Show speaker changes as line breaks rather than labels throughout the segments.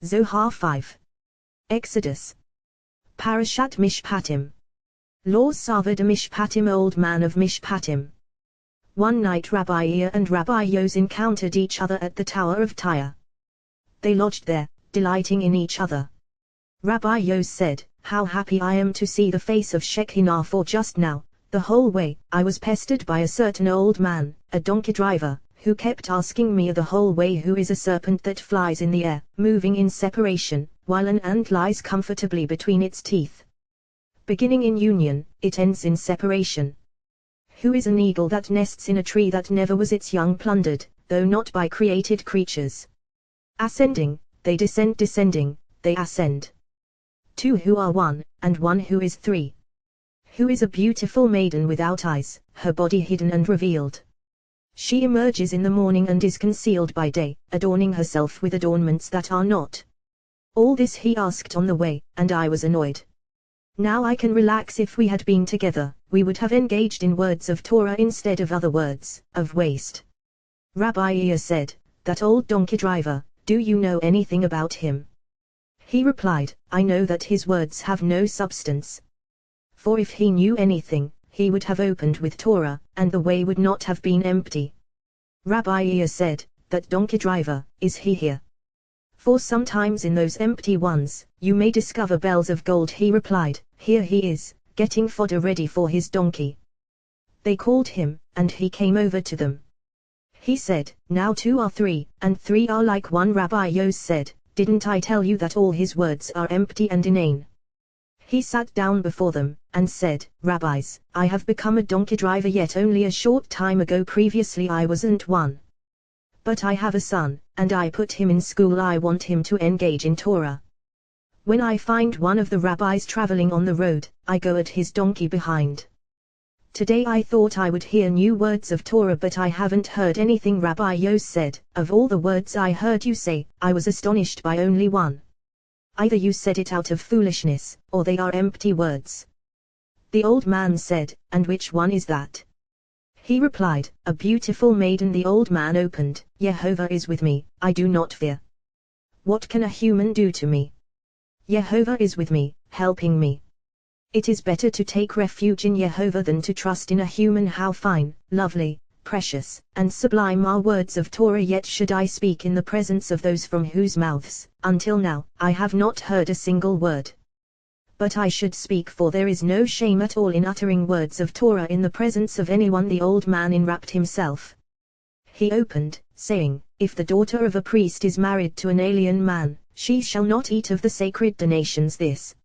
Zohar 5. Exodus. Parashat Mishpatim. Laws Savad Mishpatim, old man of Mishpatim. One night Rabbi Ea and Rabbi Yos encountered each other at the Tower of Tyre. They lodged there, delighting in each other. Rabbi Yos said, "How happy I am to see the face of Shekinah, for just now, the whole way, I was pestered by a certain old man, a donkey driver, who kept asking me the whole way, who is a serpent that flies in the air, moving in separation, while an ant lies comfortably between its teeth. Beginning in union, it ends in separation. Who is an eagle that nests in a tree that never was its young plundered, though not by created creatures? Ascending, they descend, descending, they ascend. Two who are one, and one who is three. Who is a beautiful maiden without eyes, her body hidden and revealed? She emerges in the morning and is concealed by day, adorning herself with adornments that are not." All this he asked on the way, and I was annoyed. Now I can relax. If we had been together, we would have engaged in words of Torah instead of other words of waste. Rabbi Ea said, "That old donkey driver, do you know anything about him?" He replied, "I know that his words have no substance. For if he knew anything, he would have opened with Torah, and the way would not have been empty." Rabbi Ea said, "That donkey driver, is he here? For sometimes in those empty ones, you may discover bells of gold." He replied, "Here he is, getting fodder ready for his donkey." They called him, and he came over to them. He said, "Now 2 are 3, and 3 are like 1." Rabbi Yos said, "Didn't I tell you that all his words are empty and inane?" He sat down before them, and said, "Rabbis, I have become a donkey driver yet only a short time ago. Previously I wasn't one. But I have a son, and I put him in school. I want him to engage in Torah. When I find one of the rabbis traveling on the road, I go at his donkey behind. Today I thought I would hear new words of Torah, but I haven't heard anything." Rabbi Yos said, "Of all the words I heard you say, I was astonished by only one. Either you said it out of foolishness, or they are empty words." The old man said, "And which one is that?" He replied, "A beautiful maiden." The old man opened, "Yehovah is with me, I do not fear. What can a human do to me? Yehovah is with me, helping me. It is better to take refuge in Yehovah than to trust in a human." How fine, lovely, precious, and sublime are words of Torah, yet should I speak in the presence of those from whose mouths, until now, I have not heard a single word. But I should speak, for there is no shame at all in uttering words of Torah in the presence of anyone. The old man enwrapped himself. He opened, saying, "If the daughter of a priest is married to an alien man, she shall not eat of the sacred donations." This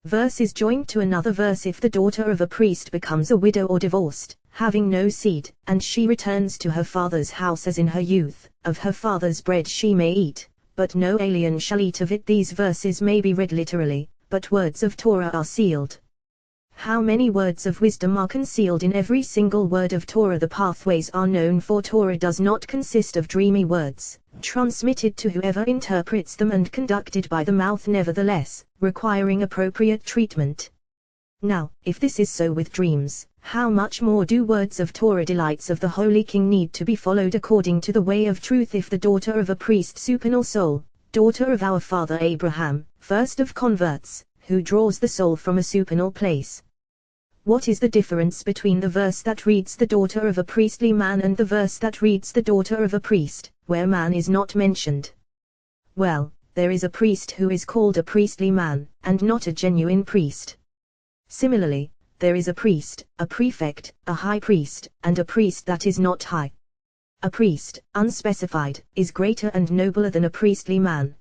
verse is joined to another verse: "If the daughter of a priest becomes a widow or divorced, having no seed, and she returns to her father's house as in her youth, of her father's bread she may eat, but no alien shall eat of it." These verses may be read literally, but words of Torah are sealed. How many words of wisdom are concealed in every single word of Torah! The pathways are known, for Torah does not consist of dreamy words, transmitted to whoever interprets them and conducted by the mouth, nevertheless, requiring appropriate treatment. Now, if this is so with dreams, how much more do words of Torah, delights of the Holy King, need to be followed according to the way of truth? If the daughter of a priest, supernal soul, daughter of our father Abraham, first of converts, who draws the soul from a supernal place. What is the difference between the verse that reads the daughter of a priestly man and the verse that reads the daughter of a priest, where man is not mentioned? Well, there is a priest who is called a priestly man, and not a genuine priest. Similarly, there is a priest, a prefect, a high priest, and a priest that is not high. A priest, unspecified, is greater and nobler than a priestly man.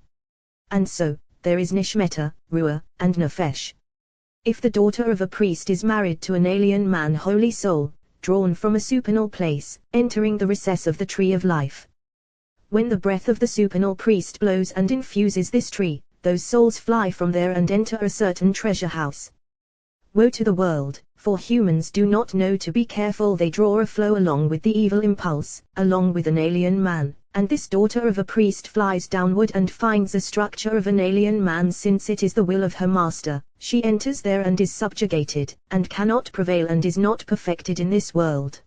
And so, there is nishmeta, ruah, and nefesh. If the daughter of a priest is married to an alien man, holy soul, drawn from a supernal place, entering the recess of the tree of life. When the breath of the supernal priest blows and infuses this tree, those souls fly from there and enter a certain treasure house. Woe to the world, for humans do not know to be careful. They draw a flow along with the evil impulse, along with an alien man, and this daughter of a priest flies downward and finds a structure of an alien man. Since it is the will of her master, she enters there and is subjugated, and cannot prevail and is not perfected in this world.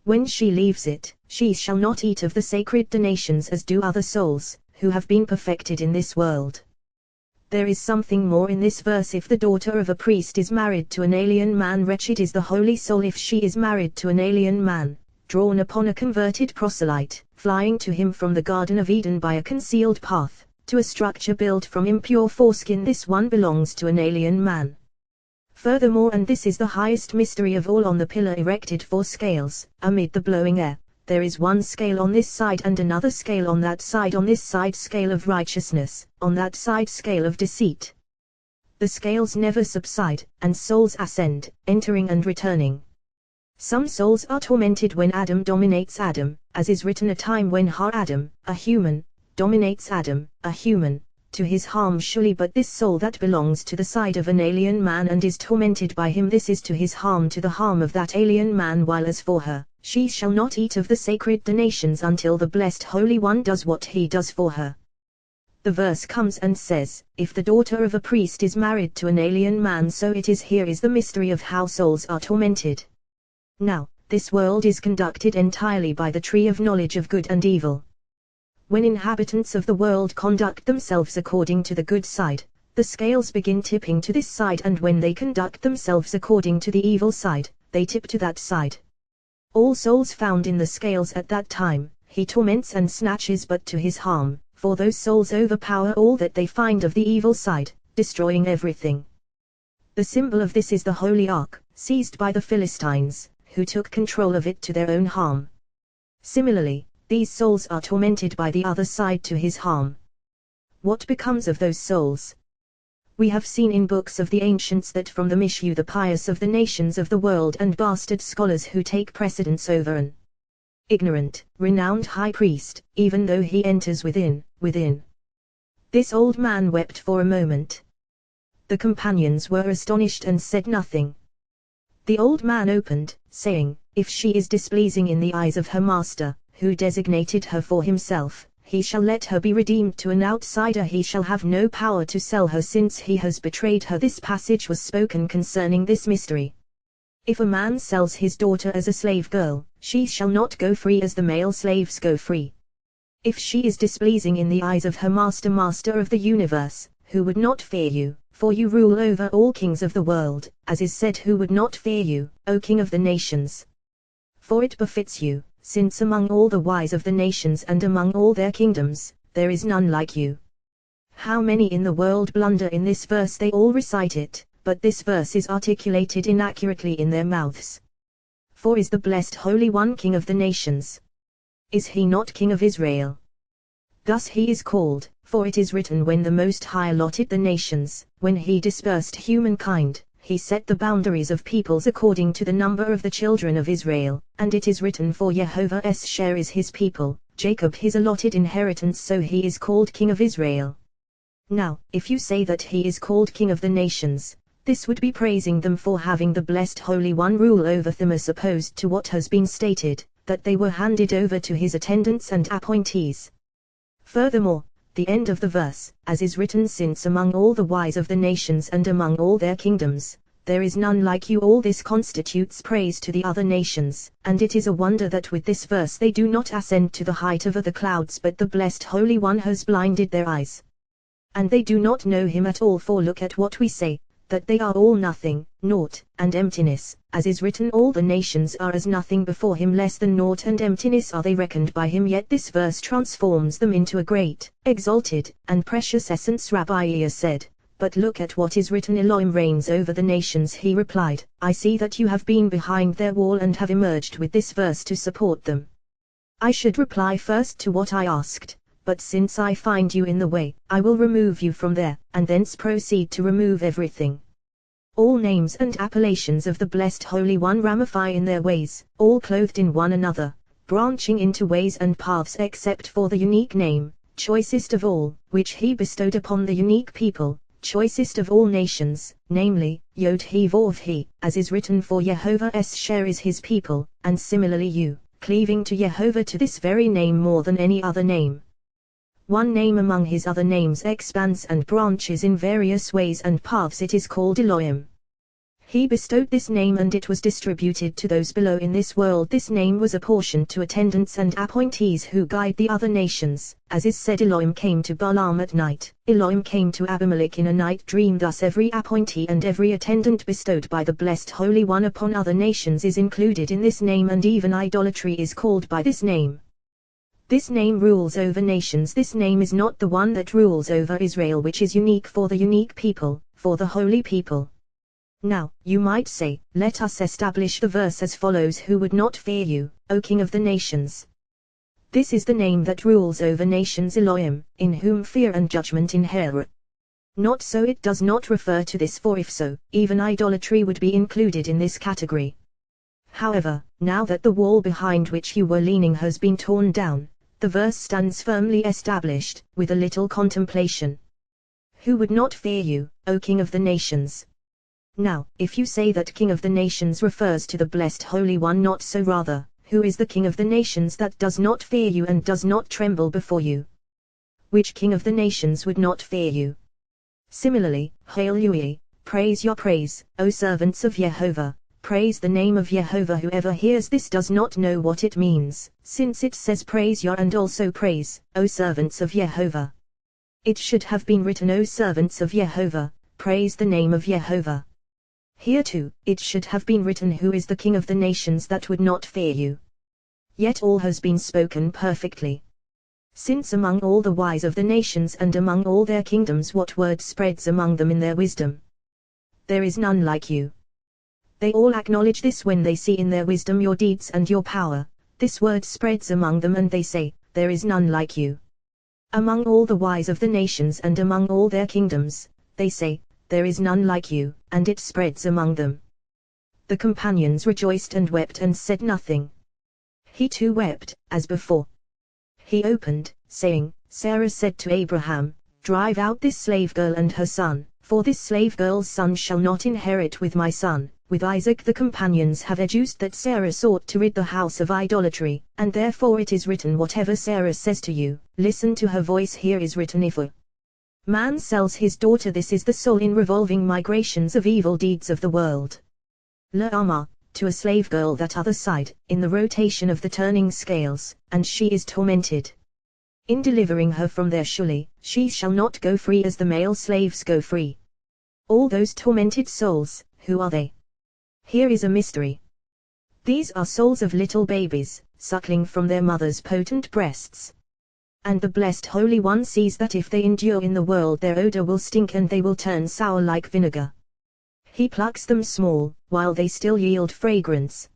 When she leaves it, she shall not eat of the sacred donations as do other souls, who have been perfected in this world. There is something more in this verse. If the daughter of a priest is married to an alien man, wretched is the holy soul if she is married to an alien man, drawn upon a converted proselyte, flying to him from the Garden of Eden by a concealed path, to a structure built from impure foreskin. This one belongs to an alien man. Furthermore, and this is the highest mystery of all, on the pillar erected 4 scales, amid the blowing air, there is one scale on this side and another scale on that side. On this side scale of righteousness, on that side scale of deceit. The scales never subside, and souls ascend, entering and returning. Some souls are tormented when Adam dominates Adam, as is written, a time when Adam, a human, dominates Adam, a human, to his harm surely. But this soul that belongs to the side of an alien man and is tormented by him, this is to his harm, to the harm of that alien man. While as for her, she shall not eat of the sacred donations until the blessed Holy One does what he does for her. The verse comes and says, if the daughter of a priest is married to an alien man, so it is. Here is the mystery of how souls are tormented. Now, this world is conducted entirely by the tree of knowledge of good and evil. When inhabitants of the world conduct themselves according to the good side, the scales begin tipping to this side, and when they conduct themselves according to the evil side, they tip to that side. All souls found in the scales at that time, he torments and snatches, but to his harm, for those souls overpower all that they find of the evil side, destroying everything. The symbol of this is the Holy Ark, seized by the Philistines, who took control of it to their own harm. Similarly, these souls are tormented by the other side to his harm. What becomes of those souls? We have seen in books of the ancients that from them issue the pious of the nations of the world and bastard scholars who take precedence over an ignorant, renowned high priest, even though he enters within. This old man wept for a moment. The companions were astonished and said nothing. The old man opened, saying, if she is displeasing in the eyes of her master, who designated her for himself, he shall let her be redeemed. To an outsider he shall have no power to sell her, since he has betrayed her. This passage was spoken concerning this mystery. If a man sells his daughter as a slave girl, she shall not go free as the male slaves go free. If she is displeasing in the eyes of her master, master of the universe, who would not fear you, for you rule over all kings of the world, as is said, who would not fear you, O King of the nations? For it befits you, since among all the wise of the nations and among all their kingdoms, there is none like you. How many in the world blunder in this verse? They all recite it, but this verse is articulated inaccurately in their mouths. For is the blessed Holy One King of the nations? Is he not King of Israel? Thus he is called, for it is written, when the Most High allotted the nations, when he dispersed humankind, he set the boundaries of peoples according to the number of the children of Israel, and it is written, for Jehovah's share is his people, Jacob his allotted inheritance, so he is called King of Israel. Now, if you say that he is called King of the nations, this would be praising them for having the blessed Holy One rule over them, as opposed to what has been stated, that they were handed over to his attendants and appointees. Furthermore, the end of the verse, as is written, since among all the wise of the nations and among all their kingdoms, there is none like you. All this constitutes praise to the other nations, and it is a wonder that with this verse they do not ascend to the height of the clouds, but the blessed Holy One has blinded their eyes. And they do not know him at all, for look at what we say, that they are all nothing, naught, and emptiness, as is written, all the nations are as nothing before him, less than naught and emptiness are they reckoned by him. Yet this verse transforms them into a great, exalted, and precious essence. Rabbi Ea said, but look at what is written, Elohim reigns over the nations. He replied, I see that you have been behind their wall and have emerged with this verse to support them. I should reply first to what I asked, but since I find you in the way, I will remove you from there, and thence proceed to remove everything. All names and appellations of the blessed Holy One ramify in their ways, all clothed in one another, branching into ways and paths, except for the unique name, choicest of all, which he bestowed upon the unique people, choicest of all nations, namely, Yod-He-Vav-He, as is written, for Jehovah's share is his people, and similarly you, cleaving to Jehovah, to this very name more than any other name. One name among his other names expands and branches in various ways and paths. It is called Elohim. He bestowed this name and it was distributed to those below in this world. This name was apportioned to attendants and appointees who guide the other nations, as is said, Elohim came to Balaam at night, Elohim came to Abimelech in a night dream. Thus every appointee and every attendant bestowed by the Blessed Holy One upon other nations is included in this name, and even idolatry is called by this name. This name rules over nations. This name is not the one that rules over Israel, which is unique for the unique people, for the holy people. Now, you might say, let us establish the verse as follows: Who would not fear you, O King of the nations? This is the name that rules over nations, Elohim, in whom fear and judgment inhere. Not so, it does not refer to this, for if so, even idolatry would be included in this category. However, now that the wall behind which you were leaning has been torn down, the verse stands firmly established, with a little contemplation. Who would not fear you, O King of the nations? Now, if you say that King of the nations refers to the Blessed Holy One, not so, rather, who is the King of the nations that does not fear you and does not tremble before you? Which King of the nations would not fear you? Similarly, Hallelujah, praise your praise, O servants of Jehovah, praise the name of Jehovah. Whoever hears this does not know what it means, since it says praise your and also praise, O servants of Jehovah. It should have been written, O servants of Jehovah, praise the name of Jehovah. Here too, it should have been written, who is the King of the nations that would not fear you. Yet all has been spoken perfectly. Since among all the wise of the nations and among all their kingdoms what word spreads among them in their wisdom? There is none like you. They all acknowledge this when they see in their wisdom your deeds and your power. This word spreads among them and they say, there is none like you. Among all the wise of the nations and among all their kingdoms, they say, there is none like you, and it spreads among them. The companions rejoiced and wept and said nothing. He too wept, as before. He opened, saying, Sarah said to Abraham, drive out this slave girl and her son, for this slave girl's son shall not inherit with my son. With Isaac the companions have adduced that Sarah sought to rid the house of idolatry, and therefore it is written, whatever Sarah says to you, listen to her voice. Here is written, if a man sells his daughter, this is the soul in revolving migrations of evil deeds of the world. La'ama, to a slave girl that other side, in the rotation of the turning scales, and she is tormented. In delivering her from there surely, she shall not go free as the male slaves go free. All those tormented souls, who are they? Here is a mystery. These are souls of little babies, suckling from their mothers' potent breasts. And the Blessed Holy One sees that if they endure in the world their odor will stink and they will turn sour like vinegar. He plucks them small, while they still yield fragrance.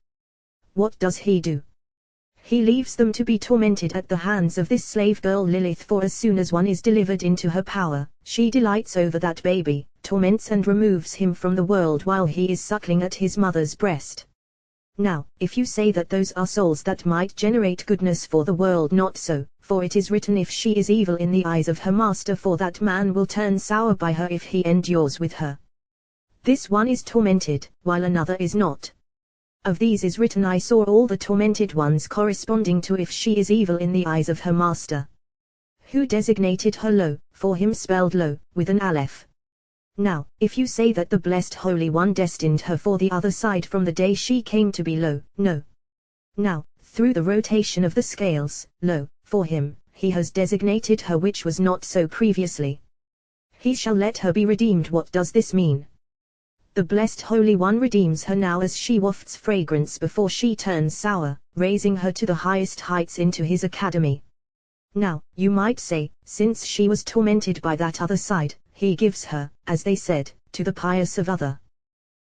What does he do? He leaves them to be tormented at the hands of this slave girl Lilith, for as soon as one is delivered into her power, she delights over that baby, torments and removes him from the world while he is suckling at his mother's breast. Now, if you say that those are souls that might generate goodness for the world, not so, for it is written, if she is evil in the eyes of her master, for that man will turn sour by her if he endures with her. This one is tormented, while another is not. Of these is written, I saw all the tormented ones corresponding to if she is evil in the eyes of her master. Who designated her Lo, for him spelled Lo, with an Aleph. Now, if you say that the Blessed Holy One destined her for the other side from the day she came to be Lo, no. Now, through the rotation of the scales, Lo, for him, he has designated her, which was not so previously. He shall let her be redeemed. What does this mean? The Blessed Holy One redeems her now as she wafts fragrance before she turns sour, raising her to the highest heights into his academy. Now, you might say, since she was tormented by that other side, he gives her, as they said, to the pious of other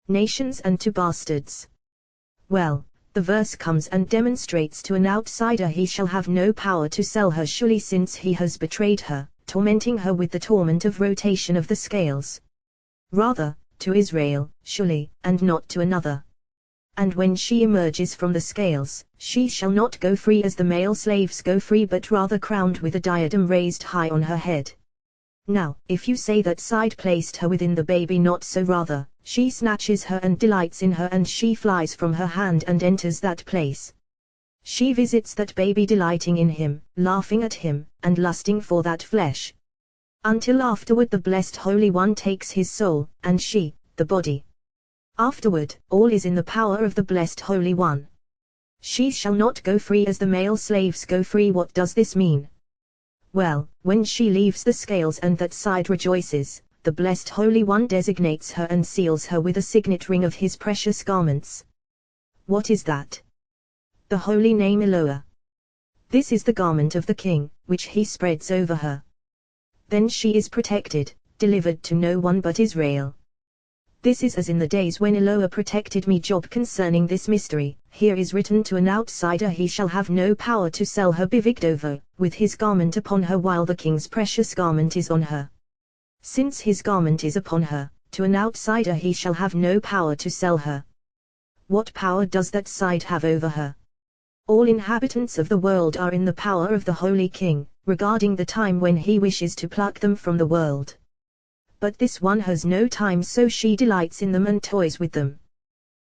nations and to bastards. Well, the verse comes and demonstrates to an outsider he shall have no power to sell her surely, since he has betrayed her, tormenting her with the torment of rotation of the scales. Rather, to Israel, surely, and not to another. And when she emerges from the scales, she shall not go free as the male slaves go free, but rather crowned with a diadem raised high on her head. Now, if you say that side placed her within the baby, not so, rather, she snatches her and delights in her, and she flies from her hand and enters that place. She visits that baby, delighting in him, laughing at him, and lusting for that flesh. Until afterward the Blessed Holy One takes his soul, and she, the body. Afterward, all is in the power of the Blessed Holy One. She shall not go free as the male slaves go free. What does this mean? Well, when she leaves the scales and that side rejoices, the Blessed Holy One designates her and seals her with a signet ring of his precious garments. What is that? The holy name Eloah. This is the garment of the king, which he spreads over her. Then she is protected, delivered to no one but Israel. This is as in the days when Eloah protected me. Job concerning this mystery, here is written, to an outsider he shall have no power to sell her Bivigdover, with his garment upon her while the king's precious garment is on her. Since his garment is upon her, to an outsider he shall have no power to sell her. What power does that side have over her? All inhabitants of the world are in the power of the Holy King, regarding the time when he wishes to pluck them from the world. But this one has no time, so she delights in them and toys with them.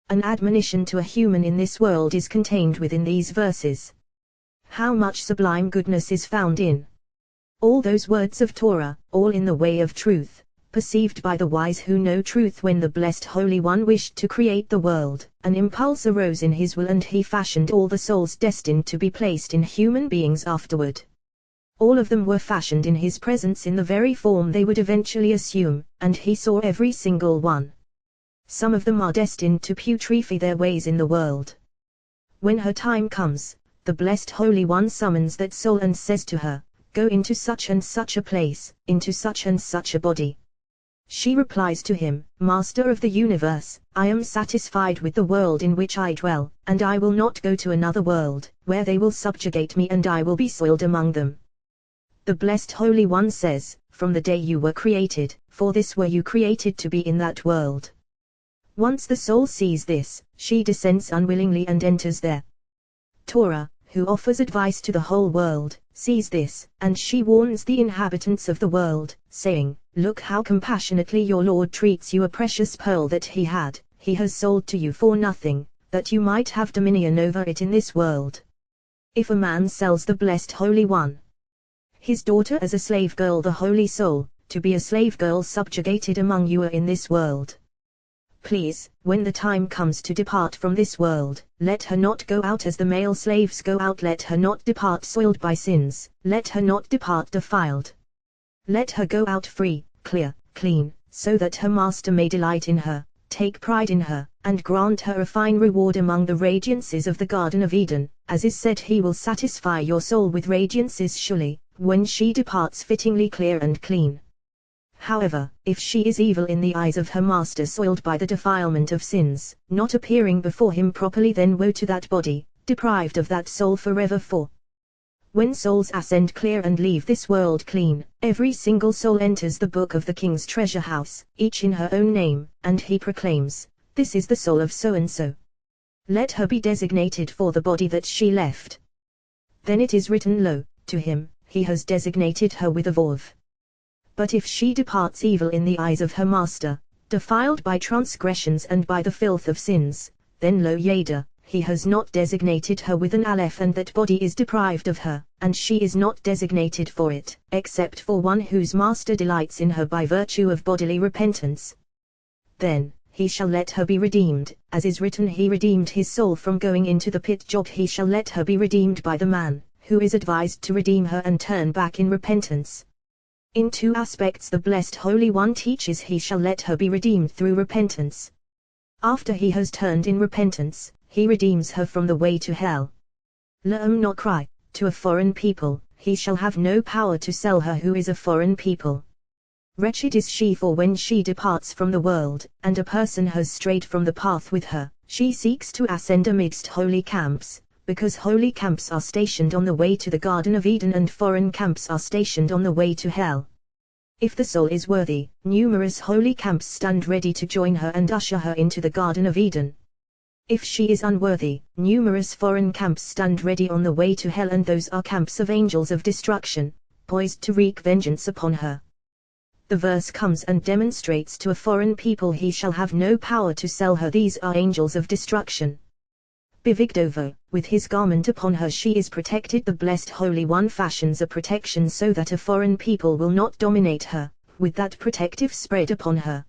An admonition to a human in this world is contained within these verses. How much sublime goodness is found in all those words of Torah, all in the way of truth, perceived by the wise who know truth. When the Blessed Holy One wished to create the world, an impulse arose in his will and he fashioned all the souls destined to be placed in human beings afterward. All of them were fashioned in his presence in the very form they would eventually assume, and he saw every single one. Some of them are destined to putrefy their ways in the world. When her time comes, the Blessed Holy One summons that soul and says to her, "Go into such and such a place, into such and such a body." She replies to him, "Master of the universe, I am satisfied with the world in which I dwell, and I will not go to another world, where they will subjugate me and I will be soiled among them." The Blessed Holy One says, "From the day you were created, for this were you created to be in that world." Once the soul sees this, she descends unwillingly and enters there. Torah, who offers advice to the whole world, sees this, and she warns the inhabitants of the world, saying, "Look how compassionately your Lord treats you, a precious pearl that he has sold to you for nothing, that you might have dominion over it in this world." If a man sells the Blessed Holy One, his daughter as a slave girl, the Holy Soul, to be a slave girl subjugated among you in this world, please, when the time comes to depart from this world, let her not go out as the male slaves go out. Let her not depart soiled by sins, let her not depart defiled. Let her go out free, clear, clean, so that her master may delight in her, take pride in her, and grant her a fine reward among the radiances of the Garden of Eden, as is said, he will satisfy your soul with radiances surely, when she departs fittingly clear and clean. However, if she is evil in the eyes of her master, soiled by the defilement of sins, not appearing before him properly, then woe to that body, deprived of that soul forever. For when souls ascend clear and leave this world clean, every single soul enters the book of the King's treasure house, each in her own name, and he proclaims, "This is the soul of so-and-so. Let her be designated for the body that she left." Then it is written, "Lo, to him, he has designated her with a vav." But if she departs evil in the eyes of her master, defiled by transgressions and by the filth of sins, then lo yada, he has not designated her with an aleph, and that body is deprived of her, and she is not designated for it, except for one whose master delights in her by virtue of bodily repentance. Then he shall let her be redeemed, as is written, he redeemed his soul from going into the pit. Job, he shall let her be redeemed by the man who is advised to redeem her and turn back in repentance. In two aspects the Blessed Holy One teaches he shall let her be redeemed through repentance. After he has turned in repentance, he redeems her from the way to hell. L'am not cry, to a foreign people, he shall have no power to sell her who is a foreign people. Wretched is she, for when she departs from the world, and a person has strayed from the path with her, she seeks to ascend amidst holy camps, because holy camps are stationed on the way to the Garden of Eden and foreign camps are stationed on the way to hell. If the soul is worthy, numerous holy camps stand ready to join her and usher her into the Garden of Eden. If she is unworthy, numerous foreign camps stand ready on the way to hell, and those are camps of angels of destruction, poised to wreak vengeance upon her. The verse comes and demonstrates to a foreign people he shall have no power to sell her. These are angels of destruction. Bivigdovo, with his garment upon her she is protected. The Blessed Holy One fashions a protection so that a foreign people will not dominate her, with that protective spread upon her.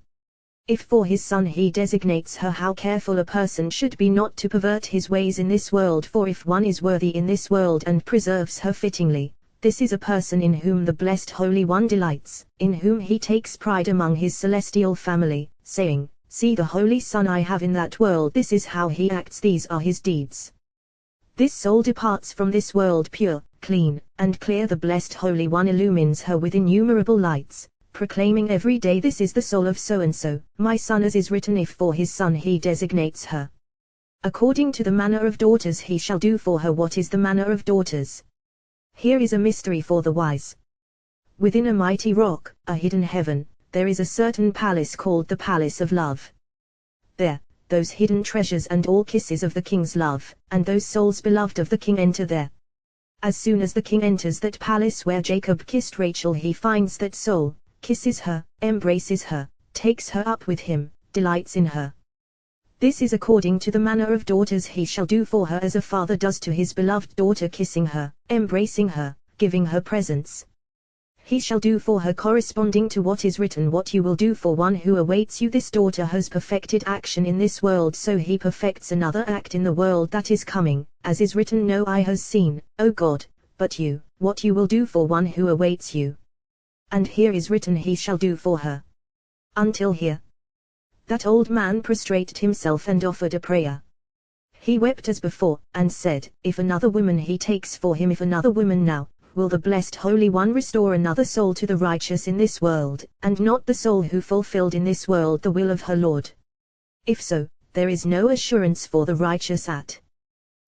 If for his son he designates her, how careful a person should be not to pervert his ways in this world, for if one is worthy in this world and preserves her fittingly, this is a person in whom the Blessed Holy One delights, in whom he takes pride among his celestial family, saying, "See the Holy Son I have in that world, this is how he acts, these are his deeds." This soul departs from this world pure, clean, and clear. The Blessed Holy One illumines her with innumerable lights, proclaiming every day, "This is the soul of so-and-so, my son," as is written if for his son he designates her. According to the manner of daughters he shall do for her. What is the manner of daughters? Here is a mystery for the wise. Within a mighty rock, a hidden heaven, there is a certain palace called the Palace of Love. There, those hidden treasures and all kisses of the king's love, and those souls beloved of the king enter there. As soon as the king enters that palace where Jacob kissed Rachel, he finds that soul, kisses her, embraces her, takes her up with him, delights in her. This is according to the manner of daughters he shall do for her, as a father does to his beloved daughter, kissing her, embracing her, giving her presents. He shall do for her corresponding to what is written, "What you will do for one who awaits you." This daughter has perfected action in this world, so he perfects another act in the world that is coming, as is written, "No eye has seen, O God, but you, what you will do for one who awaits you." And here is written, "He shall do for her." Until here. That old man prostrated himself and offered a prayer. He wept as before, and said, "If another woman he takes for him, if another woman now, will the Blessed Holy One restore another soul to the righteous in this world, and not the soul who fulfilled in this world the will of her Lord? If so, there is no assurance for the righteous at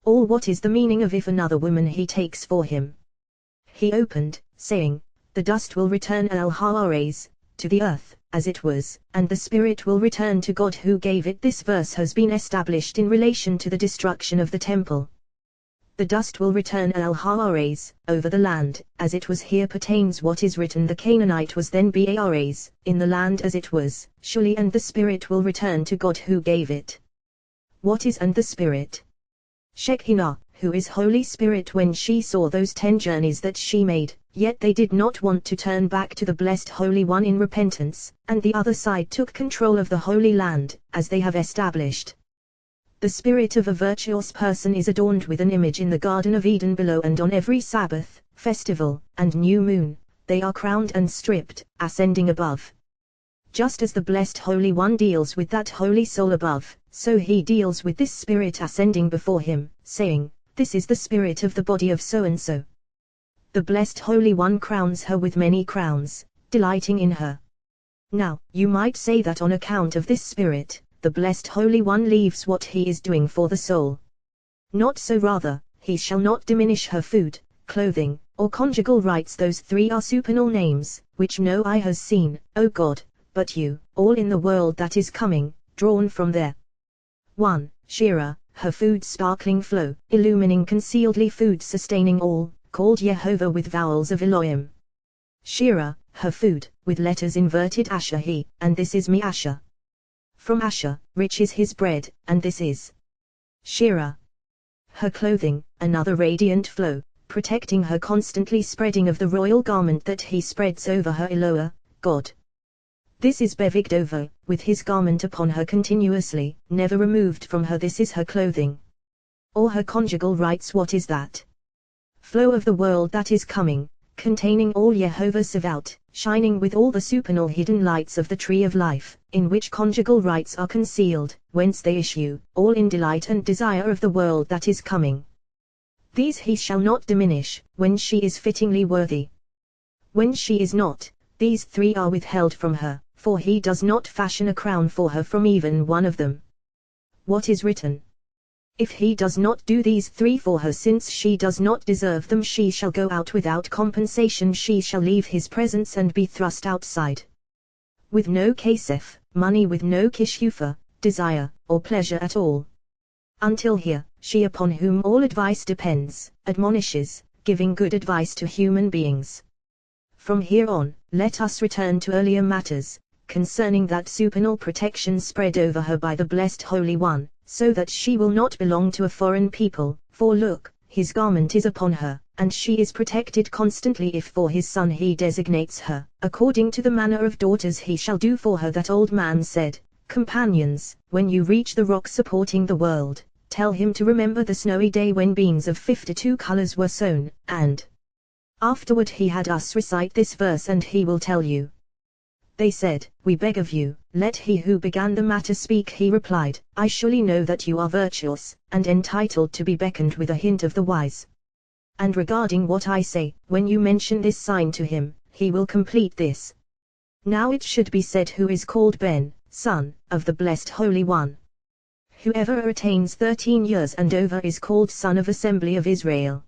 all." What is the meaning of "if another woman he takes for him"? He opened, saying, "The dust will return al-Hawares, to the earth, as it was, and the spirit will return to God who gave it." This verse has been established in relation to the destruction of the temple. The dust will return al-Hawares, over the land, as it was. Here pertains what is written, "The Canaanite was then Bares, in the land as it was, surely, and the spirit will return to God who gave it." What is "and the spirit"? Shekinah, who is Holy Spirit. When she saw those 10 journeys that she made, yet they did not want to turn back to the Blessed Holy One in repentance, and the other side took control of the Holy Land, as they have established. The spirit of a virtuous person is adorned with an image in the Garden of Eden below, and on every Sabbath, festival, and new moon, they are crowned and stripped, ascending above. Just as the Blessed Holy One deals with that holy soul above, so he deals with this spirit ascending before him, saying, "This is the spirit of the body of so-and-so." The Blessed Holy One crowns her with many crowns, delighting in her. Now, you might say that on account of this spirit, the Blessed Holy One leaves what he is doing for the soul. Not so, rather, he shall not diminish her food, clothing, or conjugal rights. Those 3 are supernal names, which no eye has seen, O God, but you, all in the world that is coming, drawn from there. 1. Shira, her food sparkling flow, illumining concealedly, food sustaining all, called Jehovah with vowels of Elohim. Shira, her food, with letters inverted, Asher he, and this is me Asher. From Asher, rich is his bread, and this is Shira. Her clothing, another radiant flow, protecting her constantly, spreading of the royal garment that he spreads over her, Eloah, God. This is Bevigdovo, with his garment upon her continuously, never removed from her. This is her clothing. Or her conjugal rights. What is that? Flow of the world that is coming, containing all Jehovah Sabaoth, shining with all the supernal hidden lights of the tree of life, in which conjugal rights are concealed, whence they issue, all in delight and desire of the world that is coming. These he shall not diminish, when she is fittingly worthy. When she is not, these 3 are withheld from her, for he does not fashion a crown for her from even one of them. What is written? If he does not do these 3 for her, since she does not deserve them, she shall go out without compensation. She shall leave his presence and be thrust outside. With no kasef, money, with no kishufa, desire, or pleasure at all. Until here, she upon whom all advice depends, admonishes, giving good advice to human beings. From here on, let us return to earlier matters, concerning that supernal protection spread over her by the Blessed Holy One, so that she will not belong to a foreign people, for look, his garment is upon her, and she is protected constantly. If for his son he designates her, according to the manner of daughters he shall do for her. That old man said, Companions, when you reach the rock supporting the world, tell him to remember the snowy day when beans of 52 colors were sown, and afterward he had us recite this verse and he will tell you. They said, we beg of you, let he who began the matter speak. He replied, I surely know that you are virtuous, and entitled to be beckoned with a hint of the wise. And regarding what I say, when you mention this sign to him, he will complete this. Now it should be said who is called Ben, son, of the Blessed Holy One. Whoever attains 13 years and over is called son of Assembly of Israel.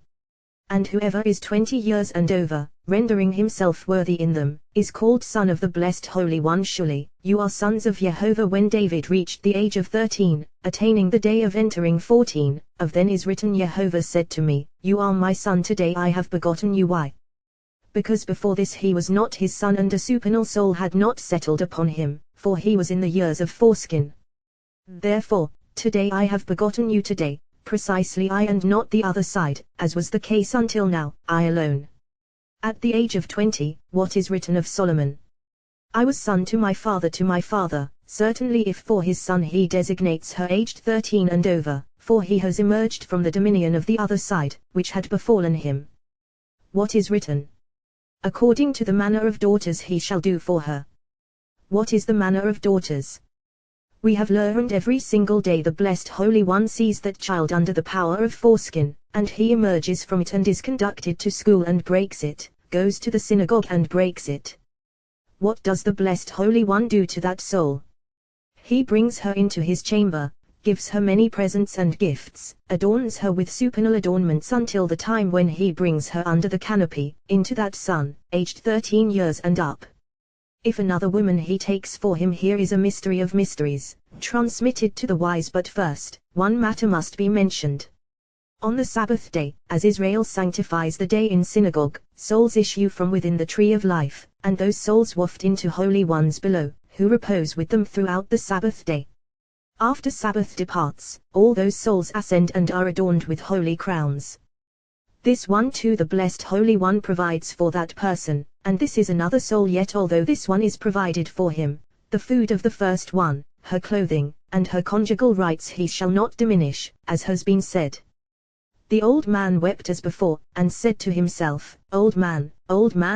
And whoever is 20 years and over, rendering himself worthy in them, is called son of the Blessed Holy One. Surely, you are sons of Jehovah. When David reached the age of 13, attaining the day of entering 14, of then is written, Jehovah said to me, you are my son, today I have begotten you. Why? Because before this he was not his son, and a supernal soul had not settled upon him, for he was in the years of foreskin. Therefore, today I have begotten you. Today, precisely I and not the other side, as was the case until now, I alone. At the age of 20, what is written of Solomon? I was son to my father, certainly if for his son he designates her aged 13 and over, for he has emerged from the dominion of the other side, which had befallen him. What is written? According to the manner of daughters he shall do for her. What is the manner of daughters? We have learned every single day the Blessed Holy One sees that child under the power of foreskin, and he emerges from it and is conducted to school and breaks it, goes to the synagogue and breaks it. What does the Blessed Holy One do to that soul? He brings her into his chamber, gives her many presents and gifts, adorns her with supernal adornments until the time when he brings her under the canopy, into that son, aged 13 years and up. If another woman he takes for him. Here is a mystery of mysteries, transmitted to the wise. But first, one matter must be mentioned. On the Sabbath day, as Israel sanctifies the day in synagogue, souls issue from within the tree of life, and those souls waft into holy ones below, who repose with them throughout the Sabbath day. After Sabbath departs, all those souls ascend and are adorned with holy crowns. This one too the Blessed Holy One provides for that person, and this is another soul yet. Although this one is provided for him, the food of the first one, her clothing, and her conjugal rights he shall not diminish, as has been said. The old man wept as before, and said to himself, old man,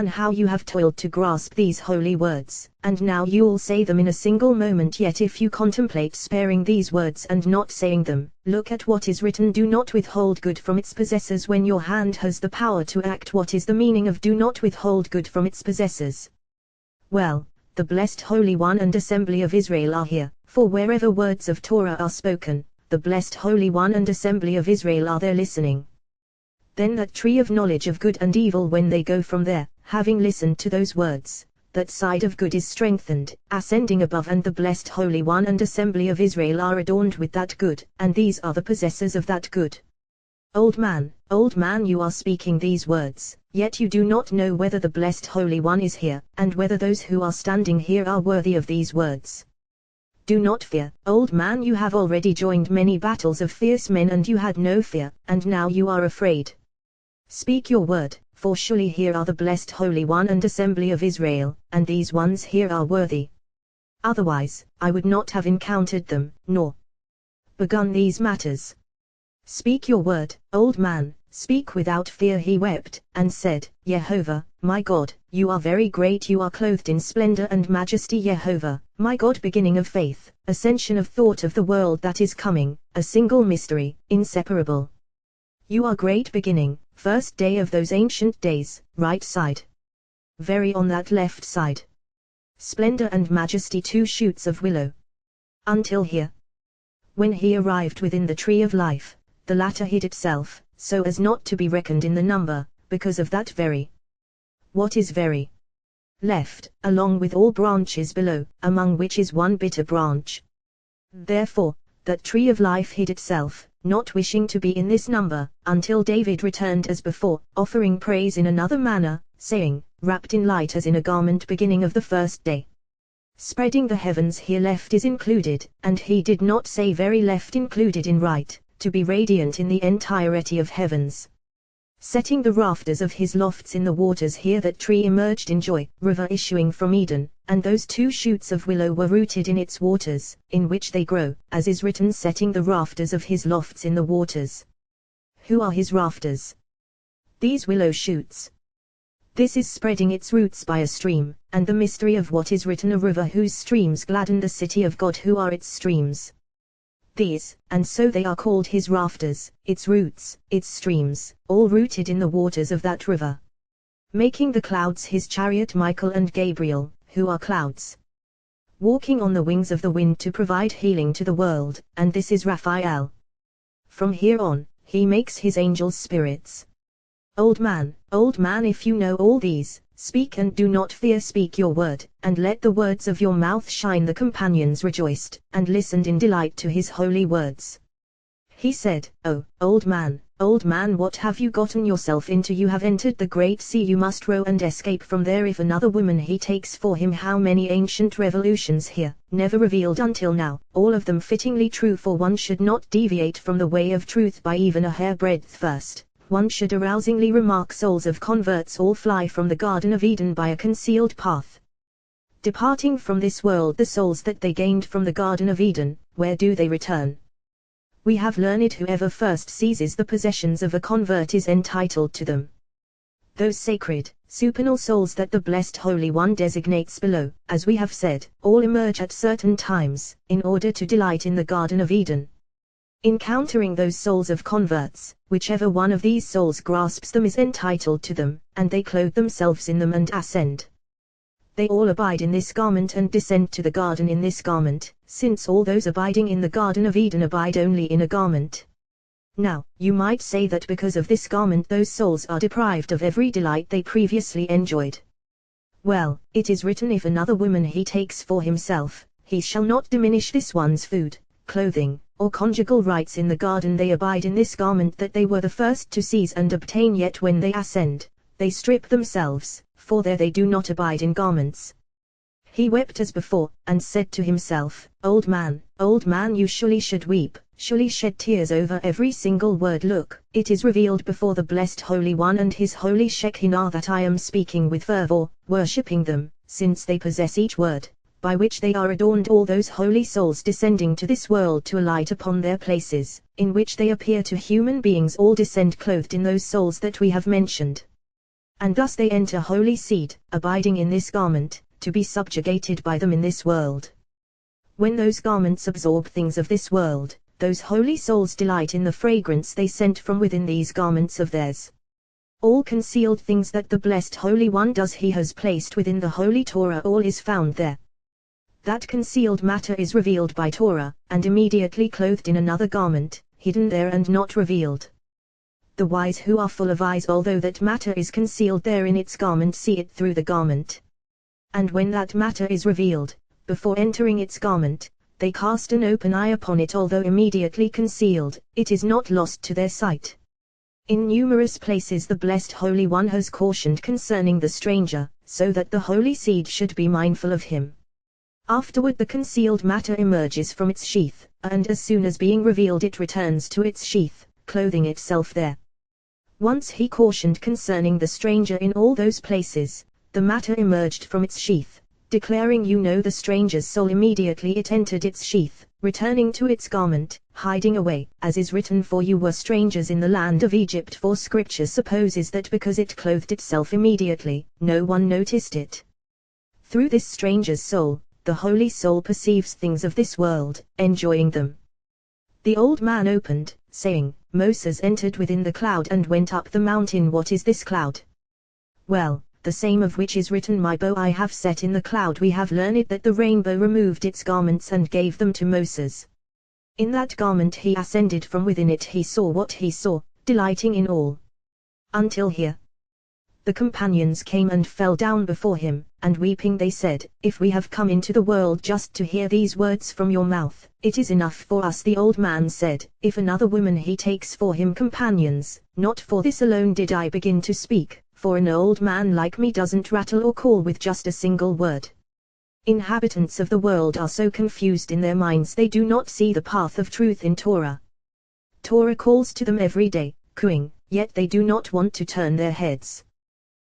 how you have toiled to grasp these holy words, and now you all say them in a single moment. Yet if you contemplate sparing these words and not saying them, look at what is written, do not withhold good from its possessors when your hand has the power to act. What is the meaning of do not withhold good from its possessors? Well, the Blessed Holy One and Assembly of Israel are here, for wherever words of Torah are spoken, the Blessed Holy One and Assembly of Israel are there listening. Then that tree of knowledge of good and evil, when they go from there, having listened to those words, that side of good is strengthened, ascending above, and the Blessed Holy One and Assembly of Israel are adorned with that good, and these are the possessors of that good. Old man, you are speaking these words, yet you do not know whether the Blessed Holy One is here, and whether those who are standing here are worthy of these words. Do not fear, old man, you have already joined many battles of fierce men and you had no fear, and now you are afraid. Speak your word, for surely here are the Blessed Holy One and Assembly of Israel, and these ones here are worthy. Otherwise, I would not have encountered them, nor begun these matters. Speak your word, old man, speak without fear. He wept, and said, Jehovah, my God, you are very great, you are clothed in splendor and majesty. Jehovah, my God, beginning of faith, ascension of thought of the world that is coming, a single mystery, inseparable. You are great beginning, first day of those ancient days, right side. Very on that left side. Splendor and majesty, two shoots of willow. Until here. When he arrived within the tree of life, the latter hid itself, so as not to be reckoned in the number, because of that very. What is very? Left, along with all branches below, among which is one bitter branch. Therefore, that tree of life hid itself, not wishing to be in this number, until David returned as before, offering praise in another manner, saying, wrapped in light as in a garment, beginning of the first day. Spreading the heavens here left is included, and he did not say very left included in right, to be radiant in the entirety of heavens. Setting the rafters of his lofts in the waters here, that tree emerged in joy, river issuing from Eden, and those 2 shoots of willow were rooted in its waters, in which they grow, as is written, setting the rafters of his lofts in the waters. Who are his rafters? These willow shoots. This is spreading its roots by a stream, and the mystery of what is written, a river whose streams gladden the city of God. Who are its streams? These, and so they are called his rafters, its roots, its streams, all rooted in the waters of that river. Making the clouds his chariot, Michael and Gabriel, who are clouds. Walking on the wings of the wind to provide healing to the world, and this is Raphael. From here on, he makes his angels spirits. Old man, if you know all these, speak and do not fear, speak your word, and let the words of your mouth shine. The companions rejoiced, and listened in delight to his holy words. He said, "Oh, old man, what have you gotten yourself into? You have entered the great sea. You must row and escape from there. If another woman he takes for him." How many ancient revolutions here, never revealed until now, all of them fittingly true, for one should not deviate from the way of truth by even a hairbreadth. First, one should arousingly remark, souls of converts all fly from the Garden of Eden by a concealed path. Departing from this world, the souls that they gained from the Garden of Eden, where do they return? We have learned whoever first seizes the possessions of a convert is entitled to them. Those sacred, supernal souls that the Blessed Holy One designates below, as we have said, all emerge at certain times, in order to delight in the Garden of Eden. Encountering those souls of converts, whichever one of these souls grasps them is entitled to them, and they clothe themselves in them and ascend. They all abide in this garment and descend to the garden in this garment, since all those abiding in the Garden of Eden abide only in a garment. Now, you might say that because of this garment those souls are deprived of every delight they previously enjoyed. Well, it is written, if another woman he takes for himself, he shall not diminish this one's food, clothing, or conjugal rights in the garden. They abide in this garment that they were the first to seize and obtain, yet when they ascend, they strip themselves, for there they do not abide in garments. He wept as before, and said to himself, old man, you surely should weep, surely shed tears over every single word. Look, it is revealed before the Blessed Holy One and his holy Shekinah that I am speaking with fervor, worshipping them, since they possess each word, by which they are adorned, all those holy souls descending to this world to alight upon their places, in which they appear to human beings, all descend clothed in those souls that we have mentioned. And thus they enter holy seed, abiding in this garment, to be subjugated by them in this world. When those garments absorb things of this world, those holy souls delight in the fragrance they scent from within these garments of theirs. All concealed things that the Blessed Holy One does he has placed within the Holy Torah, all is found there. That concealed matter is revealed by Torah, and immediately clothed in another garment, hidden there and not revealed. The wise who are full of eyes, although that matter is concealed there in its garment, see it through the garment. And when that matter is revealed, before entering its garment, they cast an open eye upon it. Although immediately concealed, it is not lost to their sight. In numerous places the Blessed Holy One has cautioned concerning the stranger, so that the holy seed should be mindful of him. Afterward the concealed matter emerges from its sheath, and as soon as being revealed it returns to its sheath, clothing itself there. Once he cautioned concerning the stranger in all those places, the matter emerged from its sheath, declaring, you know the stranger's soul. Immediately it entered its sheath, returning to its garment, hiding away, as is written, for you were strangers in the land of Egypt. For Scripture supposes that because it clothed itself immediately, no one noticed it. Through this stranger's soul, the holy soul perceives things of this world, enjoying them. The old man opened, saying, Moses entered within the cloud and went up the mountain. What is this cloud? Well, the same of which is written, my bow I have set in the cloud. We have learned that the rainbow removed its garments and gave them to Moses. In that garment he ascended, from within it he saw what he saw, delighting in all. Until here. The companions came and fell down before him, and weeping they said, if we have come into the world just to hear these words from your mouth, it is enough for us. The old man said, if another woman he takes for him companions, not for this alone did I begin to speak, for an old man like me doesn't rattle or call with just a single word. Inhabitants of the world are so confused in their minds they do not see the path of truth in Torah. Torah calls to them every day, cooing, yet they do not want to turn their heads.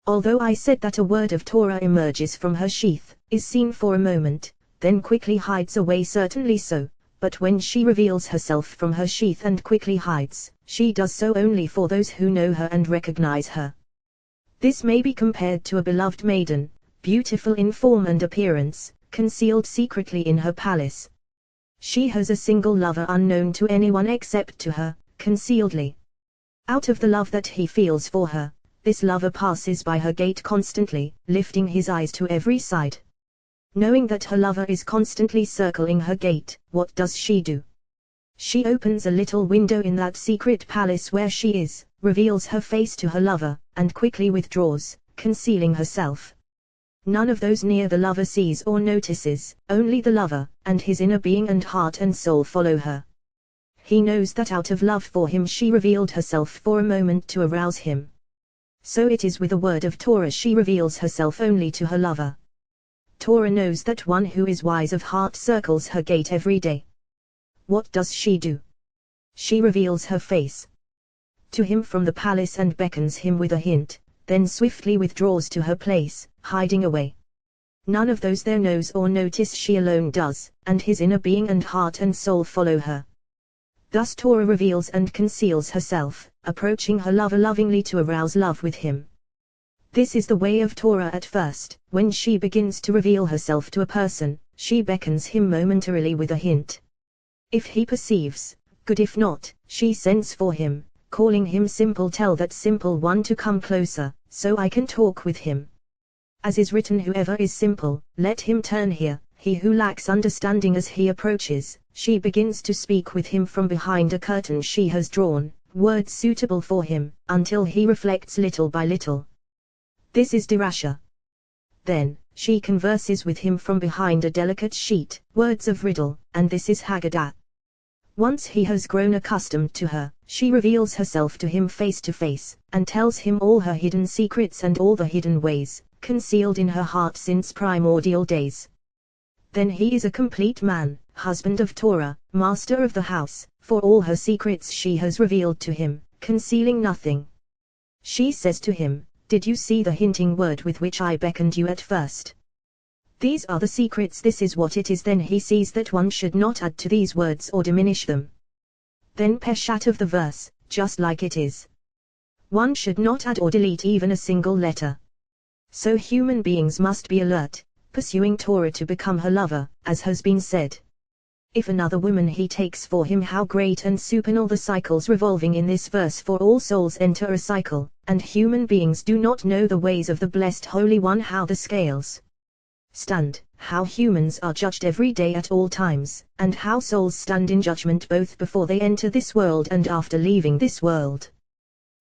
Although I said that a word of Torah emerges from her sheath, is seen for a moment, then quickly hides away, certainly so, but when she reveals herself from her sheath and quickly hides, she does so only for those who know her and recognize her. This may be compared to a beloved maiden, beautiful in form and appearance, concealed secretly in her palace. She has a single lover unknown to anyone except to her, concealedly. Out of the love that he feels for her, this lover passes by her gate constantly, lifting his eyes to every side. Knowing that her lover is constantly circling her gate, what does she do? She opens a little window in that secret palace where she is, reveals her face to her lover, and quickly withdraws, concealing herself. None of those near the lover sees or notices, only the lover, and his inner being and heart and soul follow her. He knows that out of love for him she revealed herself for a moment to arouse him. So it is with a word of Torah she reveals herself only to her lover. Torah knows that one who is wise of heart circles her gate every day. What does she do? She reveals her face to him from the palace and beckons him with a hint, then swiftly withdraws to her place, hiding away. None of those there knows or notice, she alone does, and his inner being and heart and soul follow her. Thus Torah reveals and conceals herself, approaching her lover lovingly to arouse love with him. This is the way of Torah at first. When she begins to reveal herself to a person, she beckons him momentarily with a hint. If he perceives, good; if not, she sends for him, calling him simple. Tell that simple one to come closer, so I can talk with him. As is written, whoever is simple, let him turn here. He who lacks understanding, as he approaches, she begins to speak with him from behind a curtain she has drawn, words suitable for him, until he reflects little by little. This is Dirasha. Then, she converses with him from behind a delicate sheet, words of riddle, and this is Haggadah. Once he has grown accustomed to her, she reveals herself to him face to face, and tells him all her hidden secrets and all the hidden ways, concealed in her heart since primordial days. Then he is a complete man, husband of Torah, master of the house, for all her secrets she has revealed to him, concealing nothing. She says to him, "Did you see the hinting word with which I beckoned you at first? These are the secrets, this is what it is." Then he sees that one should not add to these words or diminish them. Then Peshat of the verse, just like it is. One should not add or delete even a single letter. So human beings must be alert, pursuing Torah to become her lover, as has been said. If another woman he takes for him, how great and supernal the cycles revolving in this verse, for all souls enter a cycle, and human beings do not know the ways of the blessed Holy One, how the scales stand, how humans are judged every day at all times, and how souls stand in judgment both before they enter this world and after leaving this world.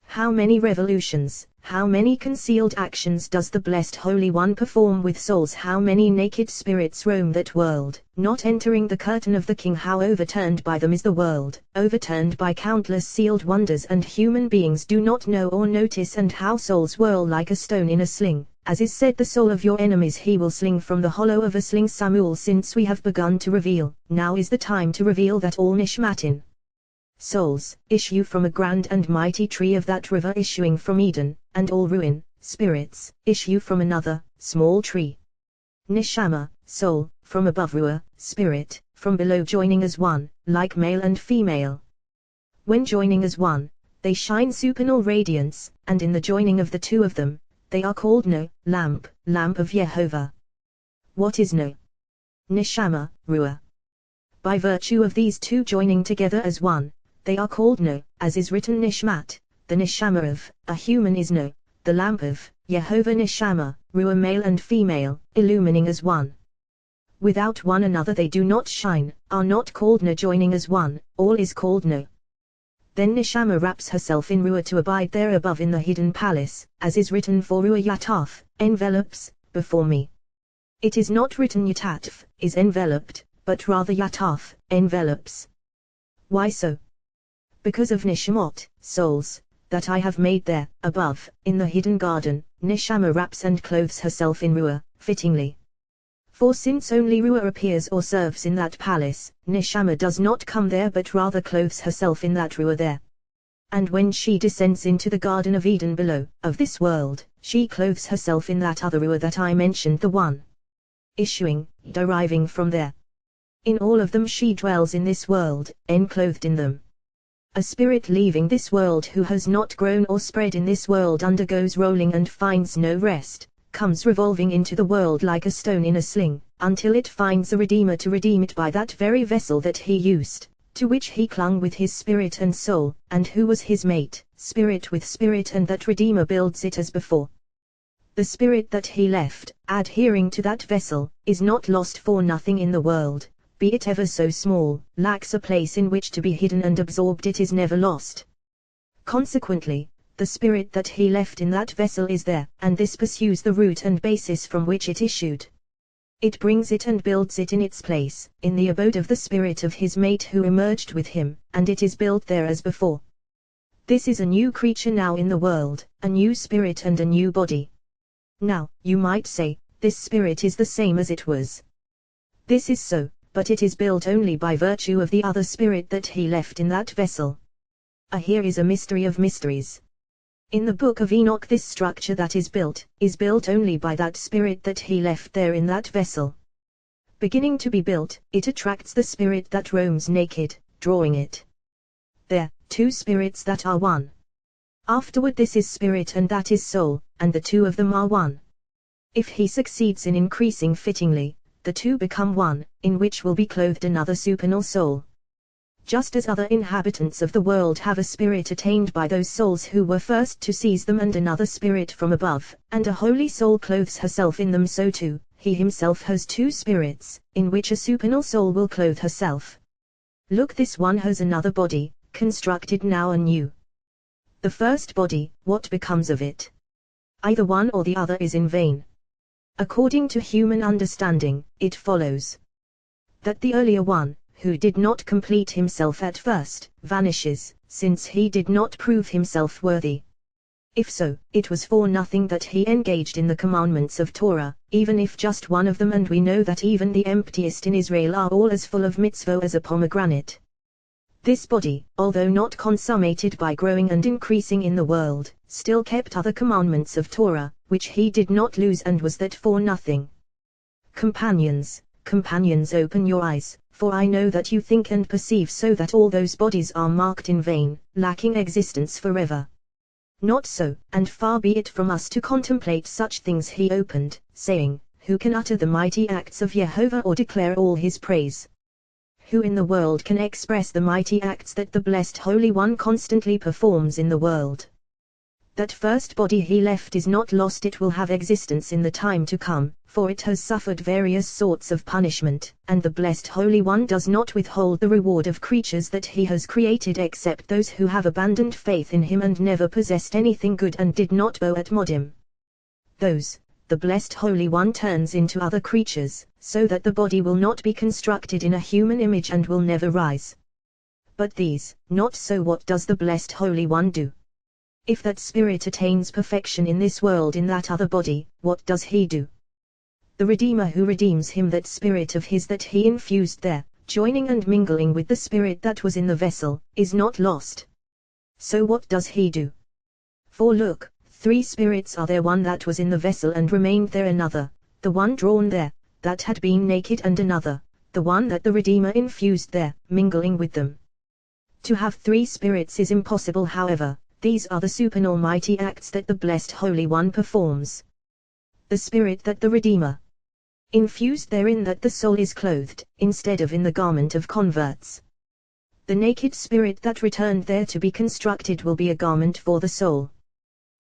How many revolutions, how many concealed actions does the blessed Holy One perform with souls? How many naked spirits roam that world, not entering the curtain of the King? How overturned by them is the world, overturned by countless sealed wonders, and human beings do not know or notice, and how souls whirl like a stone in a sling, as is said, the soul of your enemies he will sling from the hollow of a sling. Samuel, since we have begun to reveal, now is the time to reveal that all Nishmatin souls issue from a grand and mighty tree of that river issuing from Eden, and all ruin spirits issue from another small tree. Neshama, soul, from above; Ruah, spirit, from below, joining as one, like male and female. When joining as one, they shine supernal radiance, and in the joining of the two of them, they are called No, lamp, lamp of Yehovah. What is No? Neshama, Ruah. By virtue of these two joining together as one, they are called No, as is written, Nishmat, the Neshama of a human is No, the lamp of Yehovah. Neshama, Ruah, male and female, illumining as one. Without one another they do not shine, are not called No. Joining as one, all is called No. Then Neshama wraps herself in Ruah to abide there above in the hidden palace, as is written, for Ruah Yataf, envelops, before me. It is not written Yatatf, is enveloped, but rather Yataf, envelops. Why so? Because of Neshamot, souls, that I have made there, above, in the hidden garden. Neshama wraps and clothes herself in Ruah, fittingly. For since only Ruah appears or serves in that palace, Neshama does not come there but rather clothes herself in that Ruah there. And when she descends into the Garden of Eden below, of this world, she clothes herself in that other Ruah that I mentioned, the one issuing, deriving from there. In all of them she dwells in this world, enclothed in them. A spirit leaving this world who has not grown or spread in this world undergoes rolling and finds no rest, comes revolving into the world like a stone in a sling, until it finds a Redeemer to redeem it by that very vessel that he used, to which he clung with his spirit and soul, and who was his mate, spirit with spirit, and that Redeemer builds it as before. The spirit that he left, adhering to that vessel, is not lost for nothing in the world, be it ever so small, lacks a place in which to be hidden and absorbed, it is never lost. Consequently, the spirit that he left in that vessel is there, and this pursues the root and basis from which it issued. It brings it and builds it in its place, in the abode of the spirit of his mate who emerged with him, and it is built there as before. This is a new creature now in the world, a new spirit and a new body. Now, you might say, this spirit is the same as it was. This is so, but it is built only by virtue of the other spirit that he left in that vessel. Here is a mystery of mysteries. In the book of Enoch this structure that is built only by that spirit that he left there in that vessel. Beginning to be built, it attracts the spirit that roams naked, drawing it. There, two spirits that are one. Afterward this is spirit and that is soul, and the two of them are one. If he succeeds in increasing fittingly, the two become one, in which will be clothed another supernal soul. Just as other inhabitants of the world have a spirit attained by those souls who were first to seize them, and another spirit from above, and a holy soul clothes herself in them, so too, he himself has two spirits, in which a supernal soul will clothe herself. Look, this one has another body, constructed now anew. The first body, what becomes of it? Either one or the other is in vain. According to human understanding, it follows that the earlier one, who did not complete himself at first, vanishes, since he did not prove himself worthy. If so, it was for nothing that he engaged in the commandments of Torah, even if just one of them, and we know that even the emptiest in Israel are all as full of mitzvah as a pomegranate. This body, although not consummated by growing and increasing in the world, still kept other commandments of Torah, which he did not lose, and was that for nothing. Companions, open your eyes, for I know that you think and perceive so that all those bodies are marked in vain, lacking existence forever. Not so, and far be it from us to contemplate such things. He opened, saying, who can utter the mighty acts of Jehovah or declare all his praise? Who in the world can express the mighty acts that the Blessed Holy One constantly performs in the world? That first body he left is not lost, it will have existence in the time to come, for it has suffered various sorts of punishment, and the Blessed Holy One does not withhold the reward of creatures that he has created except those who have abandoned faith in him and never possessed anything good and did not bow at Modim. Those, the Blessed Holy One turns into other creatures, so that the body will not be constructed in a human image and will never rise. But these, not so. What does the Blessed Holy One do? If that spirit attains perfection in this world in that other body, what does he do? The Redeemer who redeems him, that spirit of his that he infused there, joining and mingling with the spirit that was in the vessel, is not lost. So what does he do? For look, three spirits are there, one that was in the vessel and remained there, another, the one drawn there, that had been naked, and another, the one that the Redeemer infused there, mingling with them. To have three spirits is impossible, however. These are the supernal mighty acts that the Blessed Holy One performs. The spirit that the Redeemer infused therein, that the soul is clothed, instead of in the garment of converts. The naked spirit that returned there to be constructed will be a garment for the soul.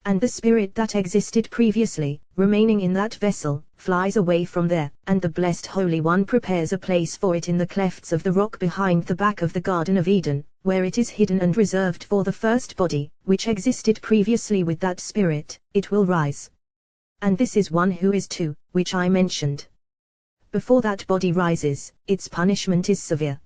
And the spirit that existed previously, remaining in that vessel, flies away from there, and the Blessed Holy One prepares a place for it in the clefts of the rock behind the back of the Garden of Eden, where it is hidden and reserved for the first body, which existed previously with that spirit. It will rise. And this is one who is two, which I mentioned. Before that body rises, its punishment is severe.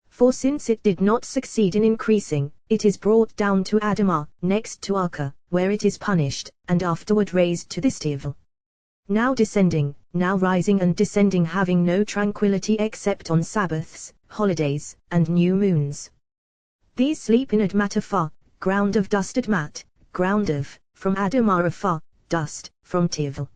For since it did not succeed in increasing, it is brought down to Adamah, next to Arka, where it is punished, and afterward raised to this Tevel. Now descending, now rising and descending, having no tranquility except on Sabbaths, holidays, and new moons. These sleep in Admatafah, ground of dust, Admat, ground of, from Adamah afar, dust, from Tivl.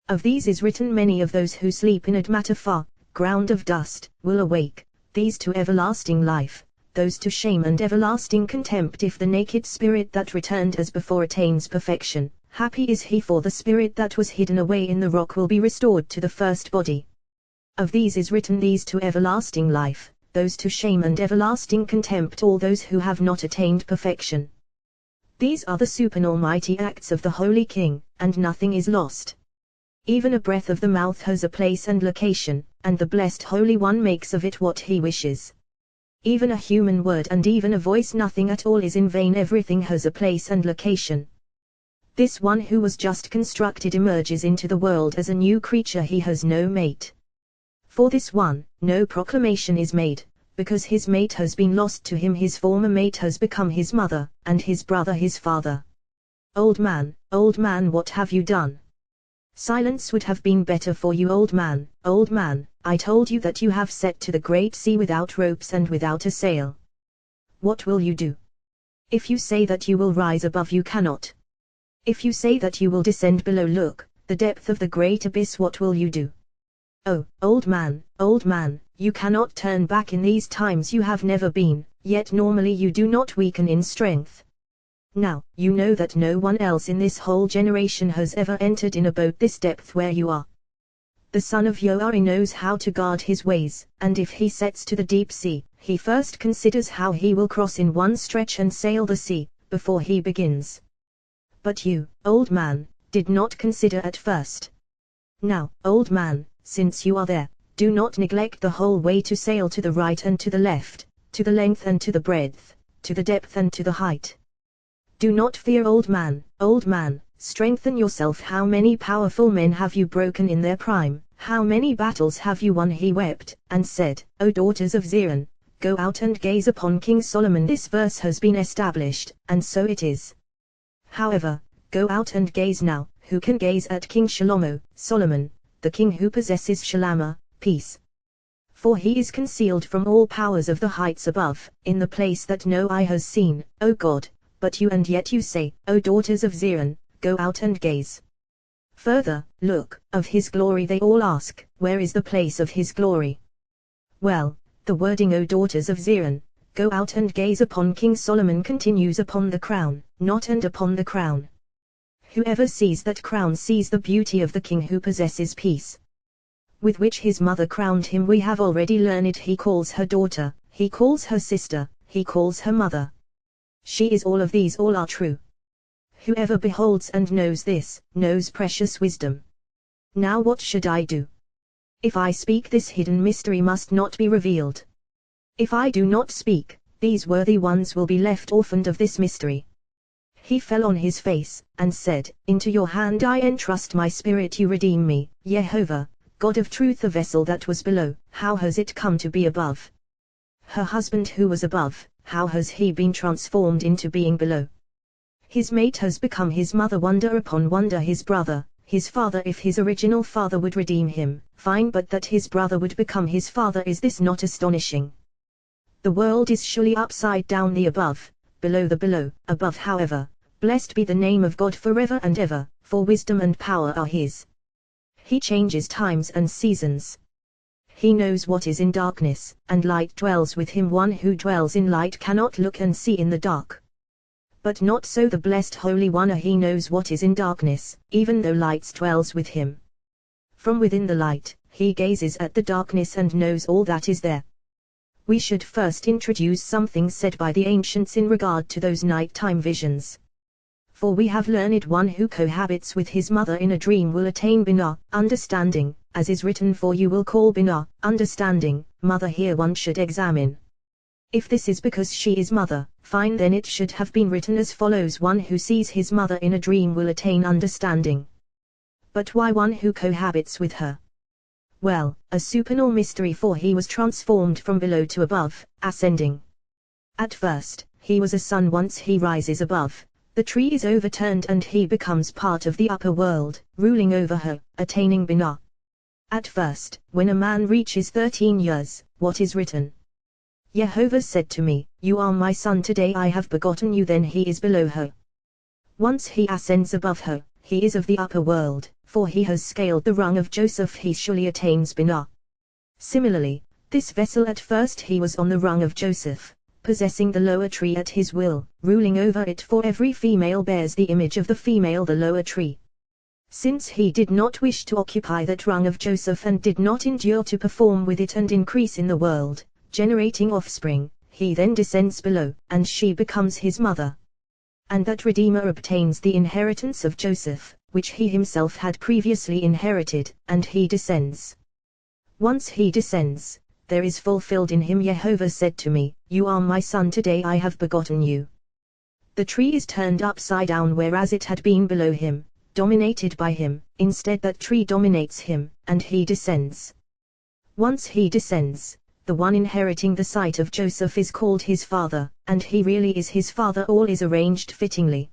Of these is written, many of those who sleep in Admatapha, ground of dust, will awake, these to everlasting life, those to shame and everlasting contempt. If the naked spirit that returned as before attains perfection, happy is he, for the spirit that was hidden away in the rock will be restored to the first body. Of these is written, these to everlasting life, those to shame and everlasting contempt, all those who have not attained perfection. These are the supernal mighty acts of the Holy King, and nothing is lost. Even a breath of the mouth has a place and location, and the blessed Holy One makes of it what he wishes. Even a human word and even a voice, nothing at all is in vain, everything has a place and location. This one who was just constructed emerges into the world as a new creature, he has no mate. For this one, no proclamation is made, because his mate has been lost to him, his former mate has become his mother, and his brother his father. Old man, what have you done? Silence would have been better for you, old man, I told you that you have set to the great sea without ropes and without a sail. What will you do? If you say that you will rise above, you cannot. If you say that you will descend below, look, the depth of the great abyss, what will you do? Oh, old man, you cannot turn back. In these times you have never been, yet normally you do not weaken in strength. Now, you know that no one else in this whole generation has ever entered in a boat this depth where you are. The son of Yoari knows how to guard his ways, and if he sets to the deep sea, he first considers how he will cross in one stretch and sail the sea, before he begins. But you, old man, did not consider at first. Now, old man, since you are there, do not neglect the whole way to sail to the right and to the left, to the length and to the breadth, to the depth and to the height. Do not fear, old man, strengthen yourself. How many powerful men have you broken in their prime, how many battles have you won? He wept, and said, O daughters of Zion, go out and gaze upon King Solomon. This verse has been established, and so it is. However, go out and gaze now, who can gaze at King Shalomo, Solomon, the king who possesses Shalama, peace. For he is concealed from all powers of the heights above, in the place that no eye has seen, O God, but you, and yet you say, O daughters of Zion, go out and gaze. Further, look, of his glory they all ask, where is the place of his glory? Well, the wording, O daughters of Zion, go out and gaze upon King Solomon, continues upon the crown, not and upon the crown. Whoever sees that crown sees the beauty of the king who possesses peace. With which his mother crowned him we have already learned. He calls her daughter, he calls her sister, he calls her mother. She is all of these, all are true. Whoever beholds and knows this, knows precious wisdom. Now what should I do? If I speak, this hidden mystery must not be revealed. If I do not speak, these worthy ones will be left orphaned of this mystery. He fell on his face, and said, Into your hand I entrust my spirit, you redeem me, Jehovah, God of truth. The vessel that was below, how has it come to be above? Her husband who was above, how has he been transformed into being below? His mate has become his mother, wonder upon wonder. His brother, his father. If his original father would redeem him, fine, but that his brother would become his father, is this not astonishing? The world is surely upside down, the above, below the below, above. However, blessed be the name of God forever and ever, for wisdom and power are his. He changes times and seasons. He knows what is in darkness, and light dwells with him. One who dwells in light cannot look and see in the dark. But not so the blessed Holy One, he knows what is in darkness, even though light dwells with him. From within the light, he gazes at the darkness and knows all that is there. We should first introduce something said by the ancients in regard to those nighttime visions. For we have learned, one who cohabits with his mother in a dream will attain Binah, understanding, as is written, for you will call Binah, understanding, mother. Here one should examine. If this is because she is mother, fine, then it should have been written as follows: one who sees his mother in a dream will attain understanding. But why one who cohabits with her? Well, a supernal mystery, for he was transformed from below to above, ascending. At first, he was a sun. Once he rises above, the tree is overturned and he becomes part of the upper world, ruling over her, attaining Binah. At first, when a man reaches 13 years, what is written? Jehovah said to me, You are my son, today I have begotten you. Then he is below her. Once he ascends above her, he is of the upper world, for he has scaled the rung of Joseph, he surely attains Binah. Similarly, this vessel at first he was on the rung of Joseph, possessing the lower tree at his will, ruling over it, for every female bears the image of the female, the lower tree. Since he did not wish to occupy that rung of Joseph and did not endure to perform with it and increase in the world, generating offspring, he then descends below, and she becomes his mother. And that Redeemer obtains the inheritance of Joseph, which he himself had previously inherited, and he descends. Once he descends, there is fulfilled in him Jehovah said to me, you are my son, today I have begotten you. The tree is turned upside down, whereas it had been below him, dominated by him, instead that tree dominates him, and he descends. Once he descends, the one inheriting the sight of Joseph is called his father, and he really is his father. All is arranged fittingly.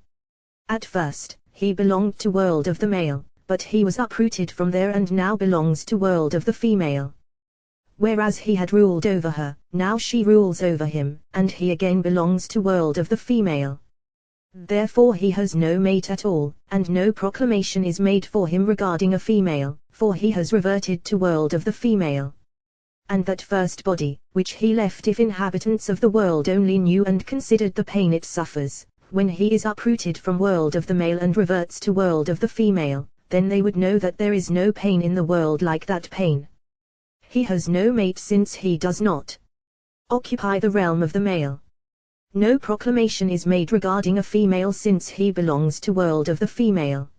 At first, he belonged to world of the male, but he was uprooted from there and now belongs to world of the female. Whereas he had ruled over her, now she rules over him, and he again belongs to world of the female. Therefore he has no mate at all, and no proclamation is made for him regarding a female, for he has reverted to world of the female. And that first body, which he left, if inhabitants of the world only knew and considered the pain it suffers, when he is uprooted from world of the male and reverts to world of the female, then they would know that there is no pain in the world like that pain. He has no mate since he does not occupy the realm of the male. No proclamation is made regarding a female since he belongs to world of the female.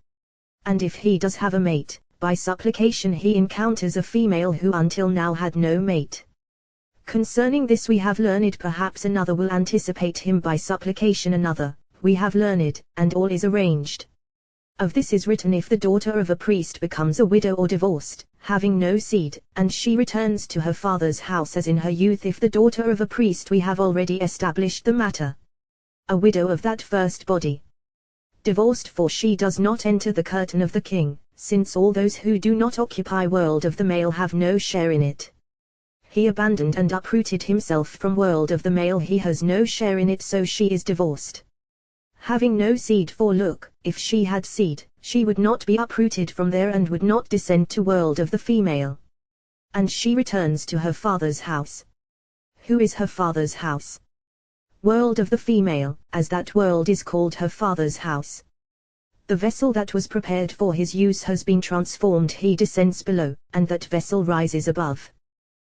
And if he does have a mate, by supplication he encounters a female who until now had no mate. Concerning this we have learned, perhaps another will anticipate him by supplication another, we have learned, and all is arranged. Of this is written, if the daughter of a priest becomes a widow or divorced, having no seed, and she returns to her father's house as in her youth, if the daughter of a priest, we have already established the matter. A widow of that first body. Divorced, for she does not enter the curtain of the king, since all those who do not occupy world of the male have no share in it. He abandoned and uprooted himself from world of the male, he has no share in it, so she is divorced. Having no seed, for look, if she had seed, she would not be uprooted from there and would not descend to world of the female. And she returns to her father's house. Who is her father's house? World of the female, as that world is called her father's house. The vessel that was prepared for his use has been transformed, he descends below, and that vessel rises above.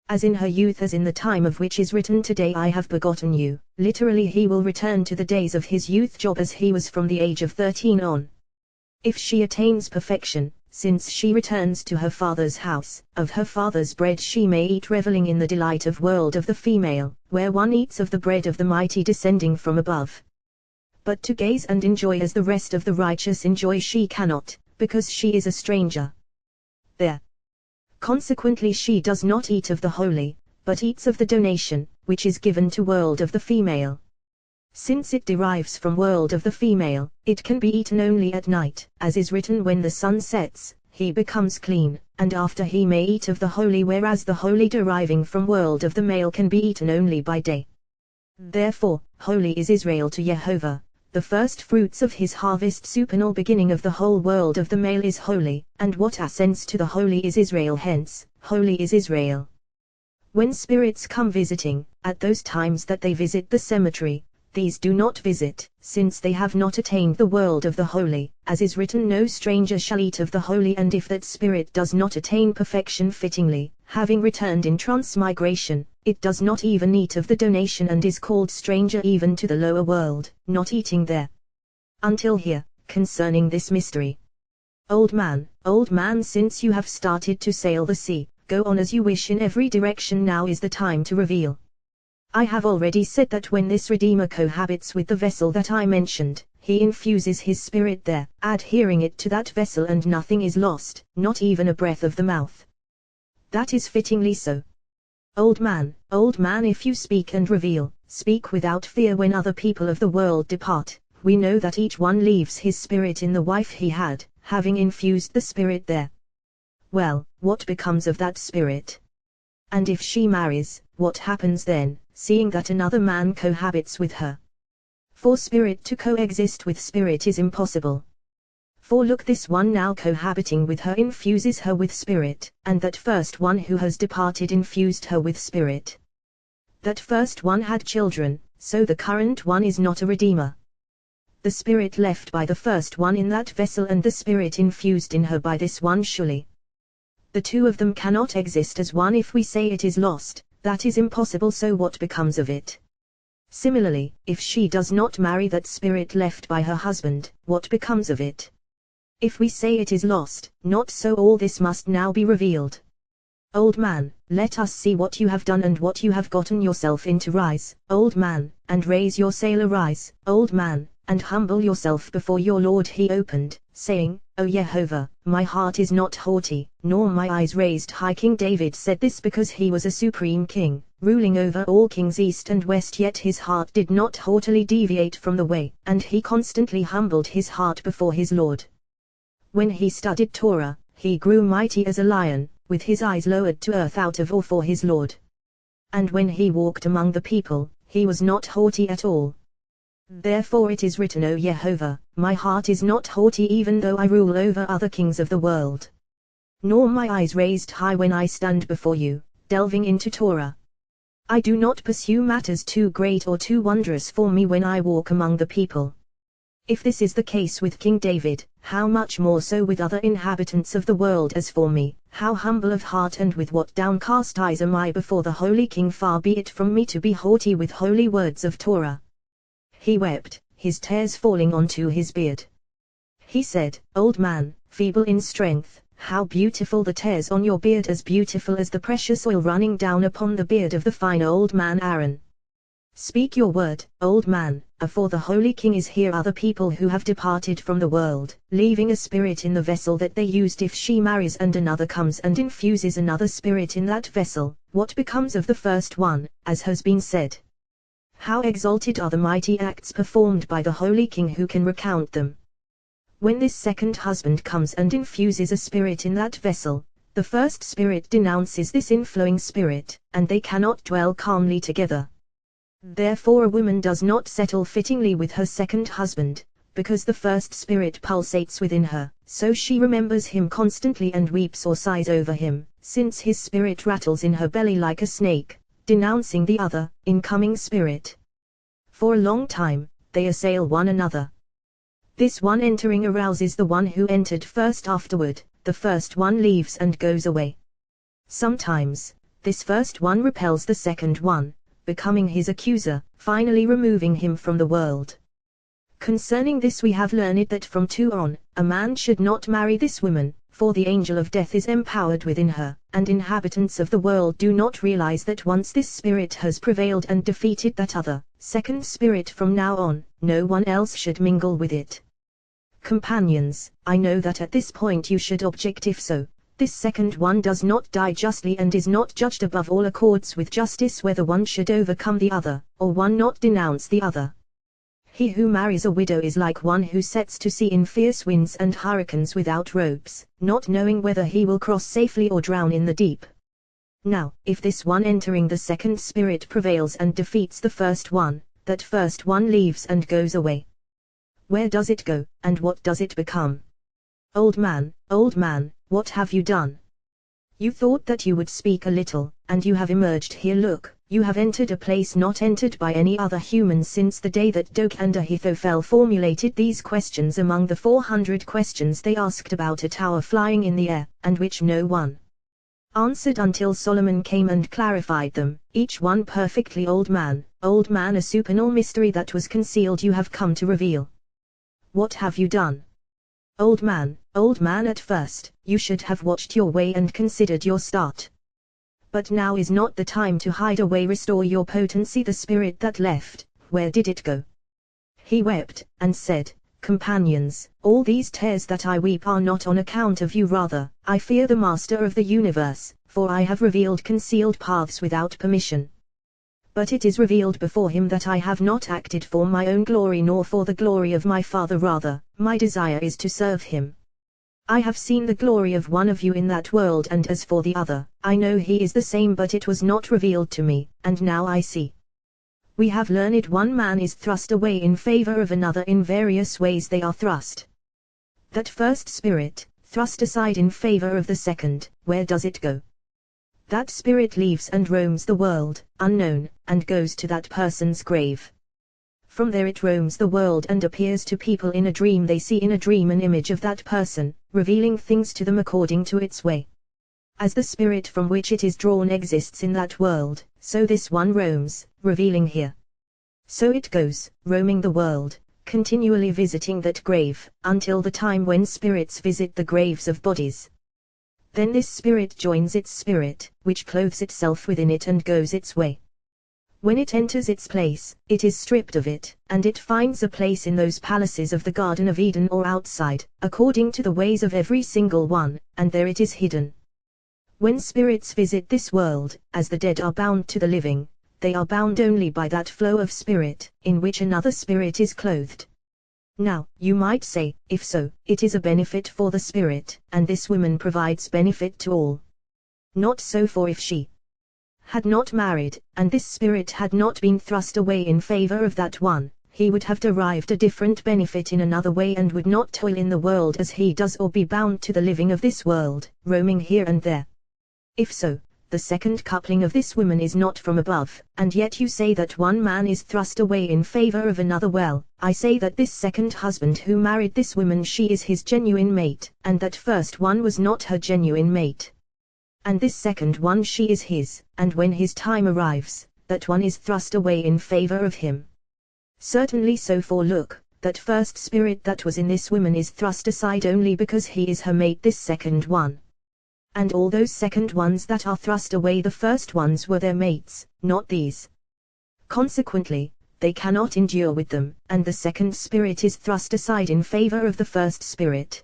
As in her youth, as in the time of which is written, today I have begotten you, literally he will return to the days of his youth job as he was from the age of 13 on. If she attains perfection, since she returns to her father's house, of her father's bread she may eat, reveling in the delight of world of the female, where one eats of the bread of the mighty descending from above. But to gaze and enjoy as the rest of the righteous enjoy she cannot, because she is a stranger there. Consequently she does not eat of the holy, but eats of the donation, which is given to world of the female. Since it derives from world of the female, it can be eaten only at night, as is written, when the sun sets, he becomes clean, and after he may eat of the holy, whereas the holy deriving from world of the male can be eaten only by day. Therefore, holy is Israel to Jehovah, the first fruits of his harvest, supernal beginning of the whole world of the male is holy, and what ascends to the holy is Israel, hence, holy is Israel. When spirits come visiting, at those times that they visit the cemetery, these do not visit, since they have not attained the world of the holy, as is written, no stranger shall eat of the holy. And if that spirit does not attain perfection fittingly, having returned in transmigration, it does not even eat of the donation and is called stranger even to the lower world, not eating there. Until here, concerning this mystery. Old man, since you have started to sail the sea, go on as you wish in every direction, now is the time to reveal. I have already said that when this Redeemer cohabits with the vessel that I mentioned, he infuses his spirit there, adhering it to that vessel, and nothing is lost, not even a breath of the mouth. That is fittingly so. Old man, if you speak and reveal, speak without fear. When other people of the world depart, we know that each one leaves his spirit in the wife he had, having infused the spirit there. Well, what becomes of that spirit? And if she marries, what happens then, seeing that another man cohabits with her? For spirit to coexist with spirit is impossible. For look, this one now cohabiting with her infuses her with spirit, and that first one who has departed infused her with spirit. That first one had children, so the current one is not a redeemer. The spirit left by the first one in that vessel and the spirit infused in her by this one surely. The two of them cannot exist as one. If we say it is lost, that is impossible, so what becomes of it? Similarly, if she does not marry that spirit left by her husband, what becomes of it? If we say it is lost, not so. All this must now be revealed. Old man, let us see what you have done and what you have gotten yourself into. Rise, old man, and raise your sail. Arise, old man, and humble yourself before your Lord. He opened, saying, O Jehovah, my heart is not haughty, nor my eyes raised high. King David said this because he was a supreme king, ruling over all kings east and west, yet his heart did not haughtily deviate from the way, and he constantly humbled his heart before his Lord. When he studied Torah, he grew mighty as a lion, with his eyes lowered to earth out of awe for his Lord. And when he walked among the people, he was not haughty at all. Therefore it is written, O Jehovah, my heart is not haughty even though I rule over other kings of the world. Nor my eyes raised high when I stand before you, delving into Torah. I do not pursue matters too great or too wondrous for me when I walk among the people. If this is the case with King David, how much more so with other inhabitants of the world? As for me, how humble of heart and with what downcast eyes am I before the Holy King. Far be it from me to be haughty with holy words of Torah. He wept, his tears falling onto his beard. He said, Old man, feeble in strength, how beautiful the tears on your beard, as beautiful as the precious oil running down upon the beard of the fine old man Aaron. Speak your word, old man, for the Holy King is here. Other people who have departed from the world, leaving a spirit in the vessel that they used. If she marries and another comes and infuses another spirit in that vessel, what becomes of the first one, as has been said? How exalted are the mighty acts performed by the Holy King, who can recount them? When this second husband comes and infuses a spirit in that vessel, the first spirit denounces this inflowing spirit, and they cannot dwell calmly together. Therefore a woman does not settle fittingly with her second husband, because the first spirit pulsates within her, so she remembers him constantly and weeps or sighs over him, since his spirit rattles in her belly like a snake, denouncing the other, incoming spirit. For a long time, they assail one another. This one entering arouses the one who entered first. Afterward, the first one leaves and goes away. Sometimes, this first one repels the second one, becoming his accuser, finally removing him from the world. Concerning this we have learned that from two on, a man should not marry this woman, for the angel of death is empowered within her, and inhabitants of the world do not realize that once this spirit has prevailed and defeated that other, second spirit, from now on, no one else should mingle with it. Companions, I know that at this point you should object. If so, this second one does not die justly and is not judged above all accords with justice, whether one should overcome the other, or one not denounce the other. He who marries a widow is like one who sets to sea in fierce winds and hurricanes without ropes, not knowing whether he will cross safely or drown in the deep. Now, if this one entering the second spirit prevails and defeats the first one, that first one leaves and goes away. Where does it go, and what does it become? Old man, what have you done? You thought that you would speak a little, and you have emerged here. Look, you have entered a place not entered by any other human since the day that Doeg and Ahithophel formulated these questions among the 400 questions they asked about a tower flying in the air, and which no one answered until Solomon came and clarified them, each one perfectly. Old man, a supernal mystery that was concealed you have come to reveal. What have you done? Old man, at first, you should have watched your way and considered your start. But now is not the time to hide away. Restore your potency. The spirit that left, where did it go? He wept, and said, Companions, all these tears that I weep are not on account of you, rather, I fear the Master of the universe, for I have revealed concealed paths without permission. But it is revealed before him that I have not acted for my own glory nor for the glory of my Father, rather, my desire is to serve him. I have seen the glory of one of you in that world, and as for the other, I know he is the same, but it was not revealed to me, and now I see. We have learned one man is thrust away in favor of another. In various ways they are thrust. That first spirit, thrust aside in favor of the second, where does it go? That spirit leaves and roams the world, unknown, and goes to that person's grave. From there it roams the world and appears to people in a dream. They see in a dream an image of that person, revealing things to them according to its way. As the spirit from which it is drawn exists in that world, so this one roams, revealing here. So it goes, roaming the world, continually visiting that grave, until the time when spirits visit the graves of bodies. Then this spirit joins its spirit, which clothes itself within it and goes its way. When it enters its place, it is stripped of it, and it finds a place in those palaces of the Garden of Eden or outside, according to the ways of every single one, and there it is hidden. When spirits visit this world, as the dead are bound to the living, they are bound only by that flow of spirit, in which another spirit is clothed. Now, you might say, if so, it is a benefit for the spirit, and this woman provides benefit to all. Not so, for if she had not married, and this spirit had not been thrust away in favor of that one, he would have derived a different benefit in another way and would not toil in the world as he does or be bound to the living of this world, roaming here and there. If so, the second coupling of this woman is not from above, and yet you say that one man is thrust away in favor of another. Well, I say that this second husband who married this woman, she is his genuine mate, and that first one was not her genuine mate. And this second one, she is his, and when his time arrives, that one is thrust away in favor of him. Certainly so, for look, that first spirit that was in this woman is thrust aside only because he is her mate, this second one. And all those second ones that are thrust away, the first ones were their mates, not these. Consequently, they cannot endure with them, and the second spirit is thrust aside in favor of the first spirit.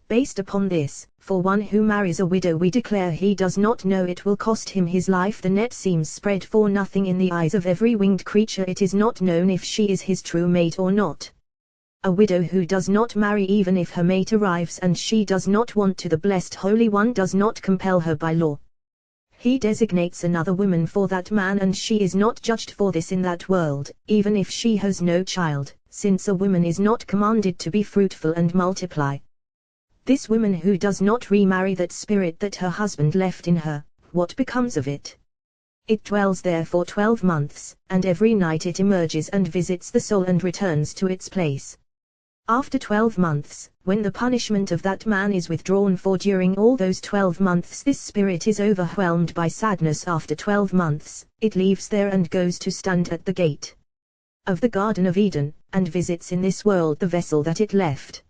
Based upon this, for one who marries a widow, we declare he does not know it will cost him his life. The net seems spread for nothing in the eyes of every winged creature. It is not known if she is his true mate or not. A widow who does not marry, even if her mate arrives and she does not want to, the blessed Holy One does not compel her by law. He designates another woman for that man, and she is not judged for this in that world, even if she has no child, since a woman is not commanded to be fruitful and multiply. This woman who does not remarry, that spirit that her husband left in her, what becomes of it? It dwells there for 12 months, and every night it emerges and visits the soul and returns to its place. After 12 months, when the punishment of that man is withdrawn, for during all those 12 months this spirit is overwhelmed by sadness, after 12 months, it leaves there and goes to stand at the gate of the Garden of Eden, and visits in this world the vessel that it left.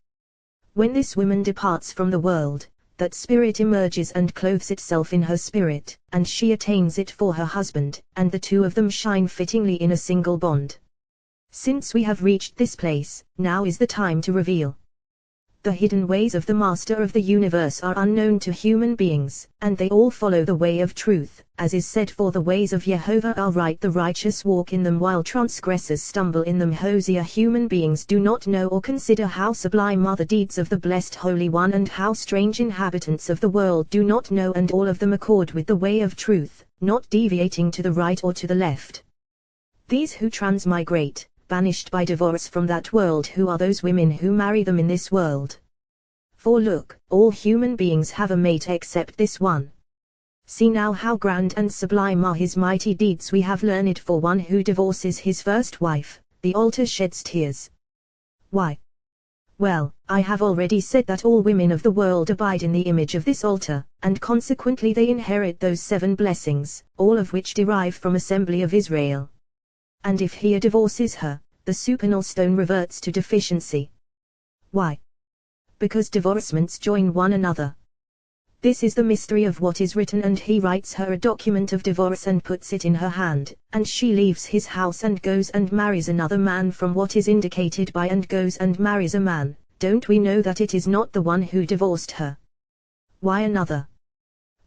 When this woman departs from the world, that spirit emerges and clothes itself in her spirit, and she attains it for her husband, and the two of them shine fittingly in a single bond. Since we have reached this place, now is the time to reveal. The hidden ways of the Master of the universe are unknown to human beings, and they all follow the way of truth, as is said, for the ways of Jehovah are right, the righteous walk in them, while transgressors stumble in them. Hosea, human beings do not know or consider how sublime are the deeds of the blessed Holy One, and how strange inhabitants of the world do not know, and all of them accord with the way of truth, not deviating to the right or to the left. These who transmigrate, banished by divorce from that world, who are those women who marry them in this world. For look, all human beings have a mate except this one. See now how grand and sublime are his mighty deeds. We have learned, for one who divorces his first wife, the altar sheds tears. Why? Well, I have already said that all women of the world abide in the image of this altar, and consequently they inherit those 7 blessings, all of which derive from Assembly of Israel. And if he divorces her, the supernal stone reverts to deficiency. Why? Because divorcements join one another. This is the mystery of what is written, and he writes her a document of divorce and puts it in her hand, and she leaves his house and goes and marries another man from what is indicated by, and goes and marries a man. Don't we know that it is not the one who divorced her? Why another?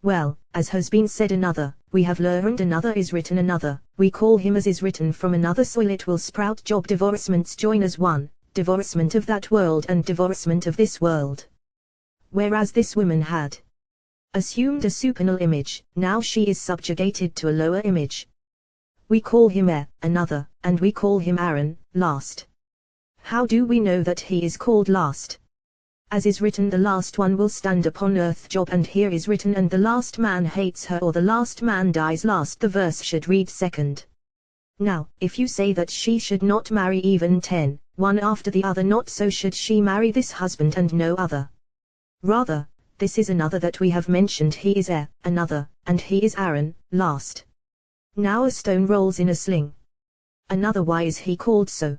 Well, as has been said, another, we have learned, another is written, another, we call him as is written, from another soil it will sprout. Job, divorcements join as one, divorcement of that world and divorcement of this world. Whereas this woman had assumed a supernal image, now she is subjugated to a lower image. We call him another, and we call him Aaron, last. How do we know that he is called last? As is written, the last one will stand upon earth. Job. And here is written, and the last man hates her, or the last man dies last. The verse should read second. Now, if you say that she should not marry even 10, one after the other, not so should she marry this husband and no other. Rather, this is another that we have mentioned, he is another, and he is Aaron, last. Now a stone rolls in a sling. Another, why is he called so?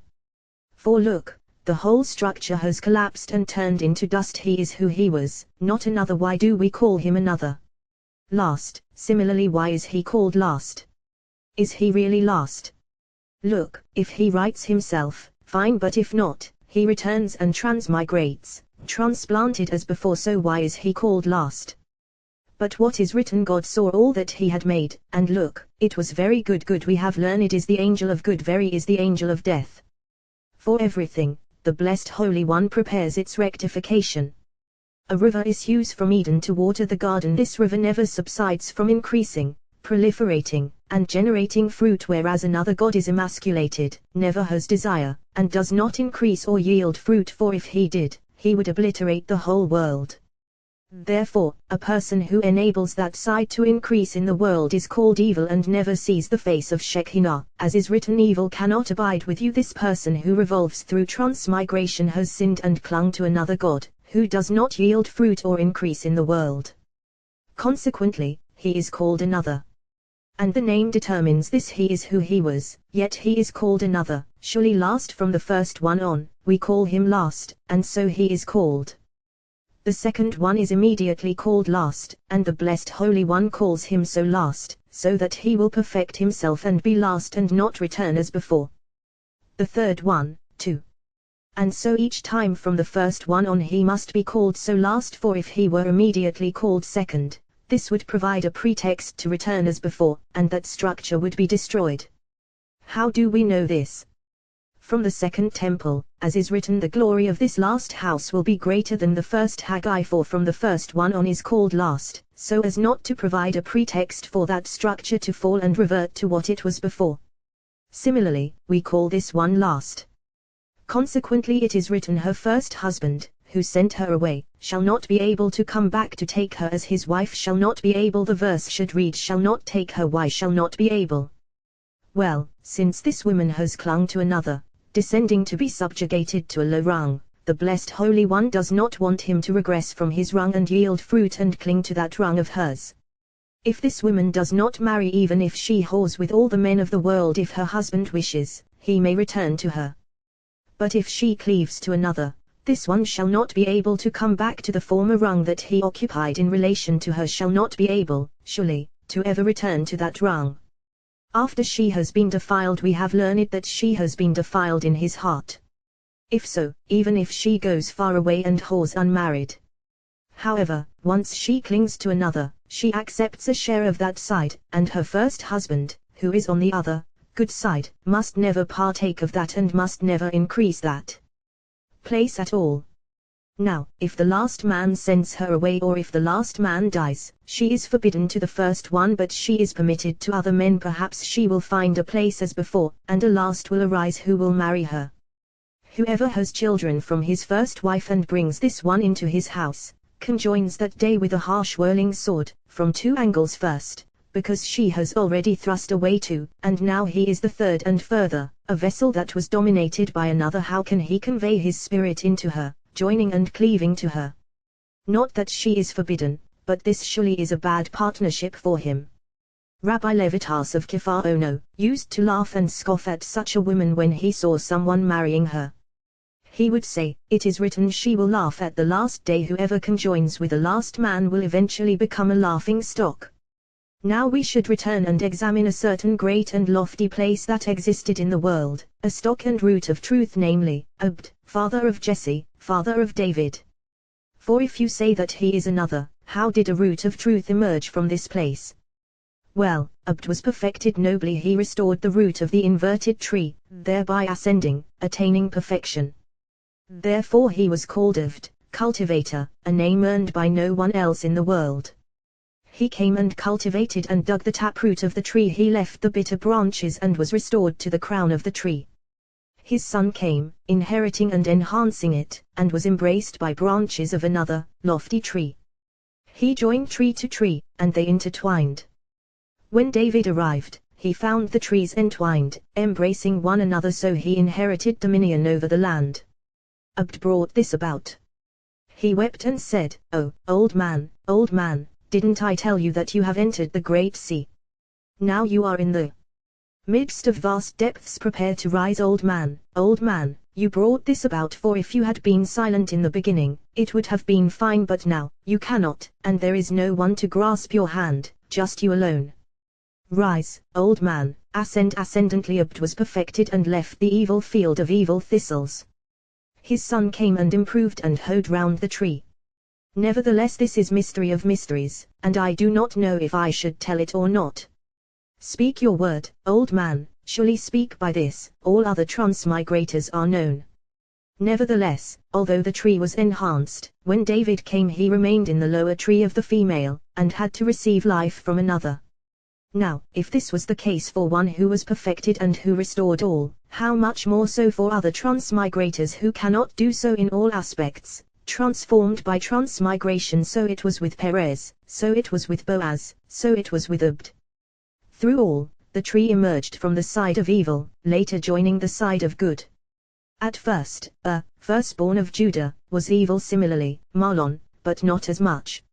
For look, the whole structure has collapsed and turned into dust. He is who he was, not another. Why do we call him another? Last. Similarly, why is he called last? Is he really last? Look, if he writes himself, fine, but if not, he returns and transmigrates, transplanted as before, so why is he called last? But what is written, God saw all that he had made, and look, it was very good. Good we have learned is the angel of good, very is the angel of death. For everything, the blessed Holy One prepares its rectification. A river issues from Eden to water the garden. This river never subsides from increasing, proliferating, and generating fruit, whereas another God is emasculated, never has desire, and does not increase or yield fruit, for if he did, he would obliterate the whole world. Therefore, a person who enables that side to increase in the world is called evil and never sees the face of Shekinah, as is written, evil cannot abide with you. This person who revolves through transmigration has sinned and clung to another God, who does not yield fruit or increase in the world. Consequently, he is called another. And the name determines this, he is who he was, yet he is called another. Surely last from the first one on, we call him last, and so he is called. The second one is immediately called last, and the blessed Holy One calls him so last, so that he will perfect himself and be last and not return as before. The third one, too. And so each time from the first one on he must be called so last, for if he were immediately called second, this would provide a pretext to return as before, and that structure would be destroyed. How do we know this? From the second temple, as is written, the glory of this last house will be greater than the first. Haggai. For from the first one on is called last, so as not to provide a pretext for that structure to fall and revert to what it was before. Similarly, we call this one last. Consequently it is written, her first husband, who sent her away, shall not be able to come back to take her as his wife, shall not be able. The verse should read, shall not take her. Why shall not be able? Well, since this woman has clung to another, descending to be subjugated to a low rung, the blessed Holy One does not want him to regress from his rung and yield fruit and cling to that rung of hers. If this woman does not marry, even if she whores with all the men of the world, if her husband wishes, he may return to her. But if she cleaves to another, this one shall not be able to come back to the former rung that he occupied in relation to her, shall not be able, surely, to ever return to that rung. After she has been defiled, we have learned that she has been defiled in his heart. If so, even if she goes far away and whores unmarried. However, once she clings to another, she accepts a share of that side, and her first husband, who is on the other, good side, must never partake of that and must never increase that place at all. Now, if the last man sends her away, or if the last man dies, she is forbidden to the first one, but she is permitted to other men. Perhaps she will find a place as before, and a last will arise who will marry her. Whoever has children from his first wife and brings this one into his house, conjoins that day with a harsh whirling sword, from two angles. First, because she has already thrust away two, and now he is the third, and further, a vessel that was dominated by another. How can he convey his spirit into her, joining and cleaving to her? Not that she is forbidden, but this surely is a bad partnership for him. Rabbi Levitas of Kfar Ono used to laugh and scoff at such a woman when he saw someone marrying her. He would say, it is written, she will laugh at the last day. Whoever conjoins with the last man will eventually become a laughing stock. Now we should return and examine a certain great and lofty place that existed in the world, a stock and root of truth, namely, Abd, father of Jesse, father of David. For if you say that he is another, how did a root of truth emerge from this place? Well, Abd was perfected nobly. He restored the root of the inverted tree, thereby ascending, attaining perfection. Therefore he was called Abd, cultivator, a name earned by no one else in the world. He came and cultivated and dug the taproot of the tree. He left the bitter branches and was restored to the crown of the tree. his son came, inheriting and enhancing it, and was embraced by branches of another, lofty tree. He joined tree to tree, and they intertwined. When David arrived, he found the trees entwined, embracing one another, so he inherited dominion over the land. Abd brought this about. He wept and said, "Oh, old man, didn't I tell you that you have entered the great sea? Now you are in the midst of vast depths. Prepare to rise, old man, you brought this about, for if you had been silent in the beginning, it would have been fine, but now, you cannot, and there is no one to grasp your hand, just you alone. Rise, old man, ascend." Ascendantly Abd was perfected and left the evil field of evil thistles. His son came and improved and hoed round the tree. Nevertheless, this is mystery of mysteries, and I do not know if I should tell it or not. Speak your word, old man, surely speak by this, all other transmigrators are known. Nevertheless, although the tree was enhanced, when David came he remained in the lower tree of the female, and had to receive life from another. Now, if this was the case for one who was perfected and who restored all, how much more so for other transmigrators who cannot do so in all aspects, transformed by transmigration. So it was with Perez, so it was with Boaz, so it was with Abd. Through all, the tree emerged from the side of evil, later joining the side of good. At first, firstborn of Judah, was evil similarly, Mahlon, but not as much.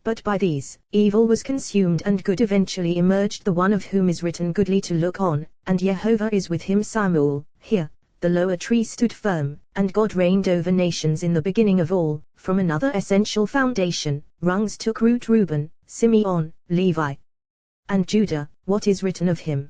But by these, evil was consumed and good eventually emerged, the one of whom is written goodly to look on, and Jehovah is with him. Samuel. Here, the lower tree stood firm, and God reigned over nations in the beginning of all. From another essential foundation, rungs took root: Reuben, Simeon, Levi, and Judah. What is written of him?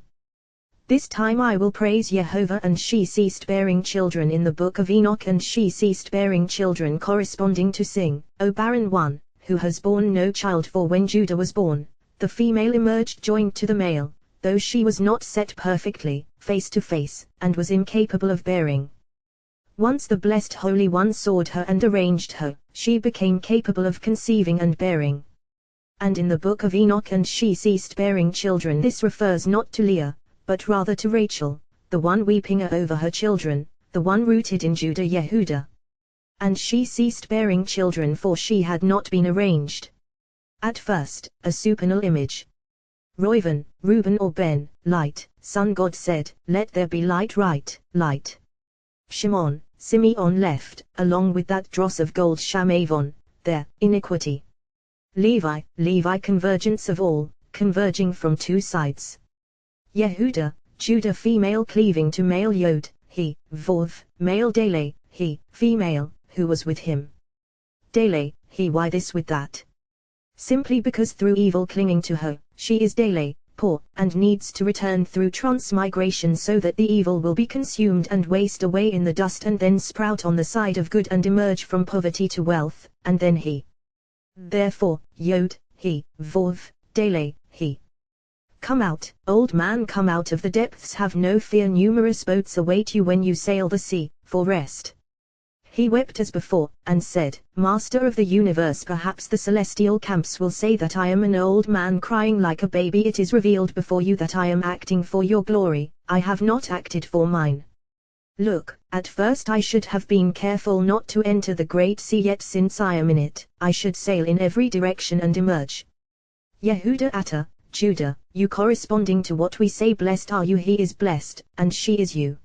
This time I will praise Jehovah. And she ceased bearing children in the book of Enoch, and she ceased bearing children corresponding to sing, O barren one, who has borne no child. For when Judah was born, the female emerged joined to the male, though she was not set perfectly, face to face, and was incapable of bearing. Once the blessed Holy One sought her and arranged her, she became capable of conceiving and bearing. And in the book of Enoch, and she ceased bearing children, this refers not to Leah, but rather to Rachel, the one weeping over her children, the one rooted in Judah, Yehuda. And she ceased bearing children, for she had not been arranged. At first, a supernal image. Reuven, Reuben or Ben, light, sun. God said, let there be light. Right, light. Shimon, Simeon left, along with that dross of gold Shamavon, there, iniquity. Levi, convergence of all, converging from two sides. Yehuda, Judah, female cleaving to male. Yod, he, Vov, male. Dele, he, female, who was with him. Dele, he. Why this with that? Simply because through evil clinging to her, she is Dele, poor, and needs to return through transmigration, so that the evil will be consumed and waste away in the dust, and then sprout on the side of good and emerge from poverty to wealth, and then he. Therefore, Yod, he, Vov, Dele, he. Come out, old man, come out of the depths. Have no fear, numerous boats await you when you sail the sea, for rest. He wept as before, and said, Master of the universe, perhaps the celestial camps will say that I am an old man crying like a baby. It is revealed before you that I am acting for your glory, I have not acted for mine. Look, at first I should have been careful not to enter the great sea, yet since I am in it, I should sail in every direction and emerge. Yehuda Atta, Judah, you corresponding to what we say, blessed are you, he is blessed, and she is you.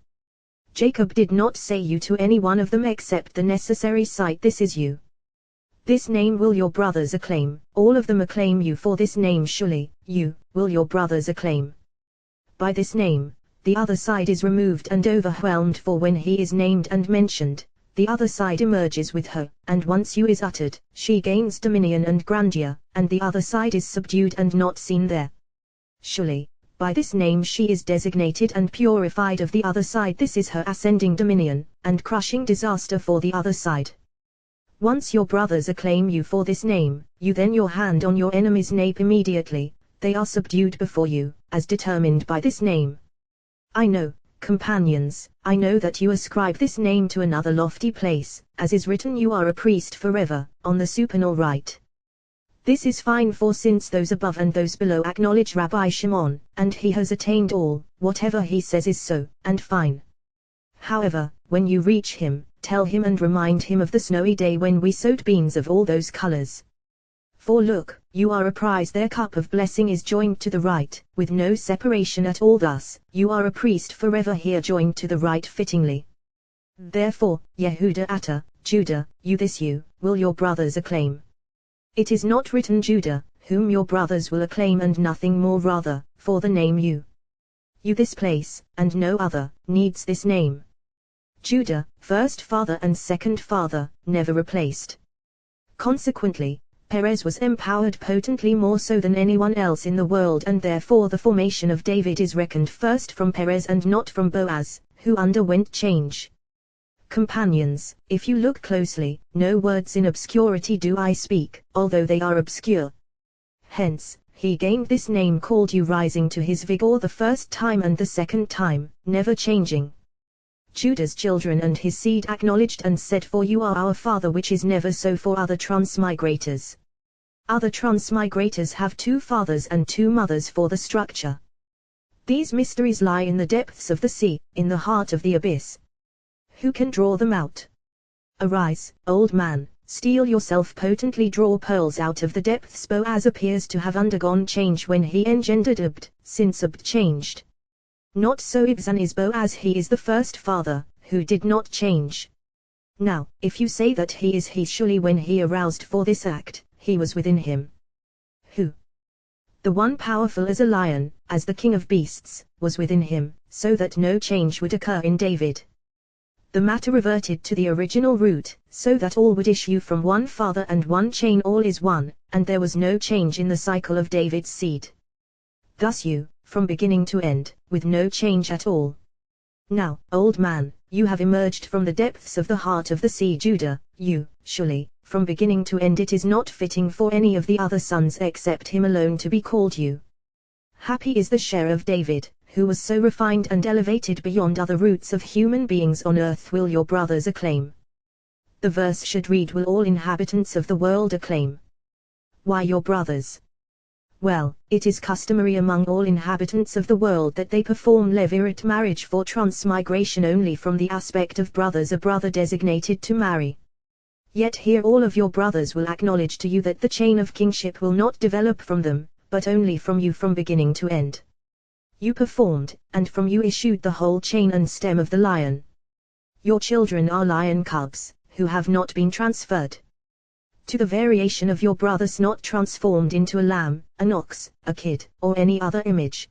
Jacob did not say you to any one of them except the necessary sight, this is you. This name will your brothers acclaim, all of them acclaim you for this name, surely, you, will your brothers acclaim. By this name, the other side is removed and overwhelmed, for when he is named and mentioned, the other side emerges with her, and once you is uttered, she gains dominion and grandeur, and the other side is subdued and not seen there. Surely, by this name she is designated and purified of the other side, this is her ascending dominion, and crushing disaster for the other side. Once your brothers acclaim you for this name, you then your hand on your enemy's nape immediately, they are subdued before you, as determined by this name. I know, companions, I know that you ascribe this name to another lofty place, as is written, you are a priest forever, on the supernal right. This is fine, for since those above and those below acknowledge Rabbi Shimon, and he has attained all, whatever he says is so, and fine. However, when you reach him, tell him and remind him of the snowy day when we sowed beans of all those colors. For look, you are a prize, their cup of blessing is joined to the right, with no separation at all, thus, you are a priest forever here joined to the right fittingly. Therefore, Yehuda Atta, Judah, you will your brothers acclaim. It is not written Judah, whom your brothers will acclaim and nothing more rather, for the name you this place, and no other, needs this name. Judah, first father and second father, never replaced. Consequently, Perez was empowered potently more so than anyone else in the world, and therefore the formation of David is reckoned first from Perez and not from Boaz, who underwent change. Companions, if you look closely, no words in obscurity do I speak, although they are obscure. Hence, he gained this name called you, rising to his vigor the first time and the second time, never changing. Judah's children and his seed acknowledged and said, for you are our father, which is never so for other transmigrators. Other transmigrators have 2 fathers and 2 mothers for the structure. These mysteries lie in the depths of the sea, in the heart of the abyss. Who can draw them out? Arise, old man, steel yourself potently, draw pearls out of the depths. Boaz appears to have undergone change when he engendered Abd, since Abd changed. Not so Ibzan is Boaz, he is the first father, who did not change. Now, if you say that he is he, surely when he aroused for this act, he was within him. Who? The one powerful as a lion, as the king of beasts, was within him, so that no change would occur in David. The matter reverted to the original root, so that all would issue from one father and one chain, all is one, and there was no change in the cycle of David's seed. Thus you, from beginning to end, with no change at all. Now, old man, you have emerged from the depths of the heart of the sea, Judah, you, surely, from beginning to end it is not fitting for any of the other sons except him alone to be called you. Happy is the share of David, who was so refined and elevated beyond other roots of human beings on earth, will your brothers acclaim. The verse should read, will all inhabitants of the world acclaim. Why your brothers? Well, it is customary among all inhabitants of the world that they perform levirate marriage for transmigration only from the aspect of brothers, a brother designated to marry. Yet here all of your brothers will acknowledge to you that the chain of kingship will not develop from them, but only from you from beginning to end. You performed, and from you issued the whole chain and stem of the lion. Your children are lion cubs, who have not been transferred to the variation of your brothers, not transformed into a lamb, an ox, a kid, or any other image.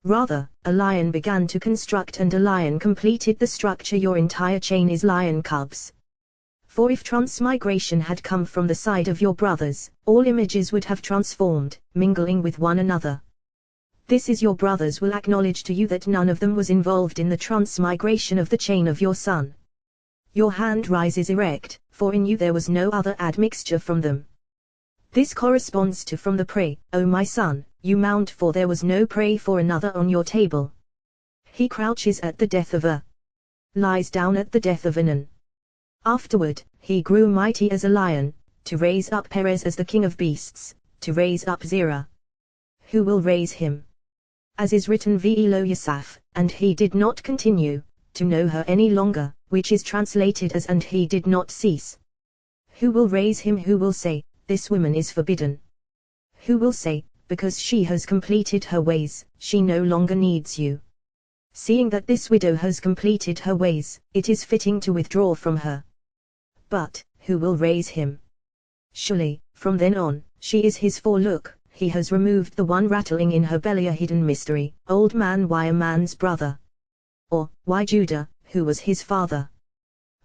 Rather, a lion began to construct and a lion completed the structure. Your entire chain is lion cubs. For if transmigration had come from the side of your brothers, all images would have transformed, mingling with one another. This is your brothers will acknowledge to you that none of them was involved in the transmigration of the chain of your son. Your hand rises erect, for in you there was no other admixture from them. This corresponds to from the prey, O my son, you mount, for there was no prey for another on your table. He crouches at the death of lies down at the death of Anan. Afterward, he grew mighty as a lion, to raise up Perez as the king of beasts, to raise up Zerah. Who will raise him? As is written, Ve'elo Yasaf, and he did not continue to know her any longer, which is translated as and he did not cease. Who will raise him? Who will say, this woman is forbidden? Who will say, because she has completed her ways, she no longer needs you? Seeing that this widow has completed her ways, it is fitting to withdraw from her. But, who will raise him? Surely, from then on, she is his, for look, he has removed the one rattling in her belly, a hidden mystery. Old man, why a man's brother? Or, why Judah, who was his father?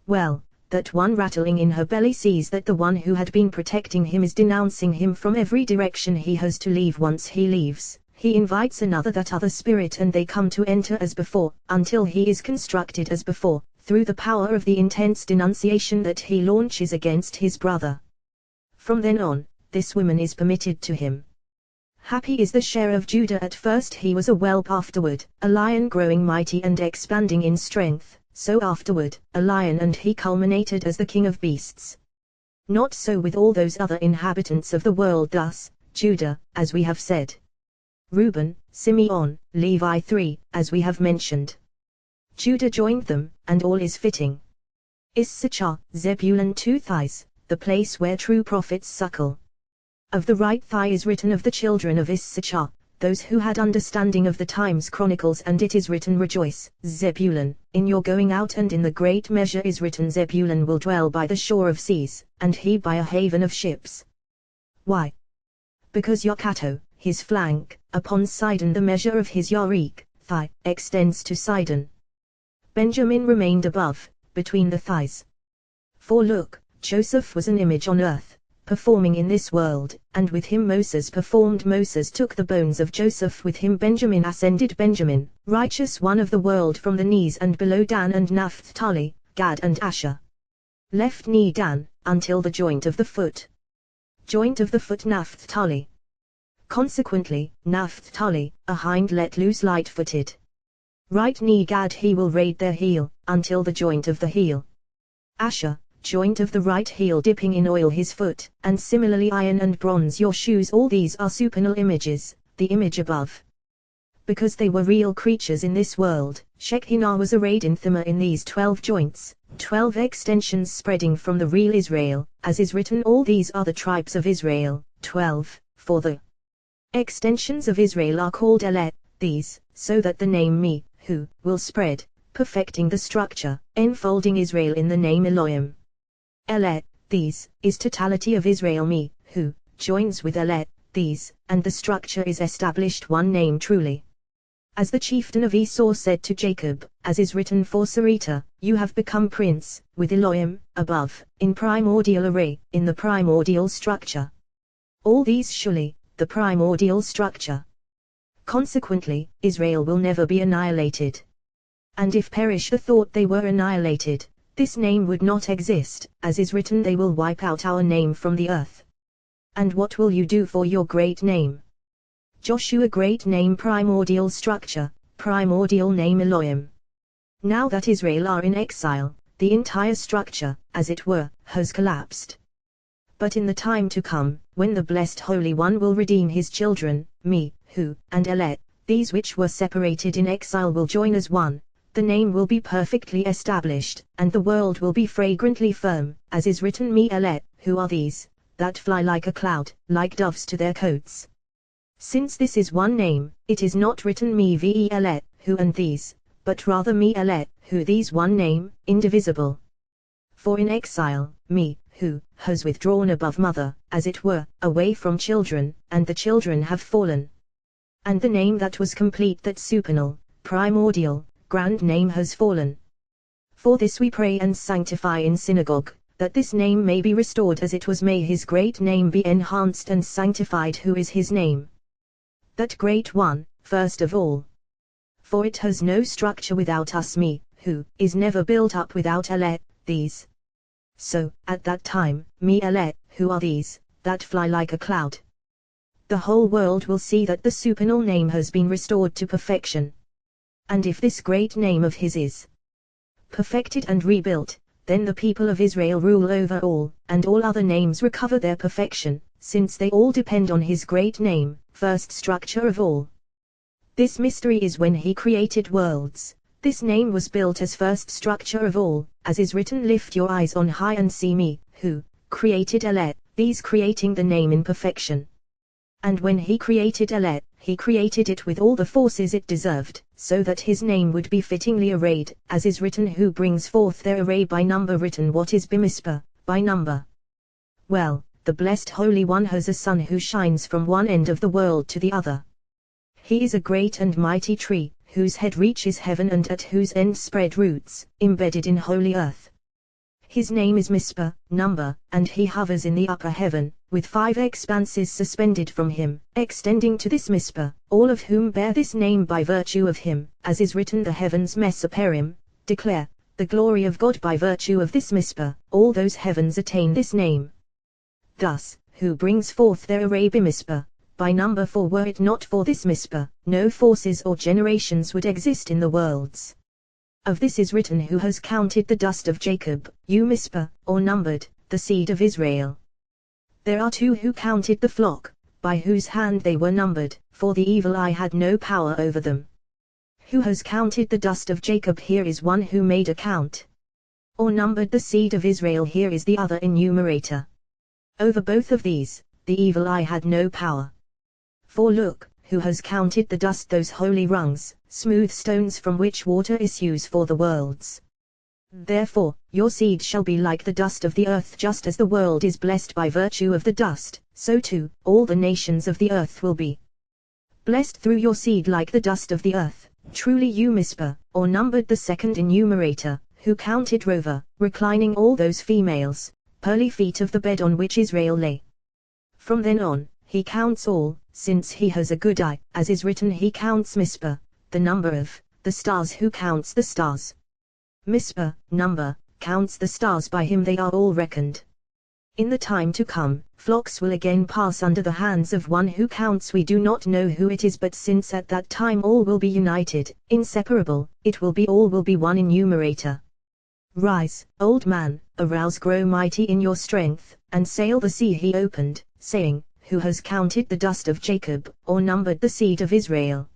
Well, that one rattling in her belly sees that the one who had been protecting him is denouncing him from every direction he has to leave. Once he leaves, he invites another, that other spirit, and they come to enter as before, until he is constructed as before, through the power of the intense denunciation that he launches against his brother. From then on, this woman is permitted to him. Happy is the share of Judah. At first he was a whelp, afterward, a lion growing mighty and expanding in strength, so afterward, a lion, and he culminated as the king of beasts. Not so with all those other inhabitants of the world. Thus, Judah, as we have said. Reuben, Simeon, Levi 3, as we have mentioned. Judah joined them, and all is fitting. Issachar, Zebulun 2 thighs, the place where true prophets suckle. Of the right thigh is written of the children of Issachar, those who had understanding of the times chronicles, and it is written, rejoice, Zebulun, in your going out, and in the great measure is written, Zebulun will dwell by the shore of seas, and he by a haven of ships. Why? Because Yokatto, his flank, upon Sidon, the measure of his Yarik, thigh, extends to Sidon. Benjamin remained above, between the thighs. For look, Joseph was an image on earth, performing in this world, and with him Moses performed. Moses took the bones of Joseph, with him Benjamin ascended. Benjamin, righteous one of the world, from the knees and below Dan and Naphtali, Gad and Asher. Left knee Dan, until the joint of the foot. Joint of the foot Naphtali. Consequently, Naphtali, a hind let loose light-footed. Right knee Gad, he will raid their heel, until the joint of the heel. Asher, joint of the right heel, dipping in oil his foot, and similarly iron and bronze your shoes. All these are supernal images, the image above. Because they were real creatures in this world, Shekinah was arrayed in Thema in these 12 joints, 12 extensions spreading from the real Israel, as is written, all these are the tribes of Israel, 12, for the extensions of Israel are called Elet, these, so that the name Me, who, will spread, perfecting the structure, enfolding Israel in the name Elohim. Elet, these, is totality of Israel. Me, who, joins with Elet, these, and the structure is established one name truly. As the chieftain of Esau said to Jacob, as is written, for Sarita, you have become prince, with Elohim, above, in primordial array, in the primordial structure. All these surely, the primordial structure. Consequently, Israel will never be annihilated. And if perish the thought they were annihilated, this name would not exist, as is written, they will wipe out our name from the earth. And what will you do for your great name? Joshua, great name, primordial structure, primordial name Elohim. Now that Israel are in exile, the entire structure, as it were, has collapsed. But in the time to come, when the blessed Holy One will redeem his children, Me, who, and Elet, these which were separated in exile will join as one, the name will be perfectly established, and the world will be fragrantly firm, as is written, Me Elet, who are these, that fly like a cloud, like doves to their coats. Since this is one name, it is not written Me ve Elet, who and these, but rather Me Elet, who these, one name, indivisible. For in exile, Me, who, has withdrawn above mother, as it were, away from children, and the children have fallen. And the name that was complete, that supernal, primordial, grand name has fallen. For this we pray and sanctify in synagogue, that this name may be restored as it was. May his great name be enhanced and sanctified, who is his name. That great one, first of all. For it has no structure without us. Me, who, is never built up without Elet, these. So, at that time, Me Elet, who are these, that fly like a cloud. The whole world will see that the supernal name has been restored to perfection. And if this great name of his is perfected and rebuilt, then the people of Israel rule over all, and all other names recover their perfection, since they all depend on his great name, first structure of all. This mystery is when he created worlds. This name was built as first structure of all, as is written, lift your eyes on high and see Me, who, created Elet, these creating the name in perfection. And when he created Elet, he created it with all the forces it deserved, so that his name would be fittingly arrayed, as is written, who brings forth their array by number. Written, what is Bimispah, by number? Well, the blessed Holy One has a sun who shines from one end of the world to the other. He is a great and mighty tree, whose head reaches heaven and at whose end spread roots, embedded in holy earth. His name is Mispah, number, and he hovers in the upper heaven, with 5 expanses suspended from him, extending to this Mispah, all of whom bear this name by virtue of him, as is written, the heavens Mesoperim, declare, the glory of God by virtue of this Mispah, all those heavens attain this name. Thus, who brings forth their array Bimispah, by number, for were it not for this Mispah, no forces or generations would exist in the worlds. Of this is written, who has counted the dust of Jacob, you Mispah, or numbered, the seed of Israel. There are 2 who counted the flock, by whose hand they were numbered, for the evil eye had no power over them. Who has counted the dust of Jacob? Here is one who made a count. Or numbered the seed of Israel? Here is the other enumerator. Over both of these, the evil eye had no power. For look, who has counted the dust, those holy rungs, smooth stones from which water issues for the worlds. Therefore, your seed shall be like the dust of the earth. Just as the world is blessed by virtue of the dust, so too, all the nations of the earth will be blessed through your seed like the dust of the earth. Truly you Mizpah, or numbered the second enumerator, who counted Rover, reclining all those females, pearly feet of the bed on which Israel lay. From then on, he counts all, since he has a good eye, as is written, he counts Mizpah, the number of the stars. Who counts the stars? Mizpah, number, counts the stars, by him they are all reckoned. In the time to come, flocks will again pass under the hands of one who counts. We do not know who it is, but since at that time all will be united, inseparable, it will be all will be one enumerator. Rise, old man, arouse, grow mighty in your strength, and sail the sea. He opened, saying, who has counted the dust of Jacob, or numbered the seed of Israel?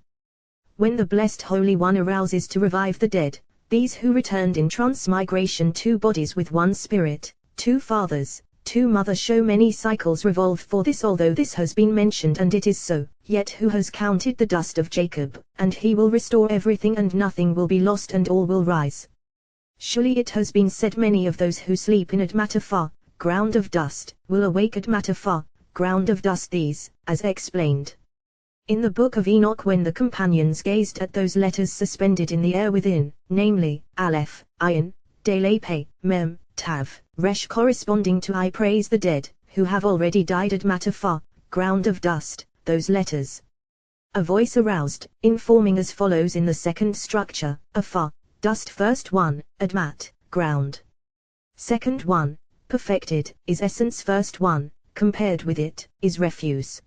When the blessed Holy One arouses to revive the dead, these who returned in transmigration, 2 bodies with 1 spirit, 2 fathers, 2 mothers, show many cycles revolve for this. Although this has been mentioned and it is so, yet who has counted the dust of Jacob, and he will restore everything, and nothing will be lost, and all will rise. Surely it has been said, many of those who sleep in Admatapha, ground of dust, will awake at Matapha, ground of dust. These, as explained in the book of Enoch, when the companions gazed at those letters suspended in the air within, namely, Aleph, Ayin, Delepe, Mem, Tav, Resh, corresponding to I praise the dead, who have already died at Matapha, ground of dust, those letters. A voice aroused, informing as follows in the second structure: Afa, dust, first one, Admat, ground. Second one, perfected, is essence. First one, compared with it, is refuse.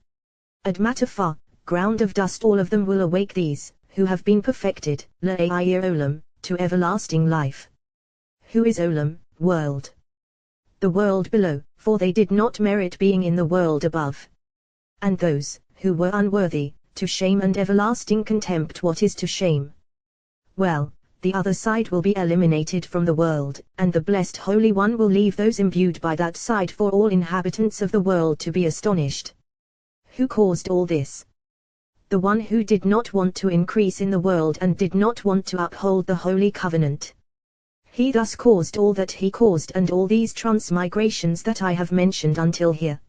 Admatapha, ground of dust, all of them will awake, these, who have been perfected, La'ayir Olam, to everlasting life. Who is Olam? World. The world below, for they did not merit being in the world above. And those, who were unworthy, to shame and everlasting contempt. What is to shame? Well, the other side will be eliminated from the world, and the blessed Holy One will leave those imbued by that side for all inhabitants of the world to be astonished. Who caused all this? The one who did not want to increase in the world and did not want to uphold the holy covenant. He thus caused all that he caused, and all these transmigrations that I have mentioned until here.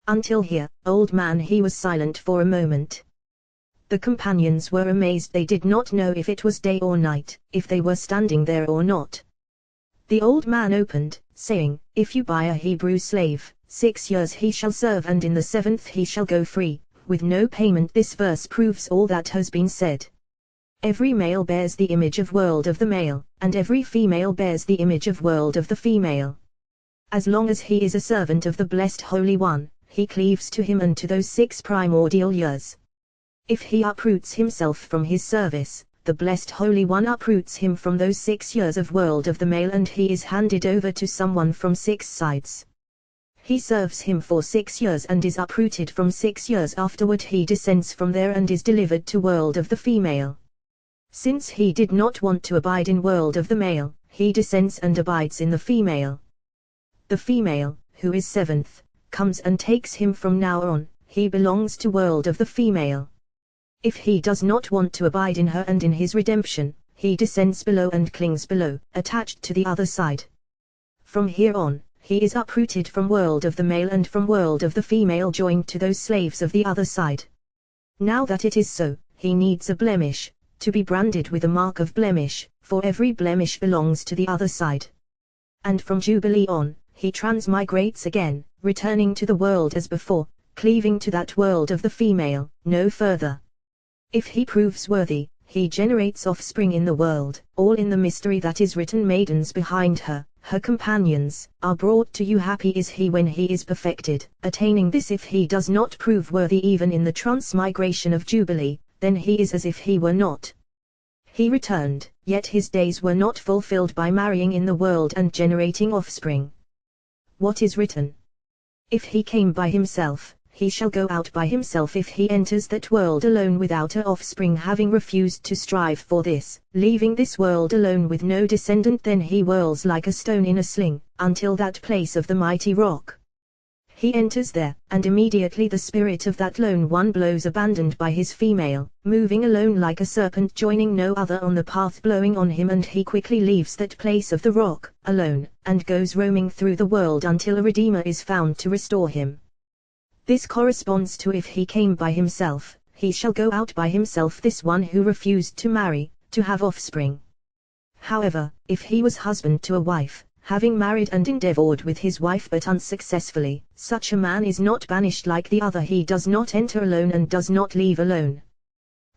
Until here, old man, he was silent for a moment. The companions were amazed. They did not know if it was day or night, if they were standing there or not. The old man opened, saying, if you buy a Hebrew slave, 6 years he shall serve, and in the 7th he shall go free, with no payment. This verse proves all that has been said. Every male bears the image of world of the male, and every female bears the image of world of the female. As long as he is a servant of the blessed Holy One, he cleaves to him and to those 6 primordial years. If he uproots himself from his service, the blessed Holy One uproots him from those 6 years of world of the male, and he is handed over to someone from 6 sides. He serves him for 6 years and is uprooted from 6 years afterward. He descends from there and is delivered to world of the female. Since he did not want to abide in world of the male, he descends and abides in the female. The female, who is 7th, comes and takes him from now on. He belongs to world of the female. If he does not want to abide in her and in his redemption, he descends below and clings below, attached to the other side. From here on, he is uprooted from world of the male and from world of the female, joined to those slaves of the other side. Now that it is so, he needs a blemish, to be branded with a mark of blemish, for every blemish belongs to the other side. And from Jubilee on, he transmigrates again, returning to the world as before, cleaving to that world of the female, no further. If he proves worthy, he generates offspring in the world, all in the mystery that is written. Maidens behind her, her companions, are brought to you. Happy is he when he is perfected, attaining this. If he does not prove worthy even in the transmigration of Jubilee, then he is as if he were not. He returned, yet his days were not fulfilled by marrying in the world and generating offspring. What is written? If he came by himself, he shall go out by himself if he enters that world alone without a offspring, having refused to strive for this, leaving this world alone with no descendant. Then he whirls like a stone in a sling, until that place of the mighty rock. He enters there, and immediately the spirit of that lone one blows, abandoned by his female, moving alone like a serpent, joining no other on the path, blowing on him, and he quickly leaves that place of the rock, alone, and goes roaming through the world until a redeemer is found to restore him. This corresponds to if he came by himself, he shall go out by himself, this one who refused to marry, to have offspring. However, if he was husband to a wife, having married and endeavored with his wife but unsuccessfully, such a man is not banished like the other, he does not enter alone and does not leave alone.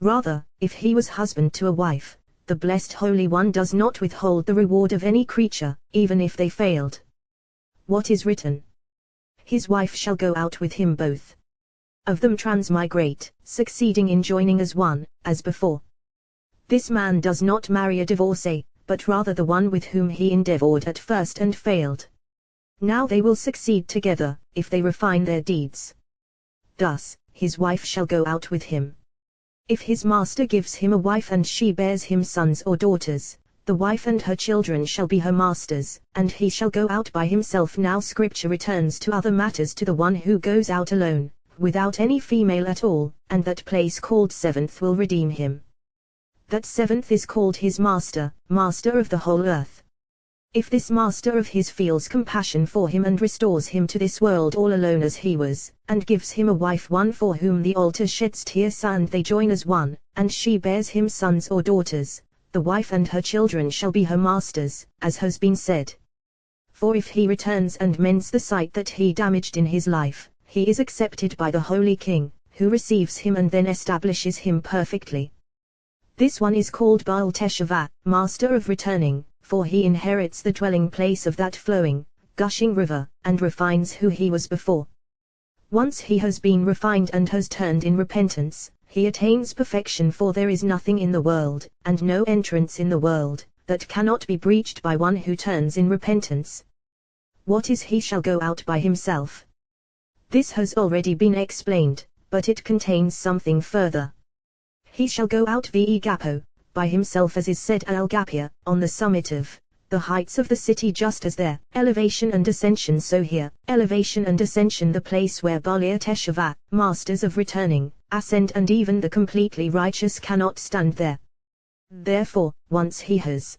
Rather, if he was husband to a wife, the blessed Holy One does not withhold the reward of any creature, even if they failed. What is written? His wife shall go out with him, both of them transmigrate, succeeding in joining as one, as before. This man does not marry a divorcee, but rather the one with whom he endeavored at first and failed. Now they will succeed together, if they refine their deeds. Thus, his wife shall go out with him. If his master gives him a wife and she bears him sons or daughters, the wife and her children shall be her masters, and he shall go out by himself. Now scripture returns to other matters, to the one who goes out alone, without any female at all, and that place called seventh will redeem him. That seventh is called his master, master of the whole earth. If this master of his feels compassion for him and restores him to this world all alone as he was, and gives him a wife, one for whom the altar sheds tears, and they join as one, and she bears him sons or daughters, the wife and her children shall be her masters, as has been said. For if he returns and mends the sight that he damaged in his life, he is accepted by the Holy King, who receives him and then establishes him perfectly. This one is called Baal Teshuvah, master of returning, for he inherits the dwelling place of that flowing, gushing river, and refines who he was before. Once he has been refined and has turned in repentance, he attains perfection, for there is nothing in the world, and no entrance in the world, that cannot be breached by one who turns in repentance. What is he shall go out by himself? This has already been explained, but it contains something further. He shall go out vegapo, by himself, as is said al-Gapia, on the summit of the heights of the city, just as there, elevation and ascension, so here, elevation and ascension, the place where Baalei Teshuvah, masters of returning, ascend, and even the completely righteous cannot stand there. Therefore, once he has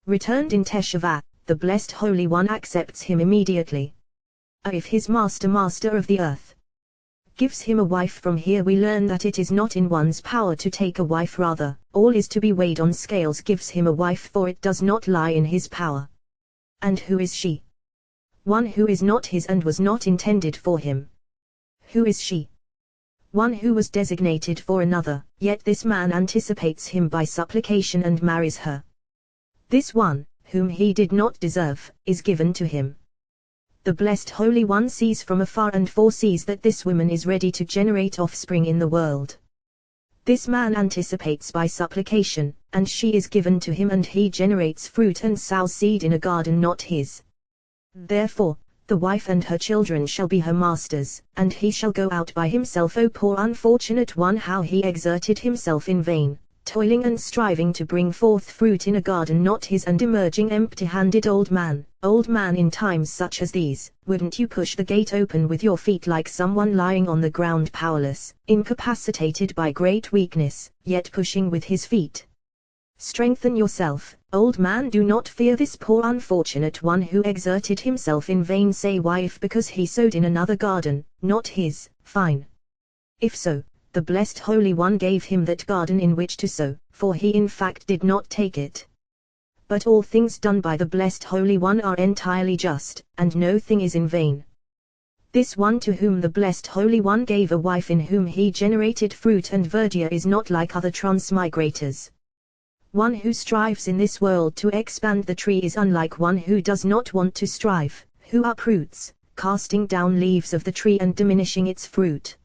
returned in Teshuvah, the blessed Holy One accepts him immediately. If his master of the earth gives him a wife, from here we learn that it is not in one's power to take a wife, rather, all is to be weighed on scales, gives him a wife, for it does not lie in his power. And who is she? One who is not his and was not intended for him. Who is she? One who was designated for another, yet this man anticipates him by supplication and marries her. This one, whom he did not deserve, is given to him. The blessed Holy One sees from afar and foresees that this woman is ready to generate offspring in the world. This man anticipates by supplication, and she is given to him, and he generates fruit and sows seed in a garden not his. Therefore, the wife and her children shall be her masters, and he shall go out by himself. O poor unfortunate one, how he exerted himself in vain, toiling and striving to bring forth fruit in a garden not his, and emerging empty-handed. Old man, in times such as these, wouldn't you push the gate open with your feet like someone lying on the ground, powerless, incapacitated by great weakness, yet pushing with his feet? Strengthen yourself, old man, do not fear this poor unfortunate one who exerted himself in vain. Say, why, if because he sowed in another garden, not his, fine. If so, the blessed Holy One gave him that garden in which to sow, for he in fact did not take it. But all things done by the blessed Holy One are entirely just, and no thing is in vain. This one to whom the blessed Holy One gave a wife in whom he generated fruit and verdure is not like other transmigrators. One who strives in this world to expand the tree is unlike one who does not want to strive, who uproots, casting down leaves of the tree and diminishing its fruit.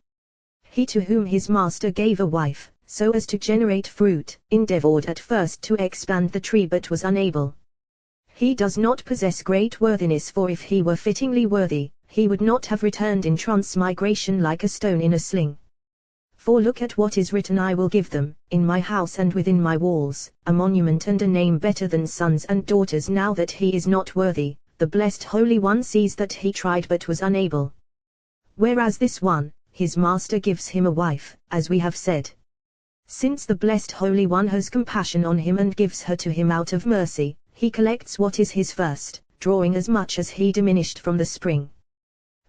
He to whom his master gave a wife, so as to generate fruit, endeavored at first to expand the tree but was unable. He does not possess great worthiness, for if he were fittingly worthy, he would not have returned in transmigration like a stone in a sling. For look at what is written, I will give them, in my house and within my walls, a monument and a name better than sons and daughters. Now that he is not worthy, the blessed Holy One sees that he tried but was unable. Whereas this one, his master gives him a wife, as we have said. Since the blessed Holy One has compassion on him and gives her to him out of mercy, he collects what is his first, drawing as much as he diminished from the spring.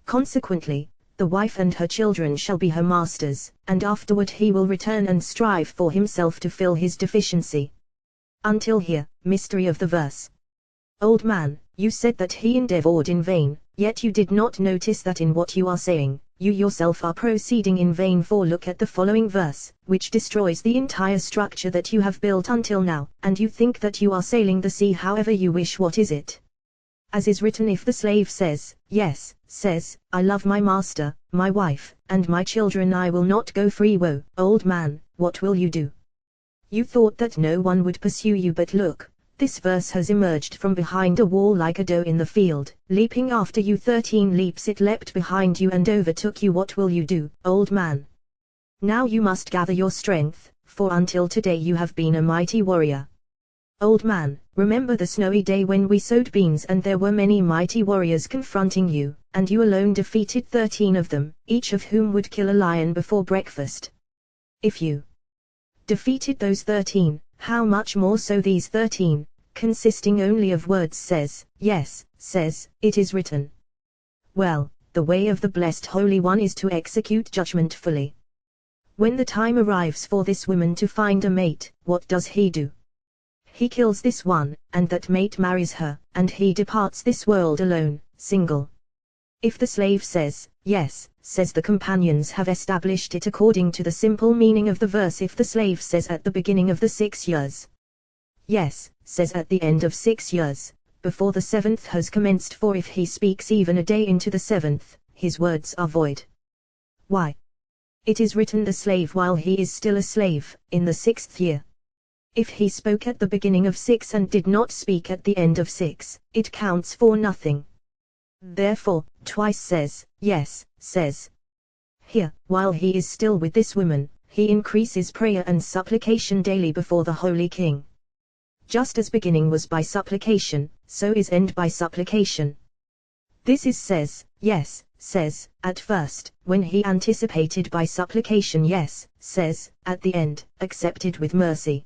Consequently, the wife and her children shall be her masters, and afterward he will return and strive for himself to fill his deficiency. Until here, mystery of the verse. Old man, you said that he endeavored in vain, yet you did not notice that in what you are saying, you yourself are proceeding in vain. For look at the following verse, which destroys the entire structure that you have built until now, and you think that you are sailing the sea however you wish. What is it? As is written, if the slave says, yes, says, I love my master, my wife, and my children, I will not go free. Woe, old man, what will you do? You thought that no one would pursue you, but look, this verse has emerged from behind a wall like a doe in the field, leaping after you. 13 leaps it leapt behind you and overtook you. What will you do, old man? Now you must gather your strength, for until today you have been a mighty warrior. Old man, remember the snowy day when we sowed beans and there were many mighty warriors confronting you, and you alone defeated 13 of them, each of whom would kill a lion before breakfast. If you defeated those 13, how much more so these 13, consisting only of words, says, yes, says, it is written. Well, the way of the blessed Holy One is to execute judgment fully. When the time arrives for this woman to find a mate, what does he do? He kills this one, and that mate marries her, and he departs this world alone, single. If the slave says, yes, says, the companions have established it according to the simple meaning of the verse. If the slave says at the beginning of the 6 years, yes, says at the end of 6 years, before the 7th has commenced, for if he speaks even a day into the 7th, his words are void. Why? It is written, the slave while he is still a slave, in the 6th year. If he spoke at the beginning of 6 and did not speak at the end of 6, it counts for nothing. Therefore, twice says, yes, says. Here, while he is still with this woman, he increases prayer and supplication daily before the Holy King. Just as beginning was by supplication, so is end by supplication. This is says, yes, says, at first, when he anticipated by supplication, yes, says, at the end, accepted with mercy.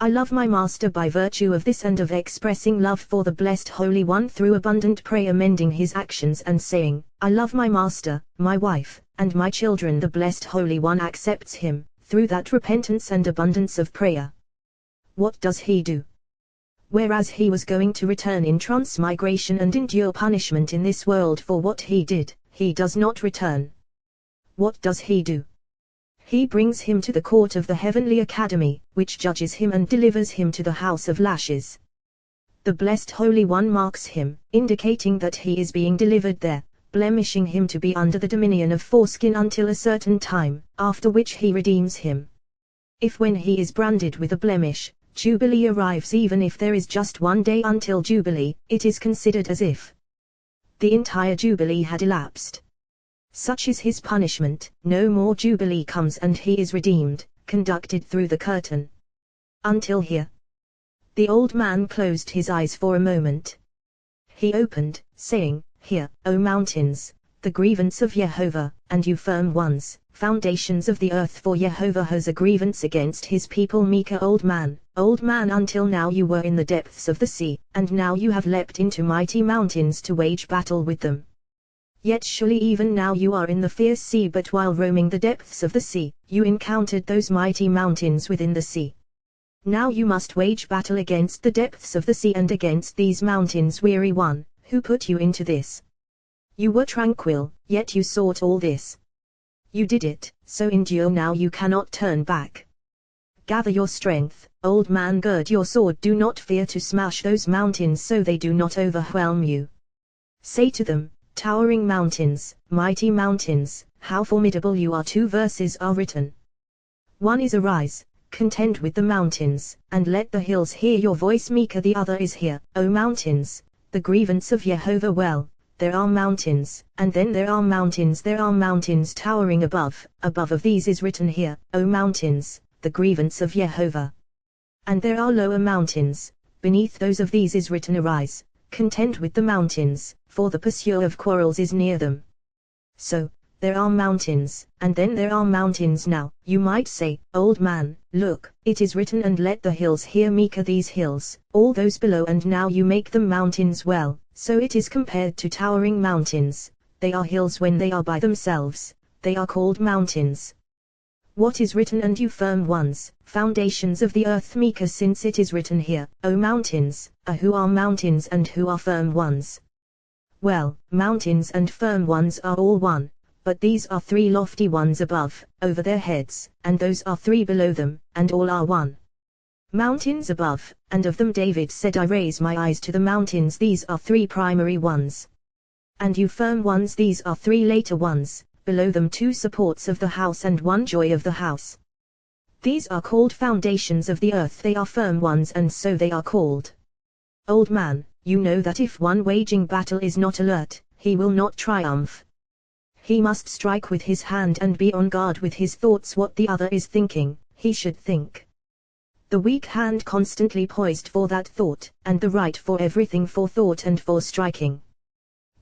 I love my master by virtue of this and of expressing love for the blessed Holy One through abundant prayer, mending his actions and saying, I love my master, my wife, and my children. The blessed Holy One accepts him, through that repentance and abundance of prayer. What does he do? Whereas he was going to return in transmigration and endure punishment in this world for what he did, he does not return. What does he do? He brings him to the court of the heavenly academy, which judges him and delivers him to the house of lashes. The blessed Holy One marks him, indicating that he is being delivered there, blemishing him to be under the dominion of foreskin until a certain time, after which he redeems him. If when he is branded with a blemish, Jubilee arrives, even if there is just 1 day until Jubilee, it is considered as if the entire Jubilee had elapsed. Such is his punishment. No more Jubilee comes and he is redeemed, conducted through the curtain. Until here. The old man closed his eyes for a moment. He opened, saying, Hear, O mountains, the grievance of Jehovah, and you firm ones, foundations of the earth, for Jehovah has a grievance against his people. Micah. Old man, until now you were in the depths of the sea, and now you have leapt into mighty mountains to wage battle with them. Yet surely even now you are in the fierce sea, but while roaming the depths of the sea, you encountered those mighty mountains within the sea. Now you must wage battle against the depths of the sea and against these mountains. Weary one, who put you into this? You were tranquil, yet you sought all this. You did it, so endure now, you cannot turn back. Gather your strength, old man, gird your sword, do not fear to smash those mountains so they do not overwhelm you. Say to them, towering mountains, mighty mountains, how formidable you are. 2 verses are written. One is arise, contend with the mountains, and let the hills hear your voice. Micah. The other is, Hear, O mountains, the grievance of Jehovah. Well, there are mountains, and then there are mountains towering above of these is written here, O mountains, the grievance of Jehovah. And there are lower mountains, beneath those of these is written arise, contend with the mountains, for the pursuer of quarrels is near them. So, there are mountains, and then there are mountains now. You might say, old man, look, it is written and let the hills hear Micah these hills, all those below and now you make them mountains well, so it is compared to towering mountains, they are hills when they are by themselves, they are called mountains. What is written and you firm ones, foundations of the earth Micah since it is written here, O mountains, who are mountains and who are firm ones? Well, mountains and firm ones are all one. But these are three lofty ones above, over their heads, and those are three below them, and all are one. Mountains above, and of them David said I raise my eyes to the mountains these are three primary ones. And you firm ones these are three later ones, below them two supports of the house and one joy of the house. These are called foundations of the earth they are firm ones and so they are called. Old man, you know that if one waging battle is not alert, he will not triumph. He must strike with his hand and be on guard with his thoughts what the other is thinking, he should think. The weak hand constantly poised for that thought, and the right for everything for thought and for striking.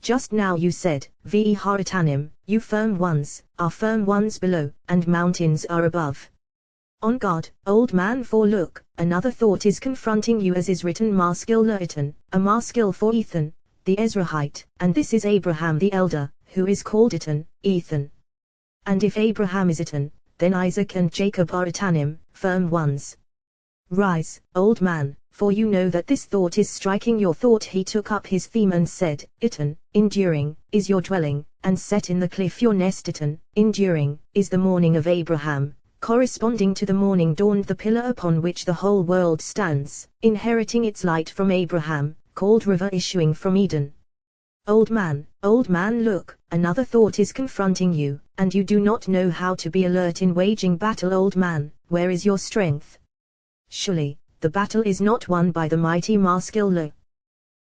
Just now you said, Ve haratanim, you firm ones, are firm ones below, and mountains are above. On God, old man for look, another thought is confronting you as is written Maskil Lurton, a Maskil for Ethan, the Ezrahite, and this is Abraham the elder, who is called Ethan. And if Abraham is Ethan, then Isaac and Jacob are Etanim, firm ones. Rise, old man, for you know that this thought is striking your thought. He took up his theme and said, Ethan, enduring, is your dwelling, and set in the cliff your nest. Ethan, enduring, is the morning of Abraham, corresponding to the morning dawned the pillar upon which the whole world stands, inheriting its light from Abraham, called river issuing from Eden. Old man, look, another thought is confronting you, and you do not know how to be alert in waging battle. Old man, where is your strength? Surely, the battle is not won by the mighty Maskil Lo.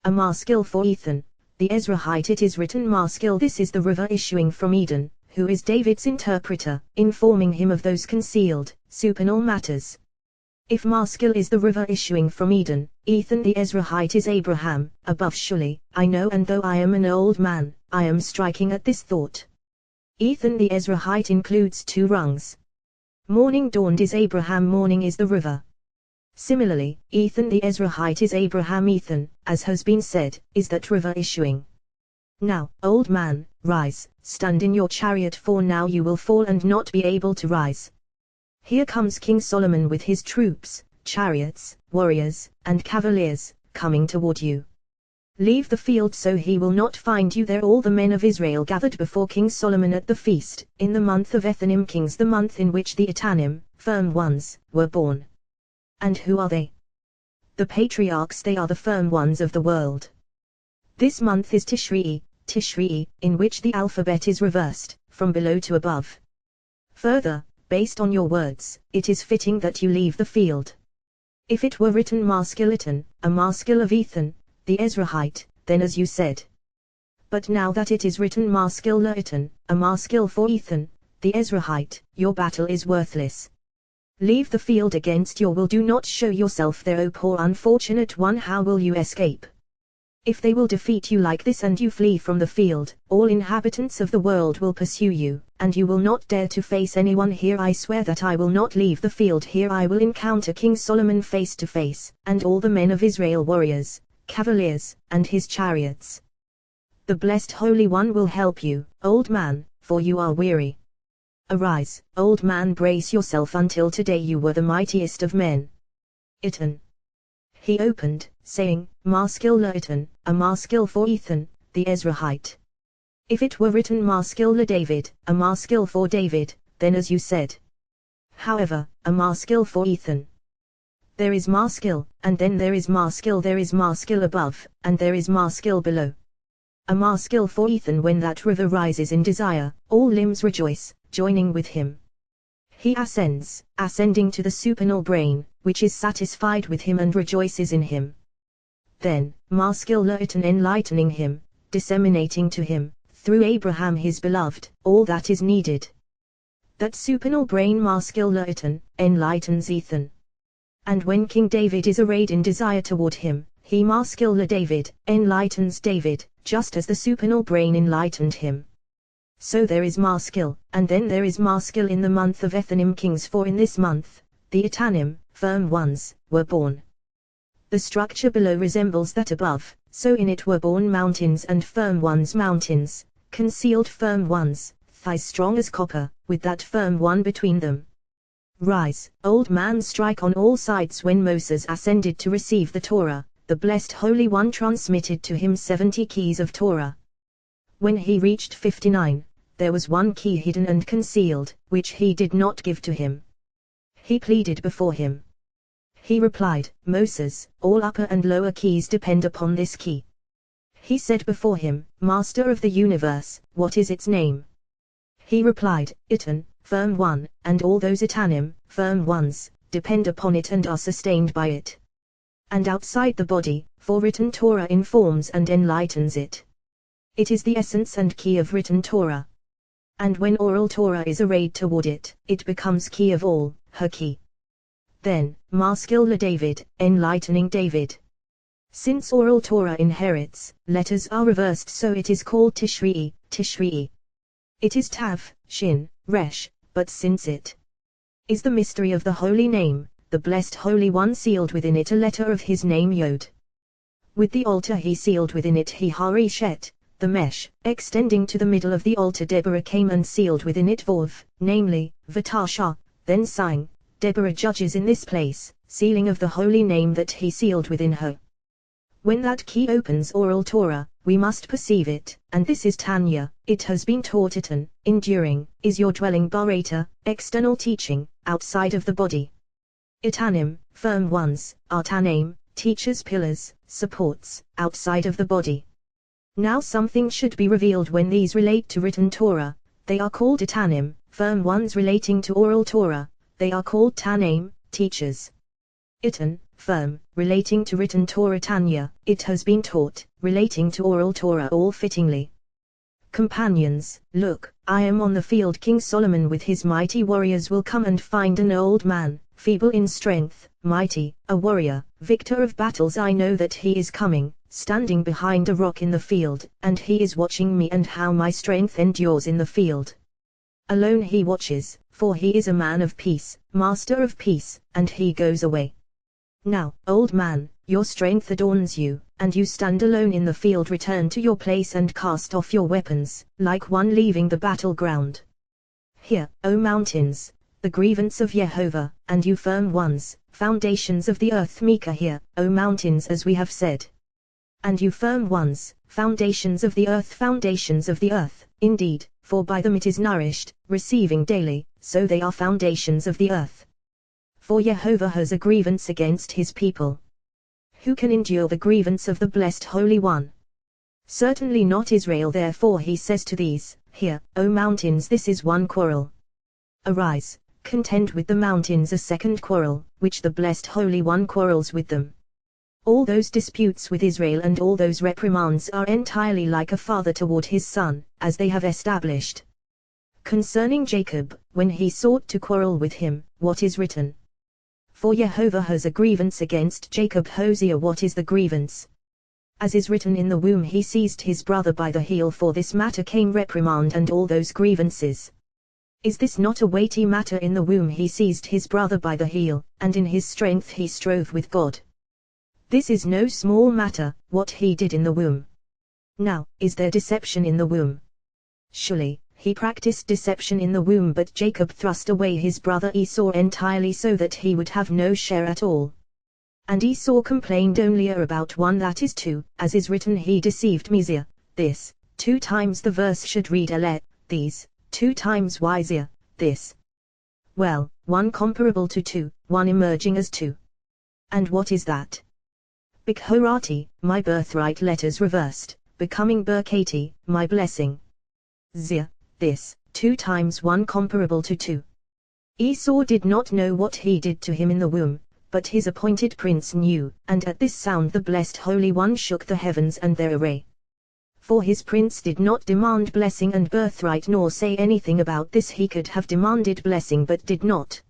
A Maskil for Ethan, the Ezrahite it is written Maskil this is the river issuing from Eden, who is David's interpreter, informing him of those concealed, supernal matters. If Maskil is the river issuing from Eden, Ethan the Ezrahite is Abraham, above surely, I know and though I am an old man, I am striking at this thought. Ethan the Ezrahite includes two rungs. Morning dawned is Abraham morning is the river. Similarly, Ethan the Ezrahite is Abraham Ethan, as has been said, is that river issuing. Now, old man, rise, stand in your chariot for now you will fall and not be able to rise. Here comes King Solomon with his troops, chariots, warriors, and cavaliers, coming toward you. Leave the field so he will not find you there. All the men of Israel gathered before King Solomon at the feast, in the month of Ethanim kings the month in which the Etanim, firm ones, were born. And who are they? The patriarchs they are the firm ones of the world. This month is Tishri, in which the alphabet is reversed, from below to above. Further, based on your words, it is fitting that you leave the field. If it were written Maskilitan, a Maskil of Ethan, the Ezrahite, then as you said. But now that it is written Maskil Lurton, a Maskil for Ethan, the Ezrahite, your battle is worthless. Leave the field against your will, do not show yourself there, O poor unfortunate one. How will you escape? If they will defeat you like this and you flee from the field, all inhabitants of the world will pursue you, and you will not dare to face anyone here. I swear that I will not leave the field here. I will encounter King Solomon face to face, and all the men of Israel warriors, cavaliers, and his chariots. The blessed Holy One will help you, old man, for you are weary. Arise, old man, brace yourself. Until today you were the mightiest of men. Ethan. He opened, saying, Maskil Lurton, a Maskil for Ethan, the Ezrahite. If it were written Maskil Le David, a Maskil for David, then as you said. However, a Maskil for Ethan. There is Maskil, and then there is Maskil above, and there is Maskil below. A Maskil for Ethan. When that river rises in desire, all limbs rejoice, joining with him. He ascends, ascending to the supernal brain, which is satisfied with him and rejoices in him. Then, Maskil Lurton enlightening him, disseminating to him, through Abraham his beloved, all that is needed. That supernal brain maskil Ethan, enlightens Ethan. And when King David is arrayed in desire toward him, he maskil David, enlightens David, just as the supernal brain enlightened him. So there is maskil, and then there is maskil in the month of Ethanim kings, for in this month, the Etanim, firm ones, were born. The structure below resembles that above, so in it were born mountains and firm ones, mountains, concealed firm ones, thighs strong as copper, with that firm one between them. Rise, old man, strike on all sides. When Moses ascended to receive the Torah, the blessed Holy One transmitted to him 70 keys of Torah. When he reached 59, there was one key hidden and concealed, which he did not give to him. He pleaded before him. He replied, Moses, all upper and lower keys depend upon this key. He said before him, Master of the universe, what is its name? He replied, Etan, firm one, and all those Etanim, firm ones, depend upon it and are sustained by it. And outside the body, for written Torah informs and enlightens it. It is the essence and key of written Torah. And when oral Torah is arrayed toward it, it becomes key of all, her key. Then, maskil David, enlightening David. Since oral Torah inherits, letters are reversed, so it is called Tishri'i, Tishri'i. It is Tav, Shin, Resh, but since it is the mystery of the holy name, the blessed Holy One sealed within it a letter of his name Yod. With the altar he sealed within it he Harishet, the mesh, extending to the middle of the altar. Deborah came and sealed within it Vov, namely, Vatasha, then sang, Deborah judges in this place, sealing of the holy name that he sealed within her. When that key opens oral Torah, we must perceive it, and this is Tanya, it has been taught Etan, enduring, is your dwelling Barata, external teaching, outside of the body. Etanim, firm ones, are Tanaim, teachers, pillars, supports, outside of the body. Now something should be revealed when these relate to written Torah, they are called Etanim, firm ones relating to oral Torah, they are called Tanaim, teachers. Etan, firm, relating to written Torah. Tanya, it has been taught, relating to oral Torah all fittingly. Companions, look, I am on the field. King Solomon with his mighty warriors will come and find an old man, feeble in strength, mighty, a warrior, victor of battles. I know that he is coming, standing behind a rock in the field, and he is watching me and how my strength endures in the field. Alone he watches, for he is a man of peace, master of peace, and he goes away. Now, old man, your strength adorns you, and you stand alone in the field. Return to your place and cast off your weapons, like one leaving the battleground. Hear, O mountains, the grievance of Jehovah, and you firm ones, foundations of the earth. Micah, hear, O mountains, as we have said. And you firm ones, foundations of the earth, indeed, for by them it is nourished, receiving daily, so they are foundations of the earth. For Jehovah has a grievance against his people. Who can endure the grievance of the blessed Holy One? Certainly not Israel. Therefore he says to these, Hear, O mountains, this is one quarrel. Arise, contend with the mountains. A second quarrel, which the blessed Holy One quarrels with them. All those disputes with Israel and all those reprimands are entirely like a father toward his son, as they have established. Concerning Jacob, when he sought to quarrel with him, what is written? For Jehovah has a grievance against Jacob. Hosea, what is the grievance? As is written, in the womb he seized his brother by the heel. For this matter came reprimand and all those grievances. Is this not a weighty matter? In the womb he seized his brother by the heel, and in his strength he strove with God. This is no small matter, what he did in the womb. Now, is there deception in the womb? Surely, he practiced deception in the womb, but Jacob thrust away his brother Esau entirely so that he would have no share at all. And Esau complained only about one, that is two, as is written, he deceived Messiah. This, 2 times the verse should read ele, these, 2 times wiser, this. Well, 1 comparable to 2, 1 emerging as 2. And what is that? Bikhorati, my birthright, letters reversed, becoming Berkati, my blessing. Zia, this, 2 times 1 comparable to 2. Esau did not know what he did to him in the womb, but his appointed prince knew, and at this sound the blessed Holy One shook the heavens and their array. For his prince did not demand blessing and birthright nor say anything about this. He could have demanded blessing but did not.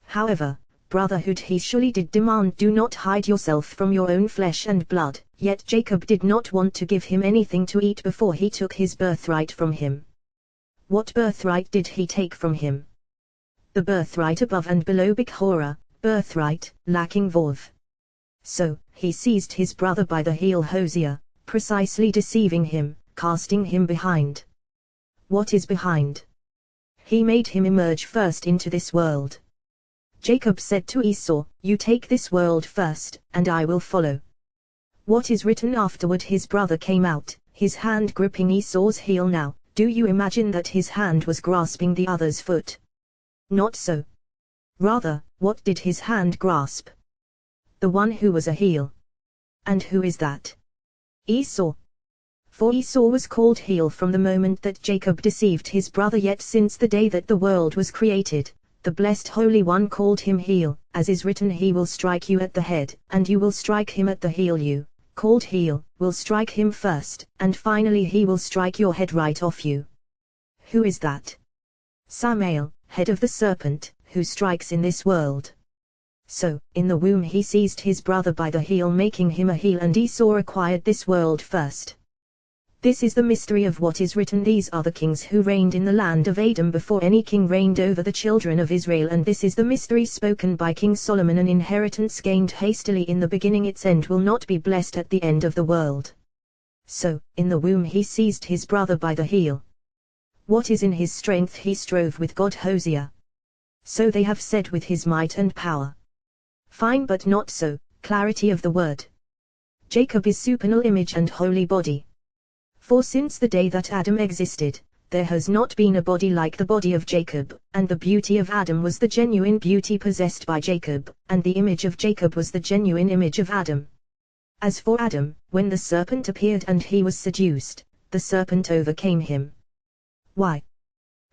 However, brotherhood he surely did demand. Do not hide yourself from your own flesh and blood. Yet Jacob did not want to give him anything to eat before he took his birthright from him. What birthright did he take from him? The birthright above and below Bikhora, birthright, lacking Vov. So, he seized his brother by the heel Hosea, precisely deceiving him, casting him behind. What is behind? He made him emerge first into this world. Jacob said to Esau, "You take this world first, and I will follow." What is written afterward? His brother came out, his hand gripping Esau's heel. Now, do you imagine that his hand was grasping the other's foot? Not so. Rather, what did his hand grasp? The one who was a heel. And who is that? Esau. For Esau was called heel from the moment that Jacob deceived his brother. Yet since the day that the world was created, the blessed Holy One called him heel, as is written, "He will strike you at the head, and you will strike him at the heel." You, called heel, will strike him first, and finally he will strike your head right off you. Who is that? Samael, head of the serpent, who strikes in this world. So, in the womb he seized his brother by the heel, making him a heel, and Esau acquired this world first. This is the mystery of what is written. These are the kings who reigned in the land of Edom before any king reigned over the children of Israel, and this is the mystery spoken by King Solomon. An inheritance gained hastily in the beginning, its end will not be blessed at the end of the world. So, in the womb he seized his brother by the heel. What is in his strength? He strove with God. Hosea. So they have said, with his might and power. Fine, but not so, clarity of the word. Jacob is supernal image and holy body. For since the day that Adam existed, there has not been a body like the body of Jacob, and the beauty of Adam was the genuine beauty possessed by Jacob, and the image of Jacob was the genuine image of Adam. As for Adam, when the serpent appeared and he was seduced, the serpent overcame him. Why?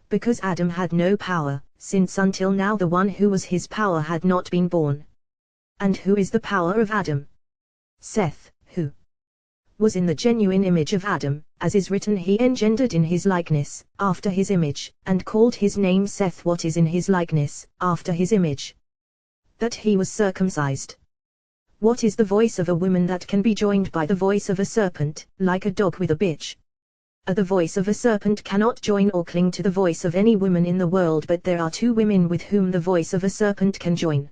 Because Adam had no power, since until now the one who was his power had not been born. And who is the power of Adam? Seth, who was in the genuine image of Adam, as is written, "He engendered in his likeness, after his image, and called his name Seth." What is in his likeness, after his image? That he was circumcised. What is the voice of a woman that can be joined by the voice of a serpent, like a dog with a bitch? The voice of a serpent cannot join or cling to the voice of any woman in the world, but there are two women with whom the voice of a serpent can join.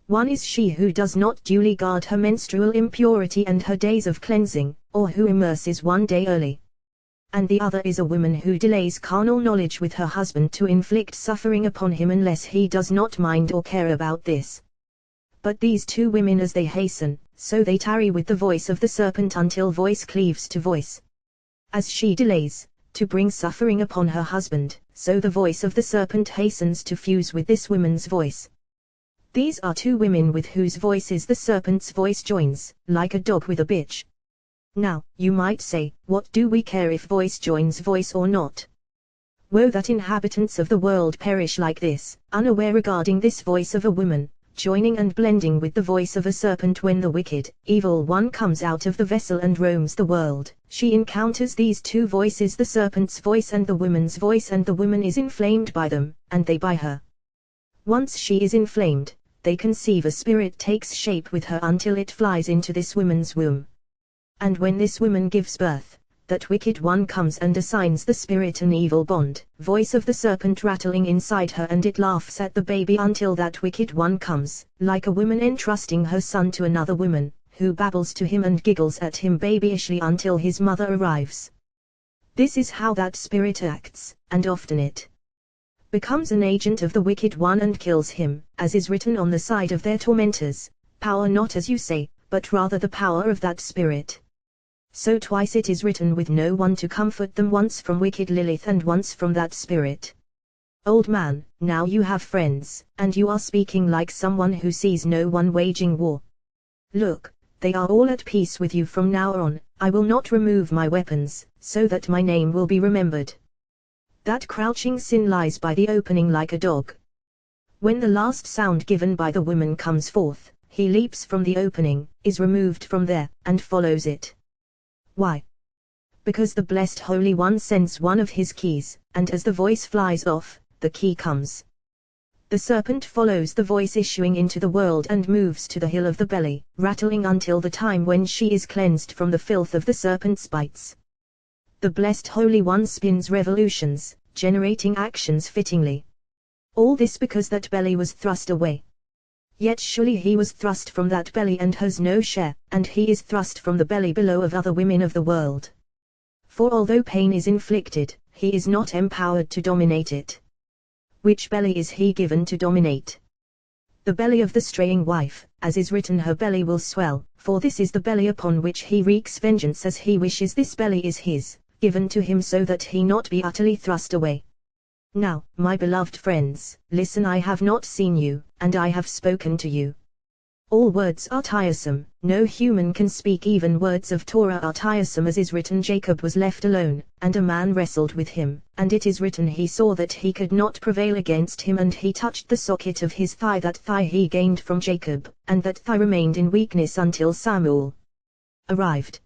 One is she who does not duly guard her menstrual impurity and her days of cleansing, or who immerses one day early. And the other is a woman who delays carnal knowledge with her husband to inflict suffering upon him unless he does not mind or care about this. But these two women, as they hasten, so they tarry with the voice of the serpent until voice cleaves to voice. As she delays, to bring suffering upon her husband, so the voice of the serpent hastens to fuse with this woman's voice. These are two women with whose voices the serpent's voice joins, like a dog with a bitch. Now, you might say, what do we care if voice joins voice or not? Woe that inhabitants of the world perish like this, unaware regarding this voice of a woman, joining and blending with the voice of a serpent. When the wicked, evil one comes out of the vessel and roams the world, she encounters these two voices, the serpent's voice and the woman's voice, and the woman is inflamed by them, and they by her. Once she is inflamed, they conceive a spirit takes shape with her until it flies into this woman's womb. And when this woman gives birth, that wicked one comes and assigns the spirit an evil bond, voice of the serpent rattling inside her, and it laughs at the baby until that wicked one comes, like a woman entrusting her son to another woman, who babbles to him and giggles at him babyishly until his mother arrives. This is how that spirit acts, and often it becomes an agent of the wicked one and kills him, as is written on the side of their tormentors, "Power not as you say, but rather the power of that spirit." So twice it is written, with no one to comfort them, once from wicked Lilith and once from that spirit. Old man, now you have friends, and you are speaking like someone who sees no one waging war. Look, they are all at peace with you from now on. I will not remove my weapons, so that my name will be remembered. That crouching sin lies by the opening like a dog. When the last sound given by the woman comes forth, he leaps from the opening, is removed from there, and follows it. Why? because the Blessed Holy One sends one of his keys, and as the voice flies off, the key comes. The serpent follows the voice issuing into the world and moves to the hill of the belly, rattling until the time when she is cleansed from the filth of the serpent's bites. The Blessed Holy One spins revolutions, generating actions fittingly. All this because that belly was thrust away. Yet surely he was thrust from that belly and has no share, and he is thrust from the belly below of other women of the world. For although pain is inflicted, he is not empowered to dominate it. Which belly is he given to dominate? The belly of the straying wife, as is written, her belly will swell, for this is the belly upon which he wreaks vengeance as he wishes. This belly is his, given to him so that he not be utterly thrust away. Now, my beloved friends, listen. I have not seen you, and I have spoken to you. All words are tiresome, no human can speak. Even words of Torah are tiresome, as is written, Jacob was left alone, and a man wrestled with him, and it is written, he saw that he could not prevail against him, and he touched the socket of his thigh. That thigh he gained from Jacob, and that thigh remained in weakness until Samuel arrived.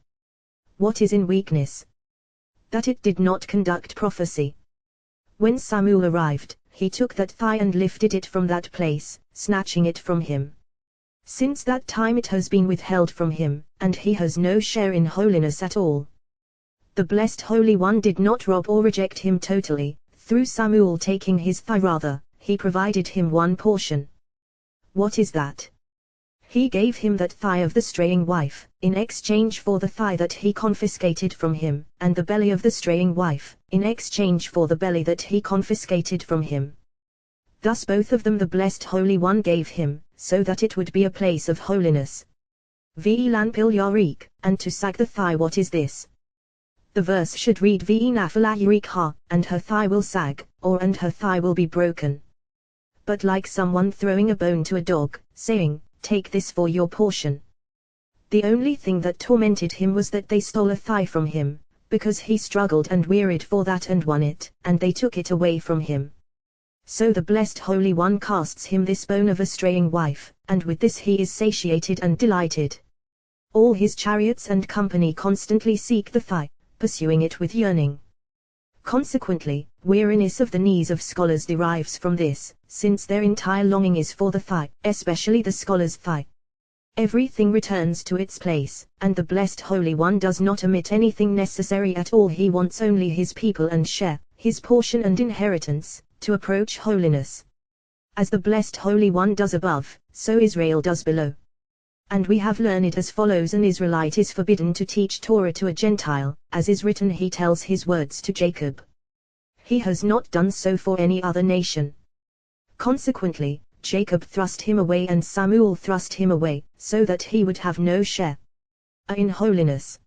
What is in weakness? That it did not conduct prophecy. When Samuel arrived, he took that thigh and lifted it from that place, snatching it from him. Since that time it has been withheld from him, and he has no share in holiness at all. The Blessed Holy One did not rob or reject him totally, through Samuel taking his thigh. Rather, he provided him one portion. What is that? He gave him that thigh of the straying wife, in exchange for the thigh that he confiscated from him, and the belly of the straying wife, in exchange for the belly that he confiscated from him. Thus both of them the Blessed Holy One gave him, so that it would be a place of holiness. Ve'elan pil yarik, and to sag the thigh. What is this? The verse should read Ve'enafala yarik ha, and her thigh will sag, or and her thigh will be broken. But like someone throwing a bone to a dog, saying, take this for your portion. The only thing that tormented him was that they stole a thigh from him, because he struggled and wearied for that and won it, and they took it away from him. So the Blessed Holy One casts him this bone of a straying wife, and with this he is satiated and delighted. All his chariots and company constantly seek the thigh, pursuing it with yearning. Consequently, weariness of the knees of scholars derives from this, since their entire longing is for the thigh, especially the scholar's thigh. Everything returns to its place, and the Blessed Holy One does not omit anything necessary at all. He wants only his people and share, his portion and inheritance, to approach holiness. As the Blessed Holy One does above, so Israel does below. And we have learned it as follows: an Israelite is forbidden to teach Torah to a Gentile, as is written, he tells his words to Jacob. He has not done so for any other nation. Consequently, Jacob thrust him away and Samuel thrust him away, so that he would have no share in holiness.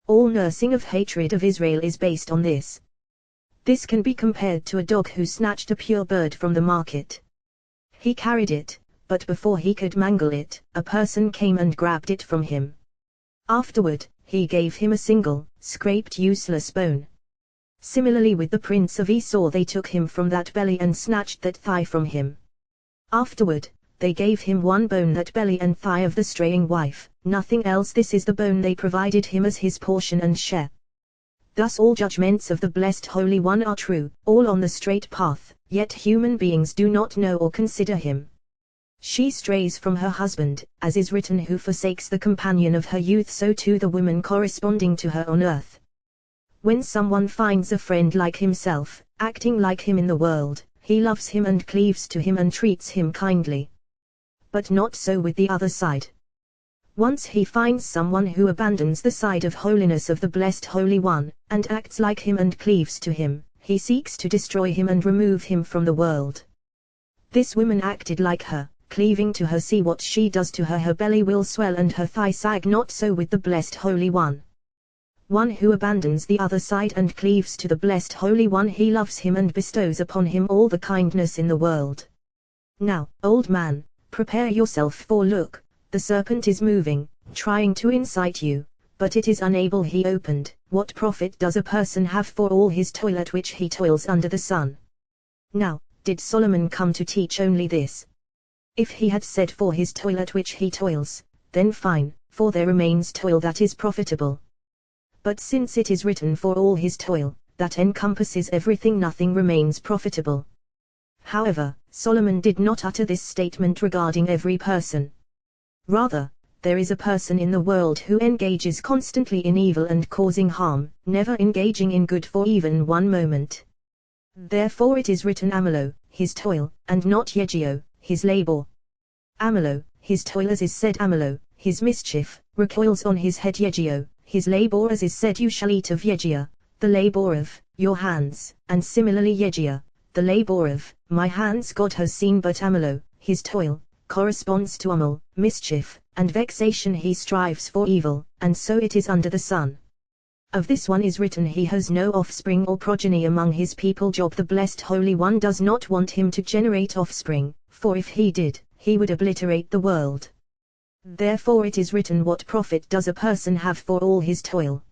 All nursing of hatred of Israel is based on this. This can be compared to a dog who snatched a pure bird from the market. He carried it, but before he could mangle it, a person came and grabbed it from him. Afterward, he gave him a single, scraped useless bone. Similarly with the prince of Esau, they took him from that belly and snatched that thigh from him. Afterward, they gave him one bone, that belly and thigh of the straying wife, nothing else. This is the bone they provided him as his portion and share. Thus all judgments of the Blessed Holy One are true, all on the straight path, yet human beings do not know or consider him. She strays from her husband, as is written, who forsakes the companion of her youth, so too the woman corresponding to her on earth. When someone finds a friend like himself, acting like him in the world, he loves him and cleaves to him and treats him kindly. But not so with the other side. Once he finds someone who abandons the side of holiness of the Blessed Holy One, and acts like him and cleaves to him, he seeks to destroy him and remove him from the world. This woman acted like her, cleaving to her. See what she does to her. Her belly will swell and her thigh sag. Not so with the Blessed Holy One. One who abandons the other side and cleaves to the Blessed Holy One, he loves him and bestows upon him all the kindness in the world. Now, old man, prepare yourself, for look, the serpent is moving, trying to incite you, but it is unable. He opened, what profit does a person have for all his toil at which he toils under the sun? Now, did Solomon come to teach only this? If he had said for his toil at which he toils, then fine, for there remains toil that is profitable. But since it is written for all his toil, that encompasses everything, nothing remains profitable. However, Solomon did not utter this statement regarding every person. Rather, there is a person in the world who engages constantly in evil and causing harm, never engaging in good for even one moment. Therefore it is written Amalo, his toil, and not Yegio, his labor. Amalo, his toil, as is said Amalo, his mischief, recoils on his head. Yegio, his labor, as is said, you shall eat of Yegia, the labor of your hands, and similarly Yegia, the labor of my hands God has seen. But Amalo, his toil, corresponds to Amal, mischief, and vexation. He strives for evil, and so it is under the sun. Of this one is written, he has no offspring or progeny among his people. Job, the blessed Holy One does not want him to generate offspring, for if he did, he would obliterate the world. Therefore it is written, what profit does a person have for all his toil?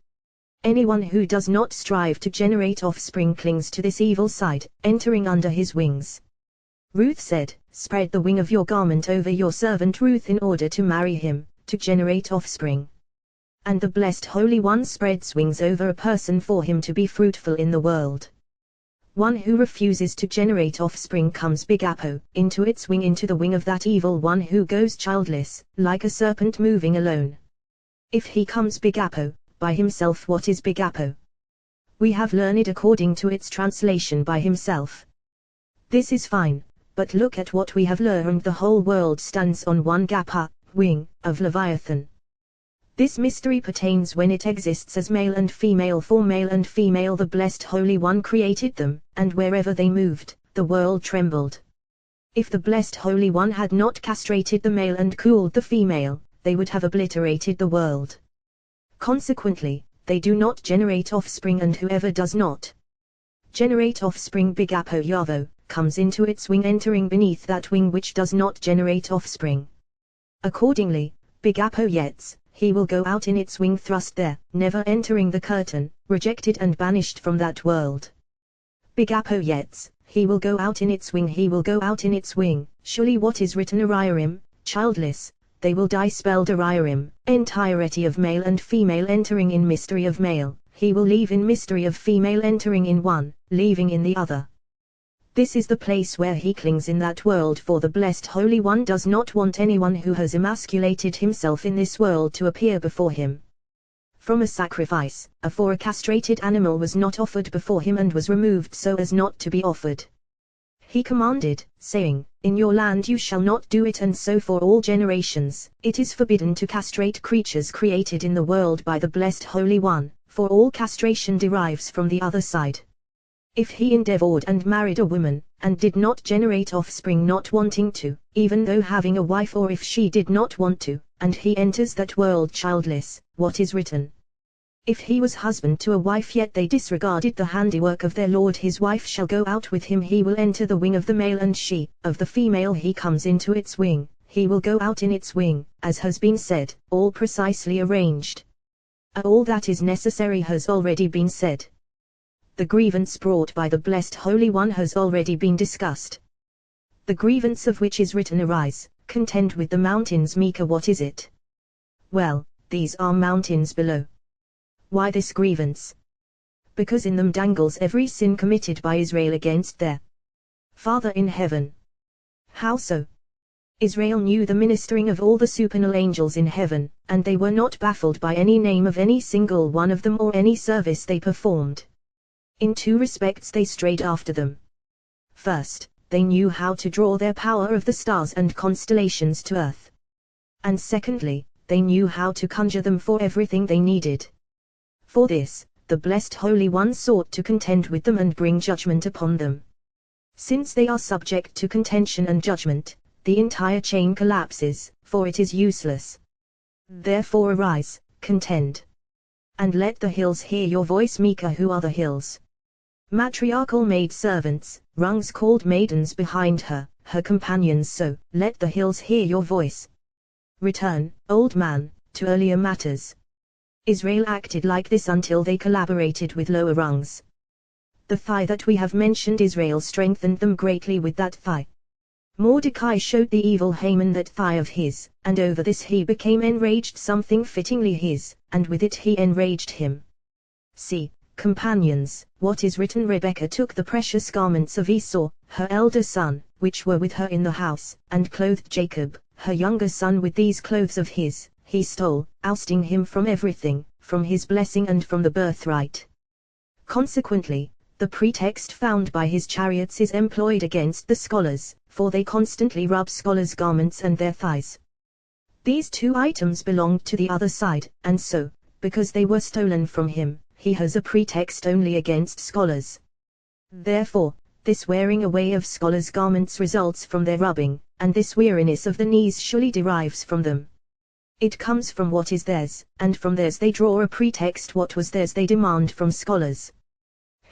Anyone who does not strive to generate offspring clings to this evil side, entering under his wings. Ruth said, spread the wing of your garment over your servant Ruth in order to marry him, to generate offspring. And the blessed Holy One spreads wings over a person for him to be fruitful in the world. One who refuses to generate offspring comes bigapo, into its wing, into the wing of that evil one who goes childless, like a serpent moving alone. If he comes bigapo, by himself, what is bigapo? We have learned according to its translation, by himself. This is fine, but look at what we have learned. The whole world stands on one gapa, wing, of Leviathan. This mystery pertains when it exists as male and female. For male and female the blessed Holy One created them, and wherever they moved, the world trembled. If the blessed Holy One had not castrated the male and cooled the female, they would have obliterated the world. Consequently, they do not generate offspring, and whoever does not generate offspring, bigapo yavo, comes into its wing, entering beneath that wing which does not generate offspring. Accordingly, bigapo yets, he will go out in its wing, thrust there, never entering the curtain, rejected and banished from that world. Bigapo yets, he will go out in its wing, he will go out in its wing. Surely what is written, Ariarim, childless, they will die, spelled Ariarim, entirety of male and female entering in mystery of male, he will leave in mystery of female entering in one, leaving in the other. This is the place where he clings in that world, for the blessed Holy One does not want anyone who has emasculated himself in this world to appear before him. From a sacrifice, for a castrated animal was not offered before him, and was removed so as not to be offered. He commanded, saying, in your land you shall not do it, and so for all generations, it is forbidden to castrate creatures created in the world by the blessed Holy One, for all castration derives from the other side. If he endeavored and married a woman, and did not generate offspring, not wanting to, even though having a wife, or if she did not want to, and he enters that world childless, what is written? If he was husband to a wife, yet they disregarded the handiwork of their Lord, his wife shall go out with him, he will enter the wing of the male, and she, of the female he comes into its wing, he will go out in its wing, as has been said, all precisely arranged. All that is necessary has already been said. The grievance brought by the blessed Holy One has already been discussed. The grievance of which is written, arise, contend with the mountains. Micah, what is it? Well, these are mountains below. Why this grievance? Because in them dangles every sin committed by Israel against their Father in heaven. How so? Israel knew the ministering of all the supernal angels in heaven, and they were not baffled by any name of any single one of them, or any service they performed. In two respects they strayed after them. First, they knew how to draw their power of the stars and constellations to earth. And secondly, they knew how to conjure them for everything they needed. For this, the blessed Holy One sought to contend with them and bring judgment upon them. Since they are subject to contention and judgment, the entire chain collapses, for it is useless. Therefore arise, contend. And let the hills hear your voice. Micah, who are the hills? Matriarchal maid-servants, rungs called maidens behind her, her companions. So, let the hills hear your voice. Return, old man, to earlier matters. Israel acted like this until they collaborated with lower rungs. The thigh that we have mentioned, Israel strengthened them greatly with that thigh. Mordecai showed the evil Haman that thigh of his, and over this he became enraged, something fittingly his, and with it he enraged him. See, companions, what is written. Rebekah took the precious garments of Esau, her elder son, which were with her in the house, and clothed Jacob, her younger son, with these clothes of his. He stole, ousting him from everything, from his blessing and from the birthright. Consequently, the pretext found by his chariots is employed against the scholars, for they constantly rub scholars' garments and their thighs. These two items belonged to the other side, and so, because they were stolen from him, he has a pretext only against scholars. Therefore, this wearing away of scholars' garments results from their rubbing, and this weariness of the knees surely derives from them. It comes from what is theirs, and from theirs they draw a pretext. What was theirs they demand from scholars,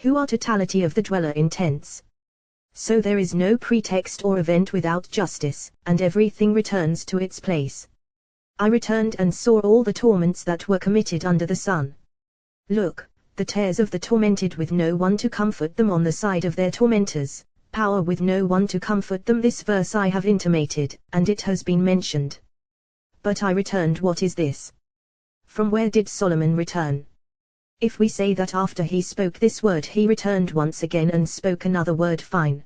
who are totality of the dweller in tents. So there is no pretext or event without justice, and everything returns to its place. I returned and saw all the torments that were committed under the sun. Look, the tears of the tormented with no one to comfort them on the side of their tormentors, power with no one to comfort them. This verse I have intimated, and it has been mentioned. But I returned. What is this? From where did Solomon return? If we say that after he spoke this word he returned once again and spoke another word, fine.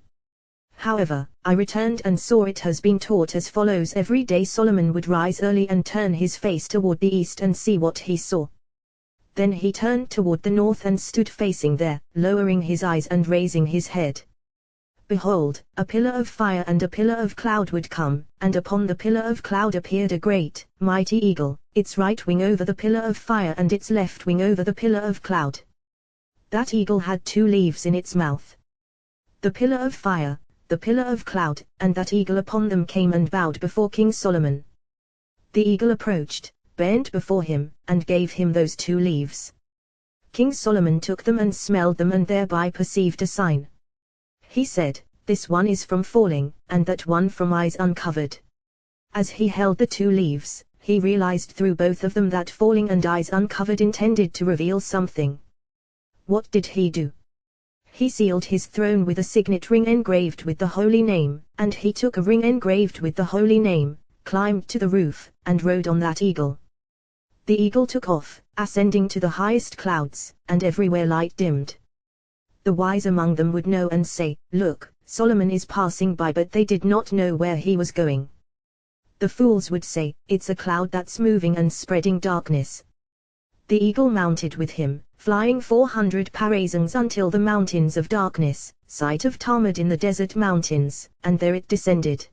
However, I returned and saw it has been taught as follows. Every day Solomon would rise early and turn his face toward the east and see what he saw. Then he turned toward the north and stood facing there, lowering his eyes and raising his head. Behold, a pillar of fire and a pillar of cloud would come, and upon the pillar of cloud appeared a great, mighty eagle, its right wing over the pillar of fire and its left wing over the pillar of cloud. That eagle had 2 leaves in its mouth. The pillar of fire, the pillar of cloud, and that eagle upon them came and bowed before King Solomon. The eagle approached, bent before him, and gave him those 2 leaves. King Solomon took them and smelled them and thereby perceived a sign. He said, this one is from falling, and that one from eyes uncovered. As he held the 2 leaves, he realized through both of them that falling and eyes uncovered intended to reveal something. What did he do? He sealed his throne with a signet ring engraved with the holy name, and he took a ring engraved with the holy name, climbed to the roof, and rode on that eagle. The eagle took off, ascending to the highest clouds, and everywhere light dimmed. The wise among them would know and say, look, Solomon is passing by, but they did not know where he was going. The fools would say, it's a cloud that's moving and spreading darkness. The eagle mounted with him, flying 400 parasangs until the mountains of darkness, site of Talmud in the desert mountains, and there it descended.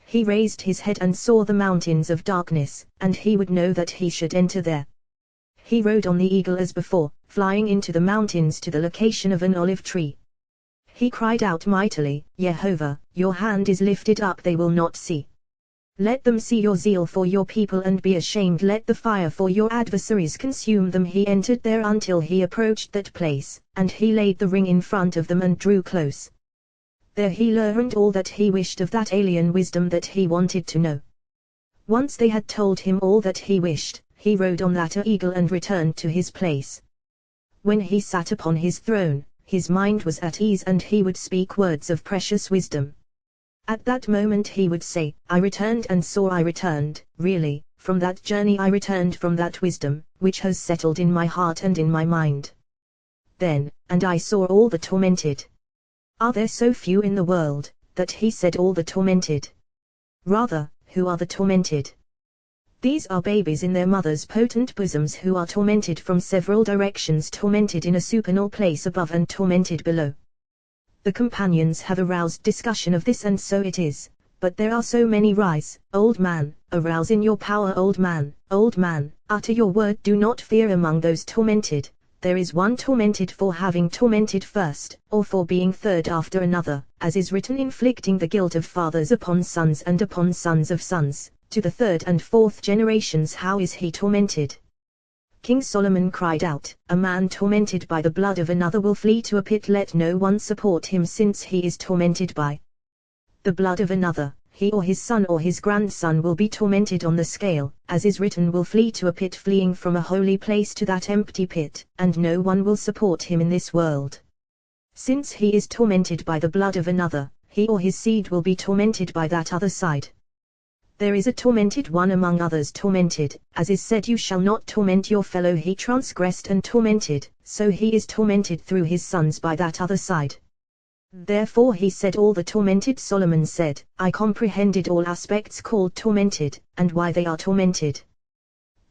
He raised his head and saw the mountains of darkness, and he would know that he should enter there. He rode on the eagle as before, flying into the mountains to the location of an olive tree. He cried out mightily, Jehovah, your hand is lifted up, they will not see. Let them see your zeal for your people and be ashamed. Let the fire for your adversaries consume them. He entered there until he approached that place, and he laid the ring in front of them and drew close. There he learned all that he wished of that alien wisdom that he wanted to know. Once they had told him all that he wished, he rode on that eagle and returned to his place. When he sat upon his throne, his mind was at ease and he would speak words of precious wisdom. At that moment he would say, I returned and saw. I returned, really, from that journey I returned from that wisdom, which has settled in my heart and in my mind. Then, and I saw all the tormented. Are there so few in the world, that he said all the tormented? Rather, who are the tormented? These are babies in their mothers' potent bosoms who are tormented from several directions, tormented in a supernal place above and tormented below. The companions have aroused discussion of this, and so it is, but there are so many. Rise, old man, arouse in your power. Old man, utter your word. Do not fear. Among those tormented, there is one tormented for having tormented first, or for being third after another, as is written, inflicting the guilt of fathers upon sons and upon sons of sons, to the 3rd and 4th generations. How is he tormented? King Solomon cried out, a man tormented by the blood of another will flee to a pit. Let no one support him, since he is tormented by the blood of another. He or his son or his grandson will be tormented on the scale, as is written, will flee to a pit, fleeing from a holy place to that empty pit, and no one will support him in this world. Since he is tormented by the blood of another, he or his seed will be tormented by that other side. There is a tormented one among others tormented, as is said, you shall not torment your fellow. He transgressed and tormented, so he is tormented through his sons by that other side. Therefore he said all the tormented. Solomon said, I comprehended all aspects called tormented, and why they are tormented.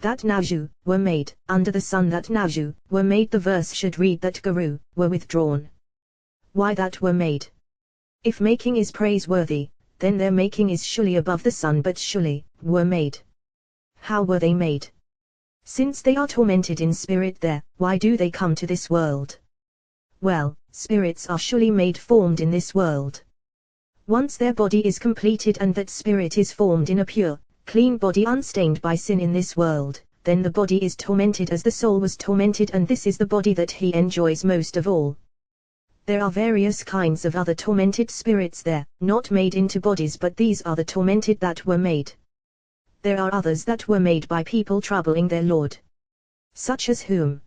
That Naju were made, under the sun that Naju were made. The verse should read that Guru were withdrawn. Why that were made? If making is praiseworthy, then their making is surely above the sun, but surely were made. How were they made? Since they are tormented in spirit there, why do they come to this world? Well, spirits are surely made formed in this world. Once their body is completed and that spirit is formed in a pure, clean body unstained by sin in this world, then the body is tormented as the soul was tormented, and this is the body that he enjoys most of all. There are various kinds of other tormented spirits there, not made into bodies, but these are the tormented that were made. There are others that were made by people troubling their Lord. Such as whom?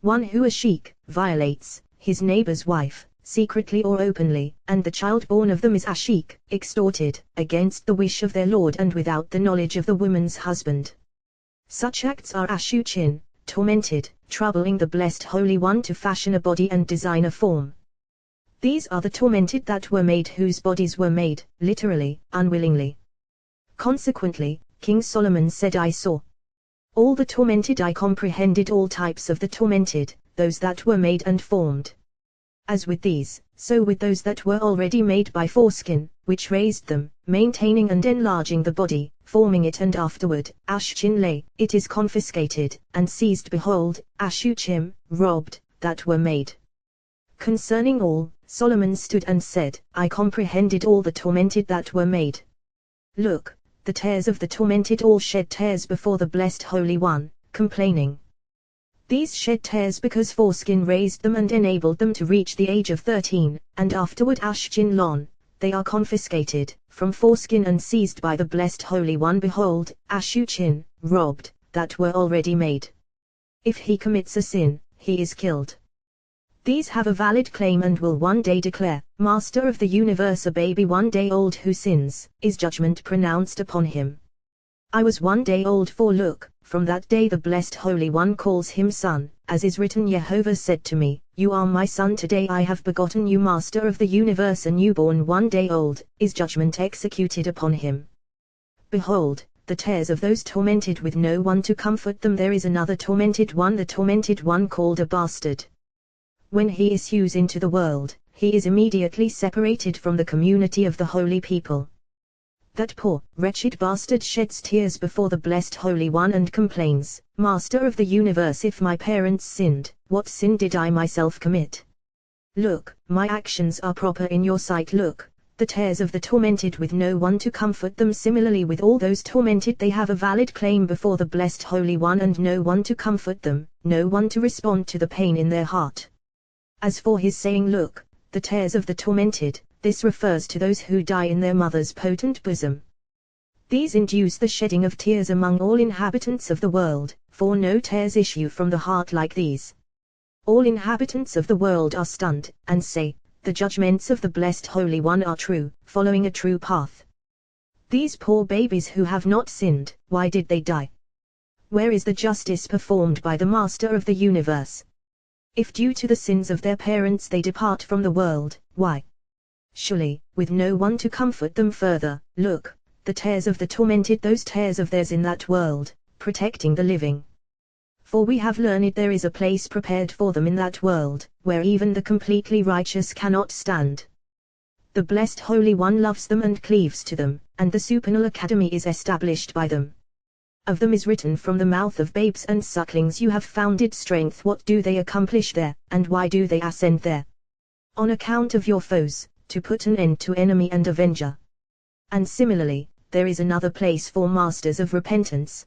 One who a sheik violates his neighbor's wife, secretly or openly, and the child born of them is a sheik, extorted, against the wish of their Lord and without the knowledge of the woman's husband. Such acts are ashuchin, tormented, troubling the blessed Holy One to fashion a body and design a form. These are the tormented that were made, whose bodies were made, literally, unwillingly. Consequently, King Solomon said, I saw all the tormented, I comprehended all types of the tormented, those that were made and formed. As with these, so with those that were already made by foreskin, which raised them, maintaining and enlarging the body, forming it, and afterward, Ashchin lay, it is confiscated, and seized. Behold, Ashuchim, robbed, that were made. Concerning all, Solomon stood and said, I comprehended all the tormented that were made. Look, the tears of the tormented all shed tears before the blessed Holy One, complaining. These shed tears because foreskin raised them and enabled them to reach the age of 13, and afterward Ashchin lon, they are confiscated from foreskin and seized by the blessed Holy One. Behold, Ashuchin, robbed, that were already made. If he commits a sin, he is killed. These have a valid claim and will one day declare, Master of the universe, a baby 1 day old who sins, is judgment pronounced upon him. I was 1 day old, for look, from that day the blessed Holy One calls him son, as is written, Jehovah said to me, you are my son, today I have begotten you. Master of the universe, a newborn 1 day old, is judgment executed upon him. Behold, the tears of those tormented with no one to comfort them. There is another tormented one, the tormented one called a bastard. When he issues into the world, he is immediately separated from the community of the holy people. That poor, wretched bastard sheds tears before the blessed Holy One and complains, Master of the universe, if my parents sinned, what sin did I myself commit? Look, my actions are proper in your sight. Look, the tears of the tormented with no one to comfort them. Similarly with all those tormented, they have a valid claim before the blessed Holy One and no one to comfort them, no one to respond to the pain in their heart. As for his saying, look, the tears of the tormented, this refers to those who die in their mother's potent bosom. These induce the shedding of tears among all inhabitants of the world, for no tears issue from the heart like these. All inhabitants of the world are stunned, and say, the judgments of the blessed Holy One are true, following a true path. These poor babies who have not sinned, why did they die? Where is the justice performed by the Master of the universe? If due to the sins of their parents they depart from the world, why? Surely, with no one to comfort them further, look, the tears of the tormented, those tears of theirs in that world, protecting the living. For we have learned there is a place prepared for them in that world, where even the completely righteous cannot stand. The blessed Holy One loves them and cleaves to them, and the supernal academy is established by them. Of them is written, from the mouth of babes and sucklings you have founded strength. What do they accomplish there, and why do they ascend there? On account of your foes, to put an end to enemy and avenger. And similarly, there is another place for masters of repentance.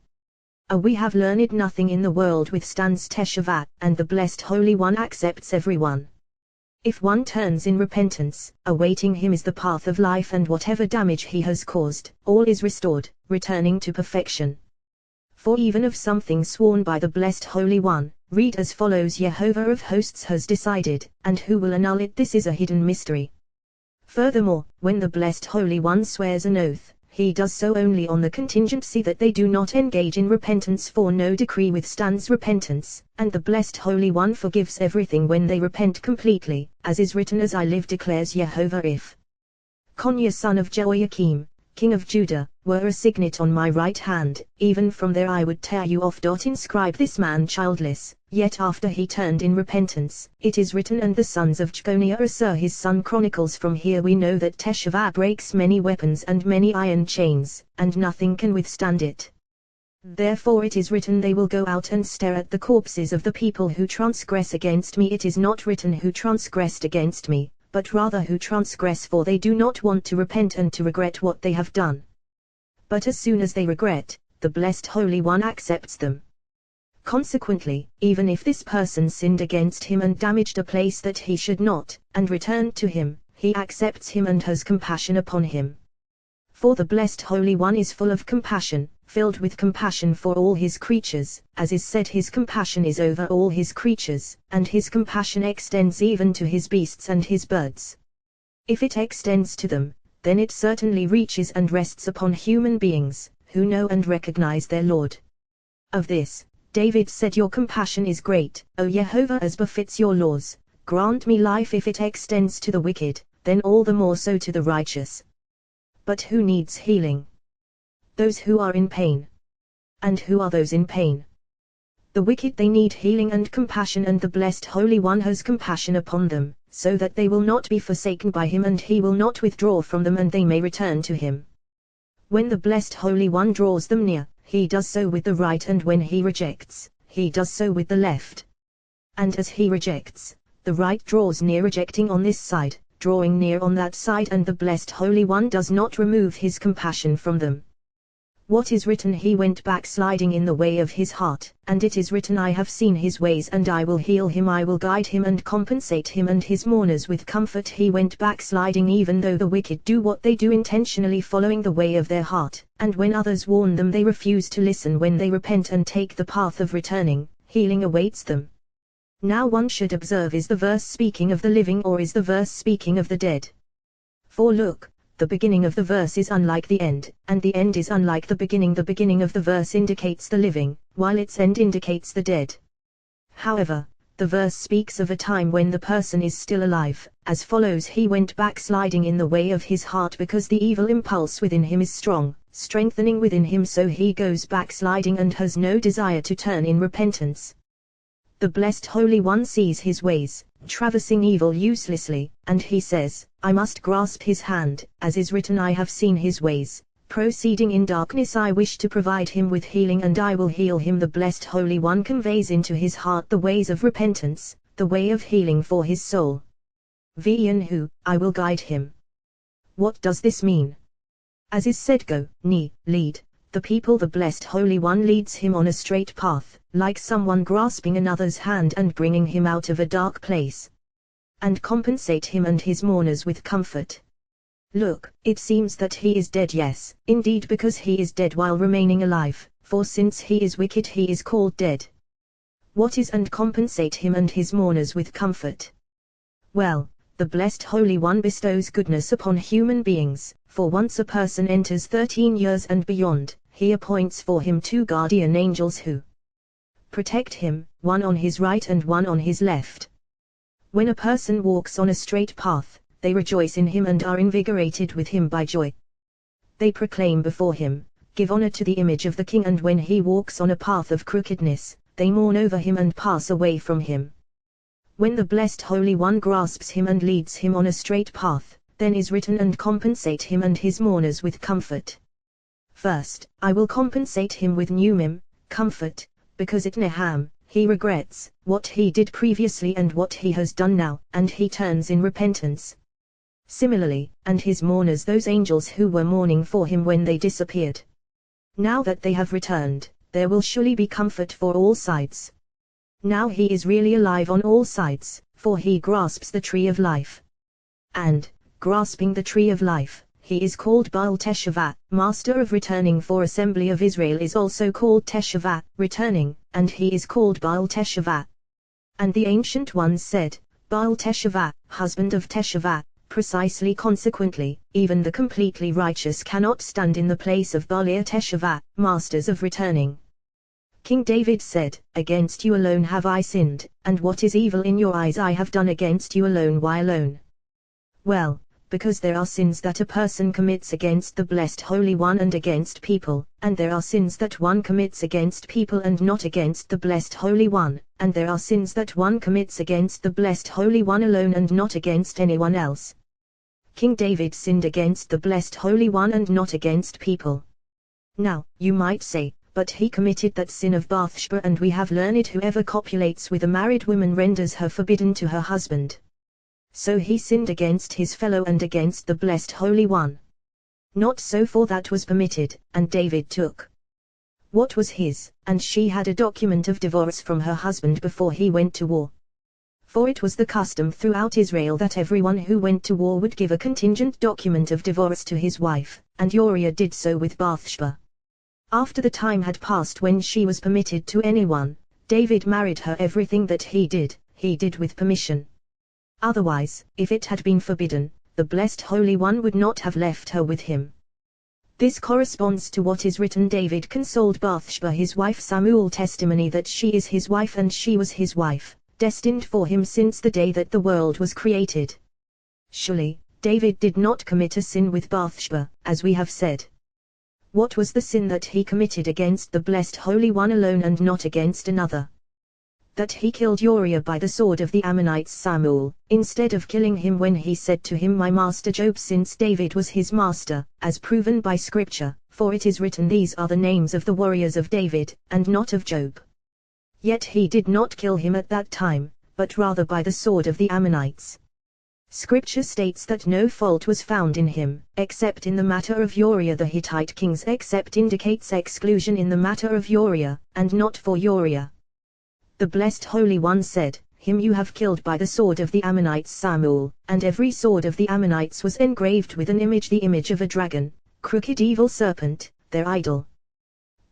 We have learned nothing in the world withstands Teshuvah, and the blessed Holy One accepts everyone. If one turns in repentance, awaiting him is the path of life, and whatever damage he has caused, all is restored, returning to perfection. For even of something sworn by the blessed Holy One, read as follows, Jehovah of hosts has decided, and who will annul it? This is a hidden mystery. Furthermore, when the blessed Holy One swears an oath, he does so only on the contingency that they do not engage in repentance, for no decree withstands repentance, and the Blessed Holy One forgives everything when they repent completely, as is written, as I live declares Jehovah, if Coniah son of Jehoiakim, king of Judah, were a signet on my right hand, even from there I would tear you off. Inscribe this man childless, yet after he turned in repentance, it is written, and the sons of Jeconiah Assur his son. Chronicles. From here we know that Teshuvah breaks many weapons and many iron chains, and nothing can withstand it. Therefore it is written, they will go out and stare at the corpses of the people who transgress against me. It is not written who transgressed against me, but rather who transgress, for they do not want to repent and to regret what they have done. But as soon as they regret, the Blessed Holy One accepts them. Consequently, even if this person sinned against him and damaged a place that he should not, and returned to him, he accepts him and has compassion upon him. For the Blessed Holy One is full of compassion, filled with compassion for all his creatures, as is said, his compassion is over all his creatures, and his compassion extends even to his beasts and his birds. If it extends to them, then it certainly reaches and rests upon human beings, who know and recognize their Lord. Of this, David said, your compassion is great, O Jehovah, as befits your laws. Grant me life. If it extends to the wicked, then all the more so to the righteous. But who needs healing? Those who are in pain. And who are those in pain? The wicked. They need healing and compassion, and the Blessed Holy One has compassion upon them, so that they will not be forsaken by him, and he will not withdraw from them, and they may return to him. When the Blessed Holy One draws them near, he does so with the right, and when he rejects, he does so with the left. And as he rejects, the right draws near, rejecting on this side, drawing near on that side, and the Blessed Holy One does not remove his compassion from them. What is written, he went backsliding in the way of his heart, and it is written, I have seen his ways and I will heal him, I will guide him and compensate him and his mourners with comfort. He went backsliding even though the wicked do what they do, intentionally following the way of their heart, and when others warn them they refuse to listen. When they repent and take the path of returning, healing awaits them. Now one should observe, is the verse speaking of the living or is the verse speaking of the dead? For look, the beginning of the verse is unlike the end, and the end is unlike the beginning. The beginning of the verse indicates the living, while its end indicates the dead. However, the verse speaks of a time when the person is still alive, as follows: he went backsliding in the way of his heart, because the evil impulse within him is strong, strengthening within him, so he goes backsliding and has no desire to turn in repentance. The Blessed Holy One sees his ways, traversing evil uselessly, and he says, I must grasp his hand, as is written, I have seen his ways, proceeding in darkness. I wish to provide him with healing, and I will heal him. The Blessed Holy One conveys into his heart the ways of repentance, the way of healing for his soul. V'yanhu, I will guide him. What does this mean? As is said, go, lead the people. The Blessed Holy One leads him on a straight path, like someone grasping another's hand and bringing him out of a dark place. And compensate him and his mourners with comfort. Look, it seems that he is dead. Yes, indeed, because he is dead while remaining alive, for since he is wicked he is called dead. What is and compensate him and his mourners with comfort? Well, the Blessed Holy One bestows goodness upon human beings, for once a person enters 13 years and beyond, he appoints for him 2 guardian angels who protect him, one on his right and one on his left. When a person walks on a straight path, they rejoice in him and are invigorated with him by joy. They proclaim before him, give honor to the image of the King, and when he walks on a path of crookedness, they mourn over him and pass away from him. When the Blessed Holy One grasps him and leads him on a straight path, then is written, and compensate him and his mourners with comfort. First, I will compensate him with Numim, comfort, because at Neham, he regrets what he did previously and what he has done now, and he turns in repentance. Similarly, and his mourners, those angels who were mourning for him when they disappeared. Now that they have returned, there will surely be comfort for all sides. Now he is really alive on all sides, for he grasps the tree of life. And, grasping the tree of life, he is called Baal Teshuvah, master of returning. For Assembly of Israel is also called Teshuvah, returning, and he is called Baal Teshuvah. And the ancient ones said, Baal Teshuvah, husband of Teshuvah, Precisely consequently, even the completely righteous cannot stand in the place of Baalei Teshuvah, masters of returning. King David said, "Against you alone have I sinned, and what is evil in your eyes I have done against you alone." Why alone? Well, because there are sins that a person commits against the Blessed Holy One and against people, and there are sins that one commits against people and not against the Blessed Holy One, and there are sins that one commits against the Blessed Holy One alone and not against anyone else. King David sinned against the Blessed Holy One and not against people. Now, you might say, but he committed that sin of Bathsheba, and we have learned whoever copulates with a married woman renders her forbidden to her husband. So he sinned against his fellow and against the Blessed Holy One. Not so, for that was permitted, and David took what was his, and she had a document of divorce from her husband before he went to war. For it was the custom throughout Israel that everyone who went to war would give a contingent document of divorce to his wife, and Uriah did so with Bathsheba. After the time had passed when she was permitted to anyone, David married her. Everything that he did with permission. Otherwise, if it had been forbidden, the Blessed Holy One would not have left her with him. This corresponds to what is written: David consoled Bathsheba his wife. Samuel testimony that she is his wife and she was his wife, destined for him since the day that the world was created. Surely, David did not commit a sin with Bathsheba, as we have said. What was the sin that he committed against the Blessed Holy One alone and not against another? That he killed Uriah by the sword of the Ammonites. Samuel, instead of killing him when he said to him, "My master Job," since David was his master, as proven by Scripture, for it is written, "These are the names of the warriors of David, and not of Job." Yet he did not kill him at that time, but rather by the sword of the Ammonites. Scripture states that no fault was found in him, except in the matter of Uriah the Hittite. Kings except indicates exclusion in the matter of Uriah, and not for Uriah. The Blessed Holy One said, "Him you have killed by the sword of the Ammonites." Samuel, and every sword of the Ammonites was engraved with an image, the image of a dragon, crooked evil serpent, their idol.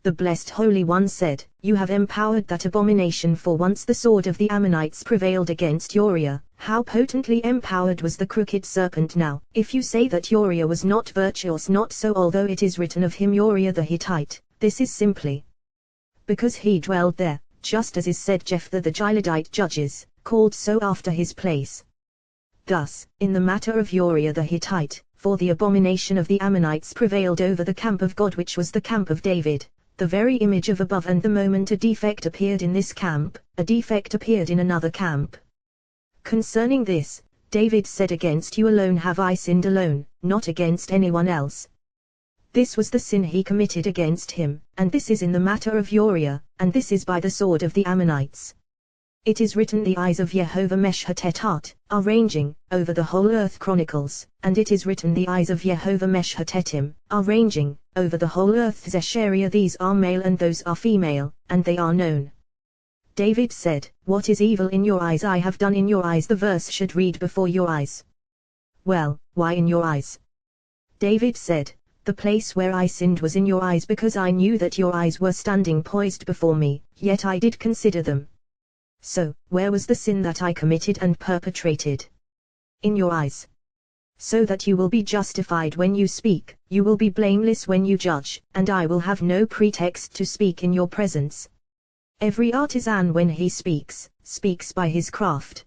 The Blessed Holy One said, "You have empowered that abomination." For once the sword of the Ammonites prevailed against Uriah, how potently empowered was the crooked serpent now! If you say that Uriah was not virtuous, not so, although it is written of him Uriah the Hittite, this is simply because he dwelled there, just as is said Jephthah the Gileadite judges, called so after his place. Thus, in the matter of Uriah the Hittite, for the abomination of the Ammonites prevailed over the camp of God, which was the camp of David, the very image of above, and the moment a defect appeared in this camp, a defect appeared in another camp. Concerning this, David said, "Against you alone have I sinned, alone, not against anyone else." This was the sin he committed against him, and this is in the matter of Uriah, and this is by the sword of the Ammonites. It is written, "The eyes of Yehovah Meshhatetat are ranging over the whole earth." Chronicles, and it is written, "The eyes of Yehovah Meshhatetim are ranging over the whole earth." Zechariah, these are male and those are female, and they are known. David said, "What is evil in your eyes I have done in your eyes." The verse should read, "before your eyes." Well, why in your eyes? David said, "The place where I sinned was in your eyes, because I knew that your eyes were standing poised before me, yet I did consider them." So, where was the sin that I committed and perpetrated? In your eyes. So that you will be justified when you speak, you will be blameless when you judge, and I will have no pretext to speak in your presence. Every artisan, when he speaks, speaks by his craft.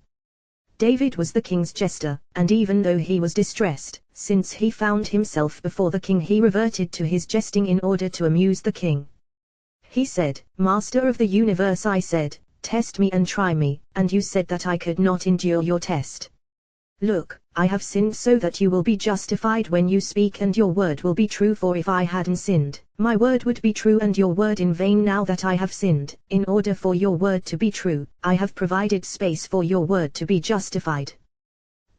David was the king's jester, and even though he was distressed, since he found himself before the king, he reverted to his jesting in order to amuse the king. He said, "Master of the universe," I said, "test me and try me," and you said that I could not endure your test. Look, I have sinned so that you will be justified when you speak, and your word will be true. For if I hadn't sinned, my word would be true and your word in vain. Now that I have sinned, in order for your word to be true, I have provided space for your word to be justified.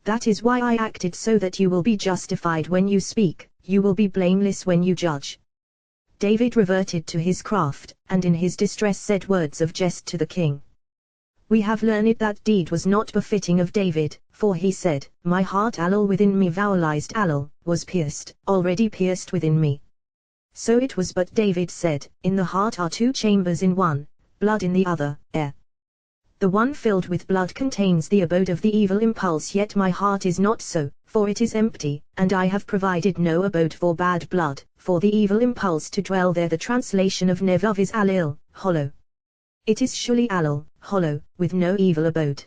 That is why I acted, so that you will be justified when you speak, you will be blameless when you judge. David reverted to his craft, and in his distress said words of jest to the king. We have learned that deed was not befitting of David, for he said, "My heart Alal within me," vowelized Alal, was pierced, already pierced within me. So it was, but David said, "In the heart are two chambers, in one, blood, in the other, air." The one filled with blood contains the abode of the evil impulse, yet my heart is not so, for it is empty, and I have provided no abode for bad blood, for the evil impulse to dwell there. The translation of Nevav is alil, hollow. It is shuli alil, hollow, with no evil abode.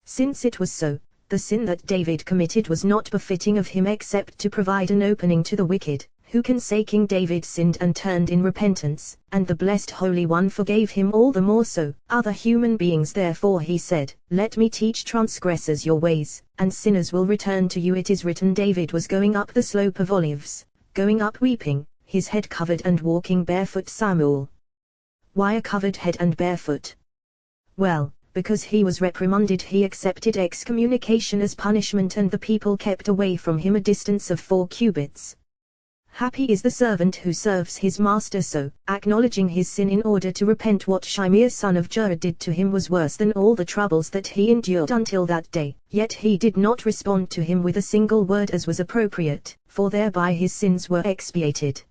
Since it was so, the sin that David committed was not befitting of him except to provide an opening to the wicked. Who can say King David sinned and turned in repentance, and the blessed Holy One forgave him all the more so? Other human beings therefore he said, let me teach transgressors your ways, and sinners will return to you. It is written, David was going up the slope of Olives, going up weeping, his head covered and walking barefoot. Samuel. Why a covered head and barefoot? Well, because he was reprimanded. He accepted excommunication as punishment, and the people kept away from him a distance of 4 cubits. Happy is the servant who serves his master so, acknowledging his sin in order to repent. What Shimei son of Gera did to him was worse than all the troubles that he endured until that day, yet he did not respond to him with a single word as was appropriate, for thereby his sins were expiated.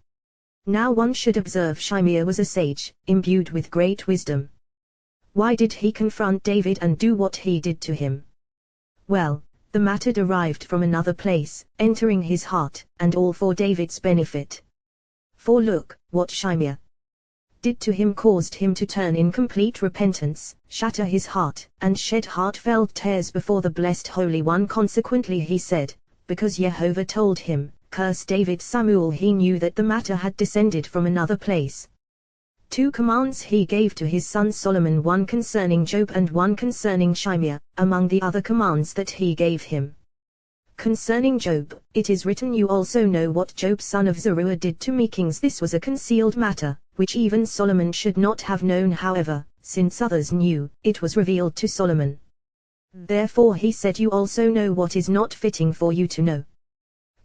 Now one should observe Shimei was a sage, imbued with great wisdom. Why did he confront David and do what he did to him? Well, the matter derived from another place, entering his heart, and all for David's benefit. For look, what Shimei did to him caused him to turn in complete repentance, shatter his heart, and shed heartfelt tears before the blessed Holy One. Consequently he said, because Jehovah told him, curse David. Samuel he knew that the matter had descended from another place. 2 commands he gave to his son Solomon, one concerning Job and one concerning Shimei, among the other commands that he gave him. Concerning Job, it is written, you also know what Job son of Zeruiah did to me. Kings, this was a concealed matter, which even Solomon should not have known. However, since others knew, it was revealed to Solomon. Therefore he said, you also know what is not fitting for you to know.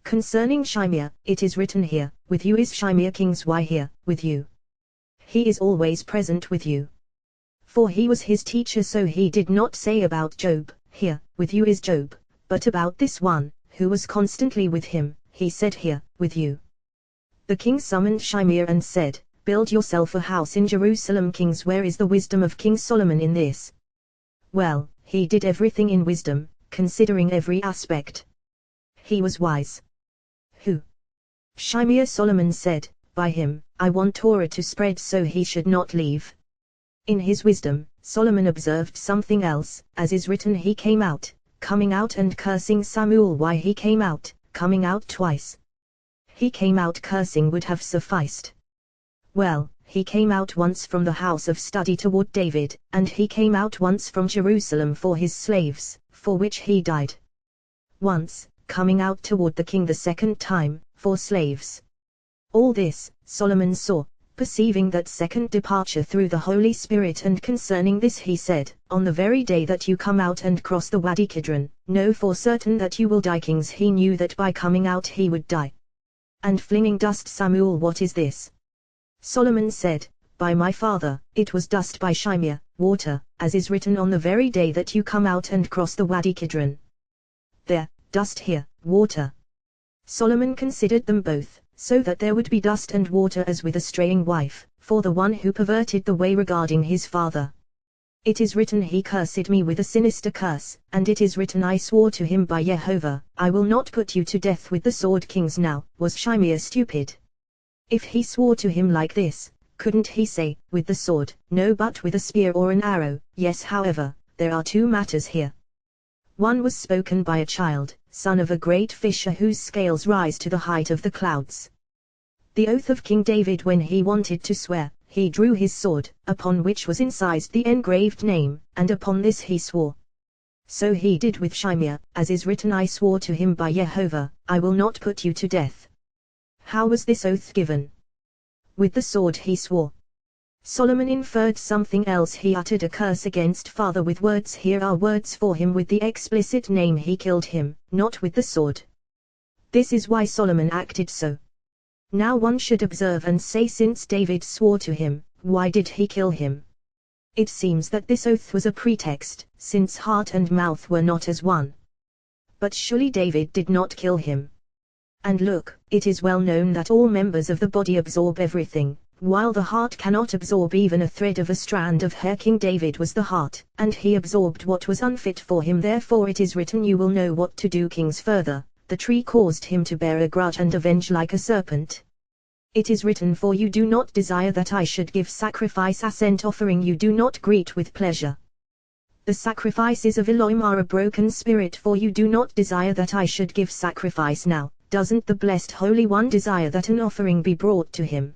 Concerning Shimei, it is written here, with you is Shimei. Kings, why here, with you? He is always present with you. For he was his teacher, so he did not say about Job, here, with you is Job, but about this one, who was constantly with him, he said here, with you. The king summoned Shimei and said, build yourself a house in Jerusalem. Kings, where is the wisdom of King Solomon in this? Well, he did everything in wisdom, considering every aspect. He was wise. Who? Shimei. Solomon said, by him, I want Torah to spread, so he should not leave. In his wisdom, Solomon observed something else, as is written, he came out, coming out and cursing. Samuel. Why he came out, coming out twice? He came out cursing would have sufficed. Well, he came out once from the house of study toward David, and he came out once from Jerusalem for his slaves, for which he died. Once, coming out toward the king the second time, for slaves. All this, Solomon saw, perceiving that second departure through the Holy Spirit, and concerning this he said, on the very day that you come out and cross the Wadi Kidron, know for certain that you will die. Kings, he knew that by coming out he would die. And flinging dust. Samuel. What is this? Solomon said, by my father, it was dust. By Shimei, water, as is written, on the very day that you come out and cross the Wadi Kidron. There, dust, here, water. Solomon considered them both, so that there would be dust and water as with a straying wife, for the one who perverted the way regarding his father. It is written, he cursed me with a sinister curse, and it is written, I swore to him by Jehovah, I will not put you to death with the sword. Kings, now, was Shimei stupid? If he swore to him like this, couldn't he say, with the sword? No, but with a spear or an arrow. Yes, however, there are 2 matters here. One was spoken by a child, son of a great fisher whose scales rise to the height of the clouds. The oath of King David, when he wanted to swear, he drew his sword, upon which was incised the engraved name, and upon this he swore. So he did with Shimei, as is written, I swore to him by Jehovah, I will not put you to death. How was this oath given? With the sword he swore. Solomon inferred something else. He uttered a curse against father with words. Here are words for him. With the explicit name he killed him, not with the sword. This is why Solomon acted so. Now one should observe and say, since David swore to him, why did he kill him? It seems that this oath was a pretext, since heart and mouth were not as one. But surely David did not kill him. And look, it is well known that all members of the body absorb everything, While the heart cannot absorb even a thread of a strand of hair, King David was the heart, and he absorbed what was unfit for him. Therefore it is written, you will know what to do. Kings further, the tree caused him to bear a grudge and avenge like a serpent. It is written, for you do not desire that I should give sacrifice, a scent offering you do not greet with pleasure. The sacrifices of Elohim are a broken spirit, for you do not desire that I should give sacrifice. Now, doesn't the Blessed Holy One desire that an offering be brought to him?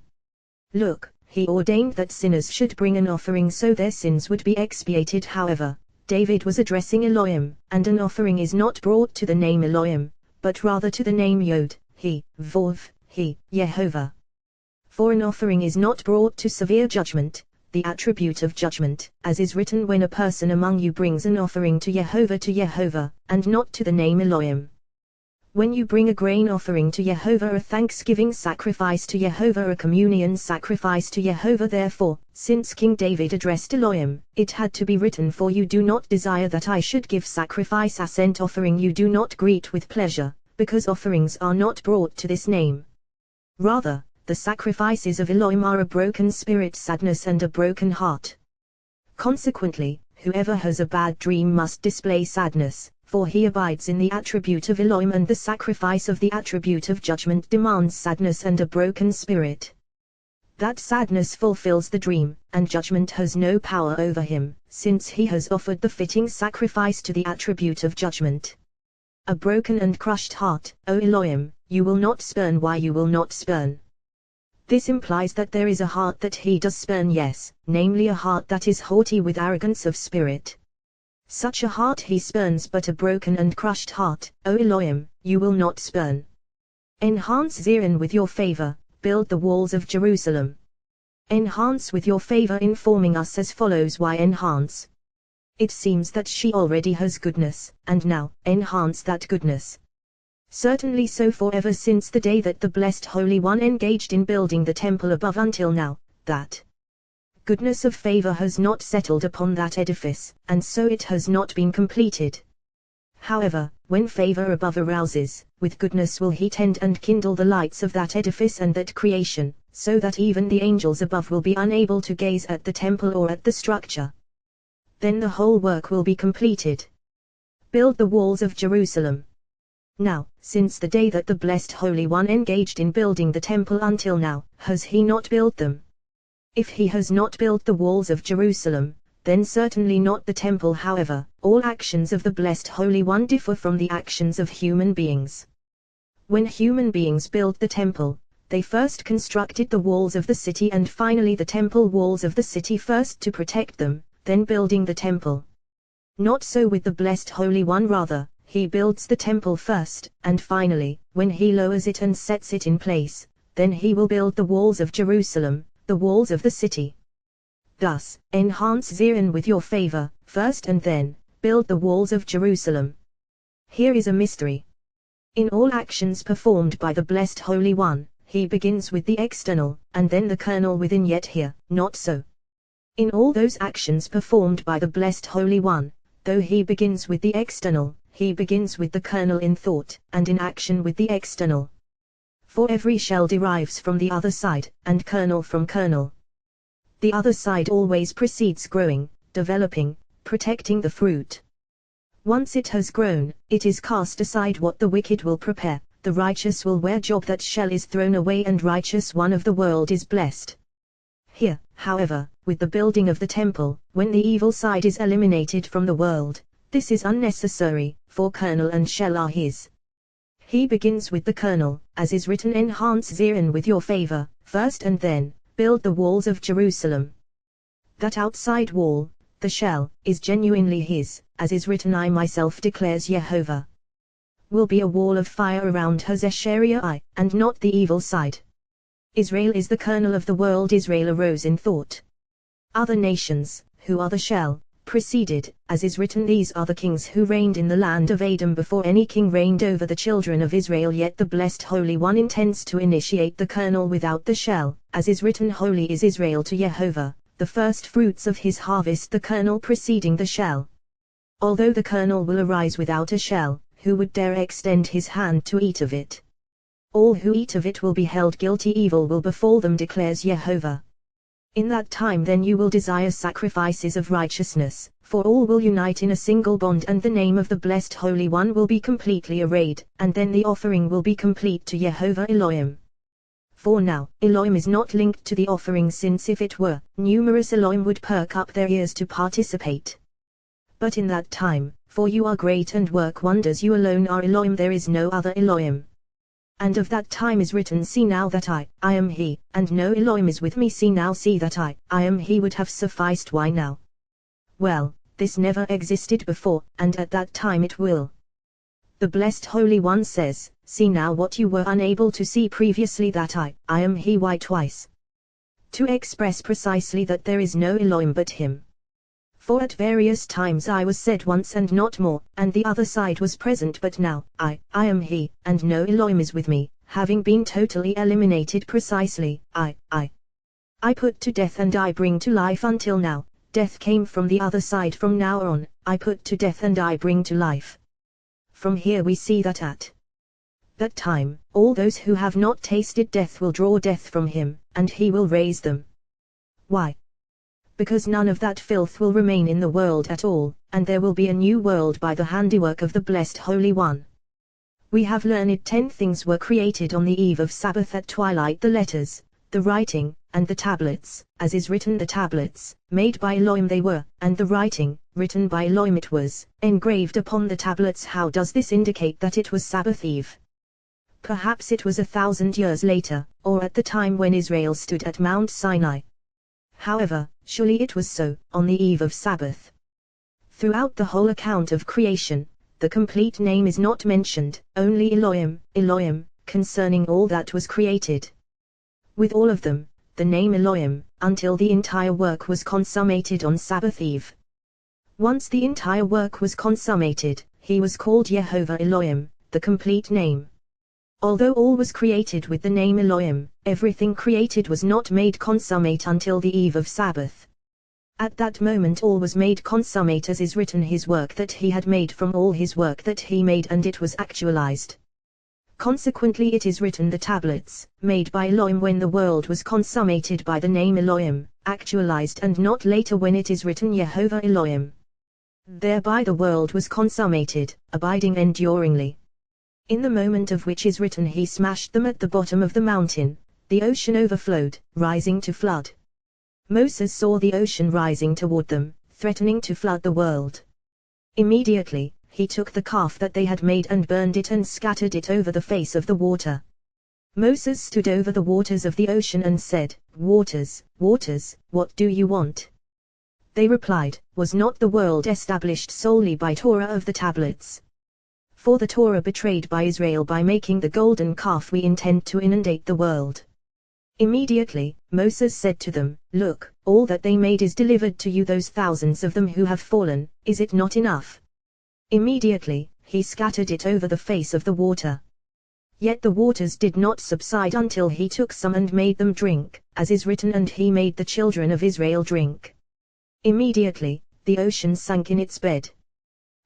Look, he ordained that sinners should bring an offering so their sins would be expiated. However, David was addressing Elohim, and an offering is not brought to the name Elohim, but rather to the name Yod, He, Vov, He, Yehovah. For an offering is not brought to severe judgment, the attribute of judgment, as is written, when a person among you brings an offering to Yehovah, and not to the name Elohim. When you bring a grain offering to Yehovah, a thanksgiving sacrifice to Yehovah, a communion sacrifice to Yehovah, therefore, since King David addressed Elohim, it had to be written, for you do not desire that I should give sacrifice, a scent offering you do not greet with pleasure, because offerings are not brought to this name. Rather, the sacrifices of Elohim are a broken spirit, sadness, and a broken heart. Consequently, whoever has a bad dream must display sadness, for he abides in the attribute of Elohim, and the sacrifice of the attribute of judgment demands sadness and a broken spirit. That sadness fulfills the dream, and judgment has no power over him, since he has offered the fitting sacrifice to the attribute of judgment. A broken and crushed heart, O Elohim, you will not spurn. Why you will not spurn? This implies that there is a heart that he does spurn, yes, namely a heart that is haughty with arrogance of spirit. Such a heart he spurns, but a broken and crushed heart, O Elohim, you will not spurn. Enhance Zion with your favor, build the walls of Jerusalem. Enhance with your favor, informing us as follows. Why enhance? It seems that she already has goodness, and now, enhance that goodness. Certainly so, for ever since the day that the Blessed Holy One engaged in building the temple above until now, that goodness of favor has not settled upon that edifice, and so it has not been completed. However, when favor above arouses, with goodness will he tend and kindle the lights of that edifice and that creation, so that even the angels above will be unable to gaze at the temple or at the structure. Then the whole work will be completed. Build the walls of Jerusalem. Now, since the day that the Blessed Holy One engaged in building the temple until now, has he not built them? If he has not built the walls of Jerusalem, then certainly not the temple. However, all actions of the Blessed Holy One differ from the actions of human beings. When human beings built the temple, they first constructed the walls of the city and finally the temple walls of the city, first to protect them, then building the temple. Not so with the Blessed Holy One, rather, he builds the temple first, and finally, when he lowers it and sets it in place, then he will build the walls of Jerusalem, the walls of the city. Thus, enhance Zion with your favor, first, and then, build the walls of Jerusalem. Here is a mystery. In all actions performed by the Blessed Holy One, he begins with the external, and then the kernel within. Yet here, not so. In all those actions performed by the Blessed Holy One, though he begins with the external, he begins with the kernel in thought, and in action with the external. For every shell derives from the other side, and kernel from kernel. The other side always precedes growing, developing, protecting the fruit. Once it has grown, it is cast aside. What the wicked will prepare, the righteous will wear. Job, that shell is thrown away, and righteous one of the world is blessed. Here, however, with the building of the temple, when the evil side is eliminated from the world, this is unnecessary, for kernel and shell are his. He begins with the kernel, as is written, enhance Zion with your favor, first, and then, build the walls of Jerusalem. That outside wall, the shell, is genuinely his, as is written, I myself, declares Yehovah, will be a wall of fire around Hazeshariah, and not the evil side. Israel is the kernel of the world. Israel arose in thought. Other nations, who are the shell, preceded, as is written, these are the kings who reigned in the land of Edom before any king reigned over the children of Israel. Yet the Blessed Holy One intends to initiate the kernel without the shell, as is written, holy is Israel to Yehovah, the first fruits of his harvest, the kernel preceding the shell. Although the kernel will arise without a shell, who would dare extend his hand to eat of it? All who eat of it will be held guilty, evil will befall them, declares Jehovah. In that time then you will desire sacrifices of righteousness, for all will unite in a single bond, and the name of the blessed Holy One will be completely arrayed, and then the offering will be complete to Jehovah Elohim. For now, Elohim is not linked to the offering, since if it were, numerous Elohim would perk up their ears to participate. But in that time, for you are great and work wonders, you alone are Elohim, there is no other Elohim. And of that time is written, see now that I am He, and no Elohim is with me, see now, see that I am He would have sufficed. Why now? Well, this never existed before, and at that time it will. The blessed Holy One says, see now what you were unable to see previously, that I am He. Why twice? To express precisely that there is no Elohim but Him. For at various times I was said once and not more, and the other side was present, but now, I am He, and no Elohim is with me, having been totally eliminated precisely, I put to death and I bring to life. Until now, death came from the other side. From now on, I put to death and I bring to life. From here we see that at that time, all those who have not tasted death will draw death from Him, and He will raise them. Why? Because none of that filth will remain in the world at all, and there will be a new world by the handiwork of the blessed Holy One. We have learned 10 things were created on the eve of Sabbath at twilight: the letters, the writing, and the tablets, as is written, the tablets, made by Elohim they were, and the writing, written by Elohim it was, engraved upon the tablets. How does this indicate that it was Sabbath eve? Perhaps it was 1,000 years later, or at the time when Israel stood at Mount Sinai. However, surely it was so, on the eve of Sabbath. Throughout the whole account of creation, the complete name is not mentioned, only Elohim, Elohim, concerning all that was created. With all of them, the name Elohim, until the entire work was consummated on Sabbath eve. Once the entire work was consummated, He was called Jehovah Elohim, the complete name. Although all was created with the name Elohim, everything created was not made consummate until the eve of Sabbath. At that moment all was made consummate, as is written, His work that He had made from all His work that He made, and it was actualized. Consequently it is written, the tablets, made by Elohim when the world was consummated by the name Elohim, actualized, and not later when it is written Jehovah Elohim. Thereby the world was consummated, abiding enduringly. In the moment of which is written, He smashed them at the bottom of the mountain, the ocean overflowed, rising to flood. Moses saw the ocean rising toward them, threatening to flood the world. Immediately, he took the calf that they had made and burned it and scattered it over the face of the water. Moses stood over the waters of the ocean and said, Waters, waters, what do you want? They replied, Was not the world established solely by Torah of the tablets? For the Torah betrayed by Israel by making the golden calf, we intend to inundate the world. Immediately, Moses said to them, Look, all that they made is delivered to you, those thousands of them who have fallen, is it not enough? Immediately, he scattered it over the face of the water. Yet the waters did not subside until he took some and made them drink, as is written, and he made the children of Israel drink. Immediately, the ocean sank in its bed.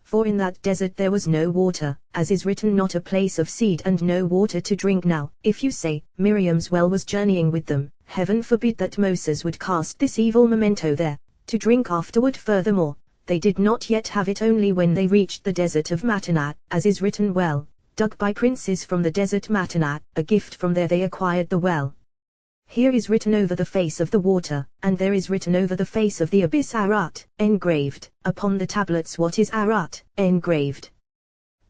For in that desert there was no water, as is written, not a place of seed and no water to drink. Now, if you say, Miriam's well was journeying with them, heaven forbid that Moses would cast this evil memento there, to drink afterward. Furthermore, they did not yet have it, only when they reached the desert of Mattanah, as is written, well, dug by princes from the desert Mattanah, a gift from there they acquired the well. Here is written over the face of the water, and there is written over the face of the abyss Arat, engraved, upon the tablets. What is Arat, engraved?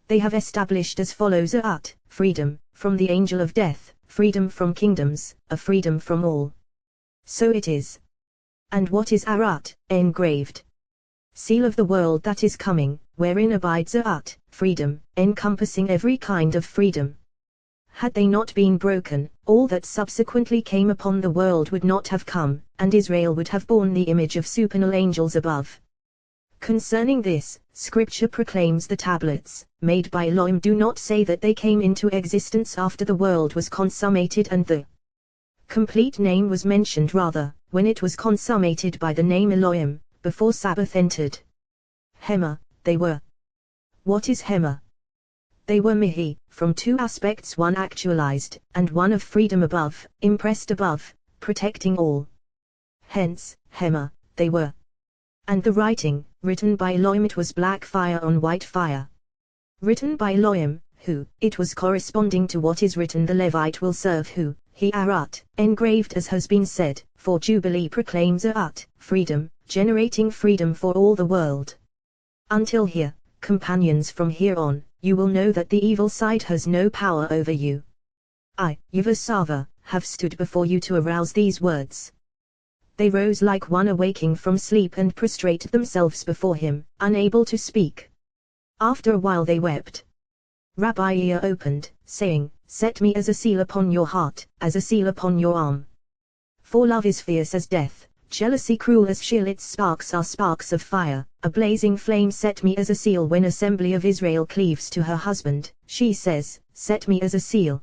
They have established as follows: Arat, freedom, from the angel of death, freedom from kingdoms, a freedom from all. So it is. And what is Arat, engraved? Seal of the world that is coming, wherein abides Arat, freedom, encompassing every kind of freedom. Had they not been broken, all that subsequently came upon the world would not have come, and Israel would have borne the image of supernal angels above. Concerning this, Scripture proclaims the tablets, made by Elohim, do not say that they came into existence after the world was consummated and the complete name was mentioned, rather, when it was consummated by the name Elohim, before Sabbath entered. Hema, they were. What is Hema? They were mihi, from two aspects, one actualized, and one of freedom above, impressed above, protecting all. Hence, hema, they were. And the writing, written by Elohim, it was black fire on white fire. Written by Elohim, who, it was corresponding to what is written, the Levite will serve who, he arat, engraved as has been said, for Jubilee proclaims arat, freedom, generating freedom for all the world. Until here, companions, from here on, you will know that the evil side has no power over you. I, Yuvasava, have stood before you to arouse these words. They rose like one awaking from sleep and prostrated themselves before him, unable to speak. After a while they wept. Rabbi Ear opened, saying, Set me as a seal upon your heart, as a seal upon your arm. For love is fierce as death, jealousy cruel as Sheol, its sparks are sparks of fire, a blazing flame. Set me as a seal. When assembly of Israel cleaves to her husband, she says, Set me as a seal.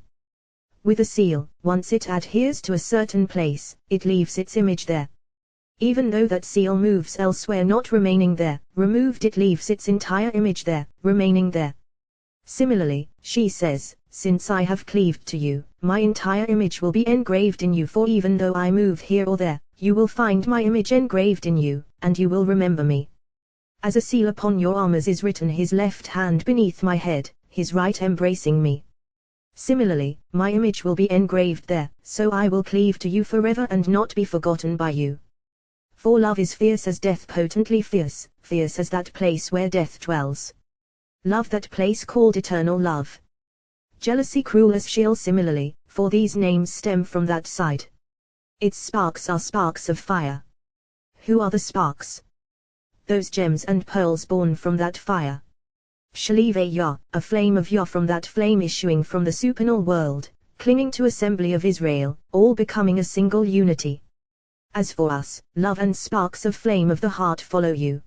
With a seal, once it adheres to a certain place, it leaves its image there. Even though that seal moves elsewhere, not remaining there, removed, it leaves its entire image there, remaining there. Similarly, she says, Since I have cleaved to you, my entire image will be engraved in you, for even though I move here or there, you will find my image engraved in you, and you will remember me. As a seal upon your arm, as is written, his left hand beneath my head, his right embracing me. Similarly, my image will be engraved there, so I will cleave to you forever and not be forgotten by you. For love is fierce as death, potently fierce, fierce as that place where death dwells. Love that place called eternal love. Jealousy cruel as Sheol. Similarly, for these names stem from that side. Its sparks are sparks of fire. Who are the sparks? Those gems and pearls born from that fire. Shalive Yah, a flame of Yah, from that flame issuing from the supernal world, clinging to assembly of Israel, all becoming a single unity. As for us, love and sparks of flame of the heart follow you.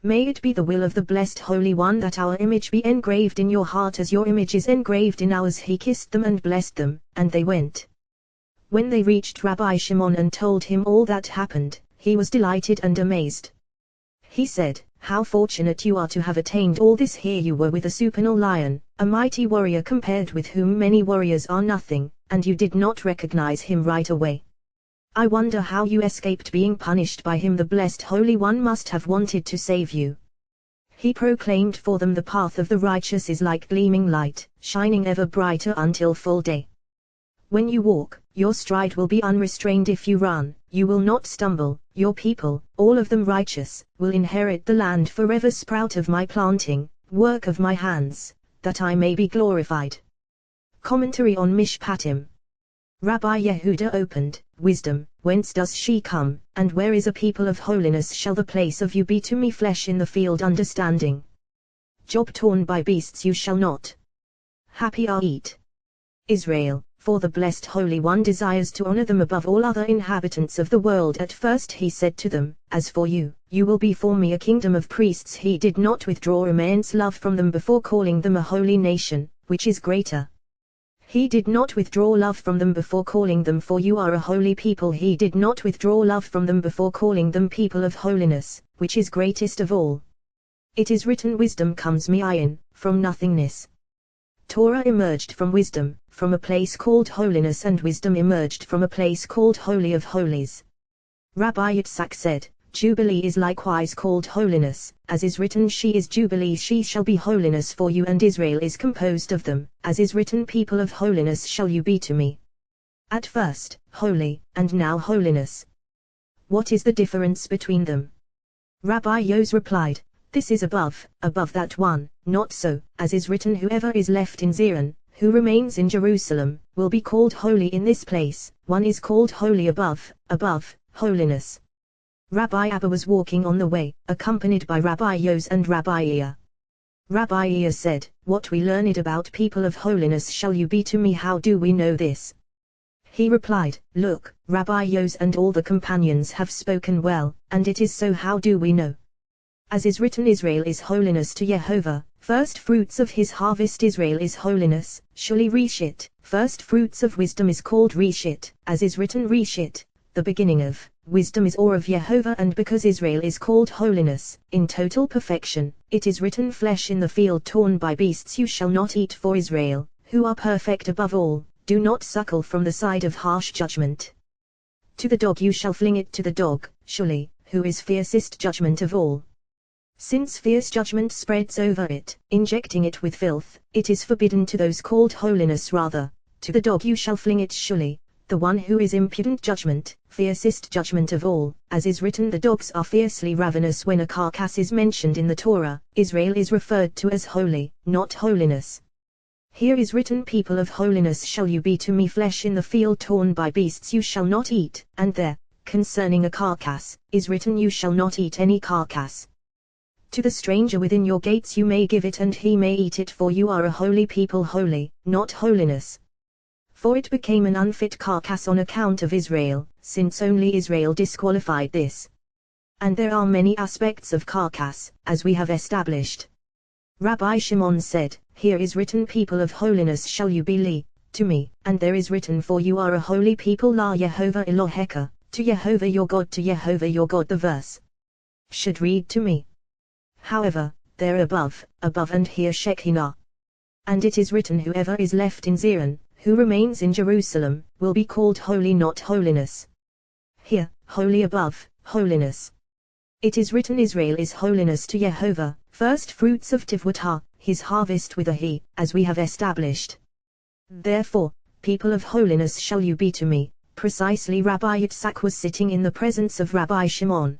May it be the will of the blessed Holy One that our image be engraved in your heart as your image is engraved in ours. He kissed them and blessed them, and they went. When they reached Rabbi Shimon and told him all that happened, he was delighted and amazed. He said, How fortunate you are to have attained all this. Here you were with a supernal lion, a mighty warrior compared with whom many warriors are nothing, and you did not recognize him right away. I wonder how you escaped being punished by him. The blessed Holy One must have wanted to save you. He proclaimed for them, the path of the righteous is like gleaming light, shining ever brighter until full day. When you walk, your stride will be unrestrained. If you run, you will not stumble. Your people, all of them righteous, will inherit the land forever. Sprout of my planting, work of my hands, that I may be glorified. Commentary on Mishpatim. Rabbi Yehuda opened, Wisdom, whence does she come, and where is a people of holiness? Shall the place of you be to me? Flesh in the field, understanding. Job torn by beasts you shall not. Happy are eat. Israel, for the blessed Holy One desires to honor them above all other inhabitants of the world. At first he said to them, As for you, you will be for me a kingdom of priests. He did not withdraw immense love from them before calling them a holy nation, which is greater. He did not withdraw love from them before calling them, for you are a holy people. He did not withdraw love from them before calling them people of holiness, which is greatest of all. It is written, Wisdom comes me'ayin, from nothingness. Torah emerged from wisdom, from a place called holiness, and wisdom emerged from a place called Holy of Holies. Rabbi Yitzhak said, Jubilee is likewise called holiness, as is written, She is Jubilee, she shall be holiness for you, and Israel is composed of them, as is written, People of holiness shall you be to me. At first, holy, and now holiness. What is the difference between them? Rabbi Yos replied, This is above that one, not so, as is written, Whoever is left in Zion, who remains in Jerusalem, will be called holy in this place. One is called holy above, holiness. Rabbi Abba was walking on the way, accompanied by Rabbi Yos and Rabbi Ear. Rabbi Ear said, What we learned about people of holiness shall you be to me? How do we know this? He replied, Look, Rabbi Yos and all the companions have spoken well, and it is so. How do we know? As is written, Israel is holiness to Yehovah, first fruits of his harvest. Israel is holiness, Shuli Rishit, first fruits of wisdom is called Rishit, as is written, Rishit, the beginning of wisdom is awe of Jehovah, and because Israel is called holiness, in total perfection, it is written, flesh in the field torn by beasts you shall not eat, for Israel, who are perfect above all, do not suckle from the side of harsh judgment. To the dog you shall fling it, to the dog, surely, who is fiercest judgment of all. Since fierce judgment spreads over it, injecting it with filth, it is forbidden to those called holiness. Rather, to the dog you shall fling it, surely, the one who is impudent judgment, fiercest judgment of all, as is written, the dogs are fiercely ravenous. When a carcass is mentioned in the Torah, Israel is referred to as holy, not holiness. Here is written, people of holiness shall you be to me, flesh in the field torn by beasts you shall not eat, and there, concerning a carcass, is written, you shall not eat any carcass. To the stranger within your gates you may give it, and he may eat it, for you are a holy people, holy, not holiness. For it became an unfit carcass on account of Israel, since only Israel disqualified this. And there are many aspects of carcass, as we have established. Rabbi Shimon said, here is written, people of holiness shall you be li, to me, and there is written, for you are a holy people, la Yehovah Eloheka, to Jehovah your God, to Jehovah your God. The verse should read, to me. However, there above, and here Shekinah. And it is written, whoever is left in Zion, who remains in Jerusalem, will be called holy, not holiness. Here, holy above, holiness. It is written, Israel is holiness to Jehovah, first fruits of Tivutah, his harvest with a he, as we have established. Therefore, people of holiness shall you be to me. Precisely, Rabbi Yitzhak was sitting in the presence of Rabbi Shimon.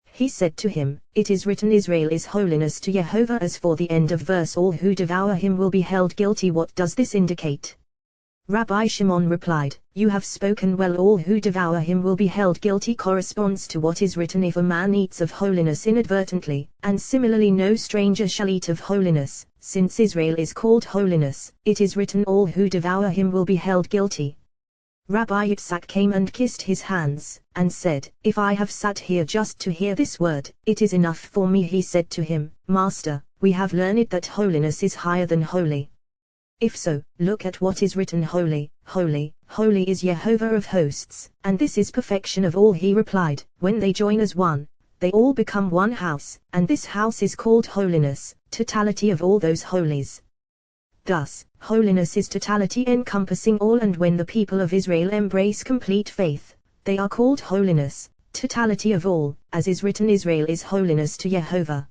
He said to him, it is written, Israel is holiness to Jehovah. As for the end of verse, all who devour him will be held guilty. What does this indicate? Rabbi Shimon replied, you have spoken well. All who devour him will be held guilty corresponds to what is written, if a man eats of holiness inadvertently, and similarly no stranger shall eat of holiness. Since Israel is called holiness, it is written, all who devour him will be held guilty. Rabbi Yitzhak came and kissed his hands, and said, if I have sat here just to hear this word, it is enough for me. He said to him, Master, we have learned that holiness is higher than holy. If so, look at what is written, holy, holy, holy is Jehovah of hosts, and this is perfection of all. He replied, when they join as one, they all become one house, and this house is called holiness, totality of all those holies. Thus, holiness is totality encompassing all, and when the people of Israel embrace complete faith, they are called holiness, totality of all, as is written, Israel is holiness to Jehovah.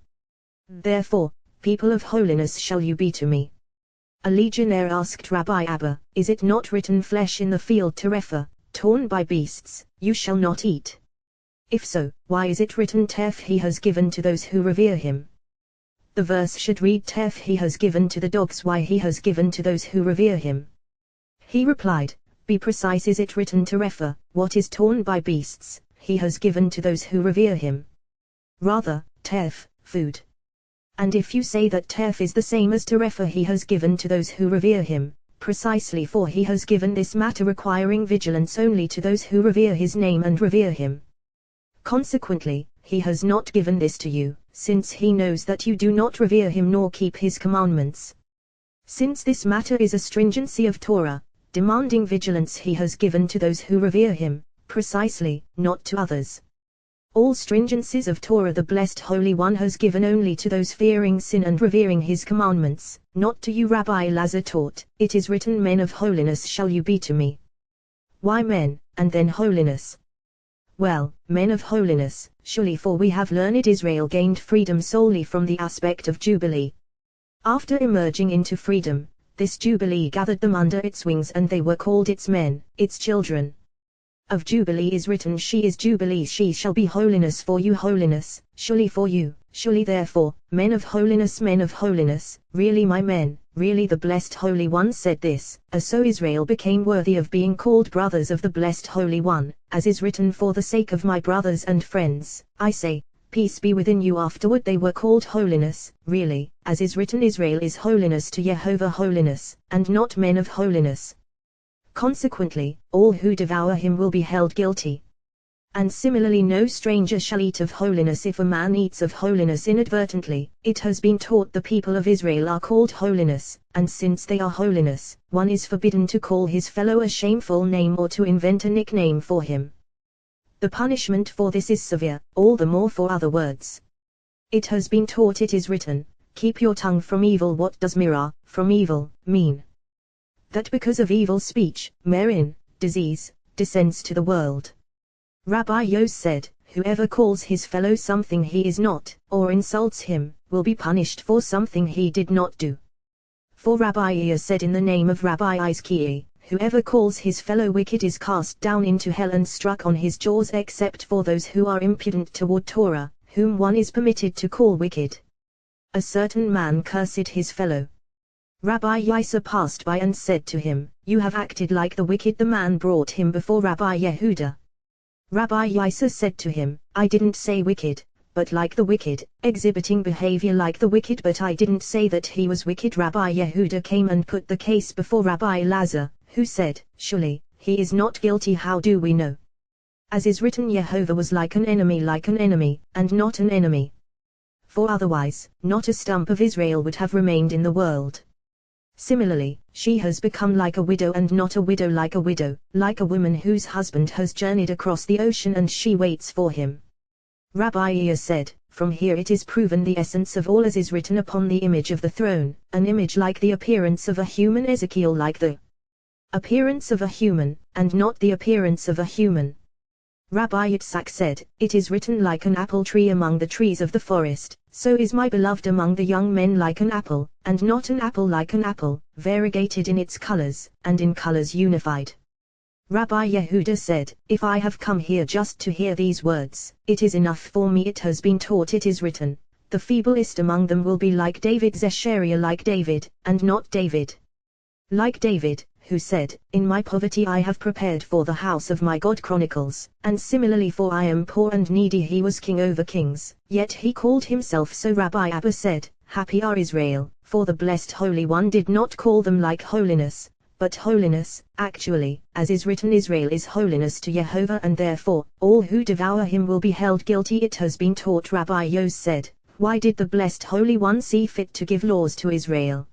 Therefore, people of holiness shall you be to me. A legionnaire asked Rabbi Abba, is it not written, flesh in the field terefa, torn by beasts, you shall not eat? If so, why is it written, tef he has given to those who revere him? The verse should read, tef he has given to the dogs, why he has given to those who revere him. He replied, be precise, is it written terefa, what is torn by beasts, he has given to those who revere him? Rather, tef, food. And if you say that tef is the same as terefa, he has given to those who revere him, precisely, for he has given this matter requiring vigilance only to those who revere his name and revere him. Consequently, he has not given this to you, since he knows that you do not revere him nor keep his commandments. Since this matter is a stringency of Torah, demanding vigilance, he has given to those who revere him, precisely, not to others. All stringencies of Torah the Blessed Holy One has given only to those fearing sin and revering his commandments, not to you. Rabbi Elazar taught, it is written, men of holiness shall you be to me. Why men, and then holiness? Well, men of holiness, surely, for we have learned Israel gained freedom solely from the aspect of Jubilee. After emerging into freedom, this Jubilee gathered them under its wings, and they were called its men, its children. Of Jubilee is written, she is Jubilee, she shall be holiness for you, holiness, surely for you, surely. Therefore, men of holiness, really my men, really the Blessed Holy One said this, as so Israel became worthy of being called brothers of the Blessed Holy One, as is written, for the sake of my brothers and friends, I say, peace be within you. Afterward they were called holiness, really, as is written, Israel is holiness to Jehovah, holiness, and not men of holiness. Consequently, all who devour him will be held guilty. And similarly, no stranger shall eat of holiness. If a man eats of holiness inadvertently, it has been taught the people of Israel are called holiness, and since they are holiness, one is forbidden to call his fellow a shameful name or to invent a nickname for him. The punishment for this is severe, all the more for other words. It has been taught, it is written, keep your tongue from evil. What does mirah, from evil, mean? That because of evil speech, merin, disease, descends to the world. Rabbi Yos said, whoever calls his fellow something he is not, or insults him, will be punished for something he did not do. For Rabbi Iya said in the name of Rabbi Izkiah, whoever calls his fellow wicked is cast down into hell and struck on his jaws, except for those who are impudent toward Torah, whom one is permitted to call wicked. A certain man cursed his fellow. Rabbi Yisa passed by and said to him, you have acted like the wicked. The man brought him before Rabbi Yehuda. Rabbi Yisa said to him, I didn't say wicked, but like the wicked, exhibiting behavior like the wicked, but I didn't say that he was wicked. Rabbi Yehuda came and put the case before Rabbi Lazar, who said, surely, he is not guilty. How do we know? As is written, Yehovah was like an enemy, and not an enemy. For otherwise, not a stump of Israel would have remained in the world. Similarly, she has become like a widow and not a widow, like a woman whose husband has journeyed across the ocean and she waits for him. Rabbi Iya said, from here it is proven the essence of all, as is written upon the image of the throne, an image like the appearance of a human, Ezekiel like the appearance of a human, and not the appearance of a human. Rabbi Yitzhak said, it is written like an apple tree among the trees of the forest, so is my beloved among the young men, like an apple, and not an apple, like an apple, variegated in its colors, and in colors unified. Rabbi Yehuda said, if I have come here just to hear these words, it is enough for me. It has been taught, it is written, the feeblest among them will be like David, Zechariah like David, and not David. Like David, who said, in my poverty I have prepared for the house of my God. Chronicles, and similarly, for I am poor and needy, he was king over kings, yet he called himself so. Rabbi Abba said, happy are Israel, for the blessed Holy One did not call them like holiness, but holiness. Actually, as is written, Israel is holiness to Yehovah, and therefore, all who devour him will be held guilty. It has been taught. Rabbi Yos said, why did the blessed Holy One see fit to give laws to Israel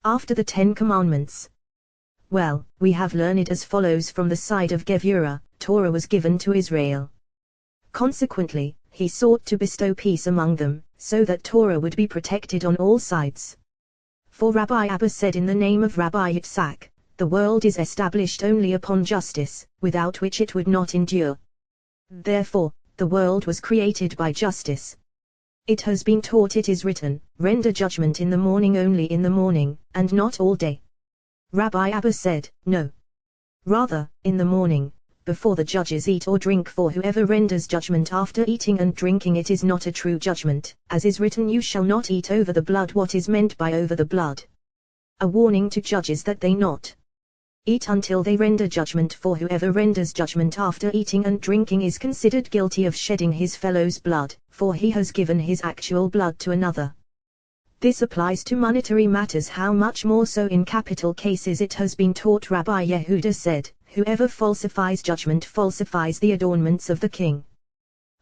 after the 10 Commandments? Well, we have learned as follows from the side of Gevurah, Torah was given to Israel. Consequently, he sought to bestow peace among them, so that Torah would be protected on all sides. For Rabbi Abba said in the name of Rabbi Yitzhak, the world is established only upon justice, without which it would not endure. Therefore, the world was created by justice. It has been taught, it is written, render judgment in the morning, only in the morning, and not all day. Rabbi Abba said, no. Rather, in the morning, before the judges eat or drink, for whoever renders judgment after eating and drinking, it is not a true judgment, as is written, you shall not eat over the blood. What is meant by over the blood? A warning to judges that they not eat until they render judgment, for whoever renders judgment after eating and drinking is considered guilty of shedding his fellow's blood, for he has given his actual blood to another. This applies to monetary matters, how much more so in capital cases. It has been taught. Rabbi Yehuda said, whoever falsifies judgment falsifies the adornments of the king.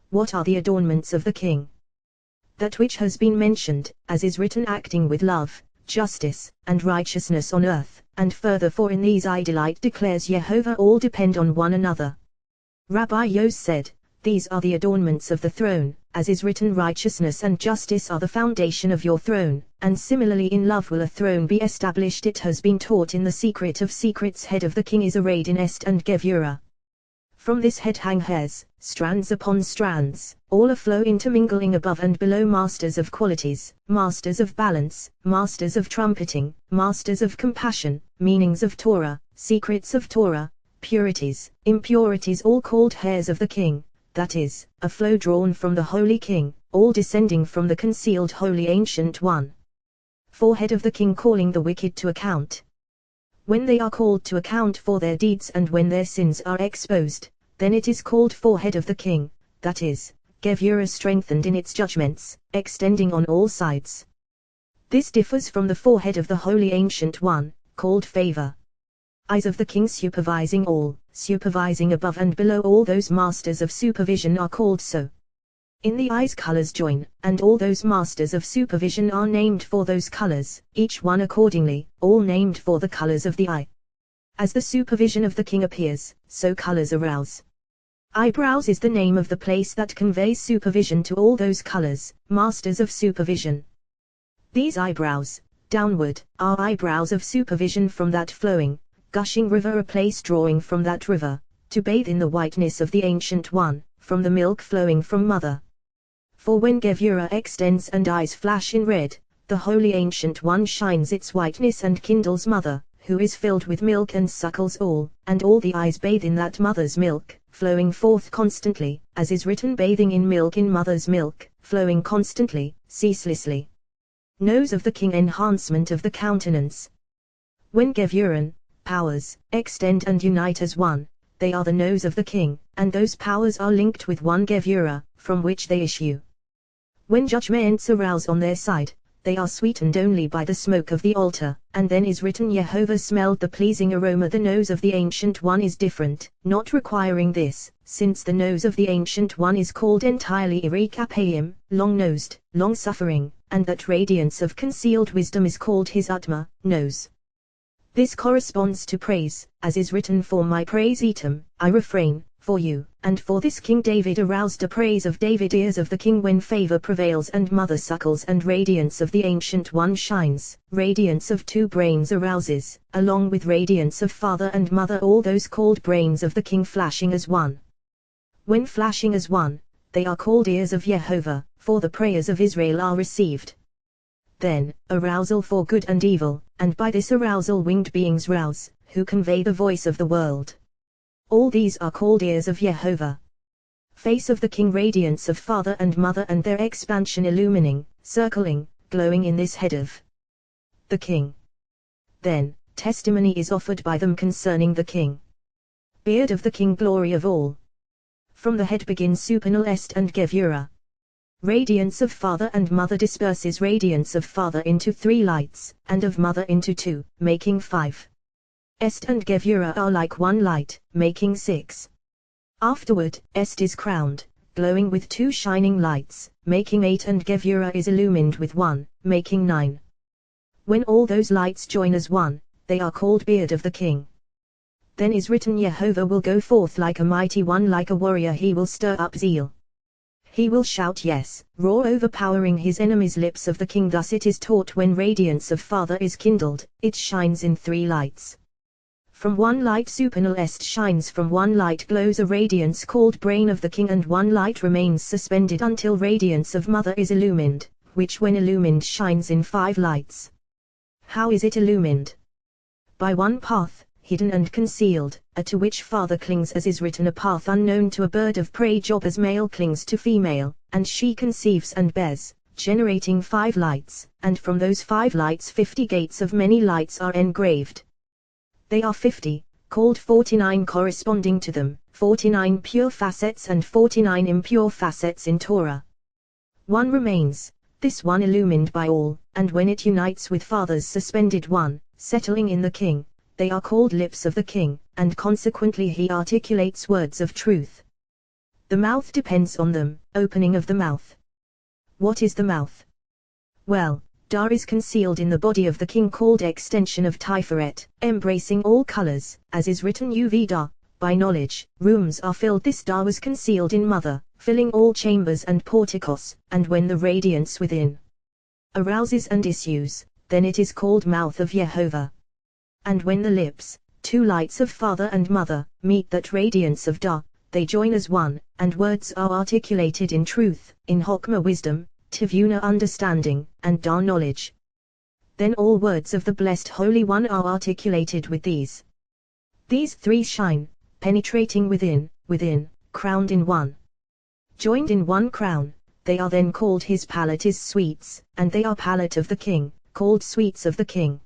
What are the adornments of the king? That which has been mentioned, as is written, acting with love, justice, and righteousness on earth, and further, for in these I delight, declares Yehovah. All depend on one another. Rabbi Yos said, these are the adornments of the throne, as is written, righteousness and justice are the foundation of your throne, and similarly in love will a throne be established. It has been taught in the secret of secrets, head of the king is arrayed in Est and Gevurah. From this head hang hairs, strands upon strands, all aflow intermingling above and below, masters of qualities, masters of balance, masters of trumpeting, masters of compassion, meanings of Torah, secrets of Torah, purities, impurities, all called hairs of the king. That is, a flow drawn from the Holy King, all descending from the concealed Holy Ancient One. Forehead of the king, calling the wicked to account. When they are called to account for their deeds and when their sins are exposed, then it is called forehead of the king, that is, Gevurah strengthened in its judgments, extending on all sides. This differs from the forehead of the Holy Ancient One, called favor. Eyes of the king supervising all, supervising above and below, all those masters of supervision are called so. In the eyes colors join, and all those masters of supervision are named for those colors, each one accordingly, all named for the colors of the eye. As the supervision of the king appears, so colors arouse. Eyebrows is the name of the place that conveys supervision to all those colors, masters of supervision. These eyebrows, downward, are eyebrows of supervision from that flowing, gushing river, a place drawing from that river, to bathe in the whiteness of the Ancient One, from the milk flowing from Mother. For when Gevurah extends and eyes flash in red, the Holy Ancient One shines its whiteness and kindles Mother, who is filled with milk and suckles all, and all the eyes bathe in that Mother's milk, flowing forth constantly, as is written, bathing in milk, in Mother's milk, flowing constantly, ceaselessly. Nose of the King, enhancement of the countenance. When Gevurah powers extend and unite as one, they are the nose of the King, and those powers are linked with one Gevurah, from which they issue. When judgments arouse on their side, they are sweetened only by the smoke of the altar, and then is written, Jehovah smelled the pleasing aroma. The nose of the Ancient One is different, not requiring this, since the nose of the Ancient One is called entirely Irikapayim, long-nosed, long-suffering, and that radiance of concealed wisdom is called his Atma, nose. This corresponds to praise, as is written, for my praise Etam, I refrain, for you, and for this King David aroused a praise of David, ears of the King when favor prevails and Mother suckles and radiance of the Ancient One shines, radiance of two brains arouses, along with radiance of Father and Mother, all those called brains of the King flashing as one. When flashing as one, they are called ears of Jehovah, for the prayers of Israel are received. Then, arousal for good and evil, and by this arousal winged beings rouse, who convey the voice of the world. All these are called ears of Jehovah. Face of the King, radiance of Father and Mother and their expansion illumining, circling, glowing in this head of the King. Then, testimony is offered by them concerning the King. Beard of the King, glory of all. From the head begins supernal est and Gevurah. Radiance of Father and Mother disperses radiance of Father into 3 lights, and of Mother into 2, making 5. Est and Gevurah are like one light, making 6. Afterward, Est is crowned, glowing with 2 shining lights, making 8, and Gevurah is illumined with 1, making 9. When all those lights join as one, they are called Beard of the King. Then is written, Jehovah will go forth like a mighty one, like a warrior he will stir up zeal. He will shout yes, roar, overpowering his enemies. Lips of the King. Thus it is taught, when radiance of Father is kindled, it shines in 3 lights. From one light supernal est shines, from one light glows a radiance called brain of the King, and one light remains suspended until radiance of Mother is illumined, which when illumined shines in 5 lights. How is it illumined? By one path, hidden and concealed, to which Father clings, as is written, a path unknown to a bird of prey. Job, as male clings to female, and she conceives and bears, generating 5 lights, and from those 5 lights 50 gates of many lights are engraved. They are 50, called 49 corresponding to them, 49 pure facets and 49 impure facets in Torah. One remains, this one illumined by all, and when it unites with Father's suspended one, settling in the King, they are called lips of the King, and consequently he articulates words of truth. The mouth depends on them, opening of the mouth. What is the mouth? Well, Dar is concealed in the body of the King, called extension of Tiferet, embracing all colors, as is written, Uvda, by knowledge, rooms are filled. This Dar was concealed in Mother, filling all chambers and porticos, and when the radiance within arouses and issues, then it is called mouth of Jehovah. And when the lips, 2 lights of Father and Mother, meet that radiance of Dar, they join as one, and words are articulated in truth, in Hokmah wisdom, Tivuna understanding, and Dar knowledge. Then all words of the Blessed Holy One are articulated with these. These 3 shine, penetrating within, crowned in one. Joined in one crown, they are then called, his palate is sweets, and they are palate of the King, called sweets of the King.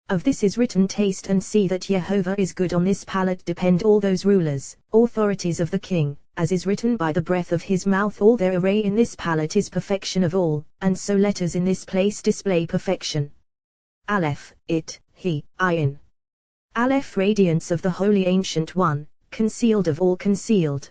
Of this is written, taste and see that Jehovah is good. On this palate depend all those rulers, authorities of the King, as is written, by the breath of his mouth all their array. In this palate is perfection of all, and so letters in this place display perfection. Aleph, it, he, ayin. Aleph, radiance of the Holy Ancient One, concealed of all concealed.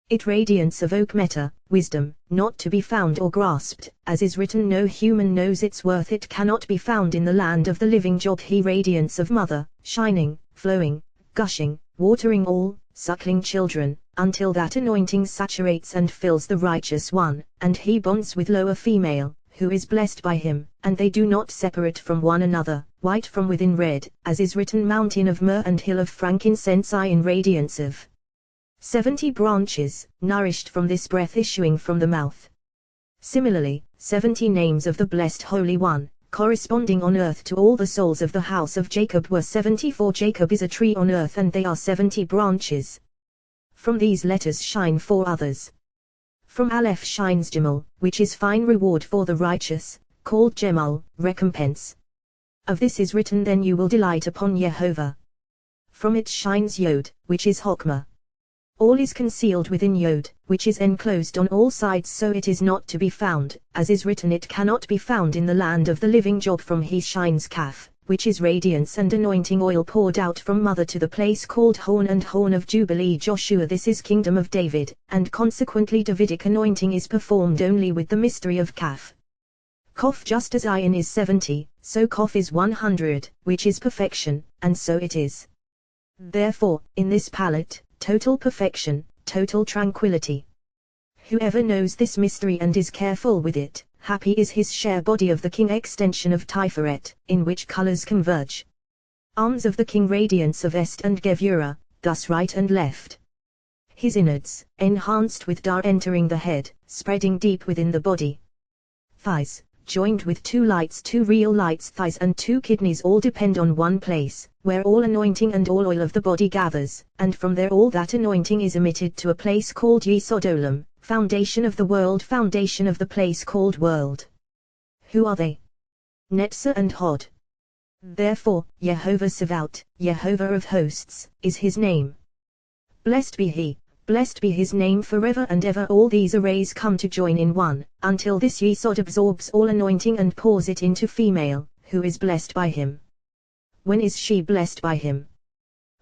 It radiance of Oak Meta, wisdom, not to be found or grasped, as is written, no human knows its worth, it cannot be found in the land of the living. Job, he radiance of Mother, shining, flowing, gushing, watering all, suckling children, until that anointing saturates and fills the righteous one, and he bonds with lower female, who is blessed by him, and they do not separate from one another, white from within red, as is written, mountain of myrrh and hill of frankincense I in radiance of 70 branches, nourished from this breath issuing from the mouth. Similarly, 70 names of the blessed Holy One, corresponding on earth to all the souls of the house of Jacob were 70, for Jacob is a tree on earth and they are 70 branches. From these letters shine 4 others. From Aleph shines Jamal, which is fine reward for the righteous, called Jemal, recompense. Of this is written, then you will delight upon Jehovah. From it shines Yod, which is Hokmah. All is concealed within Yod, which is enclosed on all sides, so it is not to be found, as is written, it cannot be found in the land of the living. Job. From he shines Kaf, which is radiance and anointing oil poured out from mother to the place called Horn and Horn of Jubilee. Joshua, this is kingdom of David, and consequently Davidic anointing is performed only with the mystery of Kaf. Kof, just as Ayin is 70, so Kof is 100, which is perfection, and so it is. Therefore, in this palette, total perfection, total tranquility. Whoever knows this mystery and is careful with it, happy is his share. Body of the king, extension of Tiferet, in which colors converge. Arms of the king, radiance of Est and Gevurah, thus right and left. His innards, enhanced with Dar, entering the head, spreading deep within the body. Thighs, joined with 2 lights, 2 real lights. Thighs and 2 kidneys all depend on one place, where all anointing and all oil of the body gathers, and from there all that anointing is emitted to a place called Yesod Olam, foundation of the world, foundation of the place called world. Who are they? Netzah and Hod. Therefore, Jehovah Sabaoth, Jehovah of hosts, is his name. Blessed be he, blessed be his name forever and ever. All these arrays come to join in one, until this Yesod absorbs all anointing and pours it into female, who is blessed by him. When is she blessed by him?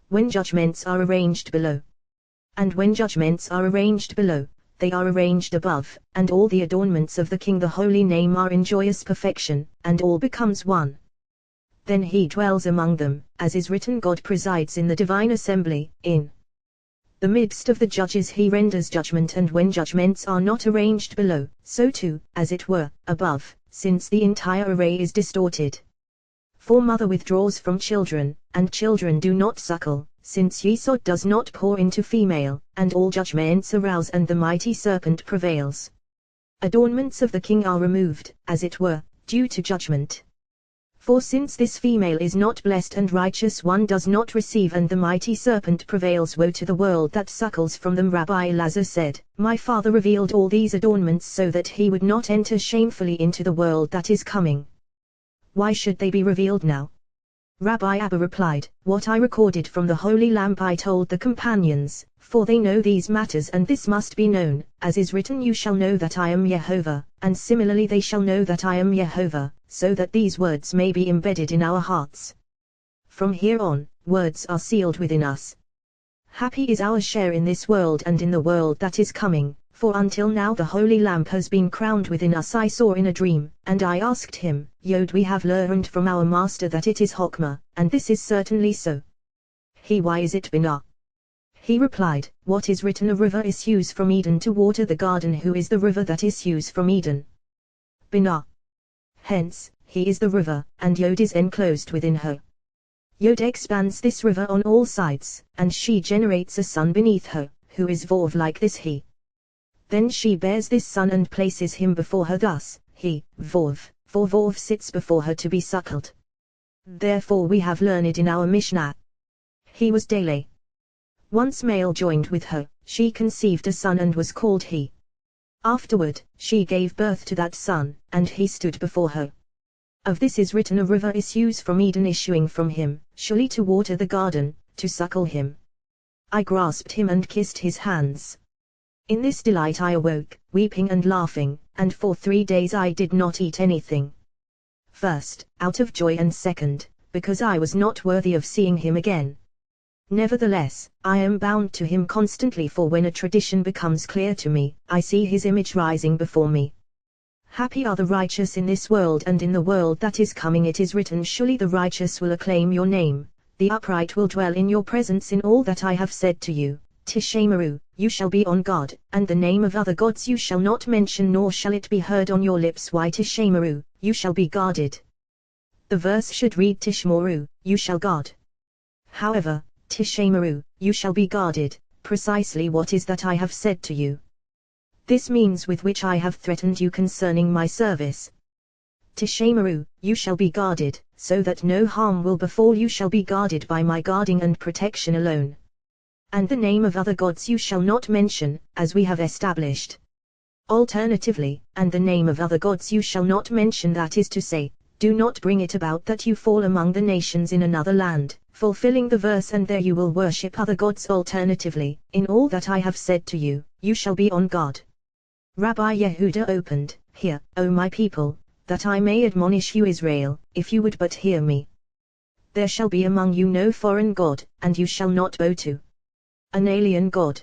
When judgments are arranged below. And when judgments are arranged below, they are arranged above, and all the adornments of the king, the holy name, are in joyous perfection, and all becomes one. Then he dwells among them, as is written, God presides in the divine assembly, in the midst of the judges he renders judgment. And when judgments are not arranged below, so too, as it were, above, since the entire array is distorted. For mother withdraws from children, and children do not suckle, since Yesod does not pour into female, and all judgments arouse and the mighty serpent prevails. Adornments of the king are removed, as it were, due to judgment. For since this female is not blessed and righteous, one does not receive, and the mighty serpent prevails. Woe to the world that suckles from them. Rabbi Elazar said, my father revealed all these adornments so that he would not enter shamefully into the world that is coming. Why should they be revealed now? Rabbi Abba replied, what I recorded from the holy lamp I told the companions, for they know these matters, and this must be known, as is written, you shall know that I am Jehovah, and similarly they shall know that I am Jehovah, so that these words may be embedded in our hearts. From here on, words are sealed within us. Happy is our share in this world and in the world that is coming, for until now the holy lamp has been crowned within us. I saw in a dream, and I asked him, Yod, we have learned from our master that it is Hokmah, and this is certainly so. He, why is it Binah? He replied, what is written, a river issues from Eden to water the garden. Who is the river that issues from Eden? Binah. Hence, he is the river, and Yod is enclosed within her. Yod expands this river on all sides, and she generates a son beneath her, who is Vov, like this he. Then she bears this son and places him before her, thus, he, Vov, for Vov sits before her to be suckled. Therefore we have learned in our Mishnah. He was Dele. Once male joined with her, she conceived a son and was called he. Afterward, she gave birth to that son, and he stood before her. Of this is written, a river issues from Eden, issuing from him, surely to water the garden, to suckle him. I grasped him and kissed his hands. In this delight I awoke, weeping and laughing, and for 3 days I did not eat anything. First, out of joy, and second, because I was not worthy of seeing him again. Nevertheless, I am bound to him constantly, for when a tradition becomes clear to me, I see his image rising before me. Happy are the righteous in this world and in the world that is coming. It is written, surely the righteous will acclaim your name, the upright will dwell in your presence. In all that I have said to you, Tishamaru, you shall be on guard, and the name of other gods you shall not mention nor shall it be heard on your lips. Why Tishamaru, you shall be guarded. The verse should read Tishmaru, you shall guard. However, Tishamaru, you shall be guarded, precisely what is that I have said to you. This means with which I have threatened you concerning my service. Tishamaru, you shall be guarded, so that no harm will befall you shall be guarded by my guarding and protection alone. And the name of other gods you shall not mention, as we have established. Alternatively, and the name of other gods you shall not mention, that is to say, do not bring it about that you fall among the nations in another land, fulfilling the verse, and there you will worship other gods. Alternatively, in all that I have said to you, you shall be on guard. Rabbi Yehuda opened, Hear, O my people, that I may admonish you Israel, if you would but hear me. There shall be among you no foreign god, and you shall not bow to an alien god.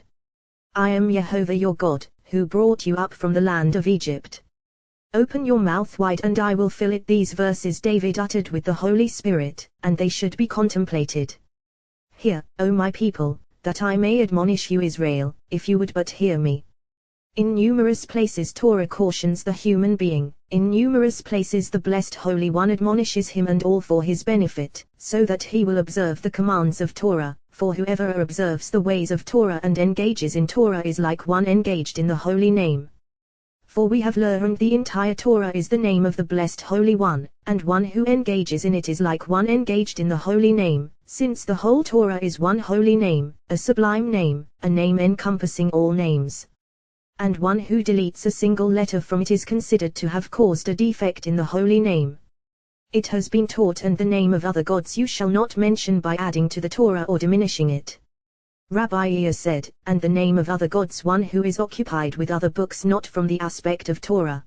I am Jehovah your God, who brought you up from the land of Egypt. Open your mouth wide and I will fill it. These verses David uttered with the Holy Spirit, and they should be contemplated. Hear, O my people, that I may admonish you Israel, if you would but hear me. In numerous places Torah cautions the human being, in numerous places the Blessed Holy One admonishes him, and all for his benefit, so that he will observe the commands of Torah, for whoever observes the ways of Torah and engages in Torah is like one engaged in the holy name. For we have learned the entire Torah is the name of the Blessed Holy One, and one who engages in it is like one engaged in the holy name, since the whole Torah is one holy name, a sublime name, a name encompassing all names. And one who deletes a single letter from it is considered to have caused a defect in the holy name. It has been taught, and the name of other gods you shall not mention by adding to the Torah or diminishing it. Rabbi Ea said, and the name of other gods one who is occupied with other books not from the aspect of Torah.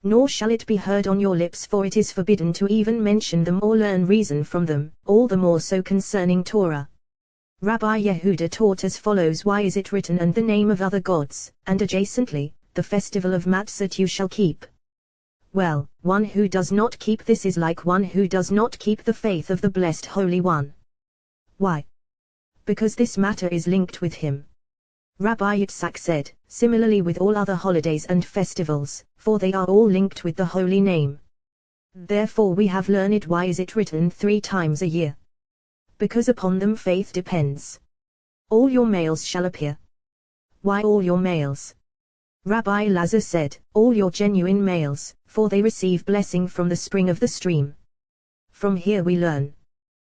Nor shall it be heard on your lips, for it is forbidden to even mention them or learn reason from them, all the more so concerning Torah. Rabbi Yehuda taught as follows: Why is it written, and the name of other gods, and adjacently, the festival of Matzot you shall keep? Well, one who does not keep this is like one who does not keep the faith of the Blessed Holy One. Why? Because this matter is linked with him. Rabbi Yitzhak said, similarly with all other holidays and festivals, for they are all linked with the holy name. Therefore we have learned why is it written 3 times a year. Because upon them faith depends. All your males shall appear. Why all your males? Rabbi Lazar said, all your genuine males, for they receive blessing from the spring of the stream. From here we learn.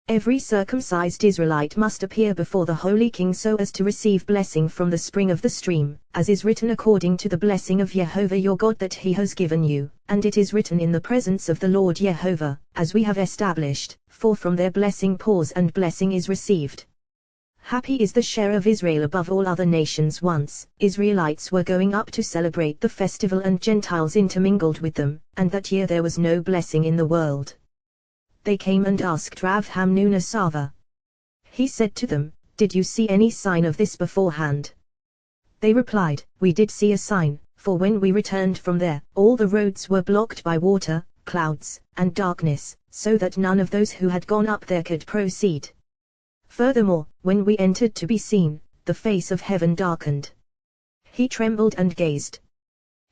Every circumcised Israelite must appear before the Holy King so as to receive blessing from the spring of the stream, as is written according to the blessing of Jehovah your God that he has given you, and it is written in the presence of the Lord Jehovah, as we have established, for from their blessing pours and blessing is received. Happy is the share of Israel above all other nations. Once, Israelites were going up to celebrate the festival and Gentiles intermingled with them, and that year there was no blessing in the world. They came and asked Rav Hamnuna Sava. He said to them, Did you see any sign of this beforehand? They replied, We did see a sign, for when we returned from there, all the roads were blocked by water, clouds, and darkness, so that none of those who had gone up there could proceed. Furthermore, when we entered to be seen, the face of heaven darkened. He trembled and gazed.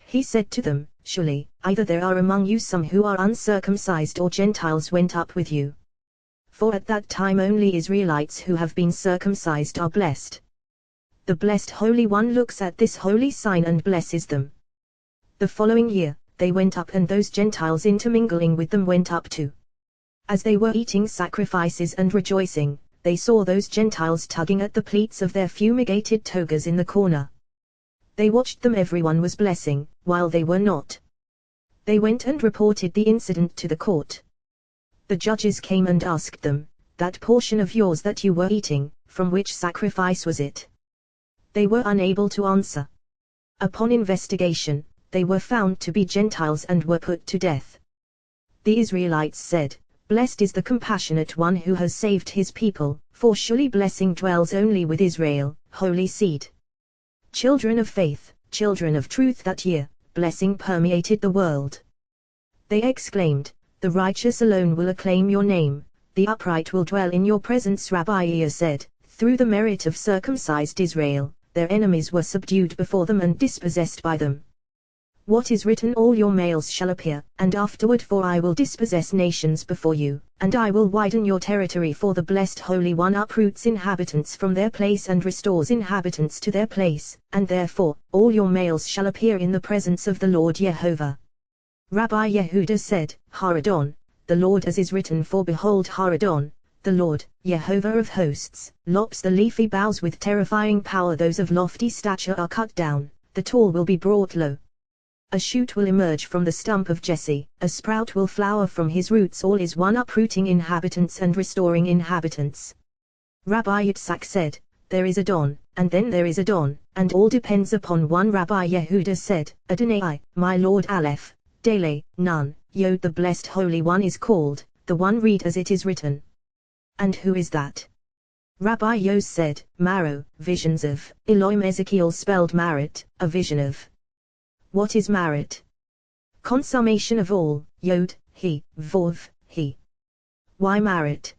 He said to them, Surely, either there are among you some who are uncircumcised or Gentiles went up with you. For at that time only Israelites who have been circumcised are blessed. The Blessed Holy One looks at this holy sign and blesses them. The following year, they went up, and those Gentiles intermingling with them went up too. As they were eating sacrifices and rejoicing, they saw those Gentiles tugging at the pleats of their fumigated togas in the corner. They watched them, everyone was blessing, while they were not. They went and reported the incident to the court. The judges came and asked them, That portion of yours that you were eating, from which sacrifice was it? They were unable to answer. Upon investigation, they were found to be Gentiles and were put to death. The Israelites said, Blessed is the compassionate one who has saved his people, for surely blessing dwells only with Israel, holy seed. Children of faith, children of truth. That year, blessing permeated the world. They exclaimed, The righteous alone will acclaim your name, the upright will dwell in your presence. Rabbi Ea said, Through the merit of circumcised Israel, their enemies were subdued before them and dispossessed by them. What is written, all your males shall appear, and afterward for I will dispossess nations before you, and I will widen your territory, for the blessed Holy One uproots inhabitants from their place and restores inhabitants to their place, and therefore, all your males shall appear in the presence of the Lord Jehovah. Rabbi Yehuda said, Haradon, the Lord, as is written, for behold Haradon, the Lord, Jehovah of hosts, lops the leafy boughs with terrifying power, those of lofty stature are cut down, the tall will be brought low. A shoot will emerge from the stump of Jesse, a sprout will flower from his roots, all is one, uprooting inhabitants and restoring inhabitants. Rabbi Yitzhak said, there is a dawn, and then there is a dawn, and all depends upon one. Rabbi Yehuda said, Adonai, my Lord, Aleph, Dele, Nun, Yod, the blessed Holy One is called, the one, read as it is written. And who is that? Rabbi Yos said, Marrow, visions of, Elohim. Ezekiel spelled Marit, a vision of. What is Marit? Consummation of all, Yod, he, Vov, he. Why Marit?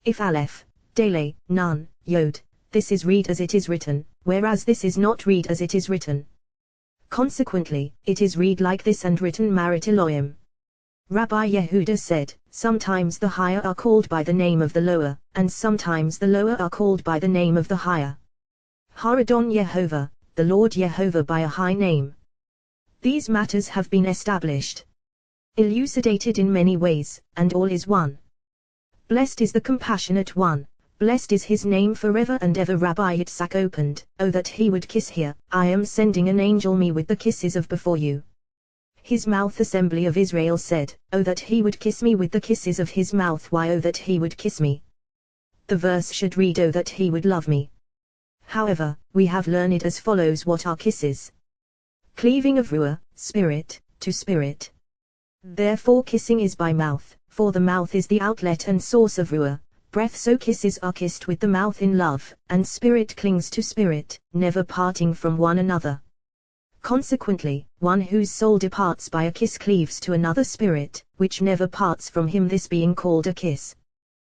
If Aleph, Dele, Nun, Yod, this is read as it is written, whereas this is not read as it is written. Consequently, it is read like this and written Marit Elohim. Rabbi Yehuda said, sometimes the higher are called by the name of the lower, and sometimes the lower are called by the name of the higher. Haradon Yehovah, the Lord Jehovah by a high name. These matters have been established, elucidated in many ways, and all is one. Blessed is the compassionate one, blessed is his name forever and ever. Rabbi Yitzhak opened, oh that he would kiss here, I am sending an angel me with the kisses of before you. His mouth. Assembly of Israel said, oh that he would kiss me with the kisses of his mouth. Why, oh that he would kiss me. The verse should read, oh that he would love me. However, we have learned as follows what are kisses. Cleaving of ruah, spirit, to spirit. Therefore kissing is by mouth, for the mouth is the outlet and source of ruah, breath. So kisses are kissed with the mouth in love, and spirit clings to spirit, never parting from one another. Consequently, one whose soul departs by a kiss cleaves to another spirit, which never parts from him, this being called a kiss.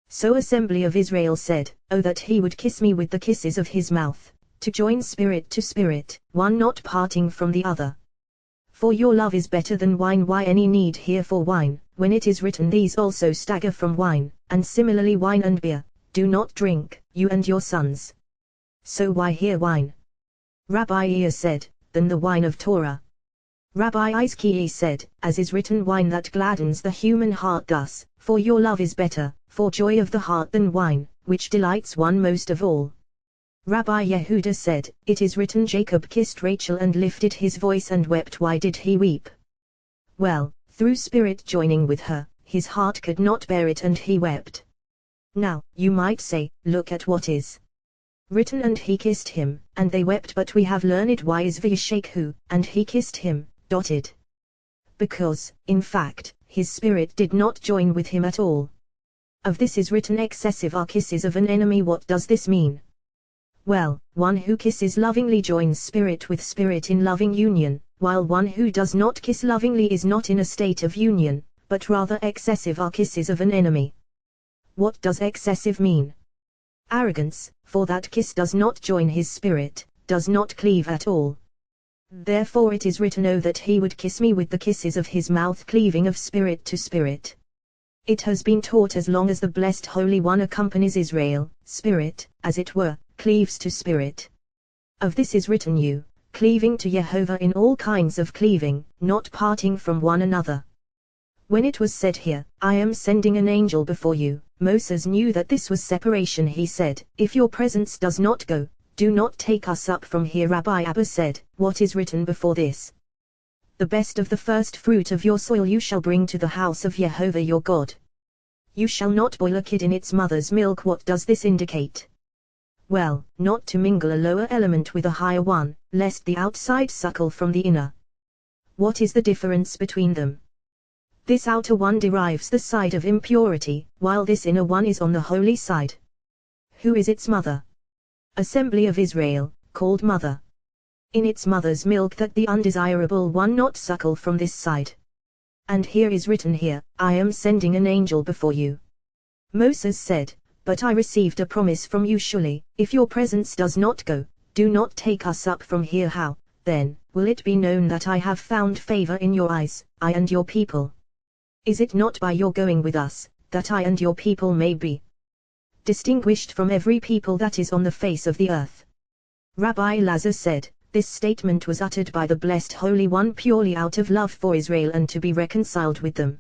So Assembly of Israel said, oh that he would kiss me with the kisses of his mouth, to join spirit to spirit, one not parting from the other. For your love is better than wine. Why any need here for wine, when it is written, these also stagger from wine, and similarly wine and beer, do not drink, you and your sons. So why here wine? Rabbi Eir said, than the wine of Torah. Rabbi Izkiah said, as is written, wine that gladdens the human heart thus, for your love is better, for joy of the heart, than wine, which delights one most of all. Rabbi Yehuda said, it is written, Jacob kissed Rachel and lifted his voice and wept. Why did he weep? Well, through spirit joining with her, his heart could not bear it and he wept. Now, you might say, look at what is written, and he kissed him, and they wept, but we have learned why is Vayishekhu, and he kissed him, dotted. Because, in fact, his spirit did not join with him at all. Of this is written, excessive are kisses of an enemy. What does this mean? Well, one who kisses lovingly joins spirit with spirit in loving union, while one who does not kiss lovingly is not in a state of union, but rather excessive are kisses of an enemy. What does excessive mean? Arrogance, for that kiss does not join his spirit, does not cleave at all. Therefore it is written, oh that he would kiss me with the kisses of his mouth, cleaving of spirit to spirit. It has been taught, as long as the blessed Holy One accompanies Israel, spirit, as it were, cleaves to spirit. Of this is written, you, cleaving to Jehovah in all kinds of cleaving, not parting from one another. When it was said here, I am sending an angel before you, Moses knew that this was separation. He said, if your presence does not go, do not take us up from here. Rabbi Abba said, what is written before this? The best of the first fruit of your soil you shall bring to the house of Jehovah your God. You shall not boil a kid in its mother's milk. What does this indicate? Well, not to mingle a lower element with a higher one, lest the outside suckle from the inner. What is the difference between them? This outer one derives the side of impurity, while this inner one is on the holy side. Who is its mother? Assembly of Israel, called mother. In its mother's milk that the undesirable one not suckle from this side. And here is written here, I am sending an angel before you. Moses said, but I received a promise from you surely, if your presence does not go, do not take us up from here. How, then, will it be known that I have found favor in your eyes, I and your people? Is it not by your going with us, that I and your people may be distinguished from every people that is on the face of the earth? Rabbi Elazar said, this statement was uttered by the Blessed Holy One purely out of love for Israel and to be reconciled with them.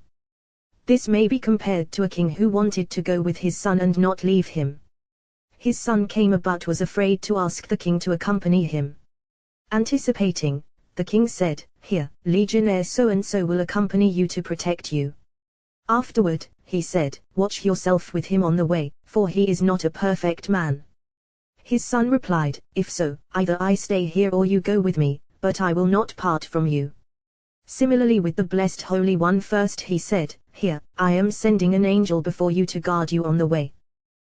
This may be compared to a king who wanted to go with his son and not leave him. His son came but was afraid to ask the king to accompany him. Anticipating, the king said, here, Legionnaire so-and-so will accompany you to protect you. Afterward, he said, watch yourself with him on the way, for he is not a perfect man. His son replied, if so, either I stay here or you go with me, but I will not part from you. Similarly with the Blessed Holy One, first he said, here, I am sending an angel before you to guard you on the way.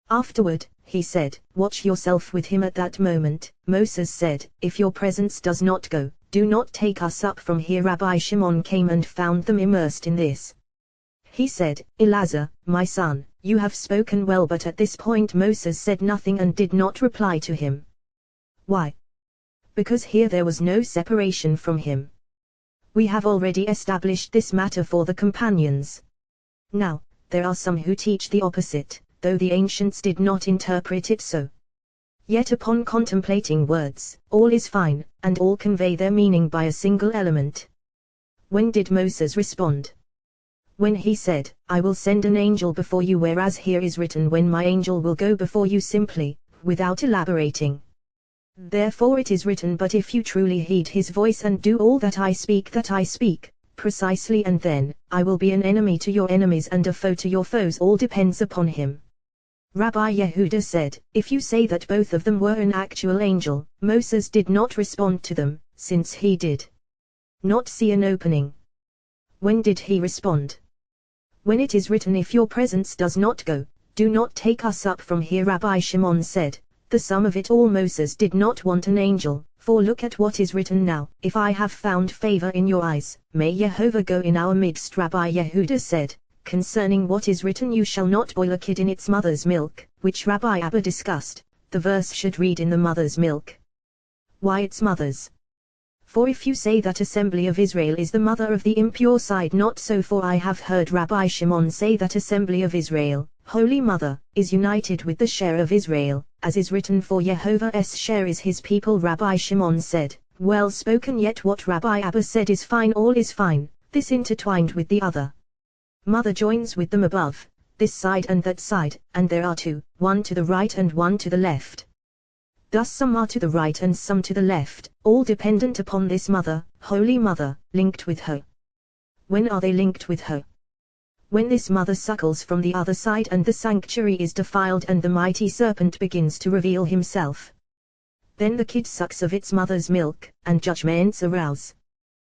Afterward, he said, watch yourself with him. At that moment, Moses said, if your presence does not go, do not take us up from here. Rabbi Shimon came and found them immersed in this. He said, Elazar, my son, you have spoken well. But at this point Moses said nothing and did not reply to him. Why? Because here there was no separation from him. We have already established this matter for the companions. Now, there are some who teach the opposite, though the ancients did not interpret it so. Yet upon contemplating words, all is fine, and all convey their meaning by a single element. When did Moses respond? When he said, I will send an angel before you, whereas here is written, when my angel will go before you, simply, without elaborating. Therefore it is written, but if you truly heed his voice and do all that I speak, precisely, and then, I will be an enemy to your enemies and a foe to your foes. All depends upon him. Rabbi Yehuda said, if you say that both of them were an actual angel, Moses did not respond to them, since he did not see an opening. When did he respond? When it is written, if your presence does not go, do not take us up from here. Rabbi Shimon said, the sum of it all, Moses did not want an angel, for look at what is written now, if I have found favor in your eyes, may Yehovah go in our midst. Rabbi Yehuda said, concerning what is written, you shall not boil a kid in its mother's milk, which Rabbi Abba discussed, the verse should read in the mother's milk. Why its mother's? For if you say that assembly of Israel is the mother of the impure side, not so, for I have heard Rabbi Shimon say that assembly of Israel, Holy Mother, is united with the share of Israel, as is written, for Yehovah's share is his people. Rabbi Shimon said, well spoken, yet what Rabbi Abba said is fine, all is fine, this intertwined with the other. Mother joins with them above, this side and that side, and there are two, one to the right and one to the left. Thus some are to the right and some to the left, all dependent upon this Mother, Holy Mother, linked with her. When are they linked with her? When this Mother suckles from the other side and the sanctuary is defiled and the mighty serpent begins to reveal himself. Then the kid sucks of its mother's milk, and judgments arouse.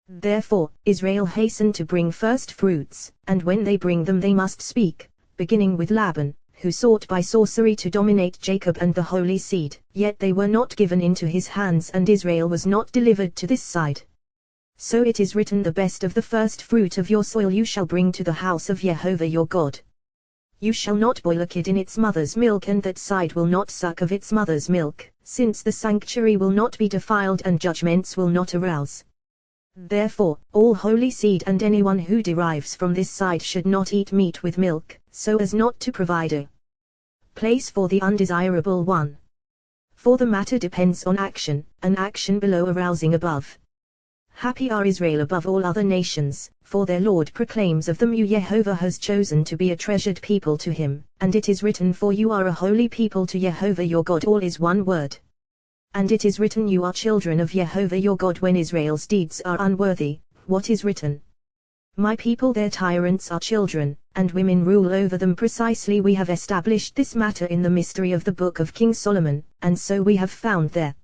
Therefore, Israel hasten to bring first fruits, and when they bring them they must speak, beginning with Laban, who sought by sorcery to dominate Jacob and the holy seed, yet they were not given into his hands, and Israel was not delivered to this side. So it is written, the best of the first fruit of your soil you shall bring to the house of Yehovah your God. You shall not boil a kid in its mother's milk, and that side will not suck of its mother's milk, since the sanctuary will not be defiled and judgments will not arouse. Therefore, all holy seed and anyone who derives from this side should not eat meat with milk, so as not to provide a place for the undesirable one. For the matter depends on action, an action below, arousing above. Happy are Israel above all other nations, for their Lord proclaims of them, you Yehovah has chosen to be a treasured people to him, and it is written, for you are a holy people to Yehovah your God. All is one word. And it is written, you are children of Yehovah your God. When Israel's deeds are unworthy, what is written? My people, their tyrants are children, and women rule over them. Precisely, we have established this matter in the mystery of the book of King Solomon, and so we have found there.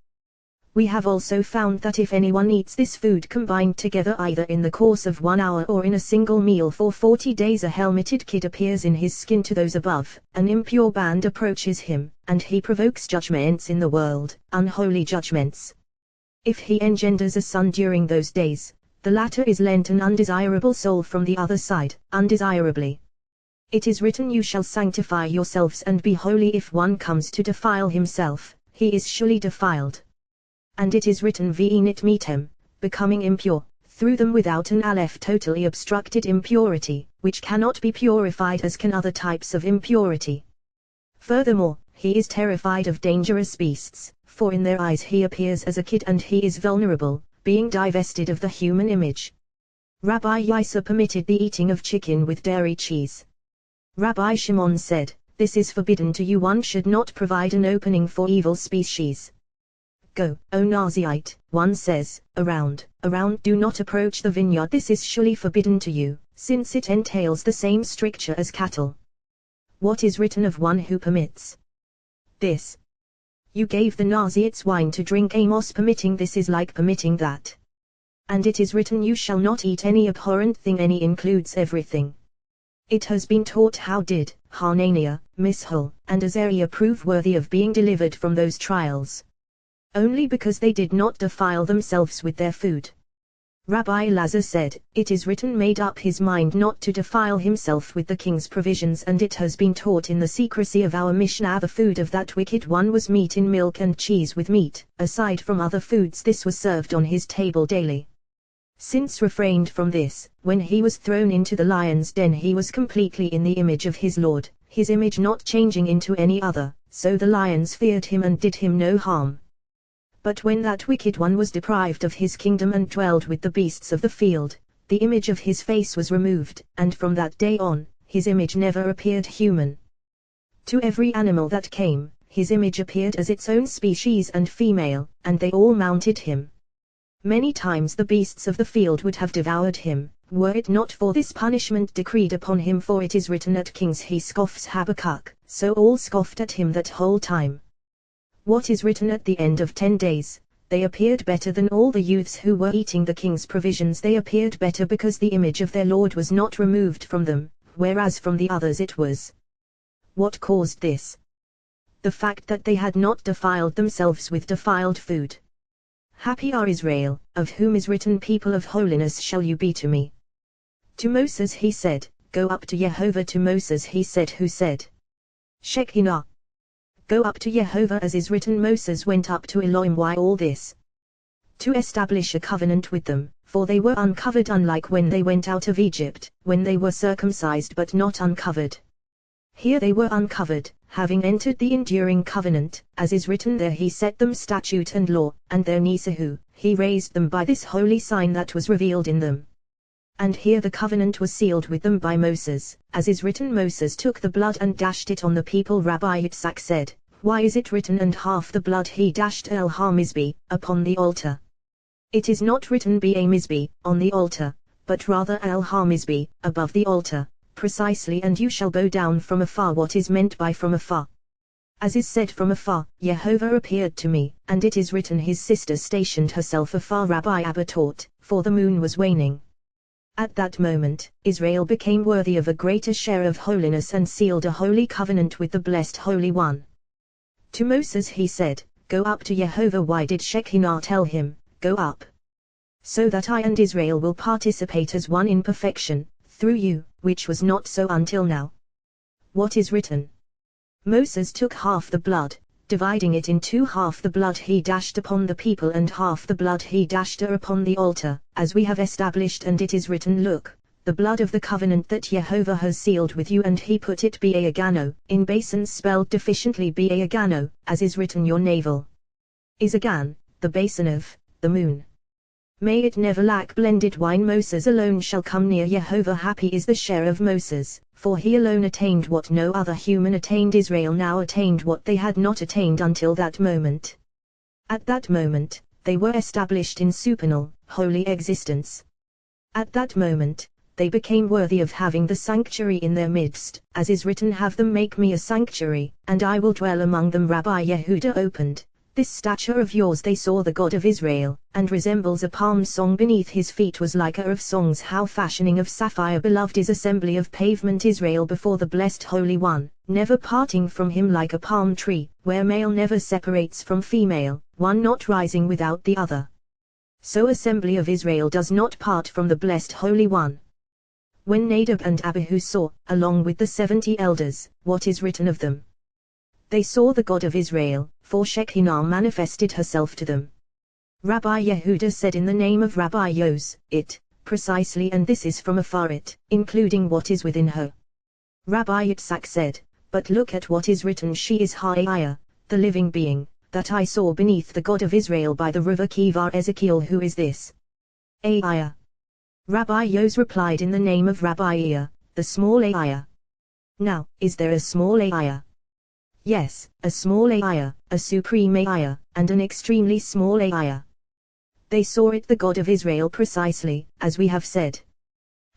We have also found that if anyone eats this food combined together, either in the course of 1 hour or in a single meal for 40 days, a helmeted kid appears in his skin to those above, an impure band approaches him, and he provokes judgments in the world, unholy judgments. If he engenders a son during those days, the latter is lent an undesirable soul from the other side, undesirably. It is written, you shall sanctify yourselves and be holy. If one comes to defile himself, he is surely defiled. And it is written, V'init metem, becoming impure, through them without an aleph, totally obstructed impurity, which cannot be purified as can other types of impurity. Furthermore, he is terrified of dangerous beasts, for in their eyes he appears as a kid and he is vulnerable, being divested of the human image. Rabbi Yisa permitted the eating of chicken with dairy cheese. Rabbi Shimon said, this is forbidden to you. One should not provide an opening for evil species. Go, O Nazirite, one says, around, do not approach the vineyard. This is surely forbidden to you, since it entails the same stricture as cattle. What is written of one who permits this? You gave the Nazirites wine to drink. Amos permitting this is like permitting that. And it is written, you shall not eat any abhorrent thing. Any includes everything. It has been taught how did Hananiah, Mishael, and Azariah prove worthy of being delivered from those trials? Only because they did not defile themselves with their food. Rabbi Elazar said, it is written, made up his mind not to defile himself with the king's provisions. And it has been taught in the secrecy of our Mishnah, the food of that wicked one was meat in milk and cheese with meat. Aside from other foods, this was served on his table daily. Since refrained from this, when he was thrown into the lion's den, he was completely in the image of his Lord, his image not changing into any other, so the lions feared him and did him no harm. But when that wicked one was deprived of his kingdom and dwelled with the beasts of the field, the image of his face was removed, and from that day on, his image never appeared human. To every animal that came, his image appeared as its own species and female, and they all mounted him. Many times the beasts of the field would have devoured him, were it not for this punishment decreed upon him. For it is written, at kings he scoffs. Habakkuk, so all scoffed at him that whole time. What is written, at the end of 10 days, they appeared better than all the youths who were eating the king's provisions. They appeared better because the image of their Lord was not removed from them, whereas from the others it was. What caused this? The fact that they had not defiled themselves with defiled food. Happy are Israel, of whom is written, people of holiness shall you be to me. To Moses he said, go up to Jehovah. To Moses he said, who said, Shekinah. Go up to Jehovah, as is written, Moses went up to Elohim. Why all this? To establish a covenant with them, for they were uncovered, unlike when they went out of Egypt, when they were circumcised but not uncovered. Here they were uncovered, having entered the enduring covenant, as is written, there he set them statute and law, and their Nisahu, he raised them by this holy sign that was revealed in them. And here the covenant was sealed with them by Moses, as is written, Moses took the blood and dashed it on the people. Rabbi Yitzhak said, why is it written, and half the blood he dashed El HaMizbeh, upon the altar? It is not written Ba Mizbeh, on the altar, but rather El HaMizbeh, above the altar, precisely. And you shall bow down from afar. What is meant by from afar? As is said, from afar, Jehovah appeared to me, and it is written, his sister stationed herself afar. Rabbi Abba taught, for the moon was waning. At that moment, Israel became worthy of a greater share of holiness and sealed a holy covenant with the blessed Holy One. To Moses he said, go up to Jehovah. Why did Shekinah tell him, go up? So that I and Israel will participate as one in perfection, through you, which was not so until now. What is written? Moses took half the blood, dividing it in two, half the blood he dashed upon the people and half the blood he dashed upon the altar, as we have established. And it is written, look, the blood of the covenant that Jehovah has sealed with you, and he put it Ba-agano, in basins spelled deficiently Ba-agano, as is written, your navel is Agan, the basin of the moon. May it never lack blended wine. Moses alone shall come near Jehovah. Happy is the share of Moses, for he alone attained what no other human attained. Israel now attained what they had not attained until that moment. At that moment, they were established in supernal, holy existence. At that moment, they became worthy of having the sanctuary in their midst, as is written, have them make me a sanctuary, and I will dwell among them. Rabbi Yehuda opened, this stature of yours. They saw the God of Israel, and resembles a palm song beneath his feet was like a of songs. How fashioning of sapphire beloved is assembly of pavement. Israel before the blessed Holy One, never parting from him like a palm tree, where male never separates from female, one not rising without the other. So assembly of Israel does not part from the blessed Holy One. When Nadab and Abihu saw, along with the 70 elders, what is written of them, they saw the God of Israel, for Shekinah manifested herself to them. Rabbi Yehuda said in the name of Rabbi Yos, it, precisely, and this is from afar it, including what is within her. Rabbi Yitzhak said, but look at what is written, she is Ha'ayah, the living being, that I saw beneath the God of Israel by the river Kivar. Ezekiel, who is this? Ayah. Rabbi Yos replied in the name of Rabbi Ea, the small Ayah. Now, is there a small Ayah? Yes, a small Ayah, a supreme Ayah, and an extremely small Ayah. They saw it, the God of Israel, precisely, as we have said.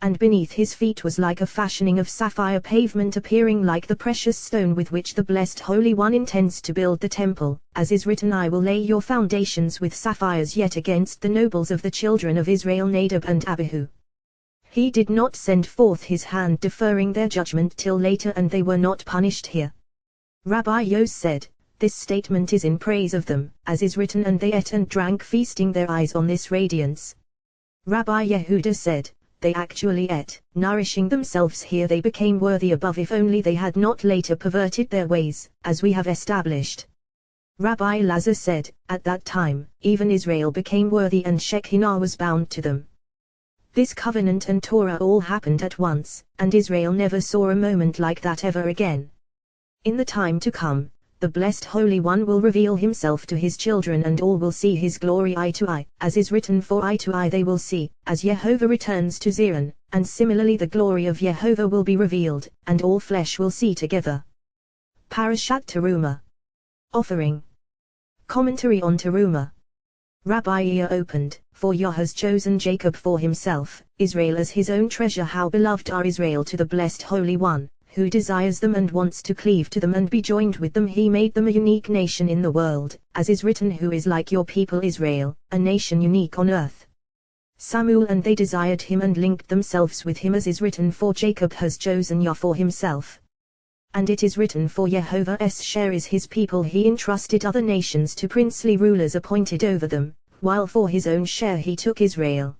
And beneath his feet was like a fashioning of sapphire pavement, appearing like the precious stone with which the blessed Holy One intends to build the temple, as is written, I will lay your foundations with sapphires. Yet against the nobles of the children of Israel, Nadab and Abihu, he did not send forth his hand, deferring their judgment till later, and they were not punished here. Rabbi Yos said, this statement is in praise of them, as is written, and they ate and drank, feasting their eyes on this radiance. Rabbi Yehuda said, they actually ate, nourishing themselves here. They became worthy above, if only they had not later perverted their ways, as we have established. Rabbi Lazar said, at that time, even Israel became worthy, and Shekinah was bound to them. This covenant and Torah all happened at once, and Israel never saw a moment like that ever again. In the time to come, the blessed Holy One will reveal himself to his children, and all will see his glory eye to eye, as is written, for eye to eye they will see, as Jehovah returns to Zion, and similarly the glory of Jehovah will be revealed, and all flesh will see together. Parashat Terumah. Offering. Commentary on Terumah. Rabbi Ea opened, for Yah has chosen Jacob for himself, Israel as his own treasure. How beloved are Israel to the blessed Holy One, who desires them and wants to cleave to them and be joined with them. He made them a unique nation in the world, as is written, who is like your people Israel, a nation unique on earth. Samuel, and they desired him and linked themselves with him, as is written, for Jacob has chosen Yah for himself. And it is written, for Jehovah's share is his people. He entrusted other nations to princely rulers appointed over them, while for his own share he took Israel.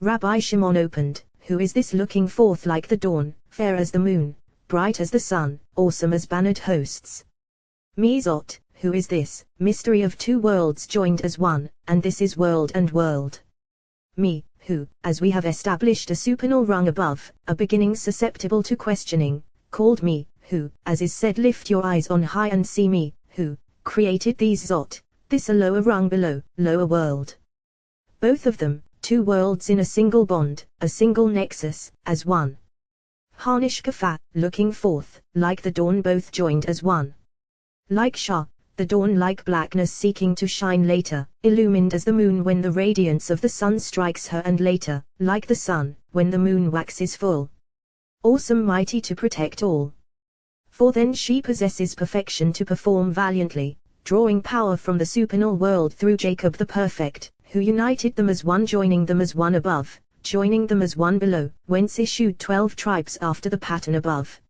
Rabbi Shimon opened, who is this looking forth like the dawn, fair as the moon, bright as the sun, awesome as bannered hosts? Mizot, who is this, mystery of two worlds joined as one, and this is world and world. Me, who, as we have established, a supernal rung above, a beginning susceptible to questioning, called me, who, as is said, lift your eyes on high and see me, who created these Zot, this a lower rung below, lower world. Both of them, two worlds in a single bond, a single nexus, as one. Harnish Kafa, looking forth, like the dawn, both joined as one. Like Shah, the dawn, like blackness seeking to shine later, illumined as the moon when the radiance of the sun strikes her, and later, like the sun, when the moon waxes full. Awesome, mighty to protect all. For then she possesses perfection to perform valiantly, drawing power from the supernal world through Jacob the perfect, who united them as one, joining them as one above, joining them as one below, whence issued 12 tribes after the pattern above.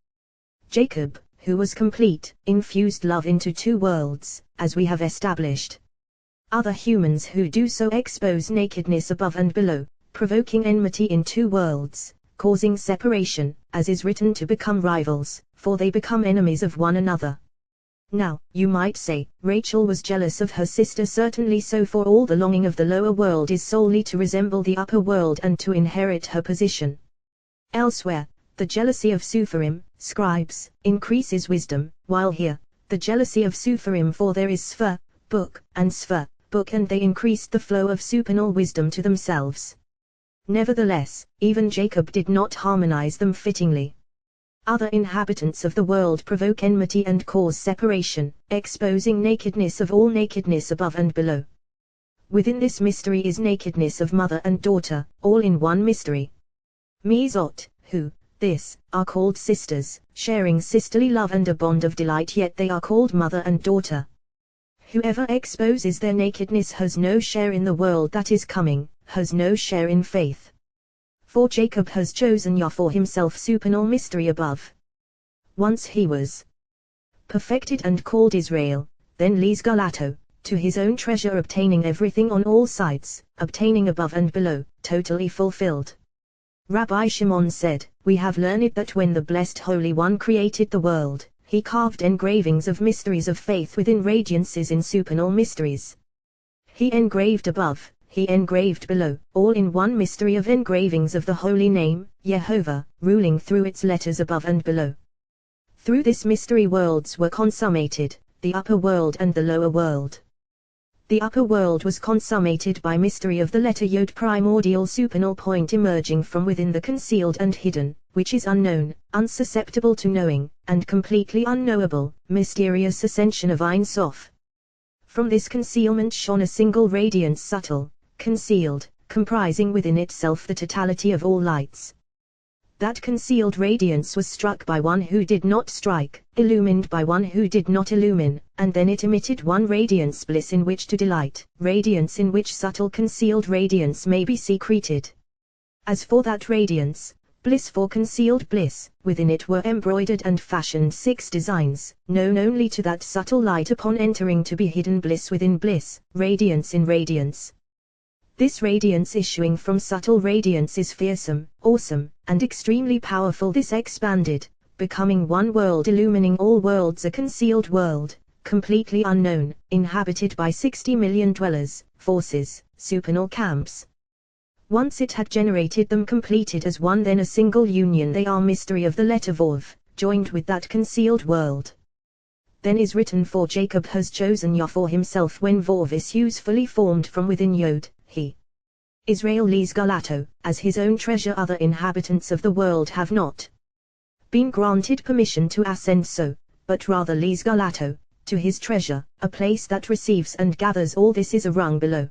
Jacob, who was complete, infused love into two worlds, as we have established. Other humans who do so expose nakedness above and below, provoking enmity in two worlds, causing separation, as is written, to become rivals, for they become enemies of one another. Now, you might say, Rachel was jealous of her sister. Certainly so, for all the longing of the lower world is solely to resemble the upper world and to inherit her position. Elsewhere, the jealousy of Supharim, scribes, increases wisdom, while here, the jealousy of Supharim, for there is Sfar, book, and Sfar, book, and they increased the flow of supernal wisdom to themselves. Nevertheless, even Jacob did not harmonize them fittingly. Other inhabitants of the world provoke enmity and cause separation, exposing nakedness of all nakedness above and below. Within this mystery is nakedness of mother and daughter, all in one mystery. Mizot, who, this, are called sisters, sharing sisterly love and a bond of delight, yet they are called mother and daughter. Whoever exposes their nakedness has no share in the world that is coming, has no share in faith. For Jacob has chosen Yah for himself, supernal mystery above. Once he was perfected and called Israel, then Liz Galato, to his own treasure, obtaining everything on all sides, obtaining above and below, totally fulfilled. Rabbi Shimon said, "We have learned that when the Blessed Holy One created the world, he carved engravings of mysteries of faith within radiances in supernal mysteries. He engraved above, he engraved below, all in one mystery of engravings of the holy name, Yehovah, ruling through its letters above and below. Through this mystery worlds were consummated, the upper world and the lower world. The upper world was consummated by mystery of the letter Yod, primordial supernal point emerging from within the concealed and hidden, which is unknown, unsusceptible to knowing, and completely unknowable, mysterious ascension of Ein Sof. From this concealment shone a single radiance, subtle, concealed, comprising within itself the totality of all lights. That concealed radiance was struck by one who did not strike, illumined by one who did not illumine, and then it emitted one radiance, bliss in which to delight, radiance in which subtle concealed radiance may be secreted. As for that radiance, bliss for concealed bliss, within it were embroidered and fashioned 6 designs, known only to that subtle light upon entering, to be hidden bliss within bliss, radiance in radiance. This radiance issuing from subtle radiance is fearsome, awesome, and extremely powerful. This expanded, becoming one world, illumining all worlds, a concealed world, completely unknown, inhabited by 60 million dwellers, forces, supernal camps. Once it had generated them completed as one, then a single union, they are mystery of the letter Vov, joined with that concealed world. Then is written, for Jacob has chosen Yah for himself when Vov issues fully formed from within Yod, he. Israel lees Galato, as his own treasure. Other inhabitants of the world have not been granted permission to ascend so, but rather lees Galato, to his treasure, a place that receives and gathers all. This is a rung below.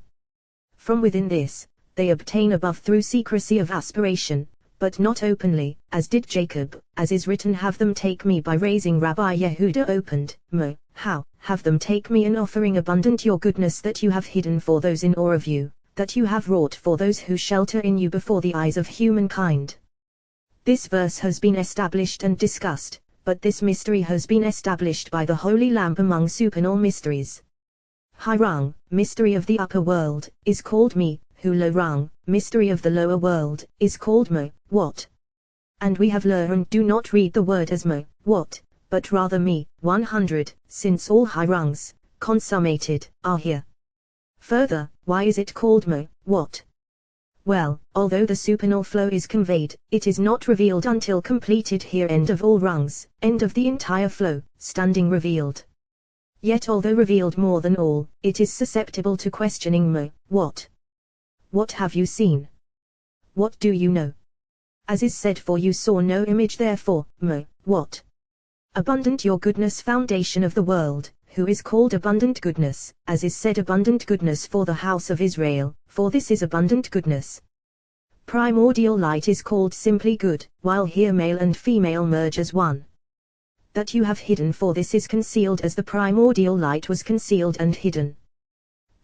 From within this, they obtain above through secrecy of aspiration, but not openly, as did Jacob, as is written, have them take me by raising. Rabbi Yehuda opened, Mo, how, have them take me an offering abundant, your goodness that you have hidden for those in awe of you, that you have wrought for those who shelter in you before the eyes of humankind. This verse has been established and discussed, but this mystery has been established by the Holy Lamb among supernal mysteries. Hirang, mystery of the upper world, is called me, Hulorang, mystery of the lower world, is called Mo, what? And we have learned, do not read the word as Mo, what, but rather me, 100, since all Hirangs, consummated, are here. Further, why is it called Mo, what? Well, although the supernal flow is conveyed, it is not revealed until completed here. End of all rungs, end of the entire flow, standing revealed. Yet although revealed more than all, it is susceptible to questioning. Mo, what? What have you seen? What do you know? As is said, for you saw no image, therefore, Mo, what? Abundant your goodness, foundation of the world, who is called abundant goodness, as is said, abundant goodness for the house of Israel, for this is abundant goodness. Primordial light is called simply good, while here male and female merge as one. That you have hidden, for this is concealed as the primordial light was concealed and hidden.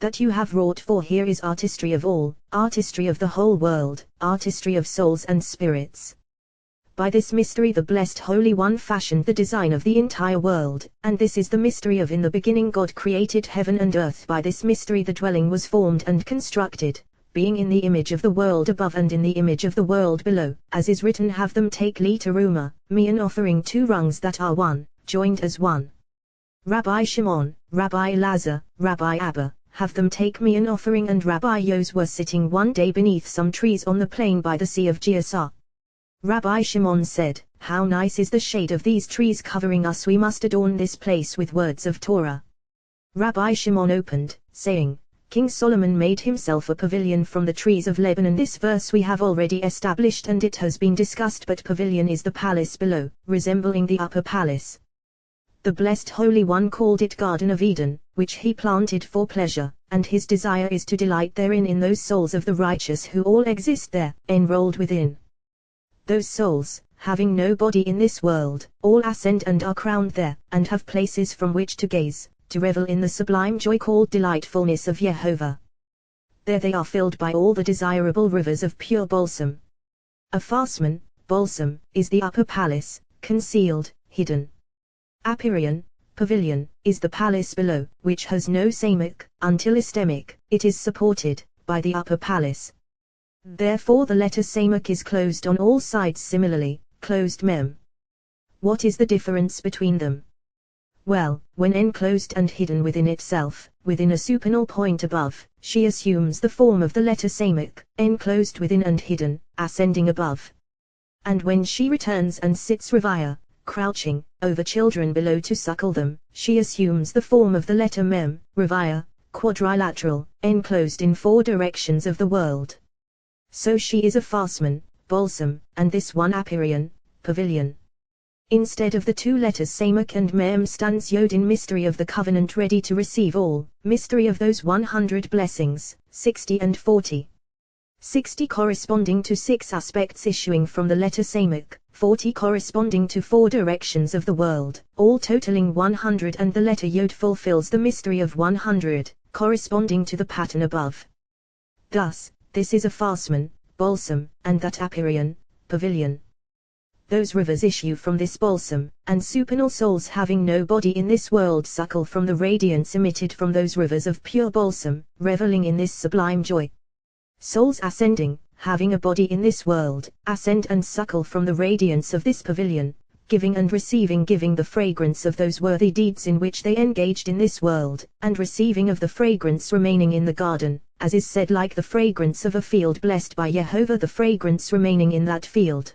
That you have wrought, for here is artistry of all, artistry of the whole world, artistry of souls and spirits. By this mystery the Blessed Holy One fashioned the design of the entire world, and this is the mystery of in the beginning God created heaven and earth. By this mystery the dwelling was formed and constructed, being in the image of the world above and in the image of the world below, as is written, have them take li teruma, me an offering 2 rungs that are one, joined as one. Rabbi Shimon, Rabbi Elazar, Rabbi Abba, have them take me an offering, and Rabbi Yos were sitting one day beneath some trees on the plain by the sea of Giasah. Rabbi Shimon said, how nice is the shade of these trees covering us, we must adorn this place with words of Torah. Rabbi Shimon opened, saying, King Solomon made himself a pavilion from the trees of Lebanon. This verse we have already established and it has been discussed, but pavilion is the palace below, resembling the upper palace. The Blessed Holy One called it Garden of Eden, which he planted for pleasure, and his desire is to delight therein in those souls of the righteous who all exist there, enrolled within. Those souls, having no body in this world, all ascend and are crowned there, and have places from which to gaze, to revel in the sublime joy called delightfulness of Yehovah. There they are filled by all the desirable rivers of pure balsam. A Farsman, balsam, is the upper palace, concealed, hidden. Apirion, pavilion, is the palace below, which has no stomach, until istemic, it is supported, by the upper palace. Therefore the letter Samak is closed on all sides similarly, closed Mem. What is the difference between them? Well, when enclosed and hidden within itself, within a supinal point above, she assumes the form of the letter Samak, enclosed within and hidden, ascending above. And when she returns and sits Ravaya, crouching, over children below to suckle them, she assumes the form of the letter Mem, Ravaya, quadrilateral, enclosed in 4 directions of the world. So she is a Farsman, balsam, and this one Apirian, pavilion. Instead of the 2 letters Samak and Mem stands Yod in mystery of the covenant ready to receive all, mystery of those 100 blessings, 60 and 40. 60 corresponding to 6 aspects issuing from the letter Samak, 40 corresponding to 4 directions of the world, all totaling 100, and the letter Yod fulfills the mystery of 100, corresponding to the pattern above. Thus, this is a Farsman, balsam, and that Apirian, pavilion. Those rivers issue from this balsam, and supinal souls having no body in this world suckle from the radiance emitted from those rivers of pure balsam, reveling in this sublime joy. Souls ascending, having a body in this world, ascend and suckle from the radiance of this pavilion, giving and receiving, giving the fragrance of those worthy deeds in which they engaged in this world, and receiving of the fragrance remaining in the garden, as is said, like the fragrance of a field blessed by Jehovah, the fragrance remaining in that field.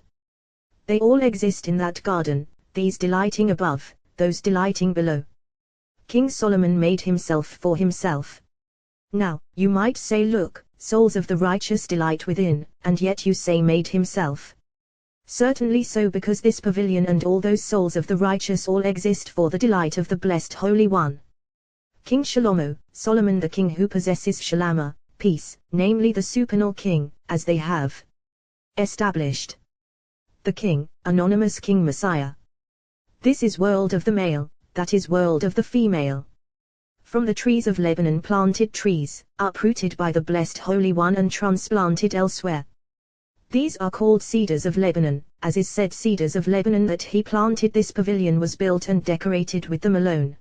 They all exist in that garden, these delighting above, those delighting below. King Solomon made himself for himself. Now, you might say, look, souls of the righteous delight within, and yet you say made himself. Certainly so, because this pavilion and all those souls of the righteous all exist for the delight of the blessed Holy One. King Shalomo, Solomon the king who possesses Shalama, peace, namely the supinal king, as they have established. The king, anonymous King Messiah. This is world of the male, that is world of the female. From the trees of Lebanon, planted trees, uprooted by the blessed Holy One and transplanted elsewhere. These are called cedars of Lebanon, as is said, cedars of Lebanon that he planted. This pavilion was built and decorated with them alone.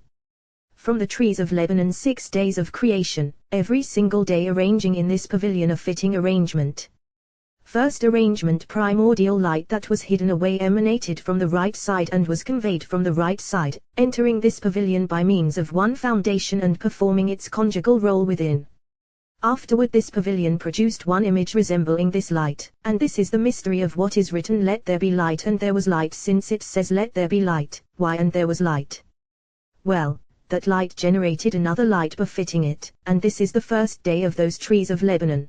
From the trees of Lebanon, 6 days of creation, every single day arranging in this pavilion a fitting arrangement. First arrangement, primordial light that was hidden away emanated from the right side and was conveyed from the right side, entering this pavilion by means of one foundation and performing its conjugal role within. Afterward this pavilion produced one image resembling this light, and this is the mystery of what is written, let there be light, and there was light, since it says let there be light, why and there was light. Well, that light generated another light befitting it, and this is the first day of those trees of Lebanon.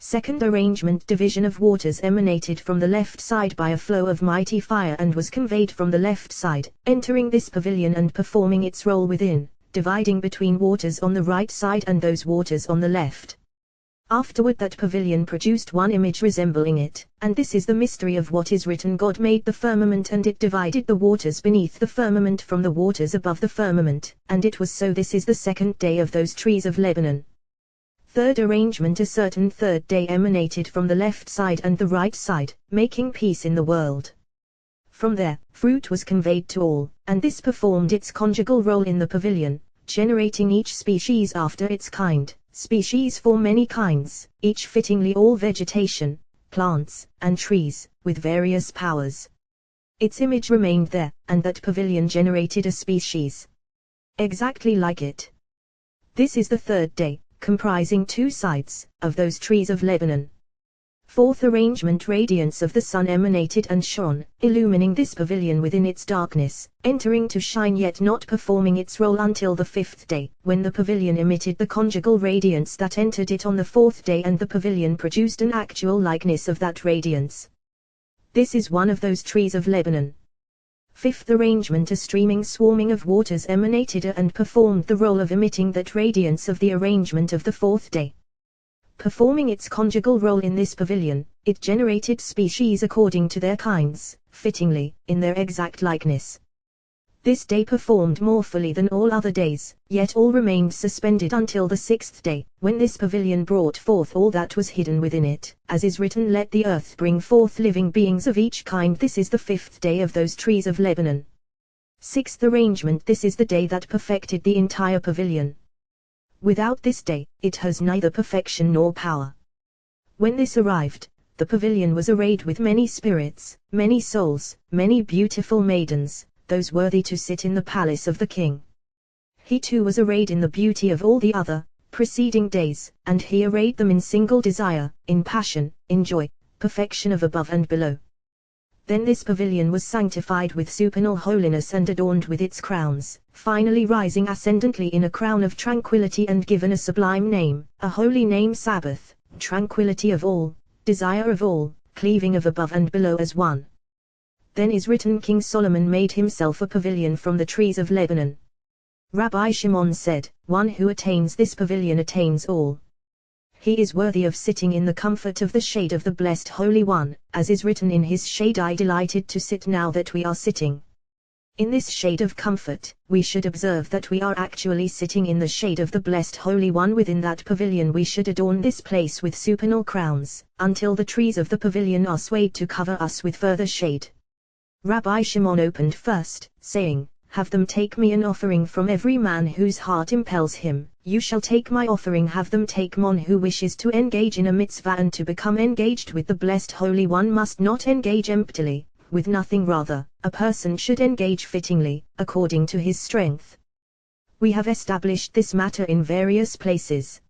Second arrangement, division of waters emanated from the left side by a flow of mighty fire and was conveyed from the left side, entering this pavilion and performing its role within, dividing between waters on the right side and those waters on the left. Afterward that pavilion produced one image resembling it, and this is the mystery of what is written, God made the firmament and it divided the waters beneath the firmament from the waters above the firmament, and it was so. This is the second day of those trees of Lebanon. Third arrangement, a certain third day emanated from the left side and the right side, making peace in the world. From there, fruit was conveyed to all, and this performed its conjugal role in the pavilion, generating each species after its kind, species for many kinds, each fittingly all vegetation, plants, and trees, with various powers. Its image remained there, and that pavilion generated a species exactly like it. This is the third day, comprising 2 sides, of those trees of Lebanon. Fourth arrangement, radiance of the sun emanated and shone, illumining this pavilion within its darkness, entering to shine yet not performing its role until the 5th day, when the pavilion emitted the conjugal radiance that entered it on the 4th day, and the pavilion produced an actual likeness of that radiance. This is one of those trees of Lebanon. Fifth arrangement, a streaming swarming of waters emanated and performed the role of emitting that radiance of the arrangement of the 4th day. Performing its conjugal role in this pavilion, it generated species according to their kinds, fittingly, in their exact likeness. This day performed more fully than all other days, yet all remained suspended until the 6th day, when this pavilion brought forth all that was hidden within it, as is written, let the earth bring forth living beings of each kind. This is the 5th day of those trees of Lebanon. 6th arrangement, this is the day that perfected the entire pavilion. Without this day, it has neither perfection nor power. When this arrived, the pavilion was arrayed with many spirits, many souls, many beautiful maidens, those worthy to sit in the palace of the king. He too was arrayed in the beauty of all the other preceding days, and he arrayed them in single desire, in passion, in joy, perfection of above and below. Then this pavilion was sanctified with supernal holiness and adorned with its crowns, finally rising ascendantly in a crown of tranquility and given a sublime name, a holy name: Sabbath, tranquility of all, desire of all, cleaving of above and below as one. Then is written, King Solomon made himself a pavilion from the trees of Lebanon. Rabbi Shimon said, one who attains this pavilion attains all. He is worthy of sitting in the comfort of the shade of the Blessed Holy One, as is written, in his shade I delighted to sit now that we are sitting. In this shade of comfort, we should observe that we are actually sitting in the shade of the Blessed Holy One. Within that pavilion we should adorn this place with supernal crowns, until the trees of the pavilion are swayed to cover us with further shade. Rabbi Shimon opened first, saying, have them take me an offering from every man whose heart impels him. You shall take my offering. Have them take one who wishes to engage in a mitzvah and to become engaged with the Blessed Holy One must not engage emptily, with nothing. Rather, a person should engage fittingly, according to his strength. We have established this matter in various places.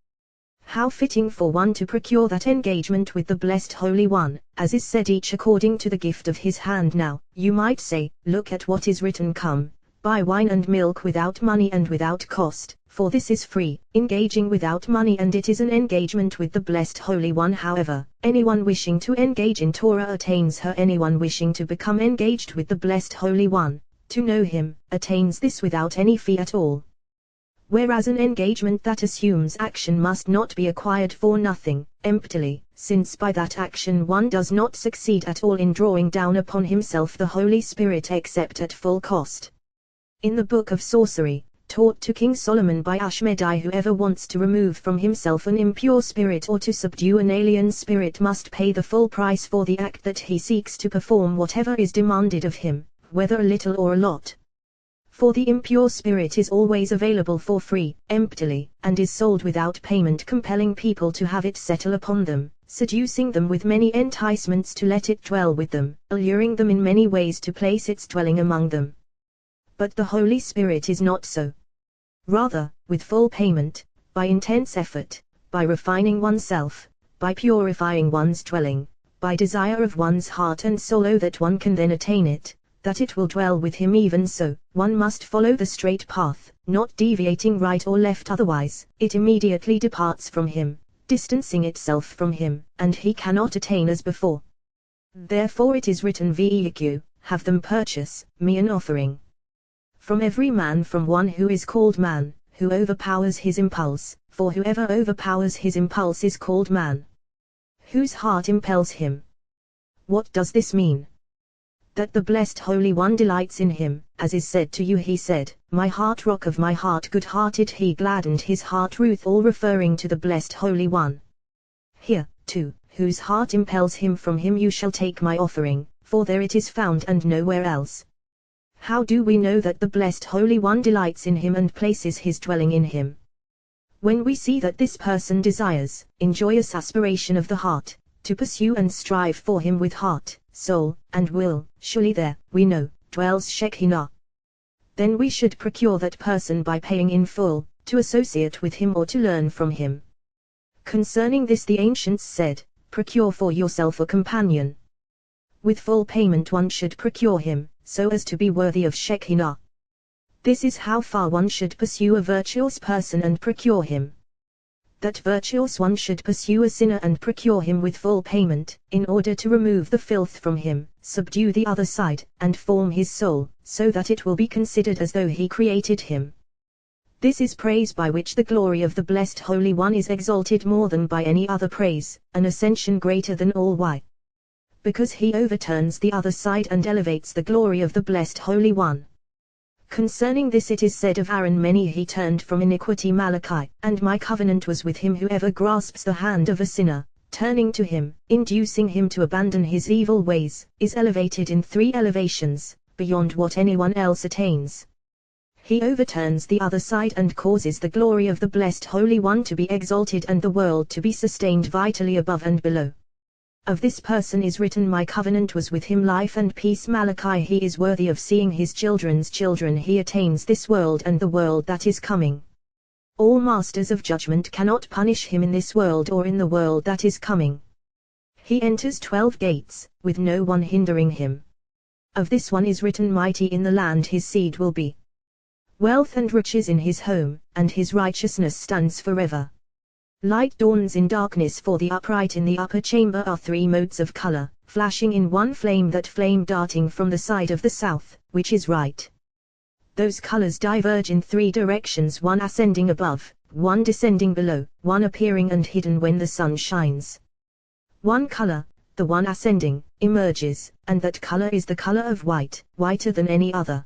How fitting for one to procure that engagement with the Blessed Holy One, as is said, each according to the gift of his hand. Now, you might say, look at what is written, come, buy wine and milk without money and without cost, for this is free, engaging without money, and it is an engagement with the Blessed Holy One. However, anyone wishing to engage in Torah attains her. Anyone wishing to become engaged with the Blessed Holy One, to know him, attains this without any fee at all. Whereas an engagement that assumes action must not be acquired for nothing, emptily, since by that action one does not succeed at all in drawing down upon himself the Holy Spirit except at full cost. In the Book of Sorcery, taught to King Solomon by Ashmedai, whoever wants to remove from himself an impure spirit or to subdue an alien spirit must pay the full price for the act that he seeks to perform, whatever is demanded of him, whether a little or a lot. For the impure spirit is always available for free, emptily, and is sold without payment, compelling people to have it settle upon them, seducing them with many enticements to let it dwell with them, alluring them in many ways to place its dwelling among them. But the Holy Spirit is not so. Rather, with full payment, by intense effort, by refining oneself, by purifying one's dwelling, by desire of one's heart and soul, oh, that one can then attain it, that it will dwell with him. Even so, one must follow the straight path, not deviating right or left, otherwise, it immediately departs from him, distancing itself from him, and he cannot attain as before. Therefore it is written, Veq, have them purchase me an offering from every man, from one who is called man, who overpowers his impulse, for whoever overpowers his impulse is called man, whose heart impels him. What does this mean? That the Blessed Holy One delights in him, as is said to you, he said, my heart, rock of my heart, good-hearted, he gladdened his heart, Ruth, all referring to the Blessed Holy One. Here, too, whose heart impels him, from him you shall take my offering, for there it is found and nowhere else. How do we know that the Blessed Holy One delights in him and places his dwelling in him? When we see that this person desires, in joyous aspiration of the heart, to pursue and strive for him with heart, soul, and will, surely there, we know, dwells Shekinah. Then we should procure that person by paying in full, to associate with him or to learn from him. Concerning this the ancients said, procure for yourself a companion. With full payment one should procure him, so as to be worthy of Shekinah. This is how far one should pursue a virtuous person and procure him. That virtuous one should pursue a sinner and procure him with full payment, in order to remove the filth from him, subdue the other side, and form his soul, so that it will be considered as though he created him. This is praise by which the glory of the Blessed Holy One is exalted more than by any other praise, an ascension greater than all. Why? Because he overturns the other side and elevates the glory of the Blessed Holy One. Concerning this it is said of Aaron, many he turned from iniquity, Malachi, and my covenant was with him. Whoever grasps the hand of a sinner, turning to him, inducing him to abandon his evil ways, is elevated in 3 elevations, beyond what anyone else attains. He overturns the other side and causes the glory of the Blessed Holy One to be exalted and the world to be sustained vitally above and below. Of this person is written, my covenant was with him, life and peace. Malachi. He is worthy of seeing his children's children. He attains this world and the world that is coming. All masters of judgment cannot punish him in this world or in the world that is coming. He enters 12 gates, with no one hindering him. Of this one is written, mighty in the land his seed will be. Wealth and riches in his home, and his righteousness stands forever. Light dawns in darkness for the upright. In the upper chamber are 3 modes of color, flashing in one flame, that flame darting from the side of the south, which is right. Those colors diverge in 3 directions, one ascending above, one descending below, one appearing and hidden when the sun shines. One color, the one ascending, emerges, and that color is the color of white, whiter than any other.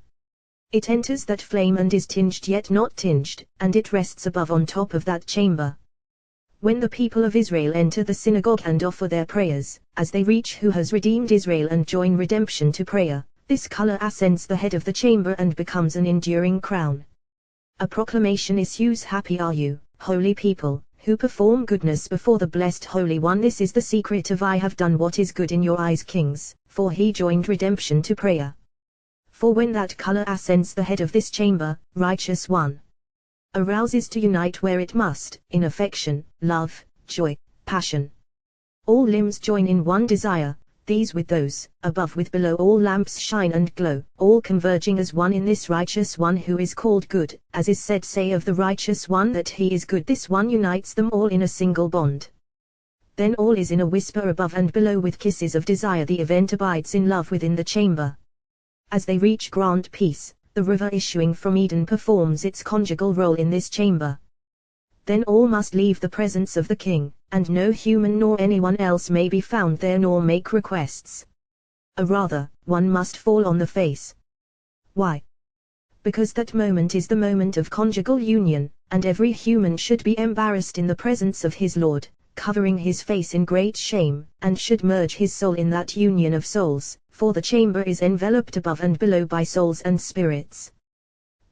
It enters that flame and is tinged yet not tinged, and it rests above on top of that chamber. When the people of Israel enter the synagogue and offer their prayers, as they reach who has redeemed Israel and join redemption to prayer, this color ascends the head of the chamber and becomes an enduring crown. A proclamation issues, happy are you, holy people, who perform goodness before the Blessed Holy One. This is the secret of I have done what is good in your eyes, kings, for he joined redemption to prayer. For when that color ascends the head of this chamber, righteous one arouses to unite where it must, in affection, love, joy, passion. All limbs join in one desire, these with those above with below. All lamps shine and glow, all converging as one in this righteous one who is called good, as is said, say of the righteous one that he is good. This one unites them all in a single bond. Then all is in a whisper above and below with kisses of desire. The event abides in love within the chamber. As they reach grand peace, the river issuing from Eden performs its conjugal role in this chamber. Then all must leave the presence of the king, and no human nor anyone else may be found there nor make requests. Rather, one must fall on the face. Why? Because that moment is the moment of conjugal union, and every human should be embarrassed in the presence of his Lord, covering his face in great shame, and should merge his soul in that union of souls, for the chamber is enveloped above and below by souls and spirits.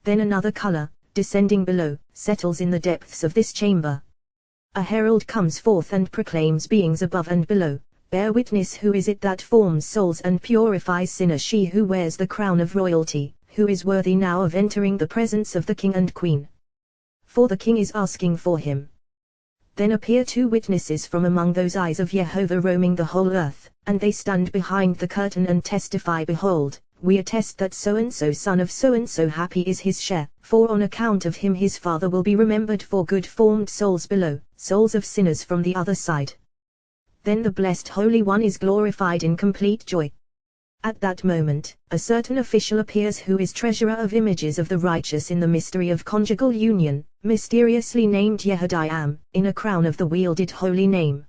Then another color, descending below, settles in the depths of this chamber. A herald comes forth and proclaims, beings above and below, bear witness, who is it that forms souls and purifies sinners? She who wears the crown of royalty, who is worthy now of entering the presence of the king and queen. For the king is asking for him. Then appear 2 witnesses from among those eyes of Jehovah roaming the whole earth, and they stand behind the curtain and testify, behold, we attest that so-and-so son of so-and-so, happy is his share, for on account of him his father will be remembered for good. Formed souls below, souls of sinners from the other side. Then the Blessed Holy One is glorified in complete joy. At that moment, a certain official appears who is treasurer of images of the righteous in the mystery of conjugal union, mysteriously named Yehudayam, in a crown of the wielded holy name.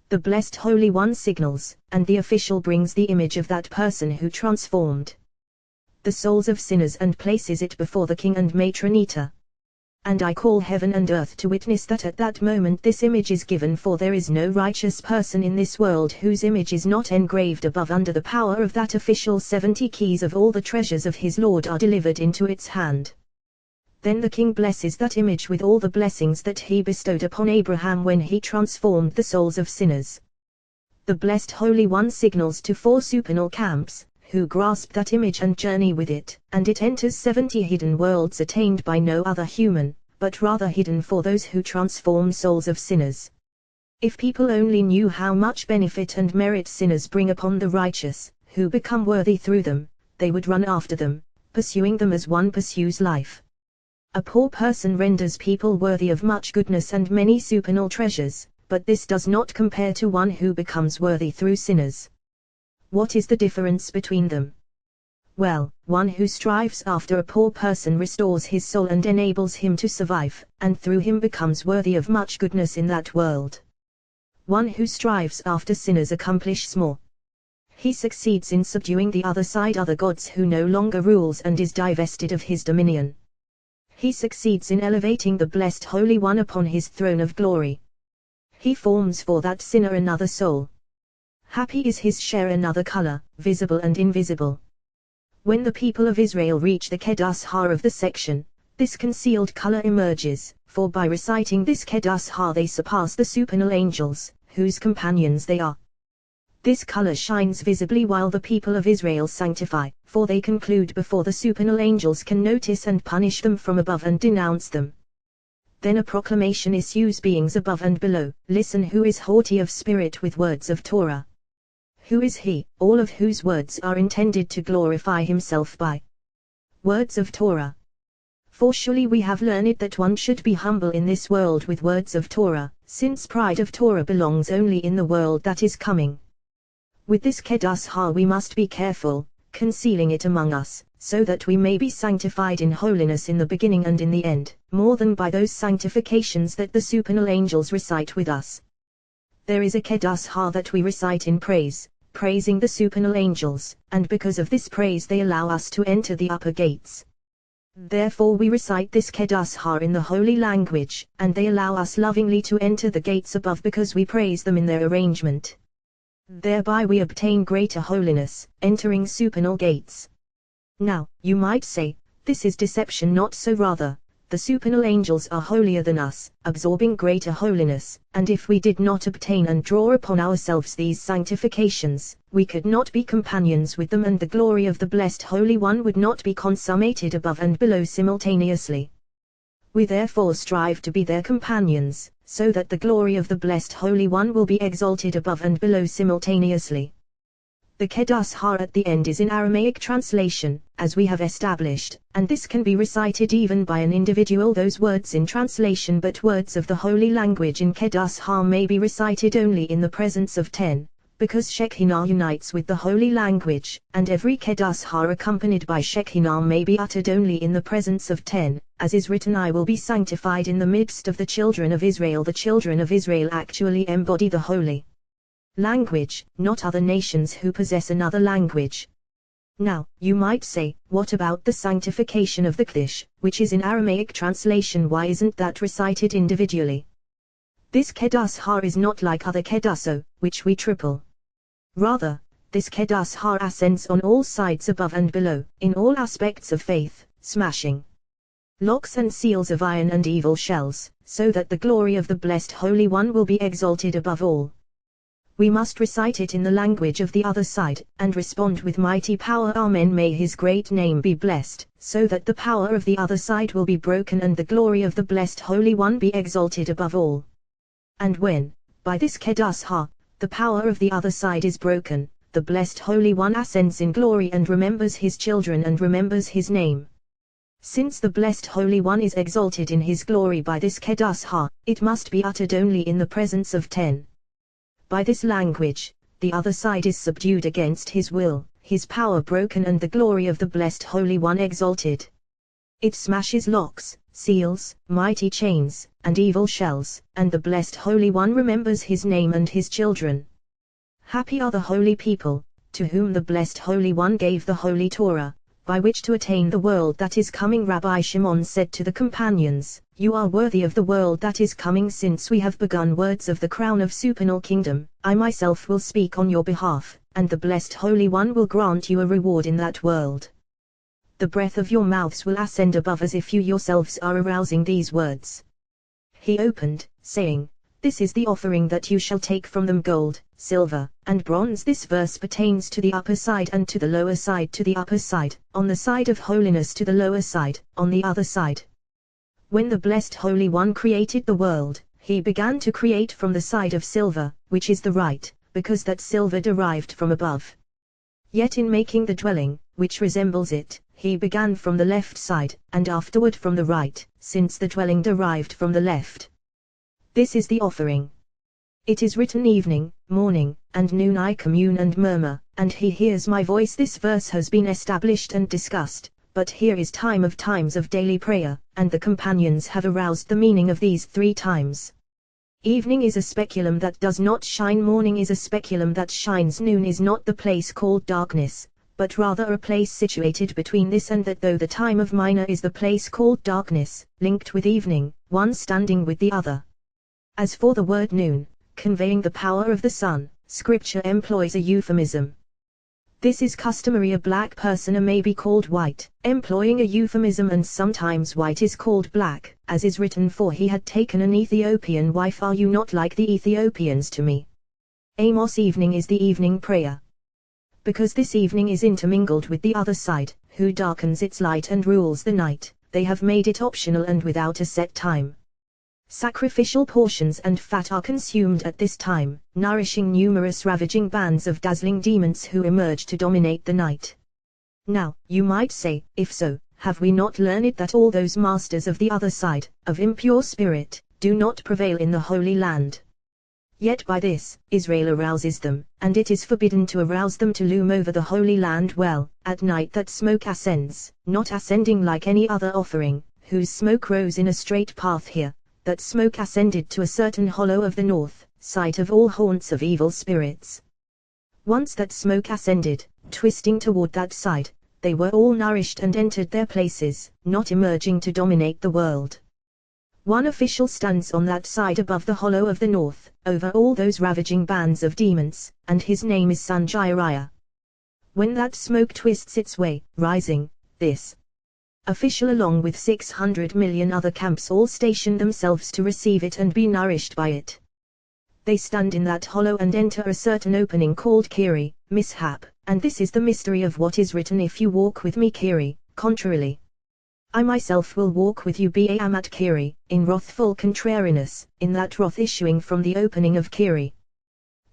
The Blessed Holy One signals, and the official brings the image of that person who transformed the souls of sinners and places it before the king and matronita. And I call heaven and earth to witness that at that moment this image is given, for there is no righteous person in this world whose image is not engraved above. Under the power of that official 70 keys of all the treasures of his Lord are delivered into its hand. Then the king blesses that image with all the blessings that he bestowed upon Abraham when he transformed the souls of sinners. The Blessed Holy One signals to 4 supernal camps, who grasp that image and journey with it, and it enters 70 hidden worlds attained by no other human, but rather hidden for those who transform souls of sinners. If people only knew how much benefit and merit sinners bring upon the righteous, who become worthy through them, they would run after them, pursuing them as one pursues life. A poor person renders people worthy of much goodness and many supernal treasures, but this does not compare to one who becomes worthy through sinners. What is the difference between them? Well, one who strives after a poor person restores his soul and enables him to survive, and through him becomes worthy of much goodness in that world. One who strives after sinners accomplishes more. He succeeds in subduing the other side, other gods who no longer rules and is divested of his dominion. He succeeds in elevating the Blessed Holy One upon his throne of glory. He forms for that sinner another soul. Happy is his share, another color, visible and invisible. When the people of Israel reach the Kedas Ha of the section, this concealed color emerges, for by reciting this Kedas Ha they surpass the supernal angels, whose companions they are. This color shines visibly while the people of Israel sanctify, for they conclude before the supernal angels can notice and punish them from above and denounce them. Then a proclamation issues: beings above and below, listen, who is haughty of spirit with words of Torah? Who is he, all of whose words are intended to glorify himself by words of Torah? For surely we have learned that one should be humble in this world with words of Torah, since pride of Torah belongs only in the world that is coming. With this Kedas Ha we must be careful, concealing it among us, so that we may be sanctified in holiness in the beginning and in the end, more than by those sanctifications that the supernal angels recite with us. There is a Kedas Ha that we recite in praise, praising the supernal angels, and because of this praise they allow us to enter the upper gates. Therefore we recite this Kedas Ha in the holy language, and they allow us lovingly to enter the gates above because we praise them in their arrangement. Thereby we obtain greater holiness, entering supernal gates. Now, you might say, this is deception. Not so, rather, the supernal angels are holier than us, absorbing greater holiness, and if we did not obtain and draw upon ourselves these sanctifications, we could not be companions with them, and the glory of the blessed Holy One would not be consummated above and below simultaneously. We therefore strive to be their companions, so that the glory of the blessed Holy One will be exalted above and below simultaneously. The Kedas Ha at the end is in Aramaic translation, as we have established, and this can be recited even by an individual. Those words in translation but words of the holy language in Kedas Ha may be recited only in the presence of 10, because Shekinah unites with the holy language, and every Kedas Ha accompanied by Shekinah may be uttered only in the presence of 10, as is written, I will be sanctified in the midst of the children of Israel. The children of Israel actually embody the holy language, not other nations who possess another language. Now, you might say, what about the sanctification of the Kdish, which is in Aramaic translation? Why isn't that recited individually? This Kedas Ha is not like other Kedaso, which we triple. Rather, this Kedas Ha ascends on all sides above and below, in all aspects of faith, smashing locks and seals of iron and evil shells, so that the glory of the blessed Holy One will be exalted above all. We must recite it in the language of the other side, and respond with mighty power, Amen. May his great name be blessed, so that the power of the other side will be broken and the glory of the blessed Holy One be exalted above all. And when, by this Kedas Ha, the power of the other side is broken, the blessed Holy One ascends in glory and remembers his children and remembers his name. Since the blessed Holy One is exalted in his glory by this Kedas Ha, it must be uttered only in the presence of 10. By this language, the other side is subdued against his will, his power broken and the glory of the blessed Holy One exalted. It smashes locks, seals, mighty chains, and evil shells, and the blessed Holy One remembers his name and his children. Happy are the holy people, to whom the blessed Holy One gave the holy Torah, by which to attain the world that is coming. Rabbi Shimon said to the companions, you are worthy of the world that is coming. Since we have begun words of the crown of supernal kingdom, I myself will speak on your behalf, and the blessed Holy One will grant you a reward in that world. The breath of your mouths will ascend above as if you yourselves are arousing these words. He opened, saying, this is the offering that you shall take from them: gold, silver, and bronze. This verse pertains to the upper side and to the lower side. To the upper side, on the side of holiness; to the lower side, on the other side. When the blessed Holy One created the world, he began to create from the side of silver, which is the right, because that silver derived from above. Yet in making the dwelling, which resembles it, he began from the left side, and afterward from the right, since the dwelling derived from the left. This is the offering. It is written, evening, morning, and noon I commune and murmur, and he hears my voice. This verse has been established and discussed, but here is time of times of daily prayer, and the companions have aroused the meaning of these 3 times. Evening is a speculum that does not shine. Morning is a speculum that shines. Noon is not the place called darkness, but rather a place situated between this and that, though the time of minor is the place called darkness, linked with evening, one standing with the other. As for the word noon, conveying the power of the sun, Scripture employs a euphemism. This is customary. A black person may be called white, employing a euphemism, and sometimes white is called black, as is written, for he had taken an Ethiopian wife. Are you not like the Ethiopians to me? Amos. Evening is the evening prayer. Because this evening is intermingled with the other side, who darkens its light and rules the night, they have made it optional and without a set time. Sacrificial portions and fat are consumed at this time, nourishing numerous ravaging bands of dazzling demons who emerge to dominate the night. Now, you might say, if so, have we not learned that all those masters of the other side, of impure spirit, do not prevail in the Holy Land? Yet by this, Israel arouses them, and it is forbidden to arouse them to loom over the Holy Land well, at night that smoke ascends, not ascending like any other offering, whose smoke rose in a straight path here, that smoke ascended to a certain hollow of the north, site of all haunts of evil spirits. Once that smoke ascended, twisting toward that side, they were all nourished and entered their places, not emerging to dominate the world. One official stands on that side above the hollow of the north, over all those ravaging bands of demons, and his name is Sanjiriah. When that smoke twists its way, rising, this official along with 600 million other camps all station themselves to receive it and be nourished by it. They stand in that hollow and enter a certain opening called Kiri, mishap, and this is the mystery of what is written, if you walk with me Kiri, contrarily, I myself will walk with you Bam at Kiri, in wrathful contrariness, in that wrath issuing from the opening of Kiri.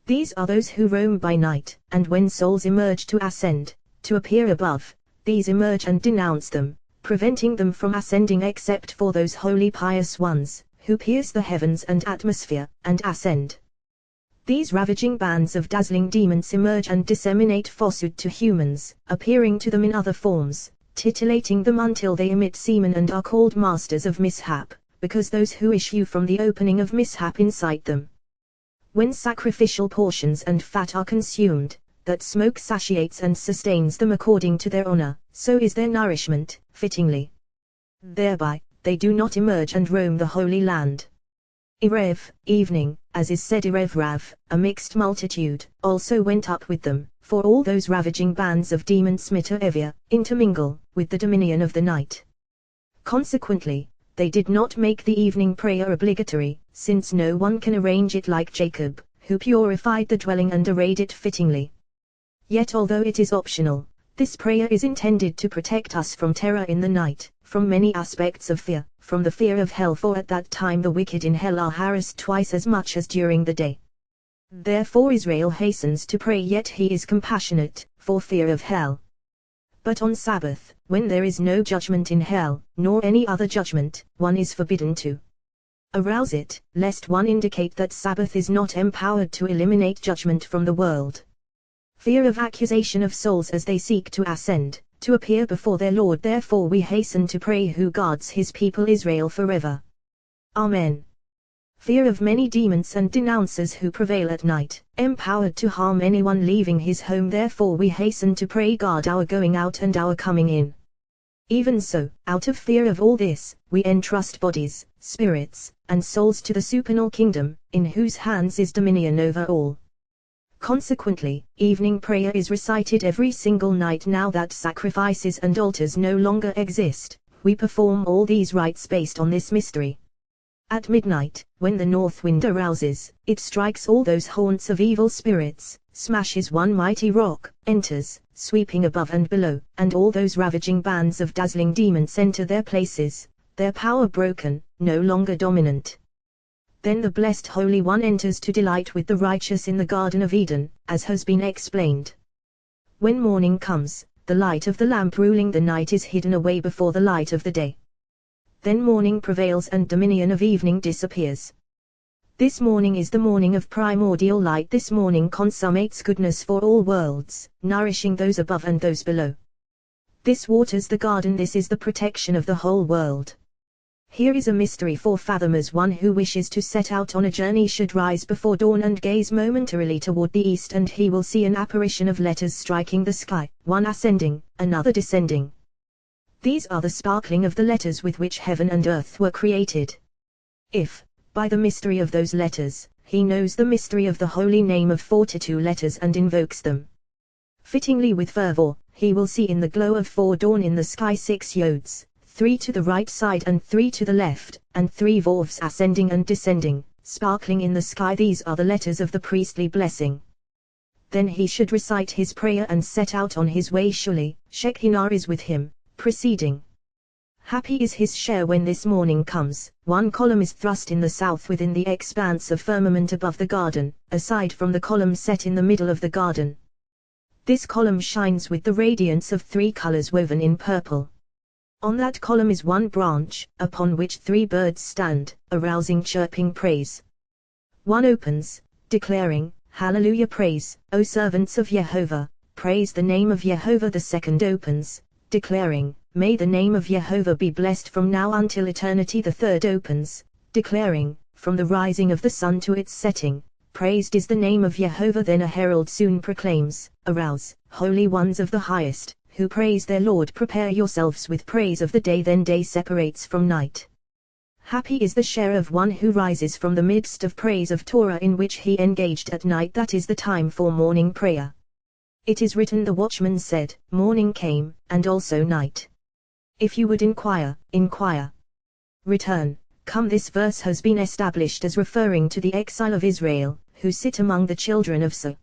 These are those who roam by night, and when souls emerge to ascend, to appear above, these emerge and denounce them, preventing them from ascending except for those holy pious ones, who pierce the heavens and atmosphere, and ascend. These ravaging bands of dazzling demons emerge and disseminate falsehood to humans, appearing to them in other forms, titillating them until they emit semen and are called masters of mishap, because those who issue from the opening of mishap incite them. When sacrificial portions and fat are consumed, that smoke satiates and sustains them according to their honor, so is their nourishment, fittingly. Thereby, they do not emerge and roam the Holy Land. Erev, evening, as is said Erev Rav, a mixed multitude, also went up with them, for all those ravaging bands of demons Evia, intermingle, with the dominion of the night. Consequently, they did not make the evening prayer obligatory, since no one can arrange it like Jacob, who purified the dwelling and arrayed it fittingly. Yet although it is optional, this prayer is intended to protect us from terror in the night, from many aspects of fear, from the fear of hell, for at that time the wicked in hell are harassed twice as much as during the day. Therefore Israel hastens to pray, yet he is compassionate, for fear of hell. But on Sabbath, when there is no judgment in hell, nor any other judgment, one is forbidden to arouse it, lest one indicate that Sabbath is not empowered to eliminate judgment from the world. Fear of accusation of souls as they seek to ascend, to appear before their Lord. Therefore we hasten to pray, who guards his people Israel forever. Amen. Fear of many demons and denouncers who prevail at night, empowered to harm anyone leaving his home. Therefore we hasten to pray, guard our going out and our coming in. Even so, out of fear of all this, we entrust bodies, spirits, and souls to the supernal kingdom, in whose hands is dominion over all. Consequently, evening prayer is recited every single night. Now that sacrifices and altars no longer exist, we perform all these rites based on this mystery. At midnight, when the north wind arouses, it strikes all those haunts of evil spirits, smashes one mighty rock, enters, sweeping above and below, and all those ravaging bands of dazzling demons enter their places, their power broken, no longer dominant. Then the blessed Holy One enters to delight with the righteous in the Garden of Eden, as has been explained. When morning comes, the light of the lamp ruling the night is hidden away before the light of the day. Then morning prevails and dominion of evening disappears. This morning is the morning of primordial light. This morning consummates goodness for all worlds, nourishing those above and those below. This waters the garden. This is the protection of the whole world. Here is a mystery for fathomers. One who wishes to set out on a journey should rise before dawn and gaze momentarily toward the east, and he will see an apparition of letters striking the sky, one ascending, another descending. These are the sparkling of the letters with which heaven and earth were created. If, by the mystery of those letters, he knows the mystery of the holy name of 42 letters and invokes them, Fittingly with fervor, he will see in the glow of fordawn in the sky 6 yods, 3 to the right side and 3 to the left, and 3 dwarfs ascending and descending, sparkling in the sky. These are the letters of the priestly blessing. Then he should recite his prayer and set out on his way. Surely, Shekinah is with him, preceding. Happy is his share when this morning comes. One column is thrust in the south within the expanse of firmament above the garden, aside from the column set in the middle of the garden. This column shines with the radiance of 3 colors woven in purple. On that column is one branch, upon which 3 birds stand, arousing chirping praise. One opens, declaring, Hallelujah, praise, O servants of Jehovah, praise the name of Jehovah. The second opens, declaring, May the name of Jehovah be blessed from now until eternity. The third opens, declaring, from the rising of the sun to its setting, praised is the name of Jehovah. Then a herald soon proclaims, Arouse, holy ones of the highest, who praise their Lord. Prepare yourselves with praise of the day. Then day separates from night. Happy is the share of one who rises from the midst of praise of Torah in which he engaged at night. That is the time for morning prayer. It is written, the watchman said, morning came, and also night. If you would inquire, inquire. Return, come. This verse has been established as referring to the exile of Israel, who sit among the children of So.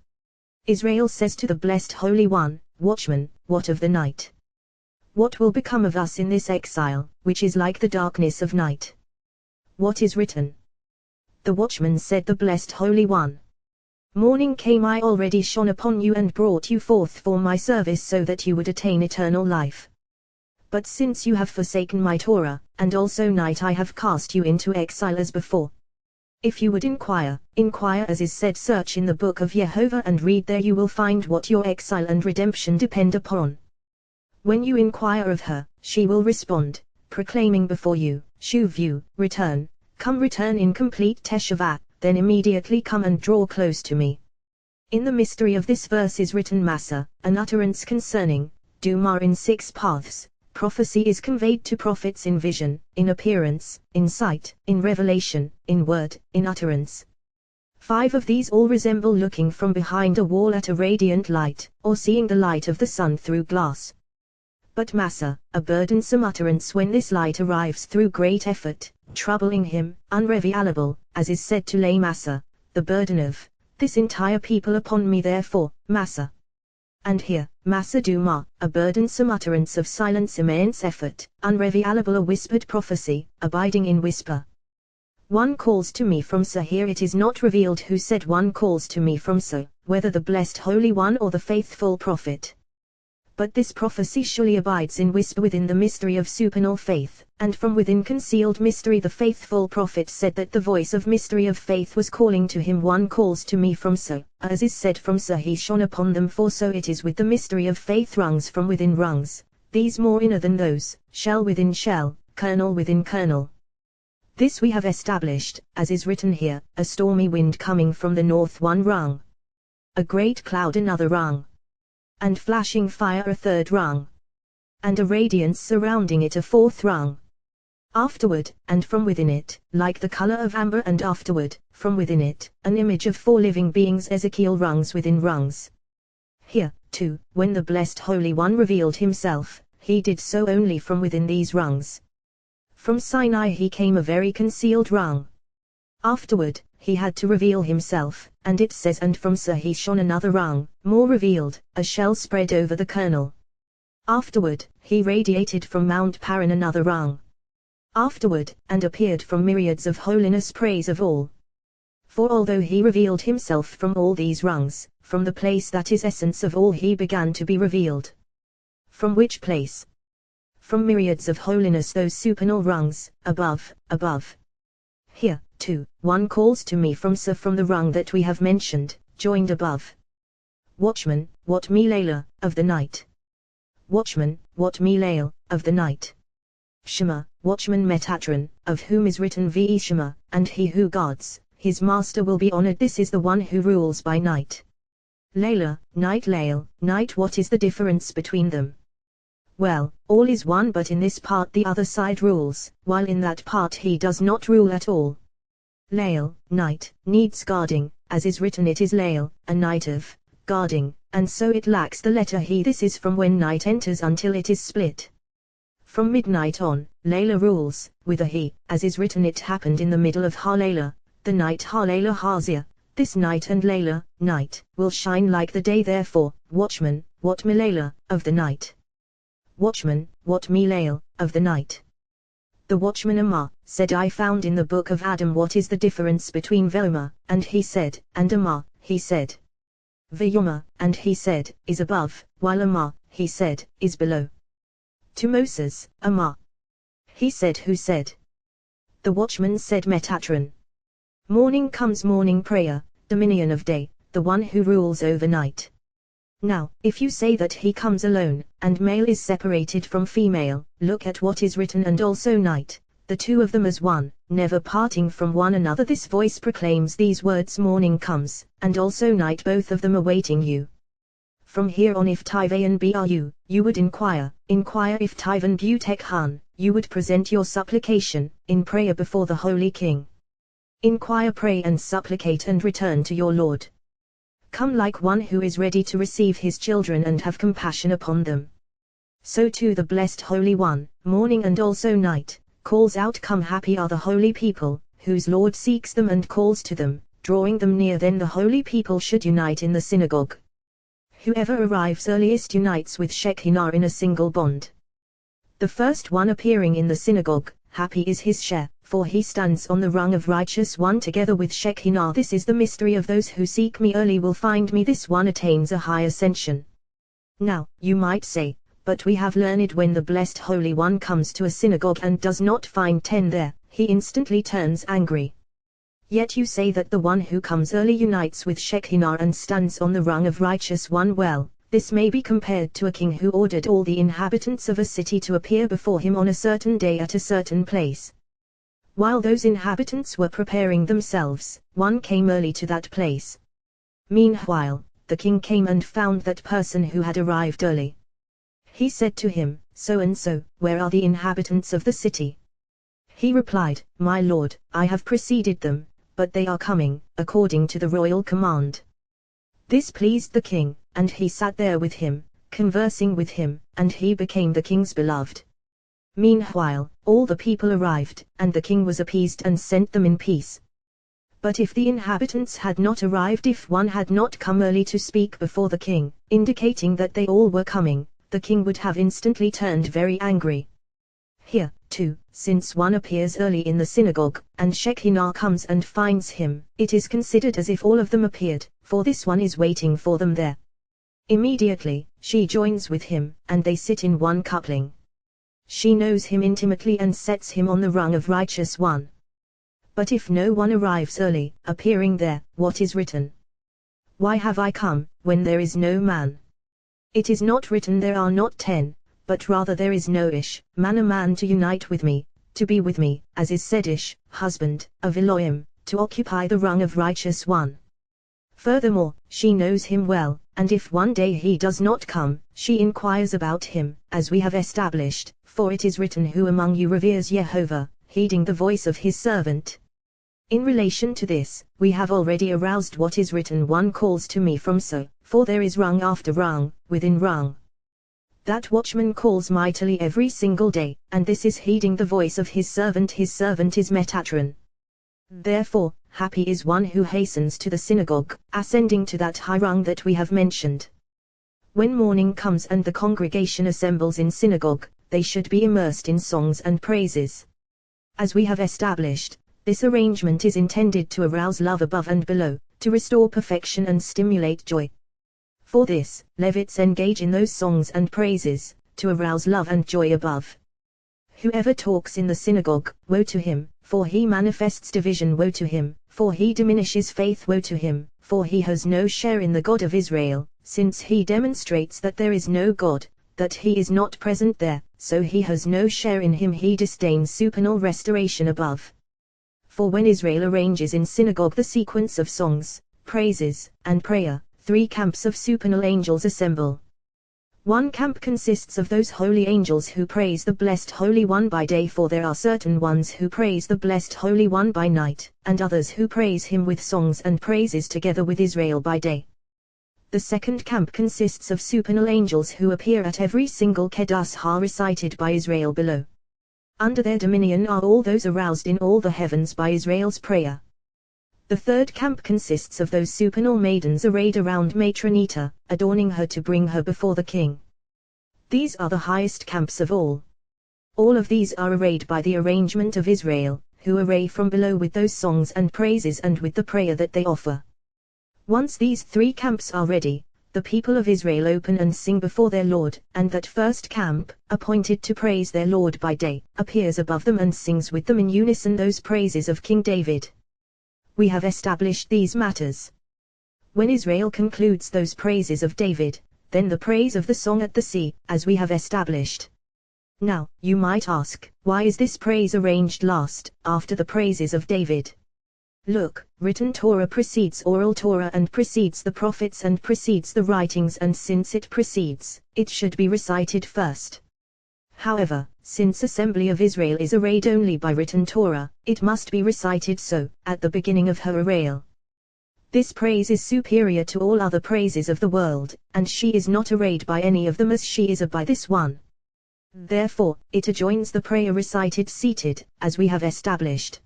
Israel says to the blessed Holy One, Watchman, what of the night? What will become of us in this exile, which is like the darkness of night? What is written? The watchman said, the blessed Holy One. Morning came, I already shone upon you and brought you forth for my service so that you would attain eternal life. But since you have forsaken my Torah, and also night, I have cast you into exile as before. If you would inquire, inquire as is said, search in the book of Jehovah and read there, you will find what your exile and redemption depend upon. When you inquire of her, she will respond, proclaiming before you, Shuv you, return, come, return in complete teshuvah, then immediately come and draw close to me. In the mystery of this verse is written Massa, an utterance concerning Duma in 6 paths. Prophecy is conveyed to prophets in vision, in appearance, in sight, in revelation, in word, in utterance. 5 of these all resemble looking from behind a wall at a radiant light, or seeing the light of the sun through glass. But Massa, a burdensome utterance when this light arrives through great effort, troubling him, unrevealable, as is said to lay Massa, the burden of this entire people upon me. Therefore, Massa. And here, Massa Duma, a burdensome utterance of silence, immense effort, unrevealable, a whispered prophecy, abiding in whisper. One calls to me from So. Here it is not revealed who said one calls to me from So, whether the blessed Holy One or the faithful prophet. But this prophecy surely abides in whisper within the mystery of supernal faith, and from within concealed mystery the faithful prophet said that the voice of mystery of faith was calling to him. One calls to me from So, as is said from So he shone upon them. For so it is with the mystery of faith, rungs from within rungs, these more inner than those, shell within shell, kernel within kernel. This we have established, as is written here, a stormy wind coming from the north, one rung. A great cloud, another rung. And flashing fire, a third rung. And a radiance surrounding it, a fourth rung. Afterward, and from within it, like the color of amber, and afterward, from within it, an image of 4 living beings, Ezekiel, rungs within rungs. Here, too, when the blessed Holy One revealed himself, he did so only from within these rungs. From Sinai he came a very concealed rung. Afterward, he had to reveal himself, and it says, and from So he shone another rung, more revealed, a shell spread over the kernel. Afterward, he radiated from Mount Paran another rung. Afterward, and appeared from myriads of holiness, praise of all. For although he revealed himself from all these rungs, from the place that is essence of all he began to be revealed. From which place? From myriads of holiness, those supernal rungs, above, above. Here, too, one calls to me from So, from the rung that we have mentioned, joined above. Watchman, what me Layla, of the night. Watchman, what me Lael, of the night. Shema, watchman Metatron, of whom is written ve Shema, and he who guards, his master will be honored. This is the one who rules by night. Layla, night, Lael, night. What is the difference between them? Well, all is one, but in this part the other side rules, while in that part he does not rule at all. Lael, night, needs guarding, as is written, it is Lael, a night of guarding, and so it lacks the letter he. This is from when night enters until it is split. From midnight on, Layla rules, with a he, as is written it happened in the middle of Ha-Layla, the night Ha-Layla Hazia, this night and Layla, night, will shine like the day therefore, watchman, what Milayla, of the night. Watchman, what Milail, of the night. The watchman Amar, said I found in the book of Adam what is the difference between Voma, and he said, and Amar, he said. Vyoma, and he said, is above, while Amar, he said, is below. To Moses, Amar. He said who said. The watchman said Metatron. Morning comes morning prayer, dominion of day, the one who rules over night. Now, if you say that he comes alone, and male is separated from female, look at what is written and also night, the two of them as one, never parting from one another. This voice proclaims these words morning comes, and also night both of them awaiting you. From here on if Tivayan Bru, you would inquire if Tivan Butek Han, you would present your supplication, in prayer before the Holy King. Inquire, pray and supplicate and return to your Lord. Come like one who is ready to receive his children and have compassion upon them. So too the blessed Holy One, morning and also night, calls out come happy are the holy people, whose Lord seeks them and calls to them, drawing them near. Then the holy people should unite in the synagogue. Whoever arrives earliest unites with Shekinah in a single bond. The first one appearing in the synagogue, happy is his share, for he stands on the rung of righteous one together with Shekinah. This is the mystery of those who seek me early will find me. This one attains a high ascension. Now, you might say, but we have learned when the blessed Holy One comes to a synagogue and does not find 10 there, he instantly turns angry. Yet you say that the one who comes early unites with Shekinah and stands on the rung of righteous one. Well, this may be compared to a king who ordered all the inhabitants of a city to appear before him on a certain day at a certain place. While those inhabitants were preparing themselves, one came early to that place. Meanwhile, the king came and found that person who had arrived early. He said to him, so and so, where are the inhabitants of the city? He replied, my lord, I have preceded them, but they are coming, according to the royal command. This pleased the king, and he sat there with him, conversing with him, and he became the king's beloved. Meanwhile, all the people arrived, and the king was appeased and sent them in peace. But if the inhabitants had not arrived, if one had not come early to speak before the king, indicating that they all were coming, the king would have instantly turned very angry. Here, too, since one appears early in the synagogue, and Shekinah comes and finds him, it is considered as if all of them appeared, for this one is waiting for them there. Immediately, she joins with him, and they sit in one coupling. She knows him intimately and sets him on the rung of righteous one. But if no one arrives early, appearing there, what is written? Why have I come, when there is no man? It is not written there are not 10, but rather there is no man a man to unite with me, to be with me, as is said husband, of Elohim, to occupy the rung of righteous one. Furthermore, she knows him well, and if one day he does not come, she inquires about him, as we have established, for it is written who among you reveres Jehovah, heeding the voice of his servant. In relation to this, we have already aroused what is written one calls to me from so, for there is rung after rung, within rung. That watchman calls mightily every single day, and this is heeding the voice of his servant is Metatron. Therefore, happy is one who hastens to the synagogue, ascending to that high rung that we have mentioned. When morning comes and the congregation assembles in synagogue, they should be immersed in songs and praises. As we have established, this arrangement is intended to arouse love above and below, to restore perfection and stimulate joy. For this, Levites engage in those songs and praises, to arouse love and joy above. Whoever talks in the synagogue, woe to him, for he manifests division. Woe to him, for he diminishes faith. Woe to him, for he has no share in the God of Israel, since he demonstrates that there is no God, that he is not present there, so he has no share in him. He disdains supernal restoration above. For when Israel arranges in synagogue the sequence of songs, praises, and prayer, 3 camps of supernal angels assemble. One camp consists of those holy angels who praise the blessed Holy One by day, for there are certain ones who praise the blessed Holy One by night, and others who praise him with songs and praises together with Israel by day. The second camp consists of supernal angels who appear at every single Kedas Ha recited by Israel below. Under their dominion are all those aroused in all the heavens by Israel's prayer. The third camp consists of those supernal maidens arrayed around Matronita, adorning her to bring her before the king. These are the highest camps of all. All of these are arrayed by the arrangement of Israel, who array from below with those songs and praises and with the prayer that they offer. Once these three camps are ready, the people of Israel open and sing before their Lord, and that first camp, appointed to praise their Lord by day, appears above them and sings with them in unison those praises of King David. We have established these matters. When Israel concludes those praises of David, then the praise of the song at the sea, as we have established. Now, you might ask, why is this praise arranged last, after the praises of David? Look, written Torah precedes oral Torah and precedes the prophets and precedes the writings, and since it precedes, it should be recited first. However, since assembly of Israel is arrayed only by written Torah, it must be recited so, at the beginning of her arrayal. This praise is superior to all other praises of the world, and she is not arrayed by any of them as she is by this one. Therefore, it adjoins the prayer recited seated, as we have established.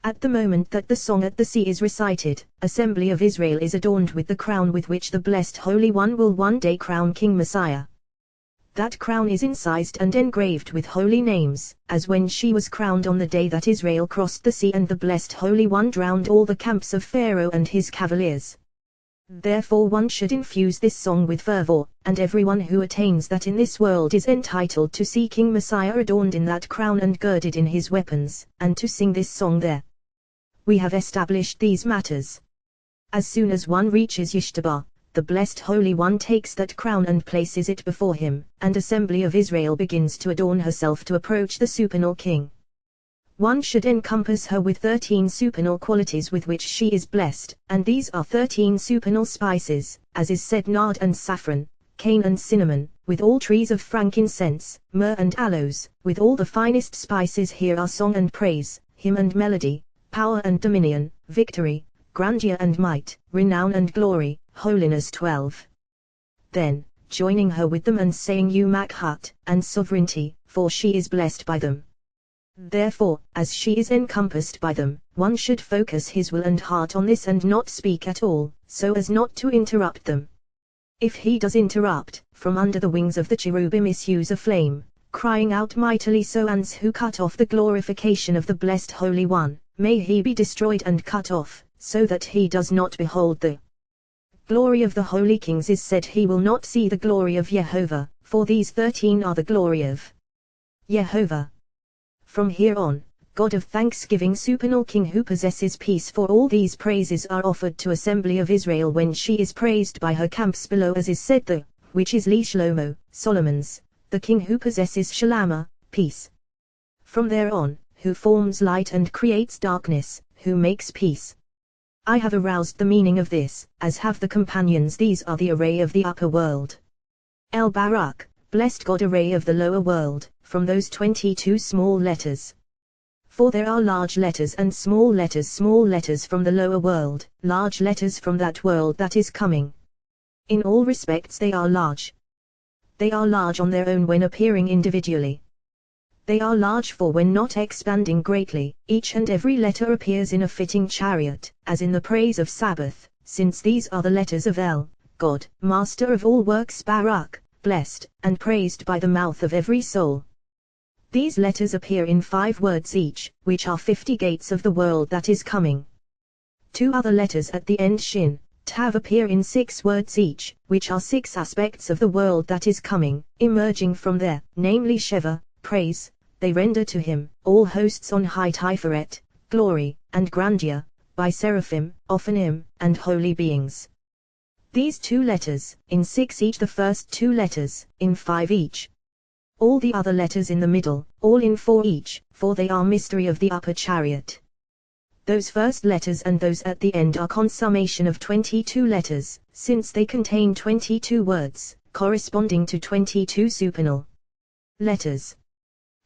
At the moment that the song at the sea is recited, assembly of Israel is adorned with the crown with which the blessed Holy One will one day crown King Messiah. That crown is incised and engraved with holy names, as when she was crowned on the day that Israel crossed the sea and the blessed Holy One drowned all the camps of Pharaoh and his cavaliers. Therefore one should infuse this song with fervor, and everyone who attains that in this world is entitled to see King Messiah adorned in that crown and girded in his weapons, and to sing this song there. We have established these matters. As soon as one reaches Yishtabah, the blessed Holy One takes that crown and places it before him, and assembly of Israel begins to adorn herself to approach the supernal king. One should encompass her with 13 supernal qualities with which she is blessed, and these are 13 supernal spices, as is said, nard and saffron, cane and cinnamon, with all trees of frankincense, myrrh and aloes, with all the finest spices. Here are song and praise, hymn and melody, power and dominion, victory, grandeur and might, renown and glory, holiness. 12. Then, joining her with them and saying Umakhat, and sovereignty, for she is blessed by them. Therefore, as she is encompassed by them, one should focus his will and heart on this and not speak at all, so as not to interrupt them. If he does interrupt, from under the wings of the cherubim issues a flame, crying out mightily, so ans who cut off the glorification of the blessed Holy One, may he be destroyed and cut off, so that he does not behold the glory of the holy kings. Is said he will not see the glory of Jehovah, for these 13 are the glory of Jehovah. From here on, God of thanksgiving, supernal King who possesses peace, for all these praises are offered to assembly of Israel when she is praised by her camps below, as is said, the which is Li Shlomo, Solomon's, the king who possesses Shalama, peace. From there on, who forms light and creates darkness, who makes peace. I have aroused the meaning of this, as have the companions. These are the array of the upper world. El Barak, blessed God, array of the lower world, from those 22 small letters. For there are large letters and small letters from the lower world, large letters from that world that is coming. In all respects they are large. They are large on their own when appearing individually. They are large for when not expanding greatly, each and every letter appears in a fitting chariot, as in the praise of Sabbath, since these are the letters of El, God, Master of all works, Barak, blessed, and praised by the mouth of every soul. These letters appear in 5 words each, which are 50 gates of the world that is coming. 2 other letters at the end, Shin, Tav, appear in 6 words each, which are 6 aspects of the world that is coming, emerging from there, namely Sheva, praise. They render to him, all hosts on high, Tiferet, glory, and grandeur, by seraphim, Ophanim, and holy beings. These 2 letters, in 6 each, the first 2 letters, in 5 each. All the other letters in the middle, all in 4 each, for they are mystery of the upper chariot. Those first letters and those at the end are consummation of 22 letters, since they contain 22 words, corresponding to 22 supernal letters.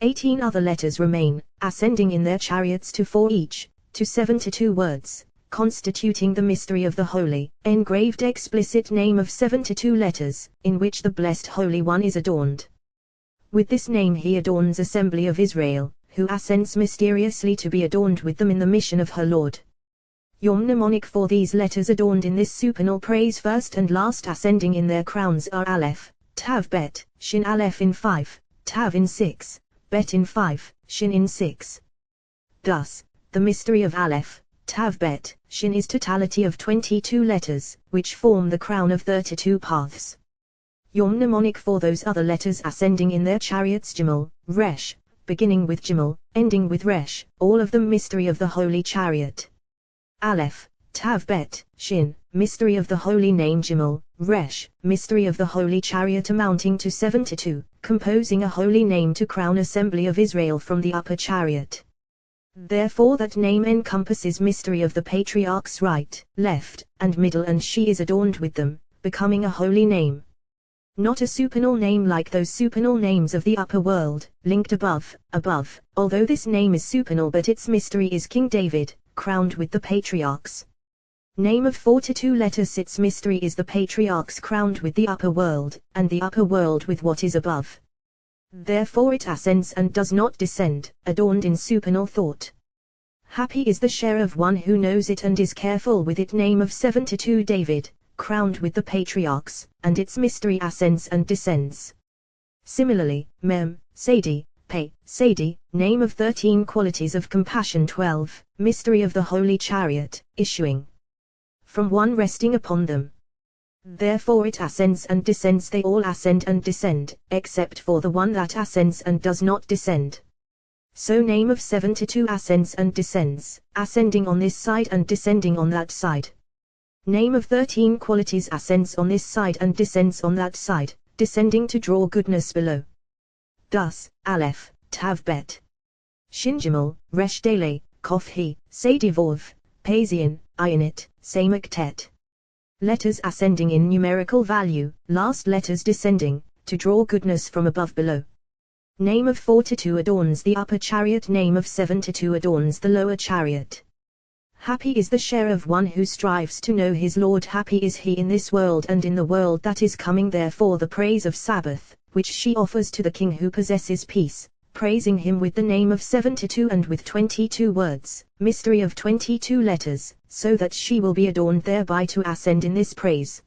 18 other letters remain, ascending in their chariots to 4 each, to 72 words, constituting the mystery of the Holy, engraved explicit name of 72 letters, in which the Blessed Holy One is adorned. With this name he adorns Assembly of Israel, who ascends mysteriously to be adorned with them in the mission of her Lord. Yom mnemonic for these letters adorned in this supernal praise first and last ascending in their crowns are Aleph, Tav Bet, Shin Aleph in 5, Tav in 6, Bet in 5, Shin in 6. Thus, the mystery of Aleph, Tav Bet, Shin is totality of 22 letters, which form the crown of 32 paths. Yom mnemonic for those other letters ascending in their chariots Gimel, Resh, beginning with Gimel, ending with Resh, all of them mystery of the holy chariot. Aleph, Tav Bet, Shin, mystery of the holy name Gimel, Resh, mystery of the holy chariot amounting to 72, composing a holy name to crown Assembly of Israel from the upper chariot. Therefore that name encompasses mystery of the patriarchs right, left, and middle, and she is adorned with them, becoming a holy name. Not a supernal name like those supernal names of the upper world, linked above, although this name is supernal but its mystery is King David, crowned with the patriarchs. Name of 42 letters, its mystery is the patriarchs crowned with the upper world, and the upper world with what is above. Therefore it ascends and does not descend, adorned in supernal thought. Happy is the share of one who knows it and is careful with it. Name of 72 David, crowned with the patriarchs, and its mystery ascends and descends. Similarly, Mem, Sadi, Pe, Sadi, name of 13 qualities of compassion 12, mystery of the holy chariot, issuing from one resting upon them. Therefore it ascends and descends, they all ascend and descend, except for the one that ascends and does not descend. So name of 72 ascends and descends, ascending on this side and descending on that side. Name of 13 qualities ascends on this side and descends on that side, descending to draw goodness below. Thus, Aleph, Tav Bet, Shin Gimel, Resh Dele, Kof He, Sadi Vov, Pazian, Ayinit, Samak Tet. Letters ascending in numerical value, last letters descending, to draw goodness from above below. Name of 42 adorns the upper chariot, name of 72 adorns the lower chariot. Happy is the share of one who strives to know his Lord, happy is he in this world and in the world that is coming. Therefore the praise of Sabbath, which she offers to the King who possesses peace, praising him with the name of 72 and with 22 words, mystery of 22 letters, so that she will be adorned thereby to ascend in this praise.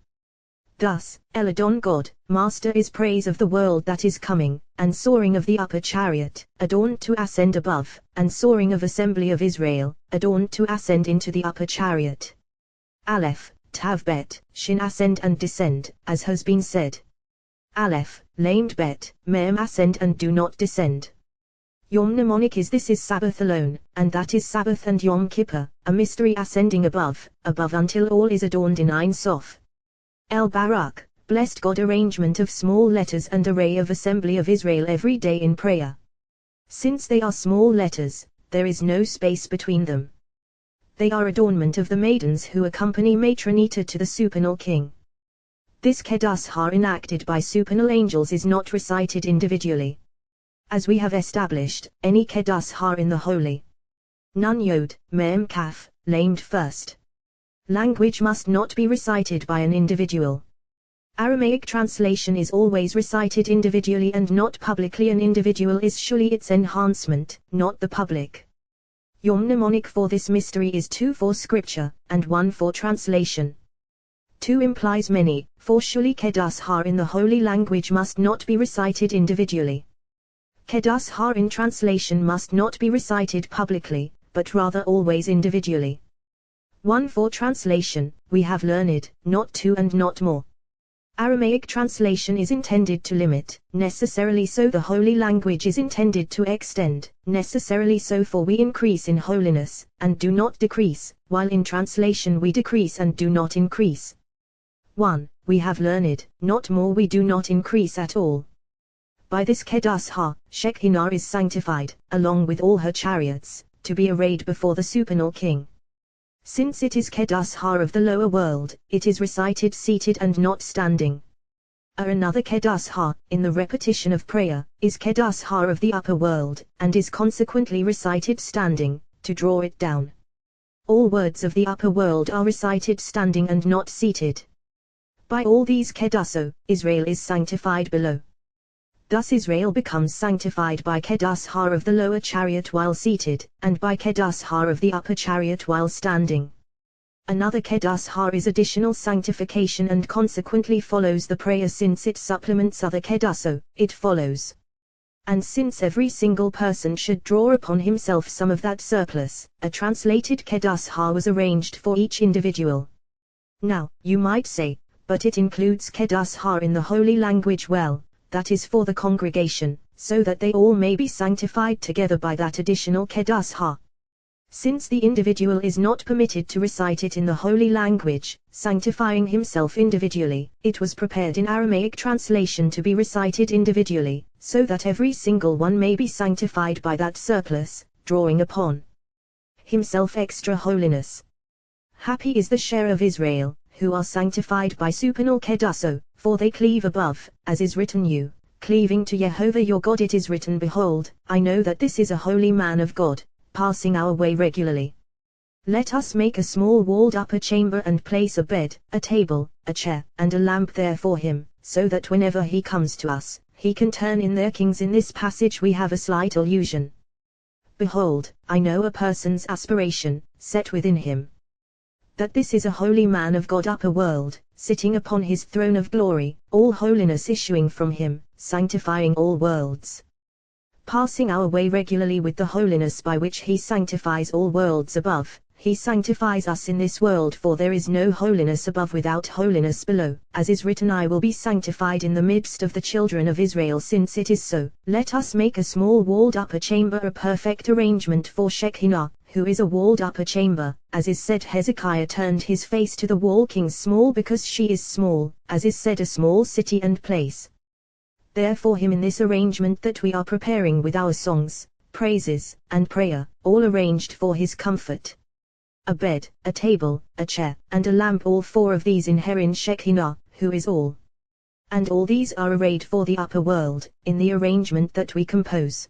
Thus, Eladon God, Master is praise of the world that is coming, and soaring of the upper chariot, adorned to ascend above, and soaring of Assembly of Israel, adorned to ascend into the upper chariot. Aleph, Tav Bet, Shin ascend and descend, as has been said. Aleph, Lamed Bet, Mem ascend and do not descend. Yom mnemonic is this is Sabbath alone, and that is Sabbath and Yom Kippur, a mystery ascending above until all is adorned in Ein Sof. El Barak, blessed God, arrangement of small letters and array of Assembly of Israel every day in prayer. Since they are small letters, there is no space between them. They are adornment of the maidens who accompany Matronita to the supernal king. This Kedushah enacted by supernal angels is not recited individually. As we have established, any Kedushah in the holy Nun Yod, Mem Kaf, lamed first language must not be recited by an individual. Aramaic translation is always recited individually and not publicly. An individual is surely its enhancement, not the public. Yom mnemonic for this mystery is 2 for scripture, and 1 for translation. 2 implies many, for surely Kedushah in the holy language must not be recited individually. Kedushah in translation must not be recited publicly, but rather always individually. 1 for translation, we have learned, not 2 and not more. Aramaic translation is intended to limit, necessarily so the holy language is intended to extend, necessarily so for we increase in holiness, and do not decrease, while in translation we decrease and do not increase. 1. We have learned, not more, we do not increase at all. By this Kedushah, Shekinah is sanctified, along with all her chariots, to be arrayed before the supernal king. Since it is Kedushah of the lower world, it is recited seated and not standing. Another Kedushah, in the repetition of prayer, is Kedushah of the upper world, and is consequently recited standing, to draw it down. All words of the upper world are recited standing and not seated. By all these Keduso, Israel is sanctified below. Thus Israel becomes sanctified by Kedushar of the lower chariot while seated, and by Kedushar of the upper chariot while standing. Another Kedushar is additional sanctification and consequently follows the prayer since it supplements other Keduso, it follows. And since every single person should draw upon himself some of that surplus, a translated Kedushar was arranged for each individual. Now, you might say, but it includes Kedushar in the holy language. Well, that is for the congregation, so that they all may be sanctified together by that additional Kedushar. Since the individual is not permitted to recite it in the holy language, sanctifying himself individually, it was prepared in Aramaic translation to be recited individually, so that every single one may be sanctified by that surplus, drawing upon himself extra holiness. Happy is the share of Israel, who are sanctified by supernal Keduso, for they cleave above, as is written, you, cleaving to Jehovah your God. It is written, behold, I know that this is a holy man of God, passing our way regularly. Let us make a small walled upper chamber and place a bed, a table, a chair, and a lamp there for him, so that whenever he comes to us, he can turn in their kings. In this passage we have a slight allusion. Behold, I know a person's aspiration, set within him. That this is a holy man of God, upper world, sitting upon his throne of glory, all holiness issuing from him, sanctifying all worlds. Passing our way regularly with the holiness by which he sanctifies all worlds above, he sanctifies us in this world, for there is no holiness above without holiness below, as is written, I will be sanctified in the midst of the children of Israel. Since it is so, let us make a small walled upper chamber, a perfect arrangement for Shekinah, who is a walled upper chamber, as is said, Hezekiah turned his face to the wall, king's small because she is small, as is said, a small city and place. Therefore him in this arrangement that we are preparing with our songs, praises, and prayer, all arranged for his comfort. A bed, a table, a chair, and a lamp, all four of these inherit Shekinah, who is all. And all these are arrayed for the upper world, in the arrangement that we compose.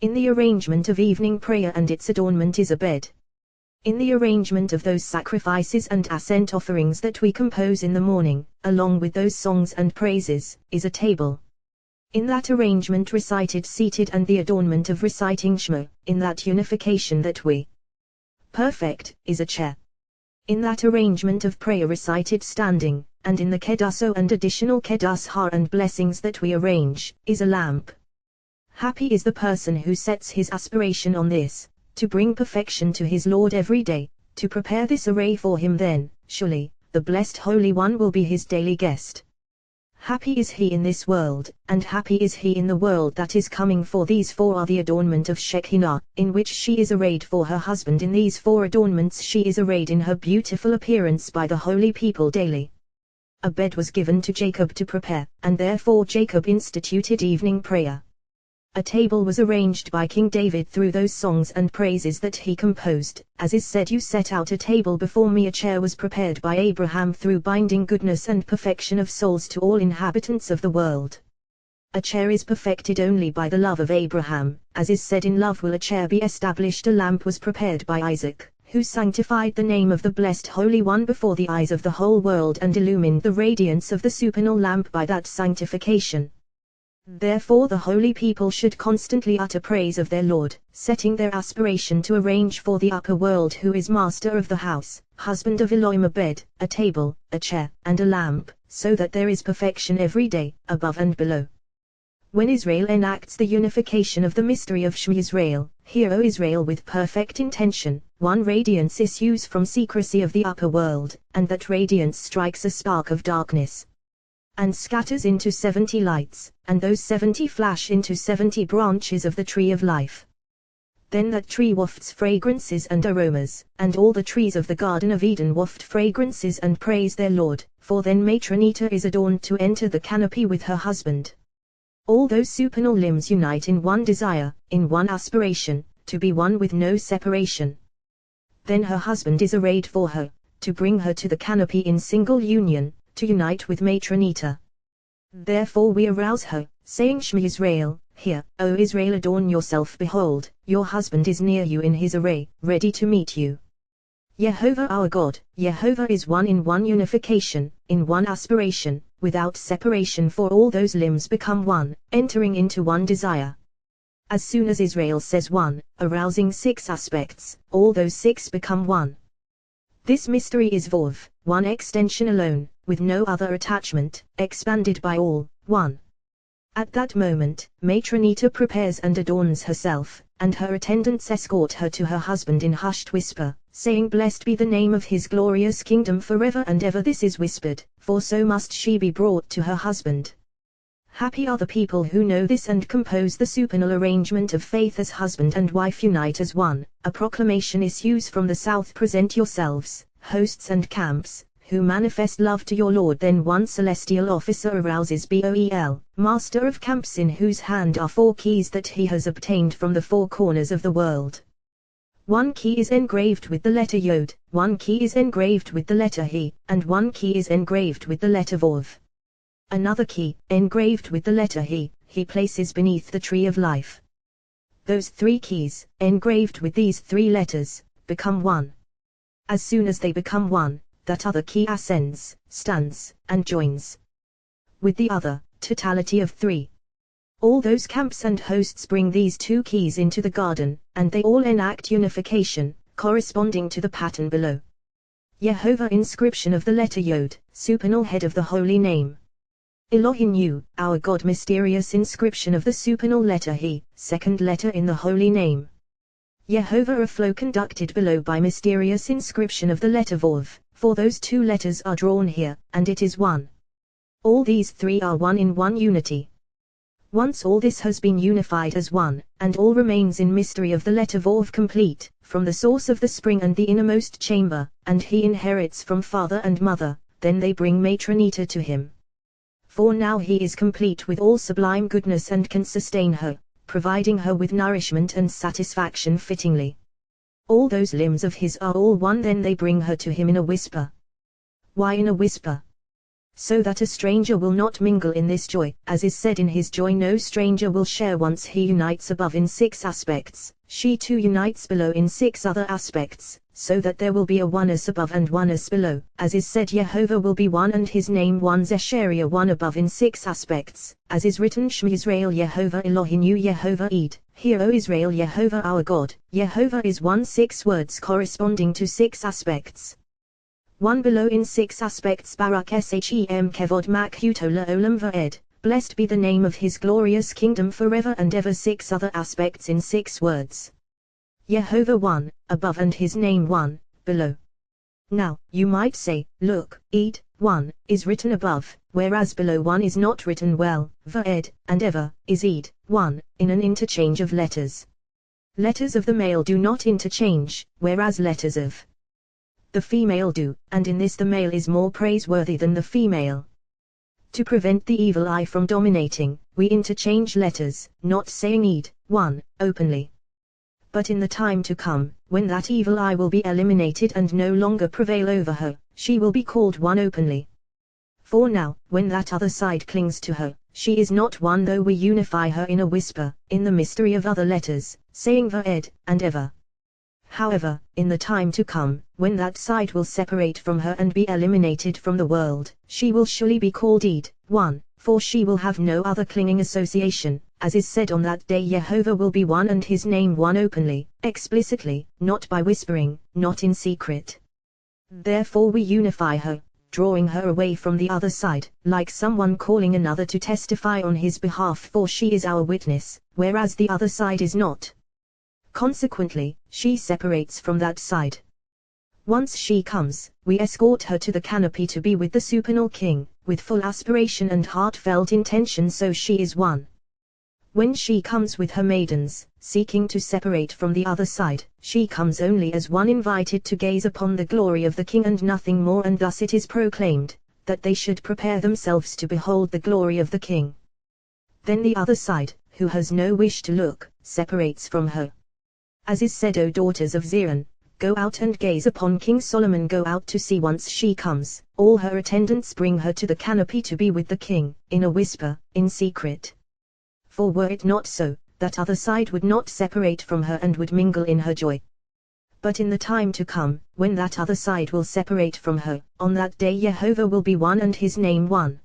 In the arrangement of evening prayer and its adornment is a bed. In the arrangement of those sacrifices and ascent offerings that we compose in the morning, along with those songs and praises, is a table. In that arrangement recited seated, and the adornment of reciting Shema, in that unification that we perfect, is a chair. In that arrangement of prayer recited standing, and in the Keduso and additional Kedushar and blessings that we arrange, is a lamp. Happy is the person who sets his aspiration on this, to bring perfection to his Lord every day, to prepare this array for him. Then, surely, the blessed Holy One will be his daily guest. Happy is he in this world, and happy is he in the world that is coming, for these four are the adornment of Shekinah, in which she is arrayed for her husband. In these four adornments she is arrayed in her beautiful appearance by the holy people daily. A bed was given to Jacob to prepare, and therefore Jacob instituted evening prayer. A table was arranged by King David through those songs and praises that he composed, as is said, you set out a table before me. A chair was prepared by Abraham through binding goodness and perfection of souls to all inhabitants of the world. A chair is perfected only by the love of Abraham, as is said, in love will a chair be established. A lamp was prepared by Isaac, who sanctified the name of the blessed Holy One before the eyes of the whole world and illumined the radiance of the supernal lamp by that sanctification. Therefore the holy people should constantly utter praise of their Lord, setting their aspiration to arrange for the upper world, who is master of the house, husband of Elohim, a bed, a table, a chair, and a lamp, so that there is perfection every day, above and below. When Israel enacts the unification of the mystery of Shema Israel, hear, O Israel, with perfect intention, one radiance issues from secrecy of the upper world, and that radiance strikes a spark of darkness, and scatters into 70 lights, and those 70 flash into 70 branches of the tree of life. Then that tree wafts fragrances and aromas, and all the trees of the Garden of Eden waft fragrances and praise their Lord, for then Matronita is adorned to enter the canopy with her husband. All those supernal limbs unite in one desire, in one aspiration, to be one with no separation. Then her husband is arrayed for her, to bring her to the canopy in single union, to unite with Matronita. Therefore we arouse her, saying, Shema Israel, hear, O Israel, adorn yourself, behold, your husband is near you in his array, ready to meet you. Jehovah our God, Jehovah is one in one unification, in one aspiration, without separation, for all those limbs become one, entering into one desire. As soon as Israel says one, arousing 6 aspects, all those 6 become one. This mystery is Vov, one extension alone, with no other attachment, expanded by all, one. At that moment, Matronita prepares and adorns herself, and her attendants escort her to her husband in hushed whisper, saying, "Blessed be the name of his glorious kingdom forever and ever." This is whispered, for so must she be brought to her husband. Happy are the people who know this and compose the supernal arrangement of faith as husband and wife unite as one. A proclamation issues from the south: "Present yourselves, hosts and camps, who manifest love to your Lord." Then one celestial officer arouses Boel, master of camps, in whose hand are 4 keys that he has obtained from the 4 corners of the world. One key is engraved with the letter Yod, one key is engraved with the letter He, and one key is engraved with the letter Vov. Another key, engraved with the letter He places beneath the tree of life. Those 3 keys, engraved with these 3 letters, become one. As soon as they become one, that other key ascends, stands, and joins with the other, totality of 3. All those camps and hosts bring these 2 keys into the garden, and they all enact unification, corresponding to the pattern below. Jehovah, inscription of the letter Yod, supernal head of the holy name. Elohim, our God, mysterious inscription of the supernal letter He, second letter in the holy name. Jehovah, a flow conducted below by mysterious inscription of the letter Vov, for those 2 letters are drawn here, and it is one. All these 3 are one in one unity. Once all this has been unified as one, and all remains in mystery of the letter Vov complete, from the source of the spring and the innermost chamber, and he inherits from father and mother, then they bring Matronita to him. For now he is complete with all sublime goodness and can sustain her, providing her with nourishment and satisfaction fittingly. All those limbs of his are all one, then they bring her to him in a whisper. Why in a whisper? So that a stranger will not mingle in this joy, as is said, in his joy no stranger will share. Once he unites above in 6 aspects, she too unites below in 6 other aspects, so that there will be a oneness above and oneness below, as is said, Jehovah will be one and his name one, Zechariah, one above in 6 aspects, as is written, Shema Israel Jehovah Elohinu Jehovah Ed, Hear O Israel Jehovah our God. Jehovah is one, 6 words corresponding to 6 aspects. One below in 6 aspects, Barak Shem Kevod Makhuto La'olam Va'ed, blessed be the name of his glorious kingdom forever and ever. 6 other aspects in 6 words. Jehovah one, above, and his name one, below. Now, you might say, look, Ed, one, is written above, whereas below one is not written. Well, Va'ed, and ever, is Ed, one, in an interchange of letters. Letters of the male do not interchange, whereas letters of the female do, and in this the male is more praiseworthy than the female. To prevent the evil eye from dominating, we interchange letters, not saying Ed, one, openly. But in the time to come, when that evil eye will be eliminated and no longer prevail over her, she will be called one openly. For now, when that other side clings to her, she is not one, though we unify her in a whisper, in the mystery of other letters, saying Va'ed, and ever. However, in the time to come, when that side will separate from her and be eliminated from the world, she will surely be called Ed, one, for she will have no other clinging association, as is said, on that day Jehovah will be one and his name one, openly, explicitly, not by whispering, not in secret. Therefore we unify her, drawing her away from the other side, like someone calling another to testify on his behalf, for she is our witness, whereas the other side is not. Consequently, she separates from that side. Once she comes, we escort her to the canopy to be with the supernal king, with full aspiration and heartfelt intention, so she is one. When she comes with her maidens, seeking to separate from the other side, she comes only as one invited to gaze upon the glory of the king and nothing more, and thus it is proclaimed, that they should prepare themselves to behold the glory of the king. Then the other side, who has no wish to look, separates from her. As is said, O daughters of Zion, go out and gaze upon King Solomon. Go out to see. Once she comes, all her attendants bring her to the canopy to be with the king, in a whisper, in secret. For were it not so, that other side would not separate from her and would mingle in her joy. But in the time to come, when that other side will separate from her, on that day Jehovah will be one and his name one.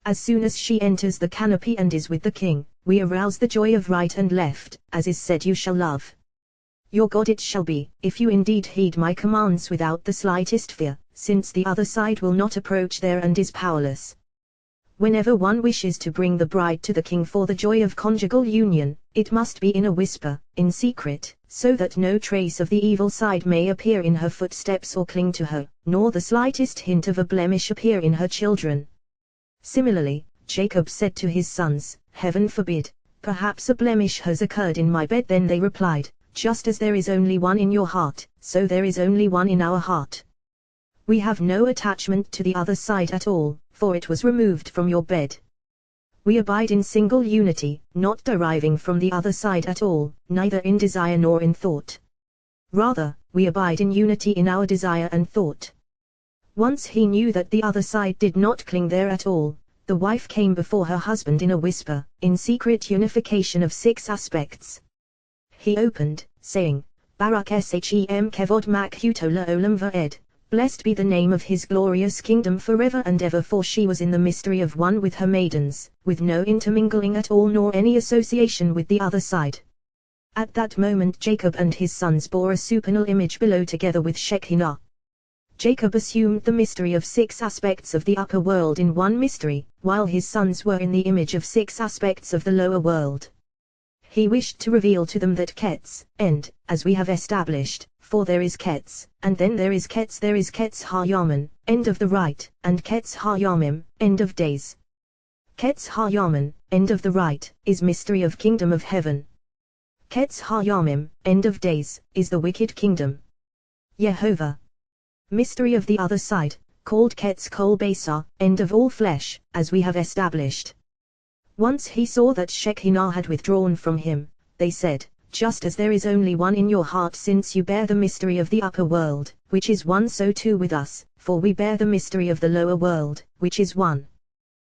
As soon as she enters the canopy and is with the king, we arouse the joy of right and left, as is said, you shall love your God it shall be, if you indeed heed my commands without the slightest fear, since the other side will not approach there and is powerless. Whenever one wishes to bring the bride to the king for the joy of conjugal union, it must be in a whisper, in secret, so that no trace of the evil side may appear in her footsteps or cling to her, nor the slightest hint of a blemish appear in her children. Similarly, Jacob said to his sons, Heaven forbid, perhaps a blemish has occurred in my bed. Then they replied, just as there is only one in your heart, so there is only one in our heart. We have no attachment to the other side at all, for it was removed from your bed. We abide in single unity, not deriving from the other side at all, neither in desire nor in thought. Rather, we abide in unity in our desire and thought. Once he knew that the other side did not cling there at all, the wife came before her husband in a whisper, in secret unification of 6 aspects. He opened, saying, Barak Shem Kevod Mak Hutola Olam Vaed. Blessed be the name of his glorious kingdom forever and ever, for she was in the mystery of one with her maidens, with no intermingling at all nor any association with the other side. At that moment Jacob and his sons bore a supernal image below together with Shekinah. Jacob assumed the mystery of 6 aspects of the upper world in one mystery, while his sons were in the image of 6 aspects of the lower world. He wished to reveal to them that Ketz, end, as we have established, for there is Ketz, and then there is Ketz Ha-Yaman, end of the right, and Ketz Ha-Yamim, end of days. Ketz Ha-Yaman, end of the right, is mystery of kingdom of heaven. Ketz Ha-Yamim, end of days, is the wicked kingdom. Yehovah. Mystery of the other side, called Ketz Kol Basar, end of all flesh, as we have established. Once he saw that Shekinah had withdrawn from him, they said, just as there is only one in your heart, since you bear the mystery of the upper world, which is one, so too with us, for we bear the mystery of the lower world, which is one.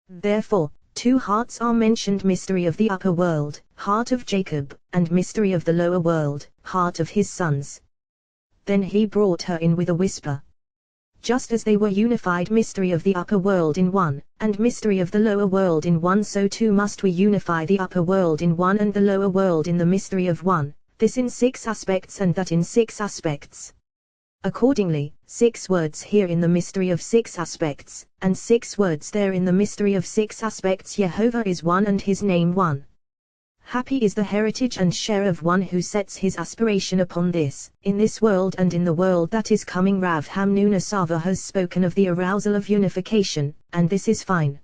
Therefore, 2 hearts are mentioned, mystery of the upper world, heart of Jacob, and mystery of the lower world, heart of his sons. Then he brought her in with a whisper. Just as they were unified, mystery of the upper world in one, and mystery of the lower world in one, so too must we unify the upper world in one and the lower world in the mystery of one, this in 6 aspects and that in 6 aspects. Accordingly, 6 words here in the mystery of 6 aspects, and 6 words there in the mystery of 6 aspects. Jehovah is one and his name one. Happy is the heritage and share of one who sets his aspiration upon this, in this world and in the world that is coming. Rav Hamnuna Sava has spoken of the arousal of unification, and this is fine.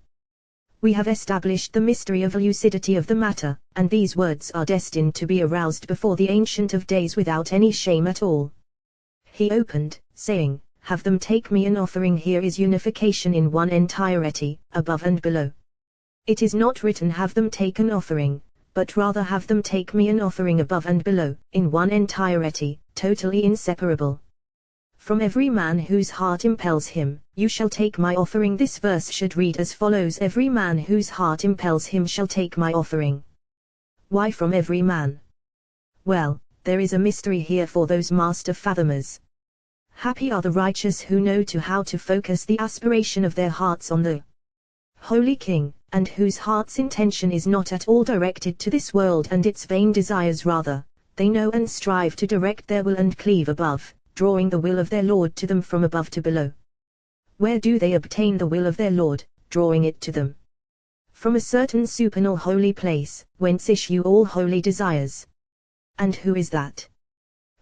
We have established the mystery of lucidity of the matter, and these words are destined to be aroused before the Ancient of Days without any shame at all. He opened, saying, have them take me an offering. Here is unification in one entirety, above and below. It is not written have them take an offering, but rather have them take me an offering above and below, in one entirety, totally inseparable. From every man whose heart impels him, you shall take my offering. This verse should read as follows: every man whose heart impels him shall take my offering. Why from every man? Well, there is a mystery here for those master fathomers. Happy are the righteous who know how to focus the aspiration of their hearts on the Holy King, and whose heart's intention is not at all directed to this world and its vain desires. Rather, they know and strive to direct their will and cleave above, drawing the will of their Lord to them from above to below. Where do they obtain the will of their Lord, drawing it to them? From a certain supernal holy place, whence issue all holy desires. And who is that?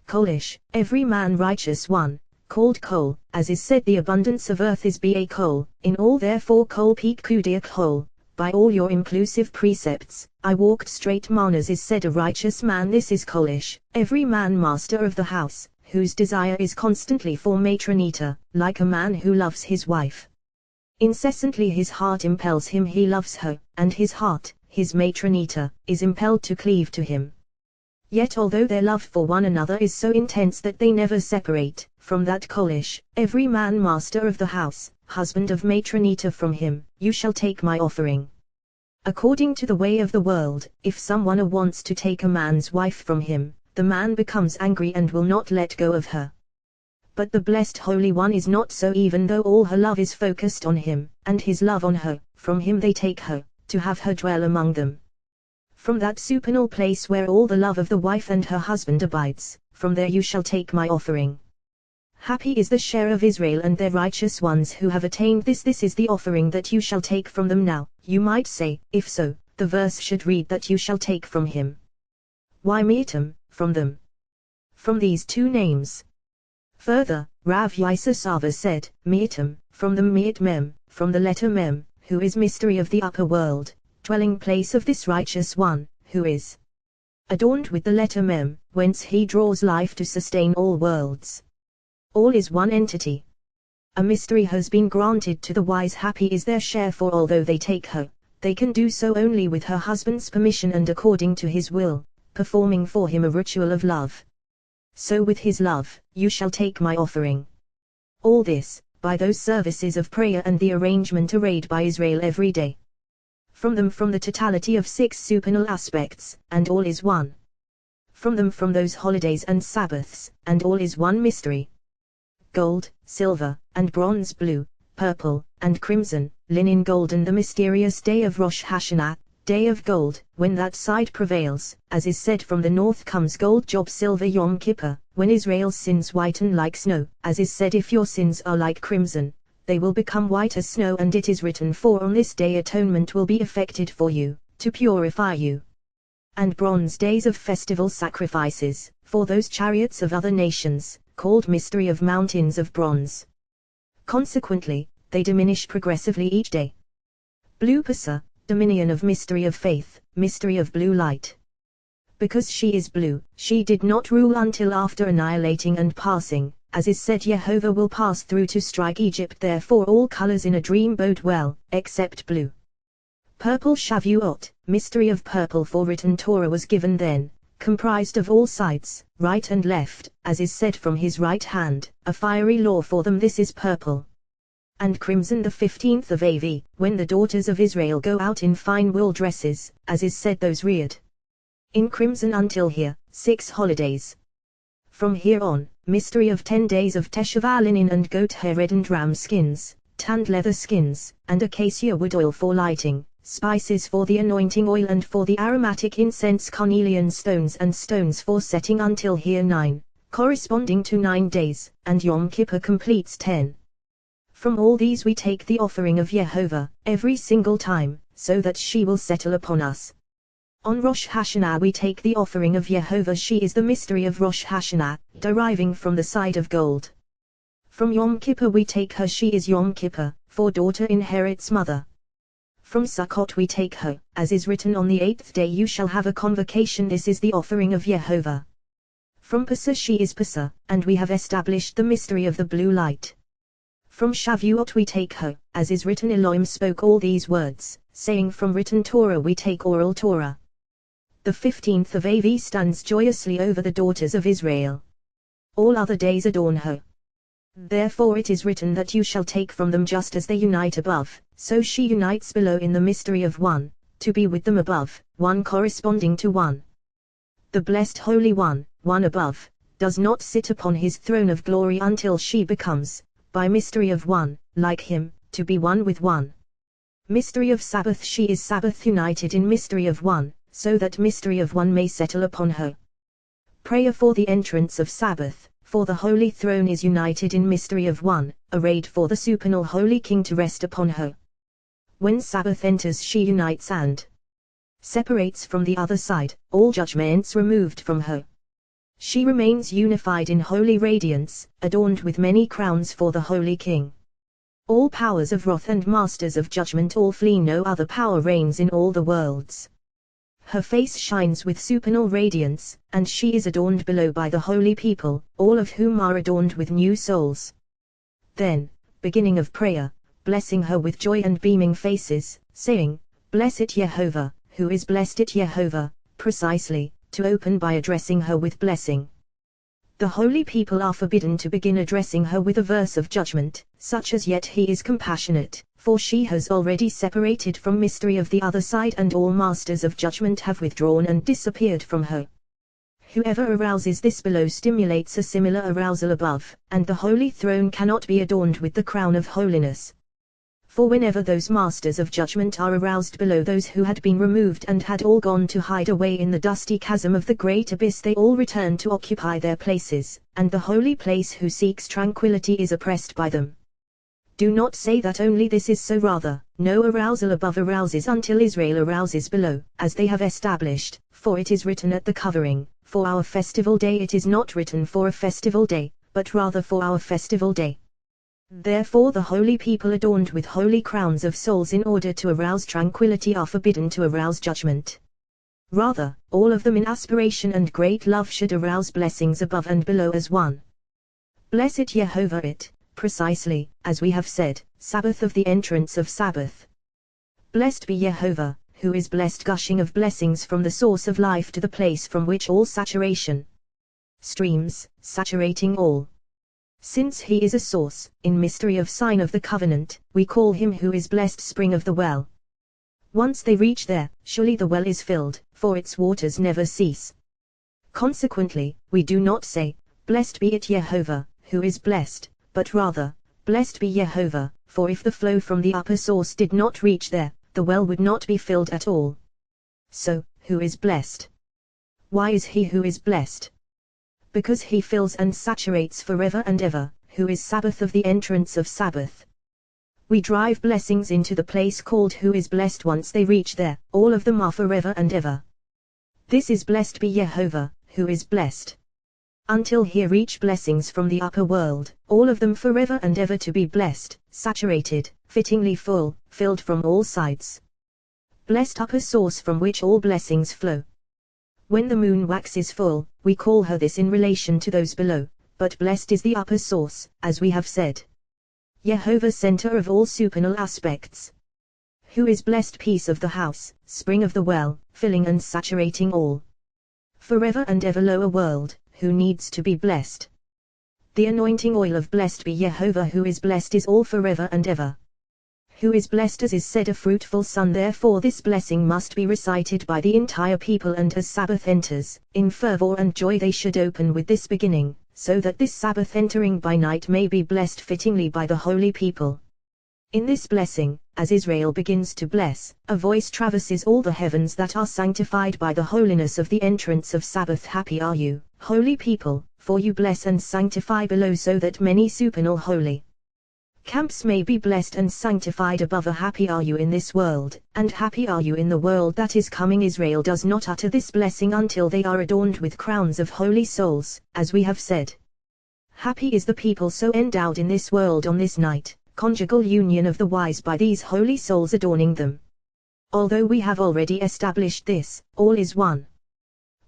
Kolish, every man righteous one, called Kol, as is said, the abundance of earth is ba Kol, in all therefore Kol peak kudia Kol. By all your inclusive precepts, I walked straight. Manas is said a righteous man. This is Kolish, every man master of the house, whose desire is constantly for matronita, like a man who loves his wife. Incessantly his heart impels him, he loves her, and his heart, his matronita, is impelled to cleave to him. Yet although their love for one another is so intense that they never separate, from that Kolish, every man master of the house, husband of matronita, from him, you shall take my offering. According to the way of the world, if someone wants to take a man's wife from him, the man becomes angry and will not let go of her. But the Blessed Holy One is not so, even though all her love is focused on him, and his love on her. From him they take her, to have her dwell among them. From that supernal place where all the love of the wife and her husband abides, from there you shall take my offering. Happy is the share of Israel and their righteous ones who have attained this. This is the offering that you shall take from them now. You might say, if so, the verse should read that you shall take from him. Why Me'etam, from them? From these two names. Further, Rav Yisasava said, Me'etam, from them, Me'et Mem, from the letter Mem, who is mystery of the upper world, dwelling place of this righteous one, who is adorned with the letter Mem, whence he draws life to sustain all worlds. All is one entity. A mystery has been granted to the wise. Happy is their share, for although they take her, they can do so only with her husband's permission and according to his will, performing for him a ritual of love. So with his love, you shall take my offering. All this, by those services of prayer and the arrangement arrayed by Israel every day. From them, from the totality of 6 supernal aspects, and all is one. From them, from those holidays and Sabbaths, and all is one mystery. Gold, silver, and bronze, blue, purple, and crimson, linen, golden, the mysterious day of Rosh Hashanah, day of gold, when that side prevails, as is said, from the north comes gold, job, silver, Yom Kippur, when Israel's sins whiten like snow, as is said, if your sins are like crimson, they will become white as snow, and it is written, for on this day atonement will be effected for you, to purify you. And bronze, days of festival sacrifices, for those chariots of other nations, called mystery of mountains of bronze. Consequently, they diminish progressively each day. Blue Pasa, dominion of mystery of faith, mystery of blue light. Because she is blue, she did not rule until after annihilating and passing, as is said, Jehovah will pass through to strike Egypt, therefore all colors in a dream bode well, except blue. Purple, Shavuot, mystery of purple, for written Torah was given then, comprised of all sides, right and left, as is said, from his right hand, a fiery law for them, this is purple. And crimson, the 15th of Av, when the daughters of Israel go out in fine wool dresses, as is said, those reared in crimson until here, 6 holidays. From here on, mystery of 10 days of Teshuvah, linen and goat hair, red and ram skins, tanned leather skins, and acacia wood oil for lighting, spices for the anointing oil and for the aromatic incense, carnelian stones and stones for setting, until here 9, corresponding to 9 days, and Yom Kippur completes 10. From all these we take the offering of Jehovah, every single time, so that she will settle upon us. On Rosh Hashanah we take the offering of Jehovah, she is the mystery of Rosh Hashanah, deriving from the side of gold. From Yom Kippur we take her, she is Yom Kippur, for daughter inherits mother. From Sukkot we take her, as is written, on the 8th day you shall have a convocation, this is the offering of Jehovah. From Pasa she is Pasa, and we have established the mystery of the blue light. From Shavuot we take her, as is written, Elohim spoke all these words, saying, from written Torah we take oral Torah. The 15th of Av stands joyously over the daughters of Israel. All other days adorn her. Therefore it is written that you shall take from them, just as they unite above, so she unites below in the mystery of one, to be with them above, one corresponding to one. The Blessed Holy One, one above, does not sit upon his throne of glory until she becomes, by mystery of one, like him, to be one with one. Mystery of Sabbath, she is Sabbath united in mystery of one, so that mystery of one may settle upon her. Prayer for the entrance of Sabbath, for the holy throne is united in mystery of one, arrayed for the supernal holy king to rest upon her. When Sabbath enters she unites and separates from the other side, all judgments removed from her. She remains unified in holy radiance, adorned with many crowns for the holy king. All powers of wrath and masters of judgment all flee, no other power reigns in all the worlds. Her face shines with supernal radiance, and she is adorned below by the holy people, all of whom are adorned with new souls. Then, beginning of prayer, blessing her with joy and beaming faces, saying, Blessed Jehovah, who is blessed Jehovah, precisely, to open by addressing her with blessing. The holy people are forbidden to begin addressing her with a verse of judgment, such as yet he is compassionate, for she has already separated from mystery of the other side, and all masters of judgment have withdrawn and disappeared from her. Whoever arouses this below stimulates a similar arousal above, and the holy throne cannot be adorned with the crown of holiness. For whenever those masters of judgment are aroused below, those who had been removed and had all gone to hide away in the dusty chasm of the great abyss, they all return to occupy their places, and the holy place who seeks tranquility is oppressed by them. Do not say that only this is so, rather, no arousal above arouses until Israel arouses below, as they have established, for it is written at the covering, for our festival day. It is not written for a festival day, but rather for our festival day. Therefore the holy people adorned with holy crowns of souls in order to arouse tranquility are forbidden to arouse judgment. Rather, all of them in aspiration and great love should arouse blessings above and below as one. Blessed Jehovah it, precisely, as we have said, Sabbath of the entrance of Sabbath. Blessed be Jehovah, who is blessed, gushing of blessings from the source of life to the place from which all saturation streams, saturating all. Since he is a source, in mystery of sign of the covenant, we call him who is blessed, spring of the well. Once they reach there, surely the well is filled, for its waters never cease. Consequently, we do not say, blessed be it Jehovah, who is blessed, but rather, blessed be Jehovah, for if the flow from the upper source did not reach there, the well would not be filled at all. So, who is blessed? Why is he who is blessed? Because he fills and saturates forever and ever, who is Sabbath of the entrance of Sabbath. We drive blessings into the place called who is blessed. Once they reach there, all of them are forever and ever. This is blessed be Jehovah, who is blessed. Until he reach blessings from the upper world, all of them forever and ever to be blessed, saturated, fittingly full, filled from all sides. Blessed upper source from which all blessings flow. When the moon waxes full, we call her this in relation to those below, but blessed is the upper source, as we have said. Jehovah, center of all supernal aspects. Who is blessed, peace of the house, spring of the well, filling and saturating all. Forever and ever lower world, who needs to be blessed. The anointing oil of blessed be Jehovah, who is blessed, is all forever and ever. Who is blessed, as is said, a fruitful son. Therefore this blessing must be recited by the entire people, and as Sabbath enters, in fervor and joy they should open with this beginning, so that this Sabbath entering by night may be blessed fittingly by the holy people. In this blessing, as Israel begins to bless, a voice traverses all the heavens that are sanctified by the holiness of the entrance of Sabbath. Happy are you, holy people, for you bless and sanctify below, so that many supernal holy camps may be blessed and sanctified above. Happy are you in this world, and happy are you in the world that is coming. Israel does not utter this blessing until they are adorned with crowns of holy souls, as we have said. Happy is the people so endowed in this world on this night, conjugal union of the wise by these holy souls adorning them. Although we have already established this, all is one.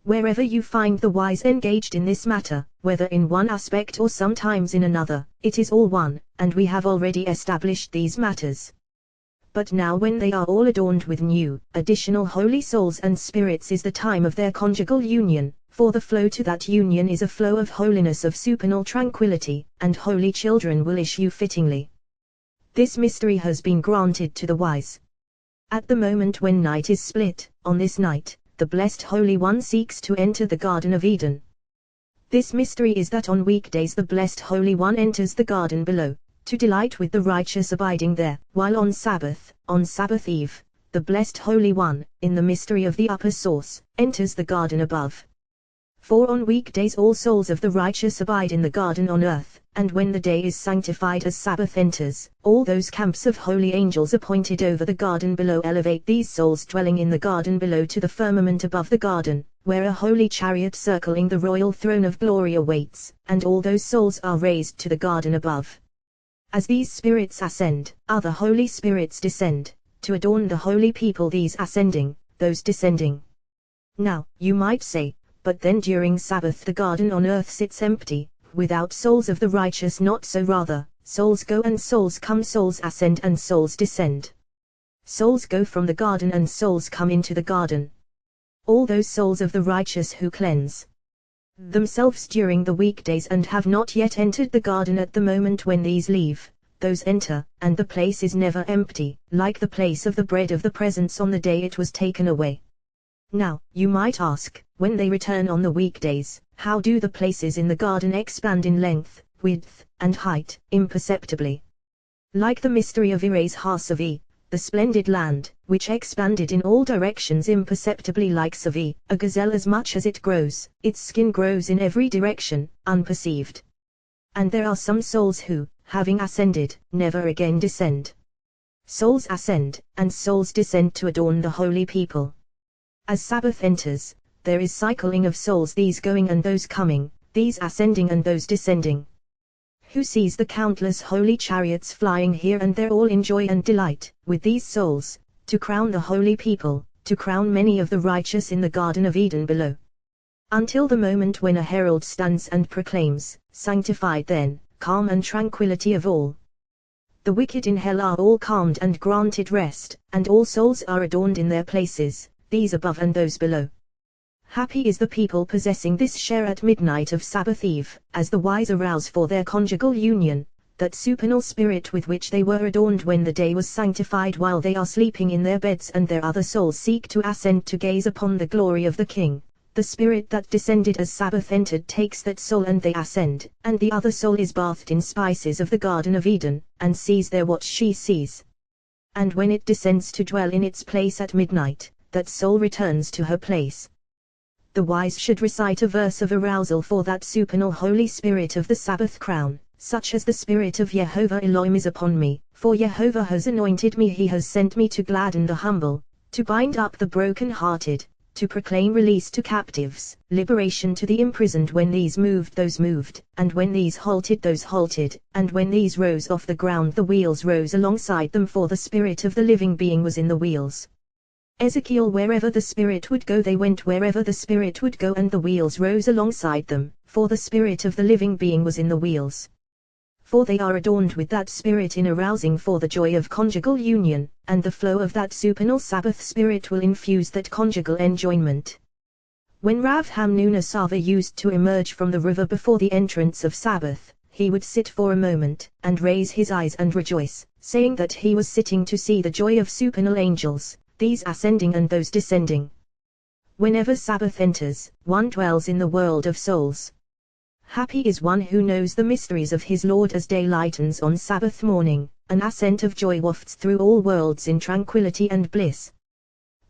Wherever you find the wise engaged in this matter, whether in one aspect or sometimes in another, it is all one, and we have already established these matters. But now when they are all adorned with new, additional holy souls and spirits, is the time of their conjugal union, for the flow to that union is a flow of holiness, of supernal tranquility, and holy children will issue fittingly. This mystery has been granted to the wise. At the moment when night is split, on this night, the blessed Holy One seeks to enter the Garden of Eden. This mystery is that on weekdays the blessed Holy One enters the garden below, to delight with the righteous abiding there, while on Sabbath Eve, the blessed Holy One, in the mystery of the upper source, enters the garden above. For on weekdays all souls of the righteous abide in the garden on earth, and when the day is sanctified as Sabbath enters, all those camps of holy angels appointed over the garden below elevate these souls dwelling in the garden below to the firmament above the garden, where a holy chariot circling the royal throne of glory awaits, and all those souls are raised to the garden above. As these spirits ascend, other holy spirits descend, to adorn the holy people, these ascending, those descending. Now, you might say, but then during Sabbath the garden on earth sits empty, without souls of the righteous. Not so, rather, souls go and souls come, souls ascend and souls descend. Souls go from the garden and souls come into the garden. All those souls of the righteous who cleanse themselves during the weekdays and have not yet entered the garden at the moment when these leave, those enter, and the place is never empty, like the place of the bread of the presence on the day it was taken away. Now, you might ask, when they return on the weekdays, how do the places in the garden expand in length, width, and height, imperceptibly. Like the mystery of Ire's Harsavi, the splendid land, which expanded in all directions imperceptibly like Savi, a gazelle as much as it grows, its skin grows in every direction, unperceived. And there are some souls who, having ascended, never again descend. Souls ascend, and souls descend to adorn the holy people. As Sabbath enters, there is cycling of souls, these going and those coming, these ascending and those descending. Who sees the countless holy chariots flying here and there, all in joy and delight, with these souls, to crown the holy people, to crown many of the righteous in the Garden of Eden below. Until the moment when a herald stands and proclaims, sanctified then, calm and tranquility of all. The wicked in hell are all calmed and granted rest, and all souls are adorned in their places, these above and those below. Happy is the people possessing this share at midnight of Sabbath Eve, as the wise arouse for their conjugal union, that supernal spirit with which they were adorned when the day was sanctified, while they are sleeping in their beds and their other souls seek to ascend to gaze upon the glory of the King. The spirit that descended as Sabbath entered takes that soul and they ascend, and the other soul is bathed in spices of the Garden of Eden, and sees there what she sees. And when it descends to dwell in its place at midnight, that soul returns to her place. The wise should recite a verse of arousal for that supernal Holy Spirit of the Sabbath crown, such as the Spirit of Jehovah Elohim is upon me, for Jehovah has anointed me, he has sent me to gladden the humble, to bind up the broken-hearted, to proclaim release to captives, liberation to the imprisoned. When these moved those moved, and when these halted those halted, and when these rose off the ground the wheels rose alongside them, for the Spirit of the living being was in the wheels. Ezekiel, wherever the Spirit would go they went, wherever the Spirit would go, and the wheels rose alongside them, for the Spirit of the living being was in the wheels. For they are adorned with that Spirit in arousing for the joy of conjugal union, and the flow of that supernal Sabbath Spirit will infuse that conjugal enjoyment. When Rav Hamnuna Sava used to emerge from the river before the entrance of Sabbath, he would sit for a moment, and raise his eyes and rejoice, saying that he was sitting to see the joy of supernal angels, these ascending and those descending. Whenever Sabbath enters, one dwells in the world of souls. Happy is one who knows the mysteries of his Lord as day lightens on Sabbath morning, an ascent of joy wafts through all worlds in tranquility and bliss.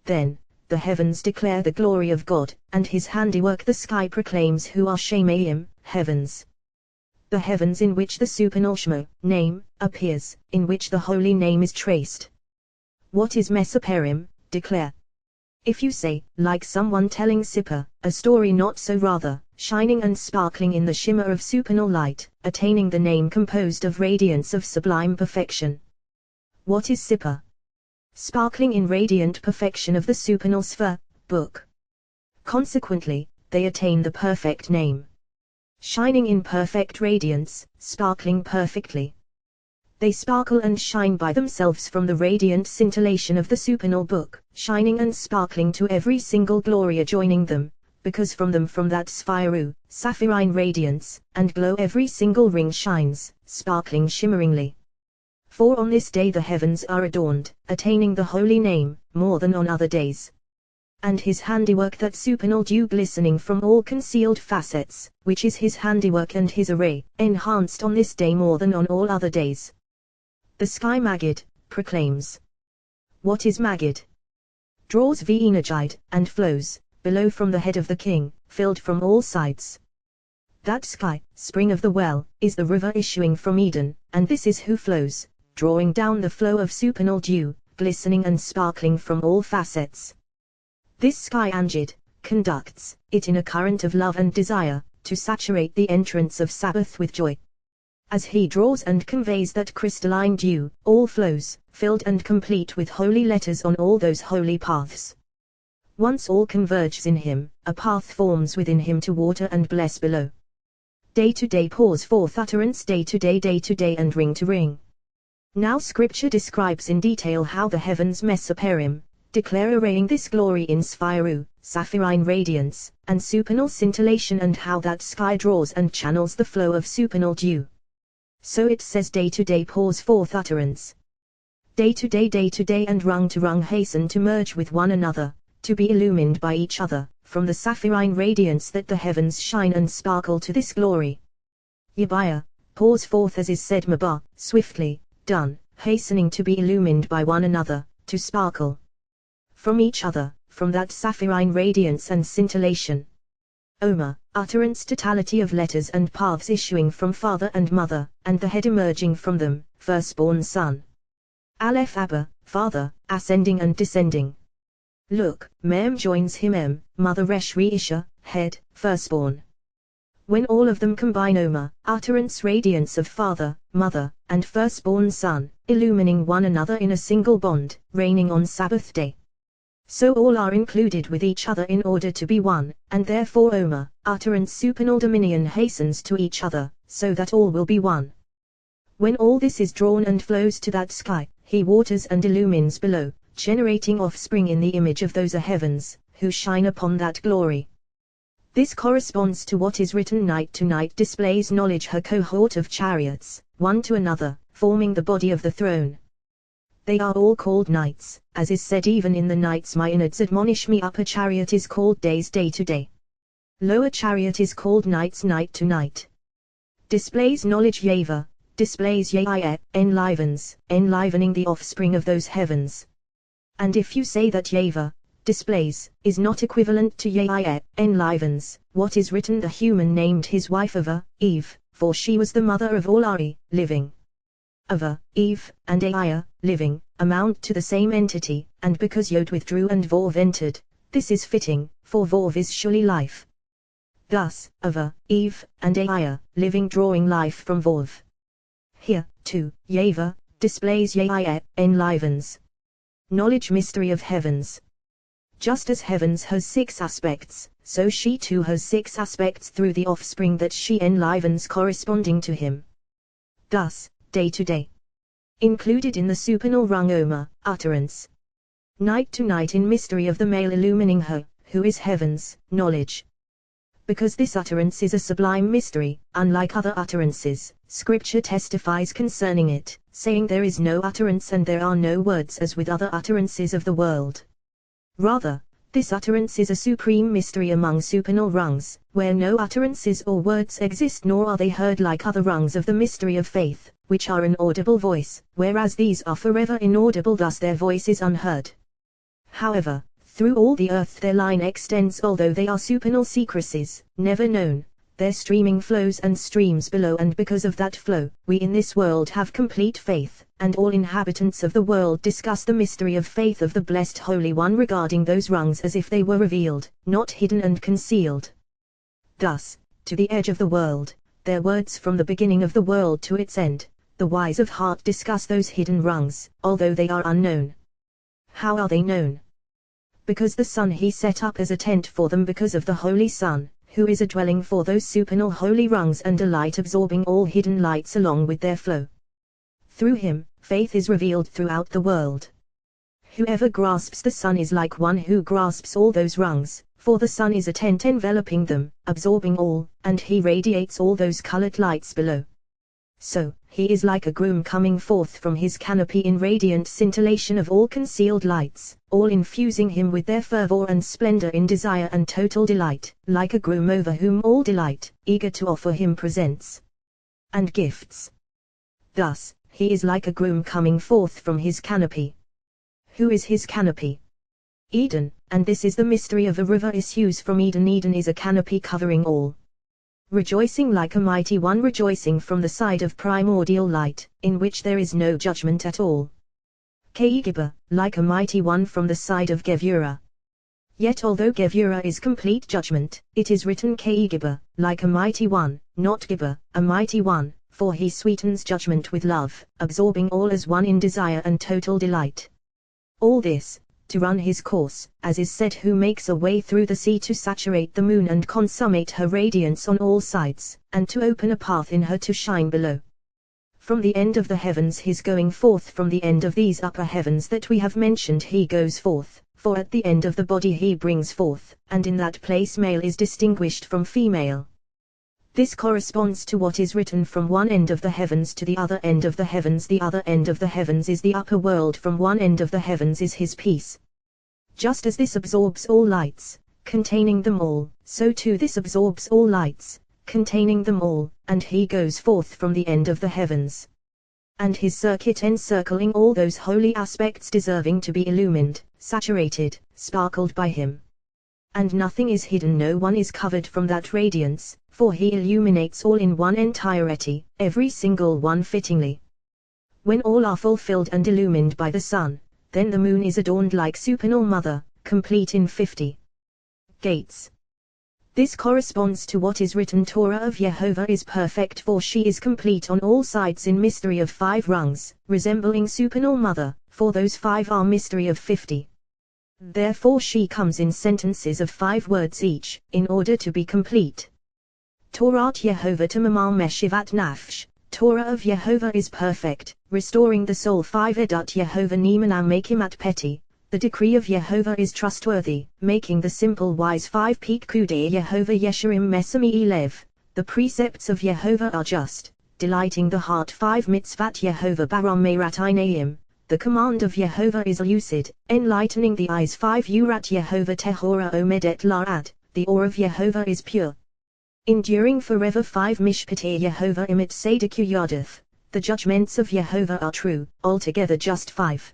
Then, the heavens declare the glory of God, and his handiwork the sky proclaims who are Shemayim, heavens. The heavens in which the supernal Shema, name, appears, in which the holy name is traced. What is Mesoperim, declare. If you say, like someone telling Sippar, a story, not so, rather, shining and sparkling in the shimmer of supernal light, attaining the name composed of radiance of sublime perfection. What is Sippar? Sparkling in radiant perfection of the supernal sphere, book. Consequently, they attain the perfect name. Shining in perfect radiance, sparkling perfectly. They sparkle and shine by themselves from the radiant scintillation of the supernal book, shining and sparkling to every single glory adjoining them, because from them, from that sphiru, sapphirine radiance, and glow every single ring shines, sparkling shimmeringly. For on this day the heavens are adorned, attaining the holy name, more than on other days. And his handiwork, that supernal dew glistening from all concealed facets, which is his handiwork and his array, enhanced on this day more than on all other days. The sky Magid proclaims. What is Magid? Draws V'enagide, and flows, below from the head of the king, filled from all sides. That sky, spring of the well, is the river issuing from Eden, and this is who flows, drawing down the flow of supernal dew, glistening and sparkling from all facets. This sky Angid conducts it in a current of love and desire, to saturate the entrance of Sabbath with joy. As he draws and conveys that crystalline dew, all flows, filled and complete with holy letters on all those holy paths. Once all converges in him, a path forms within him to water and bless below. Day to day pours forth utterance, day to day, and ring to ring. Now Scripture describes in detail how the heavens Mesoperim declare arraying this glory in sphiru, sapphirine radiance, and supernal scintillation, and how that sky draws and channels the flow of supernal dew. So it says, day to day pours forth utterance. Day to day, and rung to rung hasten to merge with one another, to be illumined by each other, from the sapphirine radiance that the heavens shine and sparkle to this glory. Yabaya, pours forth as is said Maba, swiftly, done, hastening to be illumined by one another, to sparkle from each other, from that sapphirine radiance and scintillation. Oma, utterance totality of letters and paths issuing from father and mother, and the head emerging from them, firstborn son. Aleph Abba, father, ascending and descending. Look, Mem joins him M, mother Resh Reisha, head, firstborn. When all of them combine Oma, utterance radiance of father, mother, and firstborn son, illumining one another in a single bond, reigning on Sabbath day. So all are included with each other in order to be one, and therefore Oma, utterance supernal dominion hastens to each other, so that all will be one. When all this is drawn and flows to that sky, he waters and illumines below, generating offspring in the image of those heavens, who shine upon that glory. This corresponds to what is written night to night displays knowledge her cohort of chariots, one to another, forming the body of the throne. They are all called nights, as is said even in the nights my inwards admonish me. Upper chariot is called days day to day. Lower chariot is called nights night to night. Displays knowledge Yeva, displays Yea, enlivening the offspring of those heavens. And if you say that Yeva, displays, is not equivalent to Yea, enlivens, what is written the human named his wife Ava, Eve, for she was the mother of all Ari, living. Ava, Eve, and Aya, living, amount to the same entity, and because Yod withdrew and Vov entered, this is fitting, for Vov is surely life. Thus, Ava, Eve, and Aya, living drawing life from Vov. Here, too, Yeva, displays Yea, enlivens. Knowledge mystery of heavens. Just as heavens has 6 aspects, so she too has 6 aspects through the offspring that she enlivens corresponding to him. Thus, day to day. Included in the supernal rung Oma, utterance. Night to night in mystery of the male illumining her, who is heaven's, knowledge. Because this utterance is a sublime mystery, unlike other utterances, Scripture testifies concerning it, saying there is no utterance and there are no words as with other utterances of the world. Rather, this utterance is a supreme mystery among supernal rungs, where no utterances or words exist nor are they heard like other rungs of the mystery of faith, which are an audible voice, whereas these are forever inaudible, thus their voice is unheard. However, through all the earth their line extends, although they are supernal secrecies, never known, their streaming flows and streams below, and because of that flow, we in this world have complete faith, and all inhabitants of the world discuss the mystery of faith of the Blessed Holy One regarding those rungs as if they were revealed, not hidden and concealed. Thus, to the edge of the world, their words from the beginning of the world to its end, the wise of heart discuss those hidden rungs, although they are unknown. How are they known? Because the Son he set up as a tent for them, because of the Holy Son, who is a dwelling for those supernal holy rungs and a light absorbing all hidden lights along with their flow. Through him, faith is revealed throughout the world. Whoever grasps the Son is like one who grasps all those rungs, for the Son is a tent enveloping them, absorbing all, and he radiates all those colored lights below. So, he is like a groom coming forth from his canopy in radiant scintillation of all concealed lights, all infusing him with their fervor and splendor in desire and total delight, like a groom over whom all delight, eager to offer him presents and gifts. Thus, he is like a groom coming forth from his canopy. Who is his canopy? Eden, and this is the mystery of a river issues from Eden. Eden is a canopy covering all. Rejoicing like a mighty one rejoicing from the side of primordial light, in which there is no judgment at all. Keigiba, like a mighty one from the side of Gevurah. Yet although Gevurah is complete judgment, it is written Keigiba, like a mighty one, not Giba, a mighty one, for he sweetens judgment with love, absorbing all as one in desire and total delight. All this, to run his course, as is said, who makes a way through the sea to saturate the moon and consummate her radiance on all sides, and to open a path in her to shine below. From the end of the heavens his going forth, from the end of these upper heavens that we have mentioned he goes forth, for at the end of the body he brings forth, and in that place male is distinguished from female. This corresponds to what is written, from one end of the heavens to the other end of the heavens. The other end of the heavens is the upper world, from one end of the heavens is his peace. Just as this absorbs all lights, containing them all, so too this absorbs all lights, containing them all, and he goes forth from the end of the heavens. And his circuit encircling all those holy aspects deserving to be illumined, saturated, sparkled by him. And nothing is hidden, no one is covered from that radiance, for he illuminates all in one entirety, every single one fittingly. When all are fulfilled and illumined by the sun, then the moon is adorned like supernal mother, complete in 50 gates. This corresponds to what is written, Torah of Yehovah is perfect, for she is complete on all sides in mystery of 5 rungs, resembling supernal mother, for those 5 are mystery of 50. Therefore she comes in sentences of 5 words each, in order to be complete. Torah Yehovah Tamamal Meshivat Nafsh, Torah of Yehovah is perfect, restoring the soul. 5 Edat Yehovah Nimanam Makimat Peti, the decree of Yehovah is trustworthy, making the simple wise. 5 Peak Kudei Yehovah Yesharim Mesami Elev, the precepts of Yehovah are just, delighting the heart. 5 Mitzvat Yehovah Baram Meirat Einaim, the command of Yehovah is lucid, enlightening the eyes. 5 Urat Yehovah Tehora Omedet La'ad, the awe of Yehovah is pure, enduring forever. 5 Mishpatei Yehovah Imit Sadiku Yadath, the judgments of Yehovah are true, altogether just. 5.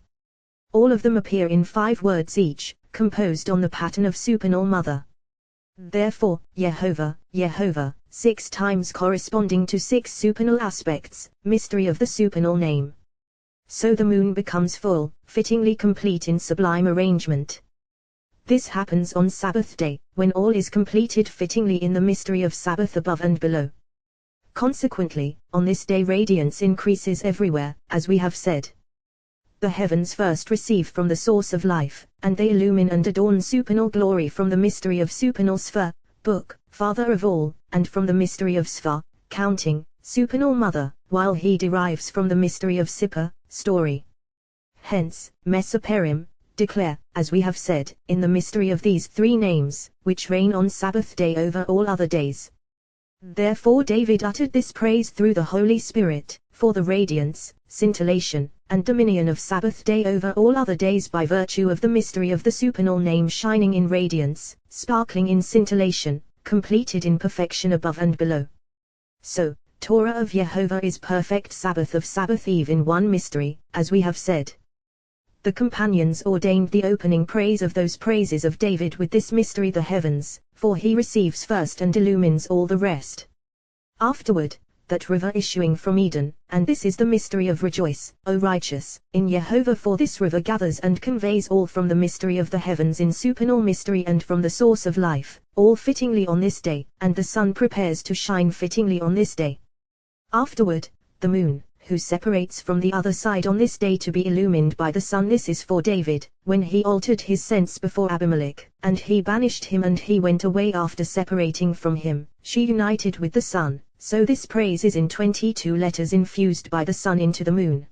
All of them appear in 5 words each, composed on the pattern of supernal mother. Therefore, Yehovah, Yehovah, 6 times corresponding to 6 supernal aspects, mystery of the supernal name. So the moon becomes full, fittingly complete in sublime arrangement. This happens on Sabbath day, when all is completed fittingly in the mystery of Sabbath above and below. Consequently, on this day radiance increases everywhere, as we have said. The heavens first receive from the source of life, and they illumine and adorn supernal glory from the mystery of supernal Sva, book, father of all, and from the mystery of Sva, counting, supernal mother, while he derives from the mystery of Sippa, story. Hence, Mesoperim, declare, as we have said, in the mystery of these 3 names, which reign on Sabbath day over all other days. Therefore David uttered this praise through the Holy Spirit, for the radiance, scintillation, and dominion of Sabbath day over all other days by virtue of the mystery of the supernal name shining in radiance, sparkling in scintillation, completed in perfection above and below. So, Torah of Yehovah is perfect Sabbath of Sabbath eve in one mystery, as we have said. The companions ordained the opening praise of those praises of David with this mystery the heavens, for he receives first and illumines all the rest. Afterward, that river issuing from Eden, and this is the mystery of rejoice, O righteous, in Yehovah, for this river gathers and conveys all from the mystery of the heavens in supernal mystery and from the source of life, all fittingly on this day, and the sun prepares to shine fittingly on this day. Afterward, the moon, who separates from the other side on this day to be illumined by the sun. This is for David, when he altered his sense before Abimelech, and he banished him and he went away after separating from him, she united with the sun. So this praise is in 22 letters infused by the sun into the moon.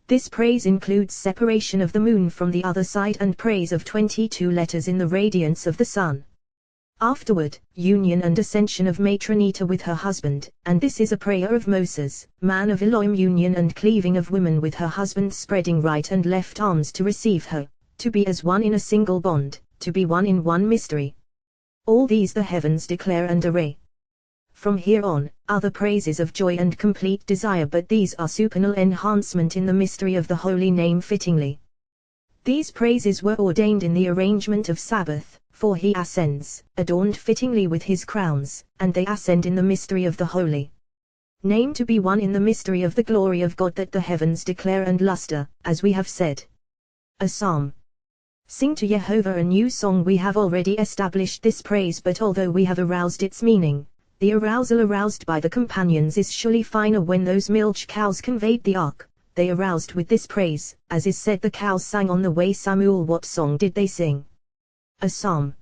This praise includes separation of the moon from the other side and praise of 22 letters in the radiance of the sun. Afterward, union and ascension of Matronita with her husband, and this is a prayer of Moses, man of Elohim, union and cleaving of woman with her husband, spreading right and left arms to receive her, to be as one in a single bond, to be one in one mystery. All these the heavens declare and array. From here on, other praises of joy and complete desire, but these are supernal enhancement in the mystery of the holy name fittingly. These praises were ordained in the arrangement of Sabbath, for he ascends, adorned fittingly with his crowns, and they ascend in the mystery of the holy name to be one in the mystery of the glory of God that the heavens declare and luster, as we have said. A psalm. Sing to Yehovah a new song. We have already established this praise, but although we have aroused its meaning, the arousal aroused by the companions is surely finer. When those milch cows conveyed the ark, they aroused with this praise, as is said, the cows sang on the way. Samuel, what song did they sing? A psalm.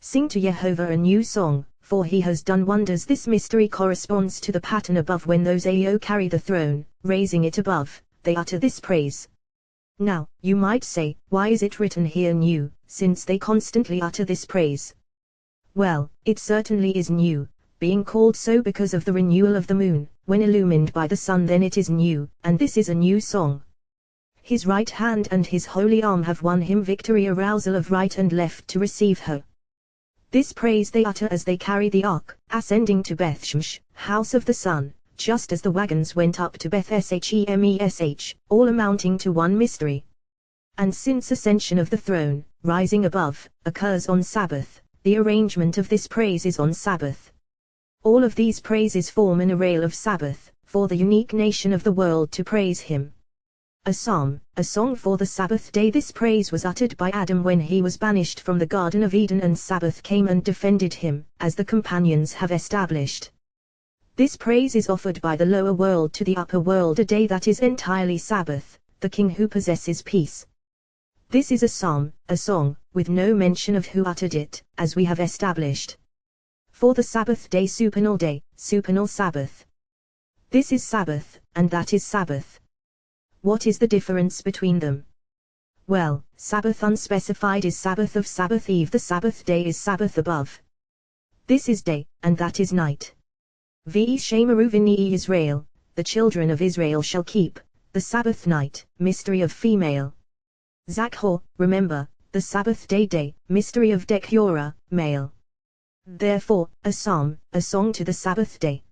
Sing to Yehovah a new song, for he has done wonders. This mystery corresponds to the pattern above. When those Ao carry the throne, raising it above, they utter this praise. Now, you might say, why is it written here new, since they constantly utter this praise? Well, it certainly is new, being called so because of the renewal of the moon, when illumined by the sun. Then it is new, and this is a new song. His right hand and his holy arm have won him victory, arousal of right and left to receive her. This praise they utter as they carry the ark, ascending to Beth Shemesh, house of the sun, just as the wagons went up to Beth Shemesh, all amounting to one mystery. And since ascension of the throne, rising above, occurs on Sabbath, the arrangement of this praise is on Sabbath. All of these praises form an array of Sabbath, for the unique nation of the world to praise him. A psalm, a song for the Sabbath day. This praise was uttered by Adam when he was banished from the Garden of Eden, and Sabbath came and defended him, as the companions have established. This praise is offered by the lower world to the upper world, a day that is entirely Sabbath, the King who possesses peace. This is a psalm, a song, with no mention of who uttered it, as we have established. For the Sabbath day, supernal Sabbath. This is Sabbath, and that is Sabbath. What is the difference between them? Well, Sabbath unspecified is Sabbath of Sabbath eve, the Sabbath day is Sabbath above. This is day, and that is night. V'shemeru v'ni Israel, the children of Israel shall keep the Sabbath night, mystery of female. Zakhor, remember, the Sabbath day, mystery of Dekhora, male. Therefore, a psalm, a song to the Sabbath day.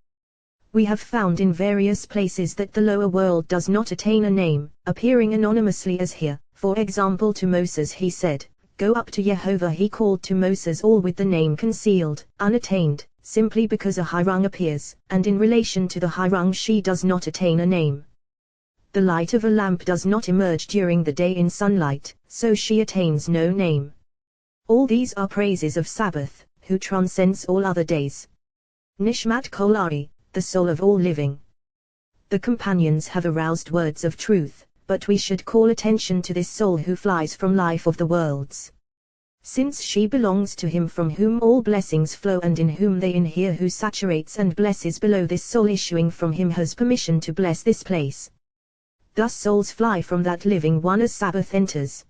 We have found in various places that the lower world does not attain a name, appearing anonymously as here. For example, to Moses he said, "Go up to Jehovah." He called to Moses all with the name concealed, unattained, simply because a Hirung appears, and in relation to the Hirung she does not attain a name. The light of a lamp does not emerge during the day in sunlight, so she attains no name. All these are praises of Sabbath, who transcends all other days. Nishmat Kolari, the soul of all living. The companions have aroused words of truth, but we should call attention to this soul who flies from life of the worlds. Since she belongs to him from whom all blessings flow and in whom they inhere, who saturates and blesses below, this soul issuing from him has permission to bless this place. Thus souls fly from that living one as Sabbath enters.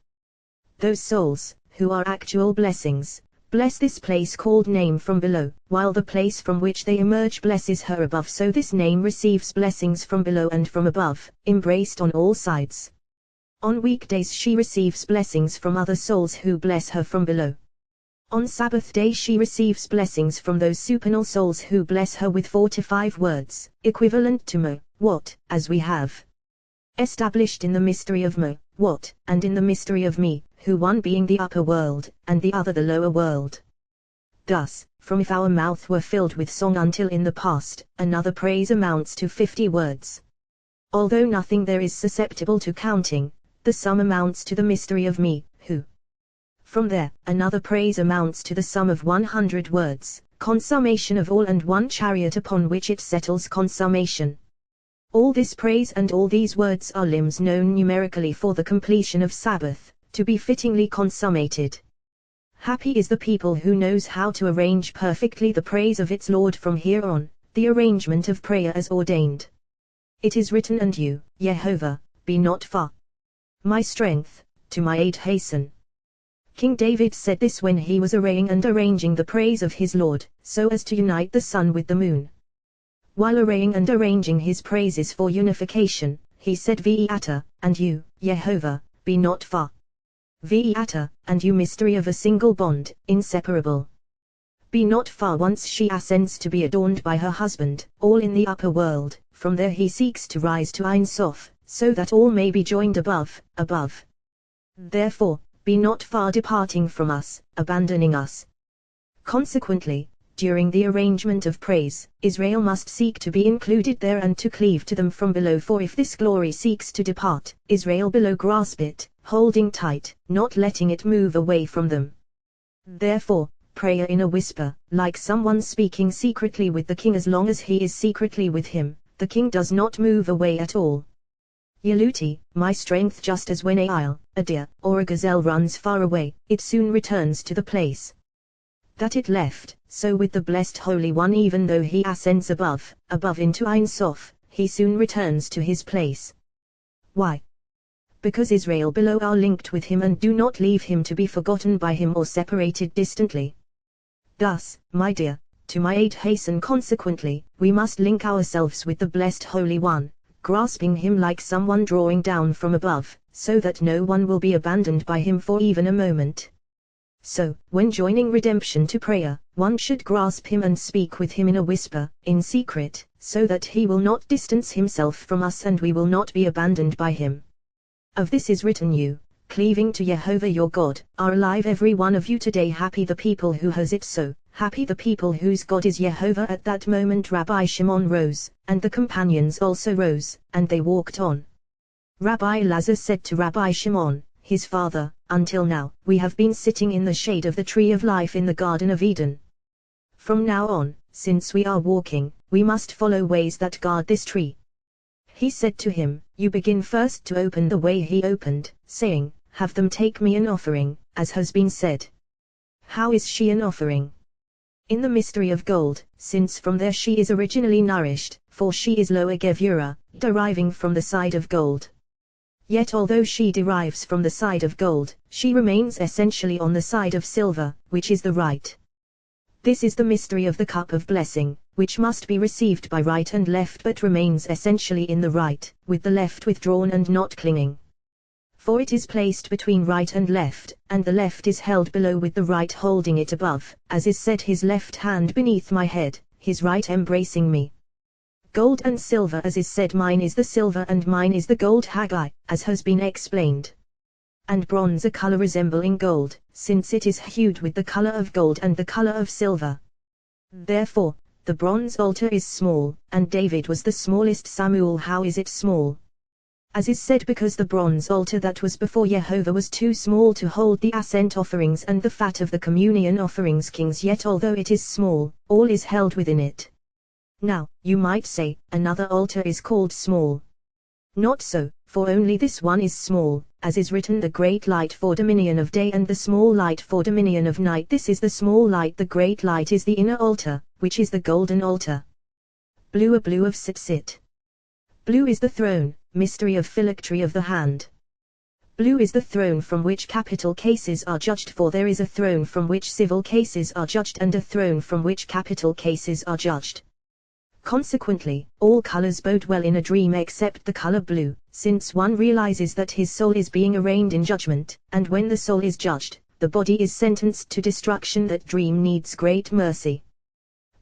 Those souls, who are actual blessings, bless this place called name from below, while the place from which they emerge blesses her above, so this name receives blessings from below and from above, embraced on all sides. On weekdays she receives blessings from other souls who bless her from below. On Sabbath day she receives blessings from those supernal souls who bless her with 4 to 5 words, equivalent to mo, what, as we have established in the mystery of mo, what, and in the mystery of me, who one being the upper world, and the other the lower world. Thus, from if our mouth were filled with song until in the past, another praise amounts to 50 words. Although nothing there is susceptible to counting, the sum amounts to the mystery of me, who. From there, another praise amounts to the sum of 100 words, consummation of all, and one chariot upon which it settles consummation. All this praise and all these words are limbs known numerically for the completion of Sabbath, to be fittingly consummated. Happy is the people who knows how to arrange perfectly the praise of its Lord from here on, the arrangement of prayer as ordained. It is written, "And you, Jehovah, be not far. My strength, to my aid hasten." King David said this when he was arraying and arranging the praise of his Lord, so as to unite the sun with the moon. While arraying and arranging his praises for unification, he said, "Ve'ata, and you, Jehovah, be not far. Ve'ata, and you, mystery of a single bond, inseparable. Be not far." Once she ascends to be adorned by her husband, all in the upper world, from there he seeks to rise to Ein Sof, so that all may be joined above. Therefore, be not far departing from us, abandoning us. Consequently, during the arrangement of praise, Israel must seek to be included there and to cleave to them from below, for if this glory seeks to depart, Israel below grasp it, holding tight, not letting it move away from them. Therefore, prayer in a whisper, like someone speaking secretly with the king, as long as he is secretly with him, the king does not move away at all. Yaluti, my strength, just as when a deer, or a gazelle runs far away, it soon returns to the place that it left, so with the blessed Holy One, even though he ascends above into Ein Sof, he soon returns to his place. Why? Because Israel below are linked with him and do not leave him to be forgotten by him or separated distantly. Thus, my dear, to my aid hasten. Consequently, we must link ourselves with the blessed Holy One, grasping him like someone drawing down from above, so that no one will be abandoned by him for even a moment. So, when joining redemption to prayer, one should grasp him and speak with him in a whisper, in secret, so that he will not distance himself from us and we will not be abandoned by him. Of this is written, you, cleaving to Jehovah your God, are alive every one of you today. Happy the people who has it so, happy the people whose God is Jehovah. At that moment Rabbi Shimon rose, and the companions also rose, and they walked on. Rabbi Elazar said to Rabbi Shimon, his father, until now, we have been sitting in the shade of the tree of life in the Garden of Eden. From now on, since we are walking, we must follow ways that guard this tree. He said to him, you begin first to open the way. He opened, saying, have them take me an offering, as has been said. How is she an offering? In the mystery of gold, since from there she is originally nourished, for she is Loa Gevura, deriving from the side of gold. Yet although she derives from the side of gold, she remains essentially on the side of silver, which is the right. This is the mystery of the cup of blessing, which must be received by right and left but remains essentially in the right, with the left withdrawn and not clinging. For it is placed between right and the left is held below with the right holding it above, as is said, his left hand beneath my head, his right embracing me. Gold and silver, as is said, mine is the silver and mine is the gold, Haggai, as has been explained. And bronze, a color resembling gold, since it is hued with the color of gold and the color of silver. Therefore, the bronze altar is small, and David was the smallest. Samuel, how is it small? As is said, because the bronze altar that was before Jehovah was too small to hold the ascent offerings and the fat of the communion offerings. Kings, yet although it is small, all is held within it. Now, you might say, another altar is called small. Not so, for only this one is small, as is written, the great light for dominion of day and the small light for dominion of night. This is the small light. The great light is the inner altar, which is the golden altar. Blue, a blue of Tzitzit. Blue is the throne, mystery of phylactery of the hand. Blue is the throne from which capital cases are judged, for there is a throne from which civil cases are judged and a throne from which capital cases are judged. Consequently, all colors bode well in a dream except the color blue, since one realizes that his soul is being arraigned in judgment, and when the soul is judged, the body is sentenced to destruction. That dream needs great mercy.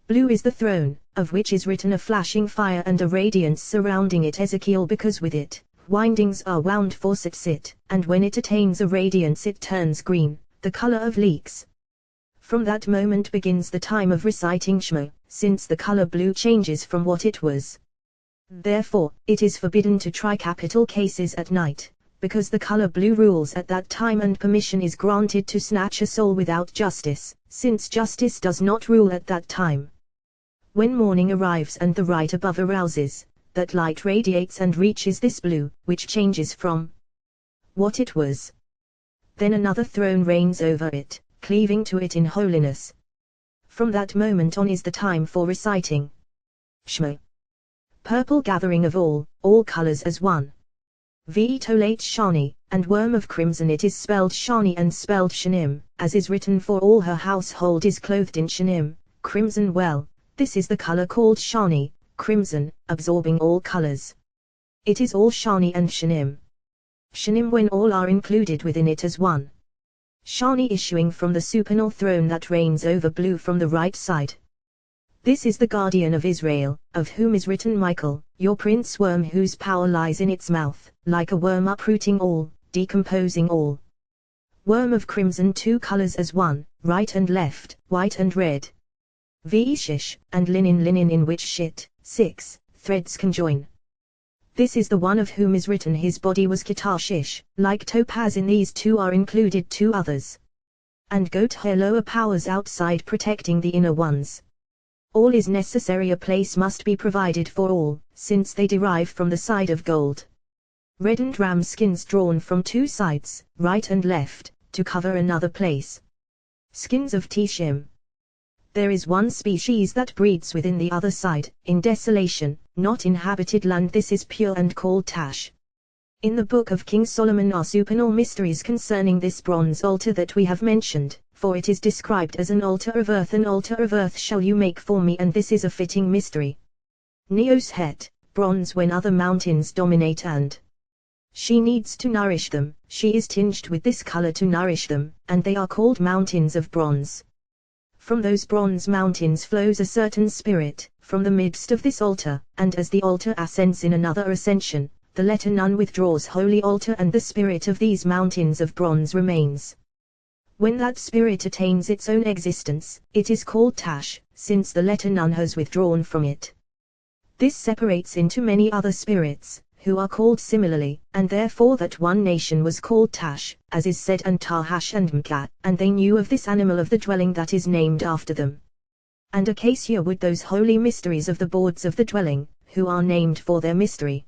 Blue is the throne, of which is written, a flashing fire and a radiance surrounding it. Ezekiel, because with it, windings are wound for Tzitzit, and when it attains a radiance it turns green, the color of leeks. From that moment begins the time of reciting Shema, since the color blue changes from what it was. Therefore, it is forbidden to try capital cases at night, because the color blue rules at that time, and permission is granted to snatch a soul without justice, since justice does not rule at that time. When morning arrives and the right above arouses, that light radiates and reaches this blue, which changes from what it was. Then another throne reigns over it, cleaving to it in holiness. From that moment on is the time for reciting Shema. Purple, gathering of all colors as one. V'tolate shani, and worm of crimson. It is spelled shani and spelled shanim, as is written, for all her household is clothed in shanim, crimson. Well, this is the color called shani, crimson, absorbing all colors. It is all shani and shanim. Shanim when all are included within it as one. Shani issuing from the supernal throne that reigns over blue from the right side. This is the guardian of Israel, of whom is written, Michael, your prince worm, whose power lies in its mouth, like a worm uprooting all, decomposing all. Worm of crimson, two colors as one, right and left, white and red. Veshish, and linen, linen in which 6 threads conjoin. This is the one of whom is written, his body was Ketashish, like topaz. In these two are included two others. And goat hair, lower powers outside protecting the inner ones. All is necessary, a place must be provided for all, since they derive from the side of gold. Reddened ram skins drawn from two sides, right and left, to cover another place. Skins of Tishim. There is one species that breeds within the other side, in desolation, not inhabited land. This is pure and called Tash. In the book of King Solomon are supernal mysteries concerning this bronze altar that we have mentioned, for it is described as an altar of earth. An altar of earth shall you make for me, and this is a fitting mystery. Neos het, bronze when other mountains dominate, and she needs to nourish them. She is tinged with this color to nourish them, and they are called mountains of bronze. From those bronze mountains flows a certain spirit, from the midst of this altar, and as the altar ascends in another ascension, the letter Nun withdraws holy altar, and the spirit of these mountains of bronze remains. When that spirit attains its own existence, it is called Tash, since the letter Nun has withdrawn from it. This separates into many other spirits, who are called similarly, and therefore that one nation was called Tash, as is said, and Tahash and Mka, and they knew of this animal of the dwelling that is named after them. And acacia wood, those holy mysteries of the boards of the dwelling, who are named for their mystery.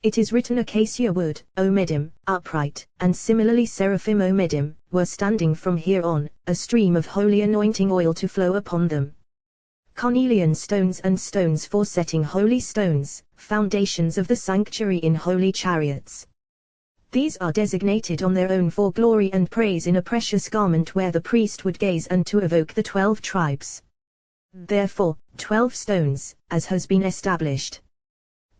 It is written acacia wood, Omedim, upright, and similarly seraphim Omedim, were standing from here on, a stream of holy anointing oil to flow upon them. Carnelian stones and stones for setting holy stones, foundations of the sanctuary in holy chariots. These are designated on their own for glory and praise in a precious garment where the priest would gaze and to evoke the 12 tribes. Therefore, 12 stones, as has been established.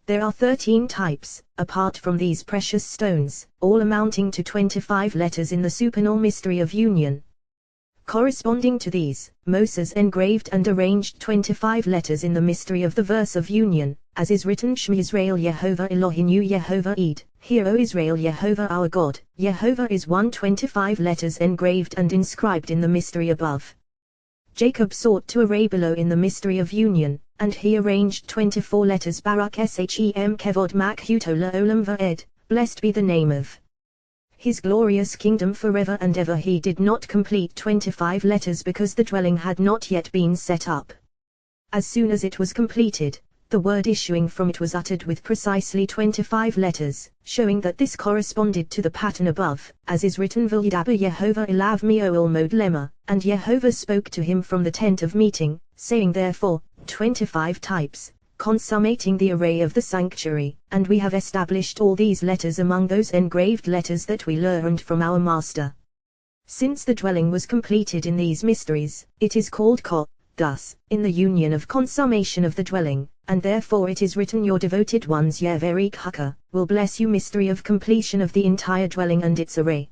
There are 13 types, apart from these precious stones, all amounting to 25 letters in the supernal mystery of union. Corresponding to these, Moses engraved and arranged 25 letters in the mystery of the verse of union, as is written: Shema Israel Yehovah Elohinu Yehovah Ed, Hear O Israel Yehovah our God. Yehovah is 125 letters engraved and inscribed in the mystery above. Jacob sought to array below in the mystery of union, and he arranged 24 letters: Barak Shem Kevod Mak Hutola Olam Va'ed, blessed be the name of his glorious kingdom forever and ever. He did not complete 25 letters because the dwelling had not yet been set up. As soon as it was completed, the word issuing from it was uttered with precisely 25 letters, showing that this corresponded to the pattern above, as is written: V'yidaber Yehovah elav mi'ol mod lema, and Yehovah spoke to him from the tent of meeting, saying therefore, 25 types, consummating the array of the sanctuary, and we have established all these letters among those engraved letters that we learned from our Master. Since the dwelling was completed in these mysteries, it is called Ko, thus, in the union of consummation of the dwelling, and therefore it is written: Your devoted ones Yeverik Haka, will bless you. Mystery of completion of the entire dwelling and its array.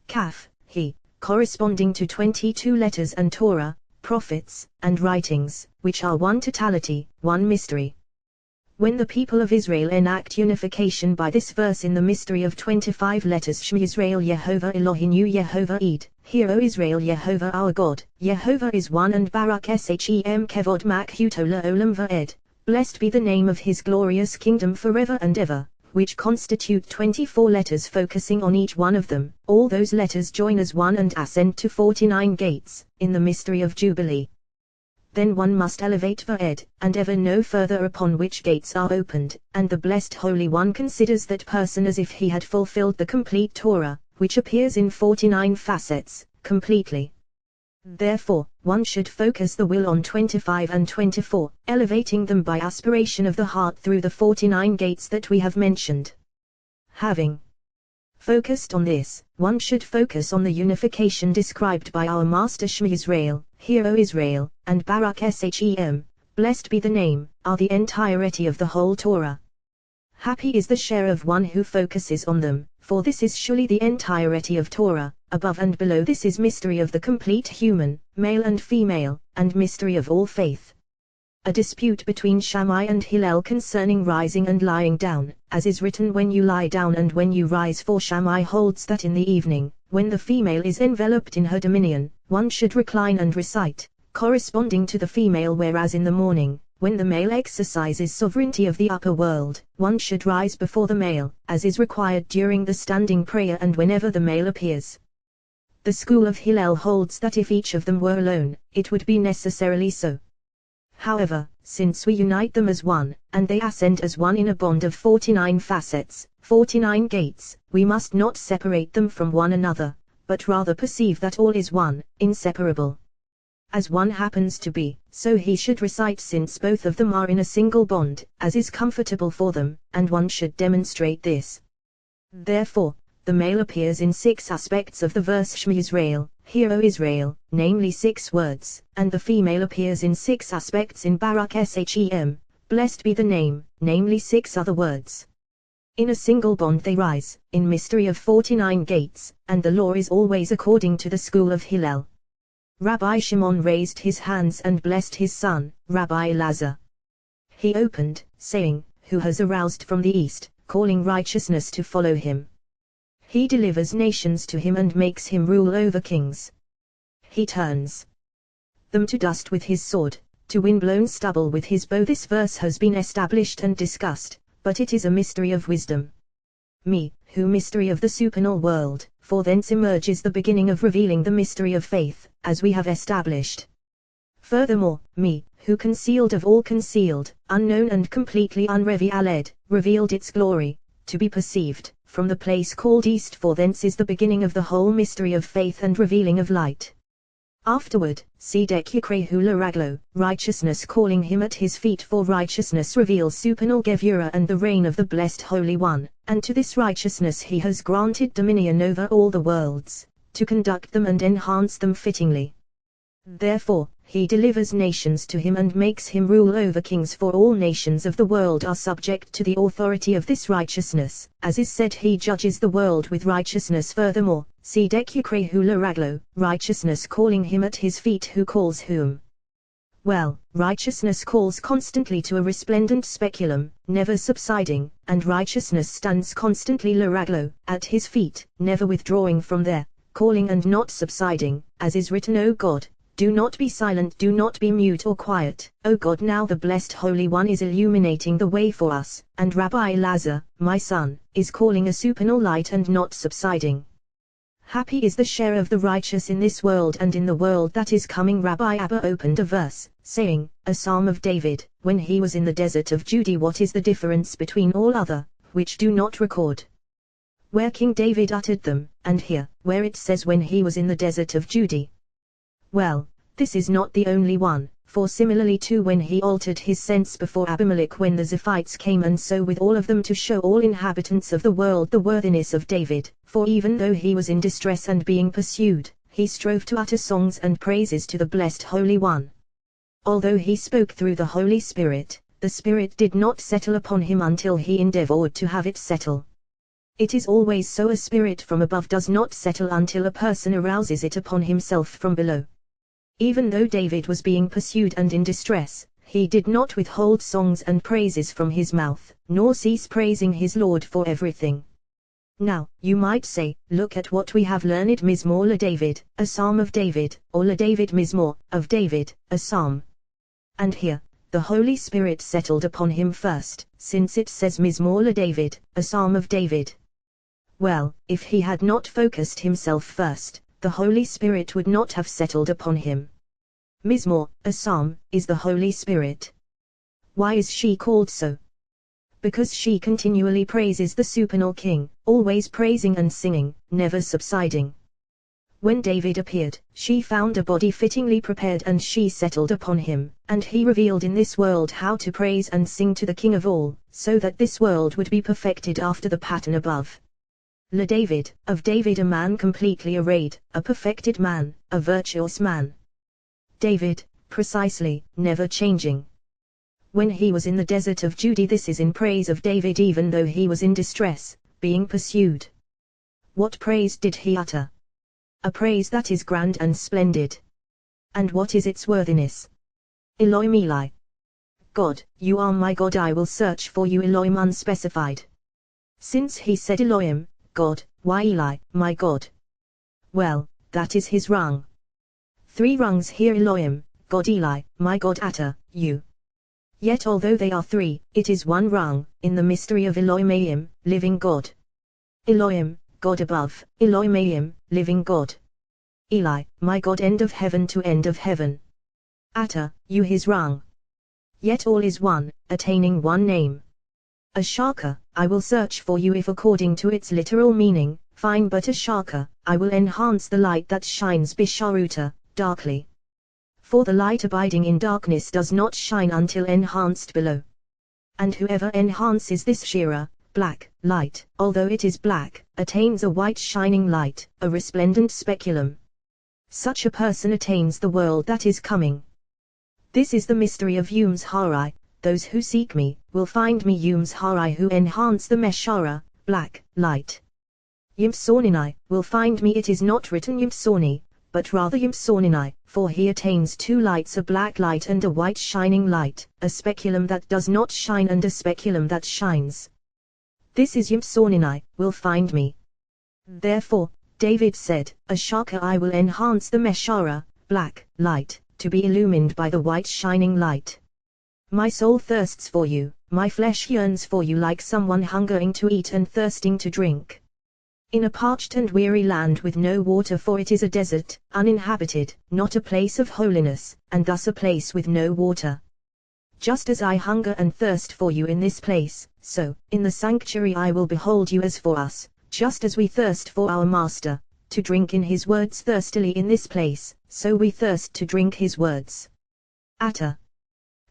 Kaf, he, corresponding to 22 letters and Torah, prophets, and writings, which are one totality, one mystery. When the people of Israel enact unification by this verse in the mystery of 25 letters: Shema Israel Yehovah Elohinu Yehovah Ed, Hear O Israel Yehovah our God. Yehovah is one, and Barak Shem Kevod Mak Hutola Olam Va'ed, blessed be the name of his glorious kingdom forever and ever, which constitute 24 letters focusing on each one of them. All those letters join as one and ascend to 49 gates, in the mystery of Jubilee. Then one must elevate Va'ed, and ever no further, upon which gates are opened, and the Blessed Holy One considers that person as if he had fulfilled the complete Torah, which appears in 49 facets, completely. Therefore, one should focus the will on 25 and 24, elevating them by aspiration of the heart through the 49 gates that we have mentioned. Having focused on this, one should focus on the unification described by our Master: Shema Israel, Hear O Israel, and Barak Shem, blessed be the name, are the entirety of the whole Torah. Happy is the share of one who focuses on them, for this is surely the entirety of Torah. Above and below this is mystery of the complete human, male and female, and mystery of all faith. A dispute between Shammai and Hillel concerning rising and lying down, as is written: When you lie down and when you rise. For Shammai holds that in the evening, when the female is enveloped in her dominion, one should recline and recite, corresponding to the female, whereas in the morning, when the male exercises sovereignty of the upper world, one should rise before the male, as is required during the standing prayer and whenever the male appears. The school of Hillel holds that if each of them were alone, it would be necessarily so. However, since we unite them as one, and they ascend as one in a bond of 49 facets, 49 gates, we must not separate them from one another, but rather perceive that all is one, inseparable. As one happens to be, so he should recite, since both of them are in a single bond, as is comfortable for them, and one should demonstrate this. Therefore, the male appears in 6 aspects of the verse: Shema Israel, Hear O Israel, namely 6 words, and the female appears in 6 aspects in Barak Shem, Blessed be the name, namely 6 other words. In a single bond they rise, in mystery of 49 gates, and the law is always according to the school of Hillel. Rabbi Shimon raised his hands and blessed his son, Rabbi Elazar. He opened, saying, Who has aroused from the east, calling righteousness to follow him? He delivers nations to him and makes him rule over kings. He turns them to dust with his sword, to wind-blown stubble with his bow. This verse has been established and discussed, but it is a mystery of wisdom. Me, who mystery of the supernal world, for thence emerges the beginning of revealing the mystery of faith, as we have established. Furthermore, me, who concealed of all concealed, unknown and completely unrevealed, revealed its glory, to be perceived, from the place called east, for thence is the beginning of the whole mystery of faith and revealing of light. Afterward, Tzedek Yikrehu Laraglo, righteousness calling him at his feet, for righteousness reveals supernal Gevurah and the reign of the Blessed Holy One, and to this righteousness he has granted dominion over all the worlds, to conduct them and enhance them fittingly. Therefore, he delivers nations to him and makes him rule over kings, for all nations of the world are subject to the authority of this righteousness, as is said, he judges the world with righteousness. Furthermore, Tzedek Yikrehu Laraglo, righteousness calling him at his feet, who calls whom? Well, righteousness calls constantly to a resplendent speculum, never subsiding, and righteousness stands constantly Laraglo, at his feet, never withdrawing from there, calling and not subsiding, as is written, O God, do not be silent, do not be mute or quiet, O God. Now the Blessed Holy One is illuminating the way for us, and Rabbi Elazar, my son, is calling a supernal light and not subsiding. Happy is the share of the righteous in this world and in the world that is coming. Rabbi Abba opened a verse, saying, a psalm of David, when he was in the desert of Judah. What is the difference between all other, which do not record where King David uttered them, and here, where it says when he was in the desert of Judah? Well, this is not the only one, for similarly too when he altered his sense before Abimelech when the Ziphites came, and so with all of them, to show all inhabitants of the world the worthiness of David, for even though he was in distress and being pursued, he strove to utter songs and praises to the Blessed Holy One. Although he spoke through the Holy Spirit, the Spirit did not settle upon him until he endeavored to have it settle. It is always so, a spirit from above does not settle until a person arouses it upon himself from below. Even though David was being pursued and in distress, he did not withhold songs and praises from his mouth, nor cease praising his Lord for everything. Now, you might say, look at what we have learned: Mizmor la David, a psalm of David, or la David Mizmor, of David, a psalm. And here, the Holy Spirit settled upon him first, since it says Mizmor la David, a psalm of David. Well, if he had not focused himself first, the Holy Spirit would not have settled upon him. Mizmor, a psalm, is the Holy Spirit. Why is she called so? Because she continually praises the supernal King, always praising and singing, never subsiding. When David appeared, she found a body fittingly prepared, and she settled upon him, and he revealed in this world how to praise and sing to the King of all, so that this world would be perfected after the pattern above. La David, of David, a man completely arrayed, a perfected man, a virtuous man. David, precisely, never changing. When he was in the desert of Judah, this is in praise of David, even though he was in distress, being pursued. What praise did he utter? A praise that is grand and splendid. And what is its worthiness? Elohim Eli. God, you are my God, I will search for you. Elohim unspecified. Since he said Elohim, God, why Eli, my God? Well, that is his rung. 3 rungs here: Elohim, God, Eli, my God, utter, you. Yet although they are 3, it is 1 rung, in the mystery of Elohim, living God. Elohim, God above, Elohim, living God. Eli, my God, end of heaven to end of heaven. Atta, you his rung. Yet all is one, attaining one name. A shaka, I will search for you if according to its literal meaning, fine but a shaka, I will enhance the light that shines bisharuta, darkly. For the light abiding in darkness does not shine until enhanced below. And whoever enhances this shira, black, light, although it is black, attains a white shining light, a resplendent speculum. Such a person attains the world that is coming. This is the mystery of Zohar, those who seek me, will find me. Yumshari who enhance the Meshara, black, light. Yimsorninai, will find me. It is not written Yimsorni, but rather Yimsorninai, for he attains two lights, a black light and a white shining light, a speculum that does not shine and a speculum that shines. This is Yimsorninai, will find me. Therefore, David said, Ashaka, I will enhance the Meshara, black, light, to be illumined by the white shining light. My soul thirsts for you, my flesh yearns for you like someone hungering to eat and thirsting to drink. In a parched and weary land with no water, for it is a desert, uninhabited, not a place of holiness, and thus a place with no water. Just as I hunger and thirst for you in this place, so, in the sanctuary I will behold you as for us, just as we thirst for our Master, to drink in his words thirstily in this place, so we thirst to drink his words. Atta.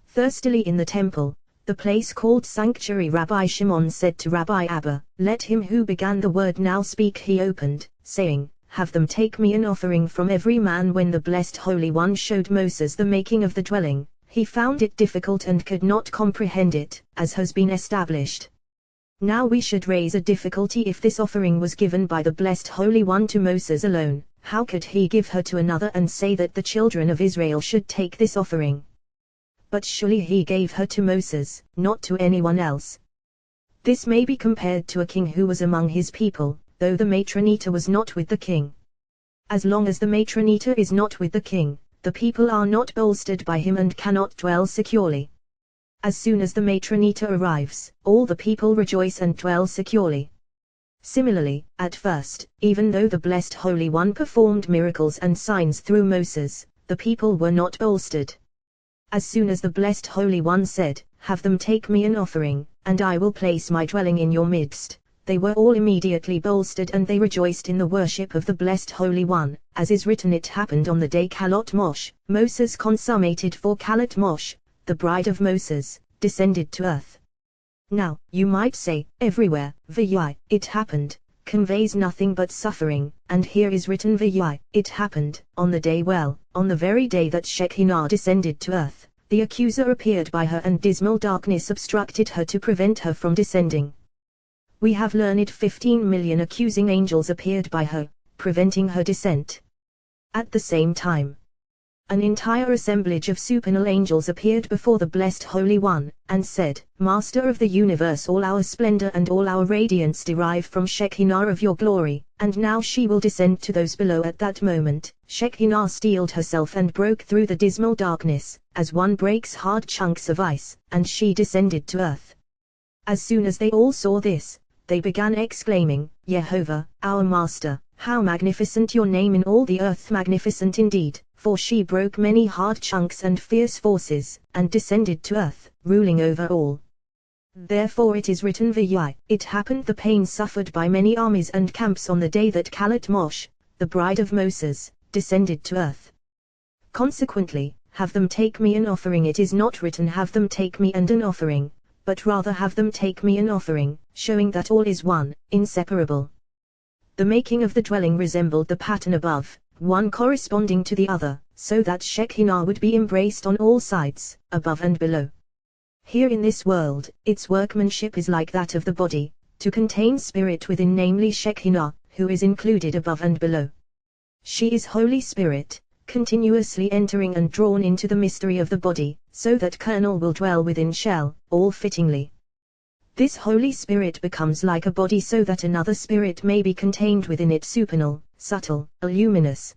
Thirstily in the temple, the place called sanctuary. Rabbi Shimon said to Rabbi Abba, let him who began the word now speak. He opened, saying, have them take me an offering from every man. When the Blessed Holy One showed Moses the making of the dwelling, he found it difficult and could not comprehend it, as has been established. Now we should raise a difficulty. If this offering was given by the Blessed Holy One to Moses alone, how could he give her to another and say that the children of Israel should take this offering? But surely he gave her to Moses, not to anyone else. This may be compared to a king who was among his people, though the matronita was not with the king. As long as the matronita is not with the king, the people are not bolstered by him and cannot dwell securely. As soon as the matronita arrives, all the people rejoice and dwell securely. Similarly, at first, even though the Blessed Holy One performed miracles and signs through Moses, the people were not bolstered. As soon as the Blessed Holy One said, have them take me an offering, and I will place my dwelling in your midst, they were all immediately bolstered and they rejoiced in the worship of the Blessed Holy One, as is written. It happened on the day Kalot Mosh, Moses consummated, for Kalot Mosh, the bride of Moses, descended to earth. Now, you might say, everywhere, V'yai, it happened, conveys nothing but suffering, and here is written V'yai, it happened, on the day, well, on the very day that Shekinah descended to earth, the accuser appeared by her and dismal darkness obstructed her to prevent her from descending. We have learned 15 million accusing angels appeared by her, preventing her descent. At the same time, an entire assemblage of supernal angels appeared before the Blessed Holy One, and said, Master of the universe, all our splendor and all our radiance derive from Shekinah of your glory, and now she will descend to those below. At that moment, Shekinah steeled herself and broke through the dismal darkness, as one breaks hard chunks of ice, and she descended to earth. As soon as they all saw this, they began exclaiming, Yehovah, our Master, how magnificent your name in all the earth, magnificent indeed, for she broke many hard chunks and fierce forces, and descended to earth, ruling over all. Therefore it is written V'yai, it happened, the pain suffered by many armies and camps on the day that Kalot Mosh, the bride of Moses, descended to earth. Consequently, have them take me an offering. It is not written have them take me and an offering, but rather have them take me an offering, showing that all is one, inseparable. The making of the dwelling resembled the pattern above, one corresponding to the other, so that Shekinah would be embraced on all sides, above and below. Here in this world, its workmanship is like that of the body, to contain spirit within, namely Shekinah, who is included above and below. She is Holy Spirit, continuously entering and drawn into the mystery of the body, so that kernel will dwell within shell, all fittingly. This Holy Spirit becomes like a body so that another spirit may be contained within it, supernal, subtle, luminous.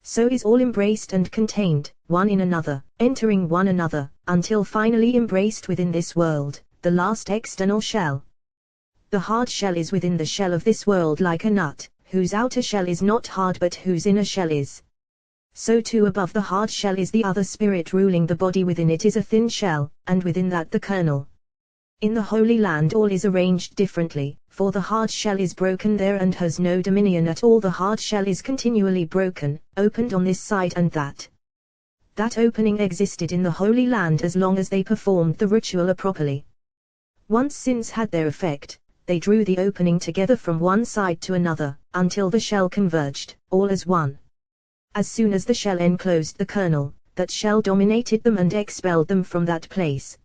So is all embraced and contained, one in another, entering one another, until finally embraced within this world, the last external shell. The hard shell is within the shell of this world like a nut, whose outer shell is not hard but whose inner shell is. So too above the hard shell is the other spirit ruling the body, within it is a thin shell, and within that the kernel. In the Holy Land all is arranged differently, for the hard shell is broken there and has no dominion at all. The hard shell is continually broken, opened on this side and that. That opening existed in the Holy Land as long as they performed the ritual properly. Once sins had their effect, they drew the opening together from one side to another, until the shell converged, all as one. As soon as the shell enclosed the kernel, that shell dominated them and expelled them from that place.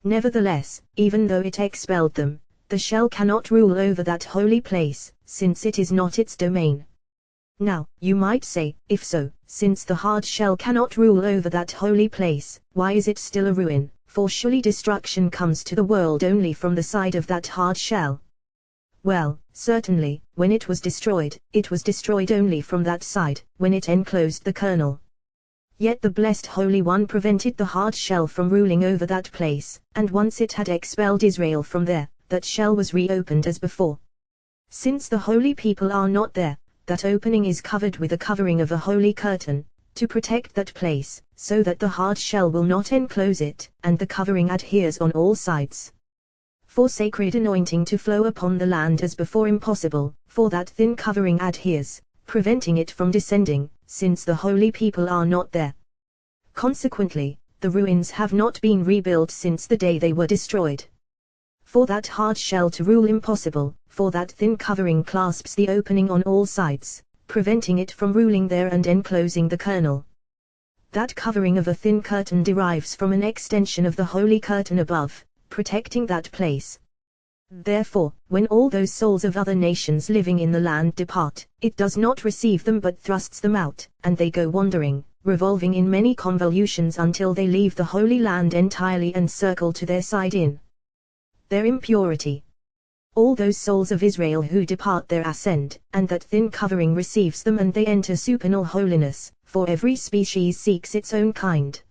Nevertheless, even though it expelled them, the shell cannot rule over that holy place, since it is not its domain. Now, you might say, if so, since the hard shell cannot rule over that holy place, why is it still a ruin? For surely destruction comes to the world only from the side of that hard shell. Well, certainly, when it was destroyed only from that side, when it enclosed the kernel. Yet the Blessed Holy One prevented the hard shell from ruling over that place, and once it had expelled Israel from there, that shell was reopened as before. Since the holy people are not there, that opening is covered with a covering of a holy curtain, to protect that place, so that the hard shell will not enclose it, and the covering adheres on all sides. For sacred anointing to flow upon the land as before impossible, for that thin covering adheres, preventing it from descending, since the holy people are not there. Consequently, the ruins have not been rebuilt since the day they were destroyed. For that hard shell to rule impossible, for that thin covering clasps the opening on all sides, preventing it from ruling there and enclosing the kernel. That covering of a thin curtain derives from an extension of the holy curtain above, protecting that place. Therefore, when all those souls of other nations living in the land depart, it does not receive them but thrusts them out, and they go wandering, revolving in many convolutions until they leave the holy land entirely and circle to their side in their impurity. All those souls of Israel who depart there ascend, and that thin covering receives them and they enter supernal holiness, for every species seeks its own kind.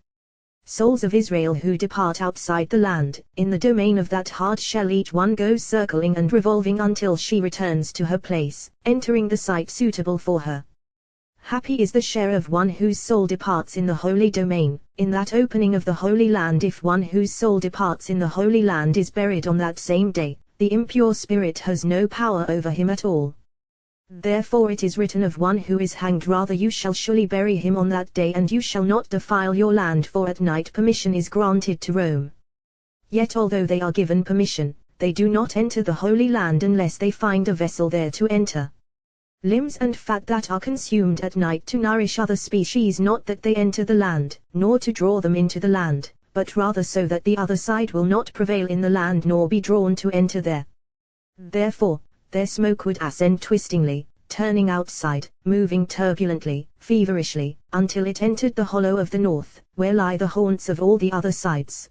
Souls of Israel who depart outside the land, in the domain of that hard shell each one goes circling and revolving until she returns to her place, entering the site suitable for her. Happy is the share of one whose soul departs in the holy domain, in that opening of the holy land. If one whose soul departs in the holy land is buried on that same day, the impure spirit has no power over him at all. Therefore it is written of one who is hanged, rather you shall surely bury him on that day, and you shall not defile your land, for at night permission is granted to roam. Yet although they are given permission, they do not enter the holy land unless they find a vessel there to enter. Limbs and fat that are consumed at night to nourish other species, not that they enter the land, nor to draw them into the land, but rather so that the other side will not prevail in the land nor be drawn to enter there. Therefore, their smoke would ascend twistingly, turning outside, moving turbulently, feverishly, until it entered the hollow of the north, where lie the haunts of all the other sides.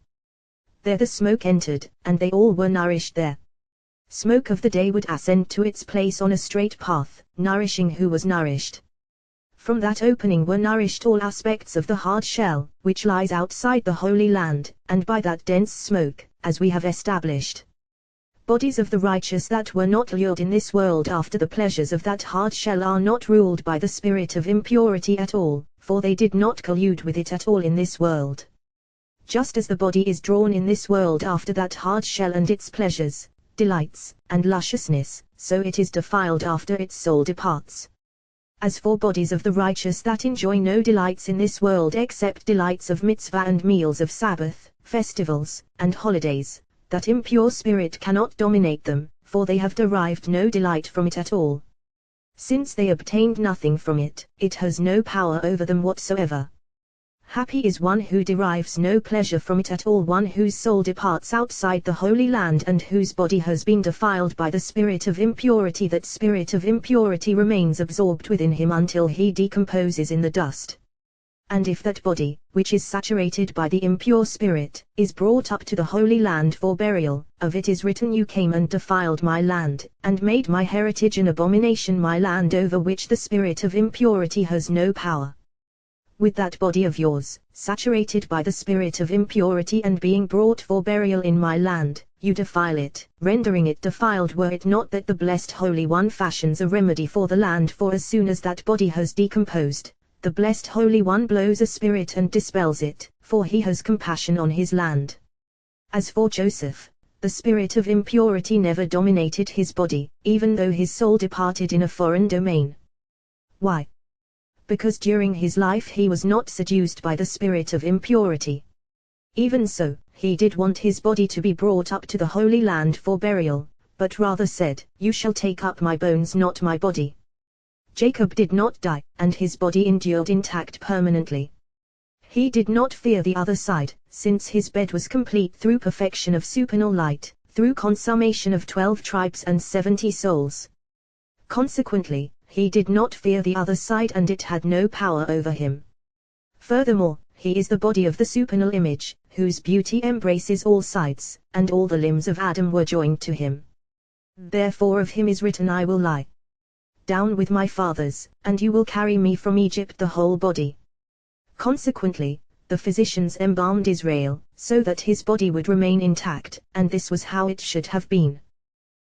There the smoke entered, and they all were nourished there. Smoke of the day would ascend to its place on a straight path, nourishing who was nourished. From that opening were nourished all aspects of the hard shell, which lies outside the holy land, and by that dense smoke, as we have established, bodies of the righteous that were not lured in this world after the pleasures of that hard shell are not ruled by the spirit of impurity at all, for they did not collude with it at all in this world. Just as the body is drawn in this world after that hard shell and its pleasures, delights, and lusciousness, so it is defiled after its soul departs. As for bodies of the righteous that enjoy no delights in this world except delights of mitzvah and meals of Sabbath, festivals, and holidays, that impure spirit cannot dominate them, for they have derived no delight from it at all. Since they obtained nothing from it, it has no power over them whatsoever. Happy is one who derives no pleasure from it at all, one whose soul departs outside the holy land and whose body has been defiled by the spirit of impurity. That spirit of impurity remains absorbed within him until he decomposes in the dust. And if that body, which is saturated by the impure spirit, is brought up to the holy land for burial, of it is written, you came and defiled my land, and made my heritage an abomination, my land over which the spirit of impurity has no power. With that body of yours, saturated by the spirit of impurity and being brought for burial in my land, you defile it, rendering it defiled, were it not that the Blessed Holy One fashions a remedy for the land. For as soon as that body has decomposed, the Blessed Holy One blows a spirit and dispels it, for he has compassion on his land. As for Joseph, the spirit of impurity never dominated his body, even though his soul departed in a foreign domain. Why? Because during his life he was not seduced by the spirit of impurity. Even so, he did want his body to be brought up to the holy land for burial, but rather said, you shall take up my bones, not my body. Jacob did not die, and his body endured intact permanently. He did not fear the other side, since his bed was complete through perfection of supernal light, through consummation of 12 tribes and 70 souls. Consequently, he did not fear the other side and it had no power over him. Furthermore, he is the body of the supernal image, whose beauty embraces all sides, and all the limbs of Adam were joined to him. Therefore of him is written, I will lie down with my fathers, and you will carry me from Egypt the whole body. Consequently, the physicians embalmed Israel, so that his body would remain intact, and this was how it should have been.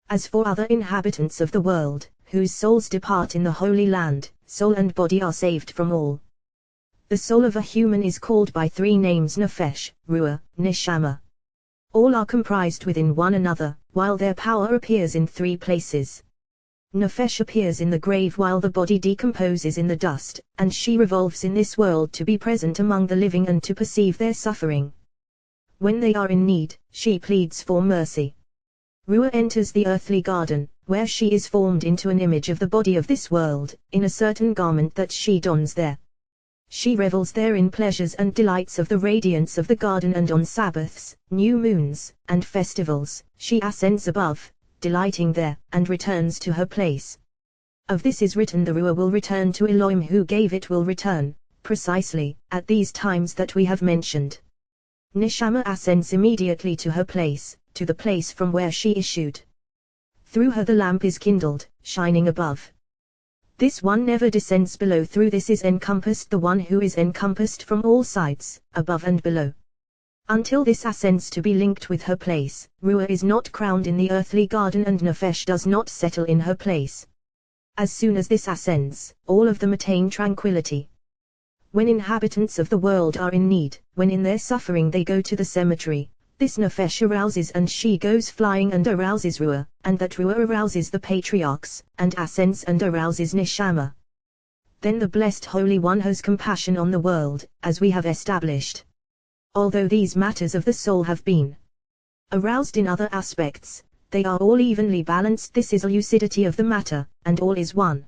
As for other inhabitants of the world, whose souls depart in the Holy Land, soul and body are saved from all. The soul of a human is called by 3 names: Nefesh, Ruah, Neshama. All are comprised within one another, while their power appears in 3 places. Nefesh appears in the grave while the body decomposes in the dust, and she revolves in this world to be present among the living and to perceive their suffering. When they are in need, she pleads for mercy. Ruah enters the earthly garden, where she is formed into an image of the body of this world, in a certain garment that she dons there. She revels there in pleasures and delights of the radiance of the garden, and on Sabbaths, new moons, and festivals, she ascends above, delighting there, and returns to her place. Of this is written, the Ruah will return to Elohim, who gave it will return, precisely, at these times that we have mentioned. Neshama ascends immediately to her place, to the place from where she issued. Through her the lamp is kindled, shining above. This one never descends below. Through this is encompassed the one who is encompassed from all sides, above and below. Until this ascends to be linked with her place, Ruah is not crowned in the earthly garden and Nefesh does not settle in her place. As soon as this ascends, all of them attain tranquility. When inhabitants of the world are in need, when in their suffering they go to the cemetery, this Nefesh arouses and she goes flying and arouses Ruah, and that Ruah arouses the patriarchs, and ascends and arouses Neshama. Then the Blessed Holy One has compassion on the world, as we have established. Although these matters of the soul have been aroused in other aspects, they are all evenly balanced. This is a lucidity of the matter, and all is one.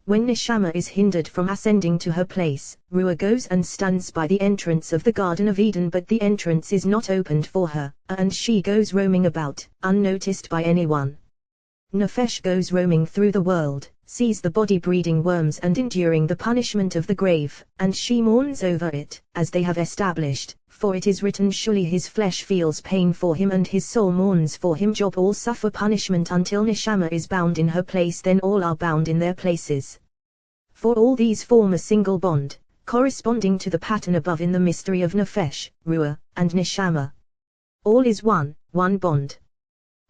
When Neshama is hindered from ascending to her place, Ruah goes and stands by the entrance of the Garden of Eden, but the entrance is not opened for her, and she goes roaming about, unnoticed by anyone. Nefesh goes roaming through the world, sees the body breeding worms and enduring the punishment of the grave, and she mourns over it, as they have established, for it is written, surely his flesh feels pain for him and his soul mourns for him. Job all suffer punishment until Neshama is bound in her place, then all are bound in their places. For all these form a single bond, corresponding to the pattern above in the mystery of Nefesh, Ruah, and Neshama. All is one bond.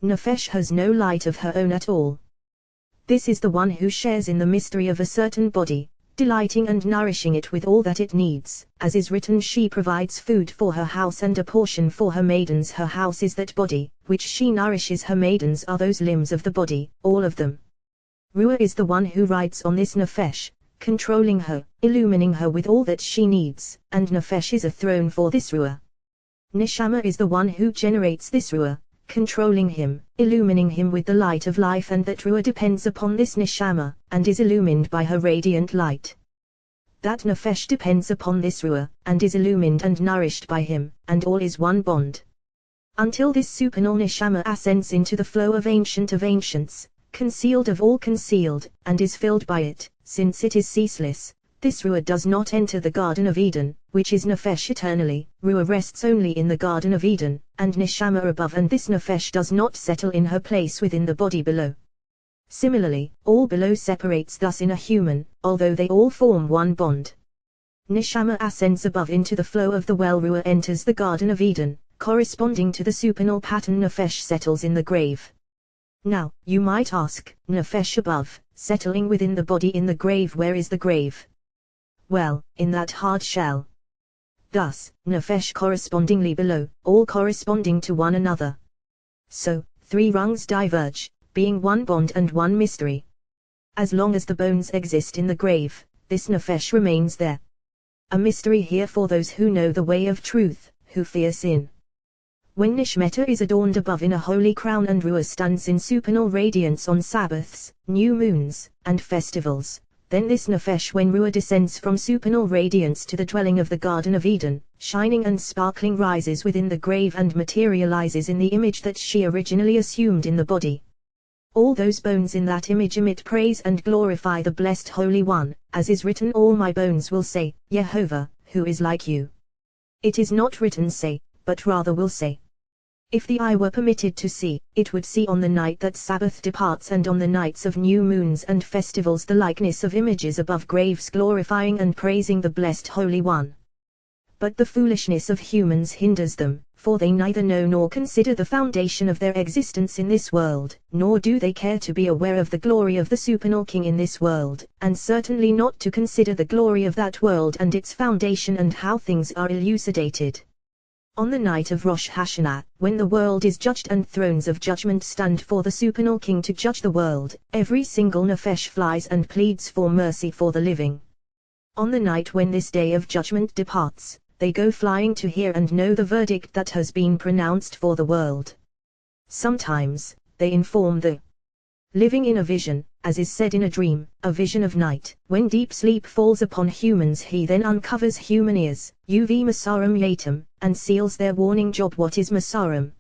Nefesh has no light of her own at all. This is the one who shares in the mystery of a certain body, delighting and nourishing it with all that it needs, as is written, she provides food for her house and a portion for her maidens. Her house is that body, which she nourishes. Her maidens are those limbs of the body, all of them. Ruah is the one who rides on this Nefesh, controlling her, illumining her with all that she needs, and Nefesh is a throne for this Ruah. Neshama is the one who generates this Ruah, controlling him, illumining him with the light of life, and that Ruah depends upon this Neshama, and is illumined by her radiant light. That Nefesh depends upon this Ruah, and is illumined and nourished by him, and all is one bond. Until this supernal Neshama ascends into the flow of Ancients, concealed of all concealed, and is filled by it, since it is ceaseless, this Ruah does not enter the Garden of Eden, which is Nefesh eternally. Ruah rests only in the Garden of Eden, and Neshama above, and this Nefesh does not settle in her place within the body below. Similarly, all below separates thus in a human, although they all form one bond. Neshama ascends above into the flow of the well. Ruah enters the Garden of Eden, corresponding to the supernal pattern. Nefesh settles in the grave. Now, you might ask, Nefesh above, settling within the body in the grave, where is the grave? Well, in that hard shell. Thus, Nefesh correspondingly below, all corresponding to one another. So, 3 rungs diverge, being one bond and one mystery. As long as the bones exist in the grave, this Nefesh remains there. A mystery here for those who know the way of truth, who fear sin. When Nishmeta is adorned above in a holy crown, and Ruah stands in supernal radiance on Sabbaths, new moons, and festivals, Then this nefesh when Ruah descends from supernal radiance to the dwelling of the Garden of Eden, shining and sparkling rises within the grave and materializes in the image that she originally assumed in the body. All those bones in that image emit praise and glorify the Blessed Holy One, as is written, all my bones will say, Jehovah, who is like you. It is not written say, but rather will say. If the eye were permitted to see, it would see on the night that Sabbath departs and on the nights of new moons and festivals the likeness of images above graves glorifying and praising the Blessed Holy One. But the foolishness of humans hinders them, for they neither know nor consider the foundation of their existence in this world, nor do they care to be aware of the glory of the supernal King in this world, and certainly not to consider the glory of that world and its foundation and how things are elucidated. On the night of Rosh Hashanah, when the world is judged and thrones of judgment stand for the supernal King to judge the world, every single nefesh flies and pleads for mercy for the living. On the night when this day of judgment departs, they go flying to hear and know the verdict that has been pronounced for the world. Sometimes, they inform the living in a vision, as is said in a dream, a vision of night. When deep sleep falls upon humans, he then uncovers human ears, uv masarum yatum, and seals their warning job. What is masarum?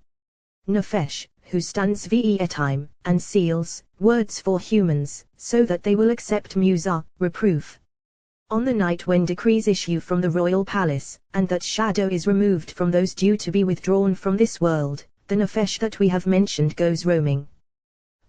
Nefesh, who stands ve time, and seals, words for humans, so that they will accept musa, reproof. On the night when decrees issue from the royal palace, and that shadow is removed from those due to be withdrawn from this world, the nefesh that we have mentioned goes roaming.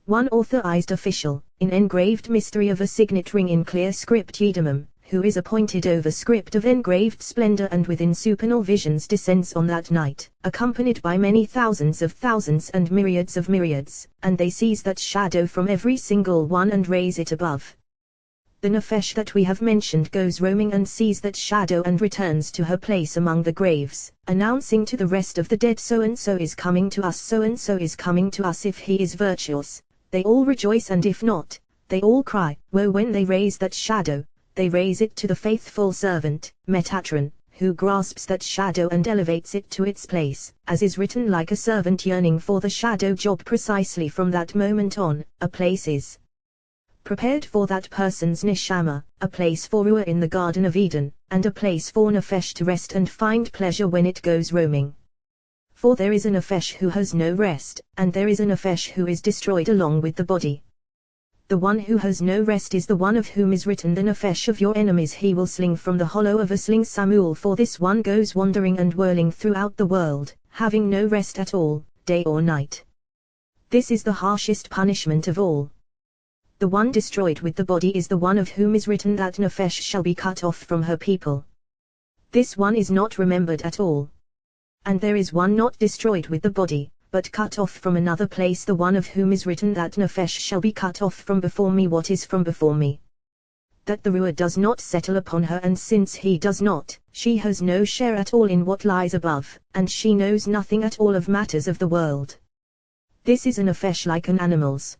One authorized official, in engraved mystery of a signet ring in clear script Yedamim, who is appointed over script of engraved splendor and within supernal visions descends on that night, accompanied by many thousands of thousands and myriads of myriads, and they seize that shadow from every single one and raise it above. The nefesh that we have mentioned goes roaming and sees that shadow and returns to her place among the graves, announcing to the rest of the dead, so and so is coming to us, so and so is coming to us. If he is virtuous, they all rejoice, and if not, they all cry, woe. When they raise that shadow, they raise it to the faithful servant, Metatron, who grasps that shadow and elevates it to its place, as is written, like a servant yearning for the shadow job. Precisely from that moment on, a place is prepared for that person's neshama, a place for Ruah in the Garden of Eden, and a place for nefesh to rest and find pleasure when it goes roaming. For there is a nefesh who has no rest, and there is a nefesh who is destroyed along with the body. The one who has no rest is the one of whom is written, the nefesh of your enemies he will sling from the hollow of a sling. Samuel. For this one goes wandering and whirling throughout the world, having no rest at all, day or night. This is the harshest punishment of all. The one destroyed with the body is the one of whom is written that nefesh shall be cut off from her people. This one is not remembered at all. And there is one not destroyed with the body, but cut off from another place, the one of whom is written that nefesh shall be cut off from before me. What is from before me? That the Ruah does not settle upon her, and since he does not, she has no share at all in what lies above, and she knows nothing at all of matters of the world. This is a nefesh like an animal's.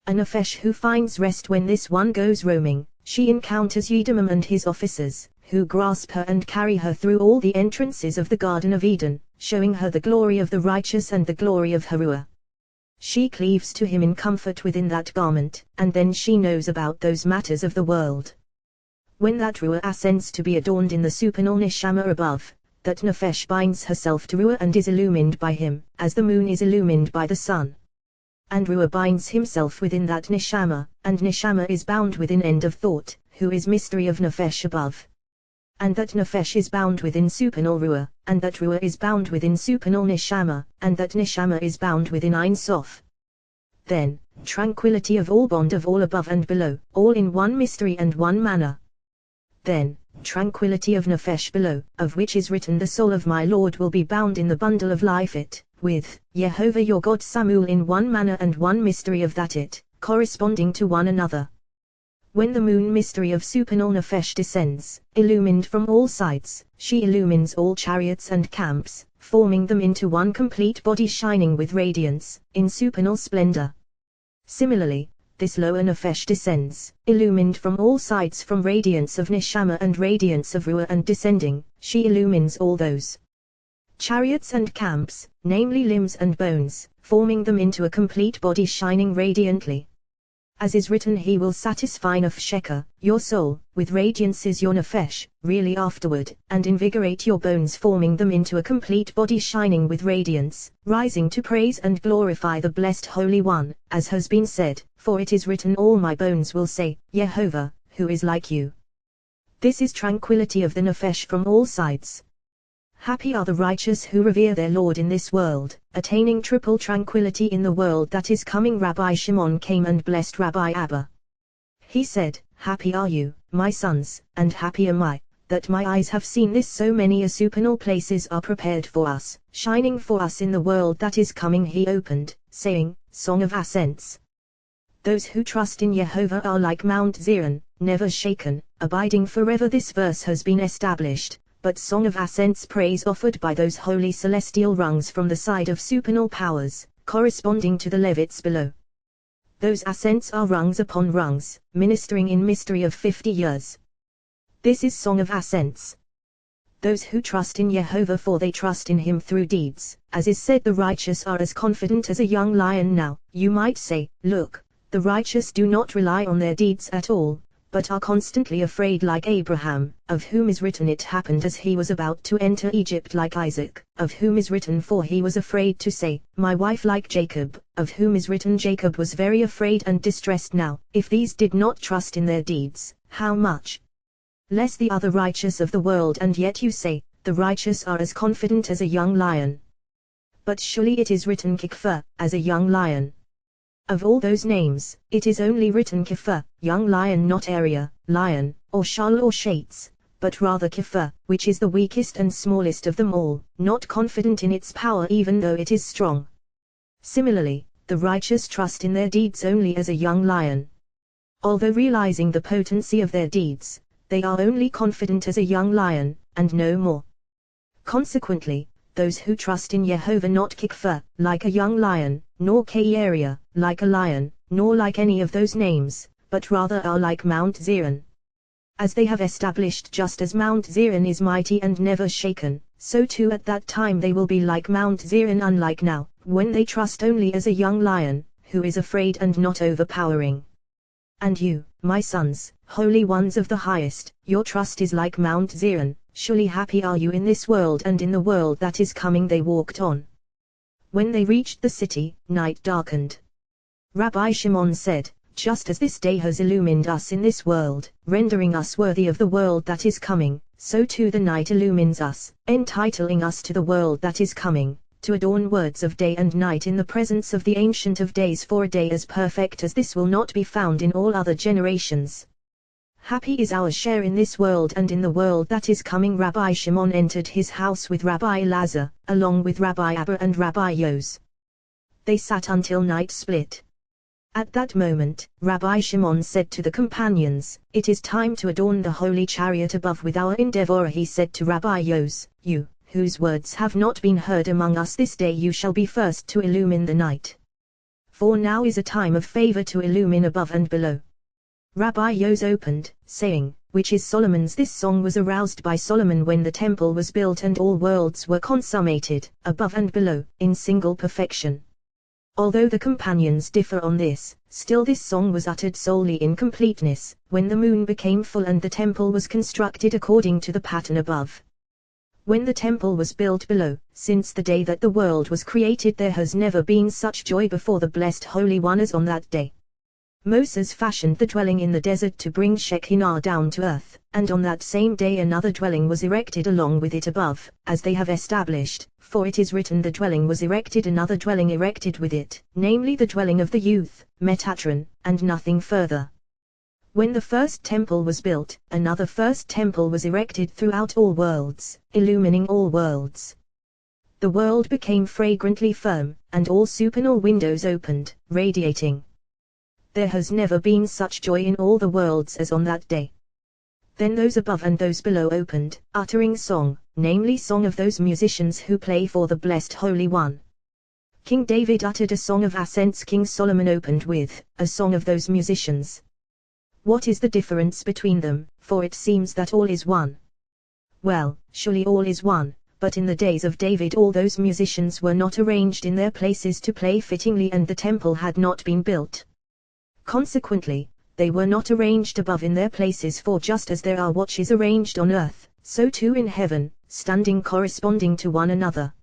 A nefesh who finds rest when this one goes roaming. She encounters Yedamim and his officers, who grasp her and carry her through all the entrances of the Garden of Eden, showing her the glory of the righteous and the glory of her Ruah. She cleaves to him in comfort within that garment, and then she knows about those matters of the world. When that Ruah ascends to be adorned in the supernal neshama above, that nefesh binds herself to Ruah and is illumined by him, as the moon is illumined by the sun. And Ruah binds himself within that neshama, and neshama is bound within end of thought, who is mystery of nefesh above. And that nefesh is bound within supernal Ruah, and that Ruah is bound within supernal neshama, and that neshama is bound within Ein Sof. Then, tranquility of all, bond of all above and below, all in one mystery and one manner. Then, tranquility of nefesh below, of which is written, the soul of my Lord will be bound in the bundle of life it, with Jehovah your God. Samuel. In one manner and one mystery of that it, corresponding to one another. When the moon mystery of supernal nefesh descends, illumined from all sides, she illumines all chariots and camps, forming them into one complete body shining with radiance, in supernal splendor. Similarly, this lower nefesh descends, illumined from all sides from radiance of neshama and radiance of Ruah, and descending, she illumines all those chariots and camps, namely limbs and bones, forming them into a complete body shining radiantly. As is written, he will satisfy nefsheka, your soul, with radiances your nefesh, really afterward, and invigorate your bones, forming them into a complete body shining with radiance, rising to praise and glorify the blessed Holy One, as has been said, for it is written, all my bones will say, Yehovah, who is like you. This is tranquility of the nefesh from all sides. Happy are the righteous who revere their Lord in this world, attaining triple tranquility in the world that is coming. Rabbi Shimon came and blessed Rabbi Abba. He said, happy are you, my sons, and happy am I, that my eyes have seen this. So many supernal places are prepared for us, shining for us in the world that is coming. He opened, saying, Song of Ascents. Those who trust in Yehovah are like Mount Zion, never shaken, abiding forever. This verse has been established. But Song of Ascents, praise offered by those holy celestial rungs from the side of supernal powers, corresponding to the Levites below. Those ascents are rungs upon rungs, ministering in mystery of 50 years. This is Song of Ascents. Those who trust in Yehovah, for they trust in him through deeds, as is said, the righteous are as confident as a young lion. Now, you might say, look, the righteous do not rely on their deeds at all, but are constantly afraid like Abraham, of whom is written, it happened as he was about to enter Egypt, like Isaac, of whom is written, for he was afraid to say, my wife, like Jacob, of whom is written, Jacob was very afraid and distressed. Now, if these did not trust in their deeds, how much less the other righteous of the world? And yet you say, the righteous are as confident as a young lion. But surely it is written Kikfa, as a young lion. Of all those names, it is only written Kiffer, young lion, not area, lion, or shal or shates, but rather Kiffer, which is the weakest and smallest of them all, not confident in its power even though it is strong. Similarly, the righteous trust in their deeds only as a young lion. Although realizing the potency of their deeds, they are only confident as a young lion, and no more. Consequently, those who trust in Yehovah not Kikfa, like a young lion, nor K-area, like a lion, nor like any of those names, but rather are like Mount Zion. As they have established, just as Mount Zion is mighty and never shaken, so too at that time they will be like Mount Zion, unlike now, when they trust only as a young lion, who is afraid and not overpowering. And you, my sons, holy ones of the highest, your trust is like Mount Zion. Surely happy are you in this world and in the world that is coming. They walked on. When they reached the city, night darkened. Rabbi Shimon said, just as this day has illumined us in this world, rendering us worthy of the world that is coming, so too the night illumines us, entitling us to the world that is coming, to adorn words of day and night in the presence of the Ancient of Days. For a day as perfect as this will not be found in all other generations. Happy is our share in this world and in the world that is coming. Rabbi Shimon entered his house with Rabbi Elazar, along with Rabbi Abba and Rabbi Yos. They sat until night split. At that moment, Rabbi Shimon said to the companions, it is time to adorn the holy chariot above with our endeavor. He said to Rabbi Yos, you, whose words have not been heard among us this day, you shall be first to illumine the night. For now is a time of favor to illumine above and below. Rabbi Yos opened, saying, which is Solomon's. This song was aroused by Solomon when the temple was built and all worlds were consummated, above and below, in single perfection. Although the companions differ on this, still this song was uttered solely in completeness, when the moon became full and the temple was constructed according to the pattern above. When the temple was built below, since the day that the world was created, there has never been such joy before the blessed Holy One as on that day. Moses fashioned the dwelling in the desert to bring Shekinah down to earth, and on that same day another dwelling was erected along with it above, as they have established, for it is written, the dwelling was erected, another dwelling erected with it, namely the dwelling of the youth, Metatron, and nothing further. When the first temple was built, another first temple was erected throughout all worlds, illumining all worlds. The world became fragrantly firm, and all supernal windows opened, radiating. There has never been such joy in all the worlds as on that day. Then those above and those below opened, uttering song, namely song of those musicians who play for the blessed Holy One. King David uttered a song of ascents. King Solomon opened with a song of those musicians. What is the difference between them, for it seems that all is one? Well, surely all is one, but in the days of David all those musicians were not arranged in their places to play fittingly, and the temple had not been built. Consequently, they were not arranged above in their places, for just as there are watches arranged on earth, so too in heaven, standing corresponding to one another.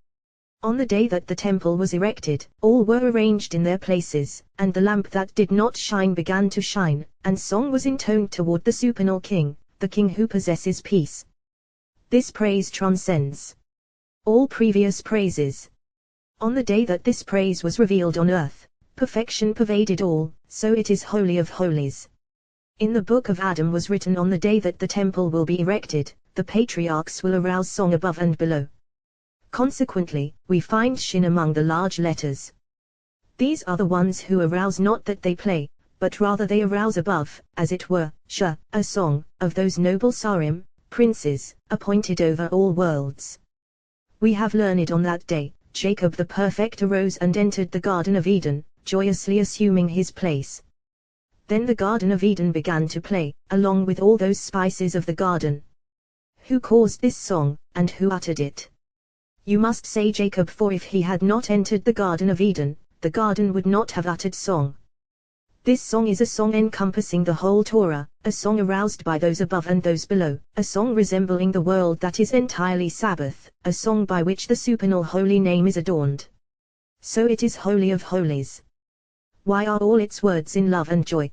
On the day that the temple was erected, all were arranged in their places, and the lamp that did not shine began to shine, and song was intoned toward the supernal King, the King who possesses peace. This praise transcends all previous praises. On the day that this praise was revealed on earth, perfection pervaded all, so it is holy of holies. In the book of Adam was written, on the day that the temple will be erected, the patriarchs will arouse song above and below. Consequently, we find shin among the large letters. These are the ones who arouse, not that they play, but rather they arouse above, as it were, sh, a song, of those noble sarim, princes, appointed over all worlds. We have learned on that day, Jacob the perfect arose and entered the Garden of Eden, joyously assuming his place. Then the Garden of Eden began to play, along with all those spices of the garden. Who caused this song, and who uttered it? You must say Jacob, for if he had not entered the Garden of Eden, the garden would not have uttered song. This song is a song encompassing the whole Torah, a song aroused by those above and those below, a song resembling the world that is entirely Sabbath, a song by which the supernal holy name is adorned. So it is holy of holies. Why are all its words in love and joy?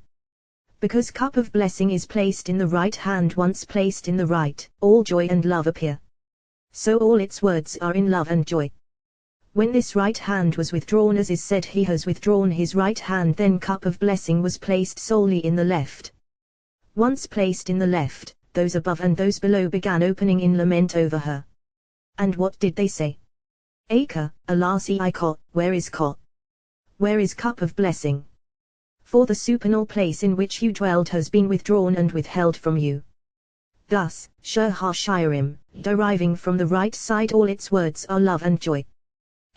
Because cup of blessing is placed in the right hand. Once placed in the right, all joy and love appear. So all its words are in love and joy. When this right hand was withdrawn, as is said, he has withdrawn his right hand, then cup of blessing was placed solely in the left. Once placed in the left, those above and those below began opening in lament over her. And what did they say? Acre, alas Ika, where is Ka? Where is cup of blessing? For the supernal place in which you dwelled has been withdrawn and withheld from you. Thus, Zohar Shirim, deriving from the right side, all its words are love and joy.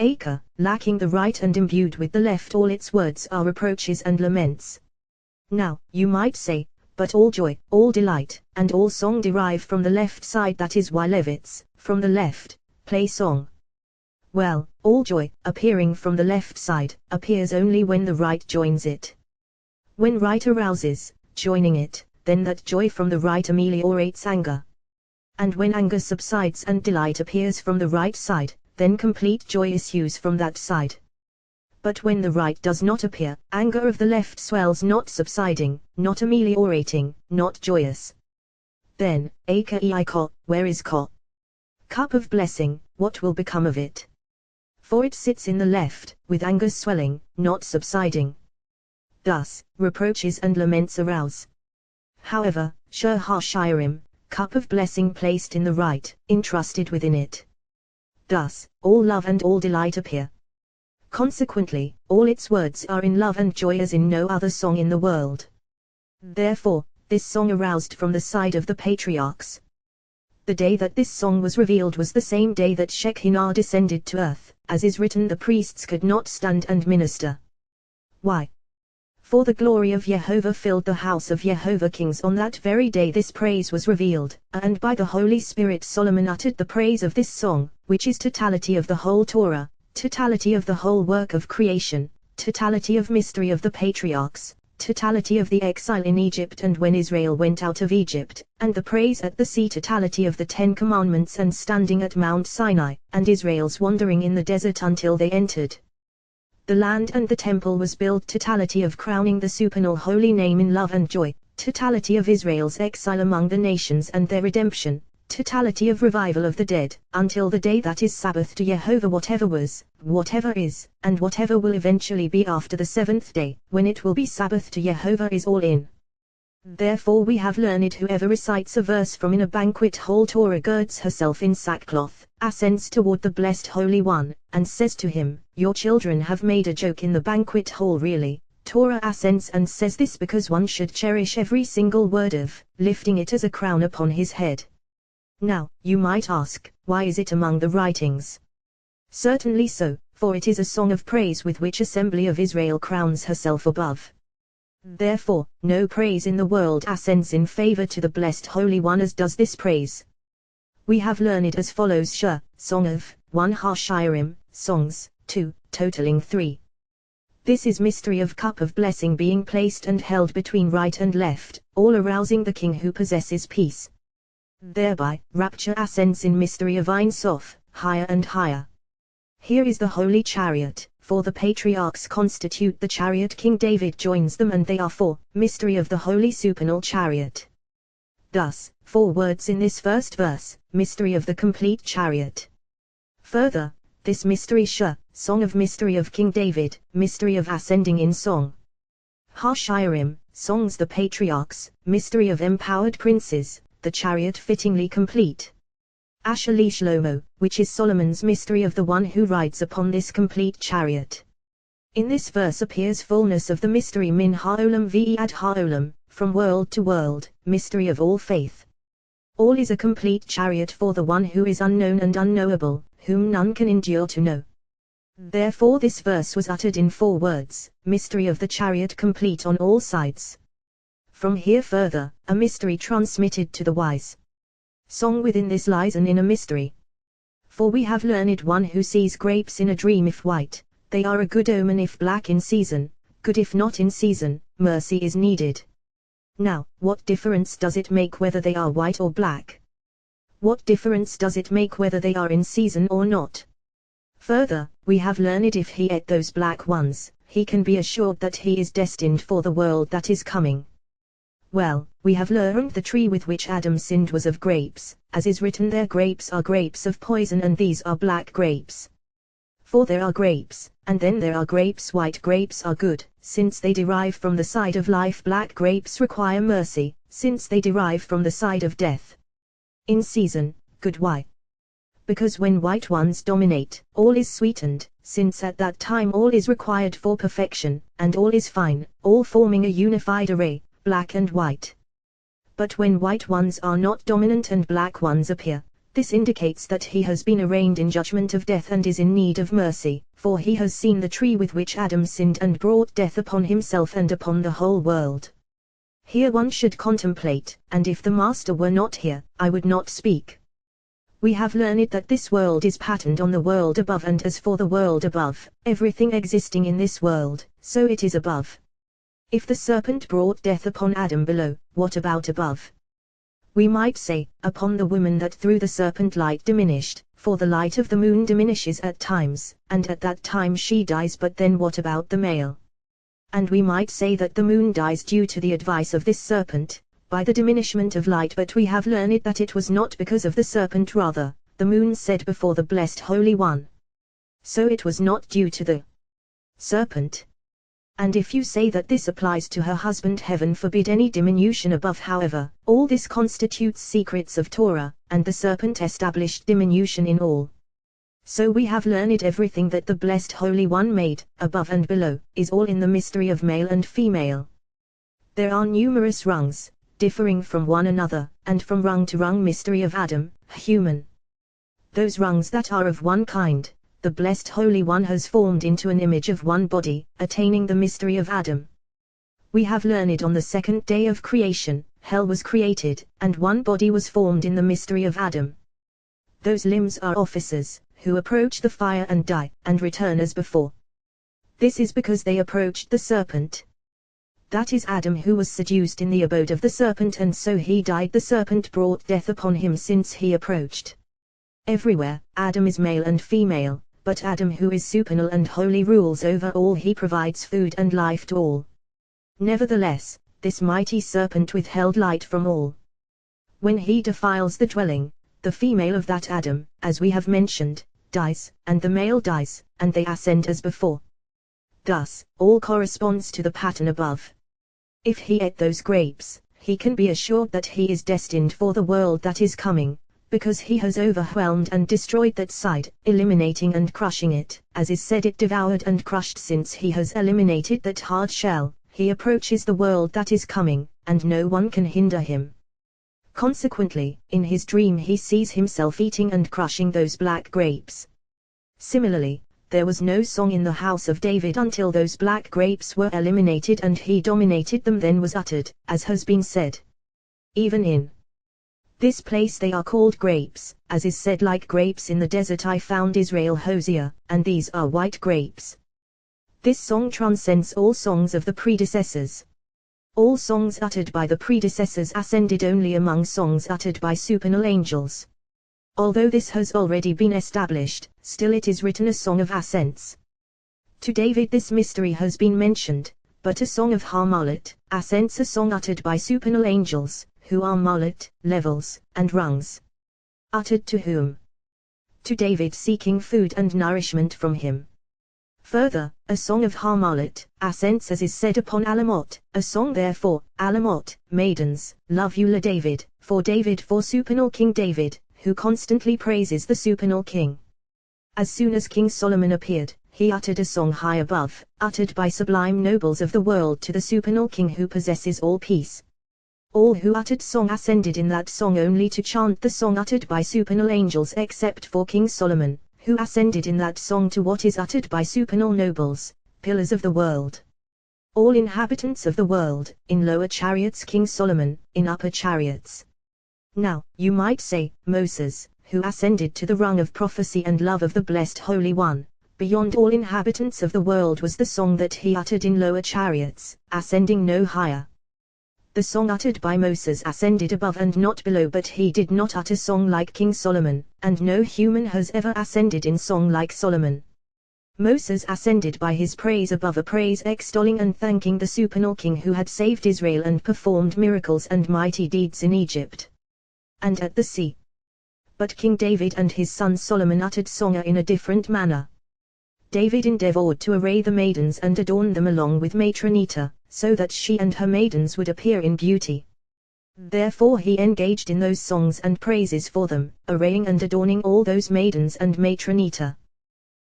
Acre, lacking the right and imbued with the left, all its words are reproaches and laments. Now, you might say, but all joy, all delight, and all song derive from the left side, that is why Levits, from the left, play song. Well, all joy, appearing from the left side, appears only when the right joins it. When right arouses, joining it, then that joy from the right ameliorates anger. And when anger subsides and delight appears from the right side, then complete joy issues from that side. But when the right does not appear, anger of the left swells, not subsiding, not ameliorating, not joyous. Then, Aka Ika, where is Ka? Cup of blessing, what will become of it? For it sits in the left, with anger swelling, not subsiding. Thus, reproaches and laments arouse. However, Zohar Shirim, cup of blessing placed in the right, entrusted within it. Thus, all love and all delight appear. Consequently, all its words are in love and joy as in no other song in the world. Therefore, this song aroused from the side of the patriarchs. The day that this song was revealed was the same day that Shekinah descended to earth, as is written, the priests could not stand and minister. Why? For the glory of Jehovah filled the house of Jehovah kings. On that very day this praise was revealed, and by the Holy Spirit Solomon uttered the praise of this song, which is totality of the whole Torah, totality of the whole work of creation, totality of mystery of the patriarchs, totality of the exile in Egypt and when Israel went out of Egypt, and the praise at the sea, totality of the 10 Commandments and standing at Mount Sinai, and Israel's wandering in the desert until they entered the land and the temple was built, totality of crowning the supernal holy name in love and joy, totality of Israel's exile among the nations and their redemption, totality of revival of the dead, until the day that is Sabbath to Jehovah. Whatever was, whatever is, and whatever will eventually be after the 7th day, when it will be Sabbath to Jehovah, is all in. Therefore we have learned, whoever recites a verse from in a banquet hall, Torah girds herself in sackcloth, ascends toward the blessed Holy One, and says to him, your children have made a joke in the banquet hall. Really, Torah ascends and says this because one should cherish every single word of, lifting it as a crown upon his head. Now, you might ask, why is it among the writings? Certainly so, for it is a song of praise with which Assembly of Israel crowns herself above. Therefore, no praise in the world ascends in favor to the blessed Holy One as does this praise. We have learned as follows: Song of 1 Hashirim, songs, 2, totaling 3. This is mystery of cup of blessing being placed and held between right and left, all arousing the king who possesses peace. Thereby, rapture ascends in mystery of Ein Sof, higher and higher. Here is the holy chariot, for the patriarchs constitute the chariot. King David joins them and they are four, mystery of the holy supernal chariot. Thus, 4 words in this first verse, mystery of the complete chariot. Further, this mystery song of mystery of King David, mystery of ascending in song. Ha-shirim, songs the patriarchs, mystery of empowered princes, the chariot fittingly complete. Ashali Shlomo, which is Solomon's mystery of the one who rides upon this complete chariot. In this verse appears fullness of the mystery min ha'olam v'ad ha'olam, from world to world, mystery of all faith. All is a complete chariot for the one who is unknown and unknowable, whom none can endure to know. Therefore this verse was uttered in 4 words, mystery of the chariot complete on all sides. From here further, a mystery transmitted to the wise. Song within this lies an inner mystery. For we have learned one who sees grapes in a dream if white, they are a good omen if black in season, good if not in season, mercy is needed. Now, what difference does it make whether they are white or black? What difference does it make whether they are in season or not? Further, we have learned if he ate those black ones, he can be assured that he is destined for the world that is coming. Well, we have learned the tree with which Adam sinned was of grapes, as is written their grapes are grapes of poison and these are black grapes. For there are grapes, and then there are grapes. White grapes are good, since they derive from the side of life. Black grapes require mercy, since they derive from the side of death. In season, good. Why? Because when white ones dominate, all is sweetened, since at that time all is required for perfection, and all is fine, all forming a unified array, black and white. But when white ones are not dominant and black ones appear, this indicates that he has been arraigned in judgment of death and is in need of mercy, for he has seen the tree with which Adam sinned and brought death upon himself and upon the whole world. Here one should contemplate, and if the Master were not here, I would not speak. We have learned that this world is patterned on the world above, and as for the world above, everything existing in this world, so it is above. If the serpent brought death upon Adam below, what about above? We might say, upon the woman that through the serpent light diminished, for the light of the moon diminishes at times, and at that time she dies. But then what about the male? And we might say that the moon dies due to the advice of this serpent, by the diminishment of light. But we have learned that it was not because of the serpent, rather, the moon said before the Blessed Holy One. So it was not due to the serpent. And if you say that this applies to her husband, heaven forbid any diminution above. However, all this constitutes secrets of Torah, and the serpent established diminution in all. So we have learned everything that the Blessed Holy One made, above and below, is all in the mystery of male and female. There are numerous rungs, differing from one another, and from rung to rung mystery of Adam, human. Those rungs that are of one kind, the Blessed Holy One has formed into an image of one body, attaining the mystery of Adam. We have learned on the 2nd day of creation, hell was created, and one body was formed in the mystery of Adam. Those limbs are officers, who approach the fire and die, and return as before. This is because they approached the serpent. That is Adam, who was seduced in the abode of the serpent, and so he died. The serpent brought death upon him since he approached. Everywhere, Adam is male and female. But Adam, who is supernal and holy, rules over all. He provides food and life to all. Nevertheless, this mighty serpent withheld light from all. When he defiles the dwelling, the female of that Adam, as we have mentioned, dies, and the male dies, and they ascend as before. Thus, all corresponds to the pattern above. If he ate those grapes, he can be assured that he is destined for the world that is coming, because he has overwhelmed and destroyed that side, eliminating and crushing it, as is said, it devoured and crushed. Since he has eliminated that hard shell, he approaches the world that is coming, and no one can hinder him. Consequently, in his dream he sees himself eating and crushing those black grapes. Similarly, there was no song in the house of David until those black grapes were eliminated and he dominated them. Then was uttered, as has been said. Even in this place they are called grapes, as is said, like grapes in the desert I found Israel Hosea, and these are white grapes. This song transcends all songs of the predecessors. All songs uttered by the predecessors ascended only among songs uttered by supernal angels. Although this has already been established, still it is written a song of ascents. To David this mystery has been mentioned, but a song of Harmalet, ascents, a song uttered by supernal angels, who are Malet, levels, and rungs. Uttered to whom? To David seeking food and nourishment from him. Further, a song of Harmalet, ascents as is said upon Alamot, a song therefore, Alamot, maidens, love you David, for supernal King David, who constantly praises the supernal King. As soon as King Solomon appeared, he uttered a song high above, uttered by sublime nobles of the world to the supernal King who possesses all peace. All who uttered song ascended in that song only to chant the song uttered by supernal angels except for King Solomon, who ascended in that song to what is uttered by supernal nobles, pillars of the world. All inhabitants of the world, in lower chariots King Solomon, in upper chariots. Now, you might say, Moses, who ascended to the rung of prophecy and love of the blessed Holy One, beyond all inhabitants of the world was the song that he uttered in lower chariots, ascending no higher. The song uttered by Moses ascended above and not below, but he did not utter song like King Solomon, and no human has ever ascended in song like Solomon. Moses ascended by his praise above, a praise extolling and thanking the supernal King who had saved Israel and performed miracles and mighty deeds in Egypt and at the sea. But King David and his son Solomon uttered song in a different manner. David endeavored to array the maidens and adorn them along with Matronita, so that she and her maidens would appear in beauty. Therefore he engaged in those songs and praises for them, arraying and adorning all those maidens and Matronita.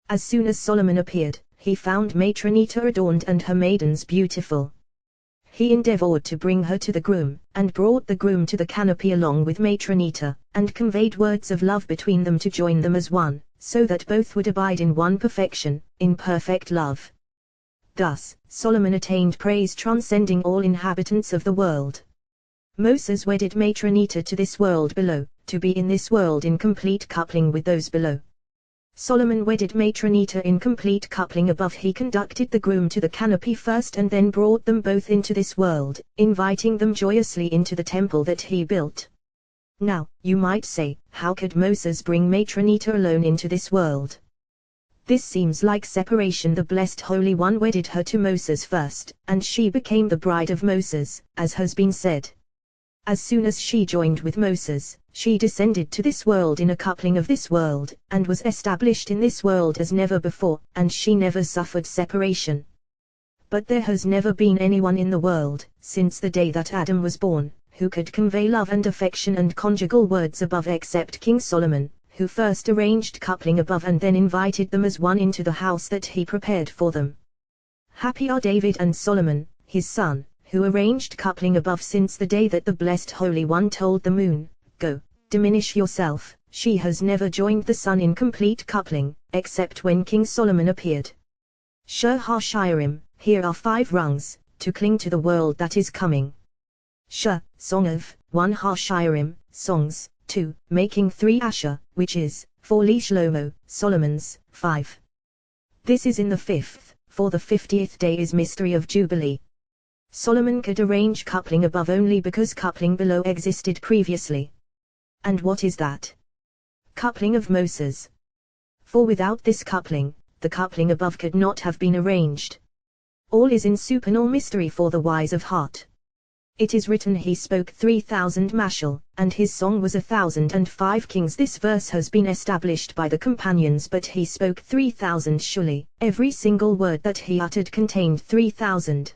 As soon as Solomon appeared, he found Matronita adorned and her maidens beautiful. He endeavored to bring her to the groom, and brought the groom to the canopy along with Matronita, and conveyed words of love between them to join them as one, so that both would abide in one perfection, in perfect love. Thus, Solomon attained praise transcending all inhabitants of the world. Moses wedded Matronita to this world below, to be in this world in complete coupling with those below. Solomon wedded Matronita in complete coupling above. He conducted the groom to the canopy first and then brought them both into this world, inviting them joyously into the temple that he built. Now, you might say, how could Moses bring Matronita alone into this world? This seems like separation. The blessed Holy One wedded her to Moses first, and she became the bride of Moses, as has been said. As soon as she joined with Moses, she descended to this world in a coupling of this world, and was established in this world as never before, and she never suffered separation. But there has never been anyone in the world, since the day that Adam was born, who could convey love and affection and conjugal words above except King Solomon, who first arranged coupling above and then invited them as one into the house that he prepared for them. Happy are David and Solomon, his son, who arranged coupling above, since the day that the blessed Holy One told the moon, "Go, diminish yourself." She has never joined the sun in complete coupling, except when King Solomon appeared. Shur Ha-Shirim, here are 5 rungs, to cling to the world that is coming. Shur, song of, 1 Ha-Shirim, songs, 2, making 3 Asher, which is, 4 Li Shlomo, Solomon's, 5. This is in the 5th, for the 50th day is mystery of Jubilee. Solomon could arrange coupling above only because coupling below existed previously. And what is that? Coupling of Moses. For without this coupling, the coupling above could not have been arranged. All is in supernal mystery for the wise of heart. It is written, he spoke 3,000 mashal, and his song was 1,005 kings. This verse has been established by the companions, but he spoke 3,000 shuli. Every single word that he uttered contained 3,000.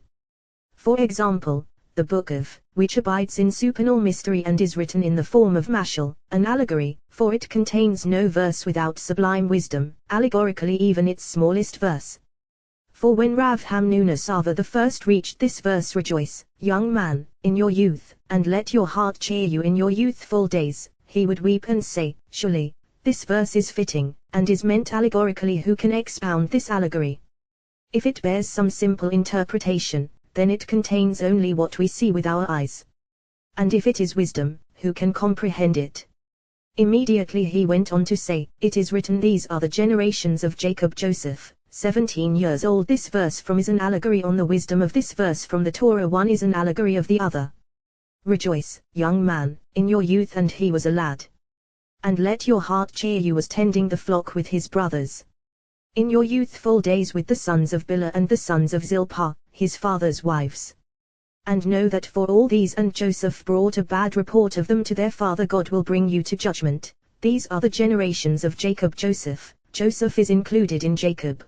For example, the book of, which abides in supernal mystery and is written in the form of mashal, an allegory, for it contains no verse without sublime wisdom, allegorically even its smallest verse. For when Rav Hamnuna the first reached this verse, rejoice, young man, in your youth, and let your heart cheer you in your youthful days, he would weep and say, surely, this verse is fitting, and is meant allegorically. Who can expound this allegory? If it bears some simple interpretation, then it contains only what we see with our eyes. And if it is wisdom, who can comprehend it? Immediately he went on to say, it is written, these are the generations of Jacob Joseph, 17 years old. This verse from is an allegory on the wisdom of this verse from the Torah. One is an allegory of the other. Rejoice, young man, in your youth, and he was a lad. And let your heart cheer you as tending the flock with his brothers. In your youthful days with the sons of Bilhah and the sons of Zilpah, his father's wives. And know that for all these and Joseph brought a bad report of them to their father, God will bring you to judgment. These are the generations of Jacob. Joseph is included in Jacob.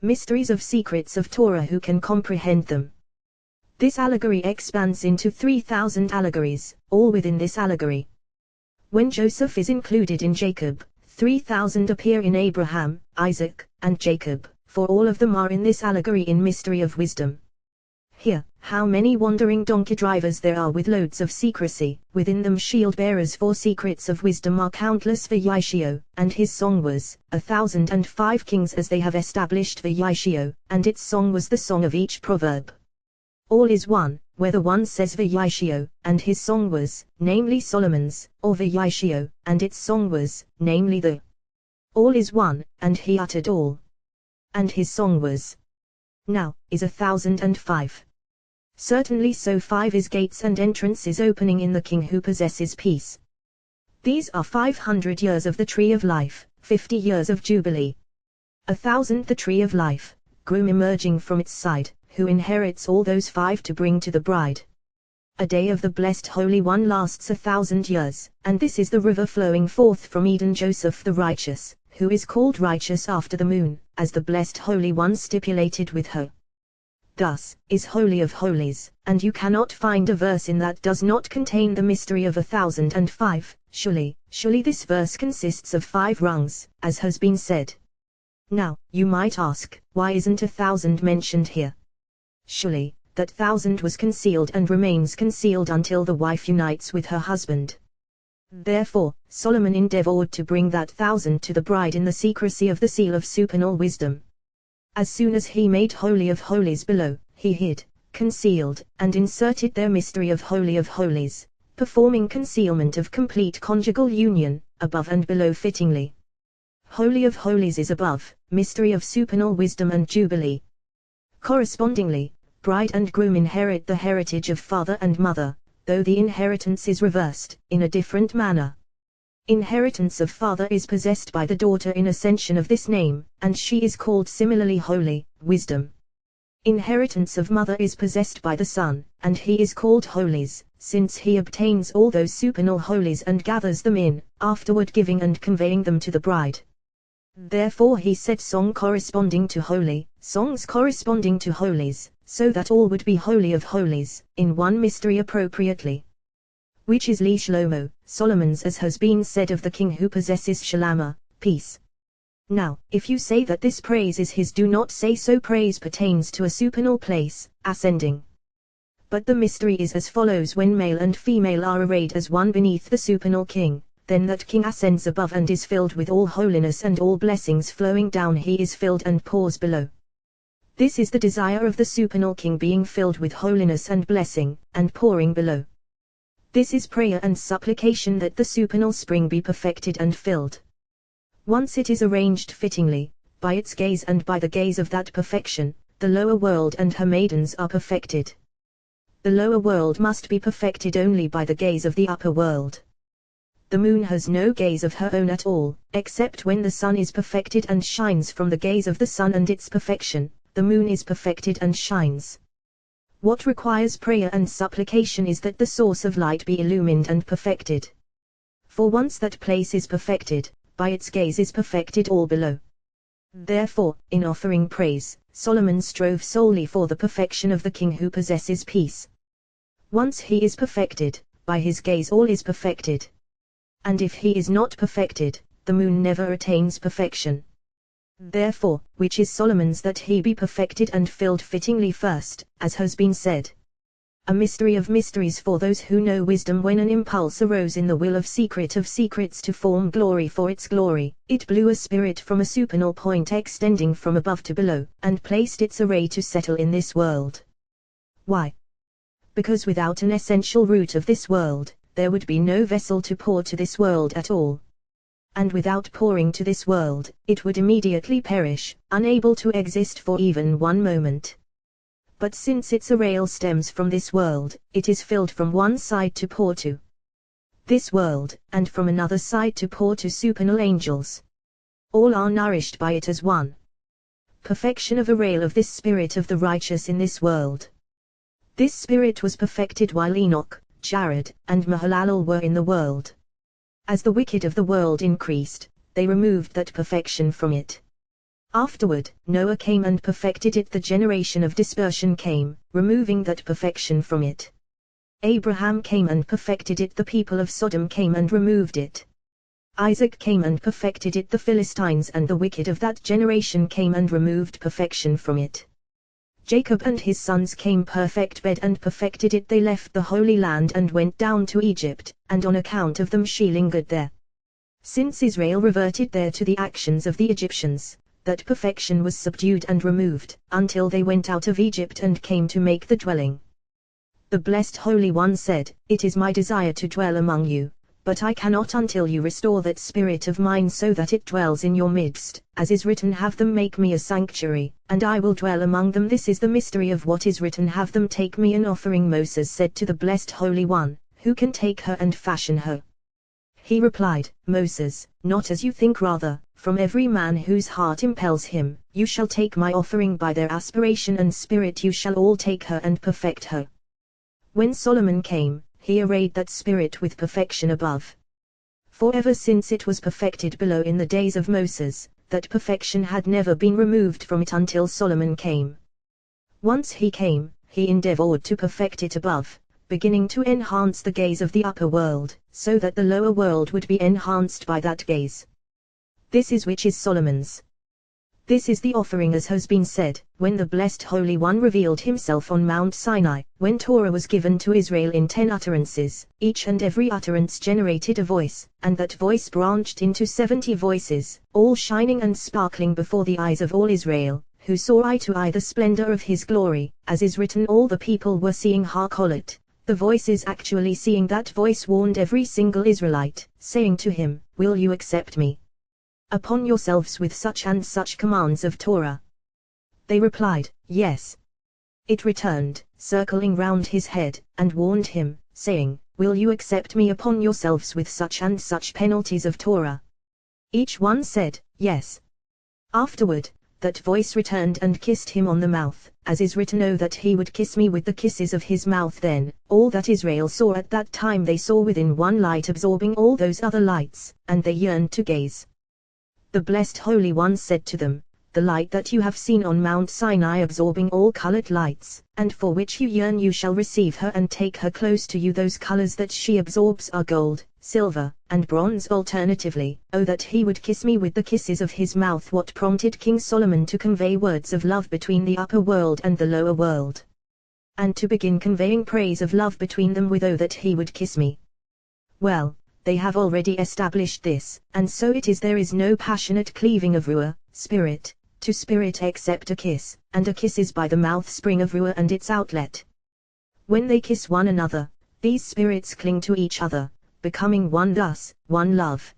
Mysteries of secrets of Torah, who can comprehend them? This allegory expands into 3,000 allegories, all within this allegory. When Joseph is included in Jacob, 3,000 appear in Abraham, Isaac, and Jacob, for all of them are in this allegory in mystery of wisdom. Here, how many wandering donkey drivers there are with loads of secrecy, within them shield bearers for secrets of wisdom are countless. Vayishio, and his song was, 1,005 kings as they have established Vayishio, and its song was the song of each proverb. All is one, whether one says Vayishio, and his song was, namely Solomon's, or Vayishio, and its song was, namely the. All is one, and he uttered all. And his song was. Now, is 1,005. Certainly so 5 is gates and entrances opening in the king who possesses peace. These are 500 years of the tree of life, 50 years of jubilee. 1,000 the tree of life, groom emerging from its side, who inherits all those 5 to bring to the bride. A day of the blessed Holy One lasts 1,000 years, and this is the river flowing forth from Eden. Joseph the righteous, who is called righteous after the moon, as the blessed Holy One stipulated with her. Thus, is Holy of Holies, and you cannot find a verse in that does not contain the mystery of 1,005, surely this verse consists of 5 rungs, as has been said. Now, you might ask, why isn't 1,000 mentioned here? Surely, that 1,000 was concealed and remains concealed until the wife unites with her husband. Therefore, Solomon endeavored to bring that 1,000 to the bride in the secrecy of the seal of supernal wisdom. As soon as he made Holy of Holies below, he hid, concealed, and inserted their mystery of Holy of Holies, performing concealment of complete conjugal union, above and below fittingly. Holy of Holies is above, mystery of supernal wisdom and jubilee. Correspondingly, bride and groom inherit the heritage of father and mother, though the inheritance is reversed, in a different manner. Inheritance of father is possessed by the daughter in ascension of this name, and she is called similarly holy, wisdom. Inheritance of mother is possessed by the son, and he is called holies, since he obtains all those supernal holies and gathers them in, afterward giving and conveying them to the bride. Therefore he said song corresponding to holy, songs corresponding to holies, so that all would be holy of holies, in one mystery appropriately. Which is Li Shlomo, Solomon's, as has been said of the king who possesses Shalama, peace. Now, if you say that this praise is his, do not say so. Praise pertains to a supernal place, ascending. But the mystery is as follows: when male and female are arrayed as one beneath the supernal king, then that king ascends above and is filled with all holiness, and all blessings flowing down he is filled and pours below. This is the desire of the supernal king, being filled with holiness and blessing, and pouring below. This is prayer and supplication that the supernal spring be perfected and filled. Once it is arranged fittingly, by its gaze and by the gaze of that perfection, the lower world and her maidens are perfected. The lower world must be perfected only by the gaze of the upper world. The moon has no gaze of her own at all, except when the sun is perfected and shines from the gaze of the sun and its perfection, the moon is perfected and shines. What requires prayer and supplication is that the source of light be illumined and perfected. For once that place is perfected, by its gaze is perfected all below. Therefore, in offering praise, Solomon strove solely for the perfection of the king who possesses peace. Once he is perfected, by his gaze all is perfected. And if he is not perfected, the moon never attains perfection. Therefore, which is Solomon's, that he be perfected and filled fittingly first, as has been said. A mystery of mysteries for those who know wisdom. When an impulse arose in the will of secrets to form glory for its glory, it blew a spirit from a supernal point extending from above to below, and placed its array to settle in this world. Why? Because without an essential root of this world, there would be no vessel to pour to this world at all. and without pouring to this world, it would immediately perish, unable to exist for even one moment. But since its array stems from this world, it is filled from one side to pour to this world, and from another side to pour to supernal angels. All are nourished by it as one. Perfection of array of this spirit of the righteous in this world. This spirit was perfected while Enoch, Jared, and Mahalalel were in the world. As the wicked of the world increased, they removed that perfection from it. Afterward, Noah came and perfected it. The generation of dispersion came, removing that perfection from it. Abraham came and perfected it. The people of Sodom came and removed it. Isaac came and perfected it. The Philistines and the wicked of that generation came and removed perfection from it. Jacob and his sons came perfect bed and perfected it. They left the Holy Land and went down to Egypt, and on account of them she lingered there. Since Israel reverted there to the actions of the Egyptians, that perfection was subdued and removed, until they went out of Egypt and came to make the dwelling. The Blessed Holy One said, "It is my desire to dwell among you, but I cannot until you restore that spirit of mine so that it dwells in your midst, as is written, have them make me a sanctuary, and I will dwell among them. This is the mystery of what is written, have them take me an offering." Moses said to the Blessed Holy One, "Who can take her and fashion her?" He replied, "Moses, not as you think, rather, from every man whose heart impels him, you shall take my offering by their aspiration and spirit, you shall all take her and perfect her." When Solomon came, he arrayed that spirit with perfection above. For ever since it was perfected below in the days of Moses, that perfection had never been removed from it until Solomon came. Once he came, he endeavored to perfect it above, beginning to enhance the gaze of the upper world, so that the lower world would be enhanced by that gaze. This is which is Solomon's. This is the offering, as has been said, when the Blessed Holy One revealed himself on Mount Sinai, when Torah was given to Israel in 10 utterances, each and every utterance generated a voice, and that voice branched into 70 voices, all shining and sparkling before the eyes of all Israel, who saw eye to eye the splendor of his glory, as is written, all the people were seeing Harkolat. The voices actually seeing that voice warned every single Israelite, saying to him, "Will you accept me upon yourselves with such and such commands of Torah?" They replied, "Yes." It returned, circling round his head, and warned him, saying, "Will you accept me upon yourselves with such and such penalties of Torah?" Each one said, "Yes." Afterward, that voice returned and kissed him on the mouth, as is written, "Oh, that he would kiss me with the kisses of his mouth." Then, all that Israel saw at that time they saw within one light, absorbing all those other lights, and they yearned to gaze. The Blessed Holy One said to them, "The light that you have seen on Mount Sinai, absorbing all colored lights, and for which you yearn, you shall receive her and take her close to you. Those colors that she absorbs are gold, silver, and bronze alternatively. Oh, that he would kiss me with the kisses of his mouth." What prompted King Solomon to convey words of love between the upper world and the lower world, and to begin conveying praise of love between them with, "Oh, that he would kiss me"? Well, they have already established this, and so it is. There is no passionate cleaving of Ruah, spirit, to spirit except a kiss, and a kiss is by the mouth spring of Ruah and its outlet. When they kiss one another, these spirits cling to each other, becoming one, thus, one love.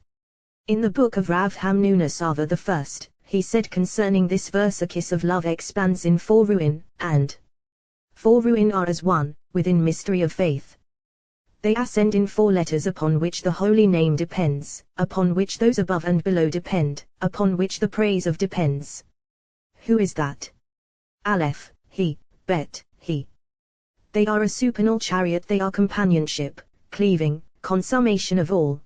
In the book of Rav Hamnunasava the first, he said concerning this verse, a kiss of love expands in 4 ruin, and 4 ruin are as one, within mystery of faith. They ascend in 4 letters upon which the holy name depends, upon which those above and below depend, upon which the praise of depends. Who is that? Aleph, he, Bet, he. They are a supernal chariot, they are companionship, cleaving, consummation of all.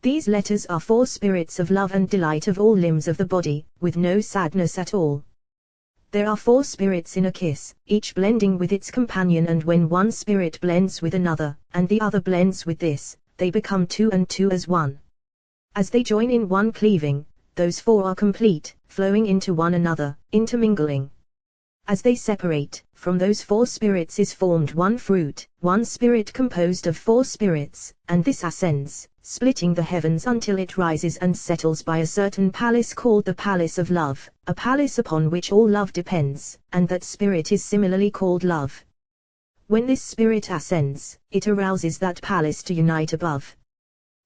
These letters are 4 spirits of love and delight of all limbs of the body, with no sadness at all. There are 4 spirits in a kiss, each blending with its companion, and when one spirit blends with another, and the other blends with this, they become 2 and 2 as one. As they join in one cleaving, those 4 are complete, flowing into one another, intermingling. As they separate, from those 4 spirits is formed one fruit, one spirit composed of 4 spirits, and this ascends, splitting the heavens until it rises and settles by a certain palace called the Palace of Love, a palace upon which all love depends, and that spirit is similarly called love. When this spirit ascends, it arouses that palace to unite above.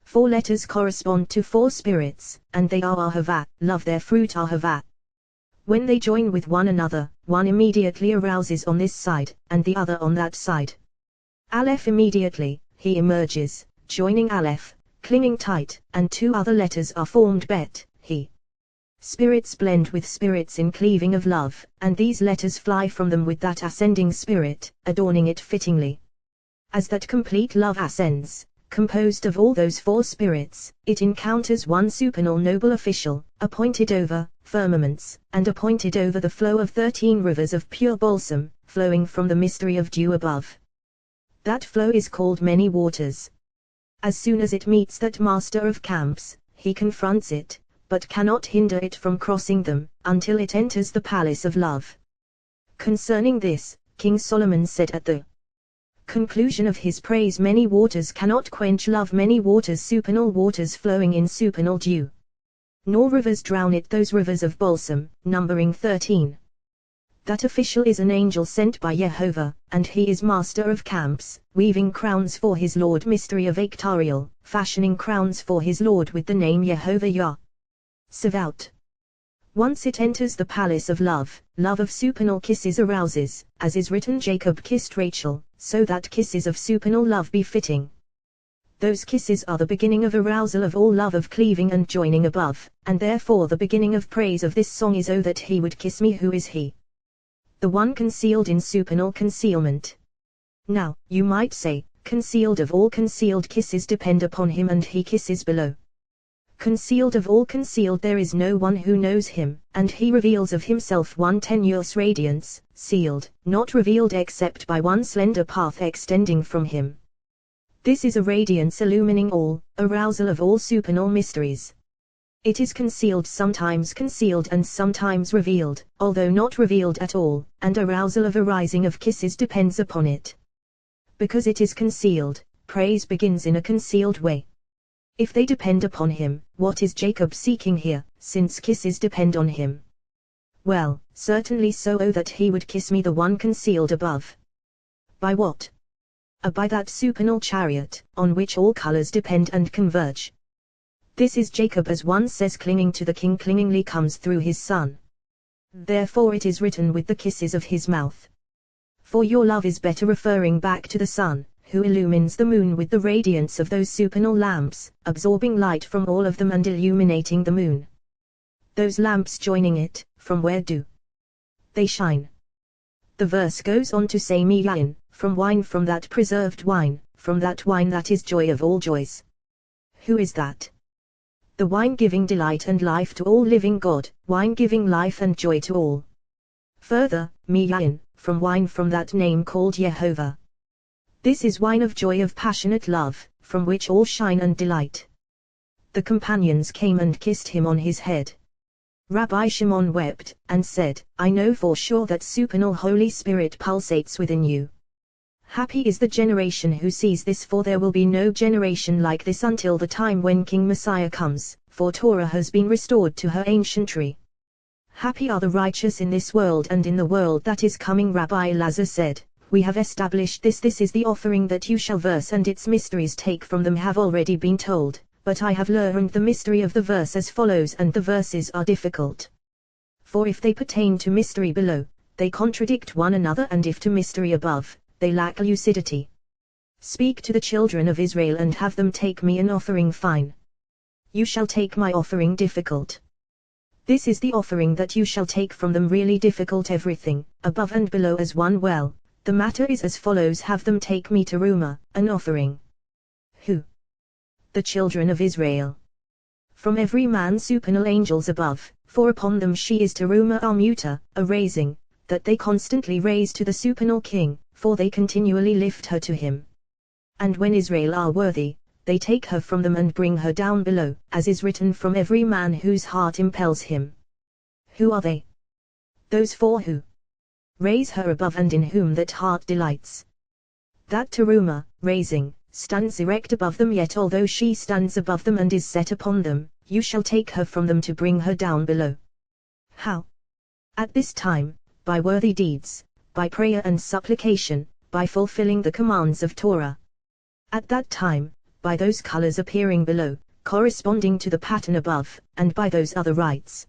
4 letters correspond to 4 spirits, and they are ahava, love, their fruit ahava. When they join with one another, one immediately arouses on this side, and the other on that side. Aleph, immediately, he emerges, joining Aleph, clinging tight, and 2 other letters are formed bet, he. Spirits blend with spirits in cleaving of love, and these letters fly from them with that ascending spirit, adorning it fittingly. As that complete love ascends, composed of all those 4 spirits, it encounters one supernal noble official, appointed over firmaments, and appointed over the flow of 13 rivers of pure balsam, flowing from the mystery of dew above. That flow is called many waters. As soon as it meets that master of camps, he confronts it, but cannot hinder it from crossing them, until it enters the palace of love. Concerning this, King Solomon said at the conclusion of his praise, many waters cannot quench love, many waters, supernal waters flowing in supernal dew. Nor rivers drown it, those rivers of balsam, numbering 13. That official is an angel sent by Jehovah, and he is master of camps, weaving crowns for his Lord, mystery of Ictariel, fashioning crowns for his Lord with the name Jehovah Yah. Sevaut. Once it enters the palace of love, love of supernal kisses arouses, as is written, Jacob kissed Rachel, so that kisses of supernal love be fitting. Those kisses are the beginning of arousal of all love of cleaving and joining above, and therefore the beginning of praise of this song is, "Oh that he would kiss me, who is he? The one concealed in supernal concealment." Now, you might say, concealed of all concealed kisses depend upon him, and he kisses below. Concealed of all concealed, there is no one who knows him, and he reveals of himself one tenuous radiance, sealed, not revealed except by one slender path extending from him. This is a radiance illumining all, arousal of all supernal mysteries. It is concealed, sometimes concealed and sometimes revealed, although not revealed at all, and arousal of arising of kisses depends upon it. Because it is concealed, praise begins in a concealed way. If they depend upon him, what is Jacob seeking here, since kisses depend on him? Well, certainly so, "Oh that he would kiss me, the one concealed above." By what? By that supernal chariot, on which all colors depend and converge. This is Jacob, as one says, clinging to the king, clingingly comes through his son. Therefore it is written, with the kisses of his mouth. For your love is better, referring back to the sun, who illumines the moon with the radiance of those supernal lamps, absorbing light from all of them and illuminating the moon. Those lamps joining it, from where do they shine? The verse goes on to say, "Miyain, from wine, from that preserved wine, from that wine that is joy of all joys." Who is that? The wine giving delight and life to all living God, wine giving life and joy to all. Further, Miyain, from wine, from that name called Jehovah. This is wine of joy, of passionate love, from which all shine and delight. The companions came and kissed him on his head. Rabbi Shimon wept, and said, "I know for sure that supernal Holy Spirit pulsates within you. Happy is the generation who sees this, for there will be no generation like this until the time when King Messiah comes, for Torah has been restored to her ancientry. Happy are the righteous in this world and in the world that is coming." Rabbi Elazar said, "We have established this is the offering that you shall verse, and its mysteries take from them have already been told, but I have learned the mystery of the verse as follows, and the verses are difficult. For if they pertain to mystery below, they contradict one another, and if to mystery above, they lack lucidity. Speak to the children of Israel and have them take me an offering fine. You shall take my offering difficult. This is the offering that you shall take from them, really difficult, everything, above and below as one. Well, the matter is as follows: have them take me to Rumah, an offering." Who? The children of Israel. From every man supernal angels above, for upon them she is to Rumah Armuta, a raising, that they constantly raise to the supernal king, for they continually lift her to him. And when Israel are worthy, they take her from them and bring her down below, as is written, from every man whose heart impels him. Who are they? Those 4 who raise her above, and in whom that heart delights. That teruma, raising, stands erect above them, yet although she stands above them and is set upon them, you shall take her from them to bring her down below. How? At this time, by worthy deeds, by prayer and supplication, by fulfilling the commands of Torah. At that time, by those colors appearing below, corresponding to the pattern above, and by those other rights.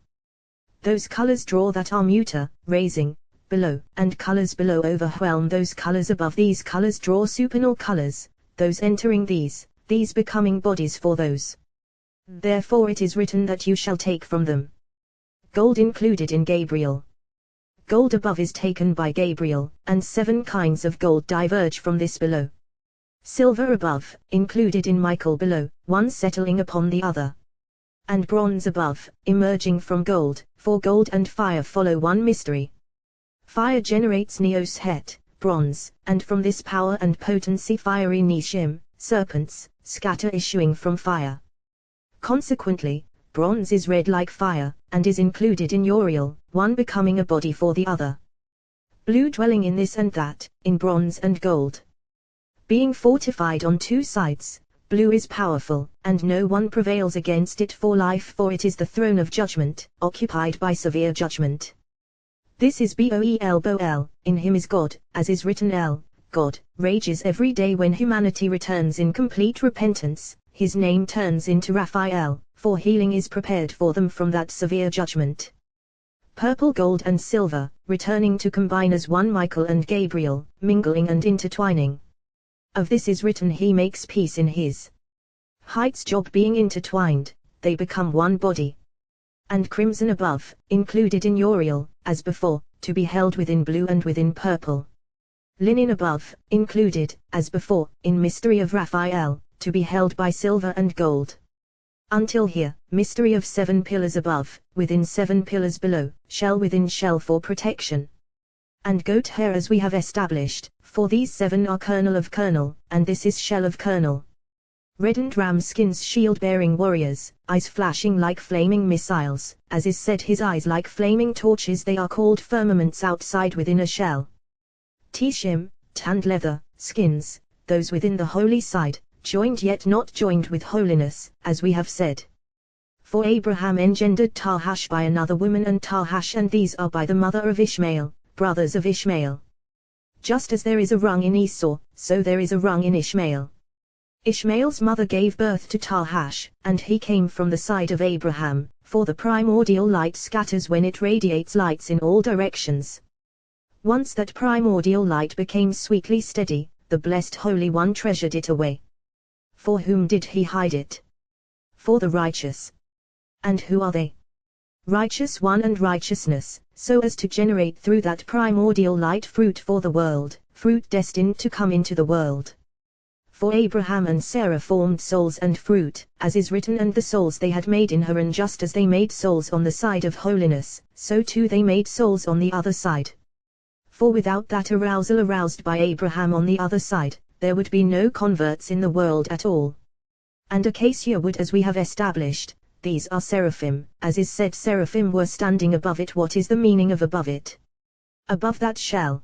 Those colors draw that are muter, raising, below, and colors below overwhelm those colors above. These colors draw supernal colors, those entering these becoming bodies for those. Therefore it is written that you shall take from them. Gold included in Gabriel. Gold above is taken by Gabriel, and 7 kinds of gold diverge from this below. Silver above, included in Michael below, one settling upon the other. And bronze above, emerging from gold, for gold and fire follow one mystery. Fire generates neos het, bronze, and from this power and potency fiery nishim, serpents, scatter issuing from fire. Consequently, bronze is red like fire, and is included in Uriel, one becoming a body for the other. Blue dwelling in this and that, in bronze and gold. Being fortified on 2 sides, blue is powerful, and no one prevails against it for life, for it is the throne of judgment, occupied by severe judgment. This is Boel, in him is God, as is written God, rages every day when humanity returns in complete repentance, his name turns into Raphael, for healing is prepared for them from that severe judgment. Purple gold and silver, returning to combine as one Michael and Gabriel, mingling and intertwining. Of this is written he makes peace in his heights job being intertwined, they become one body. And crimson above, included in Uriel, as before, to be held within blue and within purple. Linen above, included, as before, in mystery of Raphael, to be held by silver and gold. Until here, mystery of 7 pillars above, within 7 pillars below, shell within shell for protection. And goat hair as we have established, for these 7 are kernel of kernel, and this is shell of kernel. Reddened ram skins shield-bearing warriors, eyes flashing like flaming missiles, as is said his eyes like flaming torches, they are called firmaments outside within a shell. Tishim, tanned leather, skins, those within the holy side, joined yet not joined with holiness, as we have said. For Abraham engendered Tahash by another woman and Tahash, and these are by the mother of Ishmael, brothers of Ishmael. Just as there is a rung in Esau, so there is a rung in Ishmael. Ishmael's mother gave birth to Tahash, and he came from the side of Abraham, for the primordial light scatters when it radiates lights in all directions. Once that primordial light became sweetly steady, the blessed Holy One treasured it away. For whom did he hide it? For the righteous. And who are they? Righteous one and righteousness, so as to generate through that primordial light fruit for the world, fruit destined to come into the world. For Abraham and Sarah formed souls and fruit, as is written, and the souls they had made in Haran, just as they made souls on the side of holiness, so too they made souls on the other side. For without that arousal aroused by Abraham on the other side, there would be no converts in the world at all. And acacia wood, as we have established, these are seraphim, as is said seraphim were standing above it. What is the meaning of above it? Above that shell.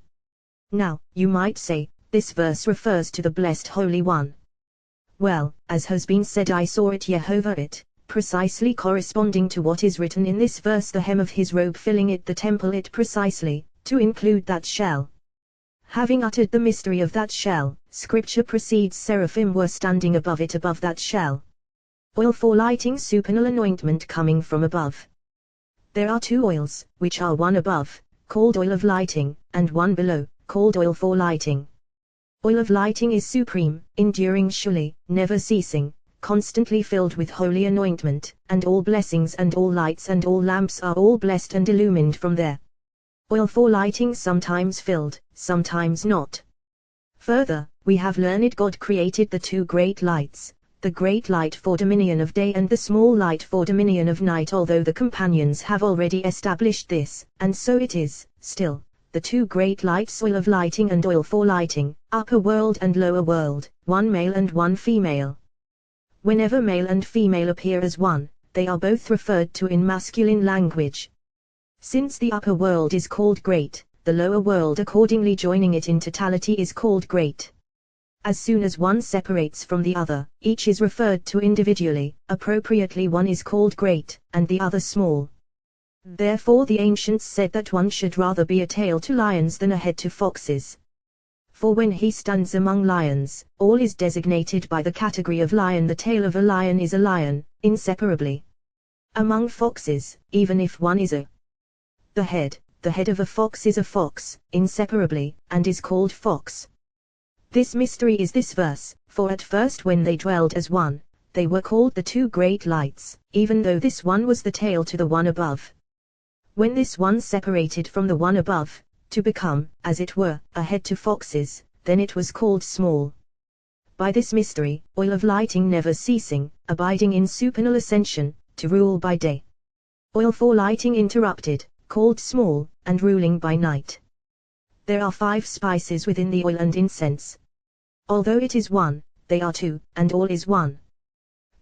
Now, you might say, this verse refers to the blessed Holy One. Well, as has been said, I saw it Jehovah it, precisely corresponding to what is written in this verse, the hem of his robe filling it, the temple it precisely, to include that shell. Having uttered the mystery of that shell, scripture proceeds, seraphim were standing above it, above that shell. Oil for lighting, supernal anointment coming from above. There are 2 oils, which are one above, called oil of lighting, and one below, called oil for lighting. Oil of lighting is supreme, enduring surely, never ceasing, constantly filled with holy anointment, and all blessings and all lights and all lamps are all blessed and illumined from there. Oil for lighting sometimes filled, sometimes not. Further, we have learned God created the 2 great lights, the great light for dominion of day and the small light for dominion of night, although the companions have already established this, and so it is, still, the 2 great lights, oil of lighting and oil for lighting, upper world and lower world, one male and one female. Whenever male and female appear as one, they are both referred to in masculine language. Since the upper world is called great, the lower world accordingly joining it in totality is called great. As soon as one separates from the other, each is referred to individually, appropriately one is called great, and the other small. Therefore the ancients said that one should rather be a tail to lions than a head to foxes. For when he stands among lions, all is designated by the category of lion. The tail of a lion is a lion, inseparably. Among foxes, even if one is the head of a fox is a fox, inseparably, and is called fox. This mystery is this verse, for at first when they dwelled as one, they were called the two great lights, even though this one was the tail to the one above. When this one separated from the one above, to become, as it were, a head to foxes, then it was called small. By this mystery, oil of lighting never ceasing, abiding in supernal ascension, to rule by day. Oil for lighting interrupted, called small, and ruling by night. There are 5 spices within the oil and incense. Although it is one, they are 2, and all is one.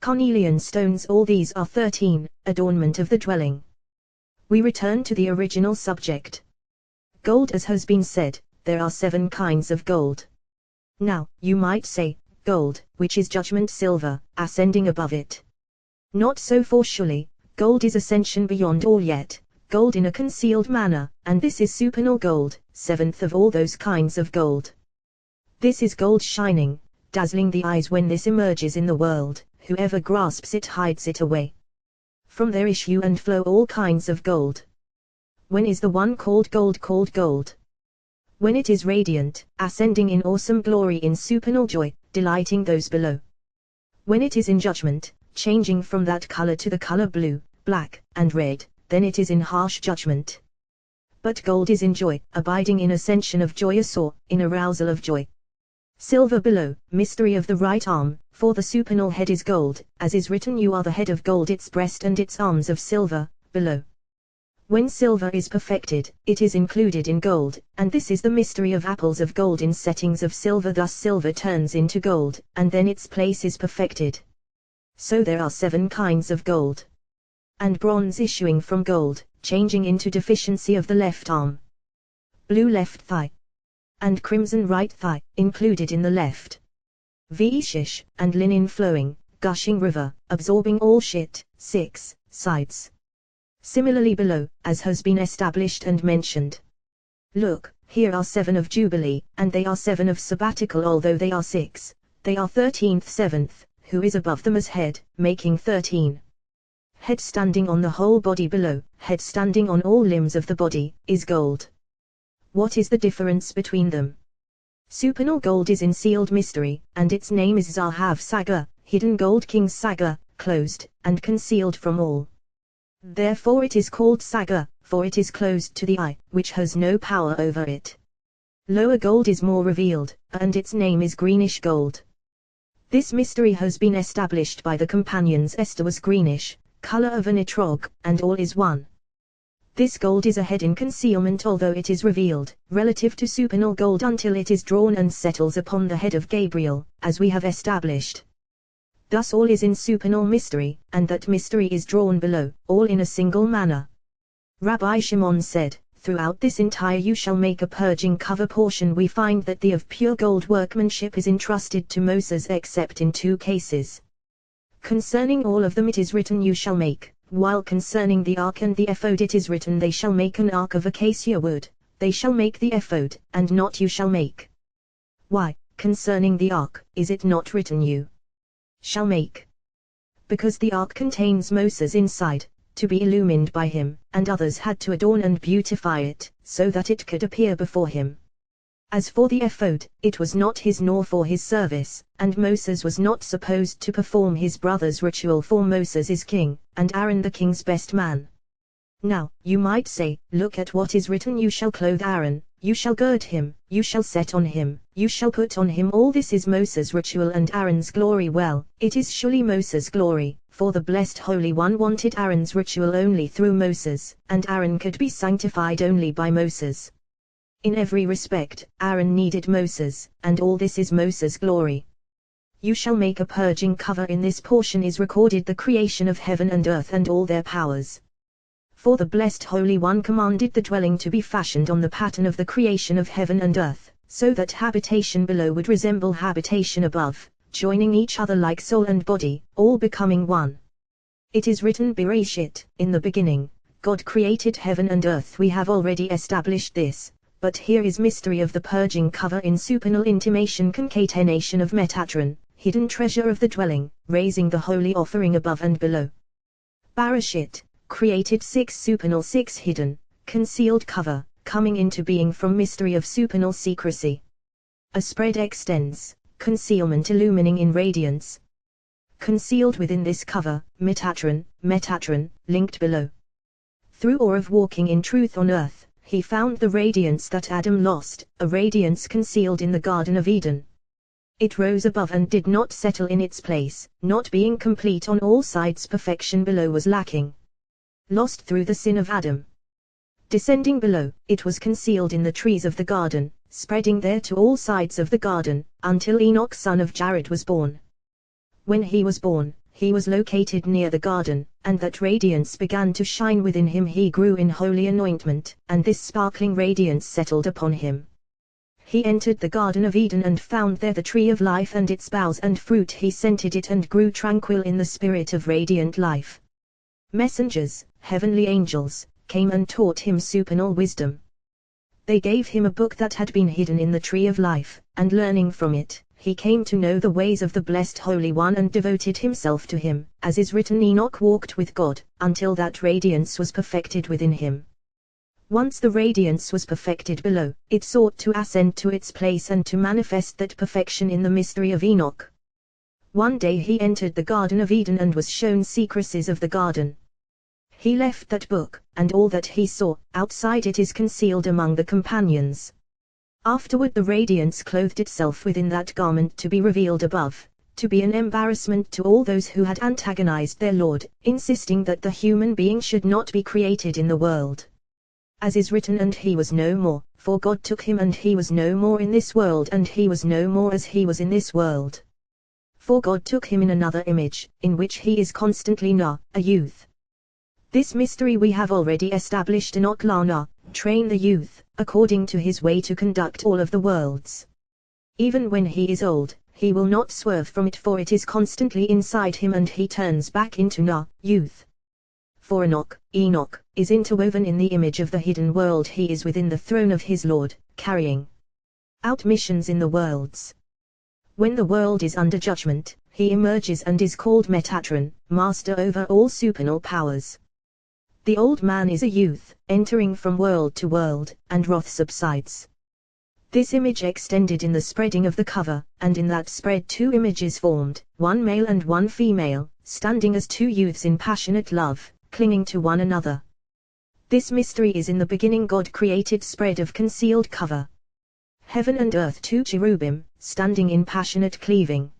Cornelian stones, all these are 13, adornment of the dwelling. We return to the original subject. Gold, as has been said, there are 7 kinds of gold. Now, you might say, gold, which is judgment silver, ascending above it. Not so, for surely, gold is ascension beyond all yet, gold in a concealed manner, and this is supernal gold, 7th of all those kinds of gold. This is gold shining, dazzling the eyes when this emerges in the world, whoever grasps it hides it away. From there issue and flow all kinds of gold. When is the one called gold? When it is radiant, ascending in awesome glory in supernal joy, delighting those below. When it is in judgment, changing from that color to the color blue, black, and red, then it is in harsh judgment. But gold is in joy, abiding in ascension of joyous or, in arousal of joy. Silver below, mystery of the right arm, for the supernal head is gold, as is written, you are the head of gold, its breast and its arms of silver, below. When silver is perfected, it is included in gold, and this is the mystery of apples of gold in settings of silver. Thus silver turns into gold, and then its place is perfected. So there are 7 kinds of gold. And bronze issuing from gold, changing into deficiency of the left arm. Blue left thigh. And crimson right thigh, included in the left. Vishish, and linen flowing, gushing river, absorbing all shit, 6 sides. Similarly below, as has been established and mentioned. Look, here are 7 of Jubilee, and they are 7 of sabbatical. Although they are 6, they are 13th 7th, who is above them as head, making 13. Head standing on the whole body below, head standing on all limbs of the body, is gold. What is the difference between them? Supernal gold is in sealed mystery, and its name is Zahav Saga, hidden gold king's Saga, closed, and concealed from all. Therefore it is called Saga, for it is closed to the eye, which has no power over it. Lower gold is more revealed, and its name is greenish gold. This mystery has been established by the companions. Esther was greenish, color of an etrog, and all is one. This gold is a head in concealment, although it is revealed, relative to supernal gold, until it is drawn and settles upon the head of Gabriel, as we have established. Thus all is in supernal mystery, and that mystery is drawn below, all in a single manner. Rabbi Shimon said, throughout this entire you shall make a purging cover portion we find that the of pure gold workmanship is entrusted to Moses except in 2 cases. Concerning all of them it is written you shall make, while concerning the ark and the ephod it is written they shall make an ark of acacia wood, they shall make the ephod, and not you shall make. Why, concerning the ark, is it not written you shall make? Because the ark contains Moses inside, to be illumined by him, and others had to adorn and beautify it, so that it could appear before him. As for the ephod, it was not his nor for his service, and Moses was not supposed to perform his brother's ritual, for Moses is king, and Aaron the king's best man. Now, you might say, look at what is written, you shall clothe Aaron, you shall gird him, you shall set on him, you shall put on him. All this is Moses' ritual and Aaron's glory. Well, it is surely Moses' glory, for the Blessed Holy One wanted Aaron's ritual only through Moses, and Aaron could be sanctified only by Moses. In every respect, Aaron needed Moses, and all this is Moses' glory. You shall make a purging cover. In this portion is recorded the creation of heaven and earth and all their powers. For the Blessed Holy One commanded the dwelling to be fashioned on the pattern of the creation of heaven and earth, so that habitation below would resemble habitation above, joining each other like soul and body, all becoming one. It is written Bereshit, in the beginning, God created heaven and earth. We have already established this, But here is mystery of the purging cover in supernal intimation concatenation of Metatron, hidden treasure of the dwelling, raising the holy offering above and below. Barashit, created 6 supernal 6 hidden, concealed cover, coming into being from mystery of supernal secrecy. A spread extends, concealment illumining in radiance. Concealed within this cover, Metatron, linked below. Through awe of walking in truth on earth, he found the radiance that Adam lost, a radiance concealed in the Garden of Eden. It rose above and did not settle in its place, not being complete on all sides. Perfection below was lacking. Lost through the sin of Adam. Descending below, it was concealed in the trees of the garden, spreading there to all sides of the garden, until Enoch son of Jared was born. When he was born, he was located near the garden, and that radiance began to shine within him. He grew in holy anointment, and this sparkling radiance settled upon him. He entered the Garden of Eden and found there the tree of life and its boughs and fruit. He scented it and grew tranquil in the spirit of radiant life. Messengers, heavenly angels, came and taught him supernal wisdom. They gave him a book that had been hidden in the tree of life, and learning from it, he came to know the ways of the blessed Holy One and devoted himself to him, as is written, Enoch walked with God, until that radiance was perfected within him. Once the radiance was perfected below, it sought to ascend to its place and to manifest that perfection in the mystery of Enoch. One day he entered the Garden of Eden and was shown secrecies of the garden. He left that book, and all that he saw, outside it is concealed among the companions. Afterward the radiance clothed itself within that garment to be revealed above, to be an embarrassment to all those who had antagonized their Lord, insisting that the human being should not be created in the world. As is written, and he was no more, for God took him, and he was no more in this world, and he was no more as he was in this world. For God took him in another image, in which he is constantly a youth. This mystery we have already established. Enoch Lana, train the youth, according to his way to conduct all of the worlds. Even when he is old, he will not swerve from it, for it is constantly inside him, and he turns back into youth. For Enoch is interwoven in the image of the hidden world. He is within the throne of his Lord, carrying out missions in the worlds. When the world is under judgment, he emerges and is called Metatron, master over all supernal powers. The old man is a youth, entering from world to world, and wrath subsides. This image extended in the spreading of the cover, and in that spread 2 images formed, one male and one female, standing as 2 youths in passionate love, clinging to one another. This mystery is in the beginning God created spread of concealed cover. Heaven and earth 2 cherubim, standing in passionate cleaving.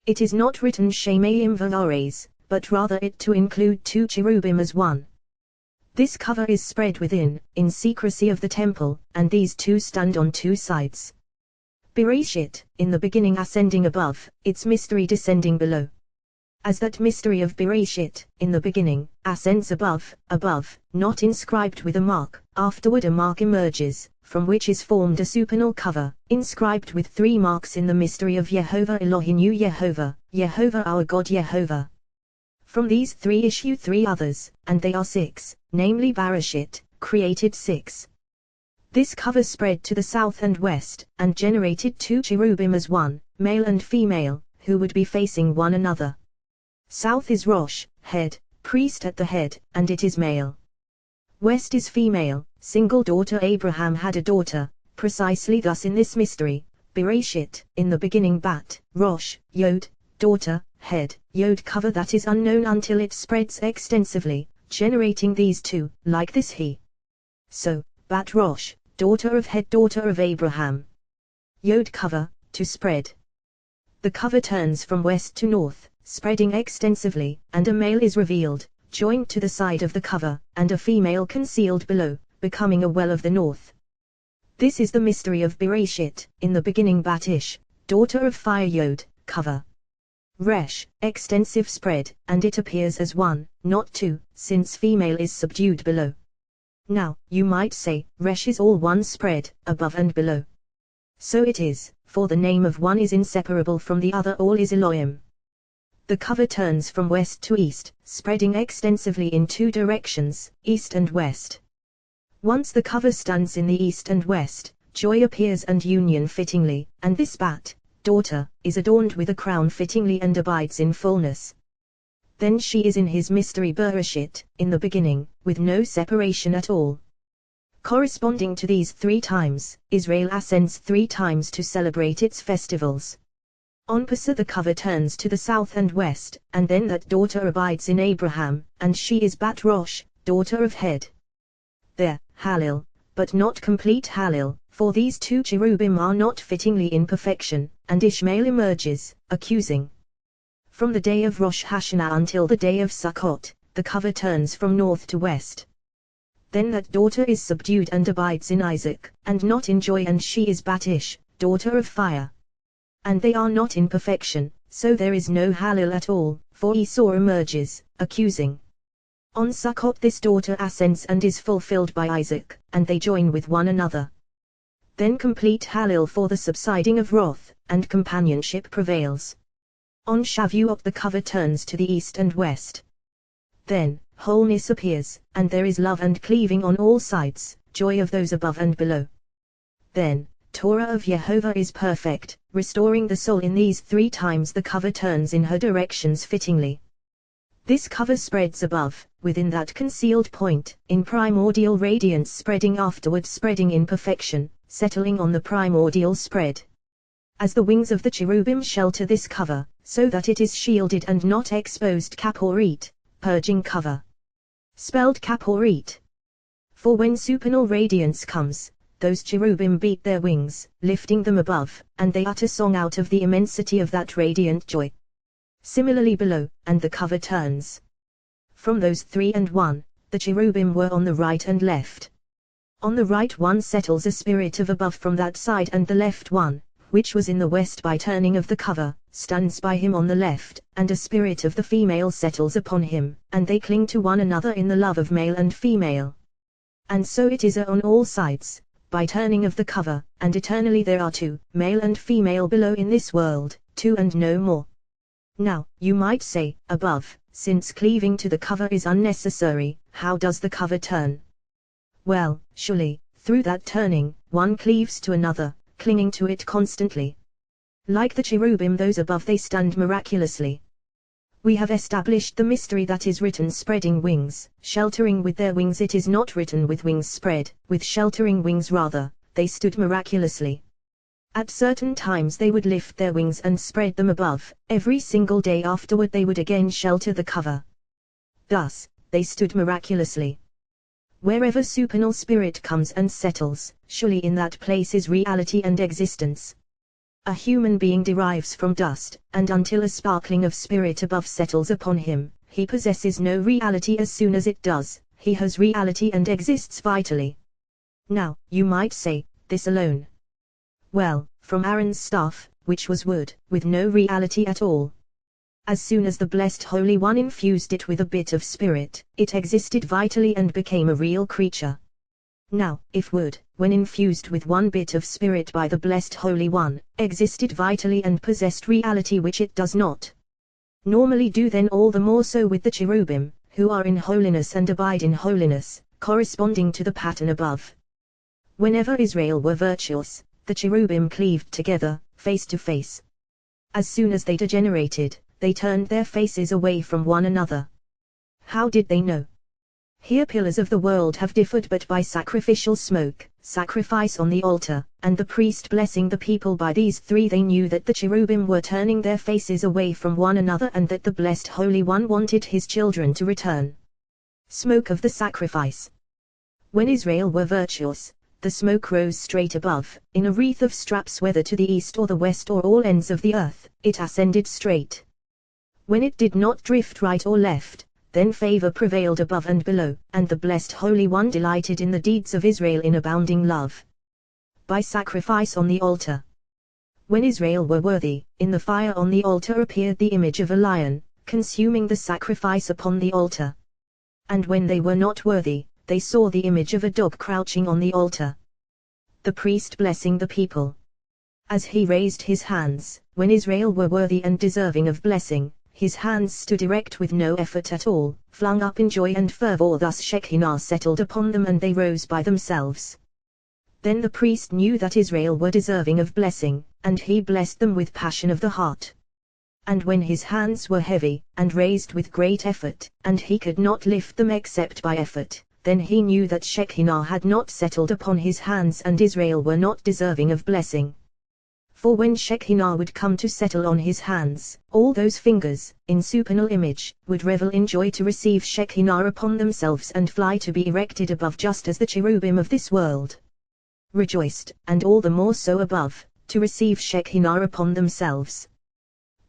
It is not written Shemaim V'Ares, but rather it to include 2 cherubim as one. This cover is spread within, in secrecy of the temple, and these 2 stand on 2 sides. Bereshit, in the beginning ascending above, its mystery descending below. As that mystery of Bereshit, in the beginning, ascends above, not inscribed with a mark, afterward a mark emerges, from which is formed a supernal cover, inscribed with 3 marks in the mystery of Yehovah Elohinu Yehovah our God Yehovah. From these 3 issue 3 others, and they are 6, namely Bereshit, created 6. This cover spread to the south and west, and generated 2 cherubim as one, male and female, who would be facing one another. South is Rosh, head, priest at the head, and it is male. West is female, single daughter. Abraham had a daughter, precisely thus in this mystery, Bereshit, in the beginning Bat, Rosh, Yod, daughter, head, Yod cover that is unknown until it spreads extensively, generating these 2, like this he. So, Bat Rosh, daughter of head, daughter of Abraham. Yod cover, to spread. The cover turns from west to north, spreading extensively, and a male is revealed, joined to the side of the cover, and a female concealed below, becoming a well of the north. This is the mystery of Bereshit, in the beginning Batish, daughter of fire. Yod, cover. Resh, extensive spread, and it appears as 1, not 2, since female is subdued below. Now, you might say, Resh is all one spread, above and below. So it is, for the name of one is inseparable from the other. All is Elohim. The cover turns from west to east, spreading extensively in 2 directions, east and west. Once the cover stands in the east and west, joy appears and union fittingly, and this bat, daughter, is adorned with a crown fittingly and abides in fullness. Then she is in his mystery Bereshit, in the beginning, with no separation at all. Corresponding to these 3 times, Israel ascends 3 times to celebrate its festivals. On Passah the cover turns to the south and west, and then that daughter abides in Abraham, and she is Bat Rosh, daughter of Head. There, Halil, but not complete Halil, for these 2 cherubim are not fittingly in perfection, and Ishmael emerges, accusing. From the day of Rosh Hashanah until the day of Sukkot, the cover turns from north to west. Then that daughter is subdued and abides in Isaac, and not in joy, and she is Bat-ish, daughter of fire. And they are not in perfection, so there is no Halil at all, for Esau emerges, accusing. On Sukkot this daughter ascends and is fulfilled by Isaac, and they join with one another. Then complete Halil for the subsiding of wrath, and companionship prevails. On Shavuot the cover turns to the east and west. Then, wholeness appears, and there is love and cleaving on all sides, joy of those above and below. Then, Torah of Yehovah is perfect, restoring the soul in these 3 times the cover turns in her directions fittingly. This cover spreads above, within that concealed point, in primordial radiance spreading afterward spreading in perfection, settling on the primordial spread. As the wings of the cherubim shelter this cover, so that it is shielded and not exposed kaporit, purging cover. Spelled kaporit. For when supernal radiance comes, those cherubim beat their wings, lifting them above, and they utter song out of the immensity of that radiant joy. Similarly below, and the cover turns. From those 3 and 1, the cherubim were on the right and left. On the right one settles a spirit of above from that side, and the left one, which was in the west by turning of the cover, stands by him on the left, and a spirit of the female settles upon him, and they cling to one another in the love of male and female. And so it is on all sides, by turning of the cover, and eternally there are 2, male and female below in this world, 2 and no more. Now, you might say, above, since cleaving to the cover is unnecessary, how does the cover turn? Well, surely, through that turning, one cleaves to another, clinging to it constantly. Like the cherubim those above they stand miraculously. We have established the mystery that is written spreading wings, sheltering with their wings. It is not written with wings spread, with sheltering wings rather, they stood miraculously. At certain times they would lift their wings and spread them above, every single day afterward they would again shelter the cover. Thus, they stood miraculously. Wherever supernal spirit comes and settles, surely in that place is reality and existence. A human being derives from dust, and until a sparkling of spirit above settles upon him, he possesses no reality. As soon as it does, he has reality and exists vitally. Now, you might say, this alone. Well, from Aaron's staff, which was wood, with no reality at all. As soon as the Blessed Holy One infused it with a bit of spirit, it existed vitally and became a real creature. Now, if wood, when infused with one bit of spirit by the Blessed Holy One, existed vitally and possessed reality which it does not normally do, then all the more so with the cherubim, who are in holiness and abide in holiness, corresponding to the pattern above. Whenever Israel were virtuous, the cherubim cleaved together, face to face. As soon as they degenerated, they turned their faces away from one another. How did they know? Here pillars of the world have differed but by sacrificial smoke, sacrifice on the altar, and the priest blessing the people. By these 3 they knew that the cherubim were turning their faces away from one another and that the Blessed Holy One wanted his children to return. Smoke of the sacrifice. When Israel were virtuous, the smoke rose straight above, in a wreath of straps, whether to the east or the west or all ends of the earth, it ascended straight. When it did not drift right or left, then favor prevailed above and below, and the Blessed Holy One delighted in the deeds of Israel in abounding love. By sacrifice on the altar. When Israel were worthy, in the fire on the altar appeared the image of a lion, consuming the sacrifice upon the altar. And when they were not worthy, they saw the image of a dog crouching on the altar. The priest blessing the people. As he raised his hands, when Israel were worthy and deserving of blessing, his hands stood erect with no effort at all, flung up in joy and fervor. Thus Shekinah settled upon them and they rose by themselves. Then the priest knew that Israel were deserving of blessing, and he blessed them with passion of the heart. And when his hands were heavy, and raised with great effort, and he could not lift them except by effort, then he knew that Shekinah had not settled upon his hands and Israel were not deserving of blessing. For when Shekinah would come to settle on his hands, all those fingers, in supernal image, would revel in joy to receive Shekinah upon themselves and fly to be erected above, just as the cherubim of this world rejoiced, and all the more so above, to receive Shekinah upon themselves.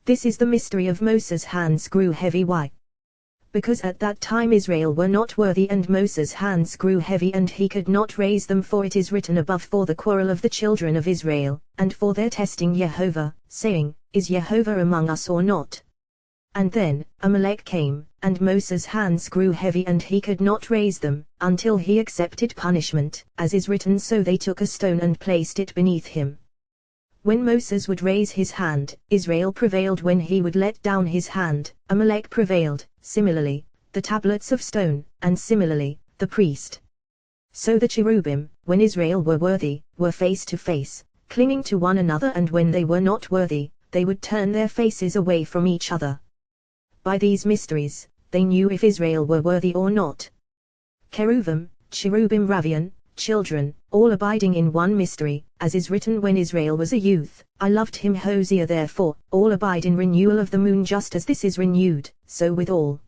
This is the mystery of Moses' hands grew heavy. Why? Because at that time Israel were not worthy, and Moses' hands grew heavy and he could not raise them, for it is written above, for the quarrel of the children of Israel, and for their testing Jehovah, saying, Is Jehovah among us or not? And then Amalek came, and Moses' hands grew heavy and he could not raise them, until he accepted punishment, as is written, so they took a stone and placed it beneath him. When Moses would raise his hand, Israel prevailed. When he would let down his hand, Amalek prevailed. Similarly, the tablets of stone, and similarly, the priest. So the cherubim, when Israel were worthy, were face to face, clinging to one another, and when they were not worthy, they would turn their faces away from each other. By these mysteries, they knew if Israel were worthy or not. Cherubim, Ravian, children, all abiding in one mystery, as is written, when Israel was a youth, I loved him. Hosea. Therefore, all abide in renewal of the moon, just as this is renewed, so with all.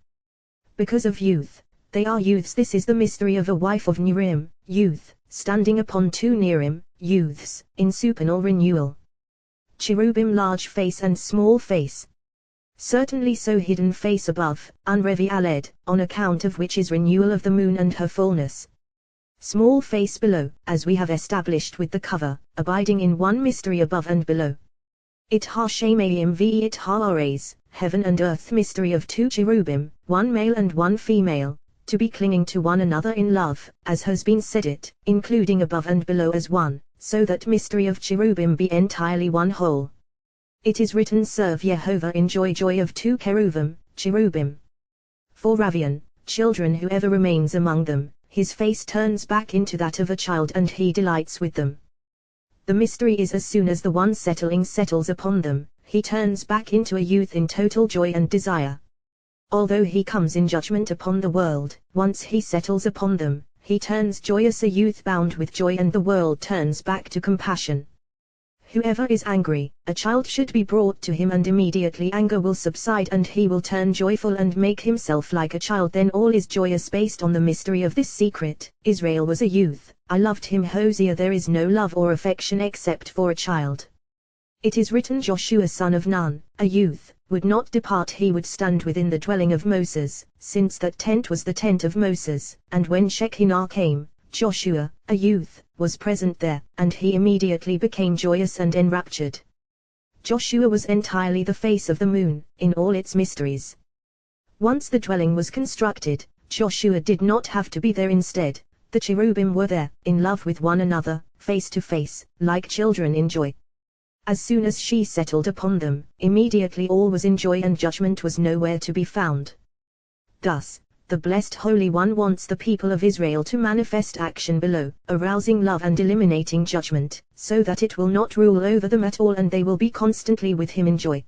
Because of youth, they are youths. This is the mystery of a wife of Nerim, youth, standing upon two Nerim, youths, in supernal renewal. Cherubim, large face and small face. Certainly so, hidden face above, unrevealed, on account of which is renewal of the moon and her fullness. Small face below, as we have established with the cover, abiding in one mystery above and below. It ha Shemaim v it ha Ores, heaven and earth mystery of two cherubim, one male and one female, to be clinging to one another in love, as has been said, it, including above and below as one, so that mystery of cherubim be entirely one whole. It is written, serve Jehovah in joy, joy of two cherubim. For Ravian, children, whoever remains among them, his face turns back into that of a child and he delights with them. The mystery is, as soon as the one settling settles upon them, he turns back into a youth in total joy and desire. Although he comes in judgment upon the world, once he settles upon them, he turns joyous, a youth bound with joy, and the world turns back to compassion. Whoever is angry, a child should be brought to him, and immediately anger will subside and he will turn joyful and make himself like a child. Then all is joyous, based on the mystery of this secret. Israel was a youth, I loved him. Hosea. There is no love or affection except for a child. It is written, Joshua son of Nun, a youth, would not depart, he would stand within the dwelling of Moses, since that tent was the tent of Moses, and when Shekinah came, Joshua, a youth, was present there, and he immediately became joyous and enraptured. Joshua was entirely the face of the moon, in all its mysteries. Once the dwelling was constructed, Joshua did not have to be there. Instead, the cherubim were there, in love with one another, face to face, like children in joy. As soon as she settled upon them, immediately all was in joy and judgment was nowhere to be found. Thus, the Blessed Holy One wants the people of Israel to manifest action below, arousing love and eliminating judgment, so that it will not rule over them at all and they will be constantly with Him in joy.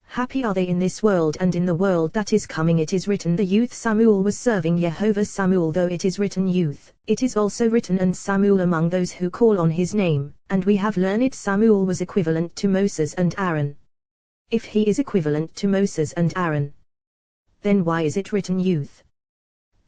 Happy are they in this world and in the world that is coming. It is written, the youth Samuel was serving Jehovah. Samuel, though it is written youth, it is also written, and Samuel among those who call on his name, and we have learned Samuel was equivalent to Moses and Aaron. If he is equivalent to Moses and Aaron, then why is it written youth?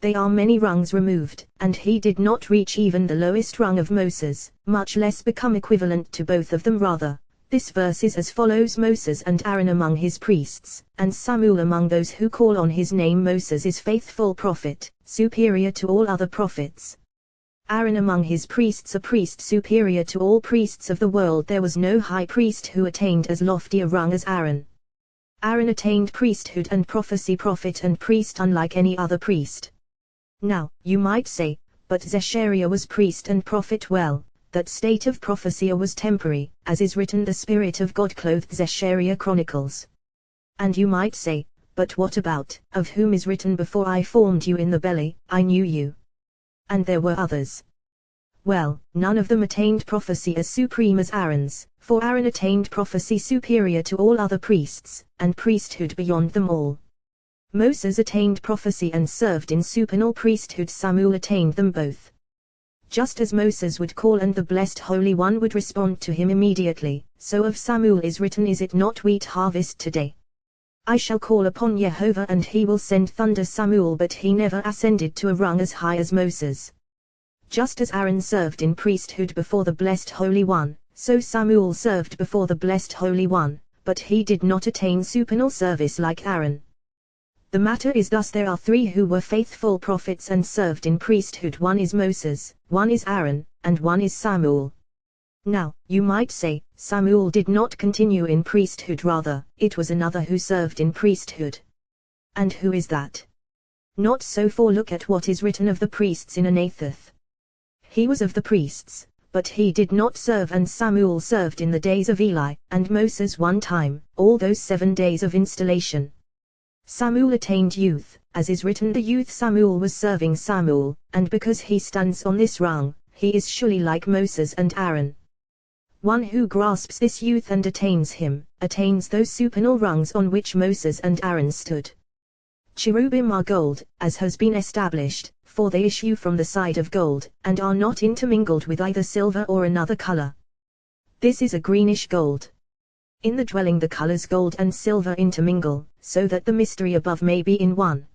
They are many rungs removed, and he did not reach even the lowest rung of Moses, much less become equivalent to both of them. Rather, this verse is as follows: Moses and Aaron among his priests, and Samuel among those who call on his name. Moses is faithful prophet, superior to all other prophets. Aaron among his priests, a priest superior to all priests of the world. There was no high priest who attained as lofty a rung as Aaron. Aaron attained priesthood and prophecy, prophet and priest, unlike any other priest. Now, you might say, but Zechariah was priest and prophet. Well, that state of prophecy was temporary, as is written, the Spirit of God clothed Zechariah. Chronicles. And you might say, But what about, of whom is written, before I formed you in the belly, I knew you? And there were others. Well, none of them attained prophecy as supreme as Aaron's, for Aaron attained prophecy superior to all other priests, and priesthood beyond them all. Moses attained prophecy and served in supernal priesthood. Samuel attained them both. Just as Moses would call and the blessed Holy One would respond to him immediately, so of Samuel is written, is it not wheat harvest today? I shall call upon Jehovah and he will send thunder. Samuel, but he never ascended to a rung as high as Moses. Just as Aaron served in priesthood before the blessed Holy One, so Samuel served before the blessed Holy One, but he did not attain supernal service like Aaron. The matter is thus: there are three who were faithful prophets and served in priesthood. One is Moses, one is Aaron, and one is Samuel. Now, you might say, Samuel did not continue in priesthood, rather, it was another who served in priesthood. And who is that? Not so, for look at what is written of the priests in Anatheth. He was of the priests, but he did not serve, and Samuel served in the days of Eli, and Moses one time, all those 7 days of installation. Samuel attained youth, as is written, the youth Samuel was serving Samuel, and because he stands on this rung, he is surely like Moses and Aaron. One who grasps this youth and attains him, attains those supernal rungs on which Moses and Aaron stood. Cherubim are gold, as has been established, for they issue from the side of gold, and are not intermingled with either silver or another color. This is a greenish gold. In the dwelling the colors gold and silver intermingle, so that the mystery above may be in one.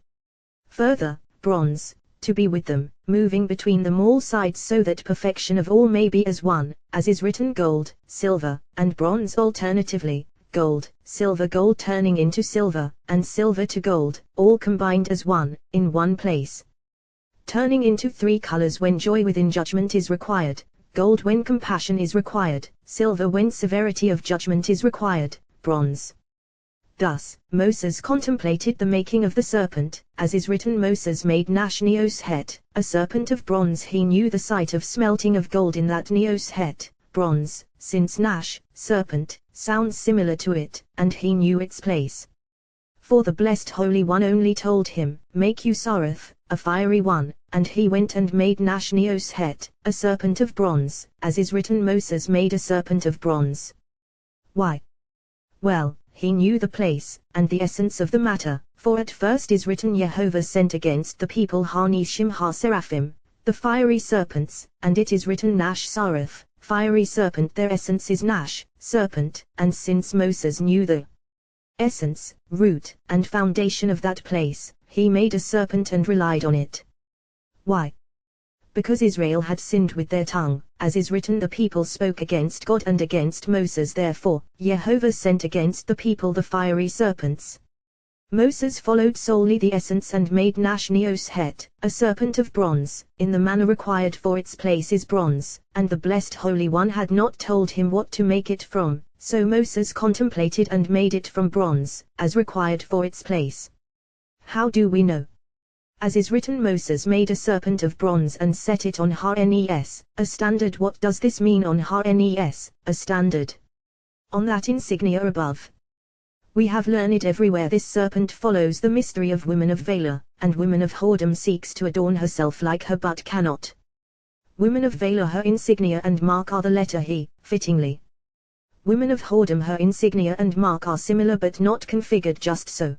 Further, bronze, to be with them, moving between them all sides, so that perfection of all may be as one, as is written, gold, silver, and bronze alternatively, gold, gold turning into silver, and silver to gold, all combined as one, in one place. Turning into 3 colors when joy within judgment is required, gold when compassion is required, silver when severity of judgment is required, bronze. Thus, Moses contemplated the making of the serpent, as is written, Moses made Nash Neos Het, a serpent of bronze. He knew the sight of smelting of gold in that Neos Het, bronze, since Nash, serpent, sounds similar to it, and he knew its place. For the blessed Holy One only told him, make you Sareth, a fiery one, and he went and made Nash Neos Het, a serpent of bronze, as is written, Moses made a serpent of bronze. Why? Well, he knew the place, and the essence of the matter, for at first is written, Jehovah sent against the people Harnishim Ha-Seraphim, the fiery serpents, and it is written Nash Sareth, fiery serpent. Their essence is Nash, serpent, and since Moses knew the essence, root, and foundation of that place, he made a serpent and relied on it. Why? Because Israel had sinned with their tongue, as is written, the people spoke against God and against Moses, therefore, Jehovah sent against the people the fiery serpents. Moses followed solely the essence and made Nash Neos Het, a serpent of bronze, in the manner required, for its place is bronze, and the blessed Holy One had not told him what to make it from, so Moses contemplated and made it from bronze, as required for its place. How do we know? As is written, Moses made a serpent of bronze and set it on Harnes, a standard. What does this mean, on Harnes, a standard? On that insignia above. We have learned everywhere this serpent follows the mystery of women of valor, and women of whoredom seeks to adorn herself like her but cannot. Women of valor, her insignia and mark are the letter He, fittingly. Women of whoredom, her insignia and mark are similar but not configured just so.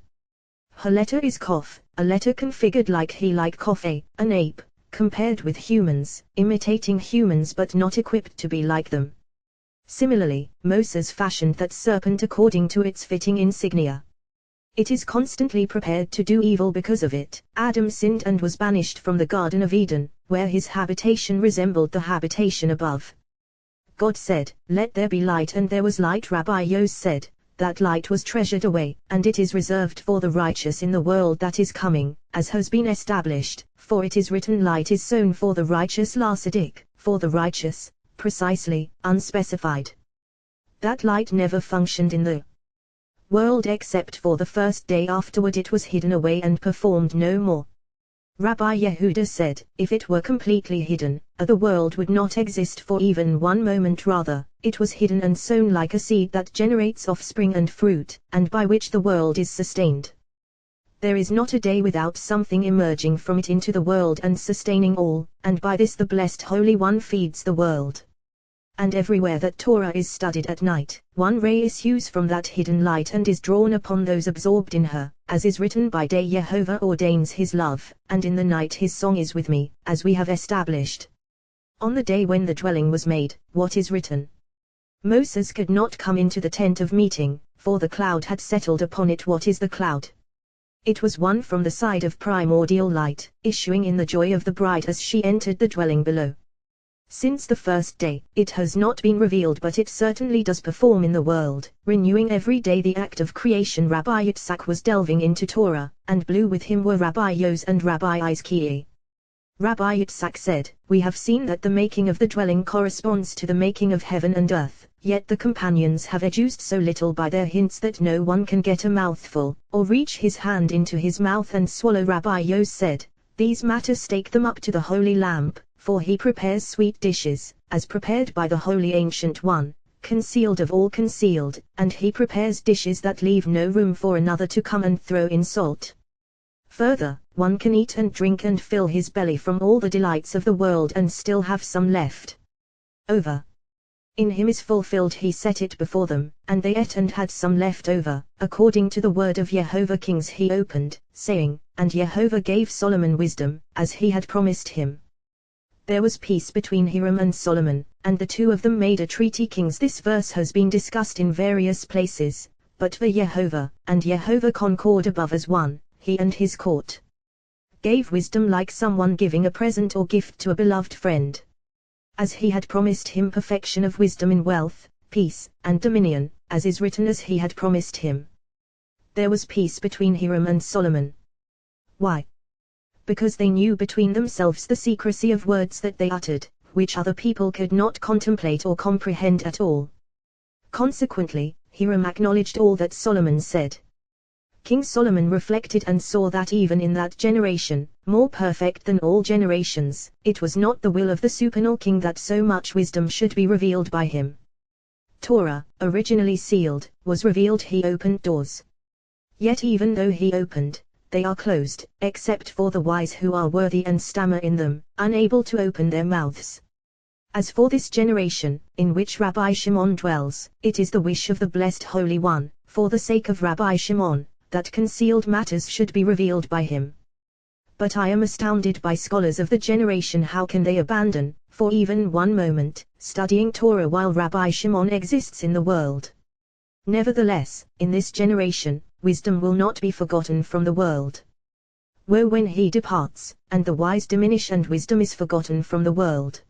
Her letter is Kof, a letter configured like He, like Kofe, an ape, compared with humans, imitating humans but not equipped to be like them. Similarly, Moses fashioned that serpent according to its fitting insignia. It is constantly prepared to do evil because of it. Adam sinned and was banished from the Garden of Eden, where his habitation resembled the habitation above. God said, "Let there be light," and there was light. Rabbi Yos said, that light was treasured away, and it is reserved for the righteous in the world that is coming, as has been established, for it is written, light is sown for the righteous, Lasadik, for the righteous, precisely, unspecified. That light never functioned in the world except for the first day. Afterward it was hidden away and performed no more. Rabbi Yehuda said, if it were completely hidden, the world would not exist for even one moment. Rather, it was hidden and sown like a seed that generates offspring and fruit, and by which the world is sustained. There is not a day without something emerging from it into the world and sustaining all, and by this the blessed Holy One feeds the world. And everywhere that Torah is studied at night, one ray issues from that hidden light and is drawn upon those absorbed in her, as is written, by day Jehovah ordains his love, and in the night his song is with me, as we have established. On the day when the dwelling was made, what is written? Moses could not come into the tent of meeting, for the cloud had settled upon it. What is the cloud? It was one from the side of primordial light, issuing in the joy of the bride as she entered the dwelling below. Since the first day, it has not been revealed, but it certainly does perform in the world, renewing every day the act of creation. Rabbi Yitzhak was delving into Torah, and blue with him were Rabbi Yos and Rabbi Izkiah. Rabbi Yitzhak said, "We have seen that the making of the dwelling corresponds to the making of heaven and earth, yet the companions have educed so little by their hints that no one can get a mouthful, or reach his hand into his mouth and swallow." Rabbi Yos said, "These matters stake them up to the holy lamp, for he prepares sweet dishes, as prepared by the holy ancient one, concealed of all concealed, and he prepares dishes that leave no room for another to come and throw in salt." Further, one can eat and drink and fill his belly from all the delights of the world and still have some left over. In him is fulfilled, he set it before them, and they ate and had some left over, according to the word of Jehovah. Kings he opened, saying, "And Jehovah gave Solomon wisdom, as he had promised him." There was peace between Hiram and Solomon, and the two of them made a treaty. Kings. This verse has been discussed in various places, but for Jehovah, and Jehovah concord above as one, he and his court gave wisdom like someone giving a present or gift to a beloved friend. As he had promised him perfection of wisdom in wealth, peace, and dominion, as is written, as he had promised him. There was peace between Hiram and Solomon. Why? Because they knew between themselves the secrecy of words that they uttered, which other people could not contemplate or comprehend at all. Consequently, Hiram acknowledged all that Solomon said. King Solomon reflected and saw that even in that generation, more perfect than all generations, it was not the will of the supernal king that so much wisdom should be revealed by him. Torah, originally sealed, was revealed. He opened doors. Yet even though he opened, they are closed, except for the wise who are worthy and stammer in them, unable to open their mouths. As for this generation, in which Rabbi Shimon dwells, it is the wish of the blessed Holy One, for the sake of Rabbi Shimon, that concealed matters should be revealed by him. But I am astounded by scholars of the generation. How can they abandon, for even one moment, studying Torah while Rabbi Shimon exists in the world? Nevertheless, in this generation, wisdom will not be forgotten from the world. Woe when he departs, and the wise diminish and wisdom is forgotten from the world.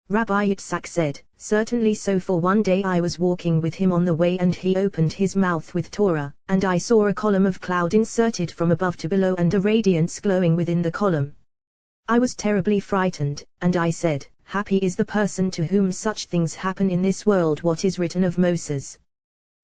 Rabbi Yitzhak said, "Certainly so, for one day I was walking with him on the way, and he opened his mouth with Torah, and I saw a column of cloud inserted from above to below and a radiance glowing within the column. I was terribly frightened, and I said, Happy is the person to whom such things happen in this world." What is written of Moses?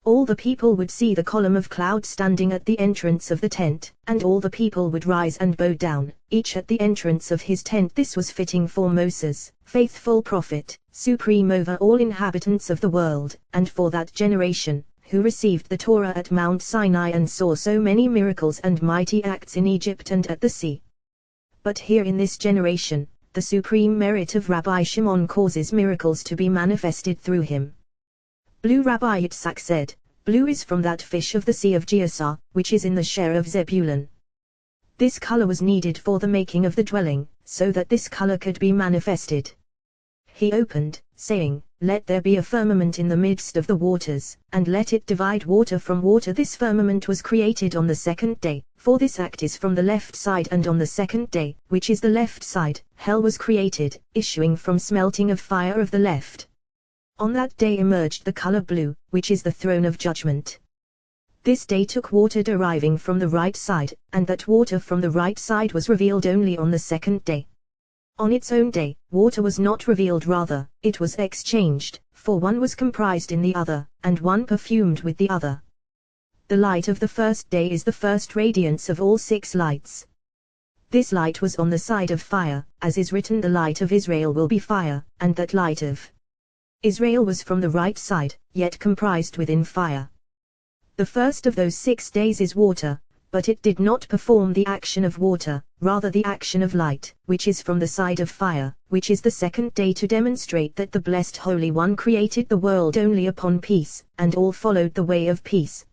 All the people would see the column of cloud standing at the entrance of the tent, and all the people would rise and bow down, each at the entrance of his tent. This was fitting for Moses, faithful prophet, supreme over all inhabitants of the world, and for that generation, who received the Torah at Mount Sinai and saw so many miracles and mighty acts in Egypt and at the sea. But here in this generation, the supreme merit of Rabbi Shimon causes miracles to be manifested through him. Blue. Rabbi Yitzhak said, "Blue is from that fish of the sea of Giasah, which is in the share of Zebulun." This color was needed for the making of the dwelling, so that this color could be manifested. He opened, saying, "Let there be a firmament in the midst of the waters, and let it divide water from water." This firmament was created on the second day, for this act is from the left side, and on the second day, which is the left side, hell was created, issuing from smelting of fire of the left. On that day emerged the color blue, which is the throne of judgment. This day took water deriving from the right side, and that water from the right side was revealed only on the second day. On its own day, water was not revealed, rather, it was exchanged, for one was comprised in the other, and one perfumed with the other. The light of the first day is the first radiance of all 6 lights. This light was on the side of fire, as is written, "The light of Israel will be fire," and that light of Israel was from the right side, yet comprised within fire. The first of those 6 days is water, but it did not perform the action of water, rather the action of light, which is from the side of fire, which is the second day, to demonstrate that the Blessed Holy One created the world only upon peace, and all followed the way of peace.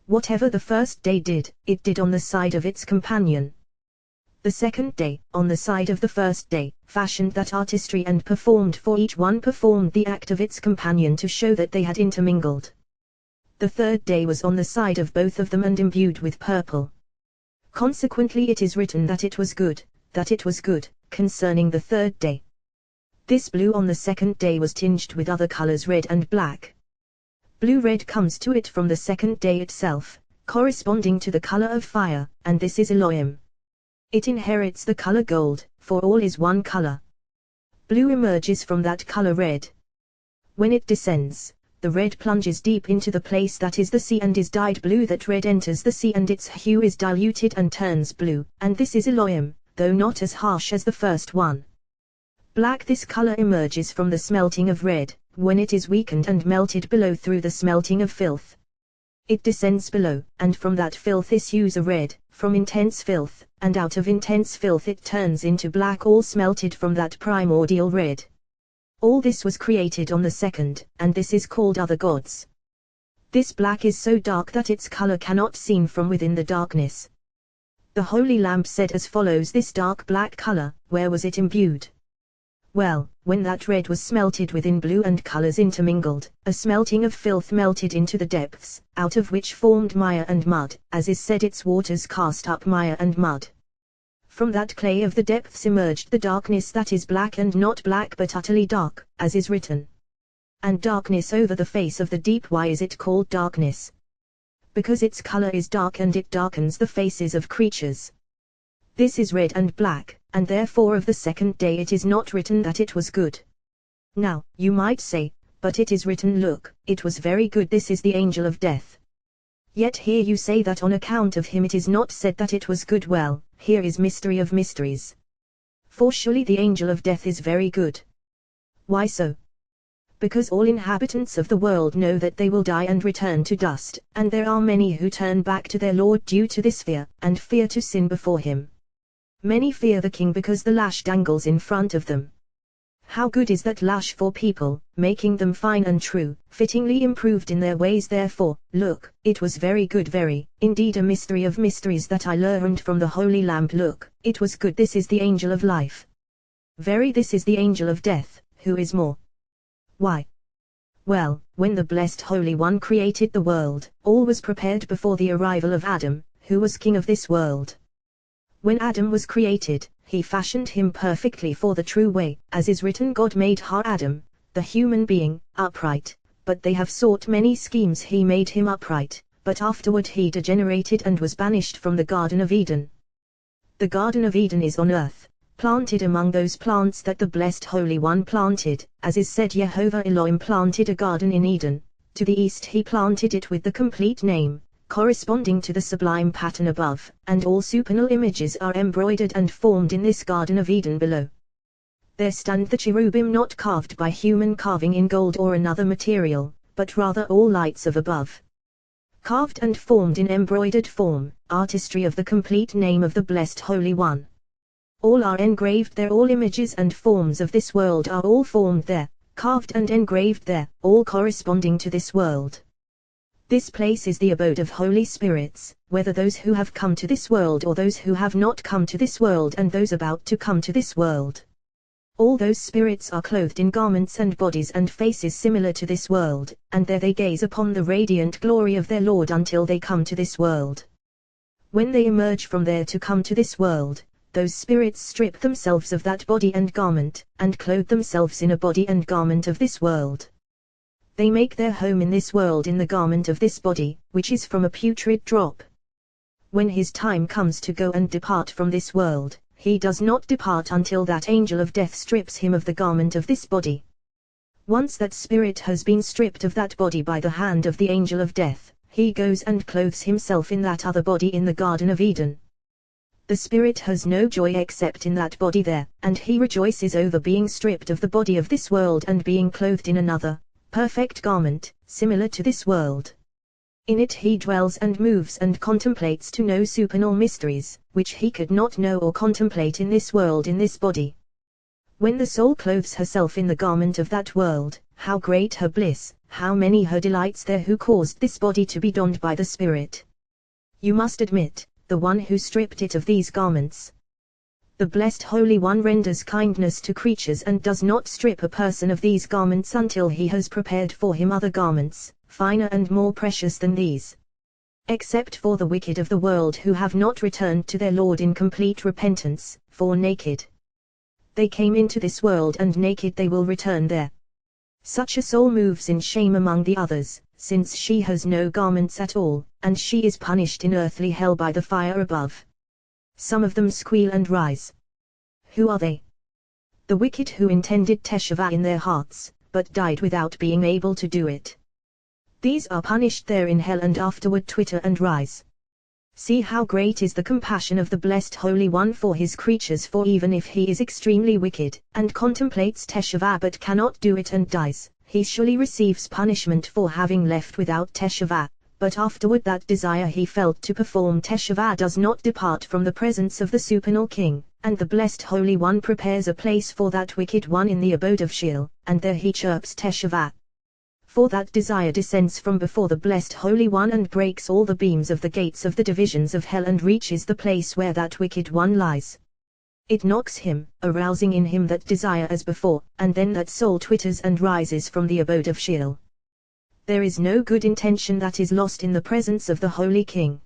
Whatever the first day did, it did on the side of its companion. The second day, on the side of the first day, fashioned that artistry and performed, for each one performed the act of its companion to show that they had intermingled. The third day was on the side of both of them and imbued with purple. Consequently it is written that it was good, concerning the third day. This blue on the second day was tinged with other colors, red and black. Blue-red comes to it from the second day itself, corresponding to the color of fire, and this is Elohim. It inherits the color gold, for all is one color. Blue emerges from that color red. When it descends, the red plunges deep into the place that is the sea and is dyed blue. That red enters the sea and its hue is diluted and turns blue, and this is Elohim, though not as harsh as the first one. Black, this color emerges from the smelting of red, when it is weakened and melted below through the smelting of filth. It descends below, and from that filth issues a red, from intense filth, and out of intense filth it turns into black, all smelted from that primordial red. All this was created on the second, and this is called other gods. This black is so dark that its color cannot seen from within the darkness. The holy lamp said as follows: this dark black color, where was it imbued? Well, when that red was smelted within blue and colors intermingled, a smelting of filth melted into the depths, out of which formed mire and mud, as is said, its waters cast up mire and mud. From that clay of the depths emerged the darkness that is black, and not black but utterly dark, as is written. And darkness over the face of the deep. Why is it called darkness? Because its color is dark and it darkens the faces of creatures. This is red and black, and therefore of the second day it is not written that it was good. Now, you might say, but it is written, look, it was very good. This is the angel of death. Yet here you say that on account of him it is not said that it was good. Well, here is mystery of mysteries. For surely the angel of death is very good. Why so? Because all inhabitants of the world know that they will die and return to dust, and there are many who turn back to their Lord due to this fear, and fear to sin before him. Many fear the king because the lash dangles in front of them. How good is that lash for people, making them fine and true, fittingly improved in their ways. Therefore, look, it was very good, very, indeed a mystery of mysteries that I learned from the holy lamp. Look, it was good. This is the angel of life. Very, this is the angel of death, who is more. Why? Well, when the Blessed Holy One created the world, all was prepared before the arrival of Adam, who was king of this world. When Adam was created, he fashioned him perfectly for the true way, as is written, God made Adam, the human being, upright, but they have sought many schemes. He made him upright, but afterward he degenerated and was banished from the Garden of Eden. The Garden of Eden is on earth, planted among those plants that the Blessed Holy One planted, as is said, Jehovah Elohim planted a garden in Eden. To the east he planted it with the complete name, corresponding to the sublime pattern above, and all supernal images are embroidered and formed in this Garden of Eden below. There stand the cherubim, not carved by human carving in gold or another material, but rather all lights of above. Carved and formed in embroidered form, artistry of the complete name of the Blessed Holy One. All are engraved there, all images and forms of this world are all formed there, carved and engraved there, all corresponding to this world. This place is the abode of holy spirits, whether those who have come to this world or those who have not come to this world and those about to come to this world. All those spirits are clothed in garments and bodies and faces similar to this world, and there they gaze upon the radiant glory of their Lord until they come to this world. When they emerge from there to come to this world, those spirits strip themselves of that body and garment, and clothe themselves in a body and garment of this world. They make their home in this world in the garment of this body, which is from a putrid drop. When his time comes to go and depart from this world, he does not depart until that angel of death strips him of the garment of this body. Once that spirit has been stripped of that body by the hand of the angel of death, he goes and clothes himself in that other body in the Garden of Eden. The spirit has no joy except in that body there, and he rejoices over being stripped of the body of this world and being clothed in another, perfect garment, similar to this world. In it he dwells and moves and contemplates to know supernal mysteries, which he could not know or contemplate in this world in this body. When the soul clothes herself in the garment of that world, how great her bliss, how many her delights there who caused this body to be donned by the Spirit. You must admit, the one who stripped it of these garments. The blessed Holy One renders kindness to creatures and does not strip a person of these garments until he has prepared for him other garments, finer and more precious than these. Except for the wicked of the world who have not returned to their Lord in complete repentance, for naked they came into this world and naked they will return there. Such a soul moves in shame among the others, since she has no garments at all, and she is punished in earthly hell by the fire above. Some of them squeal and rise. Who are they? The wicked who intended teshuvah in their hearts, but died without being able to do it. These are punished there in hell and afterward twitter and rise. See how great is the compassion of the blessed Holy One for his creatures, for even if he is extremely wicked, and contemplates teshuvah but cannot do it and dies, he surely receives punishment for having left without teshuvah, but afterward that desire he felt to perform teshuvah does not depart from the presence of the supernal King, and the blessed Holy One prepares a place for that wicked one in the abode of Sheol, and there he chirps teshuvah. For that desire descends from before the blessed Holy One and breaks all the beams of the gates of the divisions of hell and reaches the place where that wicked one lies. It knocks him, arousing in him that desire as before, and then that soul twitters and rises from the abode of Sheol. There is no good intention that is lost in the presence of the Holy King.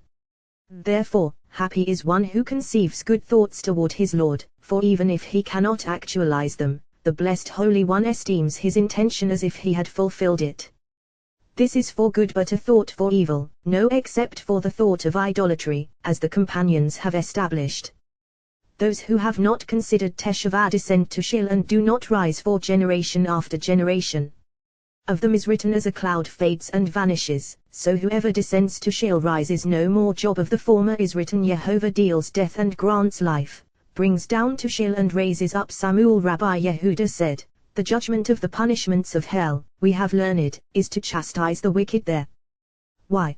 Therefore, happy is one who conceives good thoughts toward his Lord, for even if he cannot actualize them, the blessed Holy One esteems his intention as if he had fulfilled it. This is for good but a thought for evil, no except for the thought of idolatry, as the companions have established. Those who have not considered teshuvah descend to Sheol and do not rise for generation after generation. Of them is written as a cloud fades and vanishes, so whoever descends to Sheol rises no more. Job of the former is written Jehovah deals death and grants life, brings down to Sheol and raises up. Samuel Rabbi Yehuda said, the judgment of the punishments of hell, we have learned, is to chastise the wicked there. Why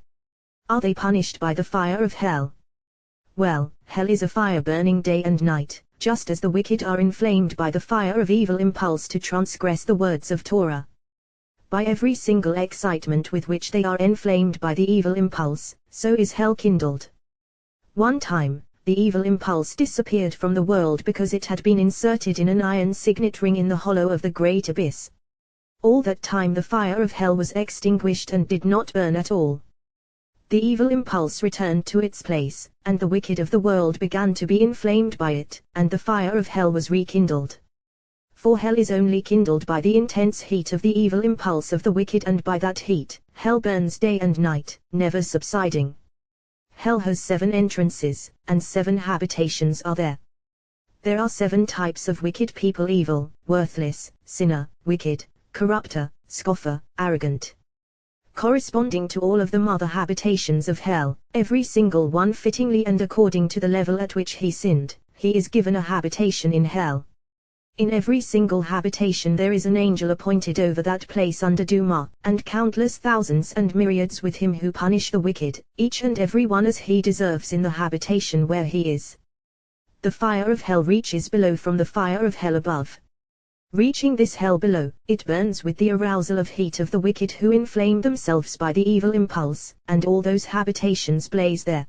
are they punished by the fire of hell? Well, hell is a fire burning day and night, just as the wicked are inflamed by the fire of evil impulse to transgress the words of Torah. By every single excitement with which they are inflamed by the evil impulse, so is hell kindled. One time, the evil impulse disappeared from the world because it had been inserted in an iron signet ring in the hollow of the great abyss. All that time the fire of hell was extinguished and did not burn at all. The evil impulse returned to its place, and the wicked of the world began to be inflamed by it, and the fire of hell was rekindled. For hell is only kindled by the intense heat of the evil impulse of the wicked, and by that heat, hell burns day and night, never subsiding. Hell has 7 entrances, and 7 habitations are there. There are 7 types of wicked people: evil, worthless, sinner, wicked, corrupter, scoffer, arrogant. Corresponding to all of them are the habitations of hell, every single one fittingly and according to the level at which he sinned, he is given a habitation in hell. In every single habitation there is an angel appointed over that place under Duma, and countless thousands and myriads with him who punish the wicked, each and every one as he deserves in the habitation where he is. The fire of hell reaches below from the fire of hell above. Reaching this hell below, it burns with the arousal of heat of the wicked who inflame themselves by the evil impulse, and all those habitations blaze there.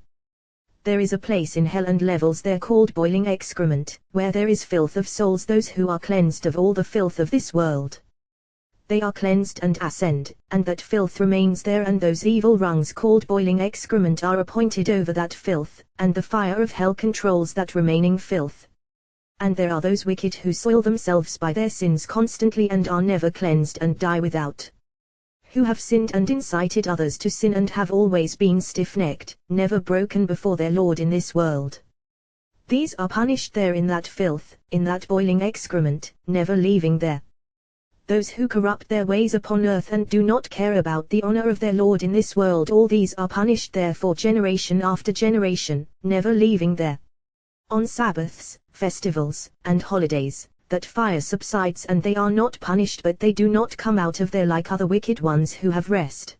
There is a place in hell and levels there called boiling excrement, where there is filth of souls, those who are cleansed of all the filth of this world. They are cleansed and ascend, and that filth remains there, and those evil rungs called boiling excrement are appointed over that filth, and the fire of hell controls that remaining filth. And there are those wicked who soil themselves by their sins constantly and are never cleansed and die without. Who have sinned and incited others to sin and have always been stiff-necked, never broken before their Lord in this world. These are punished there in that filth, in that boiling excrement, never leaving there. Those who corrupt their ways upon earth and do not care about the honor of their Lord in this world, all these are punished there for generation after generation, never leaving there. On Sabbaths, festivals, and holidays, that fire subsides and they are not punished, but they do not come out of there like other wicked ones who have rest.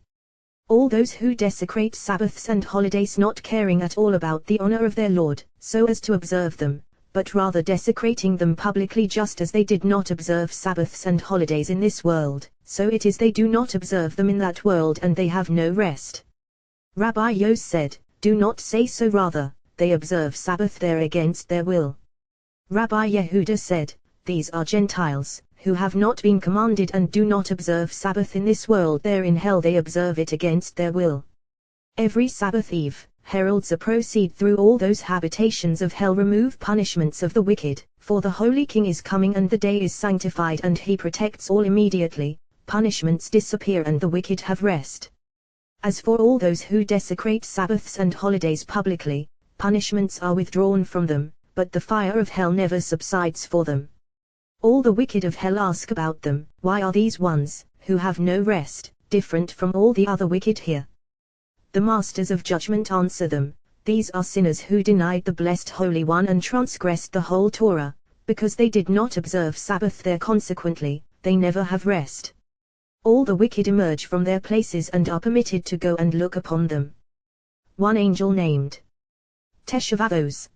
All those who desecrate Sabbaths and holidays, not caring at all about the honor of their Lord, so as to observe them, but rather desecrating them publicly, just as they did not observe Sabbaths and holidays in this world, so it is they do not observe them in that world, and they have no rest. Rabbi Yos said, do not say so, rather, they observe Sabbath there against their will. Rabbi Yehuda said, these are Gentiles, who have not been commanded and do not observe Sabbath in this world, there in hell they observe it against their will. Every Sabbath eve, heralds proceed through all those habitations of hell, remove punishments of the wicked, for the Holy King is coming and the day is sanctified, and he protects all immediately, punishments disappear and the wicked have rest. As for all those who desecrate Sabbaths and holidays publicly, punishments are withdrawn from them, but the fire of hell never subsides for them. All the wicked of hell ask about them, why are these ones, who have no rest, different from all the other wicked here? The masters of judgment answer them, these are sinners who denied the blessed Holy One and transgressed the whole Torah, because they did not observe Sabbath there, consequently, they never have rest. All the wicked emerge from their places and are permitted to go and look upon them. One angel named Teshavavos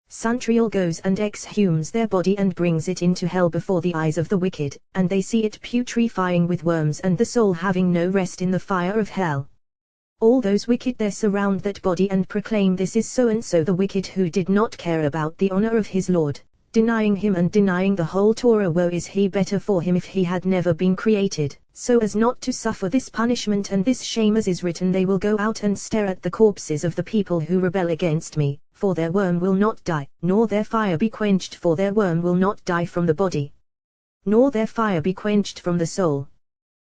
Santriel goes and exhumes their body and brings it into hell before the eyes of the wicked, and they see it putrefying with worms and the soul having no rest in the fire of hell. All those wicked there surround that body and proclaim, this is so and so, the wicked who did not care about the honor of his Lord, denying him and denying the whole Torah. Woe is he, better for him if he had never been created, so as not to suffer this punishment and this shame, as is written, they will go out and stare at the corpses of the people who rebel against me, for their worm will not die, nor their fire be quenched, for their worm will not die from the body, nor their fire be quenched from the soul.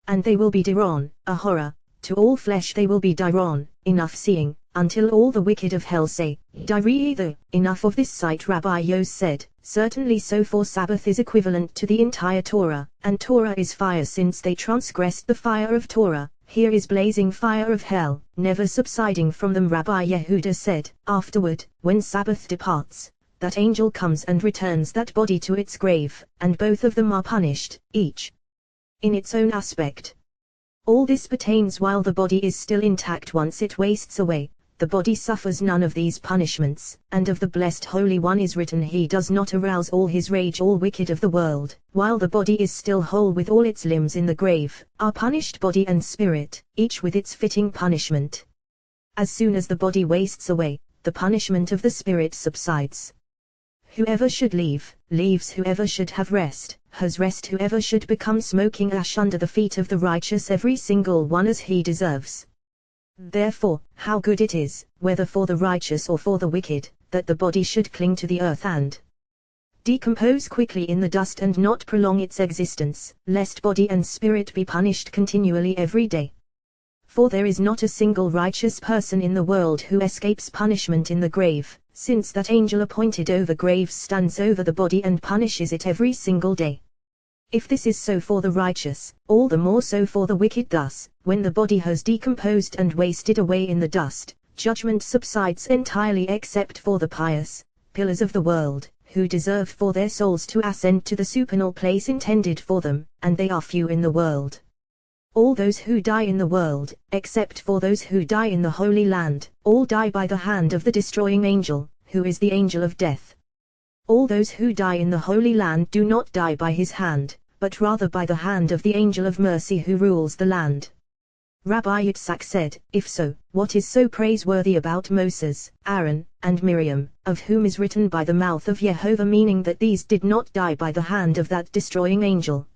And they will be diron, a horror, to all flesh they will be diron, enough seeing, until all the wicked of hell say, Diri, enough of this sight. Rabbi Yos said, certainly so, for Sabbath is equivalent to the entire Torah, and Torah is fire, since they transgressed the fire of Torah. Here is blazing fire of hell, never subsiding from them. Rabbi Yehuda said, afterward, when Sabbath departs, that angel comes and returns that body to its grave, and both of them are punished, each in its own aspect. All this pertains while the body is still intact. Once it wastes away, the body suffers none of these punishments, and of the blessed Holy One is written, he does not arouse all his rage. All wicked of the world, while the body is still whole with all its limbs in the grave, are punished, body and spirit, each with its fitting punishment. As soon as the body wastes away, the punishment of the spirit subsides. Whoever should leave, leaves. Whoever should have rest, has rest. Whoever should become smoking ash under the feet of the righteous, every single one as he deserves. Therefore, how good it is, whether for the righteous or for the wicked, that the body should cling to the earth and decompose quickly in the dust, and not prolong its existence, lest body and spirit be punished continually every day. For there is not a single righteous person in the world who escapes punishment in the grave, since that angel appointed over graves stands over the body and punishes it every single day. If this is so for the righteous, all the more so for the wicked. Thus, when the body has decomposed and wasted away in the dust, judgment subsides entirely, except for the pious pillars of the world, who deserve for their souls to ascend to the supernal place intended for them, and they are few in the world. All those who die in the world, except for those who die in the Holy Land, all die by the hand of the destroying angel, who is the angel of death. All those who die in the Holy Land do not die by his hand, but rather by the hand of the angel of mercy who rules the land. Rabbi Yitzhak said, if so, what is so praiseworthy about Moses, Aaron, and Miriam, of whom is written by the mouth of Jehovah, meaning that these did not die by the hand of that destroying angel?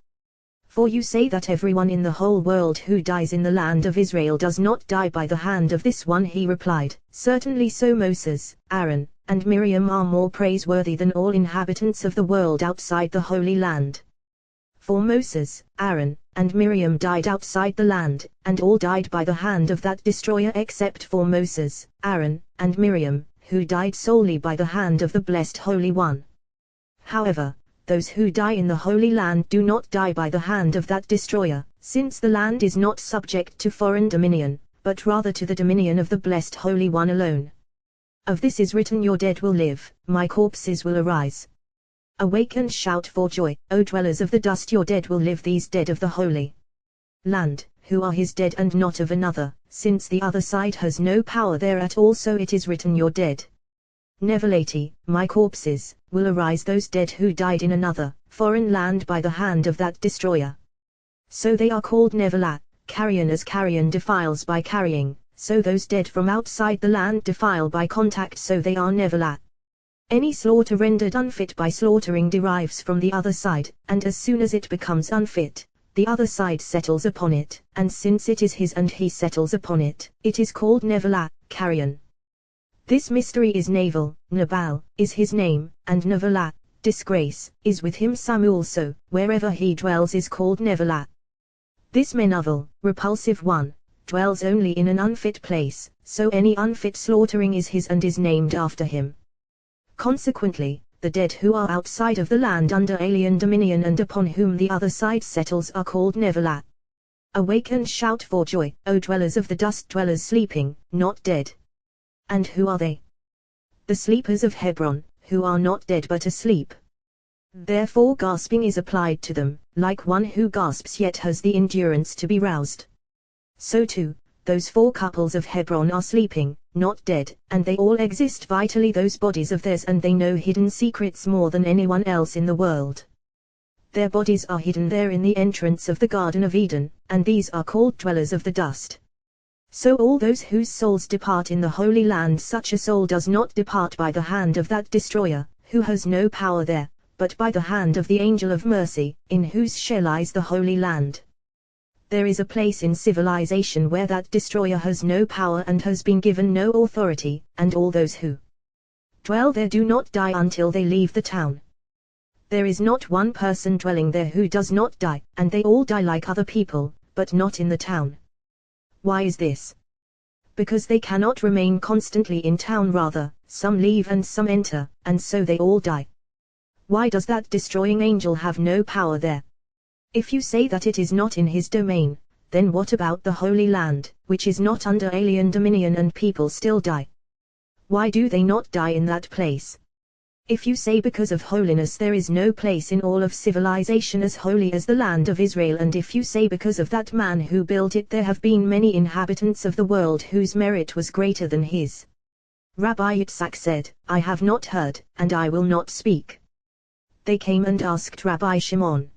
For you say that everyone in the whole world who dies in the land of Israel does not die by the hand of this one. He replied, certainly so. Moses, Aaron, and Miriam are more praiseworthy than all inhabitants of the world outside the Holy Land. For Moses, Aaron, and Miriam died outside the land, and all died by the hand of that destroyer, except for Moses, Aaron, and Miriam, who died solely by the hand of the blessed Holy One. However, those who die in the Holy Land do not die by the hand of that destroyer, since the land is not subject to foreign dominion, but rather to the dominion of the blessed Holy One alone. Of this is written, your dead will live, my corpses will arise. Awake and shout for joy, O dwellers of the dust, your dead will live, these dead of the Holy Land, who are his dead and not of another, since the other side has no power there at all, so it is written, you're dead. Nevelati, my corpses, will arise those dead who died in another, foreign land by the hand of that destroyer. So they are called Nevelat, carrion, as carrion defiles by carrying, so those dead from outside the land defile by contact, so they are Nevelat. Any slaughter rendered unfit by slaughtering derives from the other side, and as soon as it becomes unfit, the other side settles upon it, and since it is his and he settles upon it, it is called Nevelat, carrion. This mystery is navel, Nabal, is his name, and Nevelat, disgrace, is with him some also, wherever he dwells is called Nevelat. This Menavel, repulsive one, dwells only in an unfit place, so any unfit slaughtering is his and is named after him. Consequently, the dead who are outside of the land under alien dominion and upon whom the other side settles are called Nevelat. Awake and shout for joy, O dwellers of the dust, dwellers sleeping, not dead. And who are they? The sleepers of Hebron, who are not dead but asleep. Therefore gasping is applied to them, like one who gasps yet has the endurance to be roused. So too, those 4 couples of Hebron are sleeping, not dead, and they all exist vitally, those bodies of theirs, and they know hidden secrets more than anyone else in the world. Their bodies are hidden there in the entrance of the Garden of Eden, and these are called dwellers of the dust. So all those whose souls depart in the Holy Land, such a soul does not depart by the hand of that destroyer, who has no power there, but by the hand of the angel of mercy, in whose share lies the Holy Land. There is a place in civilization where that destroyer has no power and has been given no authority, and all those who dwell there do not die until they leave the town. There is not one person dwelling there who does not die, and they all die like other people, but not in the town. Why is this? Because they cannot remain constantly in town, rather, some leave and some enter, and so they all die. Why does that destroying angel have no power there? If you say that it is not in his domain, then what about the Holy Land, which is not under alien dominion and people still die? Why do they not die in that place? If you say because of holiness there is no place in all of civilization as holy as the land of Israel, and if you say because of that man who built it there have been many inhabitants of the world whose merit was greater than his. Rabbi Yitzhak said, I have not heard, and I will not speak. They came and asked Rabbi Shimon.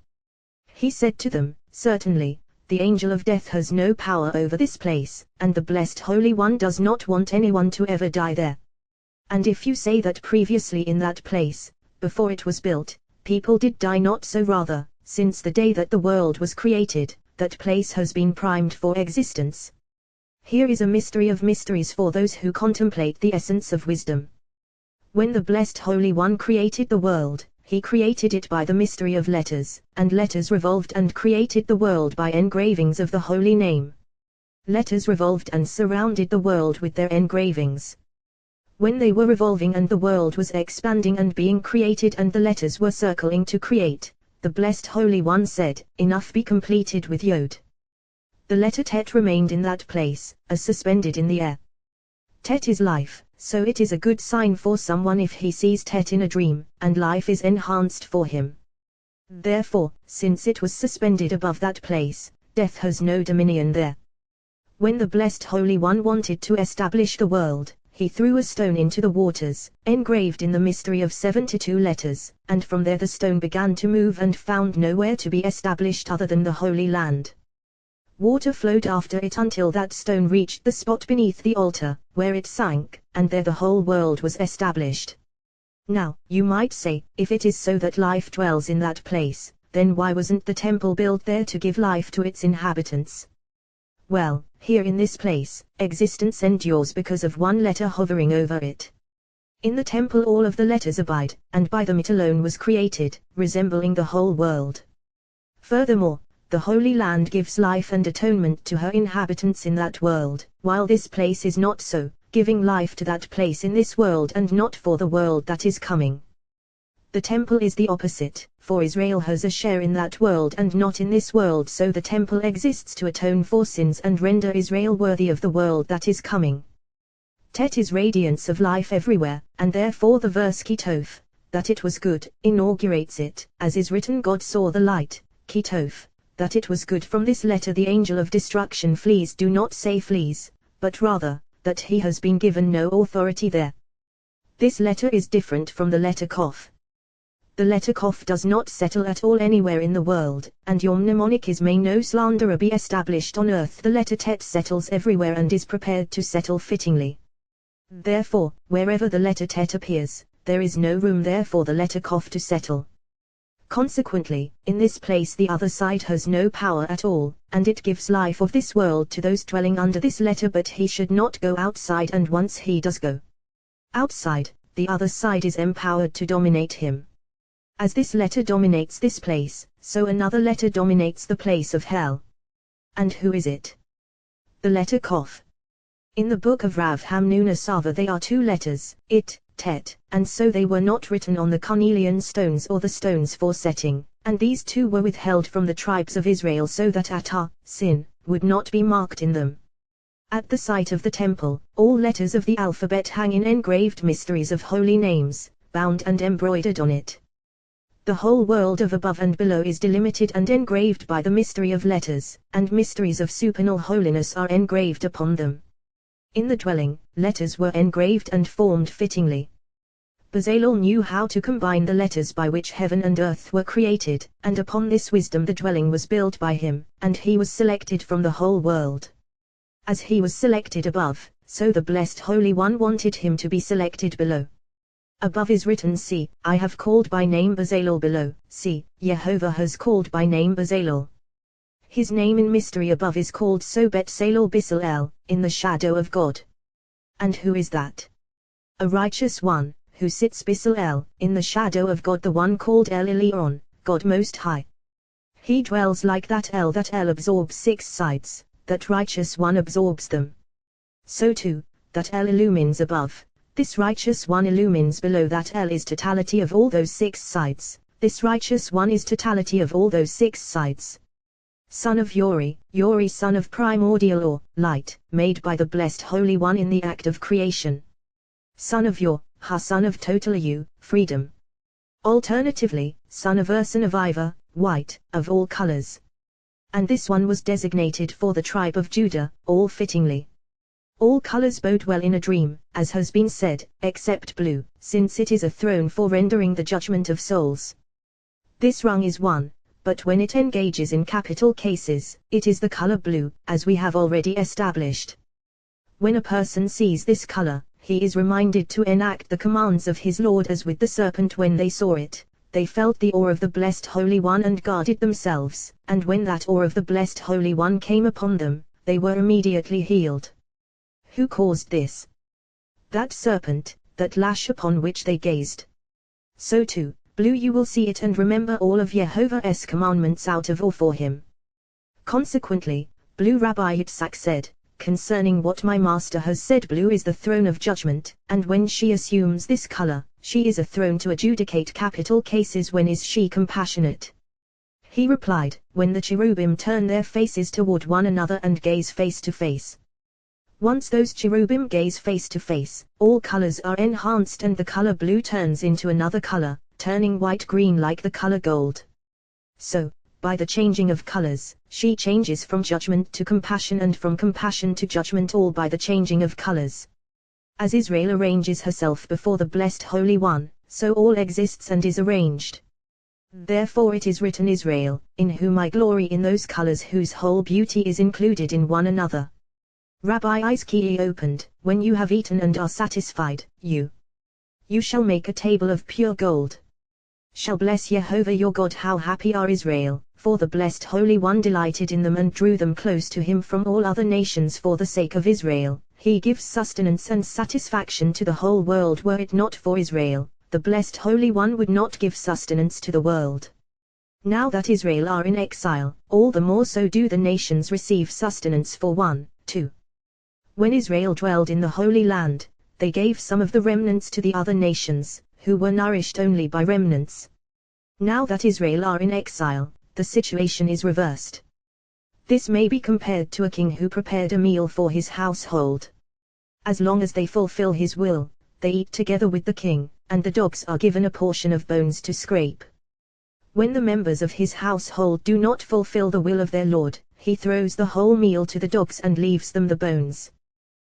He said to them, certainly, the angel of death has no power over this place, and the blessed Holy One does not want anyone to ever die there. And if you say that previously in that place, before it was built, people did die, not so, rather, since the day that the world was created, that place has been primed for existence. Here is a mystery of mysteries for those who contemplate the essence of wisdom. When the blessed Holy One created the world, he created it by the mystery of letters, and letters revolved and created the world by engravings of the holy name. Letters revolved and surrounded the world with their engravings. When they were revolving and the world was expanding and being created and the letters were circling to create, the blessed Holy One said, enough, be completed with Yod. The letter Tet remained in that place, as suspended in the air. Tet is life, so it is a good sign for someone if he sees Tet in a dream, and life is enhanced for him. Therefore, since it was suspended above that place, death has no dominion there. When the blessed Holy One wanted to establish the world, he threw a stone into the waters, engraved in the mystery of 72 letters, and from there the stone began to move and found nowhere to be established other than the Holy Land. Water flowed after it until that stone reached the spot beneath the altar, where it sank, and there the whole world was established. Now, you might say, if it is so that life dwells in that place, then why wasn't the temple built there to give life to its inhabitants? Well, here in this place, existence endures because of one letter hovering over it. In the temple all of the letters abide, and by them it alone was created, resembling the whole world. Furthermore, the Holy Land gives life and atonement to her inhabitants in that world, while this place is not so, giving life to that place in this world and not for the world that is coming. The temple is the opposite, for Israel has a share in that world and not in this world, so the temple exists to atone for sins and render Israel worthy of the world that is coming. Tet is radiance of life everywhere, and therefore the verse Kitov, that it was good, inaugurates it, as is written, God saw the light, Kitov, that it was good from this letter the angel of destruction flees. Do not say flees, but rather, that he has been given no authority there. This letter is different from the letter Kof. The letter Kof does not settle at all anywhere in the world, and your mnemonic is may no slanderer be established on earth. The letter Tet settles everywhere and is prepared to settle fittingly. Therefore, wherever the letter Tet appears, there is no room there for the letter Kof to settle. Consequently, in this place the other side has no power at all, and it gives life of this world to those dwelling under this letter, but he should not go outside, and once he does go outside, the other side is empowered to dominate him. As this letter dominates this place, so another letter dominates the place of hell. And who is it? The letter Kof. In the book of Rav Hamnuna Sava they are two letters, it, Tet, and so they were not written on the cornelian stones or the stones for setting, and these two were withheld from the tribes of Israel so that Atah, sin, would not be marked in them. At the site of the temple, all letters of the alphabet hang in engraved mysteries of holy names, bound and embroidered on it. The whole world of above and below is delimited and engraved by the mystery of letters, and mysteries of supernal holiness are engraved upon them. In the dwelling, letters were engraved and formed fittingly. Bezalel knew how to combine the letters by which heaven and earth were created, and upon this wisdom the dwelling was built by him, and he was selected from the whole world. As he was selected above, so the blessed Holy One wanted him to be selected below. Above is written, see, I have called by name Bezalel. Below, see, Jehovah has called by name Bezalel. His name in mystery above is called so Betzalel Bisalel, in the shadow of God. And who is that? A righteous one, who sits Bisalel, in the shadow of God, the one called El Elyon, God Most High. He dwells like that El absorbs 6 sides, that righteous one absorbs them. So too, that El illumines above. This righteous one illumines below. That El is totality of all those 6 sides, this righteous one is totality of all those 6 sides. Son of Uri, Uri son of primordial or light, made by the blessed Holy One in the act of creation. Son of Yor, Ha son of total you, freedom. Alternatively, son of Ur son of Iva, white, of all colors. And this one was designated for the tribe of Judah, all fittingly. All colors bode well in a dream, as has been said, except blue, since it is a throne for rendering the judgment of souls. This rung is one, but when it engages in capital cases, it is the color blue, as we have already established. When a person sees this color, he is reminded to enact the commands of his Lord, as with the serpent when they saw it, they felt the awe of the blessed Holy One and guarded themselves, and when that awe of the blessed Holy One came upon them, they were immediately healed. Who caused this? That serpent, that lash upon which they gazed. So too, blue you will see it and remember all of Jehovah's commandments out of awe for him. Consequently, blue Rabbi Yitzhak said, concerning what my master has said, blue is the throne of judgment, and when she assumes this color, she is a throne to adjudicate capital cases. When is she compassionate? He replied, when the cherubim turn their faces toward one another and gaze face to face. Once those cherubim gaze face to face, all colors are enhanced and the color blue turns into another color, turning white-green like the color gold. So, by the changing of colors, she changes from judgment to compassion and from compassion to judgment, all by the changing of colors. As Israel arranges herself before the blessed Holy One, so all exists and is arranged. Therefore it is written, Israel, in whom I glory, in those colors whose whole beauty is included in one another. Rabbi Izki opened, when you have eaten and are satisfied, you shall make a table of pure gold. Shall bless Jehovah your God. How happy are Israel, for the blessed Holy One delighted in them and drew them close to him from all other nations. For the sake of Israel, he gives sustenance and satisfaction to the whole world. Were it not for Israel, the blessed Holy One would not give sustenance to the world. Now that Israel are in exile, all the more so do the nations receive sustenance. For 1, 2. When Israel dwelled in the Holy Land, they gave some of the remnants to the other nations, who were nourished only by remnants. Now that Israel are in exile, the situation is reversed. This may be compared to a king who prepared a meal for his household. As long as they fulfill his will, they eat together with the king, and the dogs are given a portion of bones to scrape. When the members of his household do not fulfill the will of their Lord, he throws the whole meal to the dogs and leaves them the bones.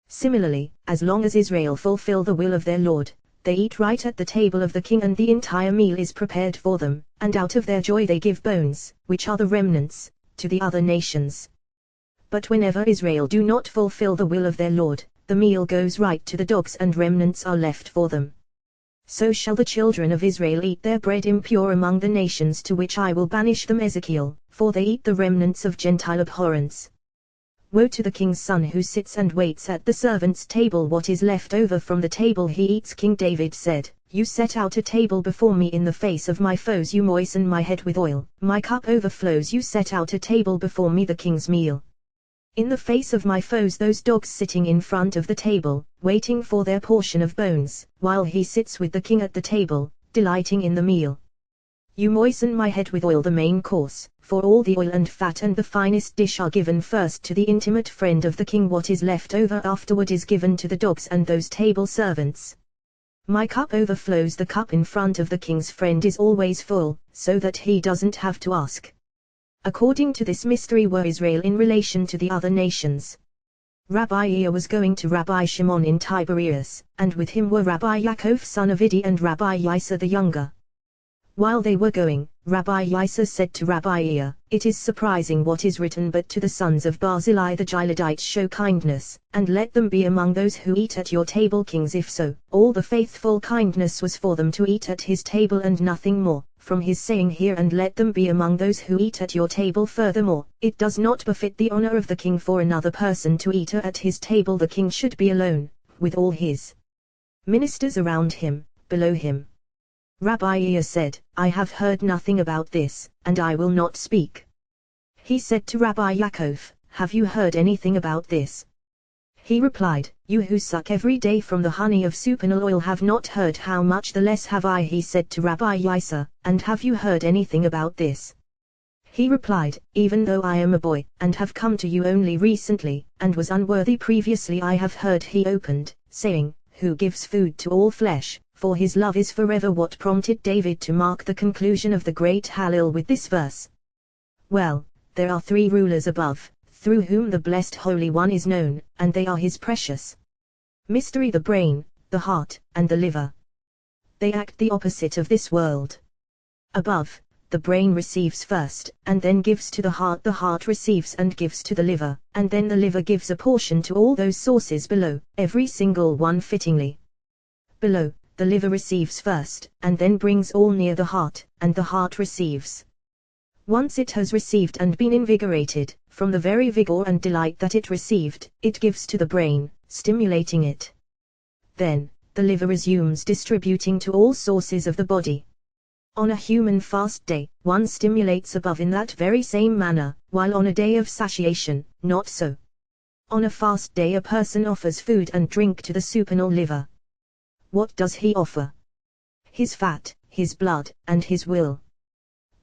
Similarly, as long as Israel fulfill the will of their Lord, they eat right at the table of the king and the entire meal is prepared for them, and out of their joy they give bones, which are the remnants, to the other nations. But whenever Israel do not fulfill the will of their Lord, the meal goes right to the dogs and remnants are left for them. So shall the children of Israel eat their bread impure among the nations to which I will banish them. Ezekiel, for they eat the remnants of Gentile abhorrence. Woe to the king's son who sits and waits at the servant's table. What is left over from the table he eats. King David said, You set out a table before me in the face of my foes. You moisten my head with oil, my cup overflows. You set out a table before me, the king's meal. In the face of my foes, those dogs sitting in front of the table, waiting for their portion of bones, while he sits with the king at the table, delighting in the meal. You moisten my head with oil, the main course, for all the oil and fat and the finest dish are given first to the intimate friend of the king. What is left over afterward is given to the dogs and those table servants. My cup overflows. The cup in front of the king's friend is always full, so that he doesn't have to ask. According to this mystery were Israel in relation to the other nations. Rabbi Ea was going to Rabbi Shimon in Tiberias, and with him were Rabbi Yaakov son of Idi and Rabbi Yisa the younger. While they were going, Rabbi Yisa said to Rabbi Ea, It is surprising what is written, but to the sons of Barzillai the Gileadites show kindness, and let them be among those who eat at your table. Kings, if so, all the faithful kindness was for them to eat at his table and nothing more, from his saying here, and let them be among those who eat at your table. Furthermore, it does not befit the honor of the king for another person to eat at his table. The king should be alone, with all his ministers around him, below him. Rabbi Ea said, I have heard nothing about this, and I will not speak. He said to Rabbi Yaakov, Have you heard anything about this? He replied, You who suck every day from the honey of supernal oil have not heard, how much the less have I. He said to Rabbi Yisa, And have you heard anything about this? He replied, Even though I am a boy, and have come to you only recently, and was unworthy previously, I have heard. He opened, saying, Who gives food to all flesh, for his love is forever. What prompted David to mark the conclusion of the great Hallel with this verse? Well, there are three rulers above, through whom the blessed Holy One is known, and they are his precious mystery: the brain, the heart, and the liver. They act the opposite of this world. Above, the brain receives first, and then gives to the heart receives and gives to the liver, and then the liver gives a portion to all those sources below, every single one fittingly. Below, the liver receives first, and then brings all near the heart, and the heart receives. Once it has received and been invigorated, from the very vigor and delight that it received, it gives to the brain, stimulating it. Then, the liver resumes distributing to all sources of the body. On a human fast day, one stimulates above in that very same manner, while on a day of satiation, not so. On a fast day a person offers food and drink to the supernal liver. What does he offer? His fat, his blood, and his will.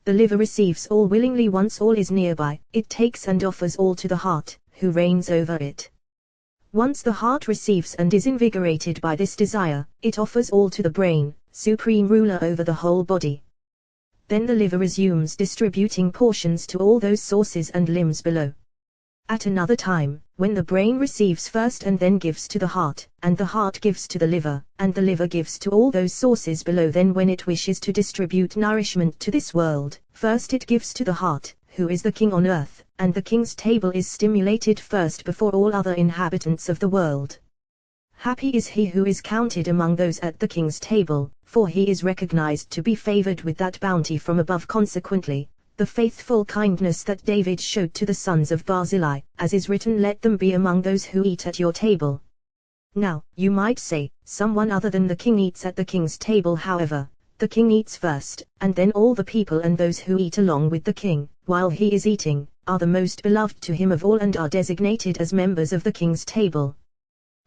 The liver receives all willingly. Once all is nearby, it takes and offers all to the heart, who reigns over it. Once the heart receives and is invigorated by this desire, it offers all to the brain, supreme ruler over the whole body. Then the liver resumes distributing portions to all those sources and limbs below. At another time, when the brain receives first and then gives to the heart, and the heart gives to the liver, and the liver gives to all those sources below, then when it wishes to distribute nourishment to this world, first it gives to the heart, who is the king on earth, and the king's table is stimulated first before all other inhabitants of the world. Happy is he who is counted among those at the king's table, for he is recognized to be favored with that bounty from above. Consequently, the faithful kindness that David showed to the sons of Barzillai, as is written, let them be among those who eat at your table. Now, you might say, someone other than the king eats at the king's table. However, the king eats first, and then all the people and those who eat along with the king, while he is eating, are the most beloved to him of all and are designated as members of the king's table.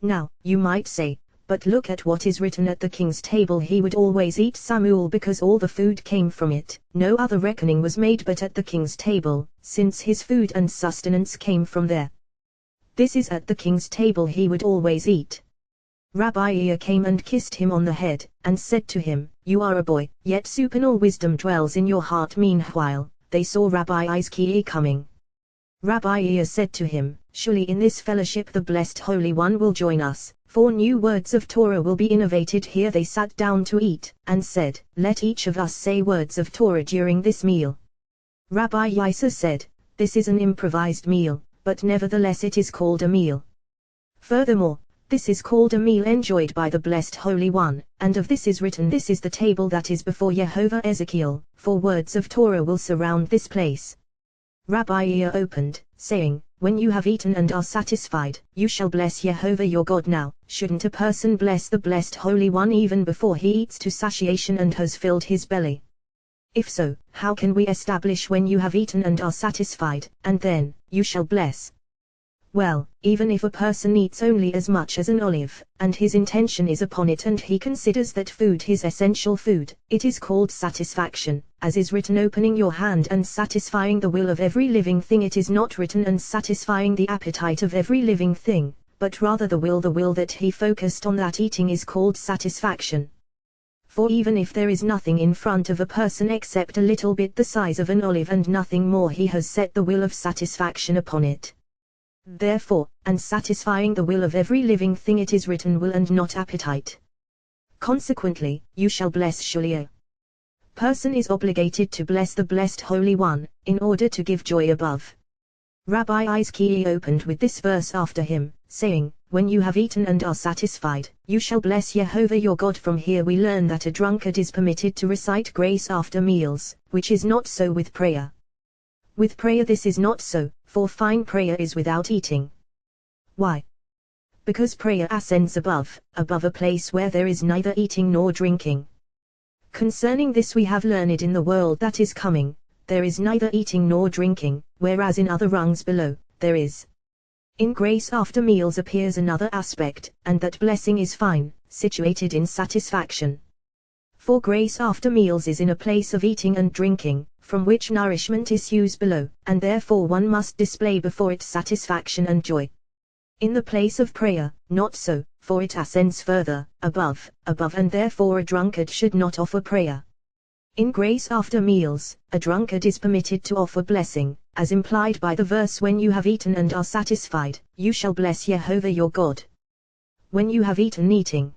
Now, you might say, but look at what is written, at the king's table he would always eat Samuel, because all the food came from it. No other reckoning was made but at the king's table, since his food and sustenance came from there. This is at the king's table he would always eat. Rabbi Ea came and kissed him on the head, and said to him, "You are a boy, yet supernal wisdom dwells in your heart." Meanwhile, they saw Rabbi Izkiah coming. Rabbi Ea said to him, "Surely in this fellowship the Blessed Holy One will join us, for new words of Torah will be innovated here." They sat down to eat, and said, "Let each of us say words of Torah during this meal." Rabbi Yisa said, "This is an improvised meal, but nevertheless it is called a meal. Furthermore, this is called a meal enjoyed by the Blessed Holy One, and of this is written, this is the table that is before Yehovah Ezekiel, for words of Torah will surround this place." Rabbi Ea opened, saying, "When you have eaten and are satisfied, you shall bless Yehovah your God." Now, shouldn't a person bless the Blessed Holy One even before he eats to satiation and has filled his belly? If so, how can we establish when you have eaten and are satisfied, and then, you shall bless? Well, even if a person eats only as much as an olive, and his intention is upon it and he considers that food his essential food, it is called satisfaction, as is written, "Opening your hand and satisfying the will of every living thing." It is not written, "and satisfying the appetite of every living thing," but rather the will that he focused on that eating is called satisfaction. For even if there is nothing in front of a person except a little bit the size of an olive and nothing more, he has set the will of satisfaction upon it. Therefore, and satisfying the will of every living thing, it is written, will and not appetite. Consequently, you shall bless. Surely a person is obligated to bless the Blessed Holy One, in order to give joy above. Rabbi Izkiah opened with this verse after him, saying, "When you have eaten and are satisfied, you shall bless Yehovah your God." From here we learn that a drunkard is permitted to recite grace after meals, which is not so with prayer. With prayer this is not so, for fine prayer is without eating. Why? Because prayer ascends above a place where there is neither eating nor drinking. Concerning this we have learned in the world that is coming, there is neither eating nor drinking, whereas in other rungs below, there is. In grace after meals appears another aspect, and that blessing is fine, situated in satisfaction. For grace after meals is in a place of eating and drinking, from which nourishment issues below, and therefore one must display before it satisfaction and joy. In the place of prayer, not so, for it ascends further, above, and therefore a drunkard should not offer prayer. In grace after meals, a drunkard is permitted to offer blessing, as implied by the verse, "When you have eaten and are satisfied, you shall bless Yehovah your God." When you have eating,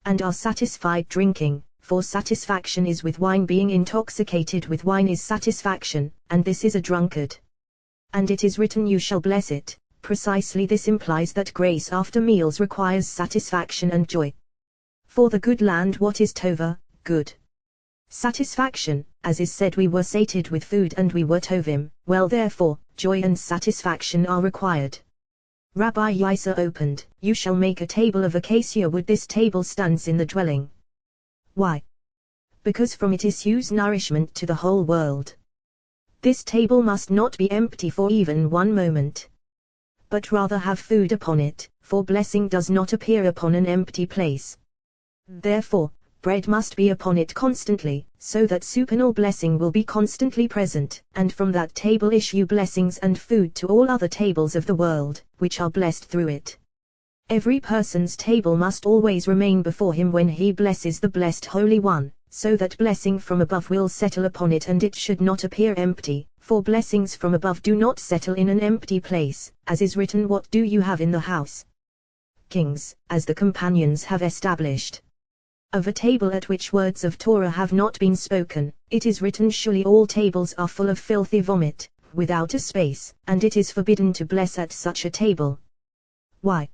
and are satisfied drinking, for satisfaction is with wine, being intoxicated with wine is satisfaction, and this is a drunkard. And it is written, "You shall bless it." Precisely this implies that grace after meals requires satisfaction and joy. For the good land, what is tova, good? Satisfaction, as is said, "We were sated with food and we were tovim." Well, therefore, joy and satisfaction are required. Rabbi Yisa opened, "You shall make a table of acacia wood." This table stands in the dwelling. Why? Because from it issues nourishment to the whole world. This table must not be empty for even one moment, but rather have food upon it, for blessing does not appear upon an empty place. Therefore, bread must be upon it constantly, so that supernal blessing will be constantly present, and from that table issue blessings and food to all other tables of the world, which are blessed through it. Every person's table must always remain before him when he blesses the Blessed Holy One, so that blessing from above will settle upon it, and it should not appear empty, for blessings from above do not settle in an empty place, as is written, "What do you have in the house, kings?" as the companions have established. Of a table at which words of Torah have not been spoken, it is written, "Surely all tables are full of filthy vomit, without a space, and it is forbidden to bless at such a table." Why?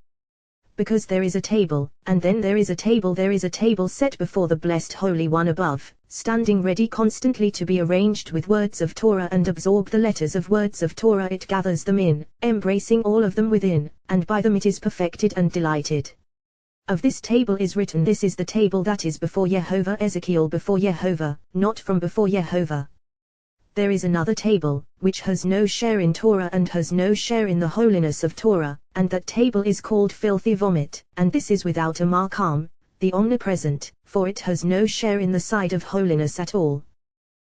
Because there is a table, and then there is a table set before the Blessed Holy One above, standing ready constantly to be arranged with words of Torah and absorb the letters of words of Torah. It gathers them in, embracing all of them within, and by them it is perfected and delighted. Of this table is written, "This is the table that is before Yehovah Ezekiel," before Yehovah, not from before Yehovah. There is another table, which has no share in Torah and has no share in the holiness of Torah, and that table is called filthy vomit, and this is without a Makam, the omnipresent, for it has no share in the side of holiness at all.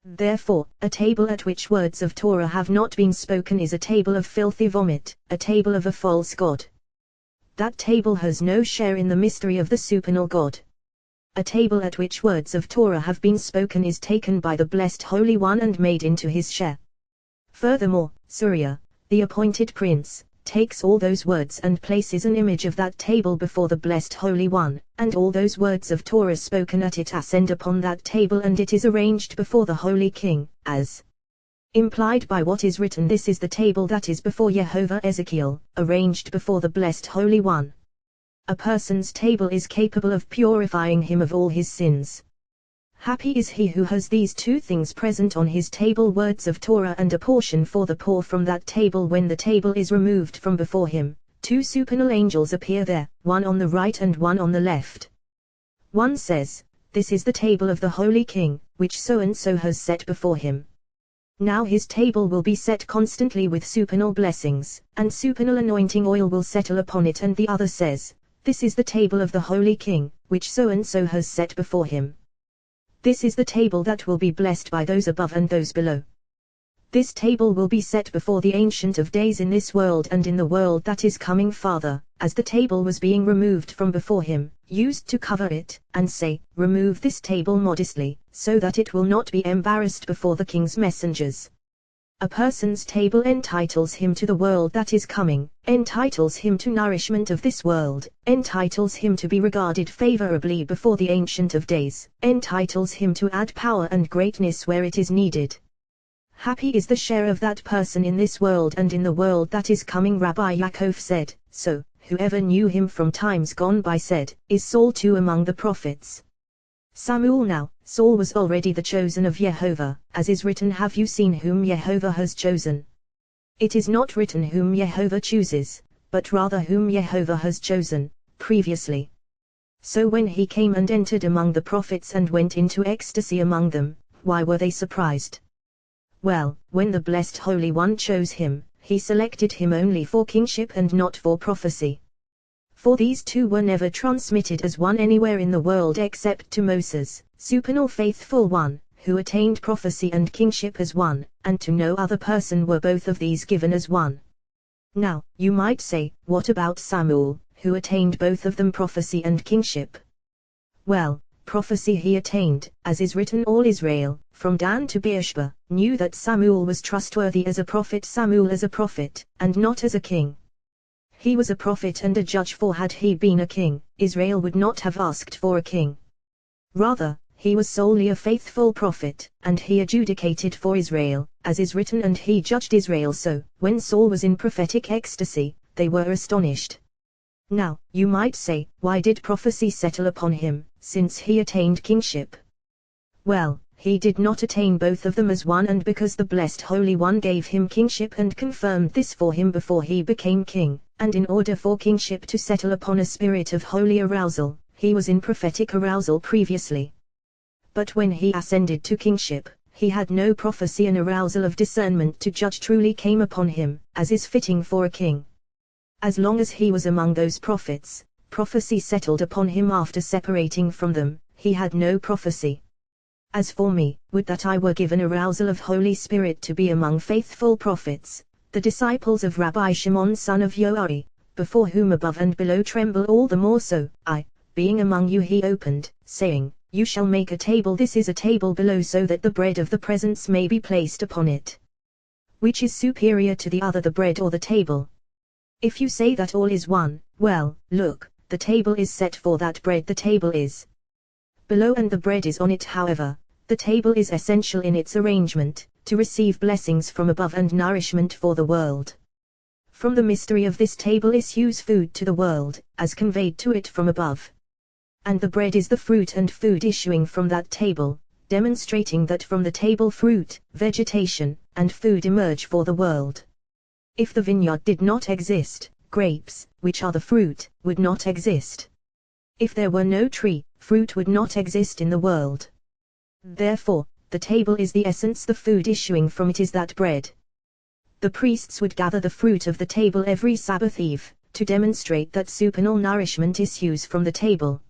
Therefore, a table at which words of Torah have not been spoken is a table of filthy vomit, a table of a false god. That table has no share in the mystery of the supernal God. A table at which words of Torah have been spoken is taken by the Blessed Holy One and made into his share. Furthermore, Surya, the appointed prince, takes all those words and places an image of that table before the Blessed Holy One, and all those words of Torah spoken at it ascend upon that table, and it is arranged before the Holy King, as implied by what is written, this is the table that is before Jehovah. Ezekiel, arranged before the Blessed Holy One. A person's table is capable of purifying him of all his sins. Happy is he who has these two things present on his table, words of Torah and a portion for the poor. From that table, when the table is removed from before him, two supernal angels appear there, one on the right and one on the left. One says, "This is the table of the Holy King, which so-and-so has set before him. Now his table will be set constantly with supernal blessings, and supernal anointing oil will settle upon it." And the other says, "This is the table of the Holy King, which so-and-so has set before him. This is the table that will be blessed by those above and those below. This table will be set before the Ancient of Days in this world and in the world that is coming farther." As the table was being removed from before him, used to cover it, and say, "Remove this table modestly, so that it will not be embarrassed before the king's messengers." A person's table entitles him to the world that is coming, entitles him to nourishment of this world, entitles him to be regarded favorably before the Ancient of Days, entitles him to add power and greatness where it is needed. Happy is the share of that person in this world and in the world that is coming. Rabbi Yaakov said, "So, whoever knew him from times gone by said, is Saul too among the prophets?" Samuel. Now, Saul was already the chosen of Jehovah, as is written, "Have you seen whom Jehovah has chosen?" It is not written whom Jehovah chooses, but rather whom Jehovah has chosen, previously. So when he came and entered among the prophets and went into ecstasy among them, why were they surprised? Well, when the Blessed Holy One chose him, he selected him only for kingship and not for prophecy. For these two were never transmitted as one anywhere in the world except to Moses, supernal faithful one, who attained prophecy and kingship as one, and to no other person were both of these given as one. Now, you might say, what about Samuel, who attained both of them, prophecy and kingship? Well, prophecy he attained, as is written, all Israel, from Dan to Beersheba, knew that Samuel was trustworthy as a prophet. Samuel as a prophet, and not as a king. He was a prophet and a judge, for had he been a king, Israel would not have asked for a king. Rather, he was solely a faithful prophet, and he adjudicated for Israel, as is written, "And he judged Israel." So, when Saul was in prophetic ecstasy, they were astonished. Now, you might say, why did prophecy settle upon him, since he attained kingship? Well, he did not attain both of them as one, and because the Blessed Holy One gave him kingship and confirmed this for him before he became king, and in order for kingship to settle upon a spirit of holy arousal, he was in prophetic arousal previously. But when he ascended to kingship, he had no prophecy, and arousal of discernment to judge truly came upon him, as is fitting for a king. As long as he was among those prophets, prophecy settled upon him. After separating from them, he had no prophecy. As for me, would that I were given arousal of Holy Spirit to be among faithful prophets, the disciples of Rabbi Shimon son of Yoari, before whom above and below tremble all the more so. I, being among you, he opened, saying, "You shall make a table." This is a table below, so that the bread of the presence may be placed upon it. Which is superior to the other, the bread or the table? If you say that all is one, well, look, the table is set for that bread, the table is below and the bread is on it. However, the table is essential in its arrangement, to receive blessings from above and nourishment for the world. From the mystery of this table issues food to the world, as conveyed to it from above. And the bread is the fruit and food issuing from that table, demonstrating that from the table fruit, vegetation, and food emerge for the world. If the vineyard did not exist, grapes, which are the fruit, would not exist. If there were no tree, fruit would not exist in the world. Therefore, the table is the essence, the food issuing from it is that bread. The priests would gather the fruit of the table every Sabbath eve, to demonstrate that supernal nourishment issues from the table.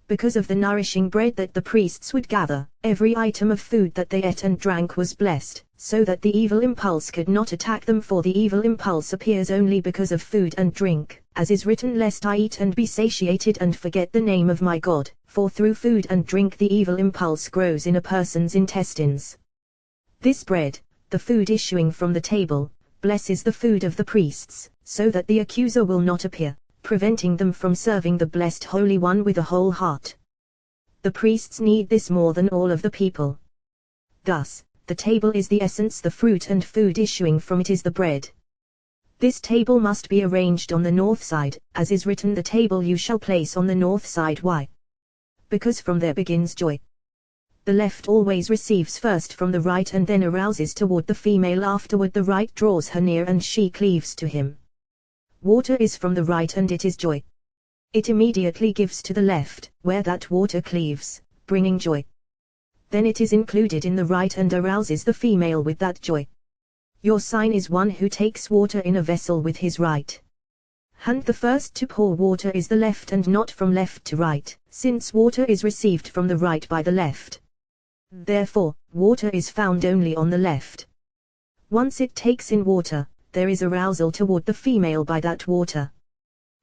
Because of the nourishing bread that the priests would gather, every item of food that they ate and drank was blessed, so that the evil impulse could not attack them, for the evil impulse appears only because of food and drink, as is written, lest I eat and be satiated and forget the name of my God, for through food and drink the evil impulse grows in a person's intestines. This bread, the food issuing from the table, blesses the food of the priests, so that the accuser will not appear, preventing them from serving the blessed Holy One with a whole heart. The priests need this more than all of the people. Thus, the table is the essence, the fruit and food issuing from it is the bread. This table must be arranged on the north side, as is written, the table you shall place on the north side. Why? Because from there begins joy. The left always receives first from the right and then arouses toward the female, afterward the right draws her near and she cleaves to him. Water is from the right and it is joy. It immediately gives to the left, where that water cleaves, bringing joy. Then it is included in the right and arouses the female with that joy. Your sign is one who takes water in a vessel with his right hand. The first to pour water is the left and not from left to right, since water is received from the right by the left. Therefore, water is found only on the left. Once it takes in water, there is arousal toward the female by that water.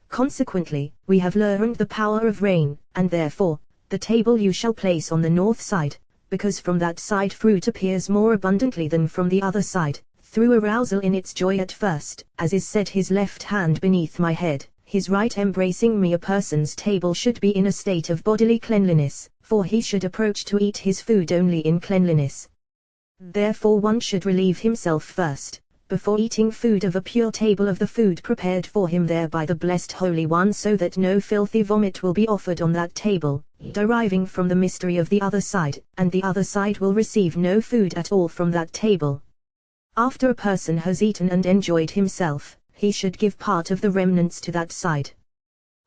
Consequently, we have learned the power of rain, and therefore, the table you shall place on the north side, because from that side fruit appears more abundantly than from the other side, through arousal in its joy at first, as is said, his left hand beneath my head, his right embracing me. A person's table should be in a state of bodily cleanliness, for he should approach to eat his food only in cleanliness. Therefore one should relieve himself first, before eating food, of a pure table of the food prepared for him there by the blessed Holy One, so that no filthy vomit will be offered on that table, deriving from the mystery of the other side, and the other side will receive no food at all from that table. After a person has eaten and enjoyed himself, he should give part of the remnants to that side.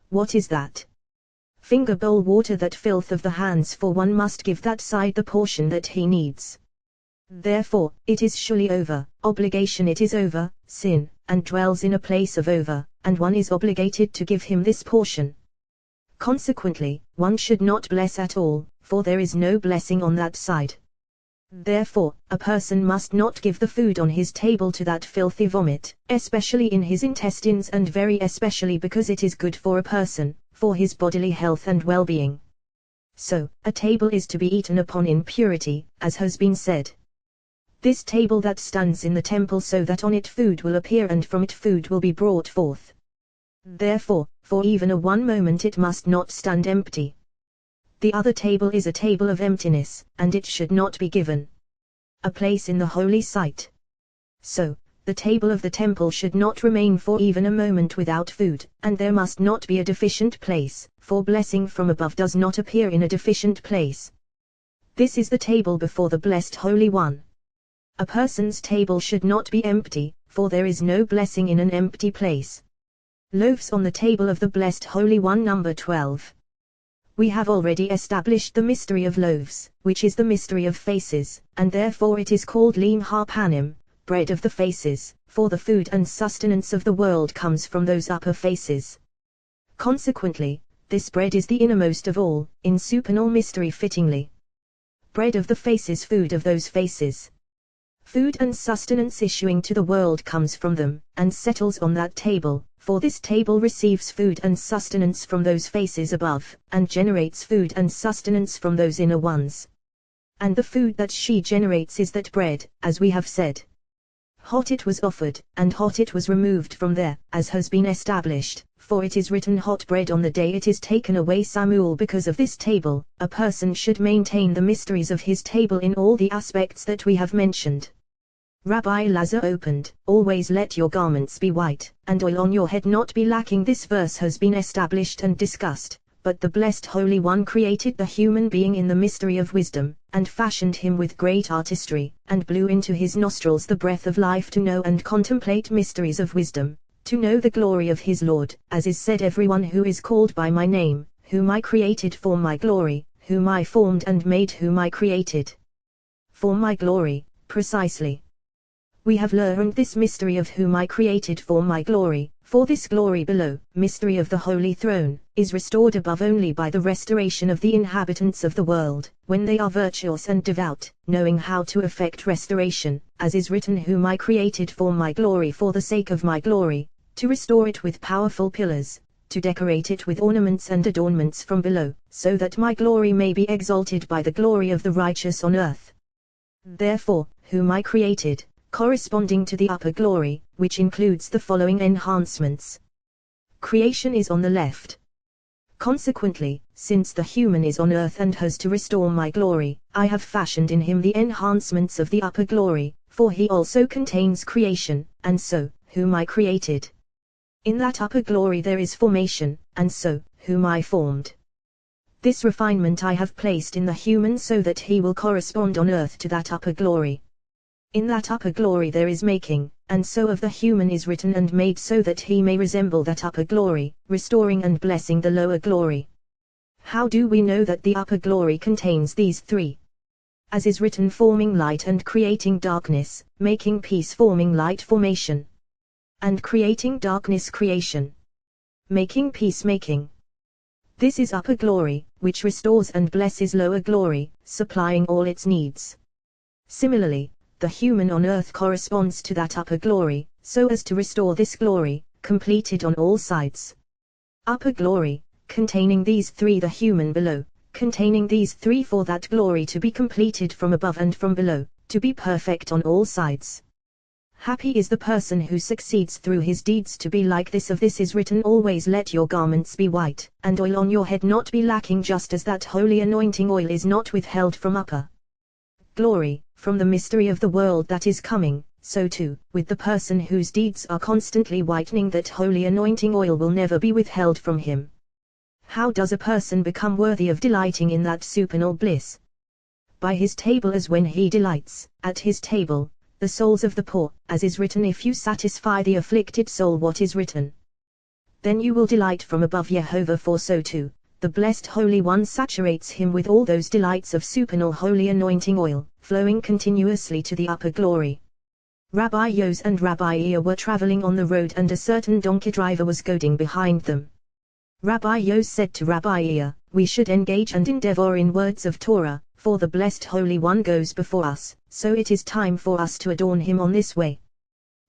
What is that? Finger bowl water, that filth of the hands, for one must give that side the portion that he needs. Therefore, it is surely over, obligation it is over, sin, and dwells in a place of over, and one is obligated to give him this portion. Consequently, one should not bless at all, for there is no blessing on that side. Therefore, a person must not give the food on his table to that filthy vomit, especially in his intestines, and very especially because it is good for a person, for his bodily health and well-being. So, a table is to be eaten upon in purity, as has been said. This table that stands in the temple, so that on it food will appear and from it food will be brought forth. Therefore, for even a 1 moment it must not stand empty. The other table is a table of emptiness, and it should not be given a place in the holy site. So, the table of the temple should not remain for even a moment without food, and there must not be a deficient place, for blessing from above does not appear in a deficient place. This is the table before the blessed Holy One. A person's table should not be empty, for there is no blessing in an empty place. Loaves on the table of the blessed Holy One, number 12. We have already established the mystery of loaves, which is the mystery of faces, and therefore it is called lim harpanim, bread of the faces, for the food and sustenance of the world comes from those upper faces. Consequently, this bread is the innermost of all, in supernal mystery fittingly. Bread of the faces, food of those faces. Food and sustenance issuing to the world comes from them, and settles on that table, for this table receives food and sustenance from those faces above, and generates food and sustenance from those inner ones. And the food that she generates is that bread, as we have said. Hot it was offered, and hot it was removed from there, as has been established, for it is written, hot bread on the day it is taken away. Samuel. Because of this table, a person should maintain the mysteries of his table in all the aspects that we have mentioned. Rabbi Lazar opened, always let your garments be white, and oil on your head not be lacking. This verse has been established and discussed, but the blessed Holy One created the human being in the mystery of wisdom, and fashioned him with great artistry, and blew into his nostrils the breath of life to know and contemplate mysteries of wisdom, to know the glory of his Lord, as is said, everyone who is called by my name, whom I created for my glory, whom I formed and made, whom I created for my glory, precisely. We have learned this mystery of whom I created for my glory, for this glory below, mystery of the Holy Throne, is restored above only by the restoration of the inhabitants of the world, when they are virtuous and devout, knowing how to effect restoration, as is written, whom I created for my glory, for the sake of my glory, to restore it with powerful pillars, to decorate it with ornaments and adornments from below, so that my glory may be exalted by the glory of the righteous on earth. Therefore, whom I created, corresponding to the upper glory, which includes the following enhancements. Creation is on the left. Consequently, since the human is on earth and has to restore my glory, I have fashioned in him the enhancements of the upper glory, for he also contains creation, and so, whom I created. In that upper glory there is formation, and so, whom I formed. This refinement I have placed in the human so that he will correspond on earth to that upper glory. In that upper glory there is making, and so of the human is written and made so that he may resemble that upper glory, restoring and blessing the lower glory. How do we know that the upper glory contains these three? As is written, forming light and creating darkness, making peace, forming light, formation, and creating darkness, creation, making peace, making. This is upper glory, which restores and blesses lower glory, supplying all its needs. Similarly, the human on earth corresponds to that upper glory, so as to restore this glory, completed on all sides. Upper glory, containing these three, the human below, containing these three, for that glory to be completed from above and from below, to be perfect on all sides. Happy is the person who succeeds through his deeds to be like this. Of this is written, always let your garments be white, and oil on your head not be lacking, just as that holy anointing oil is not withheld from upper glory, from the mystery of the world that is coming, so too, with the person whose deeds are constantly whitening, that holy anointing oil will never be withheld from him. How does a person become worthy of delighting in that supernal bliss? By his table, as when he delights, at his table, the souls of the poor, as is written, if you satisfy the afflicted soul, what is written? Then you will delight from above Jehovah, for so too, the blessed Holy One saturates him with all those delights of supernal holy anointing oil, flowing continuously to the upper glory. Rabbi Yos and Rabbi Ea were traveling on the road, and a certain donkey driver was goading behind them. Rabbi Yos said to Rabbi Ea, we should engage and endeavor in words of Torah, for the blessed Holy One goes before us, so it is time for us to adorn him on this way.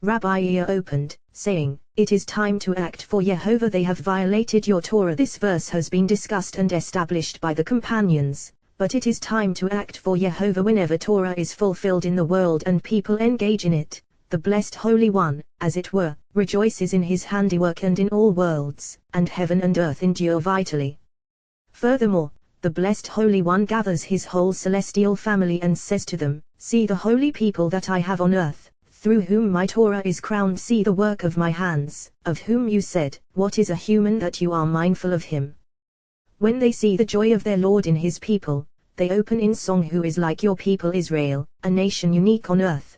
Rabbi Ea opened, saying, it is time to act for Jehovah, they have violated your Torah. This verse has been discussed and established by the companions, but it is time to act for Jehovah whenever Torah is fulfilled in the world and people engage in it. The blessed Holy One, as it were, rejoices in his handiwork and in all worlds, and heaven and earth endure vitally. Furthermore, the blessed Holy One gathers his whole celestial family and says to them, see the holy people that I have on earth, through whom my Torah is crowned. See the work of my hands, of whom you said, what is a human that you are mindful of him? When they see the joy of their Lord in his people, they open in song, who is like your people Israel, a nation unique on earth.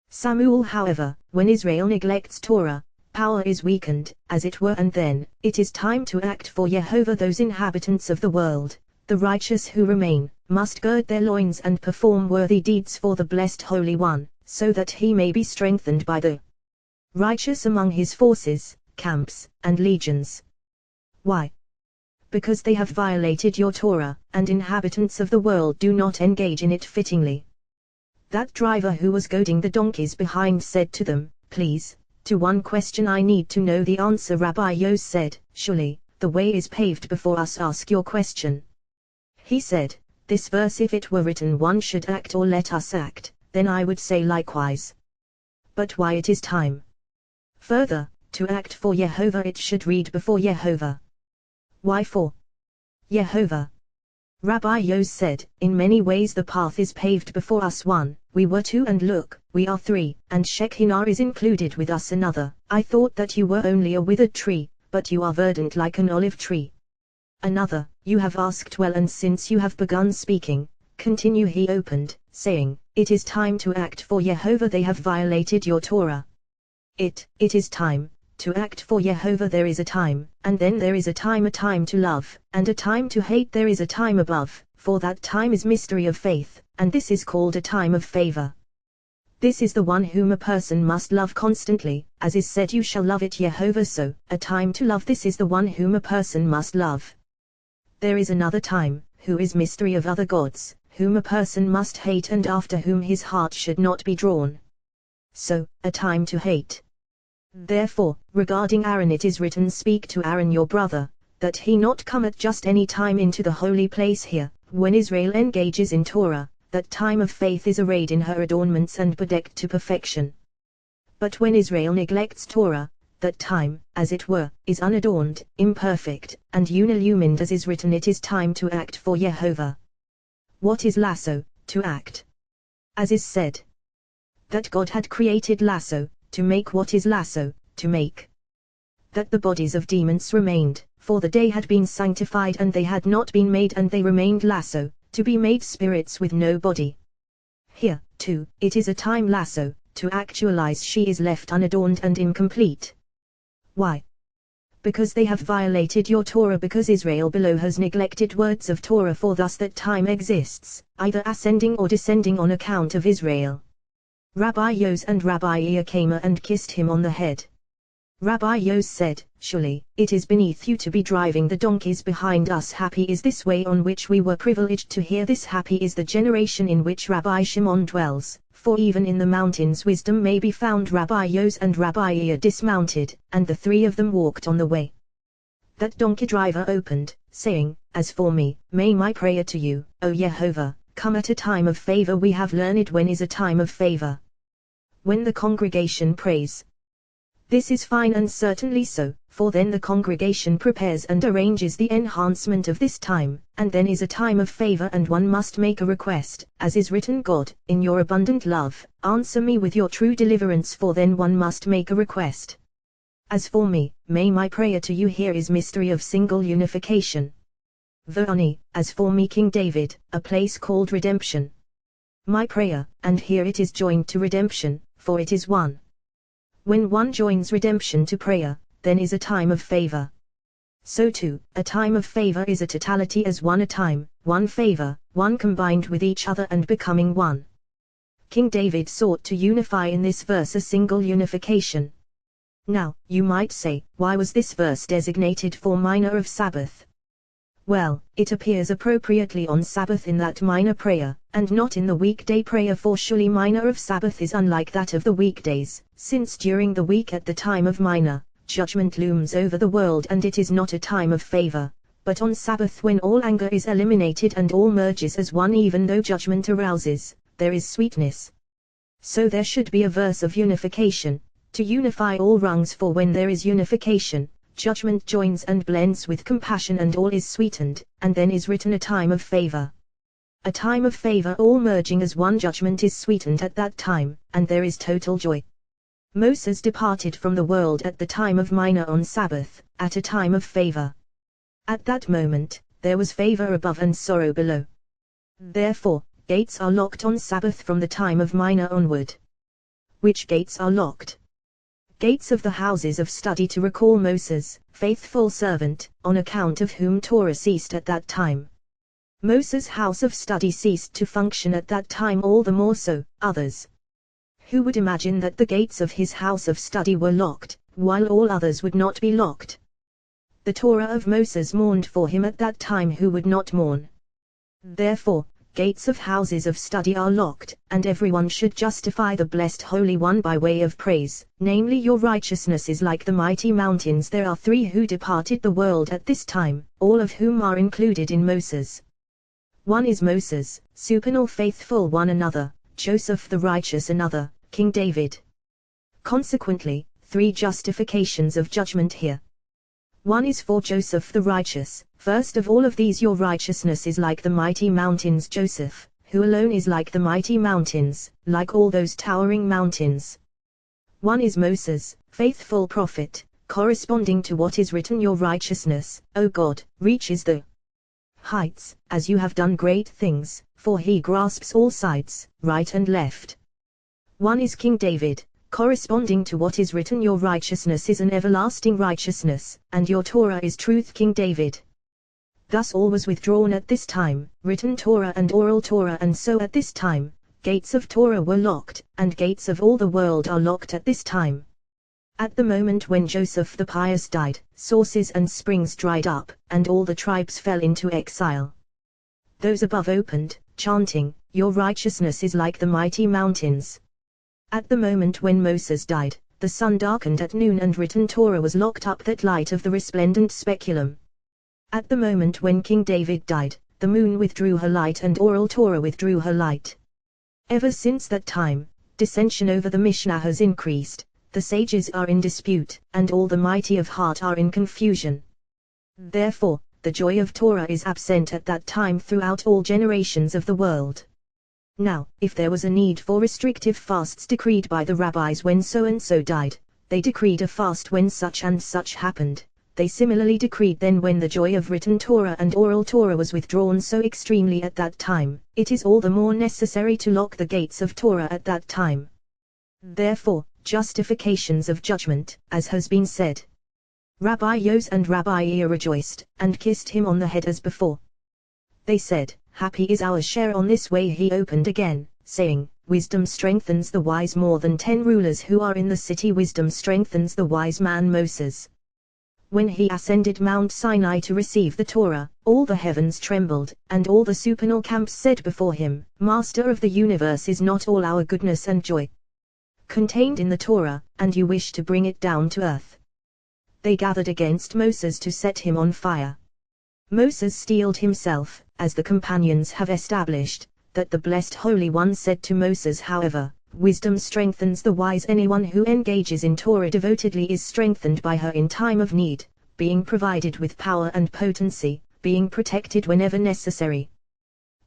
Samuel, however, when Israel neglects Torah, power is weakened, as it were, and then, it is time to act for Jehovah. Those inhabitants of the world, the righteous who remain, must gird their loins and perform worthy deeds for the blessed Holy One, so that he may be strengthened by the righteous among his forces, camps, and legions. Why? Because they have violated your Torah, and inhabitants of the world do not engage in it fittingly. That driver who was goading the donkeys behind said to them, please, to one question I need to know the answer. Rabbi Yos said, surely, the way is paved before us, ask your question. He said, this verse, if it were written one should act or let us act, then I would say likewise. But why it is time? Further, to act for Jehovah it should read before Jehovah. Why for Jehovah? Rabbi Yos said, in many ways the path is paved before us. 1, we were 2, and look, we are 3, and Shekinah is included with us. Another, I thought that you were only a withered tree, but you are verdant like an olive tree. Another, you have asked well, and since you have begun speaking, continue. He opened, saying, it is time to act for Jehovah, they have violated your Torah. It is time to act for Jehovah. There is a time, and then there is a time to love, and a time to hate. There is a time above, for that time is mystery of faith, and this is called a time of favor. This is the one whom a person must love constantly, as is said, you shall love it Jehovah. So, a time to love, this is the one whom a person must love. There is another time, who is mystery of other gods, whom a person must hate and after whom his heart should not be drawn. So, a time to hate. Therefore, regarding Aaron it is written, speak to Aaron your brother, that he not come at just any time into the holy place here, when Israel engages in Torah, that time of faith is arrayed in her adornments and bedecked to perfection. But when Israel neglects Torah, that time, as it were, is unadorned, imperfect, and unillumined, as is written, it is time to act for Jehovah. What is lasso? To act. As is said, that God had created lasso, to make what is lasso, to make. That the bodies of demons remained, for the day had been sanctified and they had not been made, and they remained lasso, to be made spirits with no body. Here, too, it is a time lasso, to actualize she is left unadorned and incomplete. Why? Because they have violated your Torah, because Israel below has neglected words of Torah, for thus that time exists, either ascending or descending on account of Israel. Rabbi Yos and Rabbi Ea came and kissed him on the head. Rabbi Yos said, surely, it is beneath you to be driving the donkeys behind us. Happy is this way on which we were privileged to hear this. Happy is the generation in which Rabbi Shimon dwells, for even in the mountains wisdom may be found. Rabbi Yos and Rabbi Ea dismounted, and the three of them walked on the way. That donkey driver opened, saying, as for me, may my prayer to you, O Jehovah, come at a time of favor. We have learned when is a time of favor. When the congregation prays. This is fine, and certainly so, for then the congregation prepares and arranges the enhancement of this time, and then is a time of favor, and one must make a request, as is written, God, in your abundant love, answer me with your true deliverance, for then one must make a request. As for me, may my prayer to you here is mystery of single unification. Verani, as for me King David, a place called redemption. My prayer, and here it is joined to redemption, for it is one. When one joins redemption to prayer, then is a time of favor. So too, a time of favor is a totality, as one a time, one favor, one combined with each other and becoming one. King David sought to unify in this verse a single unification. Now, you might say, why was this verse designated for minor of Sabbath? Well, it appears appropriately on Sabbath in that minor prayer, and not in the weekday prayer, for surely minor of Sabbath is unlike that of the weekdays, since during the week at the time of minor, judgment looms over the world and it is not a time of favor, but on Sabbath when all anger is eliminated and all merges as one, even though judgment arouses, there is sweetness. So there should be a verse of unification, to unify all rungs, for when there is unification, judgment joins and blends with compassion and all is sweetened, and then is written a time of favor. A time of favor, all merging as one, judgment is sweetened at that time, and there is total joy. Moses departed from the world at the time of minor on Sabbath, at a time of favor. At that moment, there was favor above and sorrow below. Therefore, gates are locked on Sabbath from the time of minor onward. Which gates are locked? Gates of the houses of study, to recall Moses, faithful servant, on account of whom Torah ceased at that time. Moses' house of study ceased to function at that time, all the more so, others. Who would imagine that the gates of his house of study were locked, while all others would not be locked? The Torah of Moses mourned for him at that time, who would not mourn? Therefore, gates of houses of study are locked, and everyone should justify the blessed Holy One by way of praise, namely, your righteousness is like the mighty mountains. There are three who departed the world at this time, all of whom are included in Moses. One is Moses, supernal faithful, one another, Joseph the righteous another, King David. Consequently, three justifications of judgment here. One is for Joseph the righteous. First of all of these, your righteousness is like the mighty mountains. Joseph, who alone is like the mighty mountains, like all those towering mountains. One is Moses, faithful prophet, corresponding to what is written, your righteousness, O God, reaches the heights, as you have done great things, for he grasps all sides, right and left. One is King David, corresponding to what is written, your righteousness is an everlasting righteousness, and your Torah is truth. King David. Thus all was withdrawn at this time, written Torah and oral Torah, and so at this time, gates of Torah were locked, and gates of all the world are locked at this time. At the moment when Joseph the pious died, sources and springs dried up, and all the tribes fell into exile. Those above opened, chanting, your righteousness is like the mighty mountains. At the moment when Moses died, the sun darkened at noon and written Torah was locked up, that light of the resplendent speculum. At the moment when King David died, the moon withdrew her light and oral Torah withdrew her light. Ever since that time, dissension over the Mishnah has increased, the sages are in dispute, and all the mighty of heart are in confusion. Therefore, the joy of Torah is absent at that time throughout all generations of the world. Now, if there was a need for restrictive fasts decreed by the rabbis when so-and-so died, they decreed a fast when such and such happened. They similarly decreed then when the joy of written Torah and oral Torah was withdrawn so extremely at that time, it is all the more necessary to lock the gates of Torah at that time. Therefore, justifications of judgment, as has been said. Rabbi Yos and Rabbi Ea rejoiced, and kissed him on the head as before. They said, "Happy is our share." On this way he opened again, saying, "Wisdom strengthens the wise more than 10 rulers who are in the city. Wisdom strengthens the wise man Moses." When he ascended Mount Sinai to receive the Torah, all the heavens trembled, and all the supernal camps said before him, "Master of the universe, is not all our goodness and joy contained in the Torah, and you wish to bring it down to earth?" They gathered against Moses to set him on fire. Moses steeled himself, as the companions have established, that the Blessed Holy One said to Moses, "However, wisdom strengthens the wise. Anyone who engages in Torah devotedly is strengthened by her in time of need, being provided with power and potency, being protected whenever necessary."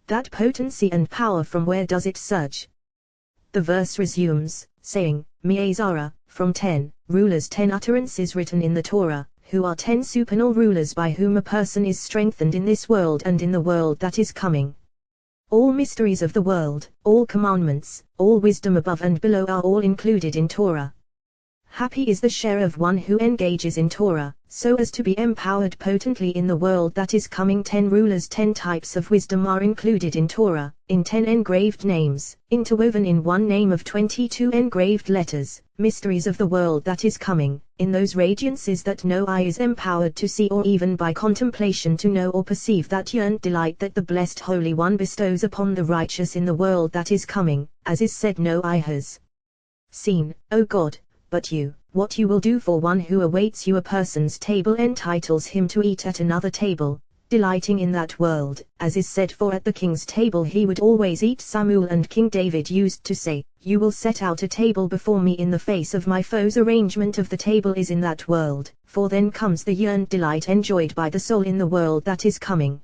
That potency and power, from where does it surge? The verse resumes, saying, "Mi'ezara, from 10 rulers, 10 utterances written in the Torah, who are 10 supernal rulers by whom a person is strengthened in this world and in the world that is coming." All mysteries of the world, all commandments, all wisdom above and below are all included in Torah. Happy is the share of one who engages in Torah, so as to be empowered potently in the world that is coming. 10 rulers, 10 types of wisdom are included in Torah, in 10 engraved names, interwoven in one name of 22 engraved letters, mysteries of the world that is coming, in those radiances that no eye is empowered to see or even by contemplation to know or perceive. That yearned delight that the Blessed Holy One bestows upon the righteous in the world that is coming, as is said, no eye has seen, O God, but you. What you will do for one who awaits you. A person's table entitles him to eat at another table, delighting in that world, as is said, for at the king's table he would always eat. Samuel and King David used to say, "You will set out a table before me in the face of my foes." Arrangement of the table is in that world, for then comes the yearned delight enjoyed by the soul in the world that is coming.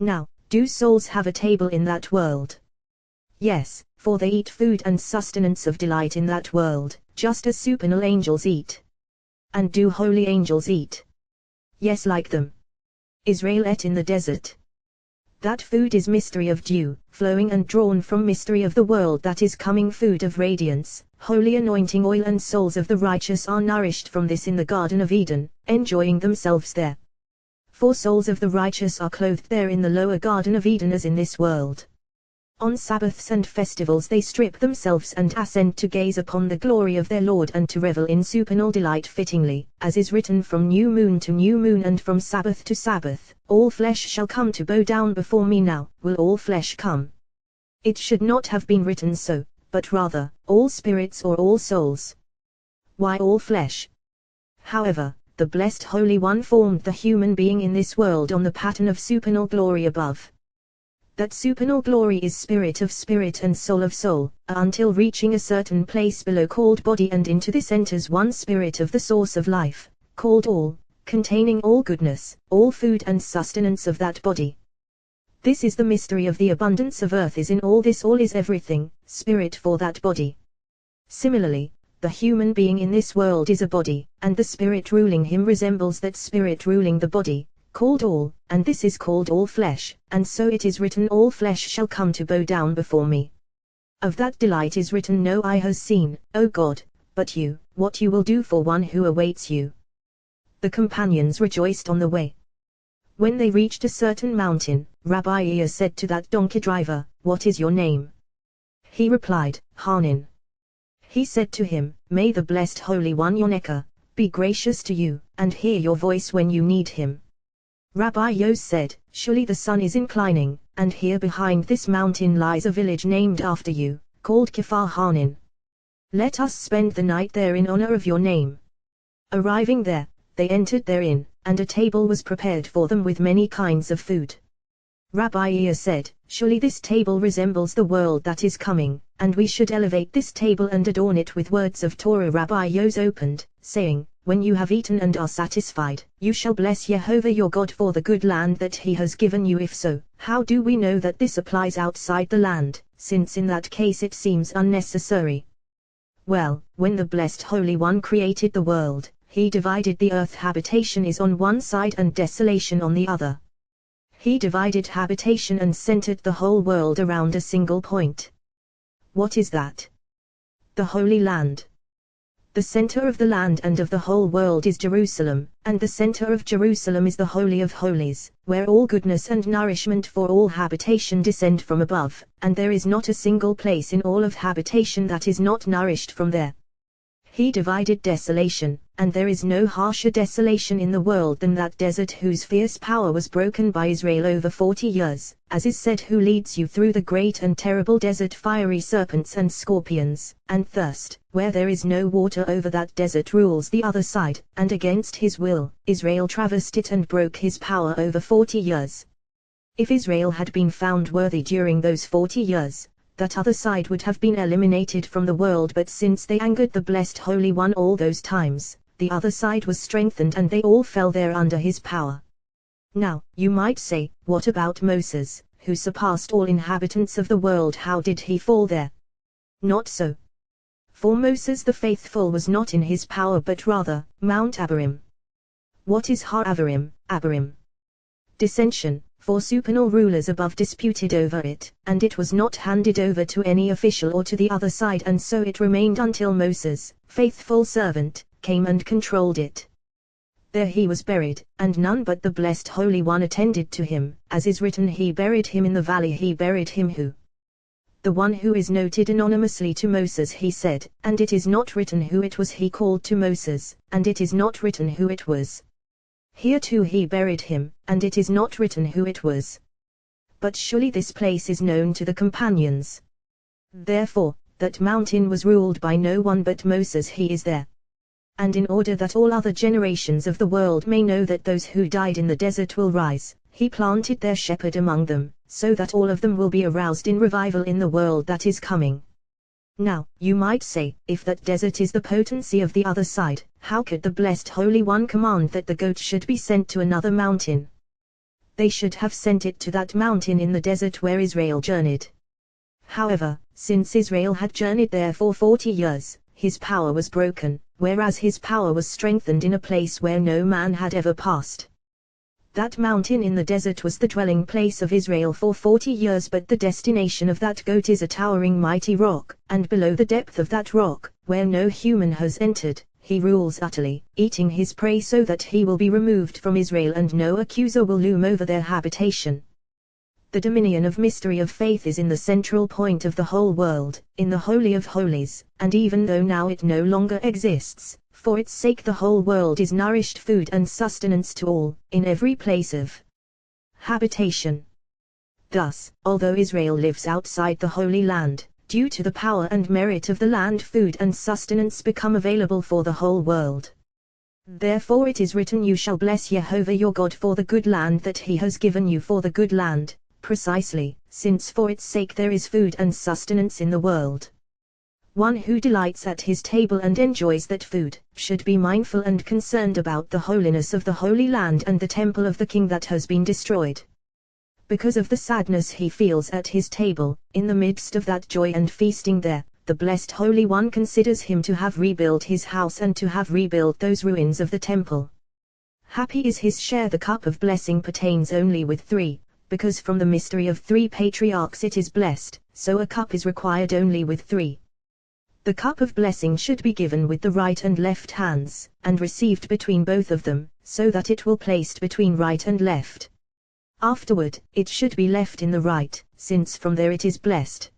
Now, do souls have a table in that world? Yes, for they eat food and sustenance of delight in that world, just as supernal angels eat. And do holy angels eat? Yes, like them. Israel ate in the desert. That food is mystery of dew, flowing and drawn from mystery of the world that is coming, food of radiance, holy anointing oil, and souls of the righteous are nourished from this in the Garden of Eden, enjoying themselves there. For souls of the righteous are clothed there in the lower Garden of Eden as in this world. On Sabbaths and festivals they strip themselves and ascend to gaze upon the glory of their Lord and to revel in supernal delight fittingly, as is written, "From new moon to new moon and from Sabbath to Sabbath, all flesh shall come to bow down before me." Now, will all flesh come? It should not have been written so, but rather, all spirits or all souls. Why all flesh? However, the Blessed Holy One formed the human being in this world on the pattern of supernal glory above. That supernal glory is spirit of spirit and soul of soul, until reaching a certain place below called body, and into this enters one spirit of the source of life, called all, containing all goodness, all food and sustenance of that body. This is the mystery of the abundance of earth. Is in all this, all is everything, spirit for that body. Similarly, the human being in this world is a body, and the spirit ruling him resembles that spirit ruling the body, called all, and this is called all flesh, and so it is written, "All flesh shall come to bow down before me." Of that delight is written, "No eye has seen, O God, but you, what you will do for one who awaits you." The companions rejoiced on the way. When they reached a certain mountain, Rabbi Ea said to that donkey driver, "What is your name?" He replied, "Hanan." He said to him, "May the Blessed Holy One Yoneka be gracious to you, and hear your voice when you need him." Rabbi Yos said, "Surely the sun is inclining, and here behind this mountain lies a village named after you, called Kfar Hanan." Let us spend the night there in honor of your name. Arriving there, they entered their inn, and a table was prepared for them with many kinds of food. Rabbi Ea said, Surely this table resembles the world that is coming, and we should elevate this table and adorn it with words of Torah. Rabbi Yos opened, saying, When you have eaten and are satisfied, you shall bless Jehovah your God for the good land that he has given you. If so, how do we know that this applies outside the land, since in that case it seems unnecessary? Well, when the Blessed Holy One created the world, he divided the earth. Habitation is on one side and desolation on the other. He divided habitation and centered the whole world around a single point. What is that? The Holy Land. The center of the land and of the whole world is Jerusalem, and the center of Jerusalem is the Holy of Holies, where all goodness and nourishment for all habitation descend from above, and there is not a single place in all of habitation that is not nourished from there. He divided desolation, and there is no harsher desolation in the world than that desert whose fierce power was broken by Israel over 40 years, as is said, who leads you through the great and terrible desert, fiery serpents and scorpions, and thirst, where there is no water. Over that desert rules the other side, and against his will, Israel traversed it and broke his power over 40 years. If Israel had been found worthy during those 40 years, that other side would have been eliminated from the world, but since they angered the Blessed Holy One all those times, the other side was strengthened and they all fell there under his power. Now, you might say, what about Moses, who surpassed all inhabitants of the world? How did he fall there? Not so. For Moses the faithful was not in his power but rather, Mount Abarim. What is Har Avarim, Abarim? Dissension. For supernal rulers above disputed over it, and it was not handed over to any official or to the other side, and so it remained until Moses, faithful servant, came and controlled it. There he was buried, and none but the Blessed Holy One attended to him, as is written, he buried him in the valley. He buried him who? The one who is noted anonymously to Moses, he said, and it is not written who it was he called to Moses, and it is not written who it was. Here too he buried him, and it is not written who it was. But surely this place is known to the companions. Therefore, that mountain was ruled by no one but Moses. He is there. And in order that all other generations of the world may know that those who died in the desert will rise, he planted their shepherd among them, so that all of them will be aroused in revival in the world that is coming. Now, you might say, if that desert is the potency of the other side, how could the Blessed Holy One command that the goat should be sent to another mountain? They should have sent it to that mountain in the desert where Israel journeyed. However, since Israel had journeyed there for 40 years, his power was broken, whereas his power was strengthened in a place where no man had ever passed. That mountain in the desert was the dwelling place of Israel for 40 years, but the destination of that goat is a towering mighty rock, and below the depth of that rock, where no human has entered, he rules utterly, eating his prey so that he will be removed from Israel and no accuser will loom over their habitation. The dominion of mystery of faith is in the central point of the whole world, in the Holy of Holies, and even though now it no longer exists, for its sake the whole world is nourished food and sustenance to all, in every place of habitation. Thus, although Israel lives outside the Holy Land, due to the power and merit of the land, food and sustenance become available for the whole world. Therefore it is written, you shall bless Jehovah your God for the good land that he has given you, for the good land, precisely, since for its sake there is food and sustenance in the world. One who delights at his table and enjoys that food, should be mindful and concerned about the holiness of the Holy Land and the temple of the King that has been destroyed. Because of the sadness he feels at his table, in the midst of that joy and feasting there, the Blessed Holy One considers him to have rebuilt his house and to have rebuilt those ruins of the temple. Happy is his share. The cup of blessing pertains only with 3, because from the mystery of 3 patriarchs it is blessed, so a cup is required only with 3. The cup of blessing should be given with the right and left hands, and received between both of them, so that it will placed between right and left. Afterward, it should be left in the right, since from there it is blessed.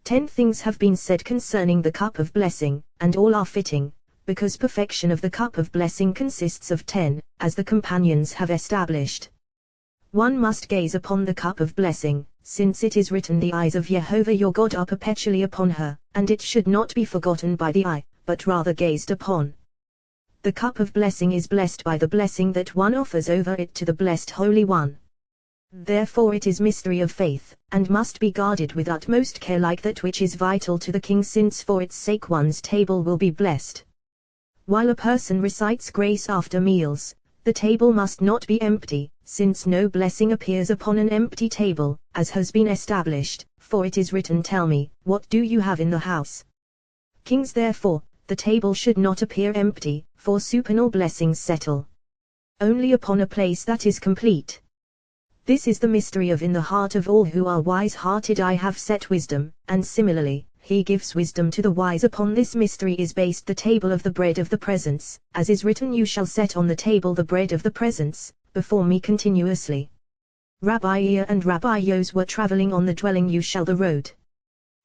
10 things have been said concerning the cup of blessing, and all are fitting, because perfection of the cup of blessing consists of 10, as the companions have established. One must gaze upon the cup of blessing, since it is written, the eyes of Jehovah your God are perpetually upon her, and it should not be forgotten by the eye, but rather gazed upon. The cup of blessing is blessed by the blessing that one offers over it to the blessed Holy One. Therefore it is mystery of faith, and must be guarded with utmost care, like that which is vital to the king, since for its sake one's table will be blessed. While a person recites grace after meals, the table must not be empty, since no blessing appears upon an empty table, as has been established, for it is written, tell me, what do you have in the house? Kings, therefore, the table should not appear empty, for supernal blessings settle only upon a place that is complete. This is the mystery of in the heart of all who are wise-hearted I have set wisdom, and similarly, he gives wisdom to the wise. Upon this mystery is based the table of the bread of the presence, as is written, you shall set on the table the bread of the presence, before me continuously. Rabbi Ea and Rabbi Yos were traveling on the dwelling the road.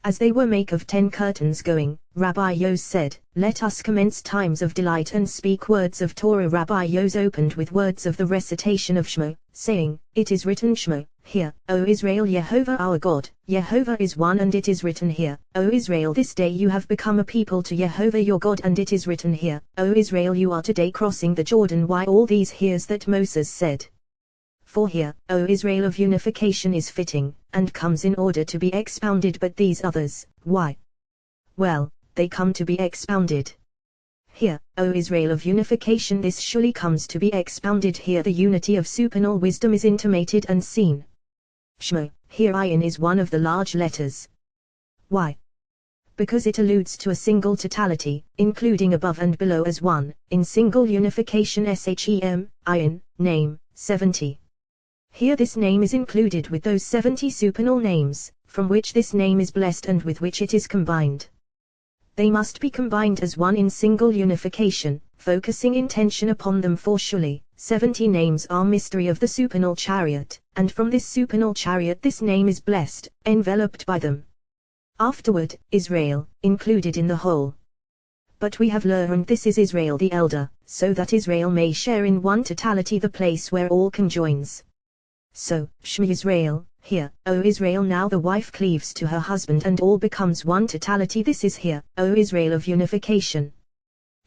As they were make of 10 curtains going, Rabbi Yos said, let us commence times of delight and speak words of Torah. Rabbi Yos opened with words of the recitation of Shema, saying, it is written, Shema, hear, O Israel, Jehovah our God, Jehovah is one, and it is written here, O Israel, this day you have become a people to Jehovah your God, and it is written here, O Israel, you are today crossing the Jordan. Why all these hears that Moses said? For here, O Israel, of unification is fitting, and comes in order to be expounded, but these others, why? Well, they come to be expounded. Here, O Israel, of unification, this surely comes to be expounded. Here the unity of supernal wisdom is intimated and seen. Shema, here Ayin is one of the large letters. Why? Because it alludes to a single totality, including above and below as one, in single unification. Shem, Ayin, name, 70. Here this name is included with those 70 supernal names, from which this name is blessed and with which it is combined. They must be combined as one in single unification, focusing intention upon them, for surely 70 names are mystery of the supernal chariot, and from this supernal chariot this name is blessed, enveloped by them. Afterward, Israel, included in the whole. But we have learned this is Israel the elder, so that Israel may share in one totality, the place where all conjoins. So, Shema Israel, here, O Israel, now the wife cleaves to her husband and all becomes one totality. This is here, O Israel, of unification.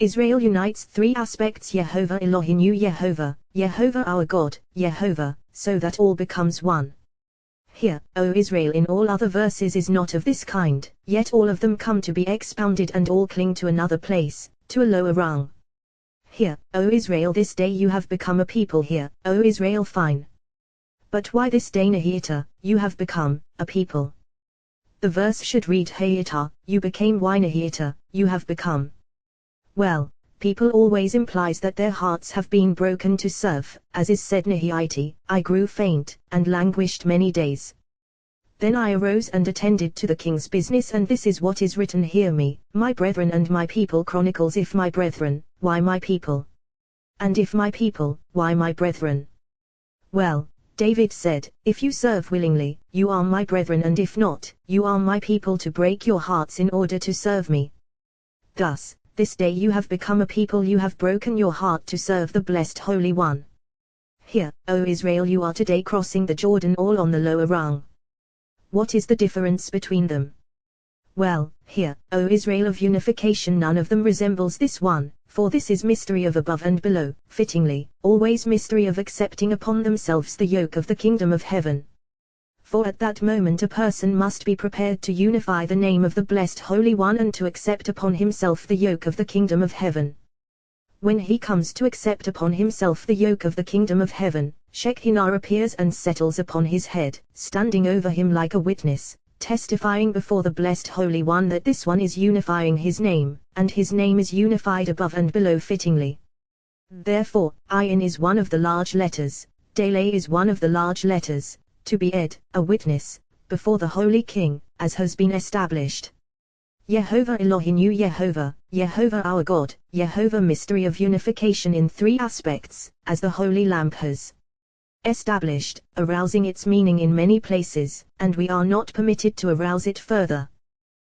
Israel unites 3 aspects: Yehovah Elohinu, Yehovah, Yehovah our God, Yehovah, so that all becomes one. Here, O Israel, in all other verses is not of this kind, yet all of them come to be expounded and all cling to another place, to a lower rung. Here, O Israel, this day you have become a people. Here, O Israel, fine. But why this day Nahita, you have become a people? The verse should read Hayita, you became. Why Nahita, you have become? Well, people always implies that their hearts have been broken to serve, as is said, Nahiiti, I grew faint, and languished many days. Then I arose and attended to the king's business, and this is what is written, hear me, my brethren and my people. Chronicles, if my brethren, why my people? And if my people, why my brethren? Well, David said, if you serve willingly, you are my brethren, and if not, you are my people, to break your hearts in order to serve me. Thus, this day you have become a people, you have broken your heart to serve the blessed Holy One. Here, O Israel, you are today crossing the Jordan, all on the lower rung. What is the difference between them? Well, here, O Israel, of unification, none of them resembles this one, for this is mystery of above and below, fittingly, always mystery of accepting upon themselves the yoke of the kingdom of heaven. For at that moment a person must be prepared to unify the name of the blessed Holy One and to accept upon himself the yoke of the kingdom of heaven. When he comes to accept upon himself the yoke of the kingdom of heaven, Shekinah appears and settles upon his head, standing over him like a witness, testifying before the blessed Holy One that this one is unifying his name, and his name is unified above and below fittingly. Therefore, Ayin is one of the large letters, Dele is one of the large letters, to be ed, a witness, before the Holy King, as has been established. Yehovah Elohinu, Yehovah, Yehovah our God, Yehovah, mystery of unification in 3 aspects, as the Holy Lamp has established, arousing its meaning in many places, and we are not permitted to arouse it further.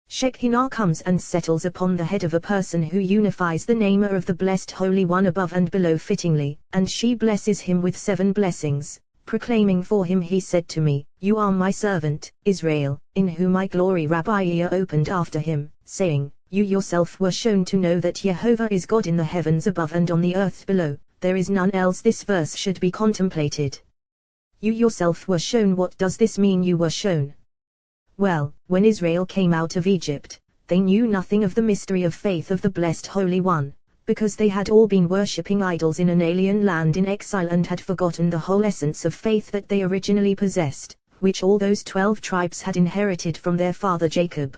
Shekinah comes and settles upon the head of a person who unifies the name of the blessed Holy One above and below fittingly, and she blesses him with 7 blessings, proclaiming for him he said to me, You are my servant, Israel, in whom I glory. Rabbi Ear opened after him, saying, You yourself were shown to know that Jehovah is God in the heavens above and on the earth below, there is none else. This verse should be contemplated. You yourself were shown. What does this mean, you were shown? Well, when Israel came out of Egypt, they knew nothing of the mystery of faith of the Blessed Holy One, because they had all been worshipping idols in an alien land in exile and had forgotten the whole essence of faith that they originally possessed, which all those 12 tribes had inherited from their father Jacob.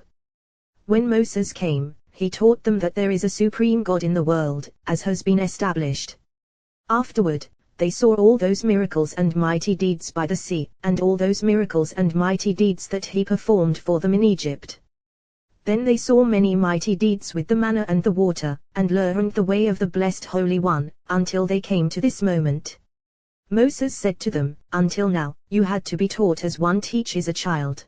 When Moses came, he taught them that there is a supreme God in the world, as has been established. Afterward, they saw all those miracles and mighty deeds by the sea, and all those miracles and mighty deeds that he performed for them in Egypt. Then they saw many mighty deeds with the manna and the water, and learned the way of the Blessed Holy One, until they came to this moment. Moses said to them, Until now, you had to be taught as one teaches a child.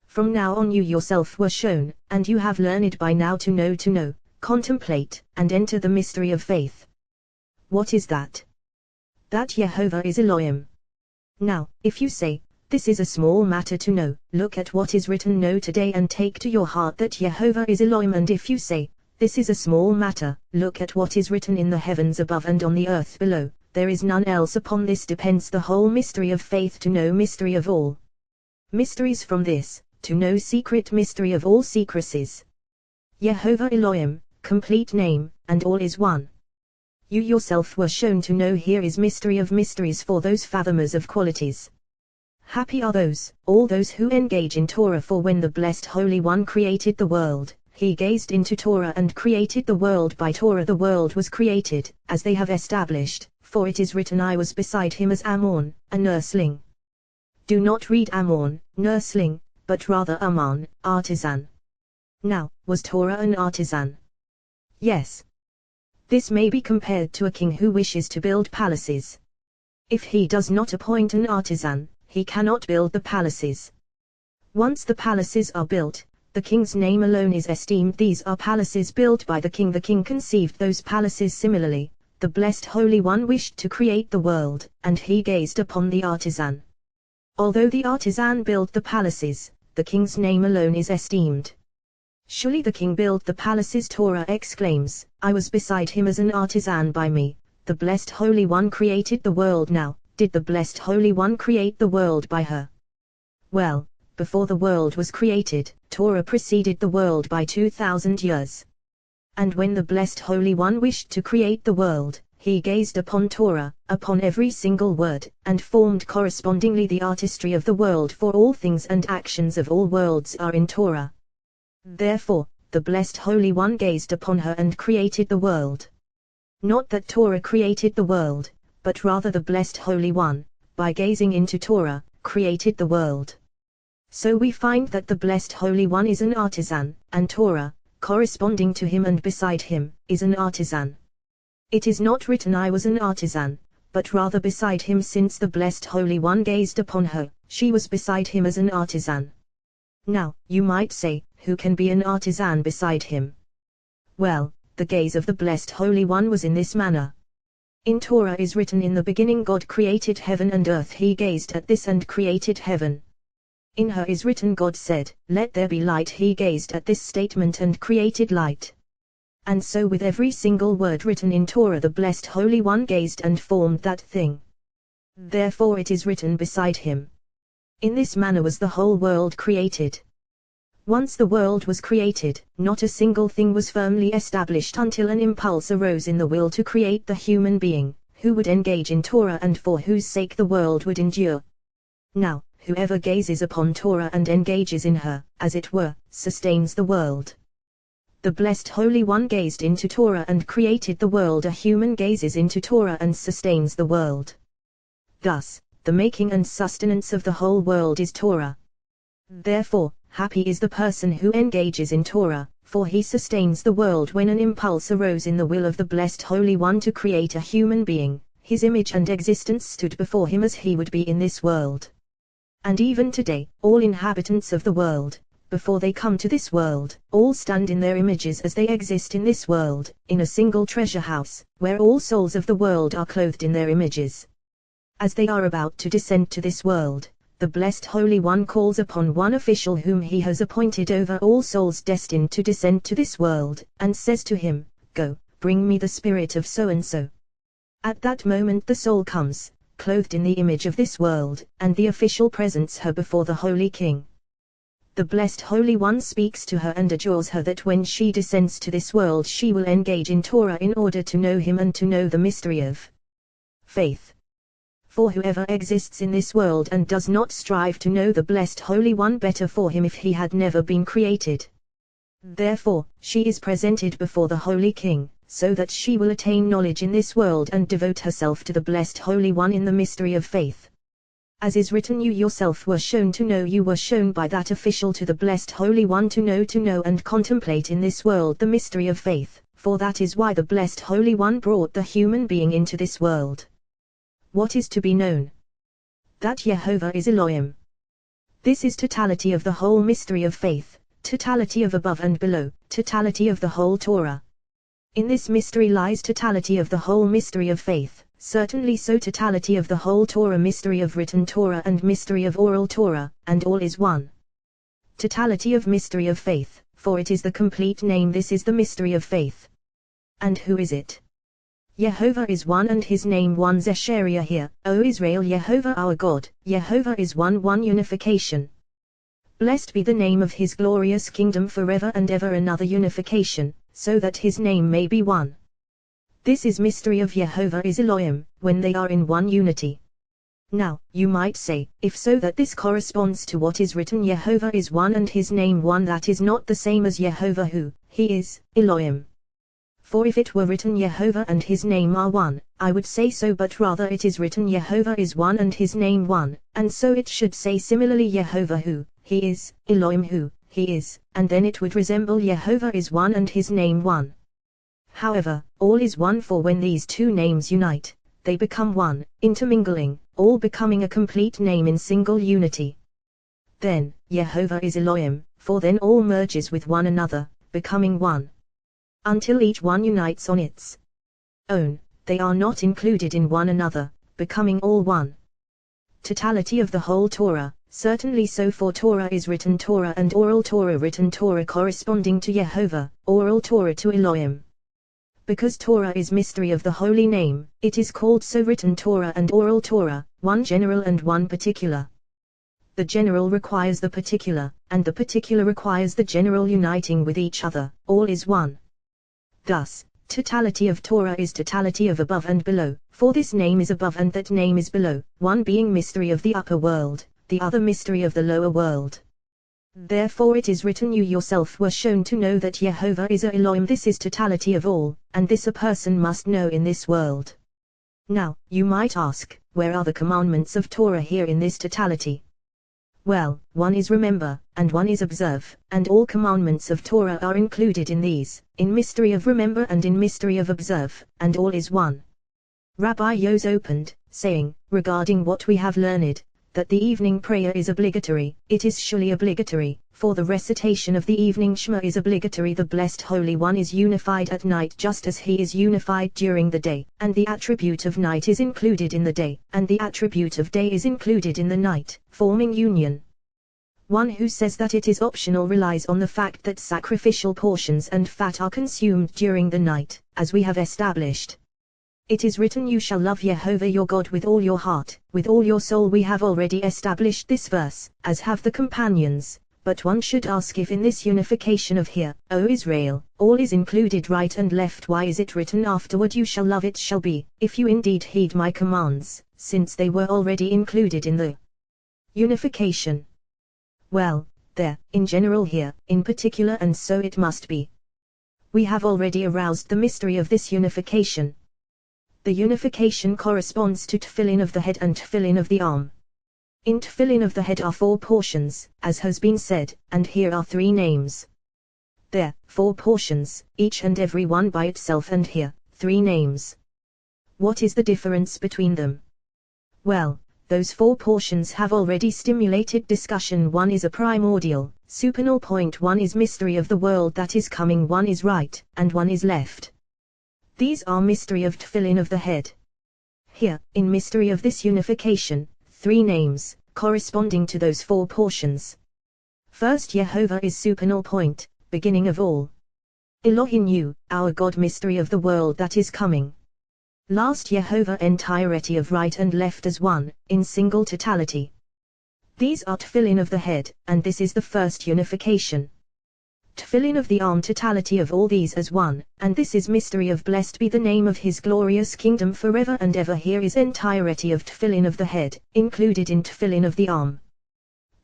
From now on you yourself were shown, and you have learned by now to know, contemplate, and enter the mystery of faith. What is that? That Jehovah is Elohim. Now, if you say, This is a small matter to know, look at what is written. Know today and take to your heart that Jehovah is Elohim. And if you say, This is a small matter, look at what is written in the heavens above and on the earth below, there is none else. Upon this depends the whole mystery of faith, to know mystery of all mysteries, from this, to know secret mystery of all secrecies. Jehovah Elohim, complete name, and all is one. You yourself were shown to know. Here is mystery of mysteries for those fathomers of qualities. Happy are all those who engage in Torah, for when the Blessed Holy One created the world, he gazed into Torah and created the world. By Torah the world was created, as they have established, for it is written, I was beside him as Ammon, a nursling. Do not read Ammon, nursling, but rather Amman, artisan. Now, was Torah an artisan? Yes. This may be compared to a king who wishes to build palaces. If he does not appoint an artisan, he cannot build the palaces. Once the palaces are built, the king's name alone is esteemed. These are palaces built by the king. The king conceived those palaces. Similarly, the Blessed Holy One wished to create the world, and he gazed upon the artisan. Although the artisan built the palaces, the king's name alone is esteemed. Surely the king built the palaces. Torah exclaims, I was beside him as an artisan. By me, the Blessed Holy One created the world. Now, did the Blessed Holy One create the world by her? Well, before the world was created, Torah preceded the world by 2,000 years. And when the Blessed Holy One wished to create the world, he gazed upon Torah, upon every single word, and formed correspondingly the artistry of the world, for all things and actions of all worlds are in Torah. Therefore, the Blessed Holy One gazed upon her and created the world. Not that Torah created the world, but rather the Blessed Holy One, by gazing into Torah, created the world. So we find that the Blessed Holy One is an artisan, and Torah, corresponding to him and beside him, is an artisan. It is not written I was an artisan, but rather beside him, since the Blessed Holy One gazed upon her, she was beside him as an artisan. Now, you might say, who can be an artisan beside him? Well, the gaze of the Blessed Holy One was in this manner. In Torah is written, in the beginning God created heaven and earth. He gazed at this and created heaven. In her is written, God said, Let there be light. He gazed at this statement and created light. And so with every single word written in Torah, the Blessed Holy One gazed and formed that thing. Therefore it is written beside him. In this manner was the whole world created. Once the world was created, not a single thing was firmly established until an impulse arose in the will to create the human being, who would engage in Torah and for whose sake the world would endure. Now, whoever gazes upon Torah and engages in her, as it were, sustains the world. The Blessed Holy One gazed into Torah and created the world. A human gazes into Torah and sustains the world. Thus, the making and sustenance of the whole world is Torah. Therefore, happy is the person who engages in Torah, for he sustains the world. When an impulse arose in the will of the Blessed Holy One to create a human being, his image and existence stood before him as he would be in this world. And even today, all inhabitants of the world, before they come to this world, all stand in their images as they exist in this world, in a single treasure house, where all souls of the world are clothed in their images. As they are about to descend to this world, the Blessed Holy One calls upon one official whom he has appointed over all souls destined to descend to this world, and says to him, "Go, bring me the spirit of so-and-so." At that moment the soul comes, clothed in the image of this world, and the official presents her before the Holy King. The Blessed Holy One speaks to her and adjures her that when she descends to this world she will engage in Torah in order to know him and to know the mystery of faith. For whoever exists in this world and does not strive to know the Blessed Holy One, better for him if he had never been created. Therefore, she is presented before the Holy King, so that she will attain knowledge in this world and devote herself to the Blessed Holy One in the mystery of faith. As is written, you yourself were shown to know, you were shown by that official to the Blessed Holy One to know and contemplate in this world the mystery of faith, for that is why the Blessed Holy One brought the human being into this world. What is to be known? That Jehovah is Elohim. This is totality of the whole mystery of faith, totality of above and below, totality of the whole Torah. In this mystery lies totality of the whole mystery of faith, certainly so totality of the whole Torah, mystery of written Torah and mystery of oral Torah, and all is one. Totality of mystery of faith, for it is the complete name. This is the mystery of faith. And who is it? Jehovah is one and his name one. Zechariah here, O Israel, Jehovah our God, Jehovah is one, one unification. Blessed be the name of his glorious kingdom forever and ever. Another unification, so that his name may be one. This is mystery of Jehovah is Elohim, when they are in one unity. Now, you might say, if so, that this corresponds to what is written, Jehovah is one and his name one. That is not the same as Jehovah who, he is, Elohim. For if it were written Jehovah and his name are one, I would say so, but rather it is written Jehovah is one and his name one, and so it should say similarly Jehovah who, he is, Elohim who, he is, and then it would resemble Jehovah is one and his name one. However, all is one, for when these two names unite, they become one, intermingling, all becoming a complete name in single unity. Then, Jehovah is Elohim, for then all merges with one another, becoming one. Until each one unites on its own, they are not included in one another, becoming all one. Totality of the whole Torah, certainly so, for Torah is written Torah and oral Torah, written Torah corresponding to Jehovah, oral Torah to Elohim. Because Torah is mystery of the holy name, it is called so, written Torah and oral Torah, one general and one particular. The general requires the particular, and the particular requires the general uniting with each other, all is one. Thus, totality of Torah is totality of above and below, for this name is above and that name is below, one being mystery of the upper world, the other mystery of the lower world. Therefore it is written, you yourself were shown to know that Jehovah is Elohim. This is totality of all, and this a person must know in this world. Now, you might ask, where are the commandments of Torah here in this totality? Well, one is remember, and one is observe, and all commandments of Torah are included in these, in mystery of remember and in mystery of observe, and all is one. Rabbi Yos opened, saying, regarding what we have learned, that the evening prayer is obligatory, it is surely obligatory, for the recitation of the evening Shema is obligatory. The Blessed Holy One is unified at night just as he is unified during the day, and the attribute of night is included in the day, and the attribute of day is included in the night, forming union. One who says that it is optional relies on the fact that sacrificial portions and fat are consumed during the night, as we have established. It is written, you shall love Jehovah your God with all your heart, with all your soul. We have already established this verse, as have the companions, but one should ask if in this unification of here, O Israel, all is included right and left, why is it written afterward, you shall love? It shall be, if you indeed heed my commands, since they were already included in the unification. Well, there, in general here, in particular, and so it must be. We have already aroused the mystery of this unification. The unification corresponds to tefillin of the head and tefillin of the arm. In tefillin of the head are 4 portions, as has been said, and here are 3 names. There, 4 portions, each and every one by itself, and here, 3 names. What is the difference between them? Well, those 4 portions have already stimulated discussion. One is a primordial, supernal point, one is mystery of the world that is coming, one is right, and one is left. These are mystery of tefillin of the head. Here, in mystery of this unification, 3 names, corresponding to those 4 portions. First, Jehovah is supernal point, beginning of all. Elohim, our God, mystery of the world that is coming. Last, Jehovah, entirety of right and left as one, in single totality. These are tefillin of the head, and this is the first unification. Tefillin of the arm, totality of all these as one, and this is mystery of blessed be the name of his glorious kingdom forever and ever. Here is entirety of tefillin of the head, included in tefillin of the arm.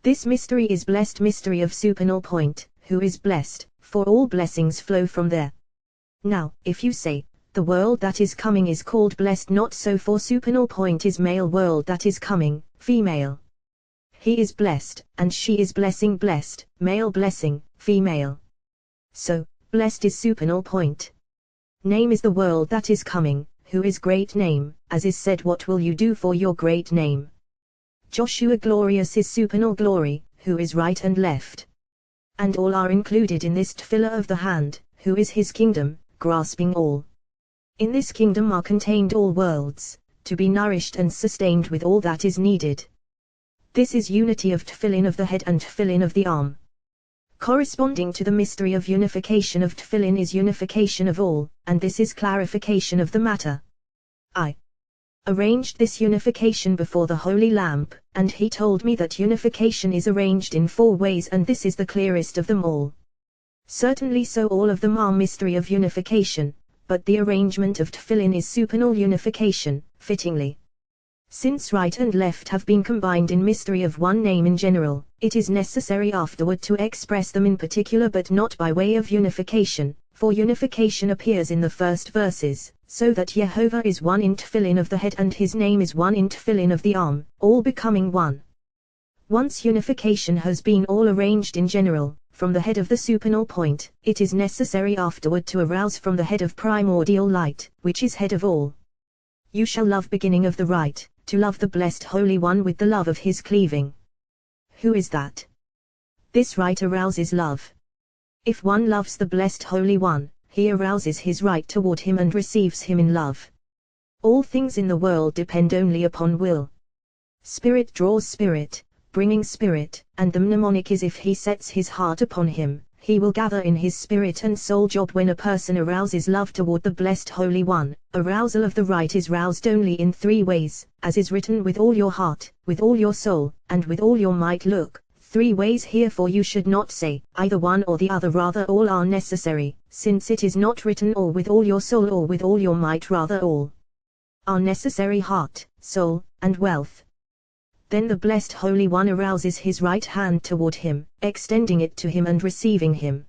This mystery is blessed mystery of supernal point, who is blessed, for all blessings flow from there. Now, if you say, the world that is coming is called blessed, not so, for supernal point is male, world that is coming, female. He is blessed, and she is blessing, blessed, male blessing, female. So, blessed is supernal point. Name is the world that is coming, who is great name, as is said, what will you do for your great name? Joshua glorious is supernal glory, who is right and left. And all are included in this tefillah of the hand, who is his kingdom, grasping all. In this kingdom are contained all worlds, to be nourished and sustained with all that is needed. This is unity of tefillin of the head and tefillin of the arm. Corresponding to the mystery of unification of tefillin is unification of all, and this is clarification of the matter. I arranged this unification before the holy lamp, and he told me that unification is arranged in 4 ways, and this is the clearest of them all. Certainly so, all of them are mystery of unification, but the arrangement of tefillin is supernal unification, fittingly. Since right and left have been combined in mystery of one name in general, it is necessary afterward to express them in particular, but not by way of unification, for unification appears in the first verses, so that Jehovah is one in tefillin of the head and his name is one in tefillin of the arm, all becoming one. Once unification has been all arranged in general, from the head of the supernal point, it is necessary afterward to arouse from the head of primordial light, which is head of all. You shall love beginning of the right, to love the blessed Holy One with the love of his cleaving. Who is that? This right arouses love. If one loves the blessed Holy One, he arouses his right toward him and receives him in love. All things in the world depend only upon will. Spirit draws spirit, bringing spirit, and the mnemonic is if he sets his heart upon him, he will gather in his spirit and soul. Job when a person arouses love toward the blessed Holy One, arousal of the right is roused only in 3 ways, as is written, with all your heart, with all your soul, and with all your might. Look, 3 ways here, for you should not say either one or the other, rather all are necessary, since it is not written or with all your soul or with all your might, rather all are necessary, heart, soul, and wealth. Then the blessed Holy One arouses his right hand toward him, extending it to him and receiving him.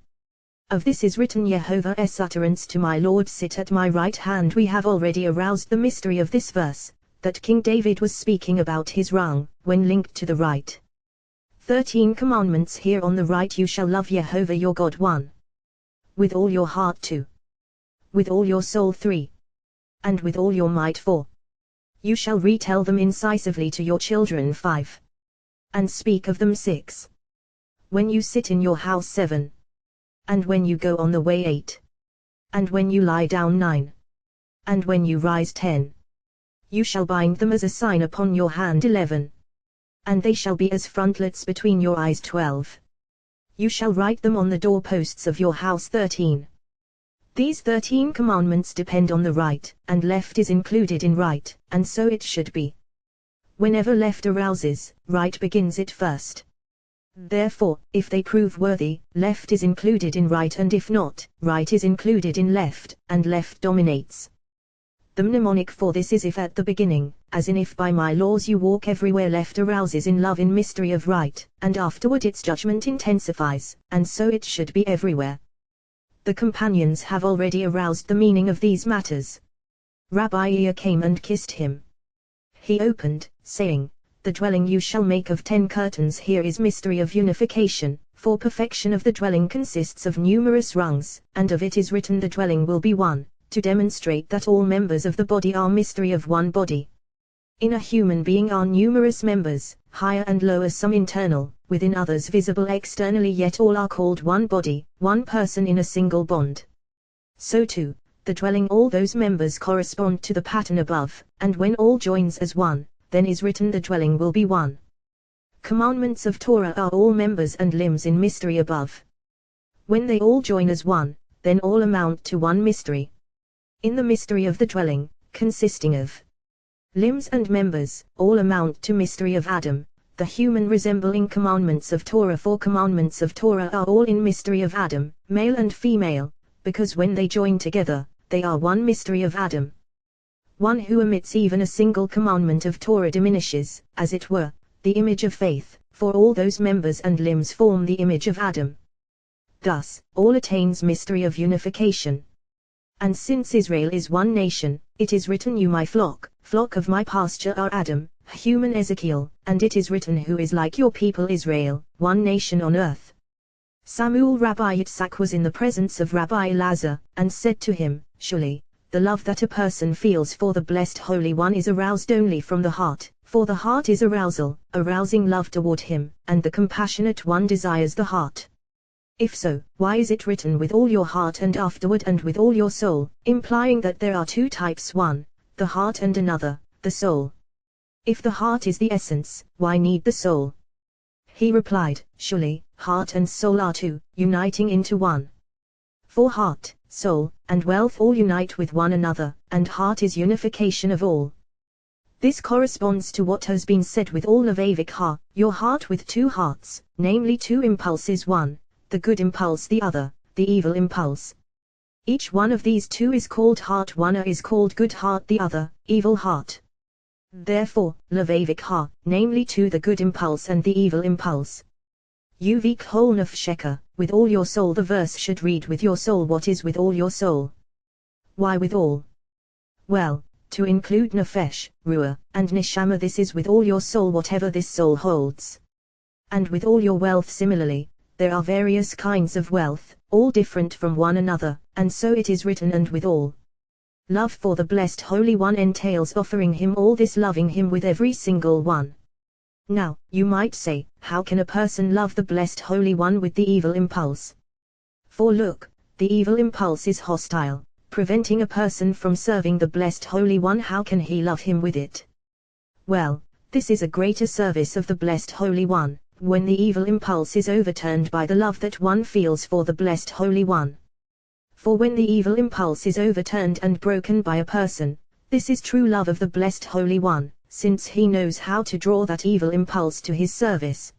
Of this is written, Jehovah's utterance to my Lord, sit at my right hand. We have already aroused the mystery of this verse, that King David was speaking about his rung, when linked to the right. 13 commandments here on the right. You shall love Jehovah your God 1. With all your heart 2. With all your soul 3. And with all your might 4. You shall retell them incisively to your children 5. And speak of them 6. When you sit in your house 7. And when you go on the way 8. And when you lie down 9. And when you rise 10. You shall bind them as a sign upon your hand 11. And they shall be as frontlets between your eyes 12. You shall write them on the doorposts of your house 13. These 13 commandments depend on the right, and left is included in right, and so it should be. Whenever left arouses, right begins it first. Therefore, if they prove worthy, left is included in right, and if not, right is included in left, and left dominates. The mnemonic for this is if at the beginning, as in if by my laws you walk everywhere, left arouses in love in mystery of right, and afterward its judgment intensifies, and so it should be everywhere. The companions have already aroused the meaning of these matters. Rabbi Ea came and kissed him. He opened, saying, the dwelling you shall make of 10 curtains. Here is mystery of unification, for perfection of the dwelling consists of numerous rungs, and of it is written the dwelling will be one, to demonstrate that all members of the body are mystery of one body. In a human being are numerous members, higher and lower, some internal, within others visible externally, yet all are called one body, one person in a single bond. So too, the dwelling all those members correspond to the pattern above, and when all joins as one, then is written the dwelling will be one. Commandments of Torah are all members and limbs in mystery above. When they all join as one, then all amount to one mystery. In the mystery of the dwelling, consisting of limbs and members, all amount to mystery of Adam, the human resembling commandments of Torah. For commandments of Torah are all in mystery of Adam, male and female, because when they join together, they are one mystery of Adam. One who omits even a single commandment of Torah diminishes, as it were, the image of faith, for all those members and limbs form the image of Adam. Thus, all attains mystery of unification. And since Israel is one nation, it is written, you my flock of my pasture are Adam, human Ezekiel, and it is written, who is like your people Israel, one nation on earth. Samuel Rabbi Yitzhak was in the presence of Rabbi Elazar, and said to him, surely, the love that a person feels for the blessed Holy One is aroused only from the heart, for the heart is arousal, arousing love toward him, and the compassionate one desires the heart. If so, why is it written with all your heart and afterward and with all your soul, implying that there are two types, one, the heart, and another, the soul? If the heart is the essence, why need the soul? He replied, surely, heart and soul are two, uniting into one. For heart, soul, and wealth all unite with one another, and heart is unification of all. This corresponds to what has been said with all Levavic ha, your heart with two hearts, namely two impulses, one, the good impulse, the other, the evil impulse. Each one of these two is called heart, one is called good heart, the other, evil heart. Therefore, Levavic ha, namely two, the good impulse and the evil impulse. Uvik whole nefsheka, with all your soul. The verse should read, with your soul. What is with all your soul? Why with all? Well, to include nefesh, ruah, and neshama. This is with all your soul, whatever this soul holds. And with all your wealth similarly. There are various kinds of wealth, all different from one another, and so it is written, and with all. Love for the blessed Holy One entails offering him all this, loving him with every single one. Now, you might say, how can a person love the blessed Holy One with the evil impulse? For look, the evil impulse is hostile, preventing a person from serving the blessed Holy One. How can he love him with it? Well, this is a greater service of the blessed Holy One, when the evil impulse is overturned by the love that one feels for the blessed Holy One. For when the evil impulse is overturned and broken by a person, this is true love of the blessed Holy One, since he knows how to draw that evil impulse to his service.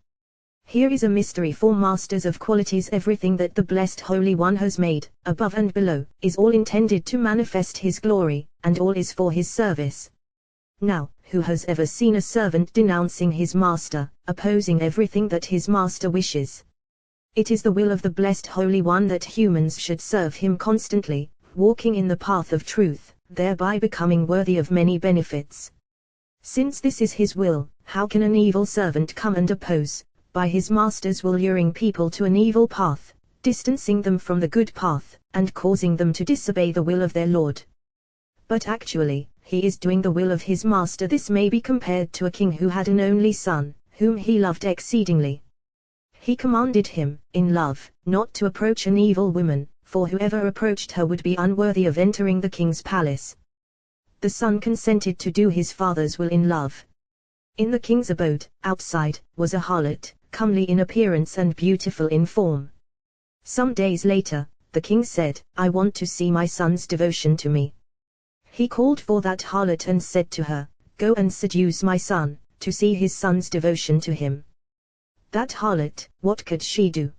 Here is a mystery for masters of qualities. Everything that the blessed Holy One has made, above and below, is all intended to manifest his glory, and all is for his service. Now, who has ever seen a servant denouncing his master, opposing everything that his master wishes? It is the will of the blessed Holy One that humans should serve him constantly, walking in the path of truth, thereby becoming worthy of many benefits. Since this is his will, how can an evil servant come and oppose, by his master's will, luring people to an evil path, distancing them from the good path, and causing them to disobey the will of their Lord? But actually, he is doing the will of his master. This may be compared to a king who had an only son, whom he loved exceedingly. He commanded him, in love, not to approach an evil woman, for whoever approached her would be unworthy of entering the king's palace. The son consented to do his father's will in love. In the king's abode, outside, was a harlot, comely in appearance and beautiful in form. Some days later, the king said, I want to see my son's devotion to me. He called for that harlot and said to her, go and seduce my son, to see his son's devotion to him. That harlot, what could she do?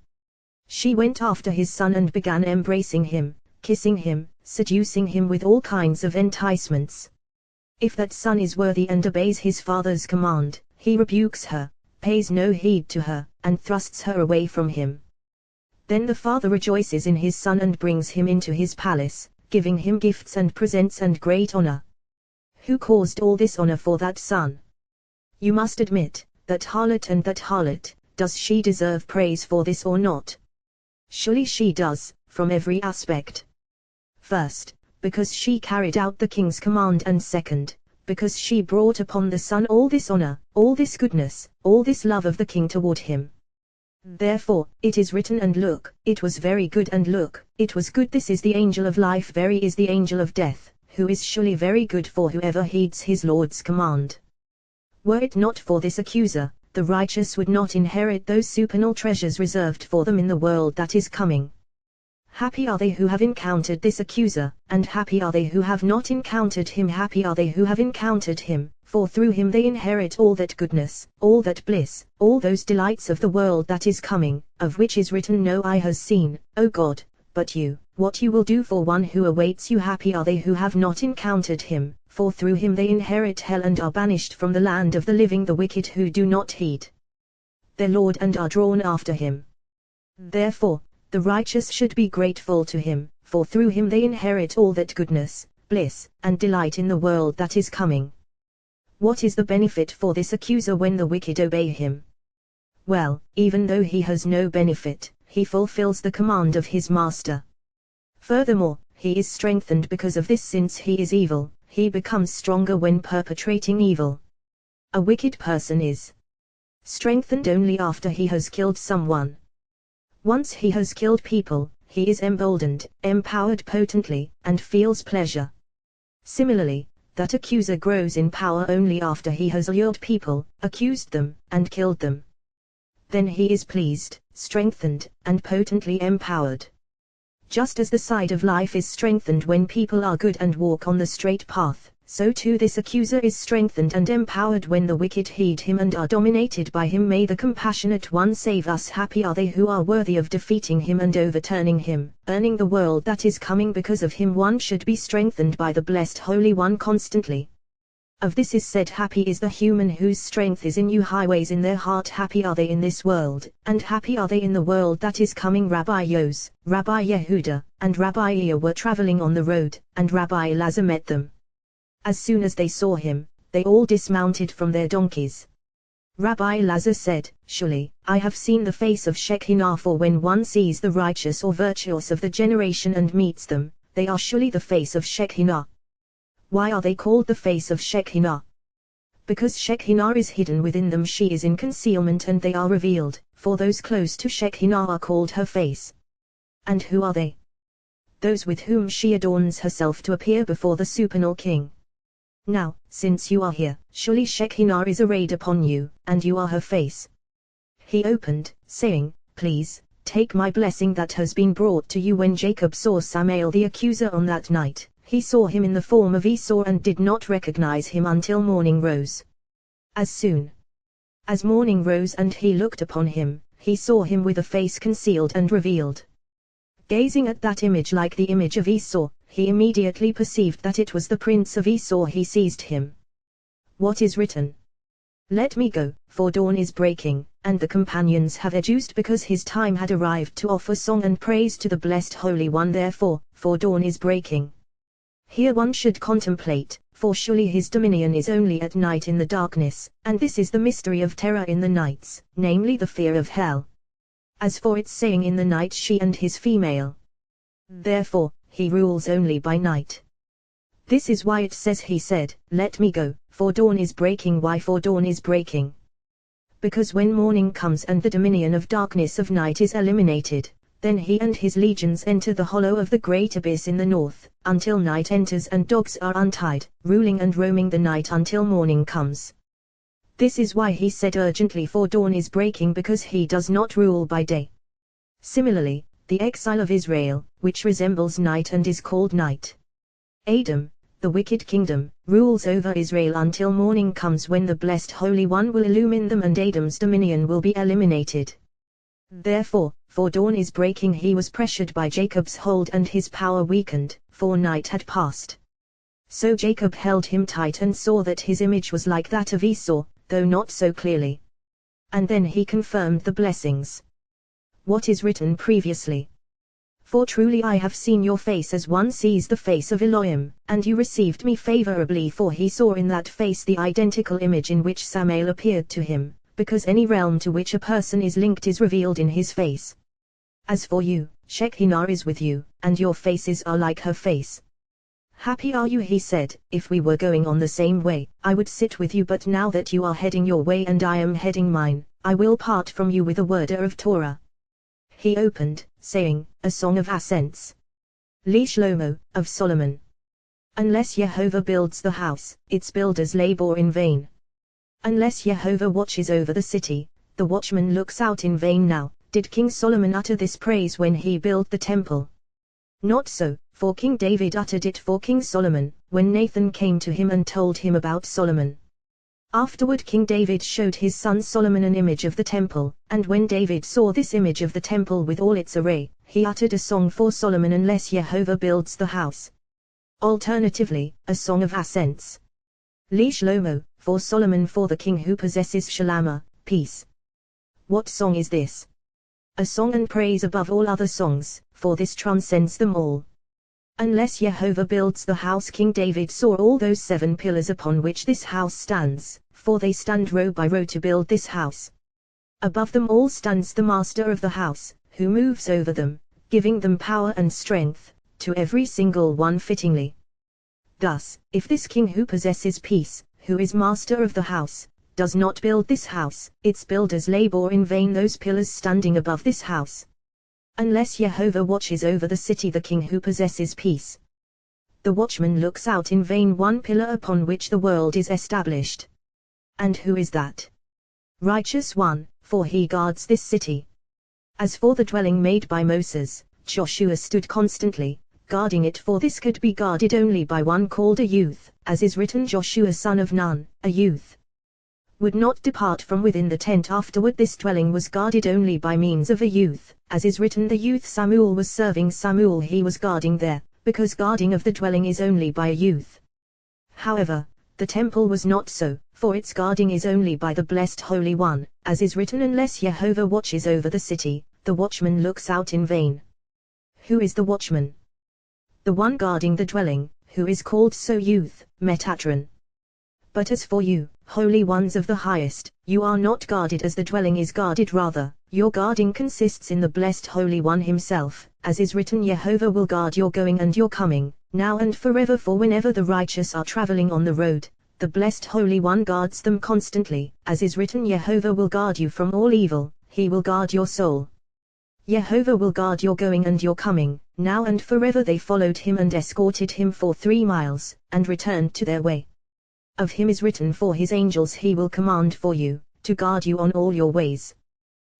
She went after his son and began embracing him, kissing him, seducing him with all kinds of enticements. If that son is worthy and obeys his father's command, he rebukes her, pays no heed to her, and thrusts her away from him. Then the father rejoices in his son and brings him into his palace, giving him gifts and presents and great honor. Who caused all this honor for that son? You must admit, that harlot, and that harlot, does she deserve praise for this or not? Surely she does, from every aspect. First, because she carried out the king's command, and second, because she brought upon the son all this honor, all this goodness, all this love of the king toward him. Therefore, it is written, and look, it was very good, and look, it was good. This is the angel of life, very is the angel of death, who is surely very good for whoever heeds his Lord's command. Were it not for this accuser, the righteous would not inherit those supernal treasures reserved for them in the world that is coming. Happy are they who have encountered this accuser, and happy are they who have not encountered him. Happy are they who have encountered him, for through him they inherit all that goodness, all that bliss, all those delights of the world that is coming, of which is written, no eye has seen, O God, but you, what you will do for one who awaits you. Happy are they who have not encountered him, for through him they inherit hell and are banished from the land of the living. The wicked who do not heed their Lord and are drawn after him. Therefore, the righteous should be grateful to him, for through him they inherit all that goodness, bliss, and delight in the world that is coming. What is the benefit for this accuser when the wicked obey him? Well, even though he has no benefit, he fulfills the command of his master. Furthermore, he is strengthened because of this. Since he is evil, he becomes stronger when perpetrating evil. A wicked person is strengthened only after he has killed someone. Once he has killed people, he is emboldened, empowered potently, and feels pleasure. Similarly, that accuser grows in power only after he has lured people, accused them, and killed them. Then he is pleased, strengthened, and potently empowered. Just as the side of life is strengthened when people are good and walk on the straight path, so too this accuser is strengthened and empowered when the wicked heed him and are dominated by him. May the compassionate one save us. Happy are they who are worthy of defeating him and overturning him, earning the world that is coming. Because of him one should be strengthened by the blessed Holy One constantly. Of this is said, happy is the human whose strength is in new highways in their heart. Happy are they in this world, and happy are they in the world that is coming. Rabbi Yos, Rabbi Yehuda, and Rabbi Ea were traveling on the road, and Rabbi Elazar met them. As soon as they saw him, they all dismounted from their donkeys. Rabbi Elazar said, surely, I have seen the face of Shekinah, for when one sees the righteous or virtuous of the generation and meets them, they are surely the face of Shekinah. Why are they called the face of Shekinah? Because Shekinah is hidden within them, she is in concealment, and they are revealed, for those close to Shekinah are called her face. And who are they? Those with whom she adorns herself to appear before the supernal King. Now, since you are here, surely Shekinah is arrayed upon you, and you are her face. He opened, saying, please, take my blessing that has been brought to you. When Jacob saw Samael the accuser on that night, he saw him in the form of Esau and did not recognize him until morning rose. As soon as morning rose and he looked upon him, he saw him with a face concealed and revealed. Gazing at that image like the image of Esau, he immediately perceived that it was the prince of Esau. He seized him. What is written? Let me go, for dawn is breaking, and the companions have adduced because his time had arrived to offer song and praise to the blessed Holy One. Therefore, for dawn is breaking. Here one should contemplate, for surely his dominion is only at night in the darkness, and this is the mystery of terror in the nights, namely the fear of hell. As for its saying in the night she and his female. Therefore, he rules only by night. This is why it says he said, let me go, for dawn is breaking. Why for dawn is breaking? Because when morning comes and the dominion of darkness of night is eliminated, then he and his legions enter the hollow of the great abyss in the north, until night enters and dogs are untied, ruling and roaming the night until morning comes. This is why he said urgently, for dawn is breaking, because he does not rule by day. Similarly, the exile of Israel, which resembles night and is called night. Edom, the wicked kingdom, rules over Israel until morning comes, when the blessed Holy One will illumine them and Edom's dominion will be eliminated. Therefore, for dawn is breaking, he was pressured by Jacob's hold and his power weakened, for night had passed. So Jacob held him tight and saw that his image was like that of Esau, though not so clearly. And then he confirmed the blessings. What is written previously? For truly I have seen your face as one sees the face of Elohim, and you received me favorably. For he saw in that face the identical image in which Samael appeared to him, because any realm to which a person is linked is revealed in his face. As for you, Shekinah is with you, and your faces are like her face. Happy are you, he said, if we were going on the same way, I would sit with you, but now that you are heading your way and I am heading mine, I will part from you with a word of Torah. He opened, saying, a song of ascents. Li Shlomo, of Solomon. Unless Jehovah builds the house, its builders labor in vain. Unless Jehovah watches over the city, the watchman looks out in vain. Now, did King Solomon utter this praise when he built the temple? Not so, for King David uttered it for King Solomon, when Nathan came to him and told him about Solomon. Afterward King David showed his son Solomon an image of the temple, and when David saw this image of the temple with all its array, he uttered a song for Solomon unless Jehovah builds the house. Alternatively, a song of ascents. Li Shlomo, for Solomon, for the king who possesses Shalama, peace. What song is this? A song and praise above all other songs, for this transcends them all. Unless Jehovah builds the house, King David saw all those 7 pillars upon which this house stands, for they stand row by row to build this house. Above them all stands the master of the house, who moves over them, giving them power and strength, to every single one fittingly. Thus, if this king who possesses peace, who is master of the house, does not build this house, its builders labor in vain, those pillars standing above this house. Unless Jehovah watches over the city, the king who possesses peace, the watchman looks out in vain, one pillar upon which the world is established. And who is that? Righteous One, for he guards this city. As for the dwelling made by Moses, Joshua stood constantly, guarding it, for this could be guarded only by one called a youth, as is written, Joshua son of Nun, a youth, would not depart from within the tent. Afterward this dwelling was guarded only by means of a youth, as is written, the youth Samuel was serving Samuel, he was guarding there, because guarding of the dwelling is only by a youth. However, the temple was not so, for its guarding is only by the blessed Holy One, as is written, unless Jehovah watches over the city, the watchman looks out in vain. Who is the watchman? The one guarding the dwelling, who is called so youth, Metatron. But as for you, holy ones of the highest, you are not guarded as the dwelling is guarded, rather, your guarding consists in the blessed Holy One himself, as is written, Jehovah will guard your going and your coming, now and forever, for whenever the righteous are traveling on the road, the blessed Holy One guards them constantly, as is written, Jehovah will guard you from all evil, he will guard your soul. Jehovah will guard your going and your coming, now and forever. They followed him and escorted him for 3 miles, and returned to their way. Of him is written, for his angels he will command for you, to guard you on all your ways.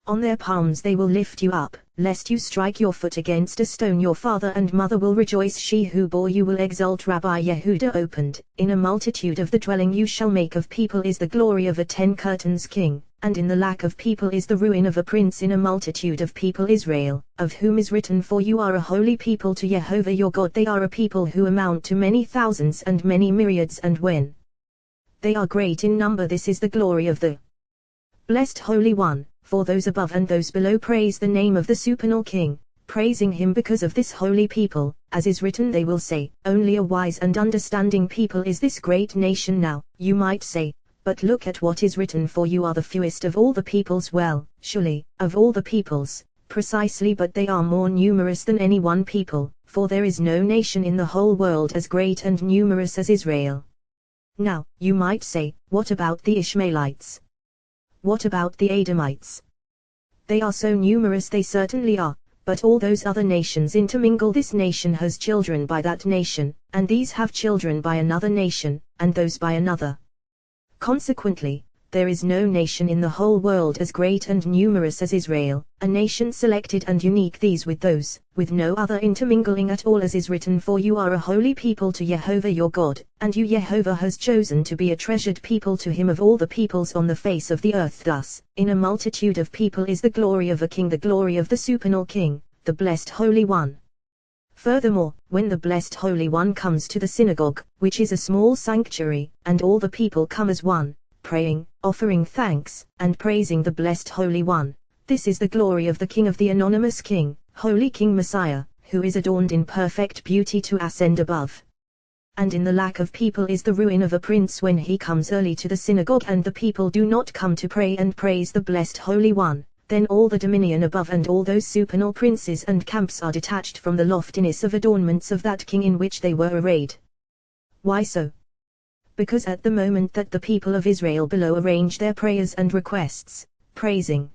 On their palms they will lift you up, lest you strike your foot against a stone. Your father and mother will rejoice, she who bore you will exult. Rabbi Yehuda opened, in a multitude of the dwelling you shall make of people is the glory of a 10 curtains king, and in the lack of people is the ruin of a prince. In a multitude of people Israel, of whom is written, for you are a holy people to Jehovah your God. They are a people who amount to many thousands and many myriads, and when they are great in number, this is the glory of the blessed Holy One. For those above and those below praise the name of the supernal King, praising him because of this holy people, as is written, they will say, only a wise and understanding people is this great nation. Now, you might say, but look at what is written, for you are the fewest of all the peoples. Well, surely, of all the peoples, precisely, but they are more numerous than any one people, for there is no nation in the whole world as great and numerous as Israel. Now, you might say, what about the Ishmaelites? What about the Edomites? They are so numerous, they certainly are, but all those other nations intermingle. This nation has children by that nation, and these have children by another nation, and those by another. Consequently, there is no nation in the whole world as great and numerous as Israel, a nation selected and unique, these with those, with no other intermingling at all, as is written, for you are a holy people to Jehovah your God, and you Jehovah has chosen to be a treasured people to him of all the peoples on the face of the earth. Thus, in a multitude of people is the glory of a king, the glory of the supernal King, the blessed Holy One. Furthermore, when the blessed Holy One comes to the synagogue, which is a small sanctuary, and all the people come as one, praying, offering thanks, and praising the blessed Holy One, this is the glory of the King, of the anonymous King, Holy King Messiah, who is adorned in perfect beauty to ascend above. And in the lack of people is the ruin of a prince when he comes early to the synagogue and the people do not come to pray and praise the blessed Holy One, then all the dominion above and all those supernal princes and camps are detached from the loftiness of adornments of that king in which they were arrayed. Why so? Because at the moment that the people of Israel below arrange their prayers and requests, praising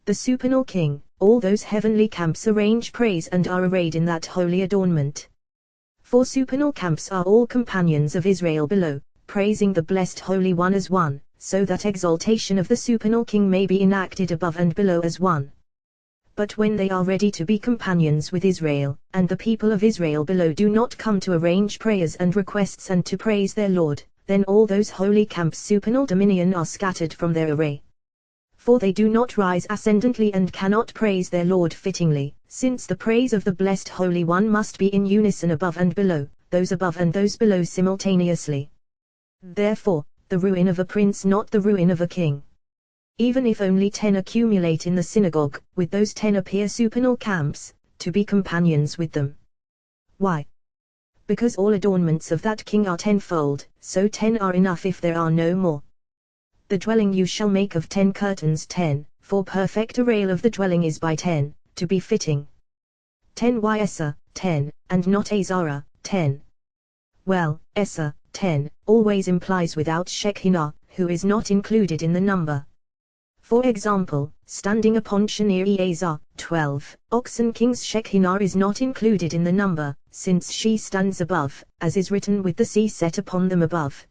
the supernal King. All those heavenly camps arrange praise and are arrayed in that holy adornment. 4 supernal camps are all companions of Israel below, praising the blessed Holy One as one, so that exaltation of the supernal King may be enacted above and below as one. But when they are ready to be companions with Israel, and the people of Israel below do not come to arrange prayers and requests and to praise their Lord, then all those holy camps supernal dominion are scattered from their array. For they do not rise ascendantly and cannot praise their Lord fittingly, since the praise of the blessed Holy One must be in unison above and below, those above and those below simultaneously. Therefore, the ruin of a prince not the ruin of a king. Even if only 10 accumulate in the synagogue, with those 10 appear supernal camps, to be companions with them. Why? Because all adornments of that king are tenfold, so 10 are enough if there are no more. The dwelling you shall make of 10 curtains 10, for perfect array of the dwelling is by 10, to be fitting. 10 Esa, 10, and not Azara, 10. Well, Esa, 10, always implies without Shekinah, who is not included in the number. For example, standing upon Shanir Eazar, 12, oxen king's Shekinah is not included in the number, since she stands above, as is written with the sea set upon them above.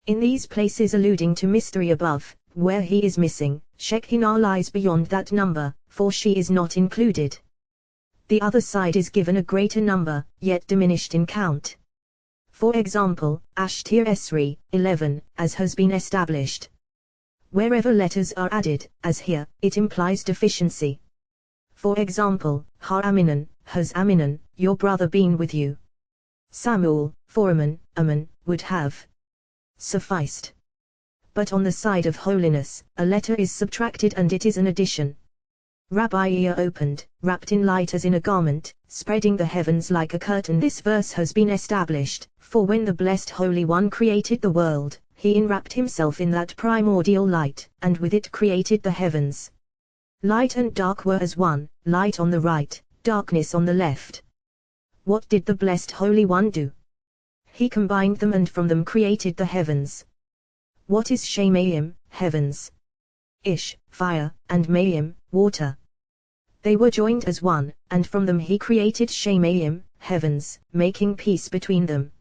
In these places alluding to mystery above, where he is missing, Shekinah lies beyond that number, for she is not included. The other side is given a greater number, yet diminished in count. For example, Ashtir Esri, 11, as has been established. Wherever letters are added, as here, it implies deficiency. For example, Har Aminan, has Aminan, your brother been with you? Samuel, Foraman, Aman, would have sufficed. But on the side of holiness, a letter is subtracted and it is an addition. Rabbi Ear opened, wrapped in light as in a garment, spreading the heavens like a curtain. This verse has been established, for when the blessed Holy One created the world, he enwrapped himself in that primordial light, and with it created the heavens. Light and dark were as one, light on the right, darkness on the left. What did the blessed Holy One do? He combined them and from them created the heavens. What is Shemayim, heavens? Ish, fire, and Mayim, water. They were joined as one, and from them he created Shemayim, heavens, making peace between them.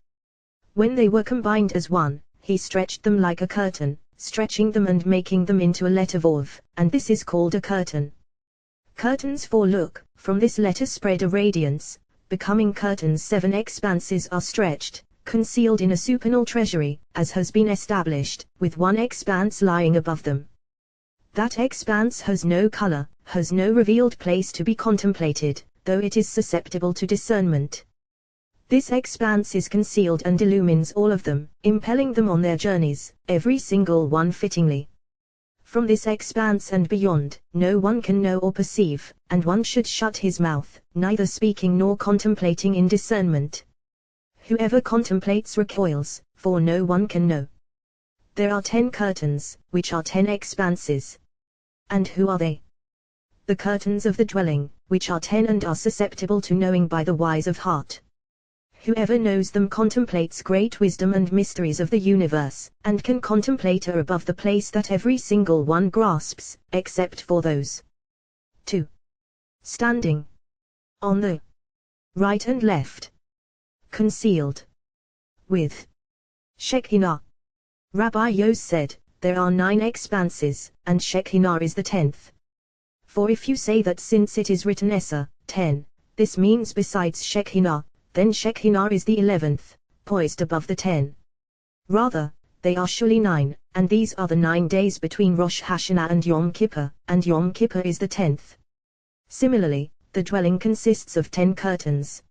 When they were combined as one, he stretched them like a curtain, stretching them and making them into a letter Vav, and this is called a curtain. Curtains for look, from this letter spread a radiance, becoming curtains 7 expanses are stretched, concealed in a supernal treasury, as has been established, with one expanse lying above them. That expanse has no color, has no revealed place to be contemplated, though it is susceptible to discernment. This expanse is concealed and illumines all of them, impelling them on their journeys, every single one fittingly. From this expanse and beyond, no one can know or perceive, and one should shut his mouth, neither speaking nor contemplating in discernment. Whoever contemplates recoils, for no one can know. There are 10 curtains, which are 10 expanses. And who are they? The curtains of the dwelling, which are 10 and are susceptible to knowing by the wise of heart. Whoever knows them contemplates great wisdom and mysteries of the universe, and can contemplate her above the place that every single one grasps, except for those 2. Standing on the right and left. Concealed with Shekinah. Rabbi Yos said, there are 9 expanses, and Shekinah is the 10th. For if you say that since it is written Esa, 10, this means besides Shekinah, then Shekinah is the 11th, poised above the 10. Rather, they are surely 9, and these are the 9 days between Rosh Hashanah and Yom Kippur, and Yom Kippur is the 10th. Similarly, the dwelling consists of 10 curtains.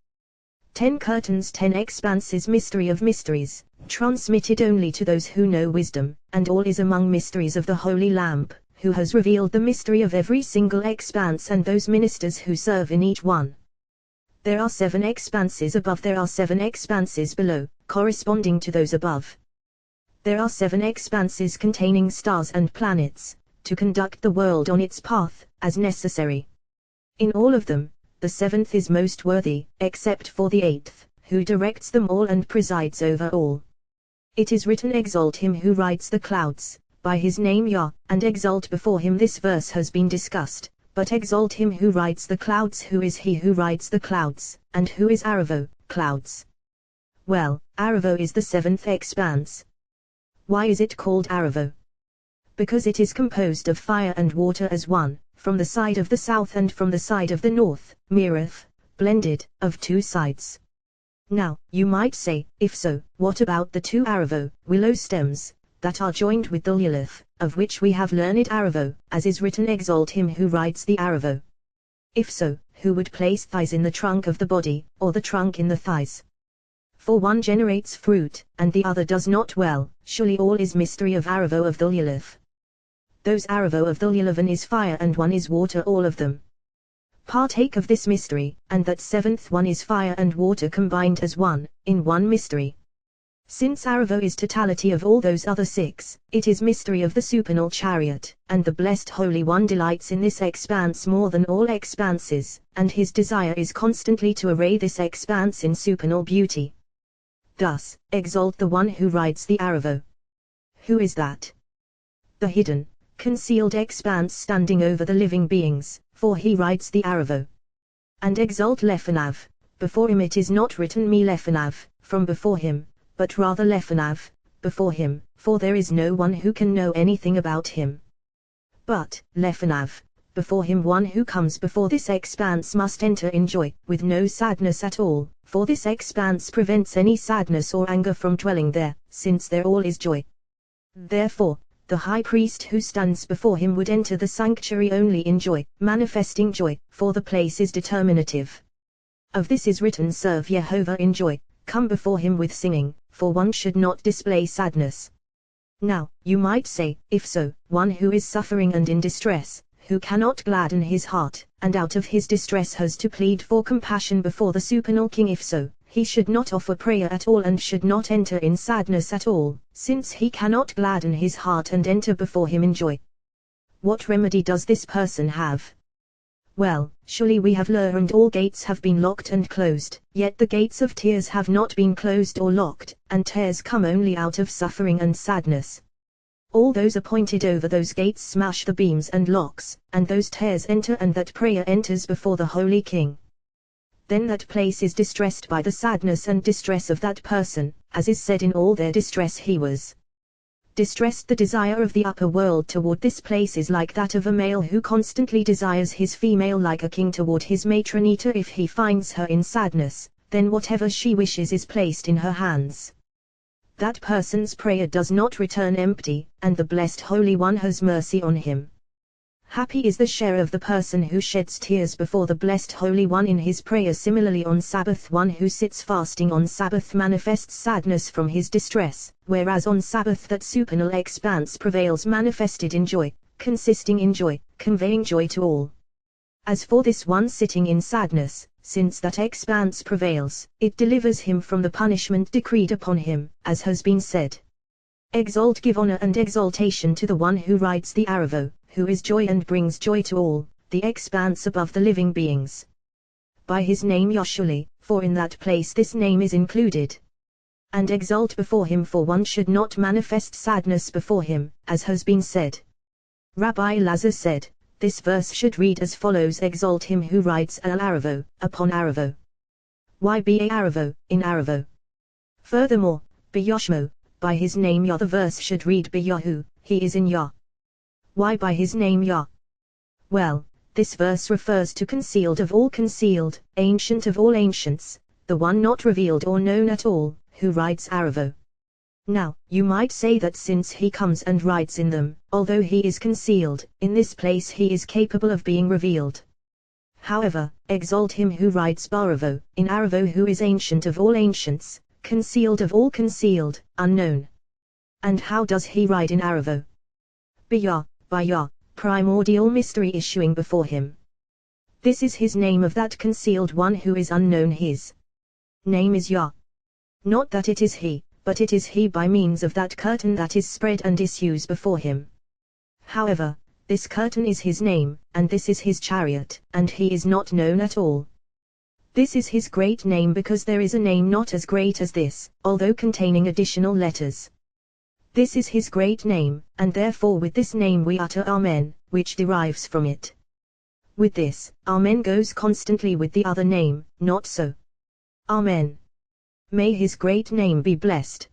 10 curtains, 10 expanses, mystery of mysteries, transmitted only to those who know wisdom, and all is among mysteries of the Holy Lamb, who has revealed the mystery of every single expanse and those ministers who serve in each one. There are 7 expanses above, there are 7 expanses below, corresponding to those above. There are 7 expanses containing stars and planets, to conduct the world on its path, as necessary. In all of them, the 7th is most worthy, except for the 8th, who directs them all and presides over all. It is written, exalt him who rides the clouds, by his name Yah, and exalt before him. This verse has been discussed, but exalt him who rides the clouds. Who is he who rides the clouds, and who is Aravo, clouds? Well, Aravo is the seventh expanse. Why is it called Aravo? Because it is composed of fire and water as one, from the side of the south and from the side of the north, mireth, blended, of two sides. Now, you might say, if so, what about the two Aravo, willow stems, that are joined with the Lilith, of which we have learned Aravo, as is written, exalt him who rides the Aravo. If so, who would place thighs in the trunk of the body, or the trunk in the thighs? For one generates fruit, and the other does not. Well, surely all is mystery of Aravo of the Lilith. Those Aravo of the Lilith is fire and one is water, all of them partake of this mystery, and that seventh one is fire and water combined as one, in one mystery. Since Aravo is totality of all those other six, it is mystery of the supernal chariot, and the blessed Holy One delights in this expanse more than all expanses, and his desire is constantly to array this expanse in supernal beauty. Thus, exalt the one who rides the Aravo. Who is that? The hidden, concealed expanse standing over the living beings, for he rides the Aravo. And exalt Lefanav, before him. It is not written me Lefanav, from before him, but rather Lefanav, before him, for there is no one who can know anything about him. But, Lefanav, before him. One who comes before this expanse must enter in joy, with no sadness at all, for this expanse prevents any sadness or anger from dwelling there, since there all is joy. Therefore, the high priest who stands before him would enter the sanctuary only in joy, manifesting joy, for the place is determinative. Of this is written, serve Jehovah in joy, come before him with singing, for one should not display sadness. Now, you might say, if so, one who is suffering and in distress, who cannot gladden his heart, and out of his distress has to plead for compassion before the supernal king, if so, he should not offer prayer at all and should not enter in sadness at all, since he cannot gladden his heart and enter before him in joy. What remedy does this person have? Well, surely we have learned all gates have been locked and closed, yet the gates of tears have not been closed or locked, and tears come only out of suffering and sadness. All those appointed over those gates smash the beams and locks, and those tears enter, and that prayer enters before the Holy King. Then that place is distressed by the sadness and distress of that person, as is said, in all their distress he was distressed. The desire of the upper world toward this place is like that of a male who constantly desires his female, like a king toward his matronita. If he finds her in sadness, then whatever she wishes is placed in her hands. That person's prayer does not return empty, and the blessed Holy One has mercy on him. Happy is the share of the person who sheds tears before the blessed Holy One in his prayer. Similarly, on Sabbath, one who sits fasting on Sabbath manifests sadness from his distress, whereas on Sabbath that supernal expanse prevails, manifested in joy, consisting in joy, conveying joy to all. As for this one sitting in sadness, since that expanse prevails, it delivers him from the punishment decreed upon him, as has been said. Exalt, give honor and exaltation to the one who rides the Aravo, who is joy and brings joy to all, the expanse above the living beings. By his name Yoshuli, for in that place this name is included. And exalt before him, for one should not manifest sadness before him, as has been said. Rabbi Lazar said, this verse should read as follows: exalt him who rides al Aravo, upon Aravo. Why be a Aravo, in Aravo? Furthermore, be Yoshmo, by his name Yah. The verse should read be Yahu, he is in Yah. Why by his name Yah? Well, this verse refers to concealed of all concealed, ancient of all ancients, the one not revealed or known at all, who rides Aravo. Now, you might say that since he comes and rides in them, although he is concealed, in this place he is capable of being revealed. However, exalt him who rides Baravo, in Aravo, who is ancient of all ancients, concealed of all concealed, unknown. And how does he ride in Aravo? Be Yah, by Yah, primordial mystery issuing before him. This is his name of that concealed one who is unknown. His name is Yah. Not that it is he, but it is he by means of that curtain that is spread and issues before him. However, this curtain is his name, and this is his chariot, and he is not known at all. This is his great name because there is a name not as great as this, although containing additional letters. This is his great name, and therefore with this name we utter Amen, which derives from it. With this, Amen goes constantly with the other name, not so. Amen. May his great name be blessed.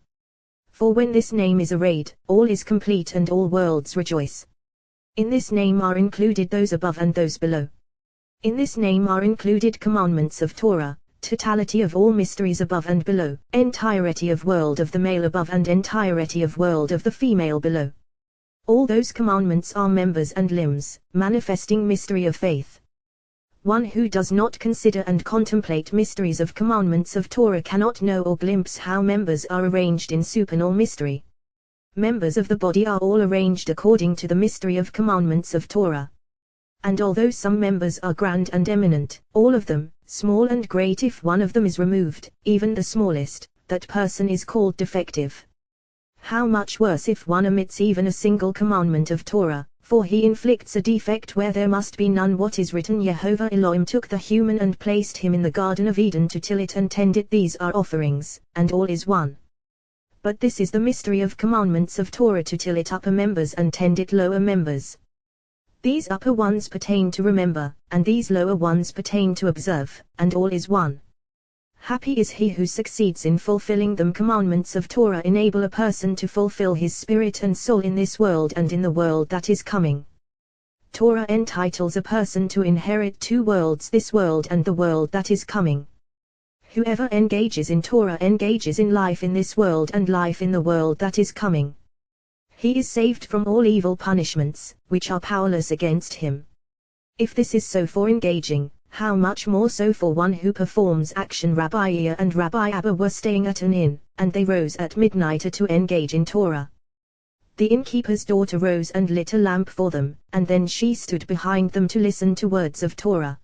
For when this name is arrayed, all is complete and all worlds rejoice. In this name are included those above and those below. In this name are included commandments of Torah, totality of all mysteries above and below, entirety of world of the male above and entirety of world of the female below. All those commandments are members and limbs, manifesting mystery of faith. One who does not consider and contemplate mysteries of commandments of Torah cannot know or glimpse how members are arranged in supernal mystery. Members of the body are all arranged according to the mystery of commandments of Torah. And although some members are grand and eminent, all of them, small and great, if one of them is removed, even the smallest, that person is called defective. How much worse if one omits even a single commandment of Torah, for he inflicts a defect where there must be none. What is written, Yehovah Elohim took the human and placed him in the Garden of Eden to till it and tend it. These are offerings, and all is one. But this is the mystery of commandments of Torah, to till it upper members and tend it lower members. These upper ones pertain to remember, and these lower ones pertain to observe, and all is one. Happy is he who succeeds in fulfilling them. Commandments of Torah enable a person to fulfill his spirit and soul in this world and in the world that is coming. Torah entitles a person to inherit two worlds, this world and the world that is coming. Whoever engages in Torah engages in life in this world and life in the world that is coming. He is saved from all evil punishments, which are powerless against him. If this is so for engaging, how much more so for one who performs action. Rabbi Iya and Rabbi Abba were staying at an inn, and they rose at midnight to engage in Torah. The innkeeper's daughter rose and lit a lamp for them, and then she stood behind them to listen to words of Torah.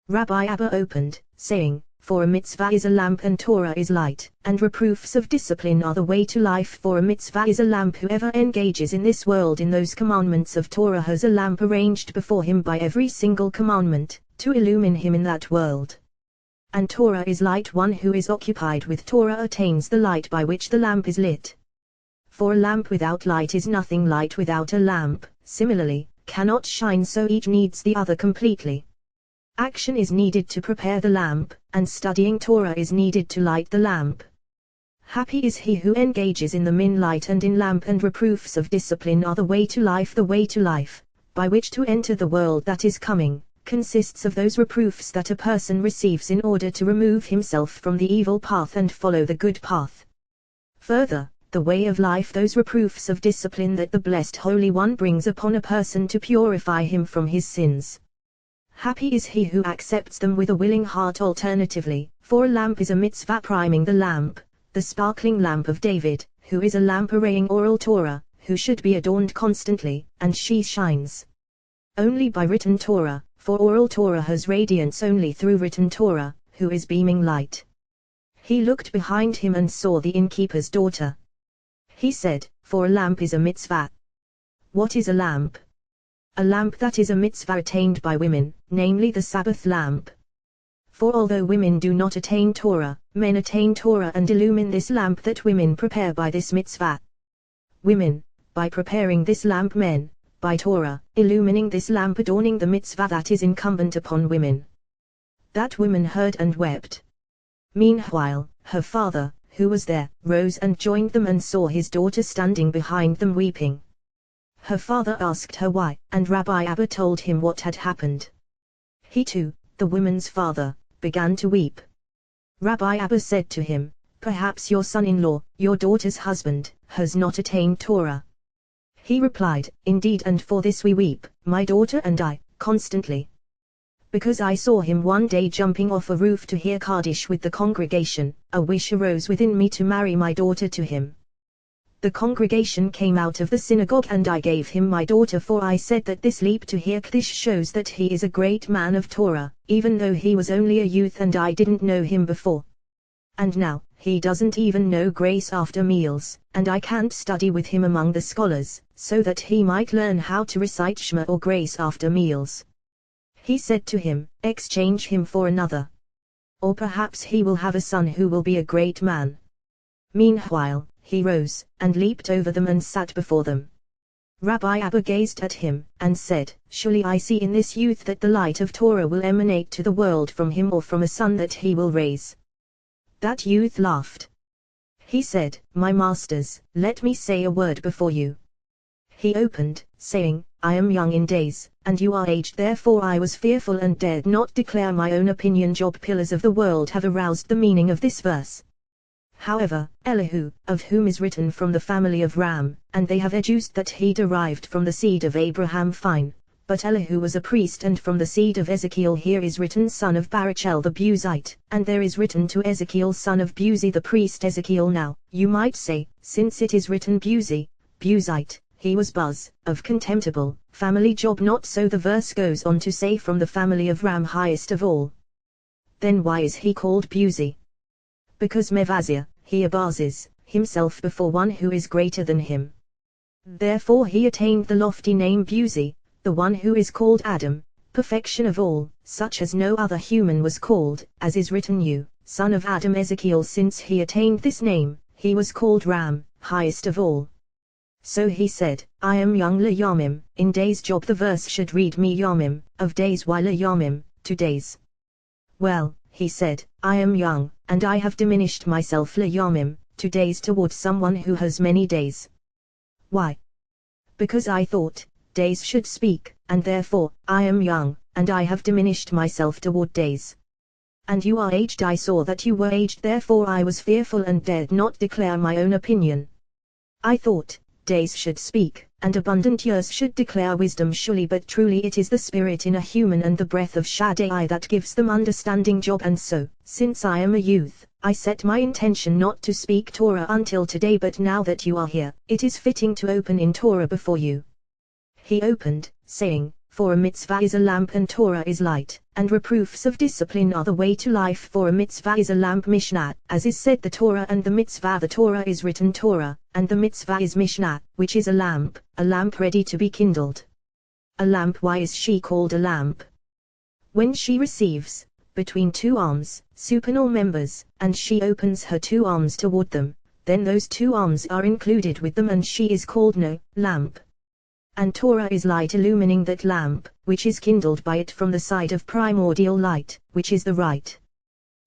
Rabbi Abba opened, saying, For a mitzvah is a lamp and Torah is light, and reproofs of discipline are the way to life. For a mitzvah is a lamp. Whoever engages in this world in those commandments of Torah has a lamp arranged before him by every single commandment, to illumine him in that world. And Torah is light. One who is occupied with Torah attains the light by which the lamp is lit. For a lamp without light is nothing. Light without a lamp, similarly, cannot shine, so each needs the other completely. Action is needed to prepare the lamp, and studying Torah is needed to light the lamp. Happy is he who engages in them in light and in lamp, and reproofs of discipline are the way to life. The way to life, by which to enter the world that is coming, consists of those reproofs that a person receives in order to remove himself from the evil path and follow the good path. Further, the way of life, those reproofs of discipline that the Blessed Holy One brings upon a person to purify him from his sins. Happy is he who accepts them with a willing heart. Alternatively, for a lamp is a mitzvah priming the lamp, the sparkling lamp of David, who is a lamp arraying oral Torah, who should be adorned constantly, and she shines only by written Torah, for oral Torah has radiance only through written Torah, who is beaming light. He looked behind him and saw the innkeeper's daughter. He said, For a lamp is a mitzvah. What is a lamp? A lamp that is a mitzvah attained by women, namely the Sabbath lamp. For although women do not attain Torah, men attain Torah and illumine this lamp that women prepare by this mitzvah. Women, by preparing this lamp; men, by Torah, illumining this lamp, adorning the mitzvah that is incumbent upon women. That woman heard and wept. Meanwhile, her father, who was there, rose and joined them and saw his daughter standing behind them weeping. Her father asked her why, and Rabbi Abba told him what had happened. He too, the woman's father, began to weep. Rabbi Abba said to him, Perhaps your son-in-law, your daughter's husband, has not attained Torah. He replied, Indeed, and for this we weep, my daughter and I, constantly. Because I saw him one day jumping off a roof to hear Kaddish with the congregation, a wish arose within me to marry my daughter to him. The congregation came out of the synagogue and I gave him my daughter, for I said that this leap to hear Kaddish shows that he is a great man of Torah, even though he was only a youth and I didn't know him before. And now, he doesn't even know grace after meals, and I can't study with him among the scholars, so that he might learn how to recite Shema or grace after meals. He said to him, Exchange him for another. Or perhaps he will have a son who will be a great man. Meanwhile, he rose, and leaped over them and sat before them. Rabbi Abba gazed at him, and said, Surely I see in this youth that the light of Torah will emanate to the world from him or from a son that he will raise. That youth laughed. He said, My masters, let me say a word before you. He opened, saying, I am young in days, and you are aged, therefore I was fearful and dared not declare my own opinion. Job pillars of the world have aroused the meaning of this verse. However, Elihu, of whom is written from the family of Ram, and they have adduced that he derived from the seed of Abraham. Fine, but Elihu was a priest, and from the seed of Ezekiel here is written son of Barachel the Buzite, and there is written to Ezekiel son of Buzi the priest Ezekiel. Now, you might say, since it is written Buzi, Buzite, he was Buz, of contemptible family. Job not so. The verse goes on to say from the family of Ram, highest of all. Then why is he called Buzi? Because Mevazir, he abases himself before one who is greater than him. Therefore he attained the lofty name Buzi, the one who is called Adam, perfection of all, such as no other human was called, as is written, you, son of Adam. Ezekiel, since he attained this name, he was called Ram, highest of all. So he said, I am young la yamim, in days. Job the verse should read me yamim, of days, while la yamim, 2 days. Well, he said, I am young, and I have diminished myself la yamim, 2 days towards someone who has many days. Why? Because I thought, days should speak, and therefore, I am young, and I have diminished myself toward days. And you are aged, I saw that you were aged, therefore I was fearful and dared not declare my own opinion. I thought, days should speak, and abundant years should declare wisdom. Surely but truly it is the spirit in a human and the breath of Shaddai that gives them understanding. Job, and so, since I am a youth, I set my intention not to speak Torah until today, but now that you are here, it is fitting to open in Torah before you. He opened, saying, For a mitzvah is a lamp and Torah is light, and reproofs of discipline are the way to life. For a mitzvah is a lamp, Mishnah, as is said, the Torah and the mitzvah. The Torah is written Torah, and the mitzvah is Mishnah, which is a lamp ready to be kindled. A lamp, why is she called a lamp? When she receives, between 2 arms, supernal members, and she opens her 2 arms toward them, then those 2 arms are included with them, and she is called no lamp. And Torah is light illumining that lamp, which is kindled by it from the side of primordial light, which is the right.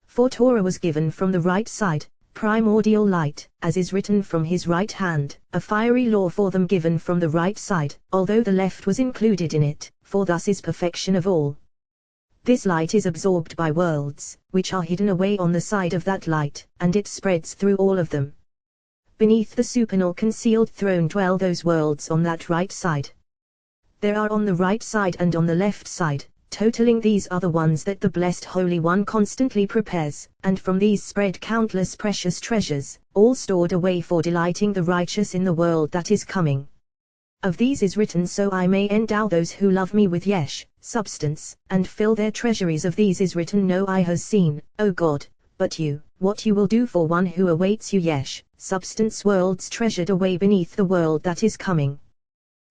For Torah was given from the right side, primordial light, as is written, from his right hand, a fiery law for them given from the right side, although the left was included in it, for thus is perfection of all. This light is absorbed by worlds, which are hidden away on the side of that light, and it spreads through all of them. Beneath the supernal concealed throne dwell those worlds on that right side. There are on the right side and on the left side, totaling these are the ones that the blessed Holy One constantly prepares, and from these spread countless precious treasures, all stored away for delighting the righteous in the world that is coming. Of these is written, so I may endow those who love me with yesh, substance, and fill their treasuries. Of these is written, no eye has seen, O God, but you, what you will do for one who awaits you, yesh, substance, worlds treasured away beneath the world that is coming.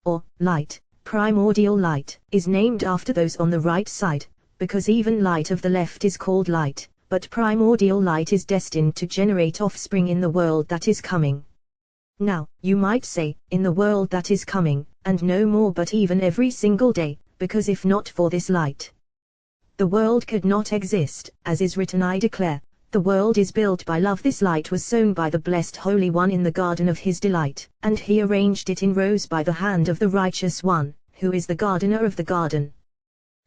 Or, light, primordial light, is named after those on the right side, because even light of the left is called light, but primordial light is destined to generate offspring in the world that is coming. Now, you might say, in the world that is coming, and no more, but even every single day, because if not for this light, the world could not exist, as is written, I declare, the world is built by love. This light was sown by the blessed Holy One in the garden of his delight, and he arranged it in rows by the hand of the righteous one, who is the gardener of the garden.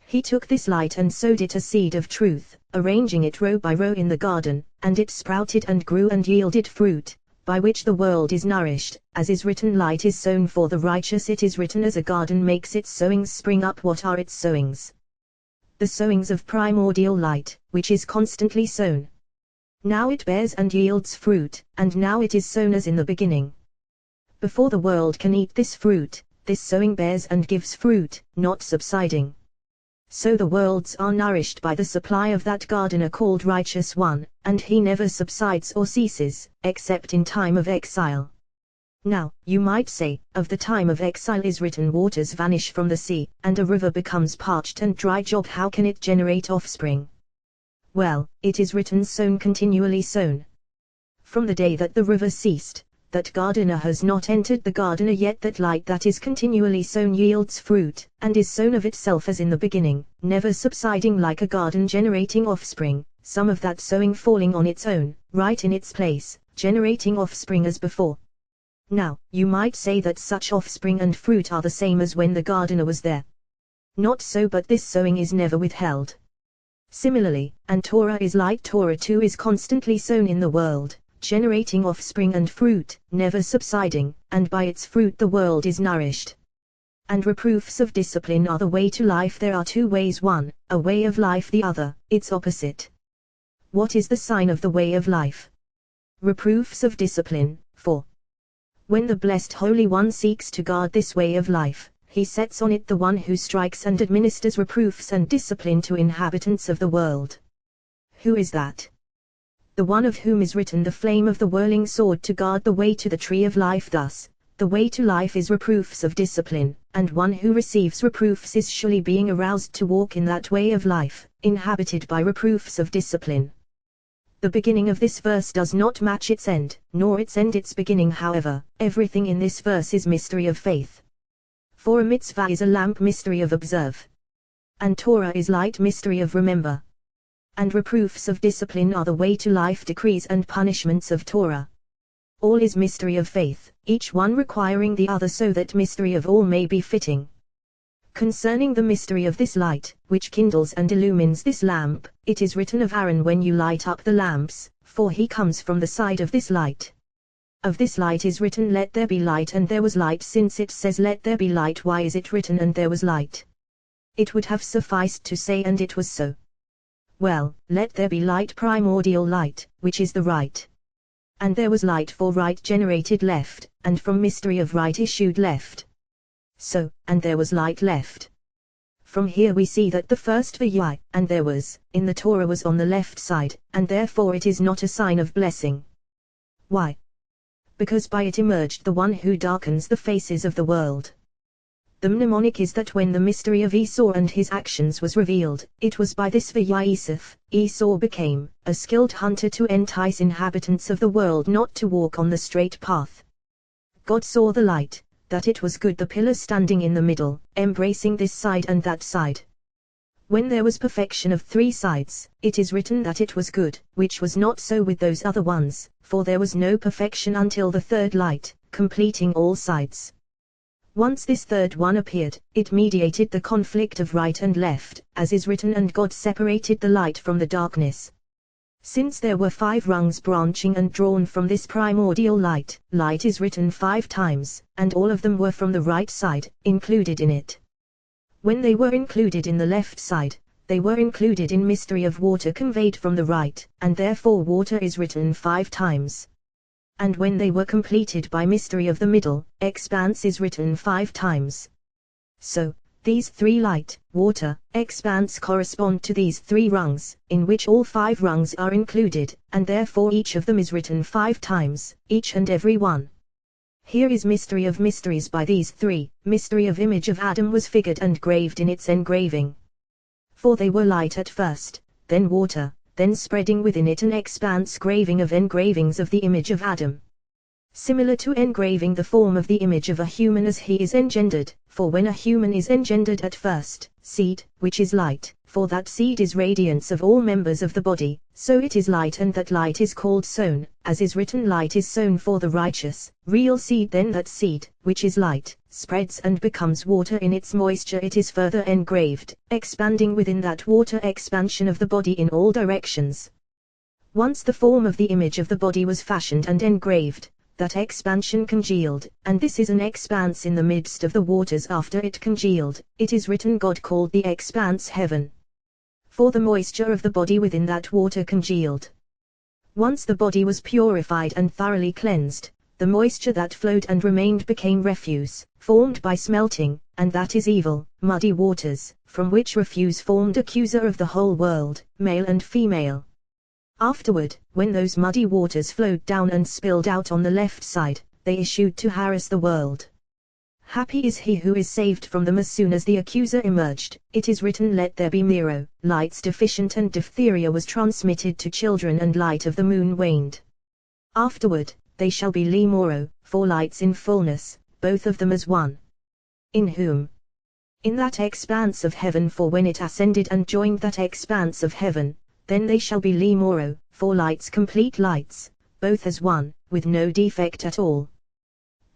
He took this light and sowed it a seed of truth, arranging it row by row in the garden, and it sprouted and grew and yielded fruit, by which the world is nourished, as is written, light is sown for the righteous. It is written, as a garden makes its sowings spring up. What are its sowings? The sowings of primordial light, which is constantly sown. Now it bears and yields fruit, and now it is sown as in the beginning. Before the world can eat this fruit, this sowing bears and gives fruit, not subsiding. So the worlds are nourished by the supply of that gardener called Righteous One, and he never subsides or ceases, except in time of exile. Now, you might say, of the time of exile is written, waters vanish from the sea, and a river becomes parched and dry. Job, how can it generate offspring? Well, it is written, sown, continually sown. From the day that the river ceased, that gardener has not entered the gardener yet, that light that is continually sown yields fruit, and is sown of itself as in the beginning, never subsiding like a garden generating offspring, some of that sowing falling on its own, right in its place, generating offspring as before. Now, you might say that such offspring and fruit are the same as when the gardener was there. Not so, but this sowing is never withheld. Similarly, and Torah is light, Torah too is constantly sown in the world, generating offspring and fruit, never subsiding, and by its fruit the world is nourished. And reproofs of discipline are the way to life. There are two ways, one, a way of life, the other, its opposite. What is the sign of the way of life? Reproofs of discipline. 4. When the blessed Holy One seeks to guard this way of life, he sets on it the one who strikes and administers reproofs and discipline to inhabitants of the world. Who is that? The one of whom is written the flame of the whirling sword to guard the way to the tree of life. Thus, the way to life is reproofs of discipline, and one who receives reproofs is surely being aroused to walk in that way of life, inhabited by reproofs of discipline. The beginning of this verse does not match its end, nor its end its beginning. However, everything in this verse is mystery of faith. For a mitzvah is a lamp, mystery of observe. And Torah is light, mystery of remember. And reproofs of discipline are the way to life, decrees and punishments of Torah. All is mystery of faith, each one requiring the other, so that mystery of all may be fitting. Concerning the mystery of this light, which kindles and illumines this lamp, it is written of Aaron, when you light up the lamps, for he comes from the side of this light. Of this light is written, let there be light, and there was light. Since it says let there be light, why is it written and there was light? It would have sufficed to say and it was so. Well, let there be light, primordial light, which is the right. And there was light, for right generated left, and from mystery of right issued left. So, and there was light left. From here we see that the first v'yai, and there was, in the Torah was on the left side, and therefore it is not a sign of blessing. Why? Because by it emerged the one who darkens the faces of the world. The mnemonic is that when the mystery of Esau and his actions was revealed, it was by this v'yai Esau became a skilled hunter to entice inhabitants of the world not to walk on the straight path. God saw the light, that it was good, the pillar standing in the middle, embracing this side and that side. When there was perfection of three sides, it is written that it was good, which was not so with those other ones, for there was no perfection until the third light, completing all sides. Once this third one appeared, it mediated the conflict of right and left, as is written, and God separated the light from the darkness. Since there were 5 rungs branching and drawn from this primordial light, light is written 5 times, and all of them were from the right side, included in it. When they were included in the left side, they were included in mystery of water conveyed from the right, and therefore water is written 5 times. And when they were completed by mystery of the middle, expanse is written 5 times. So, these 3 light, water, expanse correspond to these 3 rungs, in which all 5 rungs are included, and therefore each of them is written 5 times, each and every one. Here is mystery of mysteries by these 3, mystery of image of Adam was figured and graved in its engraving. For they were light at first, then water, then spreading within it an expanse graving of engravings of the image of Adam. Similar to engraving the form of the image of a human as he is engendered, for when a human is engendered at first, seed, which is light, for that seed is radiance of all members of the body, so it is light, and that light is called sown, as is written, light is sown for the righteous, real seed. Then that seed, which is light, spreads and becomes water. In its moisture it is further engraved, expanding within that water expansion of the body in all directions. Once the form of the image of the body was fashioned and engraved, that expansion congealed, and this is an expanse in the midst of the waters. After it congealed, it is written, God called the expanse heaven. For the moisture of the body within that water congealed. Once the body was purified and thoroughly cleansed, the moisture that flowed and remained became refuse, formed by smelting, and that is evil, muddy waters, from which refuse formed accuser of the whole world, male and female. Afterward, when those muddy waters flowed down and spilled out on the left side, they issued to harass the world. Happy is he who is saved from them. As soon as the accuser emerged, it is written, let there be Miro, lights deficient, and diphtheria was transmitted to children, and light of the moon waned. Afterward, they shall be Limoro, 4 lights in fullness, both of them as one. In whom? In that expanse of heaven, for when it ascended and joined that expanse of heaven, then they shall be Limoro, 4 lights, complete lights, both as one, with no defect at all.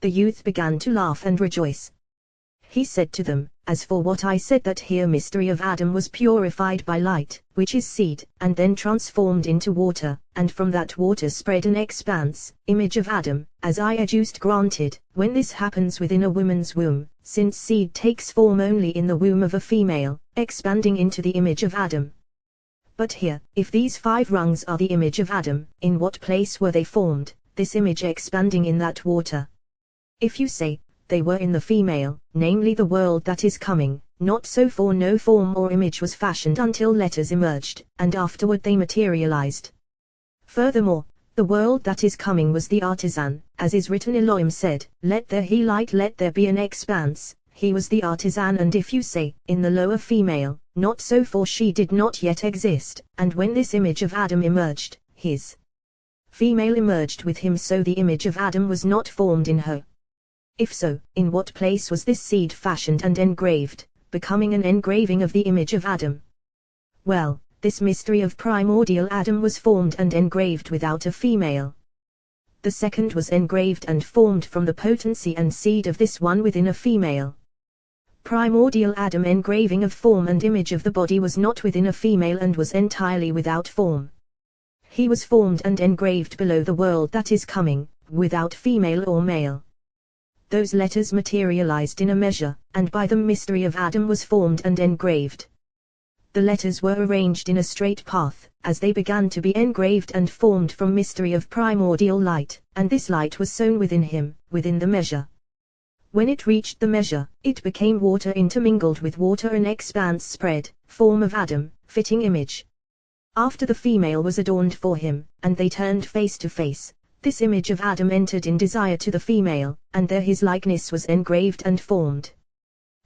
The youth began to laugh and rejoice. He said to them, as for what I said, that here mystery of Adam was purified by light, which is seed, and then transformed into water, and from that water spread an expanse, image of Adam, as I adduced, granted, when this happens within a woman's womb, since seed takes form only in the womb of a female, expanding into the image of Adam. But here, if these 5 rungs are the image of Adam, in what place were they formed, this image expanding in that water? If you say, they were in the female, namely the world that is coming, not so, for no form or image was fashioned until letters emerged, and afterward they materialized. Furthermore, the world that is coming was the artisan, as is written, Elohim said, let there be light, let there be an expanse. He was the artisan. And if you say, in the lower female, not so, for she did not yet exist, and when this image of Adam emerged, his female emerged with him, so the image of Adam was not formed in her. If so, in what place was this seed fashioned and engraved, becoming an engraving of the image of Adam? Well, this mystery of primordial Adam was formed and engraved without a female. The second was engraved and formed from the potency and seed of this one within a female. Primordial Adam, engraving of form and image of the body, was not within a female and was entirely without form. He was formed and engraved below the world that is coming, without female or male. Those letters materialized in a measure, and by them mystery of Adam was formed and engraved. The letters were arranged in a straight path, as they began to be engraved and formed from mystery of primordial light, and this light was sown within him, within the measure. When it reached the measure, it became water intermingled with water, an expanse spread, form of Adam, fitting image. After the female was adorned for him, and they turned face to face, this image of Adam entered in desire to the female, and there his likeness was engraved and formed.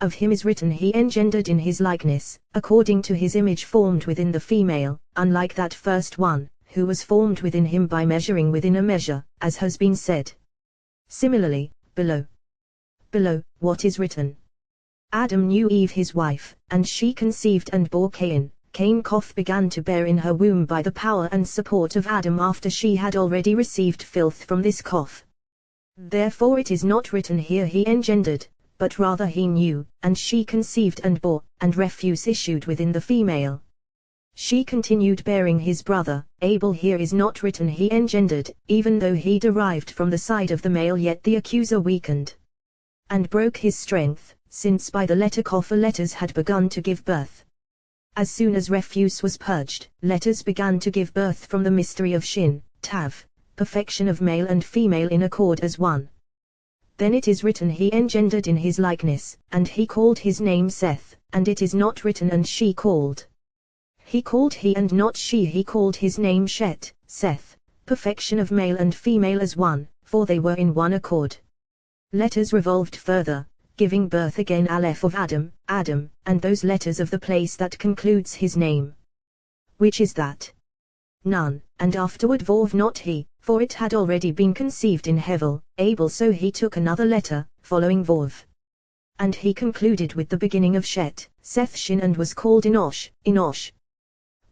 Of him is written, he engendered in his likeness, according to his image formed within the female, unlike that first one, who was formed within him by measuring within a measure, as has been said. Similarly, below, what is written? Adam knew Eve his wife, and she conceived and bore Cain. Cain began to bear in her womb by the power and support of Adam after she had already received filth from this cough. Therefore it is not written here he engendered, but rather he knew, and she conceived and bore, and refuse issued within the female. She continued bearing his brother, Abel. Here is not written he engendered, even though he derived from the side of the male, yet the accuser weakened and broke his strength, since by the letter Kopher letters had begun to give birth. As soon as refuse was purged, letters began to give birth from the mystery of Shin, Tav, perfection of male and female in accord as one. Then it is written he engendered in his likeness, and he called his name Seth, and it is not written and she called. He called he and not she, he called his name Shet, Seth, perfection of male and female as one, for they were in one accord. Letters revolved further, giving birth again Aleph of Adam, Adam, and those letters of the place that concludes his name. Which is that? None, and afterward Vov not he, for it had already been conceived in Hevel, Abel, so he took another letter, following Vov. And he concluded with the beginning of Shet, Seth Shin, and was called Enosh, Enosh.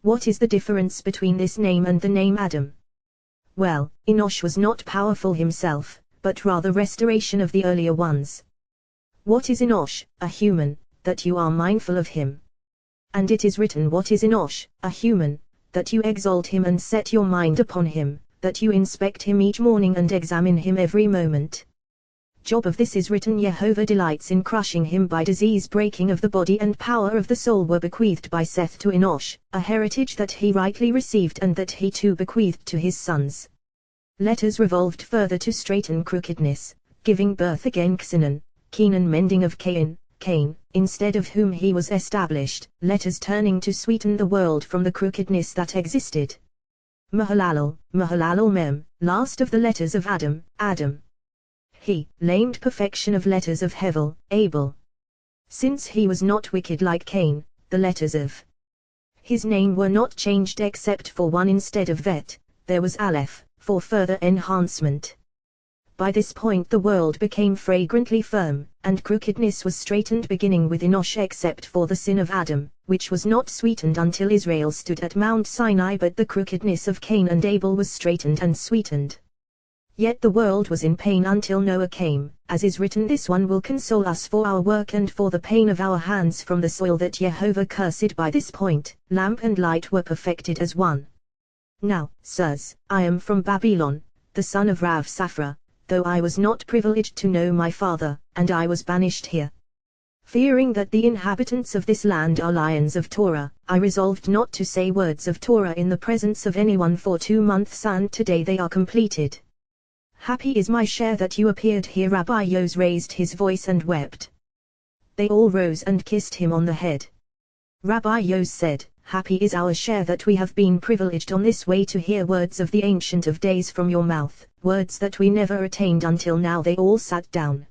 What is the difference between this name and the name Adam? Well, Enosh was not powerful himself, but rather restoration of the earlier ones. What is Enosh, a human, that you are mindful of him? And it is written, what is Enosh, a human, that you exalt him and set your mind upon him, that you inspect him each morning and examine him every moment. Job of this is written, Jehovah delights in crushing him. By disease breaking of the body and power of the soul were bequeathed by Seth to Enosh, a heritage that he rightly received and that he too bequeathed to his sons. Letters revolved further to straighten crookedness, giving birth again Xinan, Kenan, mending of Cain, Cain, instead of whom he was established, letters turning to sweeten the world from the crookedness that existed. Mahalalel, Mahalalel Mem, last of the letters of Adam, Adam. He, lamed perfection of letters of Hevel, Abel. Since he was not wicked like Cain, the letters of his name were not changed except for one instead of Vet, there was Aleph, for further enhancement. By this point the world became fragrantly firm, and crookedness was straightened beginning with Enosh except for the sin of Adam, which was not sweetened until Israel stood at Mount Sinai, but the crookedness of Cain and Abel was straightened and sweetened. Yet the world was in pain until Noah came, as is written, this one will console us for our work and for the pain of our hands from the soil that Jehovah cursed. By this point, lamp and light were perfected as one. Now, sirs, I am from Babylon, the son of Rav Safra, though I was not privileged to know my father, and I was banished here. Fearing that the inhabitants of this land are lions of Torah, I resolved not to say words of Torah in the presence of anyone for 2 months, and today they are completed. Happy is my share that you appeared here. Rabbi Yos raised his voice and wept. They all rose and kissed him on the head. Rabbi Yos said, happy is our share that we have been privileged on this way to hear words of the Ancient of Days from your mouth, words that we never attained until now. They all sat down.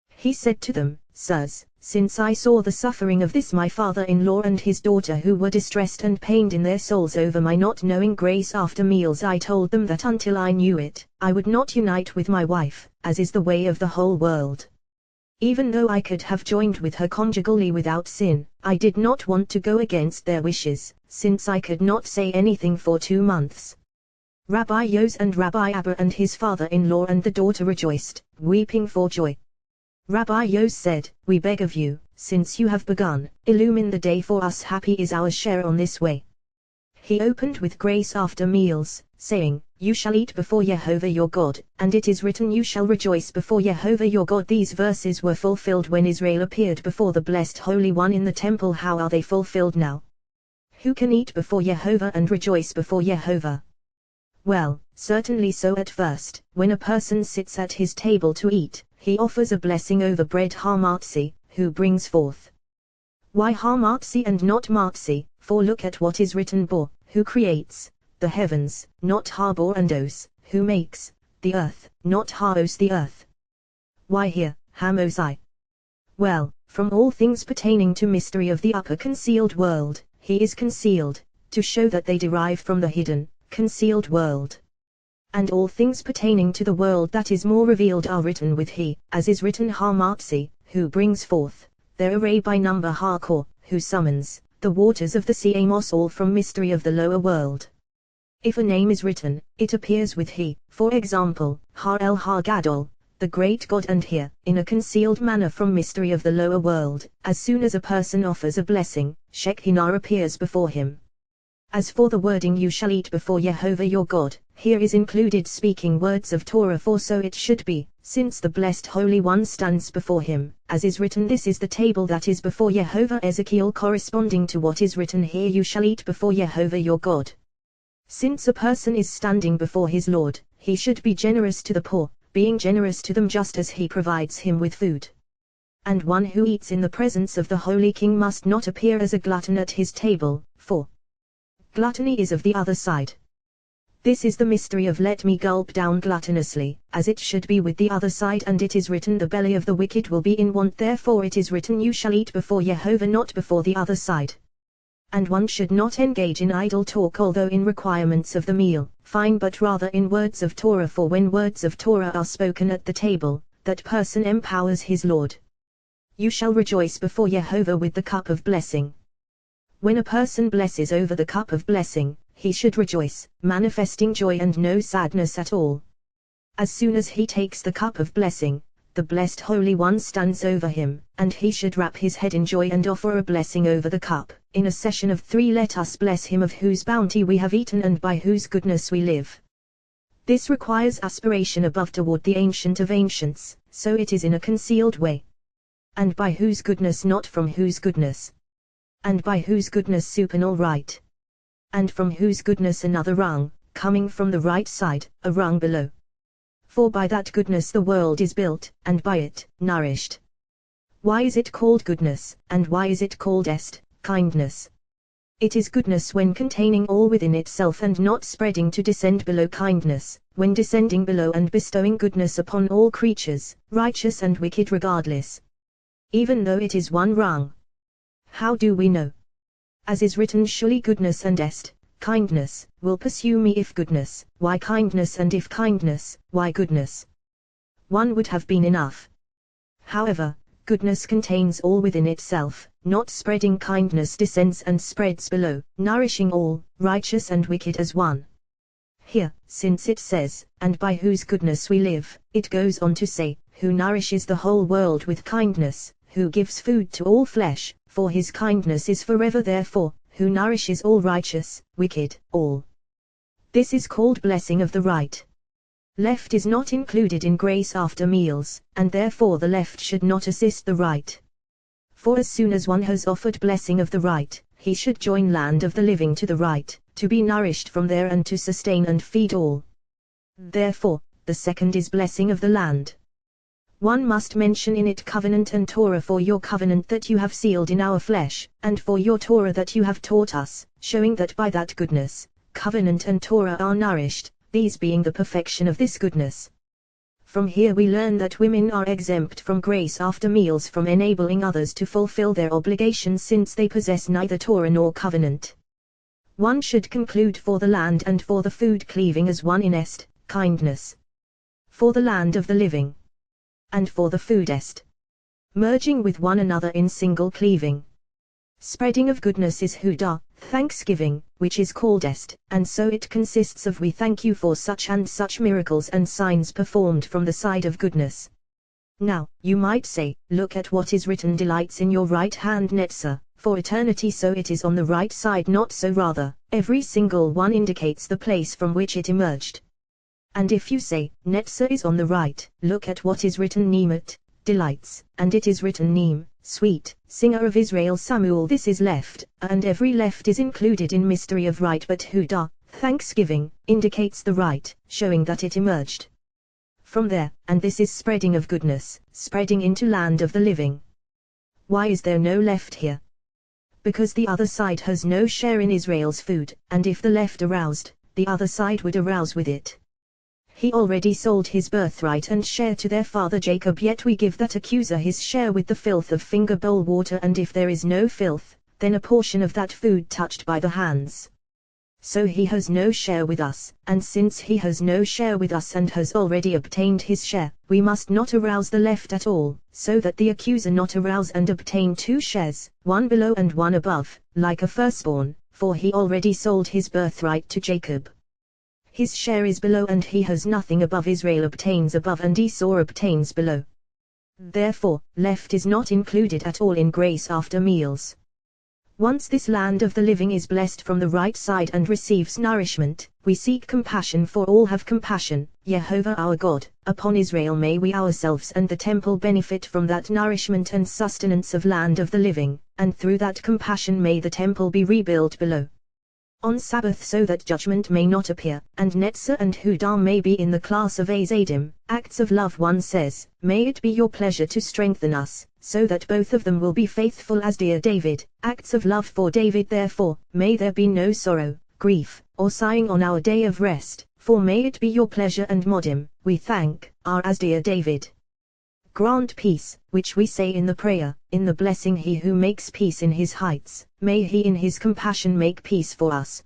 He said to them, sirs, since I saw the suffering of this my father-in-law and his daughter who were distressed and pained in their souls over my not knowing grace after meals, I told them that until I knew it, I would not unite with my wife, as is the way of the whole world. Even though I could have joined with her conjugally without sin, I did not want to go against their wishes, since I could not say anything for 2 months. Rabbi Yos and Rabbi Abba and his father-in-law and the daughter rejoiced, weeping for joy. Rabbi Yos said, we beg of you, since you have begun, illumine the day for us. Happy is our share on this way. He opened with grace after meals, saying, you shall eat before Jehovah your God, and it is written, you shall rejoice before Jehovah your God. These verses were fulfilled when Israel appeared before the blessed Holy One in the temple. How are they fulfilled now? Who can eat before Jehovah and rejoice before Jehovah? Well, certainly so. At first, when a person sits at his table to eat, he offers a blessing over bread, Hamatzi, who brings forth. Why Hamatzi and not Matzi? For look at what is written, Bo, who creates the heavens, not Harbor, and Os, who makes the earth, not Haos the earth. Why here, Hamosai? Well, from all things pertaining to mystery of the upper concealed world, he is concealed, to show that they derive from the hidden, concealed world. And all things pertaining to the world that is more revealed are written with he, as is written, Hamatzi, who brings forth their array by number, Hakor, who summons the waters of the sea, Amos, all from mystery of the lower world. If a name is written, it appears with he, for example, Har El Har Gadol, the great God, and here, in a concealed manner from mystery of the lower world, as soon as a person offers a blessing, Shekinah appears before him. As for the wording, you shall eat before Jehovah your God, here is included speaking words of Torah, for so it should be, since the blessed Holy One stands before him, as is written, this is the table that is before Jehovah. Ezekiel corresponding to what is written here, you shall eat before Jehovah your God. Since a person is standing before his Lord, he should be generous to the poor, being generous to them just as he provides him with food. And one who eats in the presence of the Holy King must not appear as a glutton at his table, for gluttony is of the other side. This is the mystery of let me gulp down gluttonously, as it should be with the other side. And it is written, the belly of the wicked will be in want, therefore it is written, you shall eat before Jehovah, not before the other side. And one should not engage in idle talk, although in requirements of the meal, fine, but rather in words of Torah, for when words of Torah are spoken at the table, that person empowers his Lord. You shall rejoice before Jehovah with the cup of blessing. When a person blesses over the cup of blessing, he should rejoice, manifesting joy and no sadness at all. As soon as he takes the cup of blessing, the blessed Holy One stands over him, and he should wrap his head in joy and offer a blessing over the cup. In a session of 3, let us bless him of whose bounty we have eaten and by whose goodness we live. This requires aspiration above toward the Ancient of Ancients, so it is in a concealed way. And by whose goodness, not from whose goodness. And by whose goodness supernal right. And from whose goodness another rung, coming from the right side, a rung below. For by that goodness the world is built, and by it, nourished. Why is it called goodness, and why is it called kindness? It is goodness when containing all within itself and not spreading to descend below, kindness, when descending below and bestowing goodness upon all creatures, righteous and wicked regardless. Even though it is one rung. How do we know? As is written, surely goodness and kindness will pursue me. If goodness, why kindness? And if kindness, why goodness? one would have been enough. However, goodness contains all within itself, not spreading kindness descends and spreads below, nourishing all, righteous and wicked as one. Here, since it says, and by whose goodness we live, it goes on to say, who nourishes the whole world with kindness, who gives food to all flesh, for his kindness is forever, therefore, who nourishes all righteous, wicked, all. This is called blessing of the right. Left is not included in grace after meals, and therefore the left should not assist the right. For as soon as one has offered blessing of the right, he should join land of the living to the right, to be nourished from there and to sustain and feed all. Therefore, the second is blessing of the land. One must mention in it covenant and Torah, for your covenant that you have sealed in our flesh, and for your Torah that you have taught us, showing that by that goodness, covenant and Torah are nourished, these being the perfection of this goodness. From here we learn that women are exempt from grace after meals from enabling others to fulfill their obligations, since they possess neither Torah nor covenant. One should conclude for the land and for the food cleaving as one in est, kindness. For the land of the living. And for the food est. Merging with one another in single cleaving. Spreading of goodness is huda, thanksgiving, which is called est, and so it consists of we thank you for such and such miracles and signs performed from the side of goodness. Now, you might say, look at what is written, delights in your right hand Netzah, for eternity, so it is on the right side, not so, rather, every single one indicates the place from which it emerged. And if you say, Netzah is on the right, look at what is written, Nemat, delights, and it is written Neem, sweet, singer of Israel Samuel, this is left, and every left is included in mystery of right, but huda, thanksgiving, indicates the right, showing that it emerged from there, and this is spreading of goodness, spreading into land of the living. Why is there no left here? Because the other side has no share in Israel's food, and if the left aroused, the other side would arouse with it. He already sold his birthright and share to their father Jacob, yet we give that accuser his share with the filth of finger bowl water, and if there is no filth, then a portion of that food touched by the hands. So he has no share with us, and since he has no share with us and has already obtained his share, we must not arouse the left at all, so that the accuser not arouse and obtain two shares, one below and one above, like a firstborn, for he already sold his birthright to Jacob. His share is below and he has nothing above. Israel obtains above and Esau obtains below. Therefore, left is not included at all in grace after meals. Once this land of the living is blessed from the right side and receives nourishment, we seek compassion, for all have compassion, Jehovah our God, upon Israel. May we ourselves and the temple benefit from that nourishment and sustenance of land of the living, and through that compassion may the temple be rebuilt below on Sabbath, so that judgment may not appear, and Netzah and Hudah may be in the class of Azadim. Acts of Love 1 says, may it be your pleasure to strengthen us, so that both of them will be faithful as dear David. Acts of Love for David. Therefore, may there be no sorrow, grief, or sighing on our day of rest, for may it be your pleasure and modim, we thank, our as dear David. Grant peace, which we say in the prayer, in the blessing, he who makes peace in his heights, may he in his compassion make peace for us.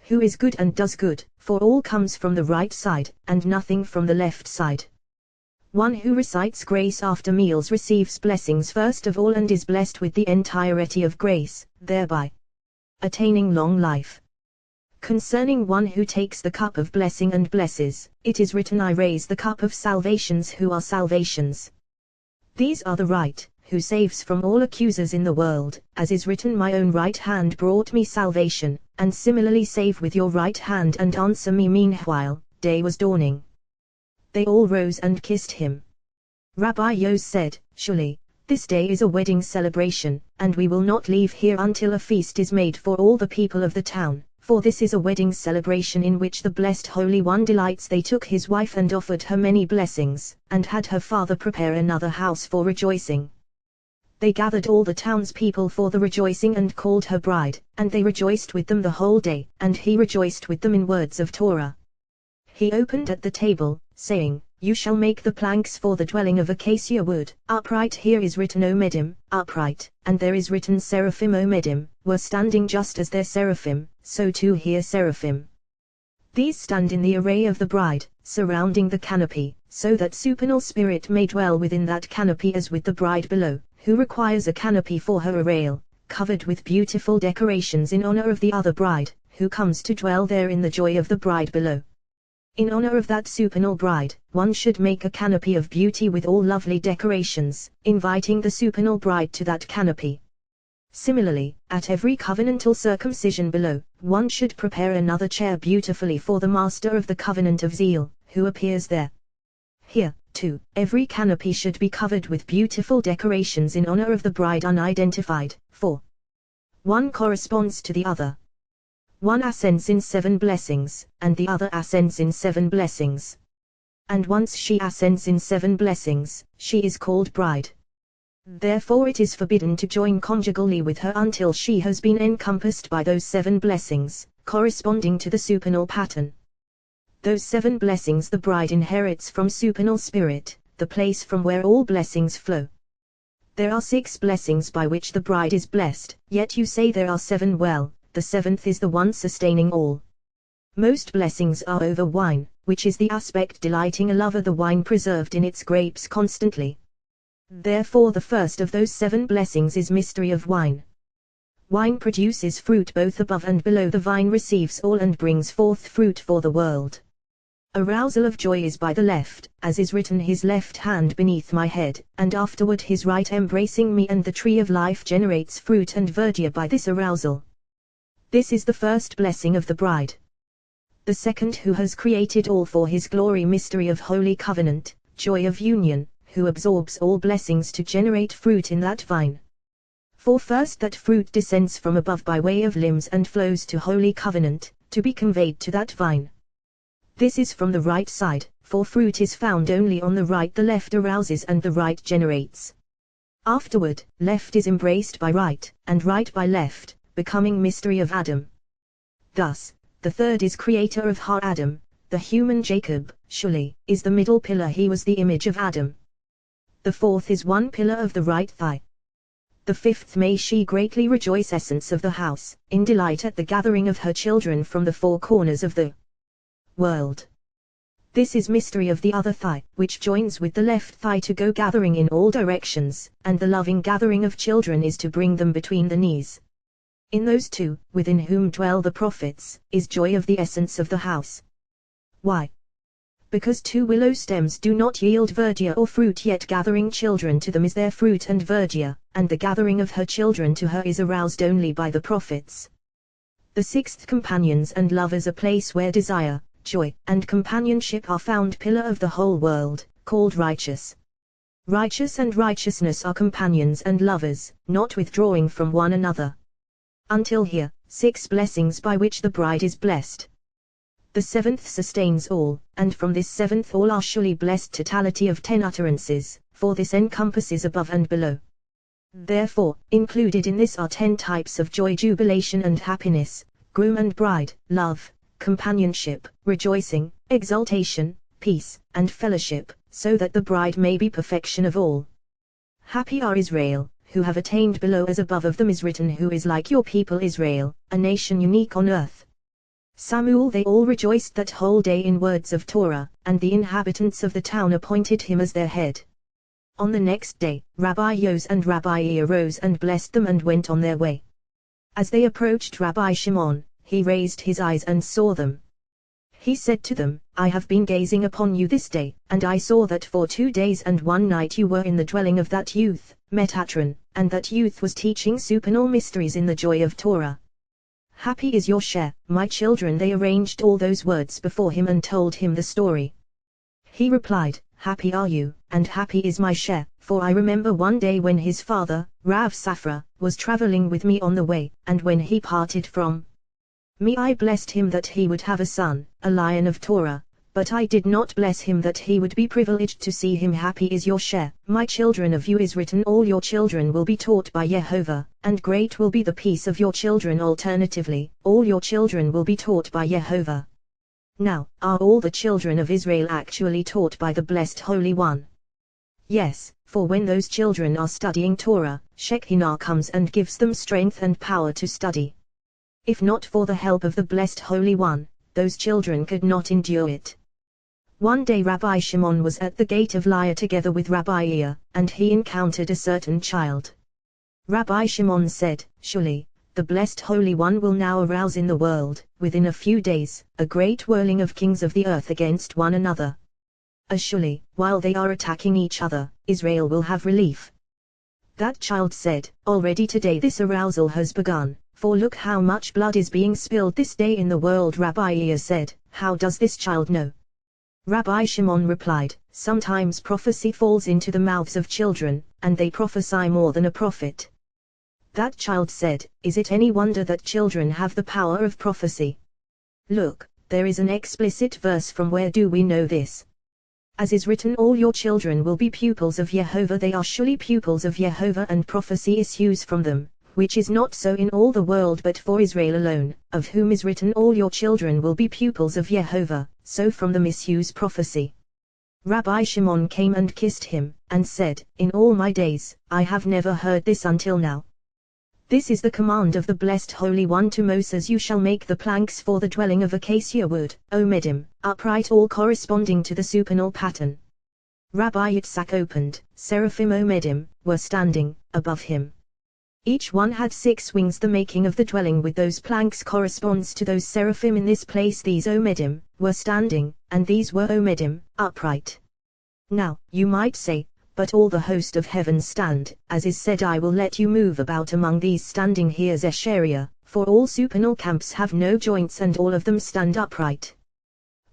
Who is good and does good, for all comes from the right side, and nothing from the left side. One who recites grace after meals receives blessings first of all and is blessed with the entirety of grace, thereby attaining long life. Concerning one who takes the cup of blessing and blesses, it is written, I raise the cup of salvations, who are salvations. These are the right, who saves from all accusers in the world, as is written, my own right hand brought me salvation, and similarly save with your right hand and answer me. Meanwhile, day was dawning. They all rose and kissed him. Rabbi Yos said, surely, this day is a wedding celebration, and we will not leave here until a feast is made for all the people of the town. For this is a wedding celebration in which the blessed Holy One delights. They took his wife and offered her many blessings, and had her father prepare another house for rejoicing. They gathered all the townspeople for the rejoicing and called her bride, and they rejoiced with them the whole day, and he rejoiced with them in words of Torah. He opened at the table, saying, you shall make the planks for the dwelling of acacia wood, upright. Here is written Omedim, upright, and there is written Seraphim. Omedim, were standing just as their seraphim, so too here seraphim. These stand in the array of the bride, surrounding the canopy, so that supernal spirit may dwell within that canopy as with the bride below, who requires a canopy for her arrayal, covered with beautiful decorations in honor of the other bride, who comes to dwell there in the joy of the bride below. In honor of that supernal bride, one should make a canopy of beauty with all lovely decorations, inviting the supernal bride to that canopy. Similarly, at every covenantal circumcision below, one should prepare another chair beautifully for the master of the covenant of zeal, who appears there. Here, too, every canopy should be covered with beautiful decorations in honor of the bride unidentified, for one corresponds to the other. One ascends in 7 blessings, and the other ascends in 7 blessings. And once she ascends in 7 blessings, she is called bride. Therefore it is forbidden to join conjugally with her until she has been encompassed by those 7 blessings, corresponding to the supernal pattern. Those 7 blessings the bride inherits from supernal spirit, the place from where all blessings flow. There are 6 blessings by which the bride is blessed, yet you say there are 7. Well, the 7th is the one sustaining all. Most blessings are over wine, which is the aspect delighting a lover, the wine preserved in its grapes constantly. Therefore the first of those 7 blessings is mystery of wine. Wine produces fruit both above and below, the vine receives all and brings forth fruit for the world. Arousal of joy is by the left, as is written, his left hand beneath my head, and afterward his right embracing me, and the tree of life generates fruit and verdure by this arousal. This is the first blessing of the bride. The second, who has created all for his glory, mystery of holy covenant, joy of union, who absorbs all blessings to generate fruit in that vine. For first that fruit descends from above by way of limbs and flows to holy covenant, to be conveyed to that vine. This is from the right side, for fruit is found only on the right, the left arouses and the right generates. Afterward, left is embraced by right, and right by left, becoming mystery of Adam. Thus, the third is creator of Har Adam, the human Jacob, Shuli, is the middle pillar, he was the image of Adam. The fourth is one pillar of the right thigh. The fifth, may she greatly rejoice, essence of the house, in delight at the gathering of her children from the 4 corners of the world. This is mystery of the other thigh, which joins with the left thigh to go gathering in all directions, and the loving gathering of children is to bring them between the knees. In those 2, within whom dwell the prophets, is joy of the essence of the house. Why? Because 2 willow stems do not yield verdure or fruit, yet gathering children to them is their fruit and verdure, and the gathering of her children to her is aroused only by the prophets. The 6th, companions and lovers, a place where desire, joy, and companionship are found, pillar of the whole world, called righteous. Righteous and righteousness are companions and lovers, not withdrawing from one another. Until here, 6 blessings by which the bride is blessed. The 7th sustains all, and from this 7th all are surely blessed, totality of 10 utterances, for this encompasses above and below. Therefore, included in this are 10 types of joy, jubilation and happiness, groom and bride, love, companionship, rejoicing, exultation, peace, and fellowship, so that the bride may be perfection of all. Happy are Israel, who have attained below as above of them is written, who is like your people Israel, a nation unique on earth. Samuel, they all rejoiced that whole day in words of Torah, and the inhabitants of the town appointed him as their head. On the next day, Rabbi Yos and Rabbi E arose and blessed them and went on their way. As they approached Rabbi Shimon, he raised his eyes and saw them. He said to them, I have been gazing upon you this day, and I saw that for 2 days and 1 night you were in the dwelling of that youth, Metatron, and that youth was teaching supernal mysteries in the joy of Torah. Happy is your share, my children. They arranged all those words before him and told him the story. He replied, Happy are you, and happy is my share, for I remember one day when his father, Rav Safra, was traveling with me on the way, and when he parted from me I blessed him that he would have a son, a lion of Torah, but I did not bless him that he would be privileged to see him. Happy is your share, my children. Of you is written, all your children will be taught by Yehovah, and great will be the peace of your children. Alternatively, all your children will be taught by Yehovah. Now, are all the children of Israel actually taught by the Blessed Holy One? Yes, for when those children are studying Torah, Shekinah comes and gives them strength and power to study. If not for the help of the Blessed Holy One, those children could not endure it. One day Rabbi Shimon was at the gate of Lyre together with Rabbi Ea, and he encountered a certain child. Rabbi Shimon said, "Surely, the blessed Holy One will now arouse in the world, within a few days, a great whirling of kings of the earth against one another. Surely, while they are attacking each other, Israel will have relief." That child said, "Already today this arousal has begun, for look how much blood is being spilled this day in the world." Rabbi Ea said, "How does this child know?" Rabbi Shimon replied, "Sometimes prophecy falls into the mouths of children, and they prophesy more than a prophet." That child said, "Is it any wonder that children have the power of prophecy? Look, there is an explicit verse. From where do we know this? As is written, all your children will be pupils of Jehovah. They are surely pupils of Jehovah, and prophecy issues from them, which is not so in all the world but for Israel alone, of whom is written, all your children will be pupils of Jehovah, so from them issues prophecy." Rabbi Shimon came and kissed him, and said, "In all my days, I have never heard this until now. This is the command of the blessed Holy One to Moses: you shall make the planks for the dwelling of acacia wood, omedim, upright, all corresponding to the supernal pattern." Rabbi Yitzhak opened, seraphim omedim were standing above him. Each one had 6 wings. The making of the dwelling with those planks corresponds to those seraphim. In this place these omedim were standing, and these were omedim, upright. Now, you might say, "But all the host of heaven stand, as is said, I will let you move about among these standing here Zechariah, for all supernal camps have no joints and all of them stand upright."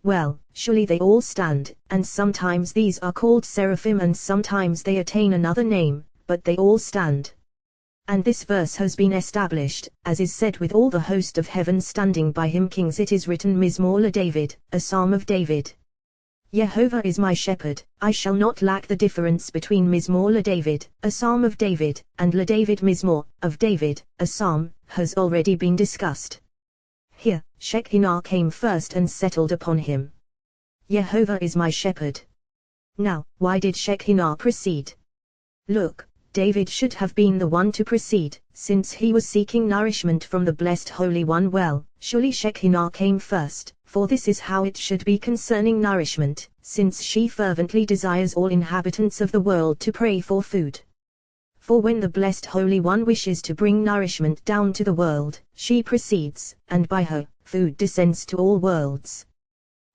Well, surely they all stand, and sometimes these are called seraphim and sometimes they attain another name, but they all stand. And this verse has been established, as is said, with all the host of heaven standing by him. Kings, it is written, Mizmor LaDavid, a psalm of David. Jehovah is my shepherd, I shall not lack. The difference between Mizmor LaDavid, a psalm of David, and LaDavid Mizmor, of David, a psalm, has already been discussed. Here, Shekinah came first and settled upon him. Jehovah is my shepherd. Now, why did Shekinah precede? Look, David should have been the one to precede, since he was seeking nourishment from the blessed Holy One. Well, surely Shekinah came first, for this is how it should be concerning nourishment, since she fervently desires all inhabitants of the world to pray for food. For when the blessed Holy One wishes to bring nourishment down to the world, she precedes, and by her, food descends to all worlds.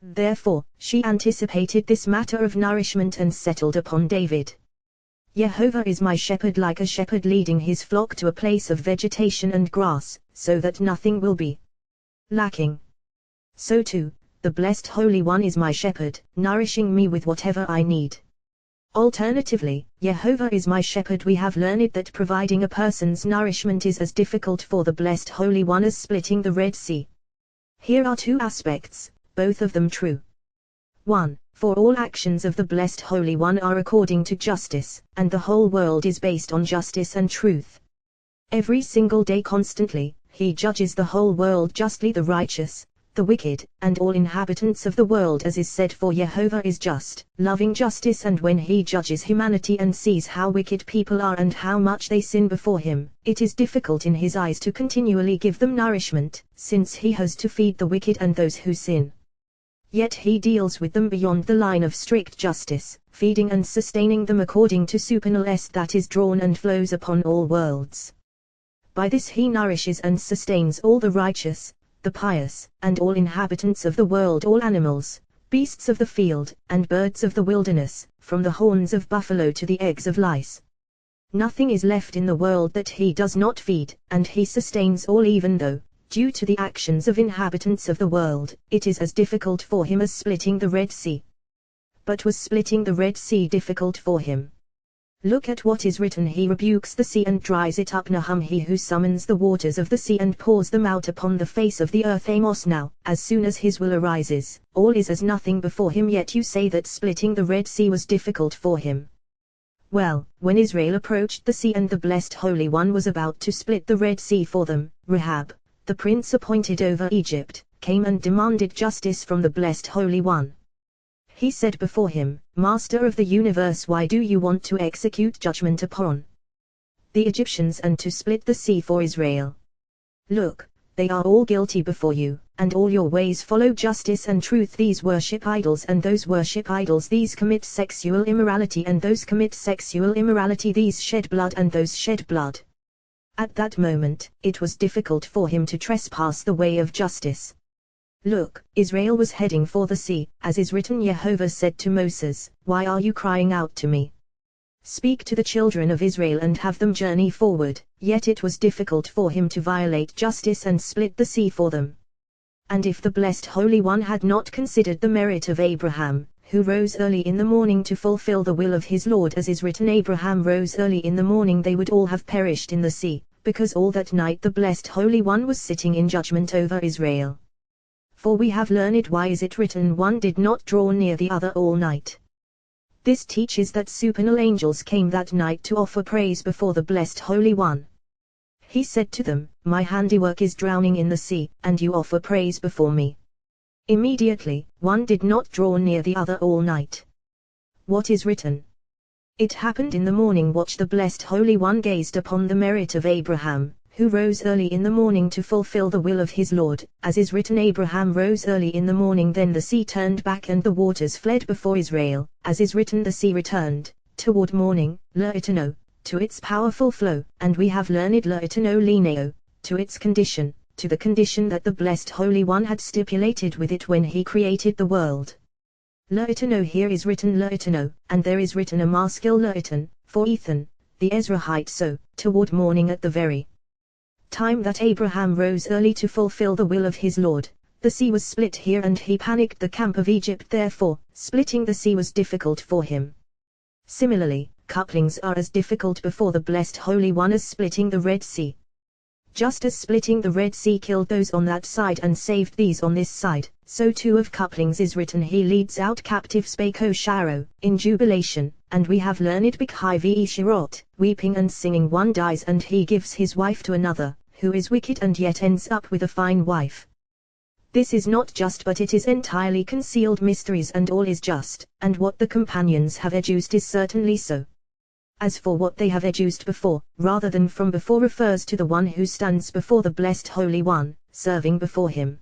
Therefore, she anticipated this matter of nourishment and settled upon David. Jehovah is my shepherd, like a shepherd leading his flock to a place of vegetation and grass, so that nothing will be lacking. So too, the blessed Holy One is my shepherd, nourishing me with whatever I need. Alternatively, Jehovah is my shepherd. We have learned that providing a person's nourishment is as difficult for the blessed Holy One as splitting the Red Sea. Here are 2 aspects, both of them true. 1. For all actions of the blessed Holy One are according to justice, and the whole world is based on justice and truth. Every single day, constantly, he judges the whole world justly, the righteous, the wicked, and all inhabitants of the world, as is said, for Jehovah is just, loving justice, and when he judges humanity and sees how wicked people are and how much they sin before him, it is difficult in his eyes to continually give them nourishment, since he has to feed the wicked and those who sin. Yet he deals with them beyond the line of strict justice, feeding and sustaining them according to supernal est that is drawn and flows upon all worlds. By this he nourishes and sustains all the righteous, the pious, and all inhabitants of the world, all animals, beasts of the field, and birds of the wilderness, from the horns of buffalo to the eggs of lice. Nothing is left in the world that he does not feed, and he sustains all, even though, due to the actions of inhabitants of the world, it is as difficult for him as splitting the Red Sea. But was splitting the Red Sea difficult for him? Look at what is written, he rebukes the sea and dries it up. Nahum, he who summons the waters of the sea and pours them out upon the face of the earth. Amos, now, as soon as his will arises, all is as nothing before him. Yet you say that splitting the Red Sea was difficult for him. Well, when Israel approached the sea and the blessed Holy One was about to split the Red Sea for them, Rahab, the prince appointed over Egypt, came and demanded justice from the blessed Holy One. He said before him, Master of the universe, why do you want to execute judgment upon the Egyptians and to split the sea for Israel? Look, they are all guilty before you, and all your ways follow justice and truth. These worship idols, and those worship idols. These commit sexual immorality, and those commit sexual immorality. These shed blood, and those shed blood. At that moment, it was difficult for him to trespass the way of justice. Look, Israel was heading for the sea, as is written. Jehovah said to Moses, "Why are you crying out to me? Speak to the children of Israel and have them journey forward." Yet it was difficult for him to violate justice and split the sea for them. And if the blessed Holy One had not considered the merit of Abraham, who rose early in the morning to fulfill the will of his Lord, as is written, Abraham rose early in the morning, they would all have perished in the sea, because all that night the blessed Holy One was sitting in judgment over Israel. For we have learned, why is it written, one did not draw near the other all night? This teaches that supernal angels came that night to offer praise before the blessed Holy One. He said to them, "My handiwork is drowning in the sea, and you offer praise before me." Immediately, one did not draw near the other all night. What is written? It happened in the morning watch, the blessed Holy One gazed upon the merit of Abraham, who rose early in the morning to fulfill the will of his Lord, as is written, Abraham rose early in the morning, then the sea turned back and the waters fled before Israel, as is written, the sea returned, toward morning, l'eternau, to its powerful flow, and we have learned l'eternau lineo, to its condition, to the condition that the blessed Holy One had stipulated with it when he created the world. L'eternau here is written l'eternau, and there is written a maskil l'eten, for Ethan, the Ezrahite, so, toward morning at the very time that Abraham rose early to fulfill the will of his Lord, the sea was split here, and he panicked the camp of Egypt. Therefore, splitting the sea was difficult for him. Similarly, couplings are as difficult before the blessed Holy One as splitting the Red Sea. Just as splitting the Red Sea killed those on that side and saved these on this side, so too of couplings is written, he leads out captives Beko Sharo, in jubilation, and we have learned B'chai Shirot, weeping and singing. One dies and he gives his wife to another, who is wicked and yet ends up with a fine wife. This is not just, but it is entirely concealed mysteries, and all is just, and what the companions have adduced is certainly so. As for what they have adduced before, rather than from before, refers to the one who stands before the blessed Holy One, serving before him.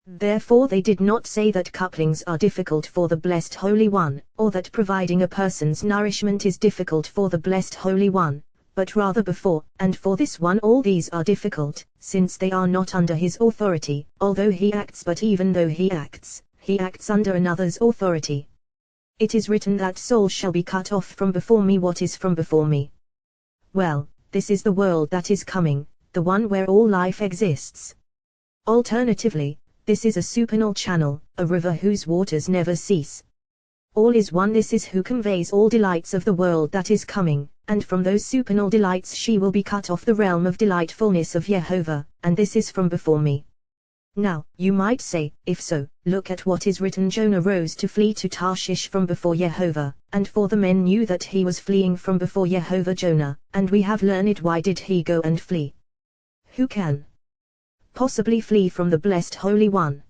Therefore they did not say that couplings are difficult for the blessed Holy One, or that providing a person's nourishment is difficult for the blessed Holy One, but rather before, and for this one all these are difficult, since they are not under his authority, although he acts. But even though he acts under another's authority. It is written that soul shall be cut off from before me. What is from before me? Well, this is the world that is coming, the one where all life exists. Alternatively, this is a supernal channel, a river whose waters never cease. All is one. This is who conveys all delights of the world that is coming, and from those supernal delights she will be cut off, the realm of delightfulness of Jehovah, and this is from before me. Now, you might say, if so, look at what is written, Jonah rose to flee to Tarshish from before Jehovah, and for the men knew that he was fleeing from before Jehovah Jonah, and we have learned why did he go and flee. Who can possibly flee from the blessed Holy One?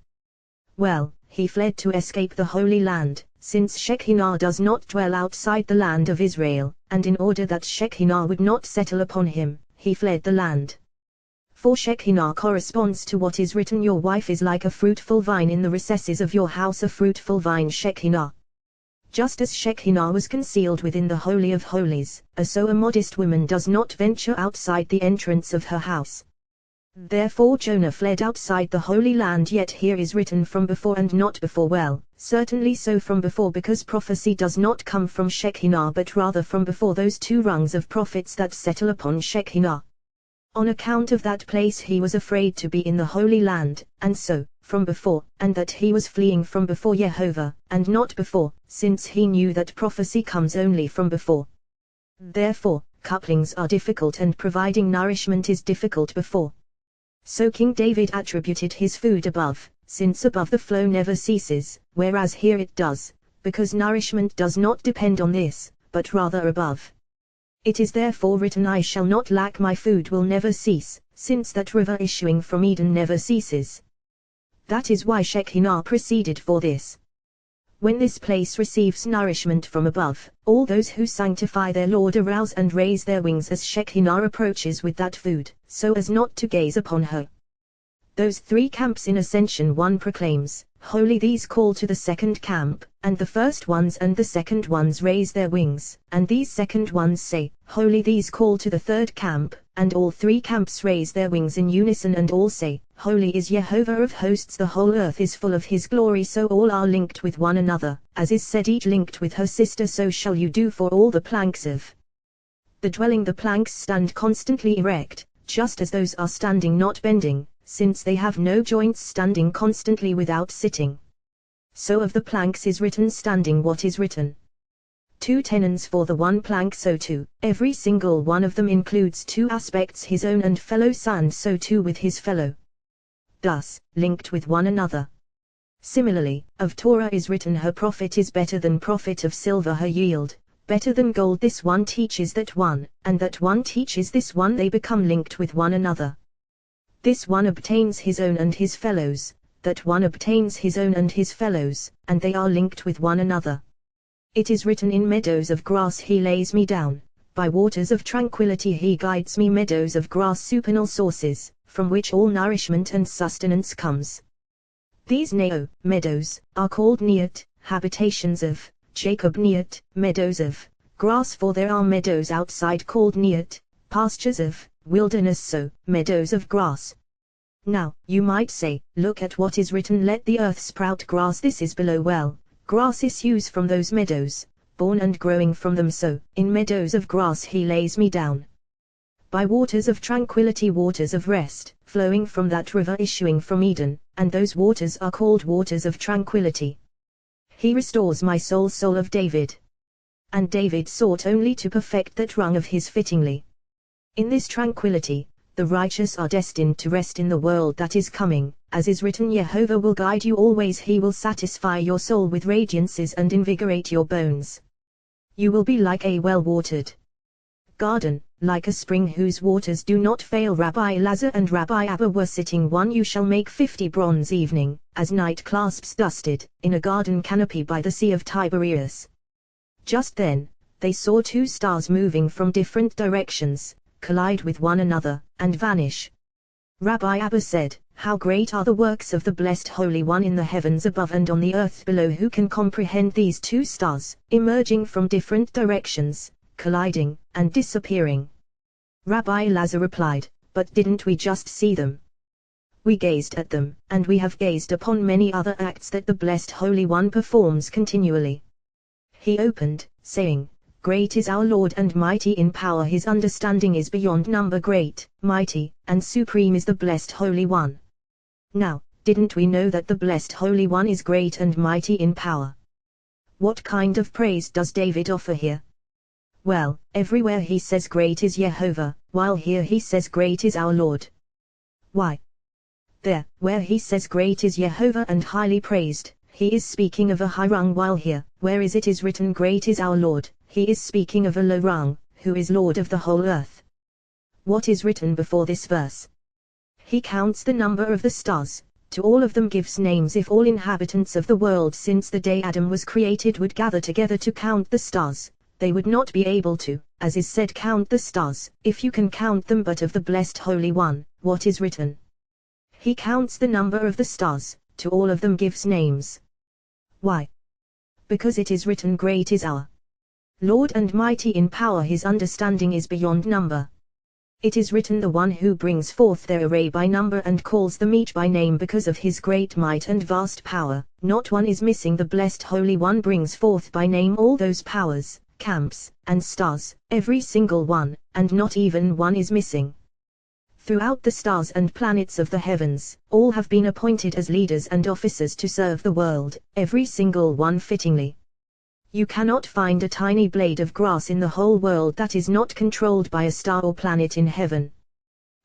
Well, he fled to escape the Holy Land, since Shekinah does not dwell outside the land of Israel, and in order that Shekinah would not settle upon him, he fled the land. For Shekinah corresponds to what is written, your wife is like a fruitful vine in the recesses of your house, a fruitful vine Shekinah. Just as Shekinah was concealed within the Holy of Holies, so a modest woman does not venture outside the entrance of her house. Therefore Jonah fled outside the Holy Land, yet here is written from before and not before. Well, certainly so from before, because prophecy does not come from Shekinah but rather from before, those two rungs of prophets that settle upon Shekinah. On account of that place he was afraid to be in the Holy Land, and so, from before, and that he was fleeing from before Jehovah, and not before, since he knew that prophecy comes only from before. Therefore, couplings are difficult and providing nourishment is difficult before. So King David attributed his food above, since above the flow never ceases, whereas here it does, because nourishment does not depend on this, but rather above. It is therefore written, I shall not lack, my food will never cease, since that river issuing from Eden never ceases. That is why Shekinah proceeded for this. When this place receives nourishment from above, all those who sanctify their Lord arouse and raise their wings as Shekinah approaches with that food, so as not to gaze upon her. Those three camps in ascension one proclaims, holy these call to the second camp, and the first ones and the second ones raise their wings, and these second ones say, holy these call to the third camp, and all three camps raise their wings in unison and all say, holy is Jehovah of hosts, the whole earth is full of his glory. So all are linked with one another, as is said, each linked with her sister, so shall you do for all the planks of the dwelling. The planks stand constantly erect, just as those are standing not bending, since they have no joints, standing constantly without sitting. So of the planks is written standing what is written. 2 tenons for the one plank, so too, every single one of them includes two aspects, his own and fellow son, so too with his fellow. Thus, linked with one another. Similarly, of Torah is written, her profit is better than profit of silver, her yield better than gold. This one teaches that one, and that one teaches this one, they become linked with one another. This one obtains his own and his fellows, that one obtains his own and his fellows, and they are linked with one another. It is written, in meadows of grass he lays me down, by waters of tranquility he guides me. Meadows of grass, supernal sources, from which all nourishment and sustenance comes. These meadows, are called Neot, habitations of Jacob. Neot, meadows of grass, for there are meadows outside called Neot, pastures of wilderness, so meadows of grass. Now, you might say, look at what is written, let the earth sprout grass. This is below. Well, grass issues from those meadows, born and growing from them, so, in meadows of grass he lays me down. By waters of tranquility, waters of rest, flowing from that river issuing from Eden, and those waters are called waters of tranquility. He restores my soul, soul of David. And David sought only to perfect that rung of his fittingly. In this tranquility, the righteous are destined to rest in the world that is coming, as is written, Jehovah will guide you always, he will satisfy your soul with radiances and invigorate your bones. You will be like a well-watered garden, like a spring whose waters do not fail. Rabbi Elazar and Rabbi Abba were sitting one, you shall make 50 bronze evening, as night clasps dusted, in a garden canopy by the sea of Tiberias. Just then, they saw 2 stars moving from different directions, collide with one another, and vanish. Rabbi Abba said, how great are the works of the blessed Holy One in the heavens above and on the earth below. Who can comprehend these 2 stars, emerging from different directions, colliding, and disappearing? Rabbi Elazar replied, but didn't we just see them? We gazed at them, and we have gazed upon many other acts that the blessed Holy One performs continually. He opened, saying, great is our Lord and mighty in power, his understanding is beyond number. Great, mighty, and supreme is the blessed Holy One. Now, didn't we know that the blessed Holy One is great and mighty in power? What kind of praise does David offer here? Well, everywhere he says great is Jehovah, while here he says great is our Lord. Why? There, where he says great is Jehovah and highly praised, he is speaking of a high rung, while here, where is it is written great is our Lord, he is speaking of a low rung, who is Lord of the whole earth. What is written before this verse? He counts the number of the stars, to all of them gives names. If all inhabitants of the world since the day Adam was created would gather together to count the stars, they would not be able to, as is said, count the stars, if you can count them. But of the blessed Holy One, what is written? He counts the number of the stars, to all of them gives names. Why? Because it is written great is our Lord and mighty in power, his understanding is beyond number. It is written, the one who brings forth their array by number and calls them each by name, because of his great might and vast power, not one is missing. The blessed Holy One brings forth by name all those powers, camps, and stars, every single one, and not even one is missing. Throughout the stars and planets of the heavens, all have been appointed as leaders and officers to serve the world, every single one fittingly. You cannot find a tiny blade of grass in the whole world that is not controlled by a star or planet in heaven.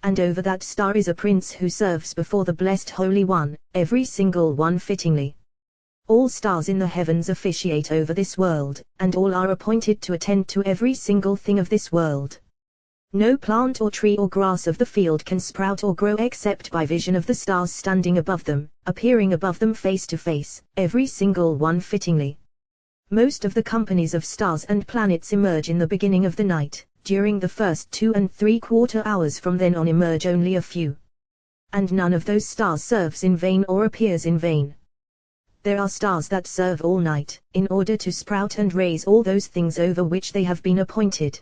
And over that star is a prince who serves before the blessed Holy One, every single one fittingly. All stars in the heavens officiate over this world, and all are appointed to attend to every single thing of this world. No plant or tree or grass of the field can sprout or grow except by vision of the stars standing above them, appearing above them face to face, every single one fittingly. Most of the companies of stars and planets emerge in the beginning of the night. During the first 2 3/4 hours, from then on emerge only a few. and none of those stars serves in vain or appears in vain. There are stars that serve all night, in order to sprout and raise all those things over which they have been appointed.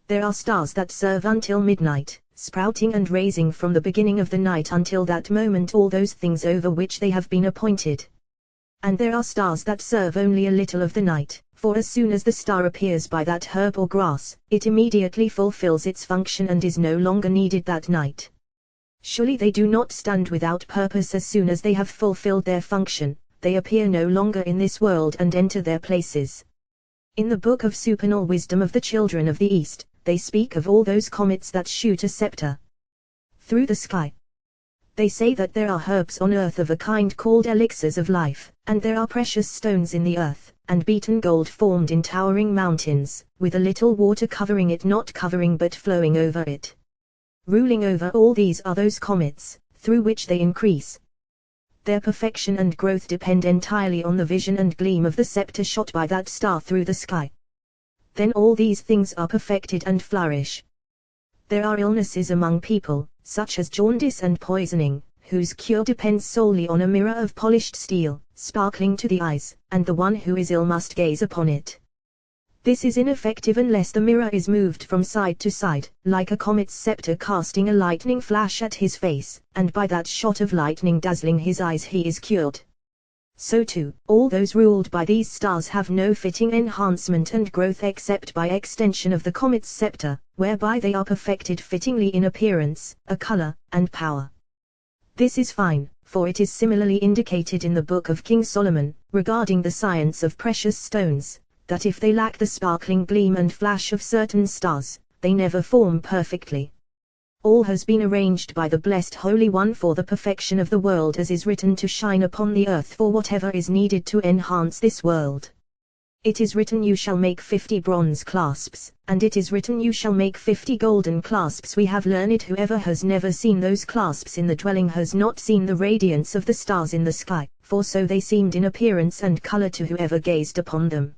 There are stars that serve until midnight, sprouting and raising from the beginning of the night until that moment all those things over which they have been appointed. And there are stars that serve only a little of the night, for as soon as the star appears by that herb or grass, it immediately fulfills its function and is no longer needed that night. Surely they do not stand without purpose. As soon as they have fulfilled their function, they appear no longer in this world and enter their places. In the book of supernal wisdom of the children of the East, they speak of all those comets that shoot a scepter through the sky. They say that there are herbs on earth of a kind called elixirs of life, and there are precious stones in the earth, and beaten gold formed in towering mountains, with a little water covering it, not covering but flowing over it. Ruling over all these are those comets, through which they increase. Their perfection and growth depend entirely on the vision and gleam of the scepter shot by that star through the sky. Then all these things are perfected and flourish. There are illnesses among people, such as jaundice and poisoning, whose cure depends solely on a mirror of polished steel, sparkling to the eyes, and the one who is ill must gaze upon it. This is ineffective unless the mirror is moved from side to side, like a comet's scepter casting a lightning flash at his face, and by that shot of lightning dazzling his eyes he is cured. So too, all those ruled by these stars have no fitting enhancement and growth except by extension of the comet's scepter, whereby they are perfected fittingly in appearance, a color, and power. This is fine, for it is similarly indicated in the book of King Solomon, regarding the science of precious stones, that if they lack the sparkling gleam and flash of certain stars, they never form perfectly. All has been arranged by the blessed Holy One for the perfection of the world, as is written, to shine upon the earth for whatever is needed to enhance this world. It is written, you shall make 50 bronze clasps, and it is written, you shall make 50 golden clasps. We have learned whoever has never seen those clasps in the dwelling has not seen the radiance of the stars in the sky, for so they seemed in appearance and color to whoever gazed upon them.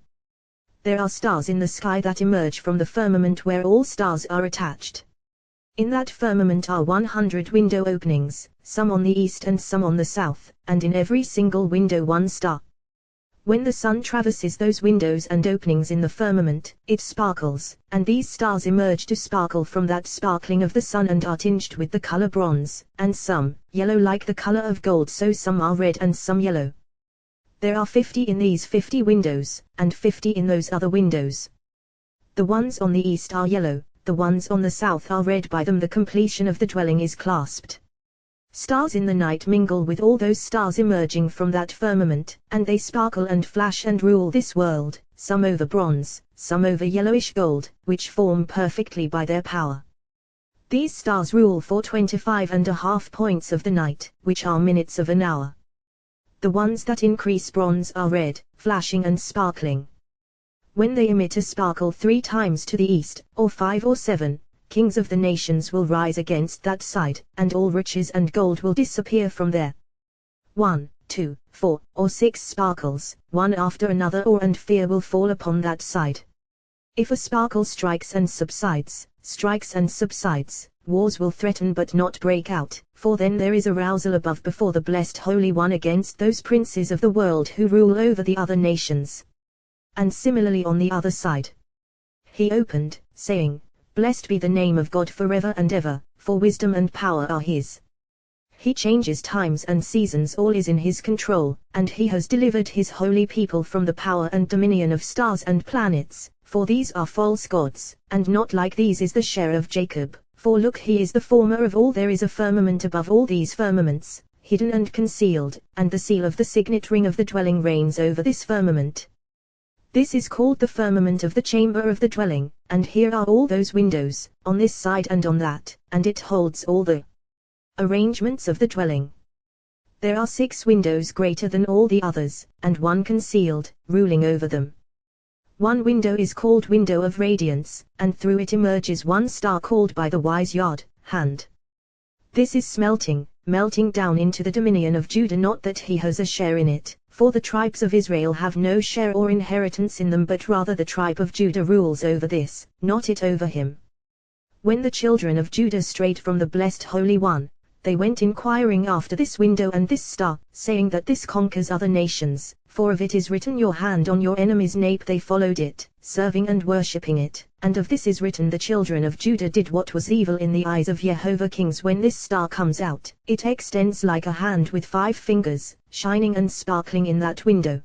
There are stars in the sky that emerge from the firmament where all stars are attached. In that firmament are 100 window openings, some on the east and some on the south, and in every single window one star. When the sun traverses those windows and openings in the firmament, it sparkles, and these stars emerge to sparkle from that sparkling of the sun and are tinged with the color bronze, and some, yellow like the color of gold, so some are red and some yellow. There are 50 in these 50 windows, and 50 in those other windows. The ones on the east are yellow, the ones on the south are red. By them the completion of the dwelling is clasped. Stars in the night mingle with all those stars emerging from that firmament, and they sparkle and flash and rule this world, some over bronze, some over yellowish gold, which form perfectly by their power. These stars rule for 25½ points of the night, which are minutes of an hour. The ones that increase bronze are red, flashing and sparkling. When they emit a sparkle 3 times to the east, or 5 or 7, kings of the nations will rise against that side, and all riches and gold will disappear from there. 1, 2, 4, or 6 sparkles, one after another, and fear will fall upon that side. If a sparkle strikes and subsides, wars will threaten but not break out, for then there is arousal above before the blessed Holy One against those princes of the world who rule over the other nations. And similarly on the other side. He opened, saying, Blessed be the name of God forever and ever, for wisdom and power are his. He changes times and seasons, all is in his control, and he has delivered his holy people from the power and dominion of stars and planets, for these are false gods, and not like these is the share of Jacob. For look, he is the former of all. There is a firmament above all these firmaments, hidden and concealed, and the seal of the signet ring of the dwelling reigns over this firmament. This is called the firmament of the chamber of the dwelling, and here are all those windows, on this side and on that, and it holds all the arrangements of the dwelling. There are 6 windows greater than all the others, and one concealed, ruling over them. One window is called window of radiance, and through it emerges one star called by the wise yard, hand. This is melting down into the dominion of Judah, not that he has a share in it, for the tribes of Israel have no share or inheritance in them, but rather the tribe of Judah rules over this, not it over him. When the children of Judah strayed from the blessed Holy One, they went inquiring after this window and this star, saying that this conquers other nations, for of it is written your hand on your enemy's nape. They followed it, serving and worshipping it, and of this is written the children of Judah did what was evil in the eyes of Jehovah kings. When this star comes out, it extends like a hand with 5 fingers, shining and sparkling in that window.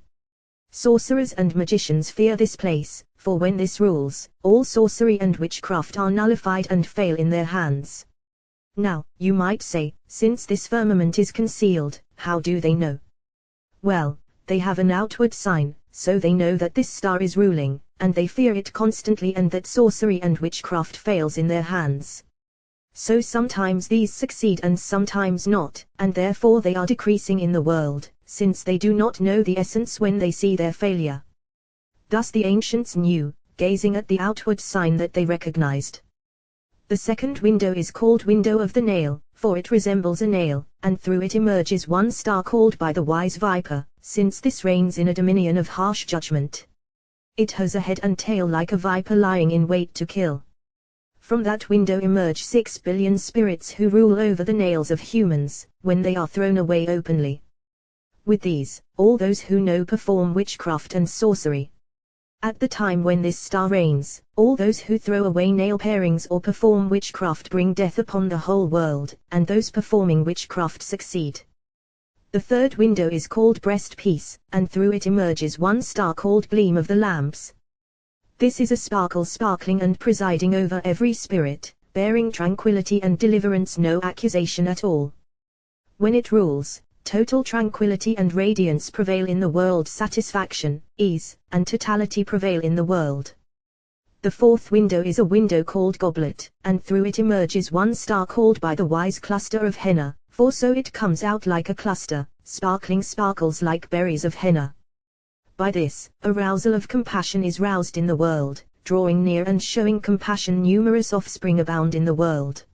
Sorcerers and magicians fear this place, for when this rules, all sorcery and witchcraft are nullified and fail in their hands. Now, you might say, since this firmament is concealed, how do they know? Well, they have an outward sign, so they know that this star is ruling, and they fear it constantly, and that sorcery and witchcraft fails in their hands. So sometimes these succeed and sometimes not, and therefore they are decreasing in the world, since they do not know the essence when they see their failure. Thus the ancients knew, gazing at the outward sign that they recognized. The second window is called window of the nail, for it resembles a nail, and through it emerges one star called by the wise viper, since this reigns in a dominion of harsh judgment. It has a head and tail like a viper lying in wait to kill. From that window emerge 6 billion spirits who rule over the nails of humans, when they are thrown away openly. With these, all those who know perform witchcraft and sorcery. At the time when this star reigns, all those who throw away nail parings or perform witchcraft bring death upon the whole world, and those performing witchcraft succeed. The third window is called breast piece, and through it emerges one star called gleam of the lamps. This is a sparkle sparkling and presiding over every spirit, bearing tranquility and deliverance, no accusation at all. When it rules, total tranquility and radiance prevail in the world, satisfaction, ease, and totality prevail in the world. The fourth window is a window called goblet, and through it emerges one star called by the wise cluster of henna, for so it comes out like a cluster, sparkling sparkles like berries of henna. By this, arousal of compassion is roused in the world, drawing near and showing compassion. Numerous offspring abound in the world.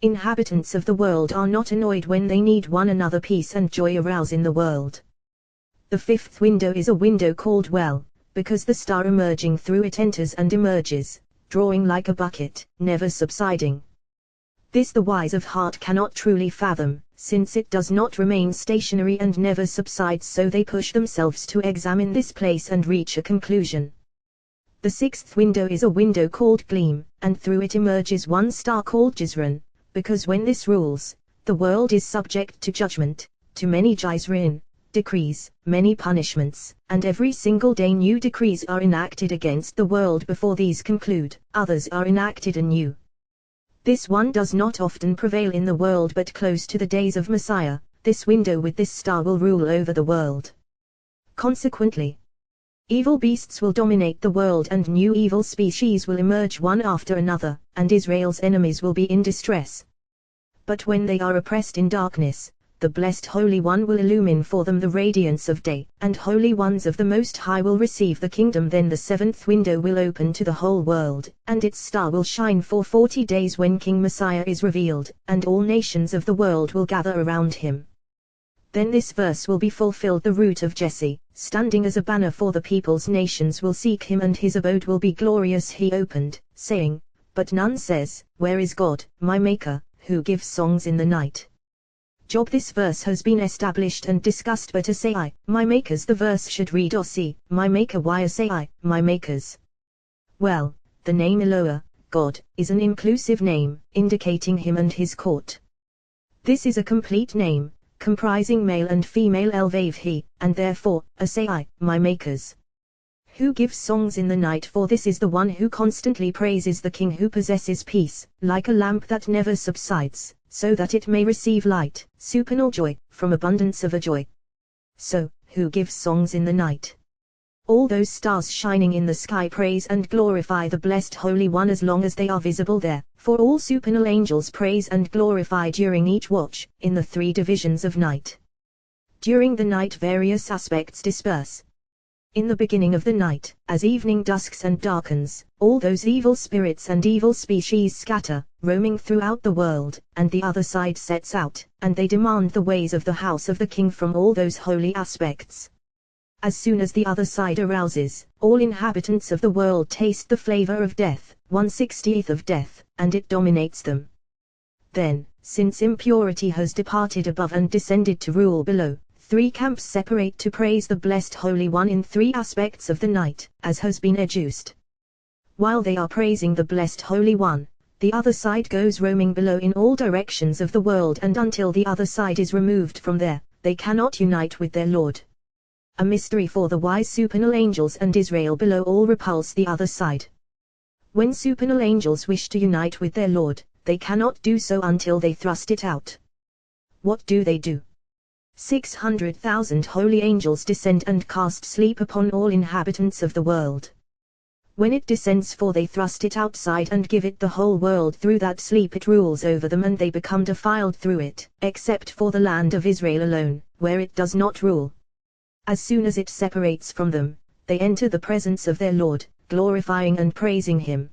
Inhabitants of the world are not annoyed when they need one another. Peace and joy arouse in the world. The fifth window is a window called well, because the star emerging through it enters and emerges, drawing like a bucket, never subsiding. This the wise of heart cannot truly fathom, since it does not remain stationary and never subsides, so they push themselves to examine this place and reach a conclusion. The sixth window is a window called gleam, and through it emerges one star called Jizran, because when this rules, the world is subject to judgment, to many Jizrin, decrees, many punishments, and every single day new decrees are enacted against the world. Before these conclude, others are enacted anew. This one does not often prevail in the world, but close to the days of Messiah, this window with this star will rule over the world. Consequently, evil beasts will dominate the world and new evil species will emerge one after another, and Israel's enemies will be in distress. But when they are oppressed in darkness, the blessed Holy One will illumine for them the radiance of day, and holy ones of the Most High will receive the kingdom. Then the seventh window will open to the whole world, and its star will shine for 40 days when King Messiah is revealed, and all nations of the world will gather around him. Then this verse will be fulfilled: the root of Jesse, standing as a banner for the peoples, nations will seek him, and his abode will be glorious. He opened, saying, but none says, where is God, my Maker, who gives songs in the night? Job. This verse has been established and discussed, but say I, my Makers, the verse should read or see, my Maker. Why say I, my Makers? Well, the name Eloah, God, is an inclusive name, indicating him and his court. This is a complete name, comprising male and female elvav he, and therefore, say I, my Makers. Who gives songs in the night? For this is the one who constantly praises the King, who possesses peace, like a lamp that never subsides, so that it may receive light, supernal joy, from abundance of a joy. So, who gives songs in the night? All those stars shining in the sky praise and glorify the blessed Holy One as long as they are visible there, for all supernal angels praise and glorify during each watch, in the 3 divisions of night. During the night various aspects disperse. In the beginning of the night, as evening dusks and darkens, all those evil spirits and evil species scatter, roaming throughout the world, and the other side sets out, and they demand the ways of the house of the King from all those holy aspects. As soon as the other side arouses, all inhabitants of the world taste the flavor of death, 1/60th of death, and it dominates them. Then, since impurity has departed above and descended to rule below, 3 camps separate to praise the blessed Holy One in 3 aspects of the night, as has been adduced. While they are praising the blessed Holy One, the other side goes roaming below in all directions of the world, and until the other side is removed from there, they cannot unite with their Lord. A mystery, for the wise supernal angels and Israel below all repulse the other side. When supernal angels wish to unite with their Lord, they cannot do so until they thrust it out. What do they do? 600,000 holy angels descend and cast sleep upon all inhabitants of the world. When it descends, for they thrust it outside and give it the whole world. Through that sleep it rules over them, and they become defiled through it, except for the land of Israel alone, where it does not rule. As soon as it separates from them, they enter the presence of their Lord, glorifying and praising Him.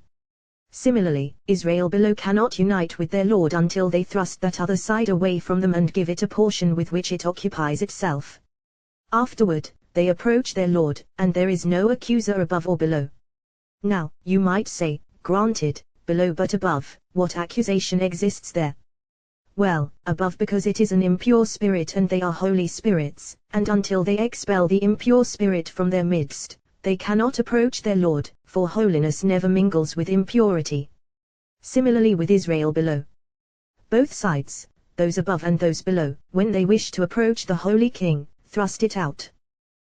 Similarly, Israel below cannot unite with their Lord until they thrust that other side away from them and give it a portion with which it occupies itself. Afterward, they approach their Lord, and there is no accuser above or below. Now, you might say, granted, below but above, what accusation exists there? Well, above because it is an impure spirit and they are holy spirits, and until they expel the impure spirit from their midst, they cannot approach their Lord, for holiness never mingles with impurity. Similarly with Israel below. Both sides, those above and those below, when they wish to approach the Holy King, thrust it out.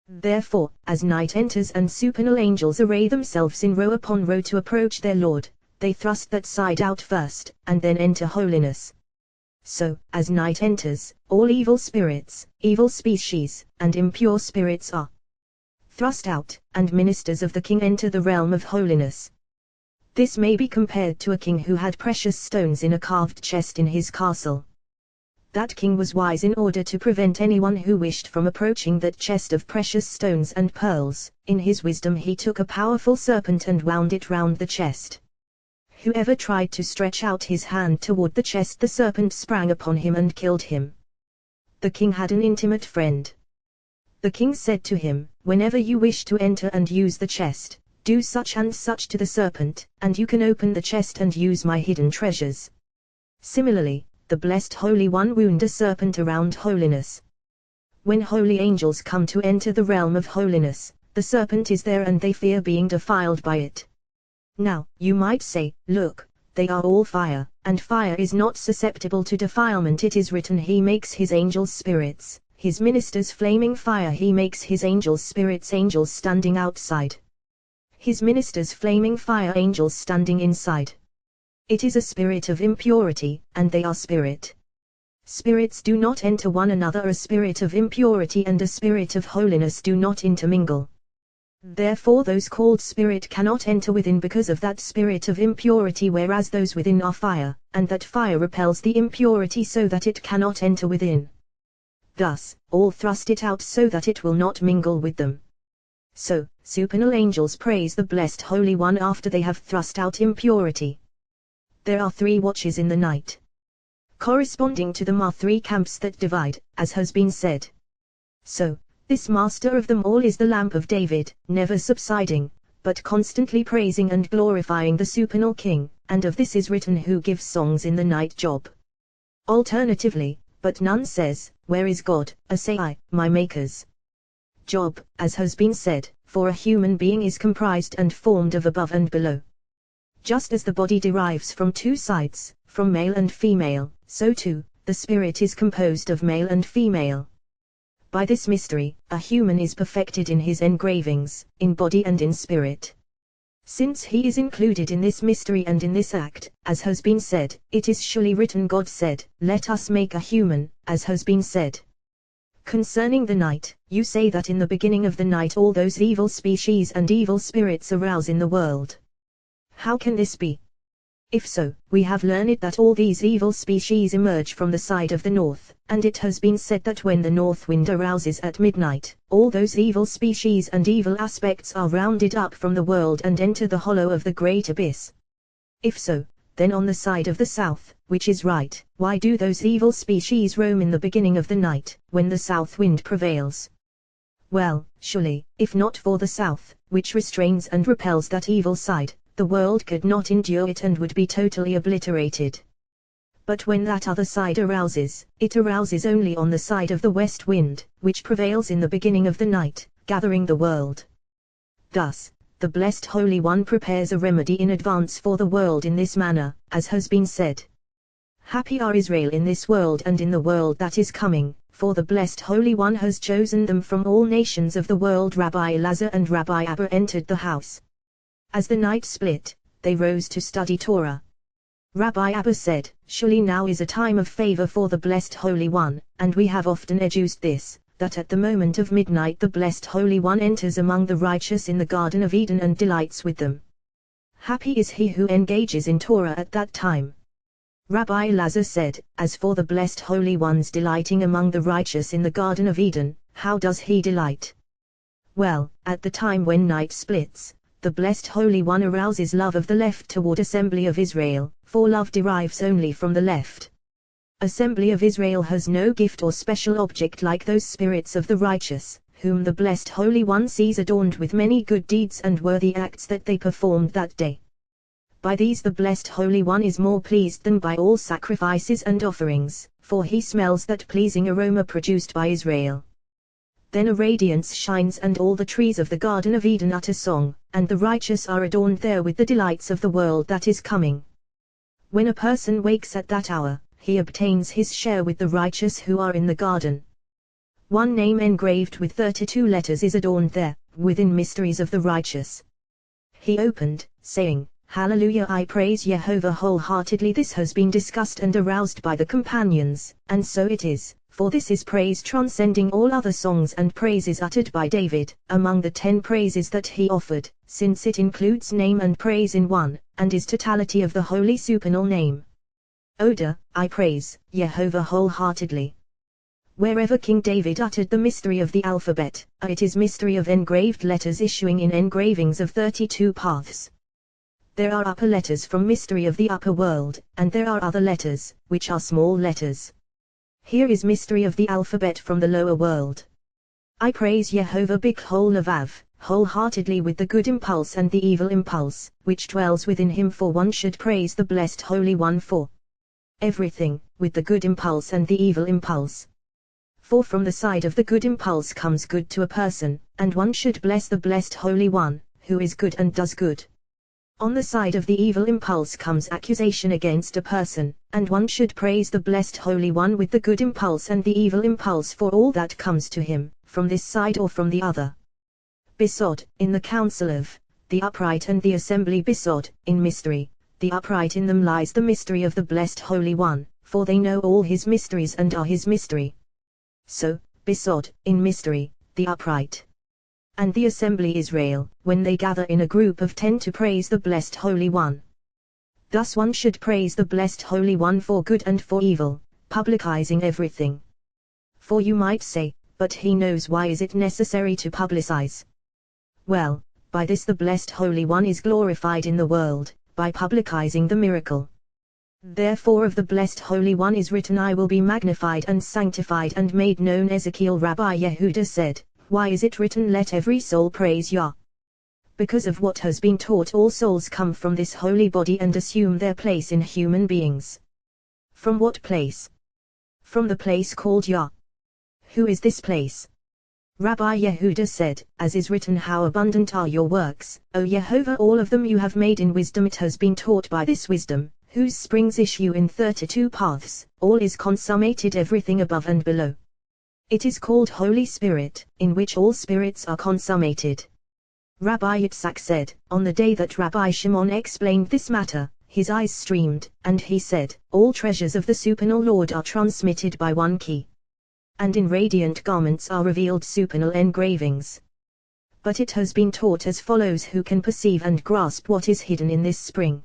Therefore, as night enters and supernal angels array themselves in row upon row to approach their Lord, they thrust that side out first, and then enter holiness. So, as night enters, all evil spirits, evil species, and impure spirits are thrust out, and ministers of the King enter the realm of holiness. This may be compared to a king who had precious stones in a carved chest in his castle. That king was wise in order to prevent anyone who wished from approaching that chest of precious stones and pearls. In his wisdom he took a powerful serpent and wound it round the chest. Whoever tried to stretch out his hand toward the chest, the serpent sprang upon him and killed him. The king had an intimate friend. The king said to him, "Whenever you wish to enter and use the chest, do such and such to the serpent, and you can open the chest and use my hidden treasures." Similarly, the blessed Holy One wound a serpent around holiness. When holy angels come to enter the realm of holiness, the serpent is there and they fear being defiled by it. Now, you might say, look, they are all fire, and fire is not susceptible to defilement. It is written, He makes His angels spirits, His ministers flaming fire. He makes His angels spirits, angels standing outside. His ministers flaming fire, angels standing inside. It is a spirit of impurity, and they are spirit. Spirits do not enter one another. A spirit of impurity and a spirit of holiness do not intermingle. Therefore those called spirit cannot enter within because of that spirit of impurity, whereas those within are fire, and that fire repels the impurity so that it cannot enter within. Thus, all thrust it out so that it will not mingle with them. So, supernal angels praise the blessed Holy One after they have thrust out impurity. There are 3 watches in the night. Corresponding to them are 3 camps that divide, as has been said. So, this master of them all is the lamp of David, never subsiding, but constantly praising and glorifying the supernal King, and of this is written, who gives songs in the night. Job. Alternatively, but none says, Where is God? Say I, my Maker's. Job, as has been said, for a human being is comprised and formed of above and below. Just as the body derives from 2 sides, from male and female, so too, the spirit is composed of male and female. By this mystery, a human is perfected in his engravings, in body and in spirit. Since he is included in this mystery and in this act, as has been said, it is surely written, God said, Let us make a human, as has been said. Concerning the night, you say that in the beginning of the night all those evil species and evil spirits arouse in the world. How can this be? If so, we have learned that all these evil species emerge from the side of the north, and it has been said that when the north wind arouses at midnight, all those evil species and evil aspects are rounded up from the world and enter the hollow of the great abyss. If so, then on the side of the south, which is right, why do those evil species roam in the beginning of the night, when the south wind prevails? Well, surely, if not for the south, which restrains and repels that evil side, the world could not endure it and would be totally obliterated. But when that other side arouses, it arouses only on the side of the west wind, which prevails in the beginning of the night, gathering the world. Thus, the Blessed Holy One prepares a remedy in advance for the world in this manner, as has been said. Happy are Israel in this world and in the world that is coming, for the Blessed Holy One has chosen them from all nations of the world. Rabbi Elazar and Rabbi Abba entered the house. As the night split, they rose to study Torah. Rabbi Abba said, "Surely now is a time of favor for the Blessed Holy One, and we have often adduced this, that at the moment of midnight the Blessed Holy One enters among the righteous in the Garden of Eden and delights with them. Happy is he who engages in Torah at that time." Rabbi Elazar said, "As for the Blessed Holy One's delighting among the righteous in the Garden of Eden, how does he delight? Well, at the time when night splits, the Blessed Holy One arouses love of the left toward Assembly of Israel, for love derives only from the left. Assembly of Israel has no gift or special object like those spirits of the righteous, whom the Blessed Holy One sees adorned with many good deeds and worthy acts that they performed that day. By these the Blessed Holy One is more pleased than by all sacrifices and offerings, for he smells that pleasing aroma produced by Israel. Then a radiance shines and all the trees of the Garden of Eden utter song, and the righteous are adorned there with the delights of the world that is coming. When a person wakes at that hour, he obtains his share with the righteous who are in the garden. One name engraved with 32 letters is adorned there, within mysteries of the righteous. He opened, saying, "Hallelujah, I praise Jehovah wholeheartedly." This has been discussed and aroused by the companions, and so it is, for this is praise transcending all other songs and praises uttered by David, among the 10 praises that he offered, since it includes name and praise in one, and is totality of the holy supernal name. Oda, I praise Jehovah wholeheartedly. Wherever King David uttered the mystery of the alphabet, it is mystery of engraved letters issuing in engravings of 32 paths. There are upper letters from mystery of the upper world, and there are other letters, which are small letters. Here is mystery of the alphabet from the lower world. I praise Jehovah B'chol Levav, wholeheartedly with the good impulse and the evil impulse, which dwells within him, for one should praise the Blessed Holy One for everything, with the good impulse and the evil impulse. For from the side of the good impulse comes good to a person, and one should bless the Blessed Holy One, who is good and does good. On the side of the evil impulse comes accusation against a person, and one should praise the Blessed Holy One with the good impulse and the evil impulse for all that comes to him, from this side or from the other. Besod, in the council of the upright and the assembly. Besod, in mystery, the upright in them lies the mystery of the Blessed Holy One, for they know all his mysteries and are his mystery. So, Besod, in mystery, the upright and the assembly Israel, when they gather in a group of 10 to praise the Blessed Holy One. Thus one should praise the Blessed Holy One for good and for evil, publicizing everything. For you might say, but he knows, why is it necessary to publicize? Well, by this the Blessed Holy One is glorified in the world, by publicizing the miracle. Therefore of the Blessed Holy One is written, I will be magnified and sanctified and made known. Ezekiel. Rabbi Yehuda said, why is it written, let every soul praise Yah? Because of what has been taught, all souls come from this holy body and assume their place in human beings. From what place? From the place called Yah. Who is this place? Rabbi Yehuda said, as is written, how abundant are your works, O Yehovah, all of them you have made in wisdom. It has been taught by this wisdom, whose springs issue in 32 paths, all is consummated, everything above and below. It is called Holy Spirit, in which all spirits are consummated. Rabbi Yitzhak said, on the day that Rabbi Shimon explained this matter, his eyes streamed, and he said, all treasures of the supernal Lord are transmitted by one key. And in radiant garments are revealed supernal engravings. But it has been taught as follows: who can perceive and grasp what is hidden in this spring?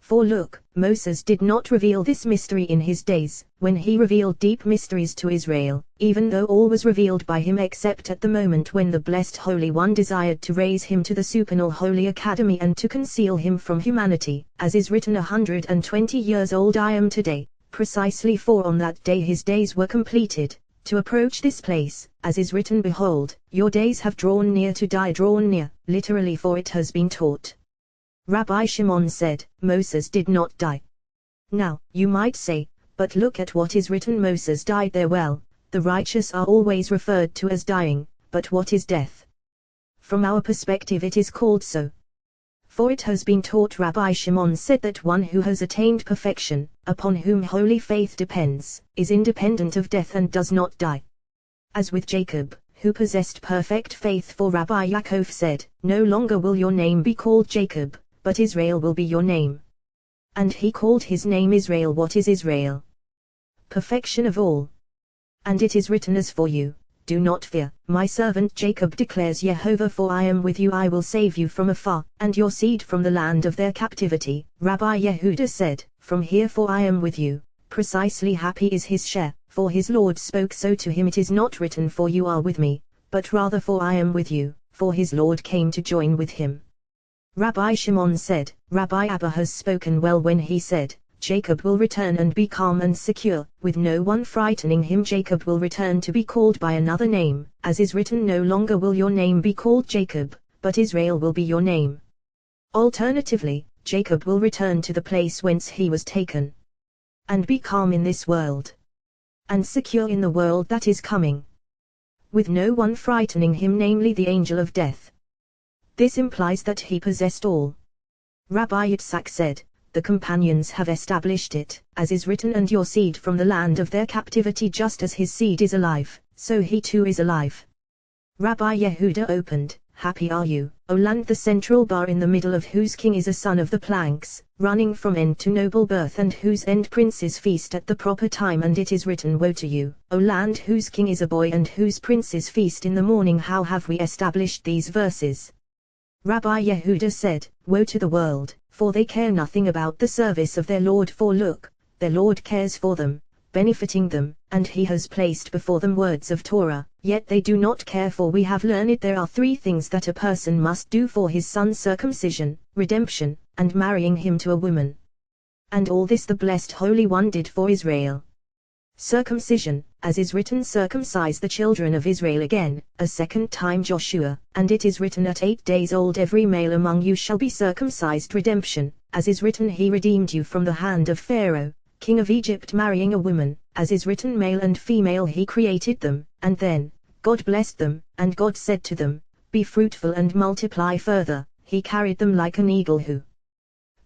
For look, Moses did not reveal this mystery in his days, when he revealed deep mysteries to Israel, even though all was revealed by him except at the moment when the Blessed Holy One desired to raise him to the supernal Holy Academy and to conceal him from humanity, as is written, 120 years old I am today, precisely, for on that day his days were completed, to approach this place, as is written, behold, your days have drawn near to die, drawn near, literally, for it has been taught. Rabbi Shimon said, Moses did not die. Now, you might say, but look at what is written, Moses died there. Well, the righteous are always referred to as dying, but what is death? From our perspective it is called so. For it has been taught, Rabbi Shimon said, that one who has attained perfection, upon whom holy faith depends, is independent of death and does not die. As with Jacob, who possessed perfect faith, for Rabbi Yaakov said, no longer will your name be called Jacob, but Israel will be your name. And he called his name Israel. What is Israel? Perfection of all. And it is written, as for you, do not fear, my servant Jacob, declares Jehovah, for I am with you, I will save you from afar, and your seed from the land of their captivity. Rabbi Yehuda said, from here, for I am with you, precisely happy is his share, for his Lord spoke so to him. It is not written, for you are with me, but rather, for I am with you, for his Lord came to join with him. Rabbi Shimon said, Rabbi Abba has spoken well when he said, Jacob will return and be calm and secure, with no one frightening him. Jacob will return to be called by another name, as is written, no longer will your name be called Jacob, but Israel will be your name. Alternatively, Jacob will return to the place whence he was taken, and be calm in this world, and secure in the world that is coming, with no one frightening him, namely the angel of death. This implies that he possessed all. Rabbi Yitzhak said, the companions have established it, as is written, and your seed from the land of their captivity. Just as his seed is alive, so he too is alive. Rabbi Yehuda opened, happy are you, O land, the central bar in the middle of whose king is a son of the planks, running from end to noble birth, and whose end princes feast at the proper time. And it is written, woe to you, O land, whose king is a boy and whose princes feast in the morning. How have we established these verses? Rabbi Yehuda said, woe to the world, for they care nothing about the service of their Lord. For look, their Lord cares for them, benefiting them, and he has placed before them words of Torah, yet they do not care. For we have learned there are 3 things that a person must do for his son: circumcision, redemption, and marrying him to a woman. And all this the blessed Holy One did for Israel. Circumcision, as is written, circumcise the children of Israel again, a second time Joshua, and it is written, at 8 days old every male among you shall be circumcised. Redemption, as is written, he redeemed you from the hand of Pharaoh, king of Egypt. Marrying a woman, as is written, male and female he created them. And then, God blessed them, and God said to them, be fruitful and multiply further. He carried them like an eagle who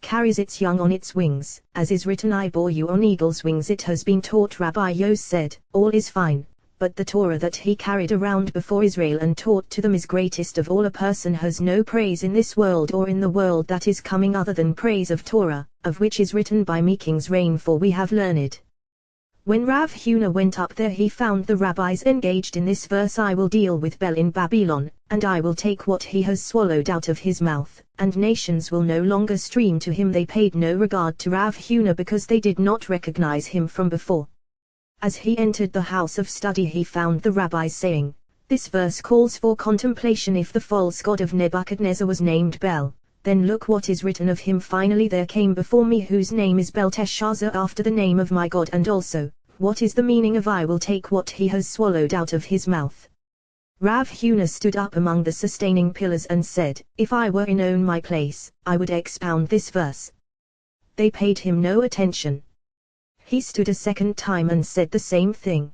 carries its young on its wings, as is written, I bore you on eagle's wings. It has been taught, Rabbi Yos said, all is fine, but the Torah that he carried around before Israel and taught to them is greatest of all. A person has no praise in this world or in the world that is coming other than praise of Torah, of which is written, by me kings reign, for we have learned. When Rav Huna went up there, he found the rabbis engaged in this verse, I will deal with Bel in Babylon, and I will take what he has swallowed out of his mouth, and nations will no longer stream to him. They paid no regard to Rav Huna because they did not recognize him from before. As he entered the house of study, he found the rabbis saying, this verse calls for contemplation. If the false god of Nebuchadnezzar was named Bel, then look what is written of him. Finally there came before me whose name is Belteshazzar, after the name of my God. And also, what is the meaning of I will take what he has swallowed out of his mouth? Rav Huna stood up among the sustaining pillars and said, if I were in my place, I would expound this verse. They paid him no attention. He stood a second time and said the same thing.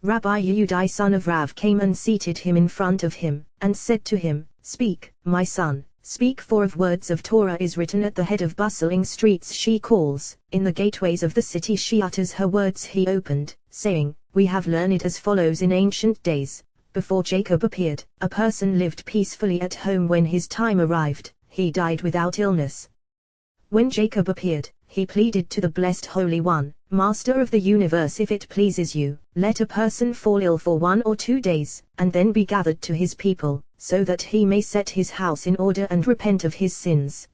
Rabbi Yehudai son of Rav came and seated him in front of him, and said to him, speak, my son. Speak, for of words of Torah is written, at the head of bustling streets she calls, in the gateways of the city she utters her words. He opened, saying, we have learned as follows: in ancient days, before Jacob appeared, a person lived peacefully at home. When his time arrived, he died without illness. When Jacob appeared, he pleaded to the blessed Holy One, Master of the universe, if it pleases you, let a person fall ill for 1 or 2 days, and then be gathered to his people, so that he may set his house in order and repent of his sins.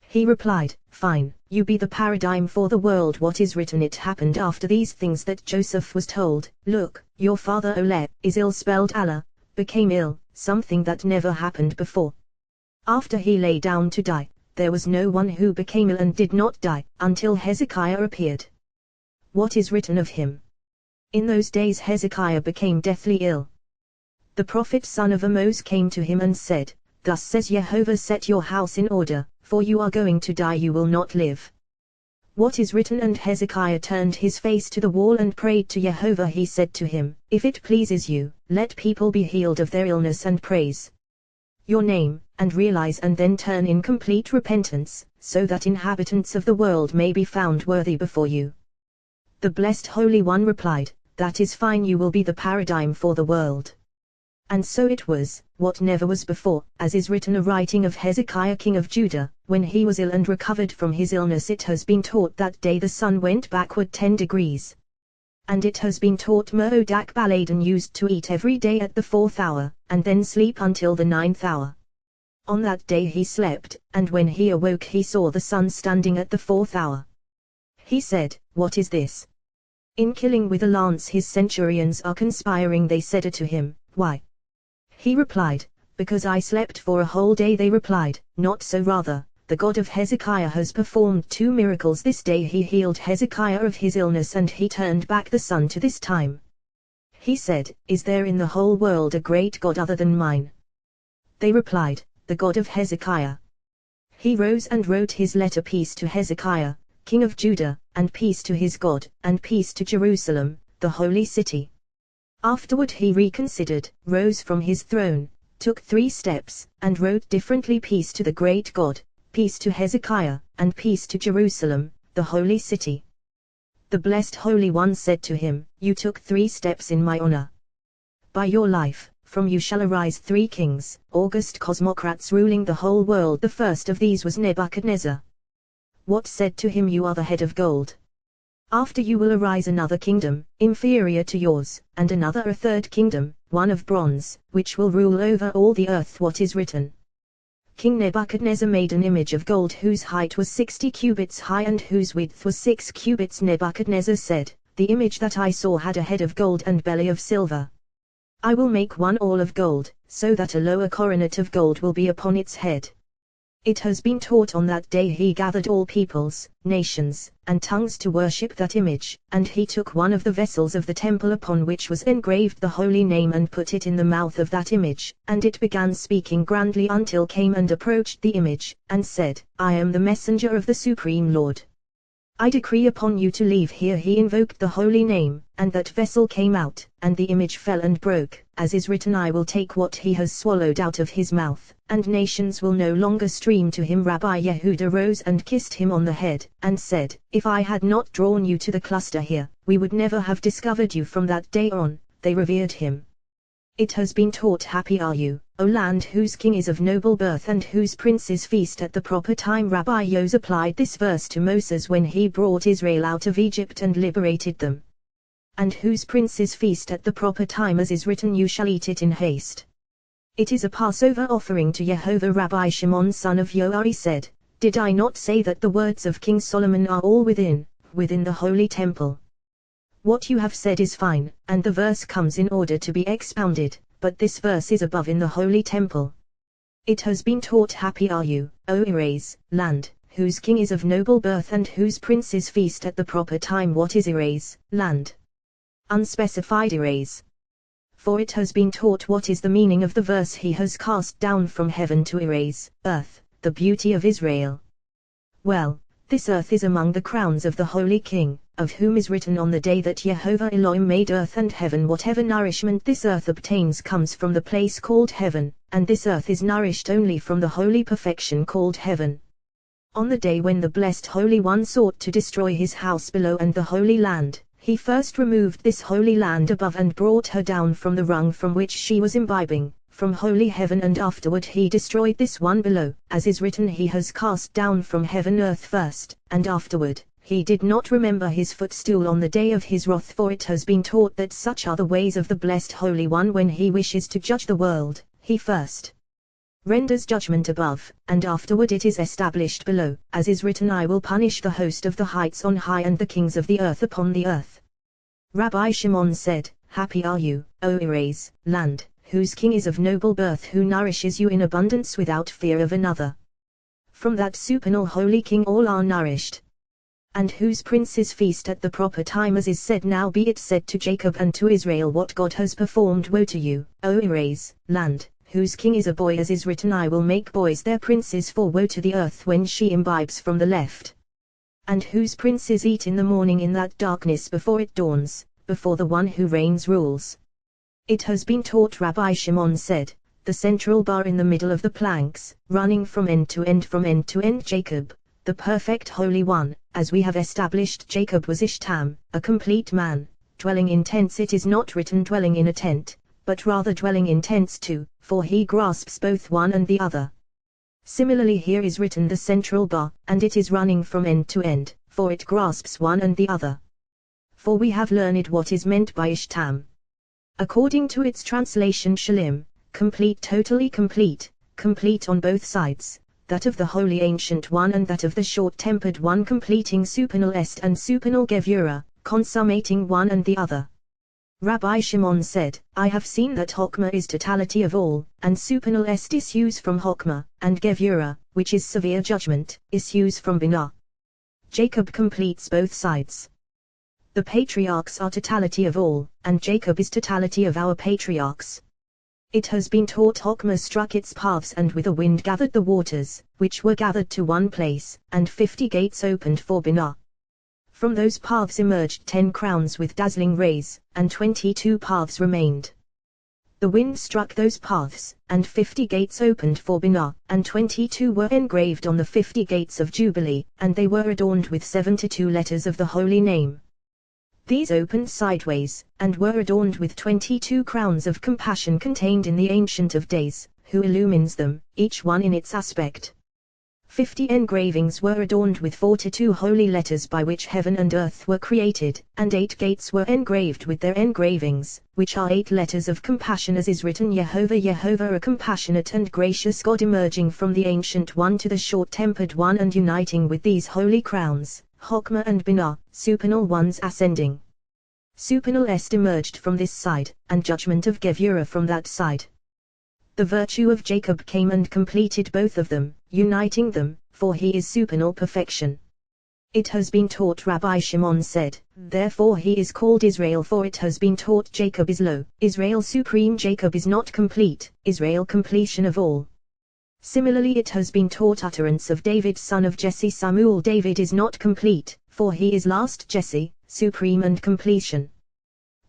He replied, fine, you be the paradigm for the world. What is written? It happened after these things that Joseph was told, look, your father Ole is ill, spelled Allah, became ill, something that never happened before. After he lay down to die, there was no one who became ill and did not die, until Hezekiah appeared. What is written of him? In those days Hezekiah became deathly ill. The prophet son of Amos came to him and said, thus says Jehovah, set your house in order, for you are going to die, you will not live. what is written. And Hezekiah turned his face to the wall and prayed to Jehovah. He said to him, if it pleases you, let people be healed of their illness and praise your name, and realize and then turn in complete repentance, so that inhabitants of the world may be found worthy before you. The Blessed Holy One replied, that is fine, you will be the paradigm for the world. And so it was, what never was before, as is written a writing of Hezekiah king of Judah, when he was ill and recovered from his illness. It has been taught that day the sun went backward 10 degrees. And it has been taught Merodach Baladan used to eat every day at the 4th hour, and then sleep until the 9th hour. On that day he slept, and when he awoke he saw the sun standing at the 4th hour. He said, what is this? In killing with a lance his centurions are conspiring. They said to him, why? He replied, because I slept for a whole day. They replied, not so, rather, the God of Hezekiah has performed 2 miracles this day. He healed Hezekiah of his illness and he turned back the sun to this time. He said, is there in the whole world a great God other than mine? They replied, the God of Hezekiah. He rose and wrote his letter, peace to Hezekiah, king of Judah, and peace to his God, and peace to Jerusalem, the holy city. Afterward he reconsidered, rose from his throne, took 3 steps, and wrote differently, peace to the great God, peace to Hezekiah, and peace to Jerusalem, the holy city. The Blessed Holy One said to him, you took 3 steps in my honor. By your life, from you shall arise 3 kings, august cosmocrats ruling the whole world. The first of these was Nebuchadnezzar. What said to him, you are the head of gold. After you will arise another kingdom, inferior to yours, and another a 3rd kingdom, one of bronze, which will rule over all the earth. What is written? King Nebuchadnezzar made an image of gold whose height was 60 cubits high and whose width was 6 cubits. Nebuchadnezzar said, the image that I saw had a head of gold and belly of silver. I will make one all of gold, so that a lower coronet of gold will be upon its head. It has been taught on that day he gathered all peoples, nations, and tongues to worship that image, and he took one of the vessels of the temple upon which was engraved the holy name and put it in the mouth of that image, and it began speaking grandly until came and approached the image, and said, I am the messenger of the Supreme Lord. I decree upon you to leave here. He invoked the holy name, and that vessel came out, and the image fell and broke, as is written, I will take what he has swallowed out of his mouth, and nations will no longer stream to him. Rabbi Yehuda rose and kissed him on the head, and said, if I had not drawn you to the cluster here, we would never have discovered you. From that day on, they revered him. It has been taught, happy are you, O land whose king is of noble birth and whose princes feast at the proper time. Rabbi Yos applied this verse to Moses when he brought Israel out of Egypt and liberated them. And whose princes feast at the proper time, as is written, you shall eat it in haste. It is a Passover offering to Jehovah. Rabbi Shimon son of Yoari said, did I not say that the words of King Solomon are all within the holy temple? What you have said is fine, and the verse comes in order to be expounded, but this verse is above in the holy temple. It has been taught, happy are you, O Erez, land, whose king is of noble birth and whose princes feast at the proper time. What is Erez, land? Unspecified Erez. For it has been taught what is the meaning of the verse, he has cast down from heaven to Erez, earth, the beauty of Israel. Well, this earth is among the crowns of the Holy King, of whom is written, on the day that Jehovah Elohim made earth and heaven, whatever nourishment this earth obtains comes from the place called heaven, and this earth is nourished only from the holy perfection called heaven. On the day when the Blessed Holy One sought to destroy his house below and the Holy Land, he first removed this holy land above and brought her down from the rung from which she was imbibing, from holy heaven, and afterward he destroyed this one below, as is written, he has cast down from heaven earth first, and afterward, he did not remember his footstool on the day of his wrath. For it has been taught that such are the ways of the Blessed Holy One. When he wishes to judge the world, he first renders judgment above, and afterward it is established below, as is written, I will punish the host of the heights on high and the kings of the earth upon the earth. Rabbi Shimon said, happy are you, O Erez, land, whose king is of noble birth, who nourishes you in abundance without fear of another. From that supernal holy king all are nourished. And whose princes feast at the proper time, as is said, now be it said to Jacob and to Israel, what God has performed. Woe to you, O Erez, land, whose king is a boy, as is written, I will make boys their princes. For woe to the earth when she imbibes from the left and whose princes eat in the morning in that darkness before it dawns, before the one who reigns rules. It has been taught, Rabbi Shimon said, the central bar in the middle of the planks, running from end to end, Jacob, the perfect Holy One, as we have established. Jacob was Ishtam, a complete man, dwelling in tents. It is not written dwelling in a tent, but rather dwelling in tents too, for he grasps both one and the other. Similarly here is written the central bar, and it is running from end to end, for it grasps one and the other. For we have learned what is meant by Ishtam. According to its translation, Shalim, complete, totally complete, complete on both sides, that of the Holy Ancient One and that of the short-tempered one, completing supernal est and supernal gevura, consummating one and the other. Rabbi Shimon said, I have seen that Chokmah is totality of all, and supernal est issues from Chokmah, and gevura, which is severe judgment, issues from Binah. Jacob completes both sides. The patriarchs are totality of all, and Jacob is totality of our patriarchs. It has been taught Chokmah struck its paths and with a wind gathered the waters, which were gathered to one place, and 50 gates opened for Binah. From those paths emerged 10 crowns with dazzling rays, and 22 paths remained. The wind struck those paths, and 50 gates opened for Binah, and 22 were engraved on the 50 gates of Jubilee, and they were adorned with 72 letters of the holy name. These opened sideways, and were adorned with 22 crowns of compassion contained in the Ancient of Days, who illumines them, each one in its aspect. 50 engravings were adorned with 42 holy letters by which heaven and earth were created, and 8 gates were engraved with their engravings, which are 8 letters of compassion, as is written, Yehovah, Yehovah, a compassionate and gracious God, emerging from the Ancient One to the short-tempered one and uniting with these holy crowns, Chokmah and Binah, supernal ones ascending. Supernal est emerged from this side, and judgment of gevura from that side. The virtue of Jacob came and completed both of them, uniting them, for he is supernal perfection. It has been taught, Rabbi Shimon said, therefore he is called Israel, for it has been taught Jacob is low, Israel supreme. Jacob is not complete, Israel completion of all. Similarly it has been taught utterance of David son of Jesse Samuel, David is not complete, for he is last Jesse, supreme and completion.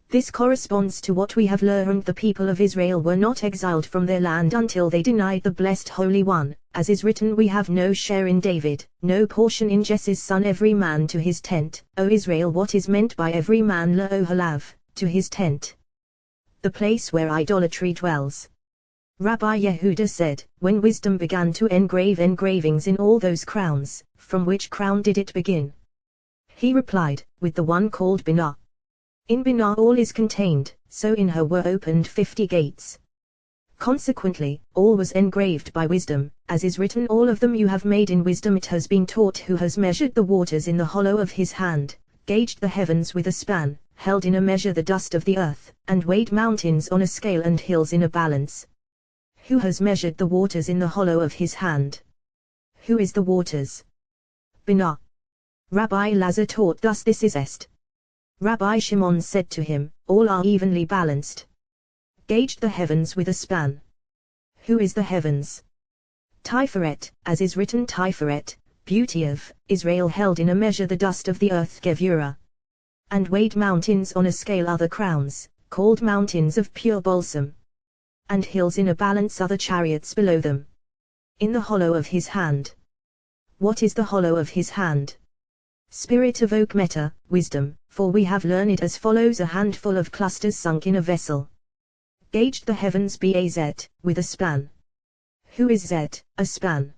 This corresponds to what we have learned. The people of Israel were not exiled from their land until they denied the blessed Holy One, as is written, we have no share in David, no portion in Jesse's son, every man to his tent. O Israel, what is meant by every man, Lo-halav, to his tent? The place where idolatry dwells. Rabbi Yehuda said, when wisdom began to engrave engravings in all those crowns, from which crown did it begin? He replied, with the one called Binah. In Binah all is contained, so in her were opened 50 gates. Consequently, all was engraved by wisdom, as is written, all of them you have made in wisdom. It has been taught, who has measured the waters in the hollow of his hand, gauged the heavens with a span, held in a measure the dust of the earth, and weighed mountains on a scale and hills in a balance. Who has measured the waters in the hollow of his hand? Who is the waters? Binah. Rabbi Lazar taught thus, this is est. Rabbi Shimon said to him, all are evenly balanced. Gauged the heavens with a span. Who is the heavens? Tiferet, as is written, Tiferet, beauty of Israel, held in a measure the dust of the earth, Gevura. And weighed mountains on a scale, other crowns, called mountains of pure balsam. And hills in a balance, other chariots below them. In the hollow of his hand. What is the hollow of his hand? Spirit of oak meta, wisdom, for we have learned it as follows, a handful of clusters sunk in a vessel. Gauged the heavens Baz, with a span. Who is Zet, a span?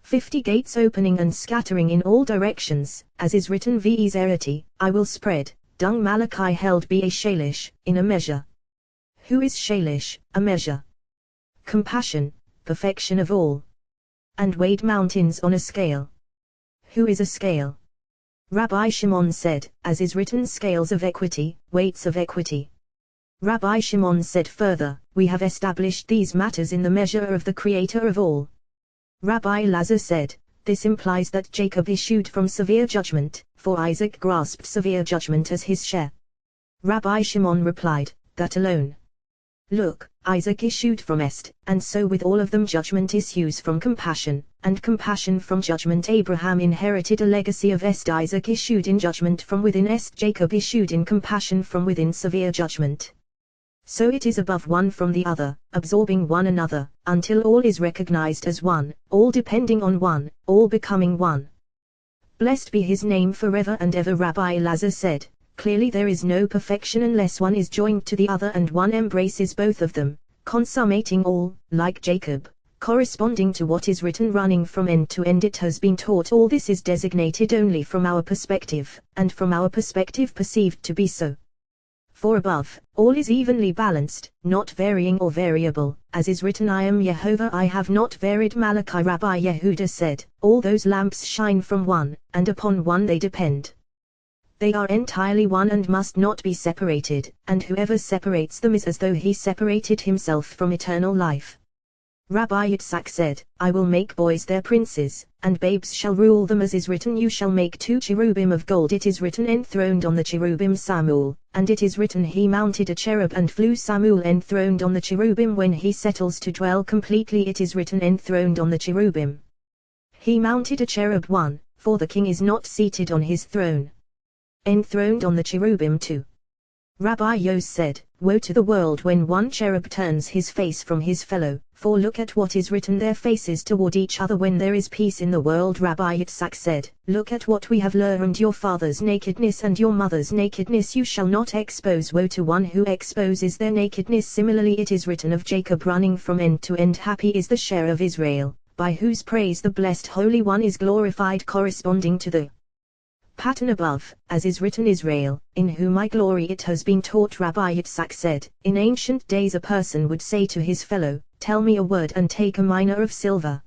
50 gates opening and scattering in all directions, as is written, Vezerati, I will spread, dung Malachi held Ba Shalish, in a measure. Who is Shalish, a measure? Compassion, perfection of all. And weighed mountains on a scale. Who is a scale? Rabbi Shimon said, as is written, scales of equity, weights of equity. Rabbi Shimon said further, we have established these matters in the measure of the Creator of all. Rabbi Lazar said, this implies that Jacob issued from severe judgment, for Isaac grasped severe judgment as his share. Rabbi Shimon replied, that alone. Look, Isaac issued from Est, and so with all of them judgment issues from compassion, and compassion from judgment. Abraham inherited a legacy of Est. Isaac issued in judgment from within Est. Jacob issued in compassion from within severe judgment. So it is above one from the other, absorbing one another, until all is recognized as one, all depending on one, all becoming one. Blessed be his name forever and ever. Rabbi Elazar said, clearly there is no perfection unless one is joined to the other and one embraces both of them, consummating all, like Jacob, corresponding to what is written, running from end to end. It has been taught all this is designated only from our perspective, and from our perspective perceived to be so. For above, all is evenly balanced, not varying or variable, as is written, I am Jehovah, I have not varied. Malachi. Rabbi Yehuda said, all those lamps shine from one, and upon one they depend. They are entirely one and must not be separated, and whoever separates them is as though he separated himself from eternal life. Rabbi Yitzhak said, I will make boys their princes, and babes shall rule them, as is written, you shall make 2 cherubim of gold. It is written, enthroned on the cherubim Samuel, and it is written, he mounted a cherub and flew. Samuel enthroned on the cherubim when he settles to dwell completely. It is written, enthroned on the cherubim. He mounted a cherub 1, for the king is not seated on his throne. Enthroned on the cherubim 2. Rabbi Yos said, woe to the world when one cherub turns his face from his fellow, for look at what is written, their faces toward each other when there is peace in the world. Rabbi Yitzhak said, look at what we have learned, your father's nakedness and your mother's nakedness you shall not expose. Woe to one who exposes their nakedness. Similarly it is written of Jacob, running from end to end. Happy is the share of Israel, by whose praise the blessed Holy One is glorified, corresponding to the pattern above, as is written, Israel, in whom I glory. It has been taught. Rabbi Yitzhak said, in ancient days a person would say to his fellow, tell me a word and take a mina of silver.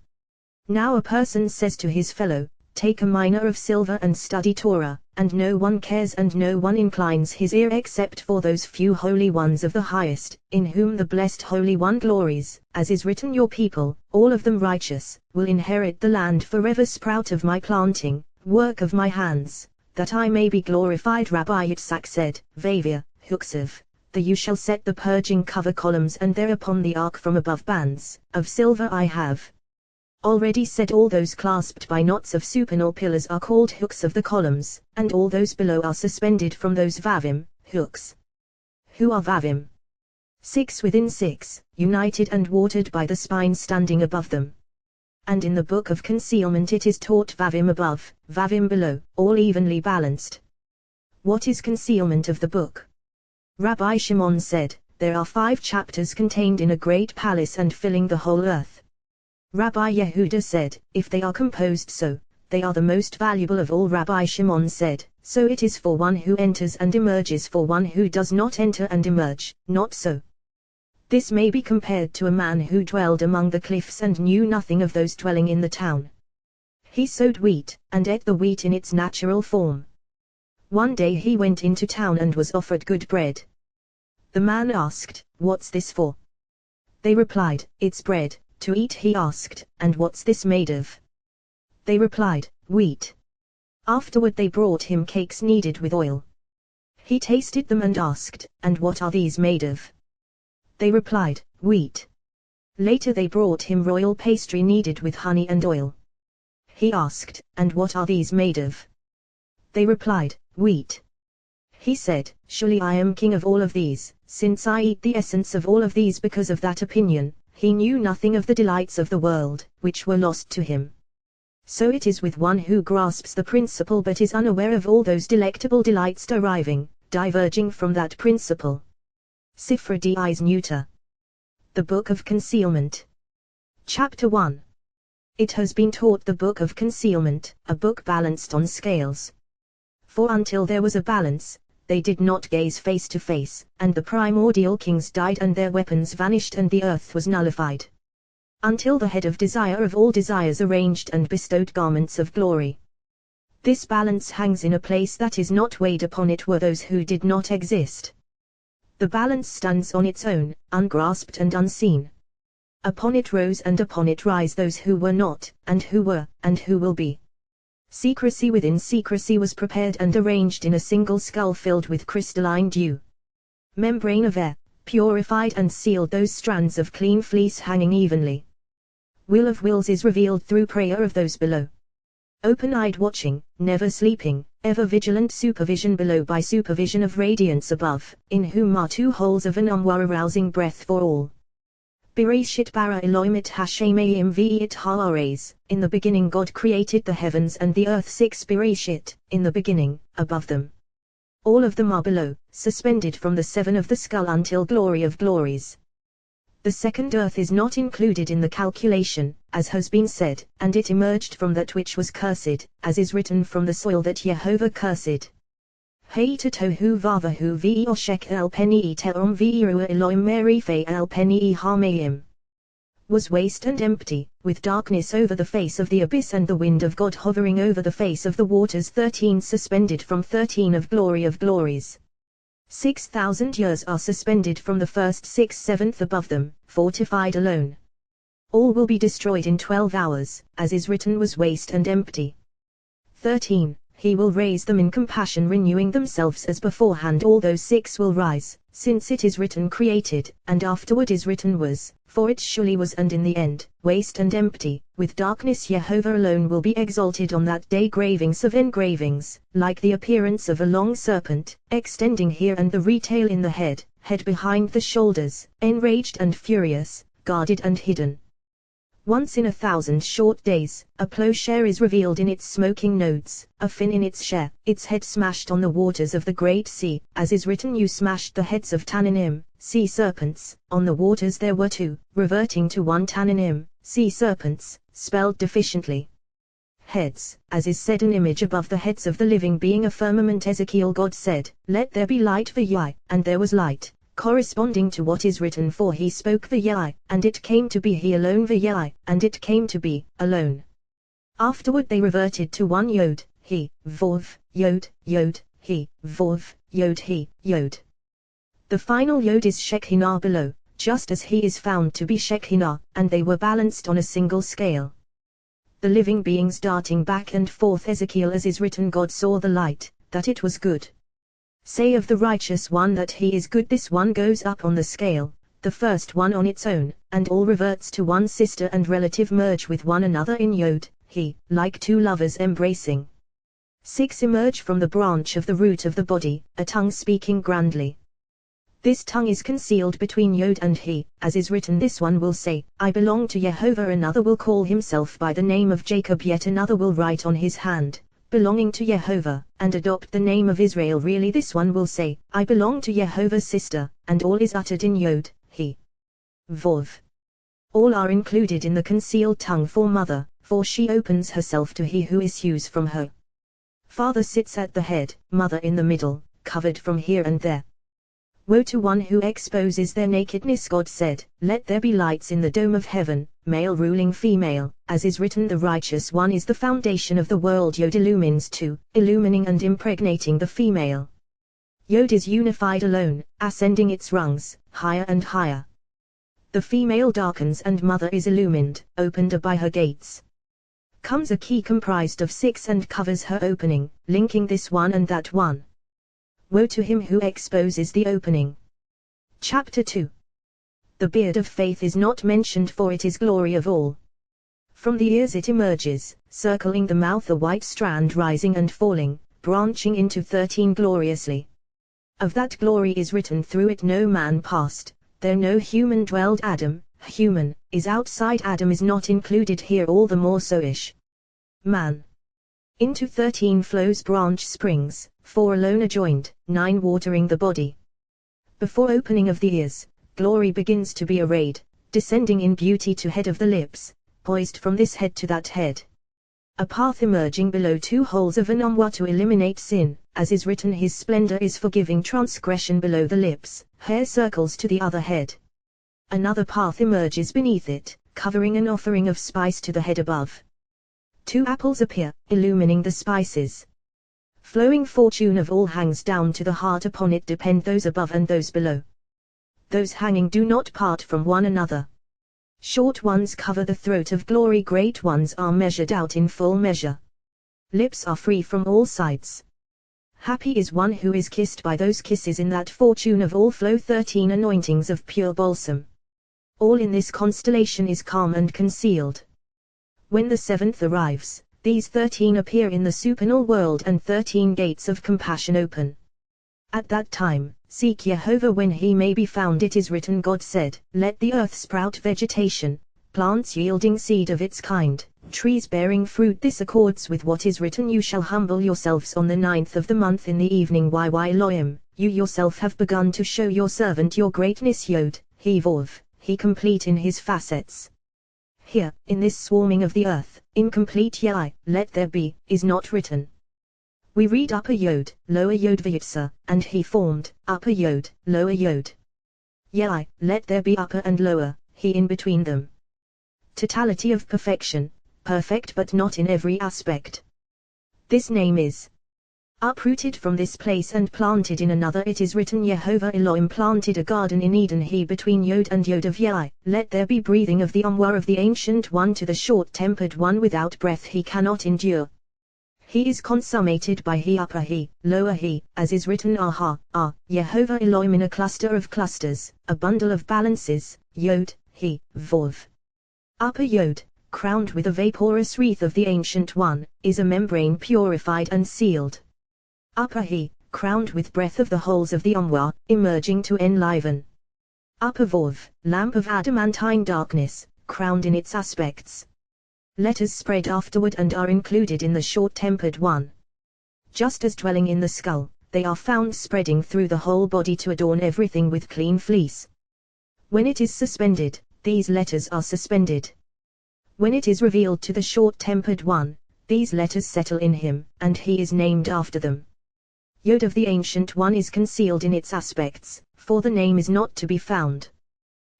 Now a person says to his fellow, take a mina of silver and study Torah, and no one cares and no one inclines his ear except for those few holy ones of the highest, in whom the blessed Holy One glories, as is written, your people, all of them righteous, will inherit the land forever. Sprout of my planting, work of my hands, that I may be glorified. Rabbi Yitzhak said, Vavia, Huksiv, the you shall set the purging cover columns and thereupon the ark from above bands of silver. I have already said all those clasped by knots of supernal pillars are called hooks of the columns, and all those below are suspended from those vavim, hooks. Who are vavim? 6 within 6, united and watered by the spine standing above them. And in the book of concealment it is taught vavim above, vavim below, all evenly balanced. What is concealment of the book? Rabbi Shimon said, there are 5 chapters contained in a great palace and filling the whole earth. Rabbi Yehuda said, if they are composed so, they are the most valuable of all. Rabbi Shimon said, so it is for one who enters and emerges, for one who does not enter and emerge, not so. This may be compared to a man who dwelled among the cliffs and knew nothing of those dwelling in the town. He sowed wheat, and ate the wheat in its natural form. One day he went into town and was offered good bread. The man asked, what's this for? They replied, it's bread, to eat. He asked, and what's this made of? They replied, wheat. Afterward they brought him cakes kneaded with oil. He tasted them and asked, and what are these made of? They replied, wheat. Later they brought him royal pastry kneaded with honey and oil. He asked, and what are these made of? They replied, wheat. He said, surely I am king of all of these, since I eat the essence of all of these. Because of that opinion, he knew nothing of the delights of the world, which were lost to him. So it is with one who grasps the principle but is unaware of all those delectable delights diverging from that principle. Sifra Di's Neuter. The Book of Concealment. Chapter 1. It has been taught the Book of Concealment, a book balanced on scales. For until there was a balance, they did not gaze face to face, and the primordial kings died and their weapons vanished and the earth was nullified. Until the head of desire of all desires arranged and bestowed garments of glory. This balance hangs in a place that is not weighed upon it were those who did not exist. The balance stands on its own, ungrasped and unseen. Upon it rose and upon it rise those who were not, and who were, and who will be. Secrecy within secrecy was prepared and arranged in a single skull filled with crystalline dew. Membrane of air, purified and sealed those strands of clean fleece hanging evenly. Will of wills is revealed through prayer of those below. Open-eyed watching, never sleeping, ever vigilant supervision below by supervision of radiance above, in whom are 2 holes of an arousing breath for all. Bereshit bara Elohim et Hashemayim v'et ha'aretz, in the beginning God created the heavens and the earth. 6 Bereshit, in the beginning, above them. All of them are below, suspended from the 7 of the skull until glory of glories. The second earth is not included in the calculation, as has been said, and it emerged from that which was cursed, as is written from the soil that Jehovah cursed. Heita tohu vavahu v'oshek el peni terom v'irua Elohim merife el peni hamayim. Was waste and empty, with darkness over the face of the abyss and the wind of God hovering over the face of the waters. 13 Suspended from 13 of glories. 6,000 years are suspended from the first 6/7 above them, fortified alone. All will be destroyed in 12 hours, as is written was waste and empty. 13 He will raise them in compassion, renewing themselves as beforehand. All those 6 will rise, since it is written created, and afterward is written was, for it surely was, and in the end, waste and empty, with darkness. Jehovah alone will be exalted on that day. Gravings of engravings, like the appearance of a long serpent, extending here and the retail in the head behind the shoulders, enraged and furious, guarded and hidden. Once in 1,000 short days, a plowshare is revealed in its smoking nodes, a fin in its share, its head smashed on the waters of the great sea, as is written, you smashed the heads of Tannanim, sea serpents. On the waters there were 2, reverting to 1 Tannanim, sea serpents, spelled deficiently. Heads, as is said, an image above the heads of the living being, a firmament. Ezekiel, God said, let there be light v'yai, and there was light, corresponding to what is written, for he spoke v'yai, and it came to be. He alone v'yai, and it came to be, alone. Afterward they reverted to 1 yod, he, vov, yod, yod, he, vov, yod, he, yod. The final yod is Shekinah below, just as he is found to be Shekinah, and they were balanced on a single scale. The living beings darting back and forth. Ezekiel, as is written, God saw the light, that it was good. Say of the righteous one that he is good. This one goes up on the scale, the first one on its own, and all reverts to one sister and relative, merge with one another in yod, he, like 2 lovers embracing. 6 Emerge from the branch of the root of the body, a tongue speaking grandly. This tongue is concealed between yod and he, as is written, this one will say, I belong to Jehovah. Another will call himself by the name of Jacob. Yet another will write on his hand, belonging to Jehovah, and adopt the name of Israel. Really this one will say, I belong to Jehovah's sister, and all is uttered in yod, he. Vov. All are included in the concealed tongue for mother, for she opens herself to he who issues from her. Father sits at the head, mother in the middle, covered from here and there. Woe to one who exposes their nakedness. God said, let there be lights in the dome of heaven, male ruling female, as is written, the righteous one is the foundation of the world. Yod illumines 2, illumining and impregnating the female. Yod is unified alone, ascending its rungs, higher and higher. The female darkens and mother is illumined, opened by her gates. Comes a key comprised of 6 and covers her opening, linking this one and that one. Woe to him who exposes the opening. Chapter 2. The beard of faith is not mentioned, for it is glory of all. From the ears it emerges, circling the mouth, a white strand rising and falling, branching into 13 gloriously. Of that glory is written, through it no man passed, there no human dwelled. Adam, human, is outside, Adam is not included here, all the more so-ish. Man. Into 13 flows branch springs, 4 alone adjoined, 9 watering the body. Before opening of the ears, glory begins to be arrayed, descending in beauty to head of the lips, poised from this head to that head. A path emerging below 2 holes of Anamwa to eliminate sin, as is written, his splendor is forgiving transgression. Below the lips, hair circles to the other head. Another path emerges beneath it, covering an offering of spice to the head above. 2 apples appear, illumining the spices. Flowing fortune of all hangs down to the heart, upon it depend those above and those below. Those hanging do not part from one another. Short ones cover the throat of glory, great ones are measured out in full measure. Lips are free from all sides. Happy is one who is kissed by those kisses in that fortune of all flow 13 anointings of pure balsam. All in this constellation is calm and concealed. When the 7th arrives, these 13 appear in the supernal world and 13 gates of compassion open. At that time, seek Jehovah when he may be found. It is written, God said, let the earth sprout vegetation, plants yielding seed of its kind, trees bearing fruit. This accords with what is written, you shall humble yourselves on the 9th of the month in the evening. Elohim, you yourself have begun to show your servant your greatness. Yod, he Vov, he complete in his facets. Here, in this swarming of the earth, incomplete Yai, let there be, is not written. We read upper Yod, lower Yod Vayitsa, and he formed, upper Yod, lower Yod. Yai, let there be upper and lower, he in between them. Totality of perfection, perfect but not in every aspect. This name is uprooted from this place and planted in another. It is written, Jehovah Elohim planted a garden in Eden, he between Yod and Yod of Yai. Let there be breathing of the Amwa of the Ancient One to the short-tempered one. Without breath he cannot endure. He is consummated by he upper he, lower he, as is written, Aha, Jehovah Elohim in a cluster of clusters, a bundle of balances, Yod, he, Vov. Upper Yod, crowned with a vaporous wreath of the Ancient One, is a membrane purified and sealed. Upper he, crowned with breath of the holes of the Amwa, emerging to enliven. Upper Vov, lamp of adamantine darkness, crowned in its aspects. Letters spread afterward and are included in the short-tempered one. Just as dwelling in the skull, they are found spreading through the whole body to adorn everything with clean fleece. When it is suspended, these letters are suspended. When it is revealed to the short-tempered one, these letters settle in him, and he is named after them. Yod of the Ancient One is concealed in its aspects, for the name is not to be found.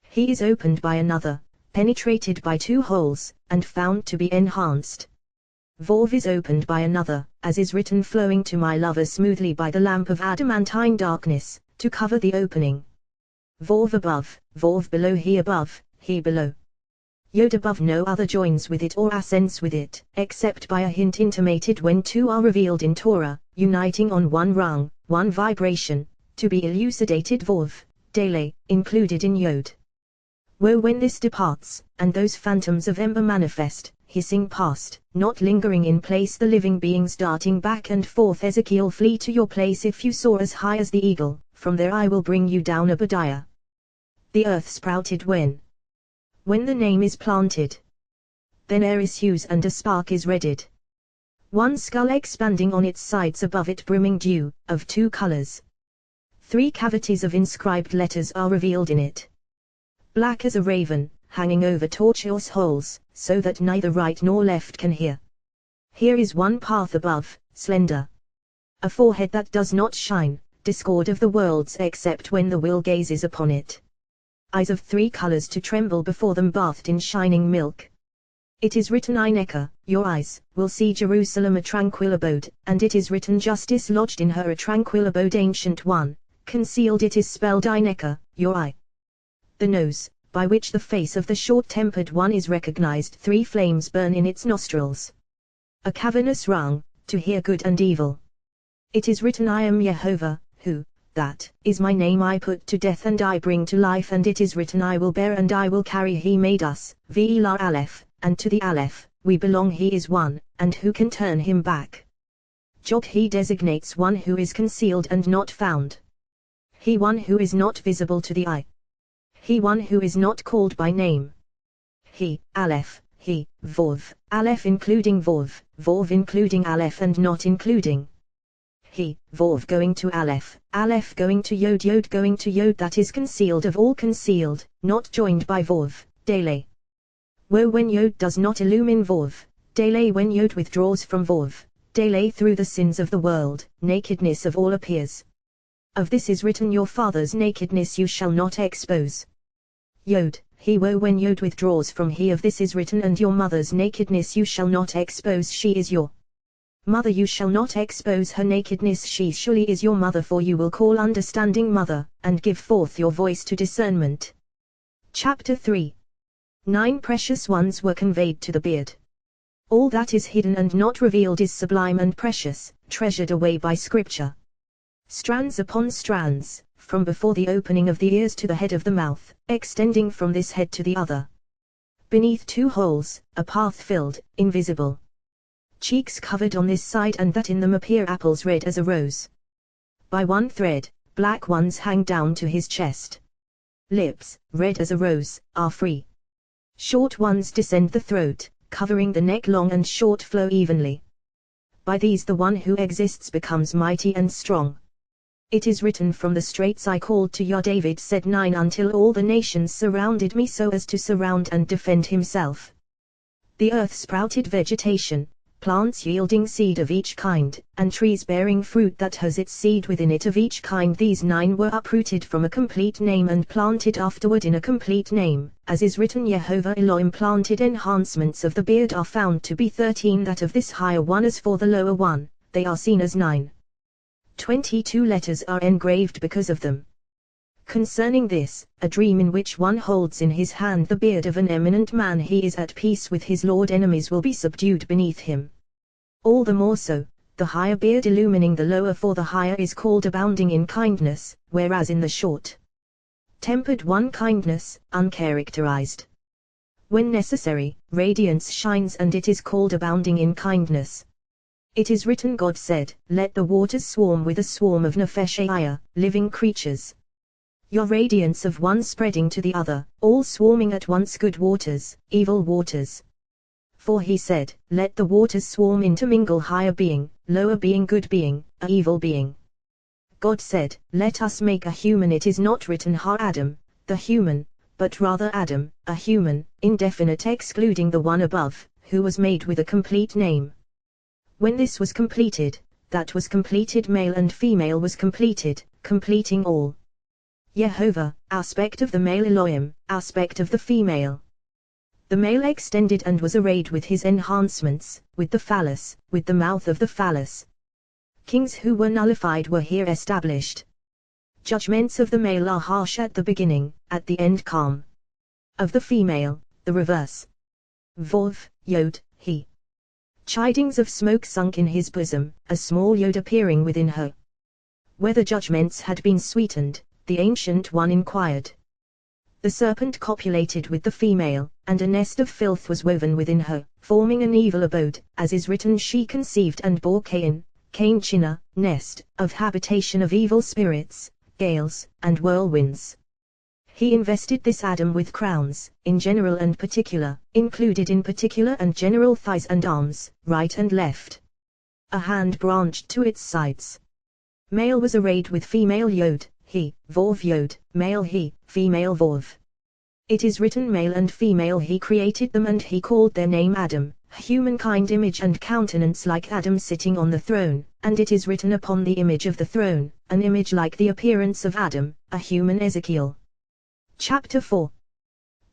He is opened by another, penetrated by 2 holes, and found to be enhanced. Vov is opened by another, as is written, flowing to my lover smoothly by the lamp of adamantine darkness, to cover the opening. Vov above, Vov below, he above, he below. Yod above, no other joins with it or ascends with it, except by a hint intimated when 2 are revealed in Torah, uniting on one rung, one vibration, to be elucidated. Vov, Dele, included in Yod. Woe when this departs, and those phantoms of ember manifest, hissing past, not lingering in place, the living beings darting back and forth. Ezekiel, flee to your place. If you soar as high as the eagle, from there I will bring you down. Obadiah. The earth sprouted when the name is planted. Then air issues and a spark is redded. One skull expanding on its sides, above it brimming dew, of 2 colors. 3 cavities of inscribed letters are revealed in it. Black as a raven, hanging over tortuous holes, so that neither right nor left can hear. Here is one path above, slender. A forehead that does not shine, discord of the worlds except when the will gazes upon it. Eyes of 3 colors to tremble before them, bathed in shining milk. It is written, Eineka, your eyes, will see Jerusalem a tranquil abode, and it is written, justice lodged in her, a tranquil abode. Ancient One, concealed, it is spelled, Eineka, your eye. The nose, by which the face of the short-tempered one is recognized. 3 flames burn in its nostrils. A cavernous rung, to hear good and evil. It is written, I am Jehovah, who, that is my name, I put to death and I bring to life. And it is written, I will bear and I will carry. He made us, Ve'ila Aleph, and to the Aleph, we belong. He is one, and who can turn him back? Jog, he designates one who is concealed and not found. He one who is not visible to the eye. He one who is not called by name. He, Aleph, he, Vov, Aleph including Vov, Vov including Aleph and not including. He, Vov going to Aleph, Aleph going to Yod, Yod going to Yod, that is concealed of all concealed, not joined by Vov, Dele. Woe when Yod does not illumine Vov, Dele, when Yod withdraws from Vov, Dele, through the sins of the world, nakedness of all appears. Of this is written, your father's nakedness you shall not expose. Yod, he, woe when Yod withdraws from he, of this is written, and your mother's nakedness you shall not expose, she is your mother, you shall not expose her nakedness, she surely is your mother, for you will call understanding mother, and give forth your voice to discernment. Chapter 3. 9 precious ones were conveyed to the beard. All that is hidden and not revealed is sublime and precious, treasured away by Scripture. Strands upon strands, from before the opening of the ears to the head of the mouth, extending from this head to the other. Beneath two holes, a path filled, invisible. Cheeks covered on this side and that in them appear apples red as a rose. By one thread, black ones hang down to his chest. Lips, red as a rose, are free. Short ones descend the throat, covering the neck. Long and short flow evenly. By these the one who exists becomes mighty and strong. It is written, from the straits I called to you. David said 9 Until all the nations surrounded me, so as to surround and defend himself. The earth sprouted vegetation, plants yielding seed of each kind, and trees bearing fruit that has its seed within it of each kind. These 9 were uprooted from a complete name and planted afterward in a complete name, as is written, Yehovah Elohim planted. Enhancements of the beard are found to be 13, that of this higher one as for the lower one, they are seen as 9. 22 letters are engraved because of them. Concerning this, a dream in which one holds in his hand the beard of an eminent man, he is at peace with his Lord, enemies will be subdued beneath him. All the more so, the higher beard illumining the lower, for the higher is called abounding in kindness, whereas in the short tempered one kindness, uncharacterized. When necessary, radiance shines and it is called abounding in kindness. It is written, God said, let the waters swarm with a swarm of nefesh, living creatures. Your radiance of one spreading to the other, all swarming at once, good waters, evil waters. For he said, let the waters swarm intermingle, higher being, lower being, good being, a evil being. God said, let us make a human. It is not written Ha Adam, the human, but rather Adam, a human, indefinite, excluding the one above, who was made with a complete name. When this was completed, that was completed, male and female was completed, completing all. Yehovah, aspect of the male, Elohim, aspect of the female. The male extended and was arrayed with his enhancements, with the phallus, with the mouth of the phallus. Kings who were nullified were here established. Judgments of the male are harsh at the beginning, at the end calm. Of the female, the reverse. Vov, Yod, he. Chidings of smoke sunk in his bosom, a small Yod appearing within her. Whether judgments had been sweetened, the Ancient One inquired. The serpent copulated with the female, and a nest of filth was woven within her, forming an evil abode, as is written, she conceived and bore Cain, Cain-China, nest, of habitation of evil spirits, gales, and whirlwinds. He invested this Adam with crowns, in general and particular, included in particular and general thighs and arms, right and left. A hand branched to its sides. Male was arrayed with female Yod, he, Vov Yod, male he, female Vov. It is written, male and female he created them, and he called their name Adam, humankind, image and countenance like Adam sitting on the throne, and it is written upon the image of the throne, an image like the appearance of Adam, a human. Ezekiel. Chapter 4.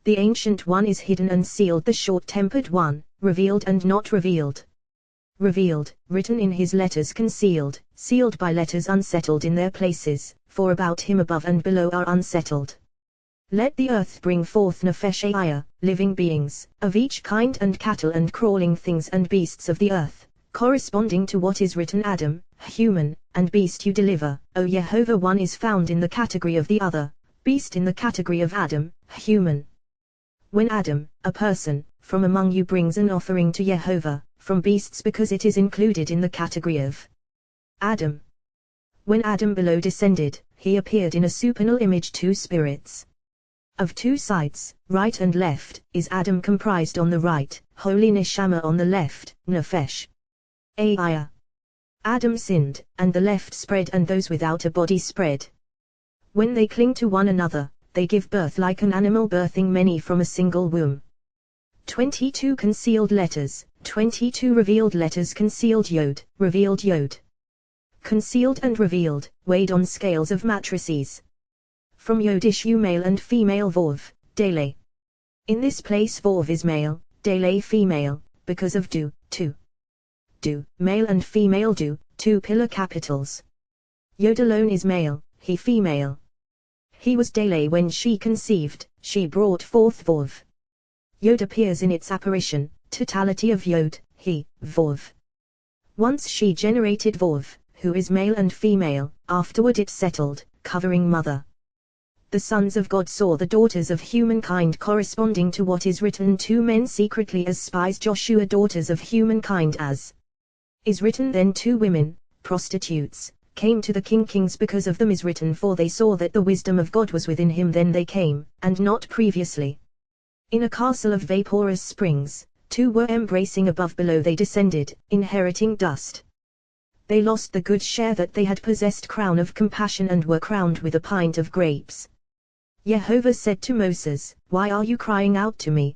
The Ancient One is hidden and sealed, the short-tempered one, revealed and not revealed. Revealed, written in his letters, concealed, sealed by letters unsettled in their places, for about him above and below are unsettled. Let the earth bring forth nefesh, living beings, of each kind, and cattle and crawling things and beasts of the earth, corresponding to what is written, Adam, human, and beast you deliver. O Yehovah, one is found in the category of the other, beast in the category of Adam, human. When Adam, a person, from among you brings an offering to Yehovah, from beasts, because it is included in the category of Adam. When Adam below descended, he appeared in a supernal image, 2 spirits. Of 2 sides, right and left, is Adam comprised. On the right, holy neshama, on the left, nefesh. Ayah. Adam sinned, and the left spread, and those without a body spread. When they cling to one another, they give birth like an animal birthing many from a single womb. 22 concealed letters, 22 revealed letters, concealed Yod, revealed Yod. Concealed and revealed, weighed on scales of matrices. From Yod issue male and female Vov, Dele. In this place Vov is male, Dele female, because of Du, 2. Du, male and female Du, 2 pillar capitals. Yod alone is male, he female. He was Dele when she conceived, she brought forth Vov. Yod appears in its apparition, totality of Yod, He, Vov. Once she generated Vov, who is male and female, afterward it settled, covering mother. The sons of God saw the daughters of humankind corresponding to what is written, 2 men secretly as spies Joshua, daughters of humankind, as is written. Then 2 women, prostitutes, came to the king. Kings because of them is written, for they saw that the wisdom of God was within him. Then they came, and not previously. In a castle of vaporous springs, 2 were embracing, above below they descended, inheriting dust. They lost the good share that they had possessed, crown of compassion, and were crowned with a pint of grapes. Jehovah said to Moses, why are you crying out to me?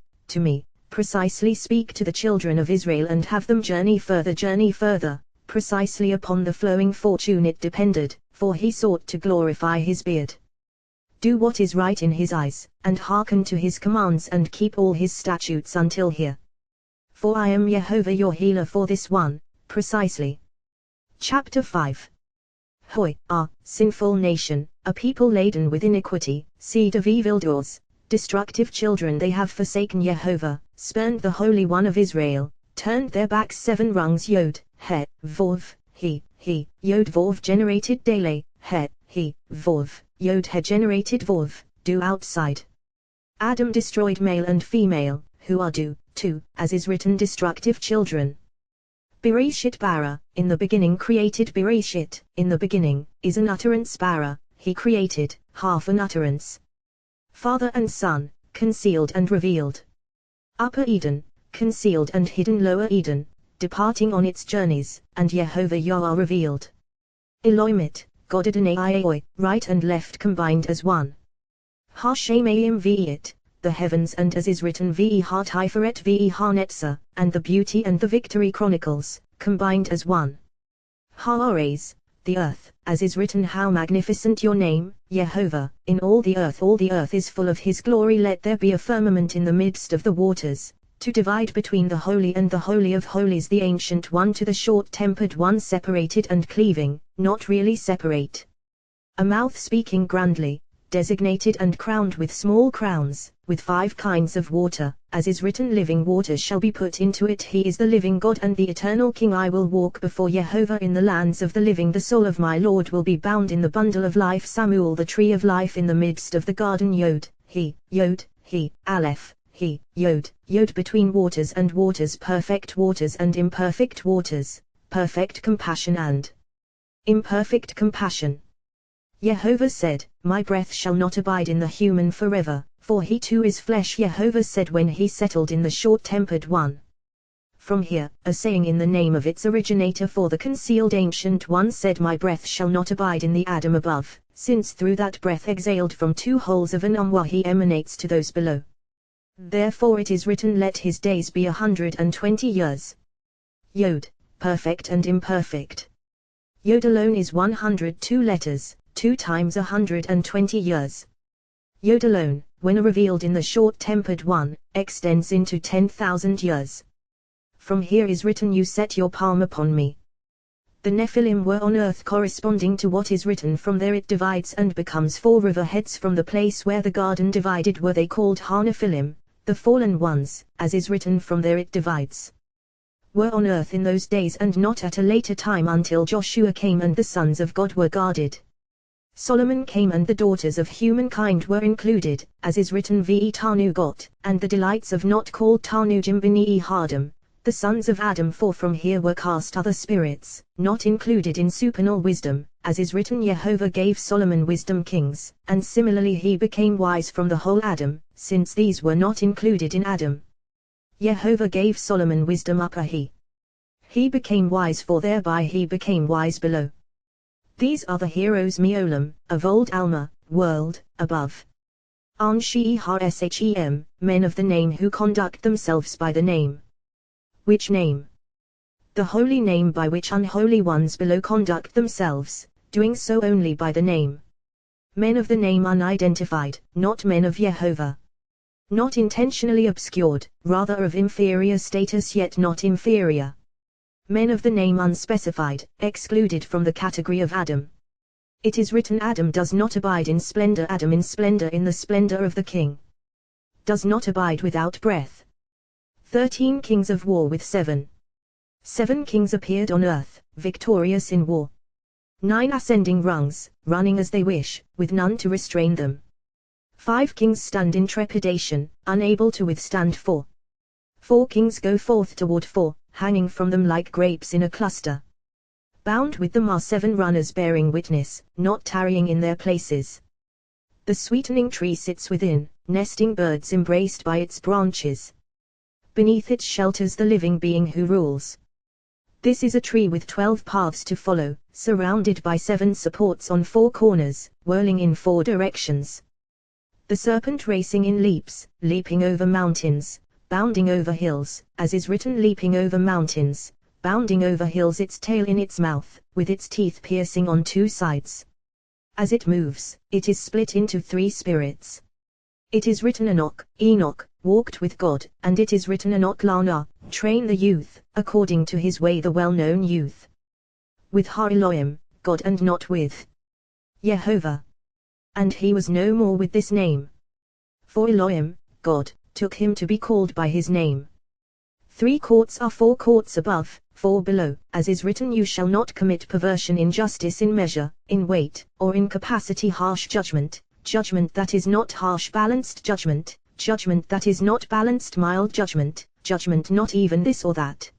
Precisely speak to the children of Israel and have them journey further, precisely upon the flowing fortune it depended, for he sought to glorify his beard. Do what is right in his eyes, and hearken to his commands, and keep all his statutes until here. For I am Jehovah your healer for this one, precisely. Chapter 5. Hoi, sinful nation, a people laden with iniquity, seed of evildoers, destructive children. They have forsaken Jehovah, spurned the Holy One of Israel, turned their backs 7 rungs. Yod, He, Vov, He, Yod Vov generated Dele, He, Vov, Yod He generated Vov, do outside. Adam destroyed male and female, who are do, too, as is written, destructive children. Bereshit bara, in the beginning created. Bereshit, in the beginning, is an utterance. Bara, he created, half an utterance. Father and Son, concealed and revealed. Upper Eden, concealed and hidden. Lower Eden, departing on its journeys, and Jehovah Yah revealed. Elohimit, God Adonai, right and left combined as one. Hashemayim V'it, the heavens, and as is written, V'hi Tiferet V'hi Netzer, and the beauty and the victory chronicles, combined as one. Haaretz, the earth, as is written, how magnificent your name, Jehovah, in all the earth is full of his glory. Let there be a firmament in the midst of the waters, to divide between the holy and the holy of holies, the ancient one to the short-tempered one, separated and cleaving, not really separate. A mouth speaking grandly, designated and crowned with small crowns, with 5 kinds of water, as is written, living waters shall be put into it. He is the living God and the eternal King. I will walk before Jehovah in the lands of the living. The soul of my Lord will be bound in the bundle of life. Samuel, the tree of life in the midst of the garden. Yod, He, Aleph, He, Yod, between waters and waters, perfect waters and imperfect waters, perfect compassion and imperfect compassion. Jehovah said, my breath shall not abide in the human forever, for he too is flesh. Jehovah said when he settled in the short-tempered one. From here, a saying in the name of its originator, for the concealed ancient one said, my breath shall not abide in the Adam above, since through that breath exhaled from 2 holes of an Umwa he emanates to those below. Therefore it is written, let his days be 120 years. Yod, perfect and imperfect. Yod alone is 102 letters. 2 times 120 years. Yod alone, when revealed in the short-tempered one, extends into 10,000 years. From here is written, you set your palm upon me. The Nephilim were on earth corresponding to what is written. From there it divides and becomes 4 riverheads. From the place where the garden divided were they called Ha-Nephilim, the fallen ones, as is written, from there it divides. Were on earth in those days, and not at a later time, until Joshua came and the sons of God were guarded. Solomon came and the daughters of humankind were included, as is written, V'i Tanugot, and the delights of not called Tanujim B'ni Hadam, the sons of Adam. For from here were cast other spirits, not included in supernal wisdom, as is written, Jehovah gave Solomon wisdom kings, and similarly he became wise from the whole Adam, since these were not included in Adam. Jehovah gave Solomon wisdom upper he became wise, for thereby he became wise below. These are the heroes Meolam, of old Alma, world, above. Anshe Hashem, men of the name who conduct themselves by the name. Which name? The holy name by which unholy ones below conduct themselves, doing so only by the name. Men of the name unidentified, not men of Jehovah. Not intentionally obscured, rather of inferior status yet not inferior. Men of the name unspecified, excluded from the category of Adam. It is written, Adam does not abide in splendor. Adam in splendor, in the splendor of the King. Does not abide without breath. 13 kings of war with 7. 7 kings appeared on earth, victorious in war. 9 ascending rungs, running as they wish, with none to restrain them. 5 kings stand in trepidation, unable to withstand 4. 4 kings go forth toward 4, hanging from them like grapes in a cluster. Bound with them are 7 runners bearing witness, not tarrying in their places. The sweetening tree sits within, nesting birds embraced by its branches. Beneath it shelters the living being who rules. This is a tree with 12 paths to follow, surrounded by 7 supports on 4 corners, whirling in 4 directions. The serpent racing in leaps, leaping over mountains, bounding over hills, as is written, leaping over mountains, bounding over hills, its tail in its mouth, with its teeth piercing on 2 sides. As it moves, it is split into 3 spirits. It is written Enoch walked with God, and it is written Enoch Lana, train the youth, according to his way, the well-known youth. With Ha Elohim, God, and not with Jehovah. And he was no more with this name. For Elohim, God, took him to be called by his name. 3 courts are 4 courts above, 4 below, as is written, you shall not commit perversion in justice, in measure, in weight, or in capacity, harsh judgment, judgment that is not harsh, balanced judgment, judgment that is not balanced, mild judgment, judgment not even this or that.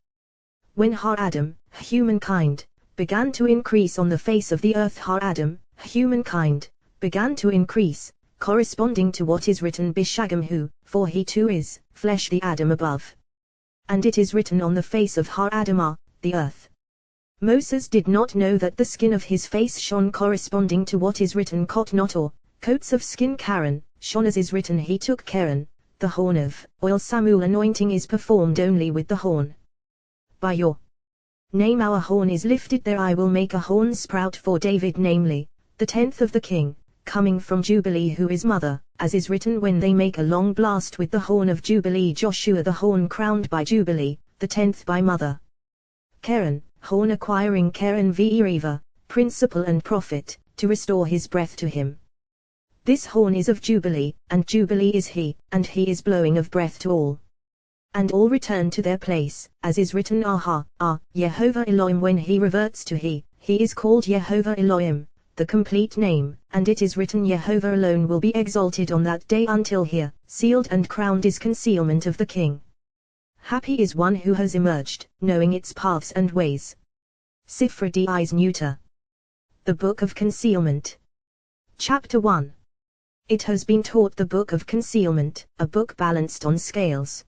When Adam, humankind, began to increase on the face of the earth, Adam, humankind, began to increase, corresponding to what is written, Bishagam who, for he too is, flesh, the Adam above. And it is written on the face of Adamah, the earth. Moses did not know that the skin of his face shone, corresponding to what is written, Kot not, or coats of skin Karen, shone as is written, he took Karen. The horn of oil Samuel anointing is performed only with the horn. By your name our horn is lifted, there I will make a horn sprout for David, namely, the 10th of the king, coming from Jubilee, who is mother, as is written, when they make a long blast with the horn of Jubilee, Joshua the horn crowned by Jubilee, the 10th by mother. Karen, horn acquiring Karen V'Eriva, principal and prophet, to restore his breath to him. This horn is of Jubilee, and Jubilee is he, and he is blowing of breath to all. And all return to their place, as is written, Jehovah Elohim, when he reverts to he is called Jehovah Elohim, the complete name, and it is written, Jehovah alone will be exalted on that day, until here, sealed and crowned is concealment of the king. Happy is one who has emerged, knowing its paths and ways. Sifra Di's Neuter. The Book of Concealment. Chapter 1. It has been taught the Book of Concealment, a book balanced on scales.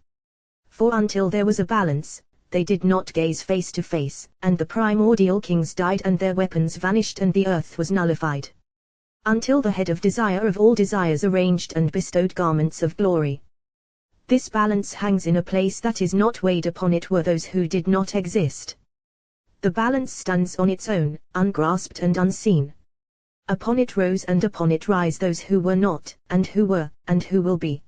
For until there was a balance, they did not gaze face to face, and the primordial kings died and their weapons vanished and the earth was nullified. Until the head of desire of all desires arranged and bestowed garments of glory. This balance hangs in a place that is not weighed, upon it were those who did not exist. The balance stands on its own, ungrasped and unseen. Upon it rose and upon it rise those who were not, and who were, and who will be.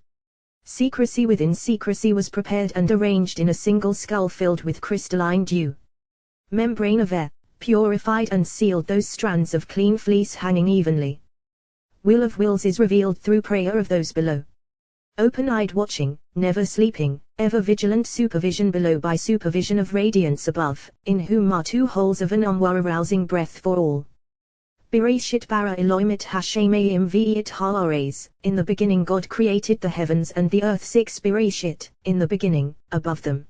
Secrecy within secrecy was prepared and arranged in a single skull filled with crystalline dew. Membrane of air, purified and sealed those strands of clean fleece hanging evenly. Will of wills is revealed through prayer of those below. Open-eyed watching, never sleeping, ever vigilant supervision below by supervision of radiance above, in whom are 2 holes of an arousing breath for all. Bereshit bara Elohim et hashemayim v'et ha'ares, in the beginning God created the heavens and the earth. 6 Bereshit, in the beginning, above them.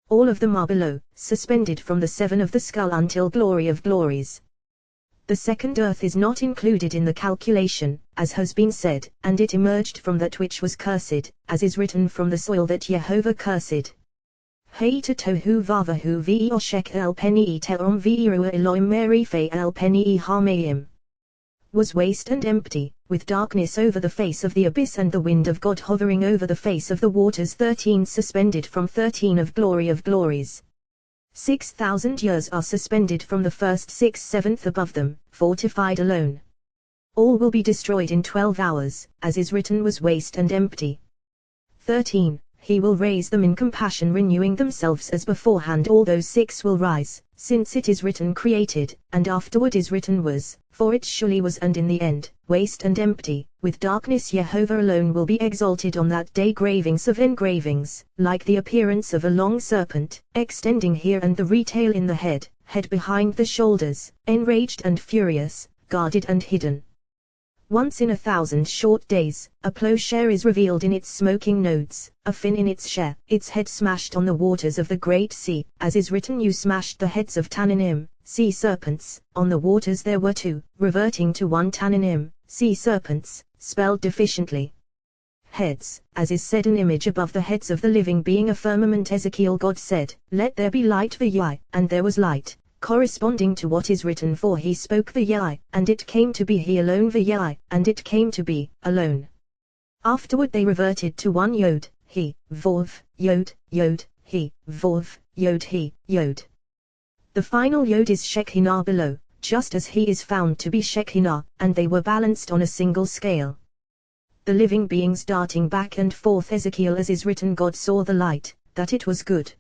All of them are below, suspended from the 7 of the skull until glory of glories. The second earth is not included in the calculation, as has been said, and it emerged from that which was cursed, as is written, from the soil that Jehovah cursed. Heita tohu vavahu v'oshek el peni te'om v'irua Elohim merife el peni hameim. Was waste and empty, with darkness over the face of the abyss and the wind of God hovering over the face of the waters. 13 Suspended from 13 of glories. 6,000 years are suspended from the first 6/7 above them, fortified alone. All will be destroyed in 12 hours, as is written, was waste and empty. 13. he will raise them in compassion, renewing themselves as beforehand. All those six will rise, since it is written created, and afterward is written was, for it surely was, and in the end, waste and empty, with darkness. Jehovah alone will be exalted on that day. Gravings of engravings, like the appearance of a long serpent, extending here and the retail in the head behind the shoulders, enraged and furious, guarded and hidden. Once in 1,000 short days, a plowshare is revealed in its smoking nodes, a fin in its share, its head smashed on the waters of the great sea, as is written, you smashed the heads of Tannanim, sea serpents. On the waters there were two, reverting to one. Tannanim, sea serpents, spelled deficiently. Heads, as is said, an image above the heads of the living being, a firmament. Ezekiel, God said, let there be light, and there was light, corresponding to what is written, for he spoke, and it came to be. He alone, and it came to be, alone. Afterward they reverted to one. Yod, he, Vov, Yod, Yod, he, Vov, Yod, he, Yod. The final Yod is Shekinah below, just as he is found to be Shekinah, and they were balanced on a single scale. The living beings darting back and forth. Ezekiel, as is written, God saw the light, that it was good.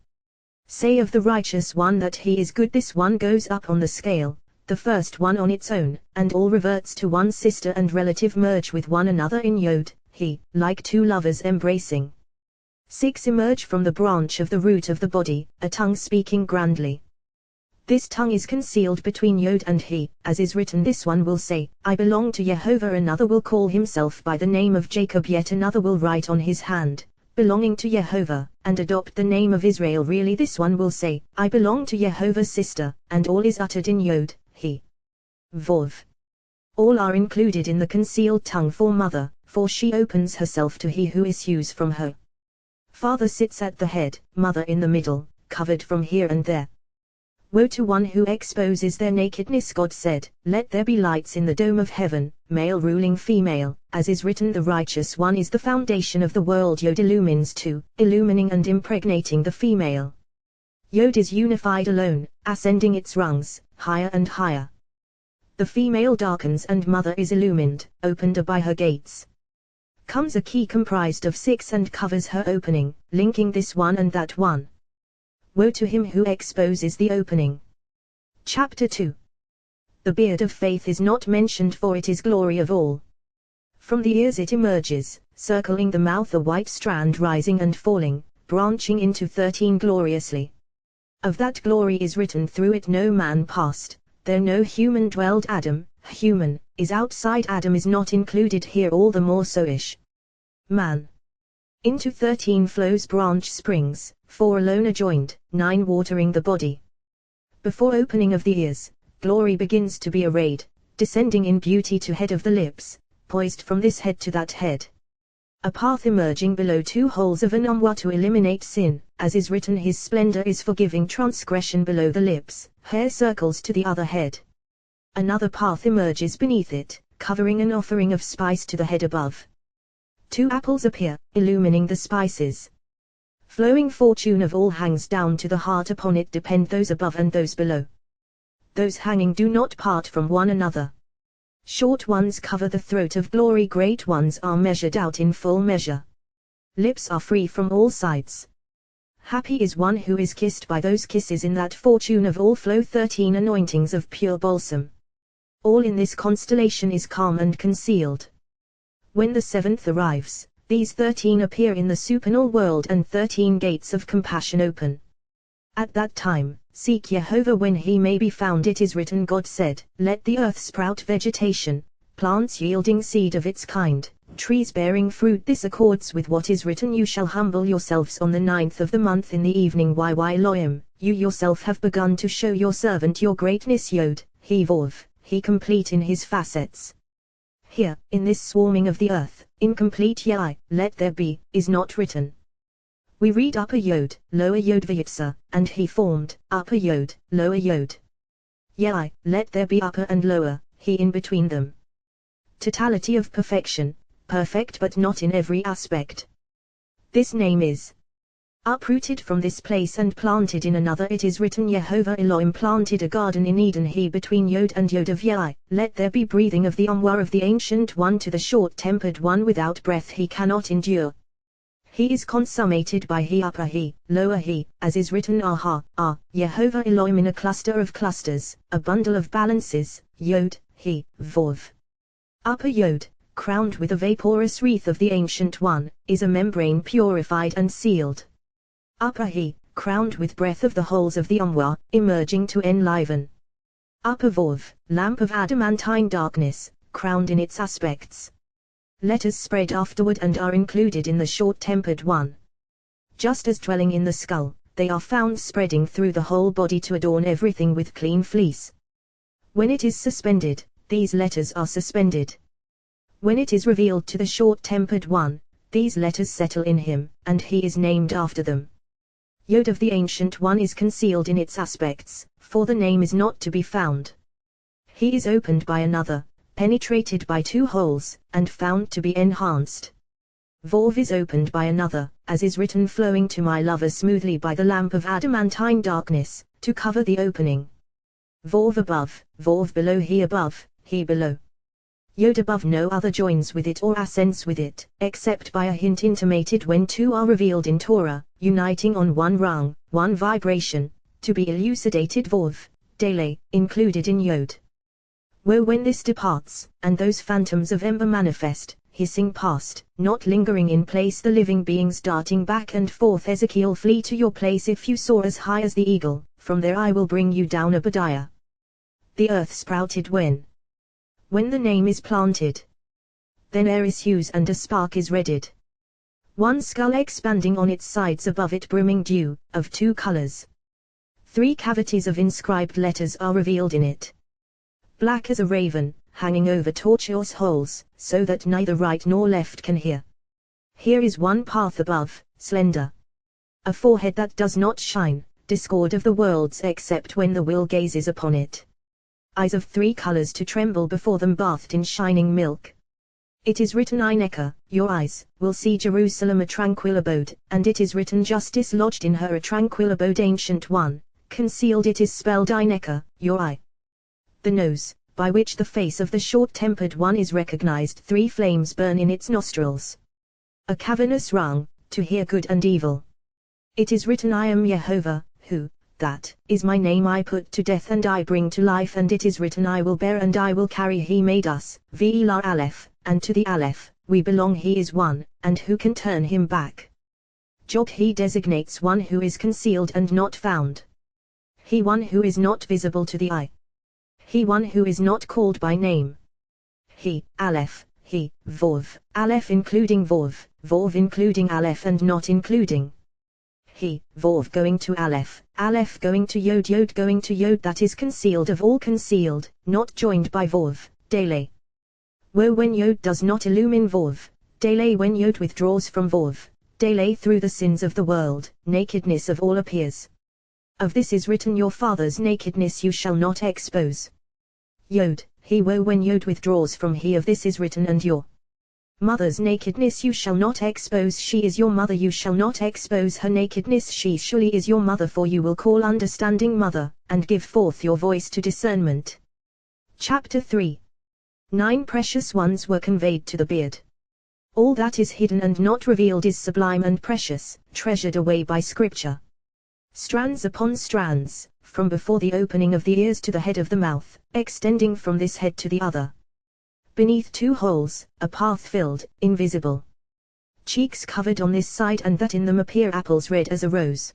Say of the righteous one that he is good. This one goes up on the scale, the first one on its own, and all reverts to one. Sister and relative merge with one another in Yod, he, like two lovers embracing. 6 Emerge from the branch of the root of the body, a tongue speaking grandly. This tongue is concealed between Yod and he, as is written, this one will say, I belong to Jehovah. Another will call himself by the name of Jacob. Yet another will write on his hand, belonging to Jehovah, and adopt the name of Israel. Really this one will say, I belong to Jehovah. Sister, and all is uttered in Yod, he. Vov. All are included in the concealed tongue. For mother, for she opens herself to he who issues from her. Father sits at the head, mother in the middle, covered from here and there. Woe to one who exposes their nakedness. God said, let there be lights in the dome of heaven, male ruling female, as is written, the righteous one is the foundation of the world. Yod illumines two, illumining and impregnating the female. Yod is unified alone, ascending its rungs, higher and higher. The female darkens and mother is illumined, opened by her gates. Comes a key comprised of 6 and covers her opening, linking this one and that one. Woe to him who exposes the opening. Chapter 2. The beard of faith is not mentioned, for it is glory of all. From the ears it emerges, circling the mouth, a white strand rising and falling, branching into 13 gloriously. Of that glory is written, through it no man passed, there no human dwelled. Adam, human, is outside, Adam is not included here, all the more so-ish. Man. Into 13 flows branch springs, 4 alone are joined, 9 watering the body. Before opening of the ears, glory begins to be arrayed, descending in beauty to head of the lips, poised from this head to that head. A path emerging below 2 holes of an umwa to eliminate sin, as is written, his splendor is forgiving transgression. Below the lips, hair circles to the other head. Another path emerges beneath it, covering an offering of spice to the head above. 2 apples appear, illumining the spices. Flowing fortune of all hangs down to the heart, upon it depend those above and those below. Those hanging do not part from one another. Short ones cover the throat of glory, great ones are measured out in full measure. Lips are free from all sides. Happy is one who is kissed by those kisses, in that fortune of all flow 13 anointings of pure balsam. All in this constellation is calm and concealed. When the 7th arrives, these 13 appear in the supernal world, and 13 gates of compassion open. At that time, seek Jehovah when he may be found. It is written, God said, let the earth sprout vegetation, plants yielding seed of its kind, trees bearing fruit. This accords with what is written, you shall humble yourselves on the 9th of the month in the evening. Loim, you yourself have begun to show your servant your greatness. Yod, he Vov, he complete in his facets. Here, in this swarming of the earth, incomplete Yai, let there be, is not written. We read upper Yod, lower Yod Vayitza, and he formed, upper Yod, lower Yod. Yai, let there be upper and lower, he in between them. Totality of perfection, perfect but not in every aspect. This name is uprooted from this place and planted in another. It is written, Jehovah Elohim planted a garden in Eden, he between Yod and Yod of Yai, let there be breathing of the Umwa of the Ancient One to the short-tempered one without breath he cannot endure. He is consummated by he upper he, lower he, as is written Aha, Yehovah Elohim in a cluster of clusters, a bundle of balances, Yod, he, Vov. Upper Yod, crowned with a vaporous wreath of the Ancient One, is a membrane purified and sealed. Upper he, crowned with breath of the holes of the Umwa, emerging to enliven. Upper Vov, lamp of adamantine darkness, crowned in its aspects. Letters spread afterward and are included in the short-tempered one. Just as dwelling in the skull, they are found spreading through the whole body to adorn everything with clean fleece. When it is suspended, these letters are suspended. When it is revealed to the short-tempered one, these letters settle in him, and he is named after them. Yod of the Ancient One is concealed in its aspects, for the name is not to be found. He is opened by another, penetrated by two holes, and found to be enhanced. Vov is opened by another, as is written flowing to my lover smoothly by the lamp of adamantine darkness, to cover the opening. Vov above, Vov below he above, he below. Yod above no other joins with it or ascends with it, except by a hint intimated when two are revealed in Torah, uniting on one rung, one vibration, to be elucidated Vov, Dele, included in Yod. Woe when this departs, and those phantoms of ember manifest, hissing past, not lingering in place, the living beings darting back and forth. Ezekiel, flee to your place if you soar as high as the eagle, from there I will bring you down. Obadiah. The earth sprouted when the name is planted. Then air issues and a spark is redded. One skull expanding on its sides, above it brimming dew, of two colors. 3 cavities of inscribed letters are revealed in it. Black as a raven, hanging over tortuous holes, so that neither right nor left can hear. Here is one path above, slender. A forehead that does not shine, discord of the worlds except when the will gazes upon it. Eyes of 3 colors to tremble before them, bathed in shining milk. It is written Eineka, your eyes, will see Jerusalem a tranquil abode, and it is written justice lodged in her a tranquil abode. Ancient One, concealed it is spelled Eineka, your eye. The nose, by which the face of the short-tempered one is recognized. 3 flames burn in its nostrils. A cavernous rung, to hear good and evil. It is written I am Yehovah, who, that, is my name. I put to death and I bring to life, and it is written I will bear and I will carry. He made us, Ve'ila Aleph, and to the Aleph, we belong. He is one, and who can turn him back? Job. He designates one who is concealed and not found. He one who is not visible to the eye. He one who is not called by name. He, Aleph, he, Vov, Aleph including Vov, Vov including Aleph and not including. He, Vov going to Aleph, Aleph going to Yod, Yod going to Yod, that is concealed of all concealed, not joined by Vov, Dele. Woe when Yod does not illumine Vov, Dele, when Yod withdraws from Vov, Dele. Through the sins of the world, nakedness of all appears. Of this is written your father's nakedness you shall not expose. Yod, he. Woe when Yod withdraws from he, of this is written and your mother's nakedness you shall not expose. She is your mother, you shall not expose her nakedness. She surely is your mother, for you will call understanding mother, and give forth your voice to discernment. Chapter 3. 9 precious ones were conveyed to the beard. All that is hidden and not revealed is sublime and precious, treasured away by Scripture. Strands upon strands, from before the opening of the ears to the head of the mouth, extending from this head to the other. Beneath 2 holes, a path filled, invisible. Cheeks covered on this side and that, in them appear apples red as a rose.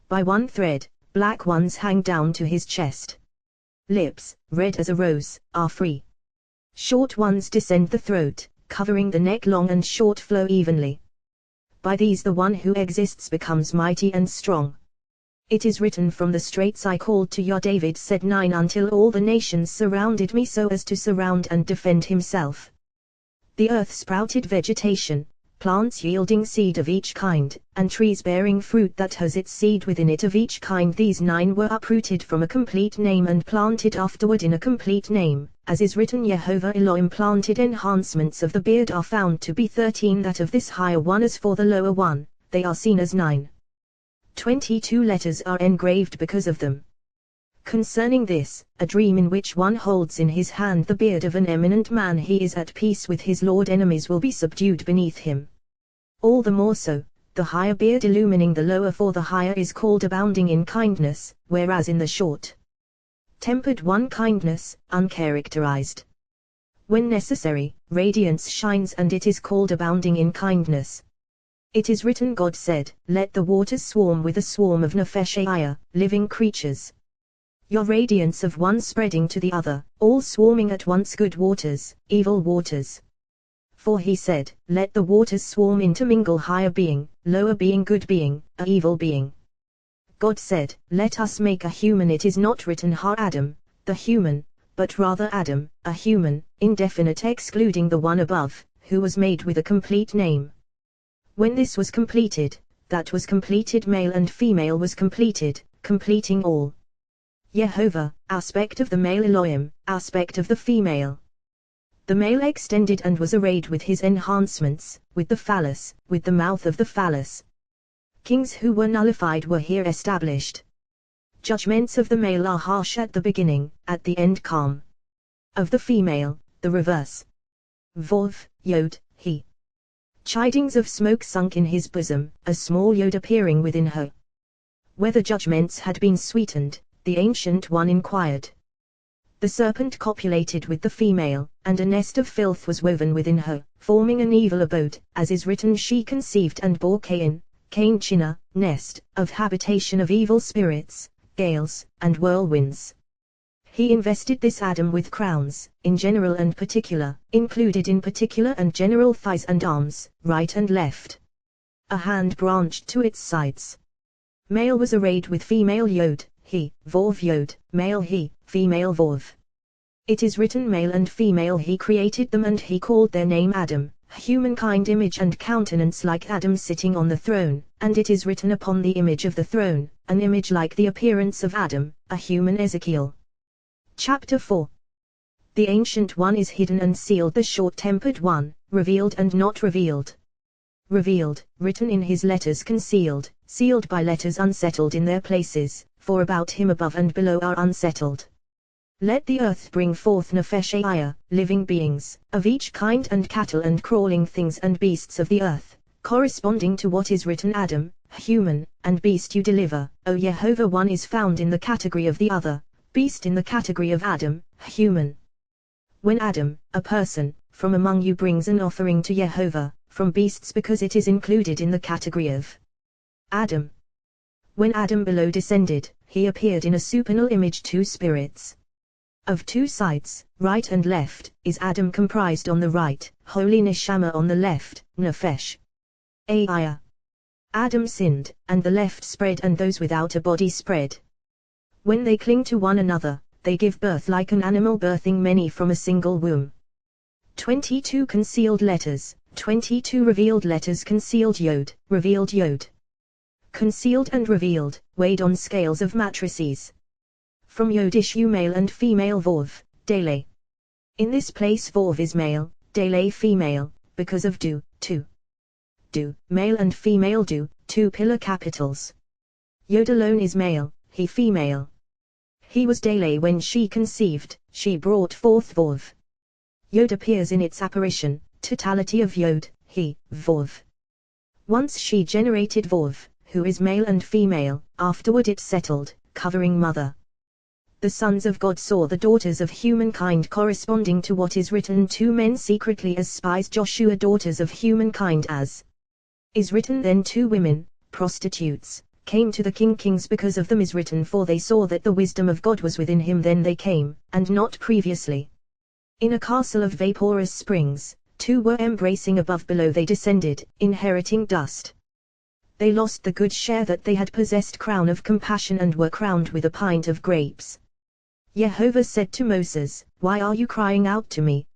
By one thread, black ones hang down to his chest. Lips, red as a rose, are free. Short ones descend the throat, covering the neck. Long and short flow evenly. By these the one who exists becomes mighty and strong. It is written from the straits I called to you. David said 9 Until all the nations surrounded me, so as to surround and defend himself. The earth sprouted vegetation, plants yielding seed of each kind, and trees bearing fruit that has its seed within it of each kind. These 9 were uprooted from a complete name and planted afterward in a complete name, as is written Yehovah Elohim planted. Enhancements of the beard are found to be 13, that of this higher one. As for the lower one, they are seen as 9. 22 letters are engraved because of them. Concerning this, a dream in which one holds in his hand the beard of an eminent man, he is at peace with his Lord, enemies will be subdued beneath him. all the more so, the higher beard illumining the lower, for the higher is called abounding in kindness, whereas in the short tempered one kindness, uncharacterized. When necessary, radiance shines and it is called abounding in kindness. It is written, God said, let the waters swarm with a swarm of nefesh, living creatures. Your radiance of one spreading to the other, all swarming at once, good waters, evil waters. For he said, let the waters swarm intermingle, higher being, lower being, good being, a evil being. God said, let us make a human. It is not written Ha Adam, the human, but rather Adam, a human, indefinite, excluding the one above, who was made with a complete name. When this was completed, that was completed, male and female was completed, completing all. Yehovah, aspect of the male, Elohim, aspect of the female. The male extended and was arrayed with his enhancements, with the phallus, with the mouth of the phallus. Kings who were nullified were here established. Judgments of the male are harsh at the beginning, at the end calm. Of the female, the reverse. Vov, Yod, he. Chidings of smoke sunk in his bosom, a small Yod appearing within her. Whether judgments had been sweetened, the Ancient One inquired. The serpent copulated with the female, and a nest of filth was woven within her, forming an evil abode, as is written, she conceived and bore Cain, Cain China, nest, of habitation of evil spirits, gales, and whirlwinds. He invested this Adam with crowns, in general and particular, included in particular and general thighs and arms, right and left. A hand branched to its sides. Male was arrayed with female Yod, he, Vov Yod, male he, female Vov. It is written, male and female he created them, and he called their name Adam, humankind, image and countenance like Adam sitting on the throne, and it is written upon the image of the throne, an image like the appearance of Adam, a human. Ezekiel. Chapter 4. The Ancient One is hidden and sealed, the short-tempered one, revealed and not revealed. Revealed, written in his letters, concealed, sealed by letters, unsettled in their places, for about him above and below are unsettled. Let the earth bring forth nefesh, living beings, of each kind, and cattle and crawling things and beasts of the earth, corresponding to what is written, Adam, human, and beast you deliver, O Yehovah. One is found in the category of the other, beast in the category of Adam, human. When Adam, a person, from among you brings an offering to Yehovah, from beasts, because it is included in the category of Adam. When Adam below descended, he appeared in a supernal image, two spirits. Of two sides, right and left, is Adam comprised. On the right, holy Neshama, on the left, Nefesh. Aya. Adam sinned, and the left spread, and those without a body spread. When they cling to one another, they give birth like an animal birthing many from a single womb. 22 concealed letters, 22 revealed letters, concealed Yod, revealed Yod. Concealed and revealed, weighed on scales of matrices. From Yod issue male and female Vov, Dele. In this place Vov is male, Dele female, because of Du, two. Du, male and female Du, two pillar capitals. Yod alone is male, he female. He was Dele when she conceived, she brought forth Vov. Yod appears in its apparition, totality of Yod, he, Vov. Once she generated Vov, who is male and female, afterward it settled, covering mother. The sons of God saw the daughters of humankind, corresponding to what is written, two men secretly as spies, Joshua, daughters of humankind, as is written. Then two women, prostitutes, came to the kings, because of them is written, for they saw that the wisdom of God was within him. Then they came, and not previously. In a castle of vaporous springs, two were embracing, above below they descended, inheriting dust. They lost the good share that they had possessed, crown of compassion, and were crowned with a pint of grapes. Yehovah said to Moses, why are you crying out to me,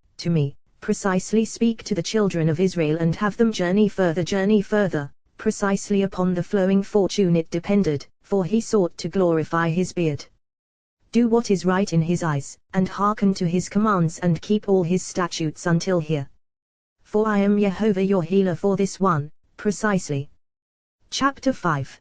precisely speak to the children of Israel and have them journey further, precisely upon the flowing fortune it depended, for he sought to glorify his beard. Do what is right in his eyes, and hearken to his commands, and keep all his statutes until here. For I am Yehovah your healer for this one, precisely. Chapter 5.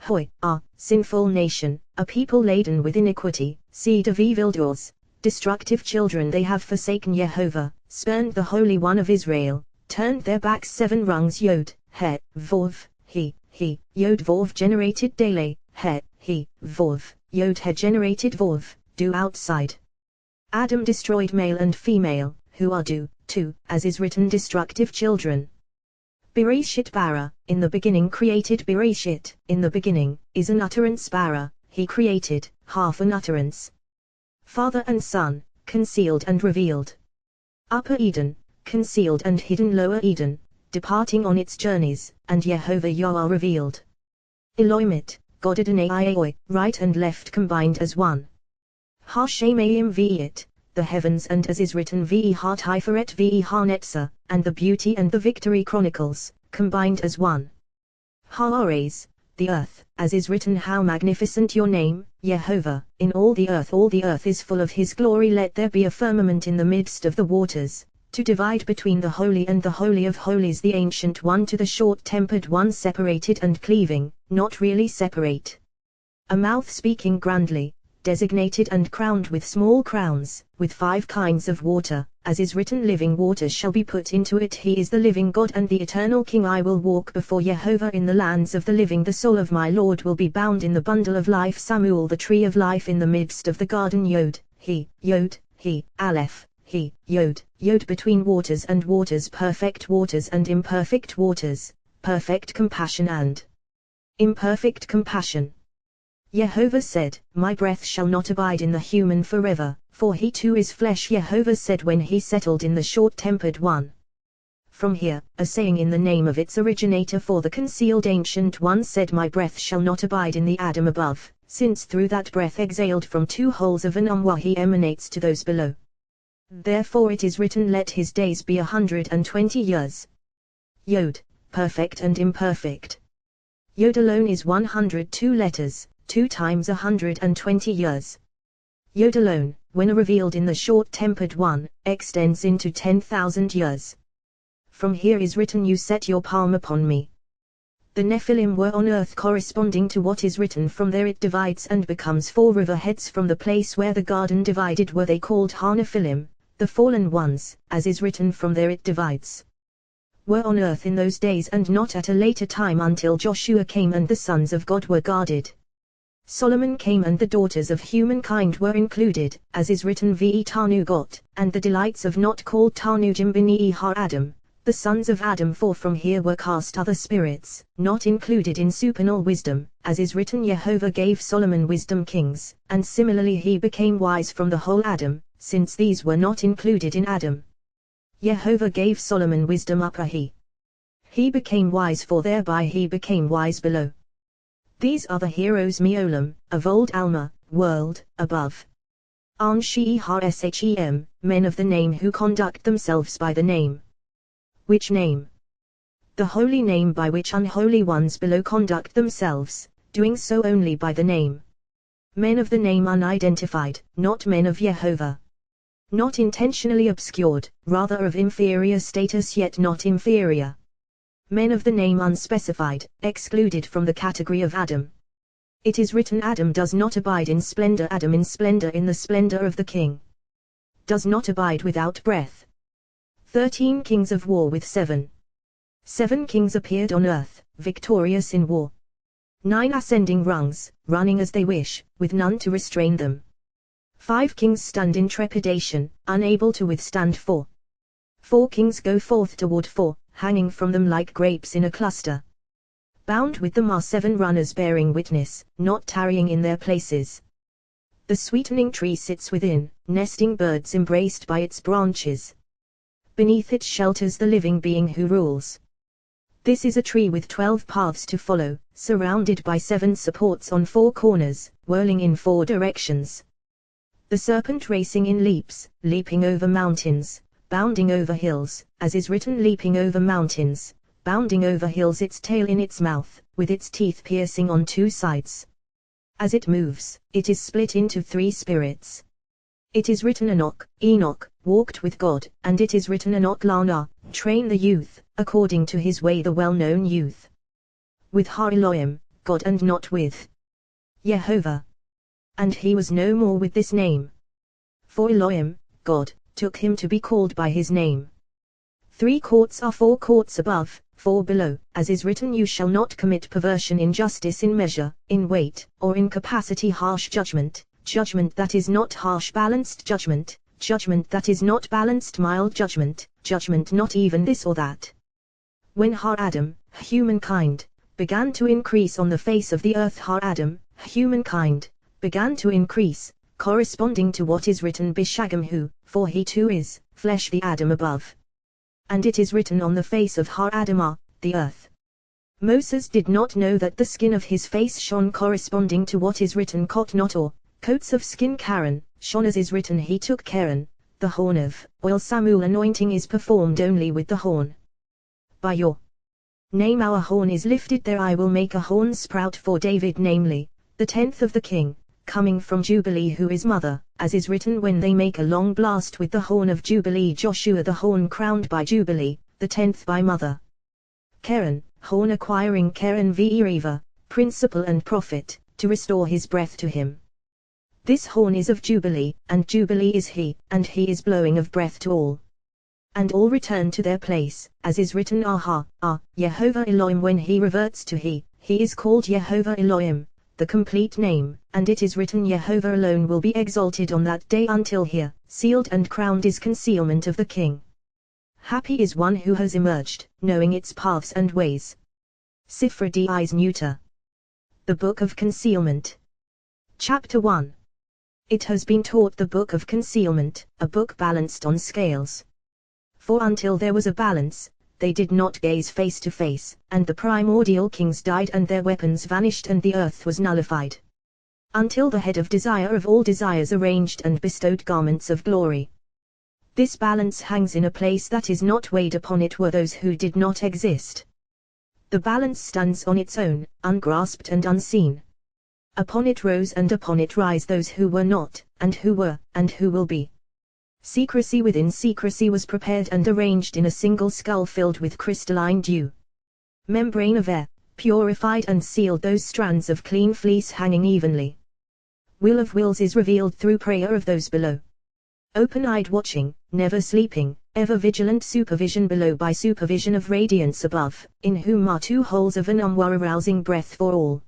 Hoi, sinful nation, a people laden with iniquity, seed of evildoers, destructive children, they have forsaken Yehovah, spurned the Holy One of Israel, turned their backs 7 rungs Yod, he, Yod Vov generated Dele, he, Vov, Yod He generated Vov, do outside. Adam destroyed male and female, who are two, as is written destructive children. Bereshit bara, in the beginning created Bereshit, in the beginning, is an utterance bara, he created, half an utterance. Father and Son, concealed and revealed. Upper Eden, concealed and hidden Lower Eden, departing on its journeys, and Yehovah Yah revealed. Elohimit, God Adonai, right and left combined as one. Hashemayim V'it, the heavens and as is written V'i Tiferet V'i Netzer, and the beauty and the victory chronicles, combined as one. Haaretz, the earth, as is written how magnificent your name, Yehovah, in all the earth is full of his glory. Let there be a firmament in the midst of the waters, to divide between the holy and the holy of holies, the ancient one to the short-tempered one, separated and cleaving, not really separate. A mouth speaking grandly, designated and crowned with small crowns, with 5 kinds of water, as is written living waters shall be put into it. He is the living God and the eternal King. I will walk before Yehovah in the lands of the living. The soul of my Lord will be bound in the bundle of life. Samuel, the tree of life in the midst of the garden. Yod, he, Aleph, he, Yod between waters and waters, perfect waters and imperfect waters, perfect compassion and imperfect compassion. Yehovah said, my breath shall not abide in the human forever, for he too is flesh. Yehovah said when he settled in the short-tempered one. From here, a saying in the name of its originator, for the concealed ancient one said, my breath shall not abide in the Adam above, since through that breath exhaled from 2 holes of an Umwah he emanates to those below. Therefore it is written, let his days be 120 years. Yod, perfect and imperfect. Yod alone is 102 letters. 2 times 120 years. Yod alone, when revealed in the short-tempered one, extends into 10,000 years. From here is written, you set your palm upon me. The Nephilim were on earth corresponding to what is written. From there it divides and becomes 4 riverheads. From the place where the garden divided were they called Ha-Nephilim, the fallen ones, as is written. From there it divides. Were on earth in those days and not at a later time, until Joshua came and the sons of God were guarded. Solomon came and the daughters of humankind were included, as is written V'i Tanugot, and the delights of not called Tanujim B'ni Adam, the sons of Adam. For from here were cast other spirits, not included in supernal wisdom, as is written Yehovah gave Solomon wisdom kings, and similarly he became wise from the whole Adam, since these were not included in Adam. Yehovah gave Solomon wisdom upper he became wise, for thereby he became wise below. These are the heroes Meolam, of old Alma, world, above. Anshe Hashem, men of the name who conduct themselves by the name. Which name? The holy name by which unholy ones below conduct themselves, doing so only by the name. Men of the name unidentified, not men of Yehovah. Not intentionally obscured, rather of inferior status yet not inferior. Men of the name unspecified, excluded from the category of Adam. It is written Adam does not abide in splendor, Adam in splendor in the splendor of the king. Does not abide without breath. 13 kings of war with 7 kings appeared on earth, victorious in war. 9 ascending rungs, running as they wish, with none to restrain them. 5 kings stand in trepidation, unable to withstand 4 kings go forth toward 4, hanging from them like grapes in a cluster. Bound with them are 7 runners bearing witness, not tarrying in their places. The sweetening tree sits within, nesting birds embraced by its branches. Beneath it shelters the living being who rules. This is a tree with 12 paths to follow, surrounded by 7 supports on 4 corners, whirling in 4 directions. The serpent racing in leaps, leaping over mountains, bounding over hills, as is written leaping over mountains, bounding over hills, its tail in its mouth, with its teeth piercing on 2 sides. As it moves, it is split into 3 spirits. It is written Enoch, walked with God, and it is written Enoch Lana, train the youth, according to his way, the well-known youth. With Ha Elohim, God, and not with Yehovah. And he was no more with this name. For Elohim, God, took him to be called by his name. 3 courts are 4 courts above, For below, as is written, you shall not commit perversion, injustice in measure, in weight, or in capacity, harsh judgment, judgment that is not harsh, balanced judgment, judgment that is not balanced, mild judgment, judgment not even this or that. When Har Adam, humankind, began to increase on the face of the earth, Har Adam, humankind, began to increase, corresponding to what is written, Bishagam who, for he too is, flesh, the Adam above. And it is written on the face of Har Adamah, the earth. Moses did not know that the skin of his face shone corresponding to what is written, Kot not, or coats of skin Karen, shone as is written, he took Karen. The horn of oil Samuel anointing is performed only with the horn. By your name our horn is lifted, there I will make a horn sprout for David, namely, the 10th of the king, coming from Jubilee, who is mother, as is written, when they make a long blast with the horn of Jubilee, Joshua the horn crowned by Jubilee, the 10th by mother. Karen, horn acquiring Karen V'Eriva, principle and profit, to restore his breath to him. This horn is of Jubilee, and Jubilee is he, and he is blowing of breath to all. And all return to their place, as is written, Aha, Yehovah Elohim, when he reverts to he is called Yehovah Elohim, the complete name, and it is written, Yehovah alone will be exalted on that day, until here, sealed and crowned is concealment of the king. Happy is one who has emerged, knowing its paths and ways. Sifra Di's Neuter. The Book of Concealment. Chapter 1. It has been taught the Book of Concealment, a book balanced on scales. For until there was a balance, they did not gaze face to face, and the primordial kings died and their weapons vanished and the earth was nullified. Until the head of desire of all desires arranged and bestowed garments of glory. This balance hangs in a place that is not weighed, upon it were those who did not exist. The balance stands on its own, ungrasped and unseen. Upon it rose and upon it rise those who were not, and who were, and who will be. Secrecy within secrecy was prepared and arranged in a single skull filled with crystalline dew. Membrane of air, purified and sealed those strands of clean fleece hanging evenly. Will of wills is revealed through prayer of those below. Open-eyed watching, never sleeping, ever vigilant supervision below by supervision of radiance above, in whom are 2 holes of an arousing breath for all.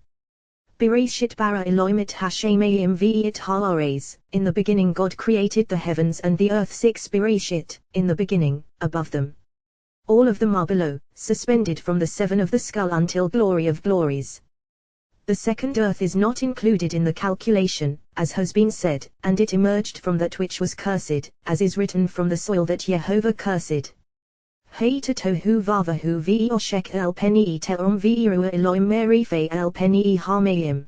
Bereshit bara Elohim et hashemayim v'et ha'ares, in the beginning God created the heavens and the earth. 6 Bereshit, in the beginning, above them. All of them are below, suspended from the 7 of the skull until glory of glories. The second earth is not included in the calculation, as has been said, and it emerged from that which was cursed, as is written, from the soil that Yehovah cursed. Heita tohu vavahu v'oshek el peni te'om v'irua Elohim merife el peni hamayim.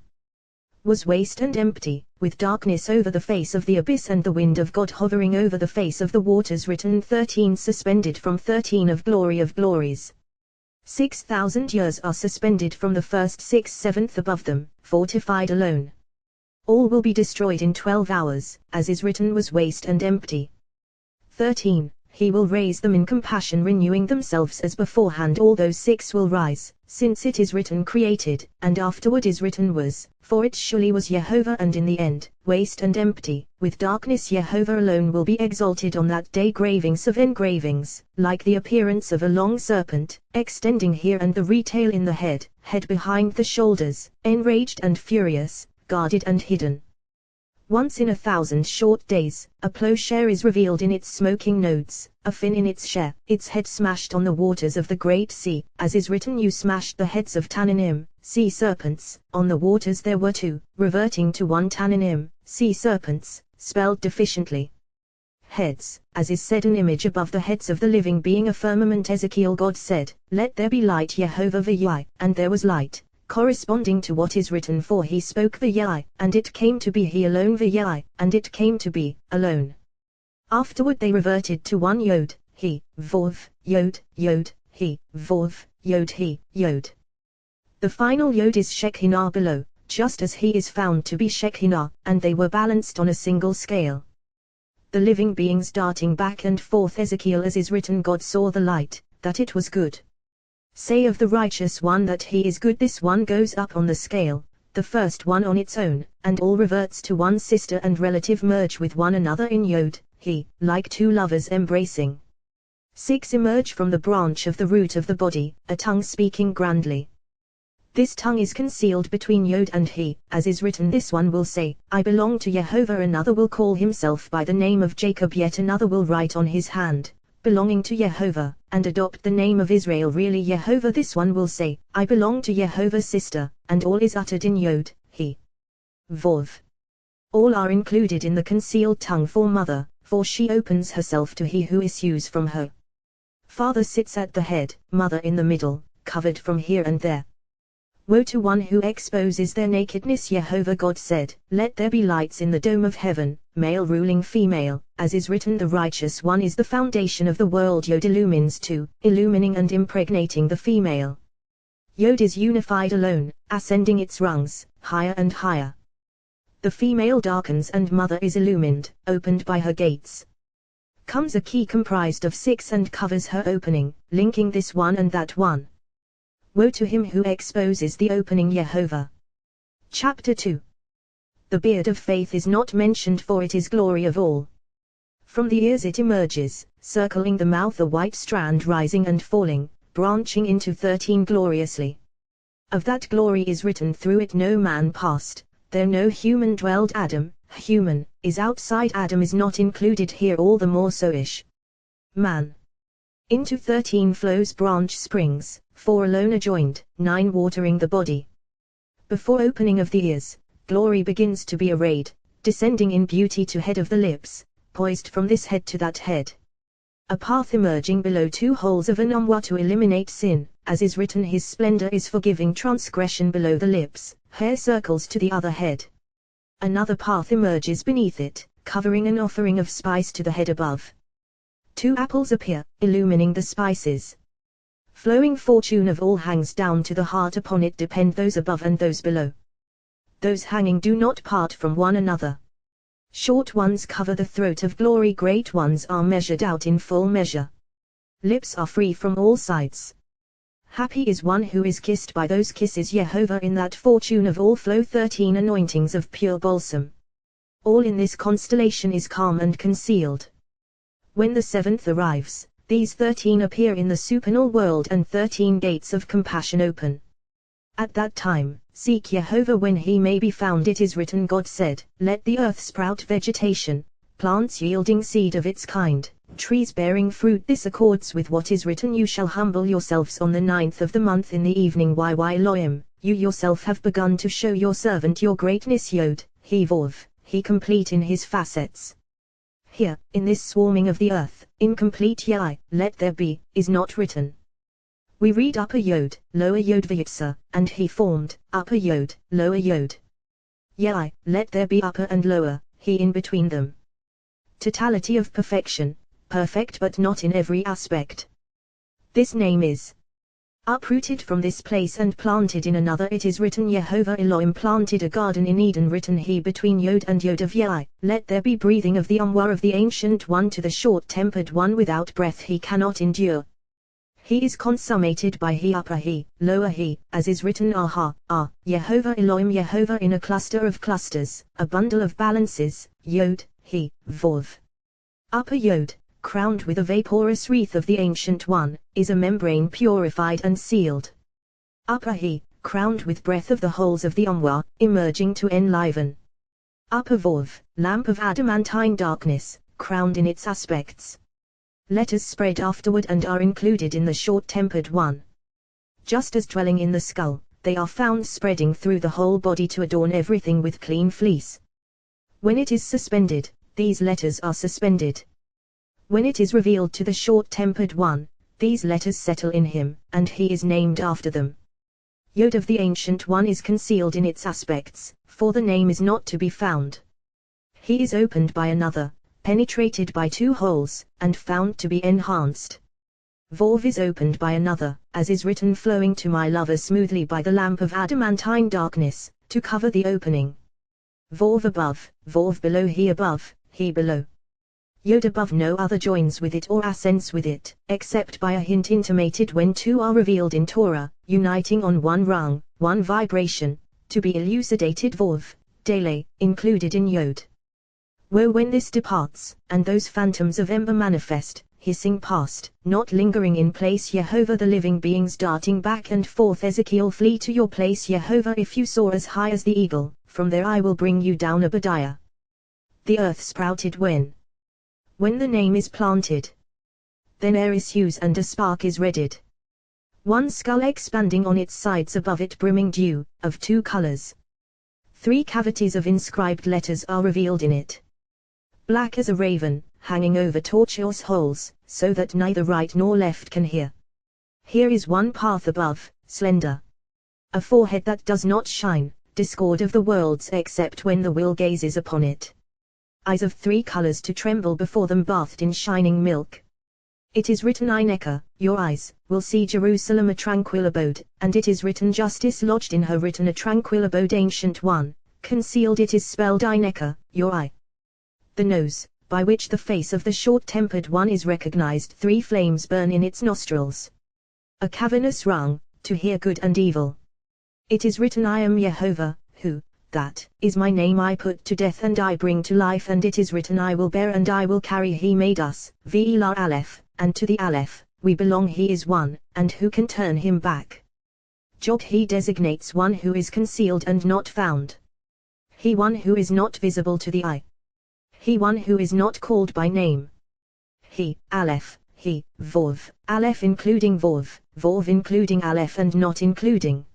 Was waste and empty, with darkness over the face of the abyss and the wind of God hovering over the face of the waters. Written 13 suspended from 13 of glories. 6,000 years are suspended from the first 6/7 above them, fortified alone. All will be destroyed in 12 hours, as is written, was waste and empty. 13. He will raise them in compassion, renewing themselves as beforehand. All those 6 will rise, since it is written created, and afterward is written was, for it surely was Yehovah, and in the end, waste and empty, with darkness. Yehovah alone will be exalted on that day. Gravings of engravings, like the appearance of a long serpent, extending here and the retail in the head behind the shoulders, enraged and furious, guarded and hidden. Once in 1,000 short days, a plowshare is revealed in its smoking nodes, a fin in its share, its head smashed on the waters of the great sea, as is written, you smashed the heads of Tannanim, sea serpents. On the waters there were 2, reverting to 1 Tannanim, sea serpents, spelled deficiently. Heads, as is said, an image above the heads of the living being, a firmament. Ezekiel, God said, let there be light, Yehovah v'yai, and there was light. Corresponding to what is written, for he spoke v'yai, and it came to be, he alone v'yai, and it came to be, alone. Afterward they reverted to 1 Yod, he, Vov, Yod, Yod, he, Vov, Yod, he, Yod. The final Yod is Shekinah below, just as he is found to be Shekinah, and they were balanced on a single scale. The living beings darting back and forth. Ezekiel, as is written, God saw the light, that it was good. Say of the righteous one that he is good. This one goes up on the scale, the first one on its own, and all reverts to one sister and relative, merge with one another in Yod, he, like 2 lovers embracing. 6 Emerge from the branch of the root of the body, a tongue speaking grandly. This tongue is concealed between Yod and He, as is written, this one will say, I belong to Jehovah, another will call himself by the name of Jacob, yet another will write on his hand, belonging to Jehovah, and adopt the name of Israel, really Jehovah. This one will say, I belong to Jehovah's sister, and all is uttered in Yod, He, Vov. All are included in the concealed tongue for mother, for she opens herself to he who issues from her. Father sits at the head, mother in the middle, covered from here and there. Woe to one who exposes their nakedness. Jehovah God said, let there be lights in the dome of heaven, male ruling female, as is written, the righteous one is the foundation of the world. Yod illumines too, illumining and impregnating the female. Yod is unified alone, ascending its rungs, higher and higher. The female darkens and mother is illumined, opened by her gates. Comes a key comprised of 6 and covers her opening, linking this one and that one. Woe to him who exposes the opening. Jehovah. Chapter 2. The beard of faith is not mentioned, for it is glory of all. From the ears it emerges, circling the mouth, a white strand rising and falling, branching into 13 gloriously. Of that glory is written, through it no man passed, there no human dwelled. Adam, human, is outside, Adam is not included here, all the more so ish. Man. Into 13 flows branch springs, 4 alone are joined, 9 watering the body. Before opening of the ears, glory begins to be arrayed, descending in beauty to head of the lips, poised from this head to that head. A path emerging below 2 holes of an umwa to eliminate sin, as is written, his splendor is forgiving transgression. Below the lips, hair circles to the other head. Another path emerges beneath it, covering an offering of spice to the head above. 2 apples appear, illumining the spices. Flowing fortune of all hangs down to the heart, upon it depend those above and those below. Those hanging do not part from one another. Short ones cover the throat of glory, great ones are measured out in full measure. Lips are free from all sides. Happy is one who is kissed by those kisses. Jehovah, in that fortune of all flow 13 anointings of pure balsam. All in this constellation is calm and concealed. When the 7th arrives, these 13 appear in the supernal world, and 13 gates of compassion open. At that time, seek Jehovah when he may be found. It is written, God said, let the earth sprout vegetation, plants yielding seed of its kind, trees bearing fruit. This accords with what is written, you shall humble yourselves on the 9th of the month in the evening. Elohim, you yourself have begun to show your servant your greatness. Yod, He Vov, He complete in his facets. Here, in this swarming of the earth, incomplete Yai, let there be, is not written. We read upper Yod, lower Yod Vayitza, and He formed, upper Yod, lower Yod. Yai, let there be upper and lower, He in between them. Totality of perfection, perfect but not in every aspect. This name is uprooted from this place and planted in another. It is written, Jehovah Elohim planted a garden in Eden. Written, He between Yod and Yod of Yai, let there be breathing of the Umwa of the Ancient One to the short-tempered one. Without breath he cannot endure. He is consummated by He upper He, lower He, as is written, Aha, Jehovah Elohim, Jehovah in a cluster of clusters, a bundle of balances, Yod, He, Vov. Upper Yod, crowned with a vaporous wreath of the Ancient One, is a membrane purified and sealed. Upper He, crowned with breath of the holes of the Umwa, emerging to enliven. Upper Vov, lamp of adamantine darkness, crowned in its aspects. Letters spread afterward and are included in the short-tempered one. Just as dwelling in the skull, they are found spreading through the whole body to adorn everything with clean fleece. When it is suspended, these letters are suspended. When it is revealed to the short-tempered one, these letters settle in him, and he is named after them. Yod of the Ancient One is concealed in its aspects, for the name is not to be found. He is opened by another, penetrated by 2 holes, and found to be enhanced. Vov is opened by another, as is written, flowing to my lover smoothly by the lamp of adamantine darkness, to cover the opening. Vov above, Vov below, He above, He below. Yod above no other joins with it or ascends with it, except by a hint intimated when 2 are revealed in Torah, uniting on one rung, one vibration, to be elucidated. Vov, Dele, included in Yod. Woe when this departs, and those phantoms of ember manifest, hissing past, not lingering in place. Yehovah, the living beings darting back and forth. Ezekiel, flee to your place. Yehovah, if you soar as high as the eagle, from there I will bring you down. Obadiah. The earth sprouted when the name is planted. Then air issues and a spark is redded. One skull expanding on its sides, above it brimming dew, of 2 colors. 3 cavities of inscribed letters are revealed in it. Black as a raven, hanging over tortuous holes, so that neither right nor left can hear. Here is one path above, slender. A forehead that does not shine, discord of the worlds except when the will gazes upon it. Eyes of 3 colors to tremble before them, bathed in shining milk. It is written, Eineka, your eyes, will see Jerusalem, a tranquil abode, and it is written, justice lodged in her, written, a tranquil abode. Ancient one, concealed it is spelled, Eineka, your eye. The nose, by which the face of the short-tempered one is recognized. 3 flames burn in its nostrils. A cavernous rung, to hear good and evil. It is written, I am Yehovah, who, that is my name, I put to death and I bring to life. And it is written, I will bear and I will carry. He made us, Ve'ila Aleph, and to the Aleph, we belong. He is one, and who can turn him back? Job, he designates one who is concealed and not found. He one who is not visible to the eye. He one who is not called by name. He, Aleph, he, Vov, Aleph including Vov, Vov including Aleph and not including.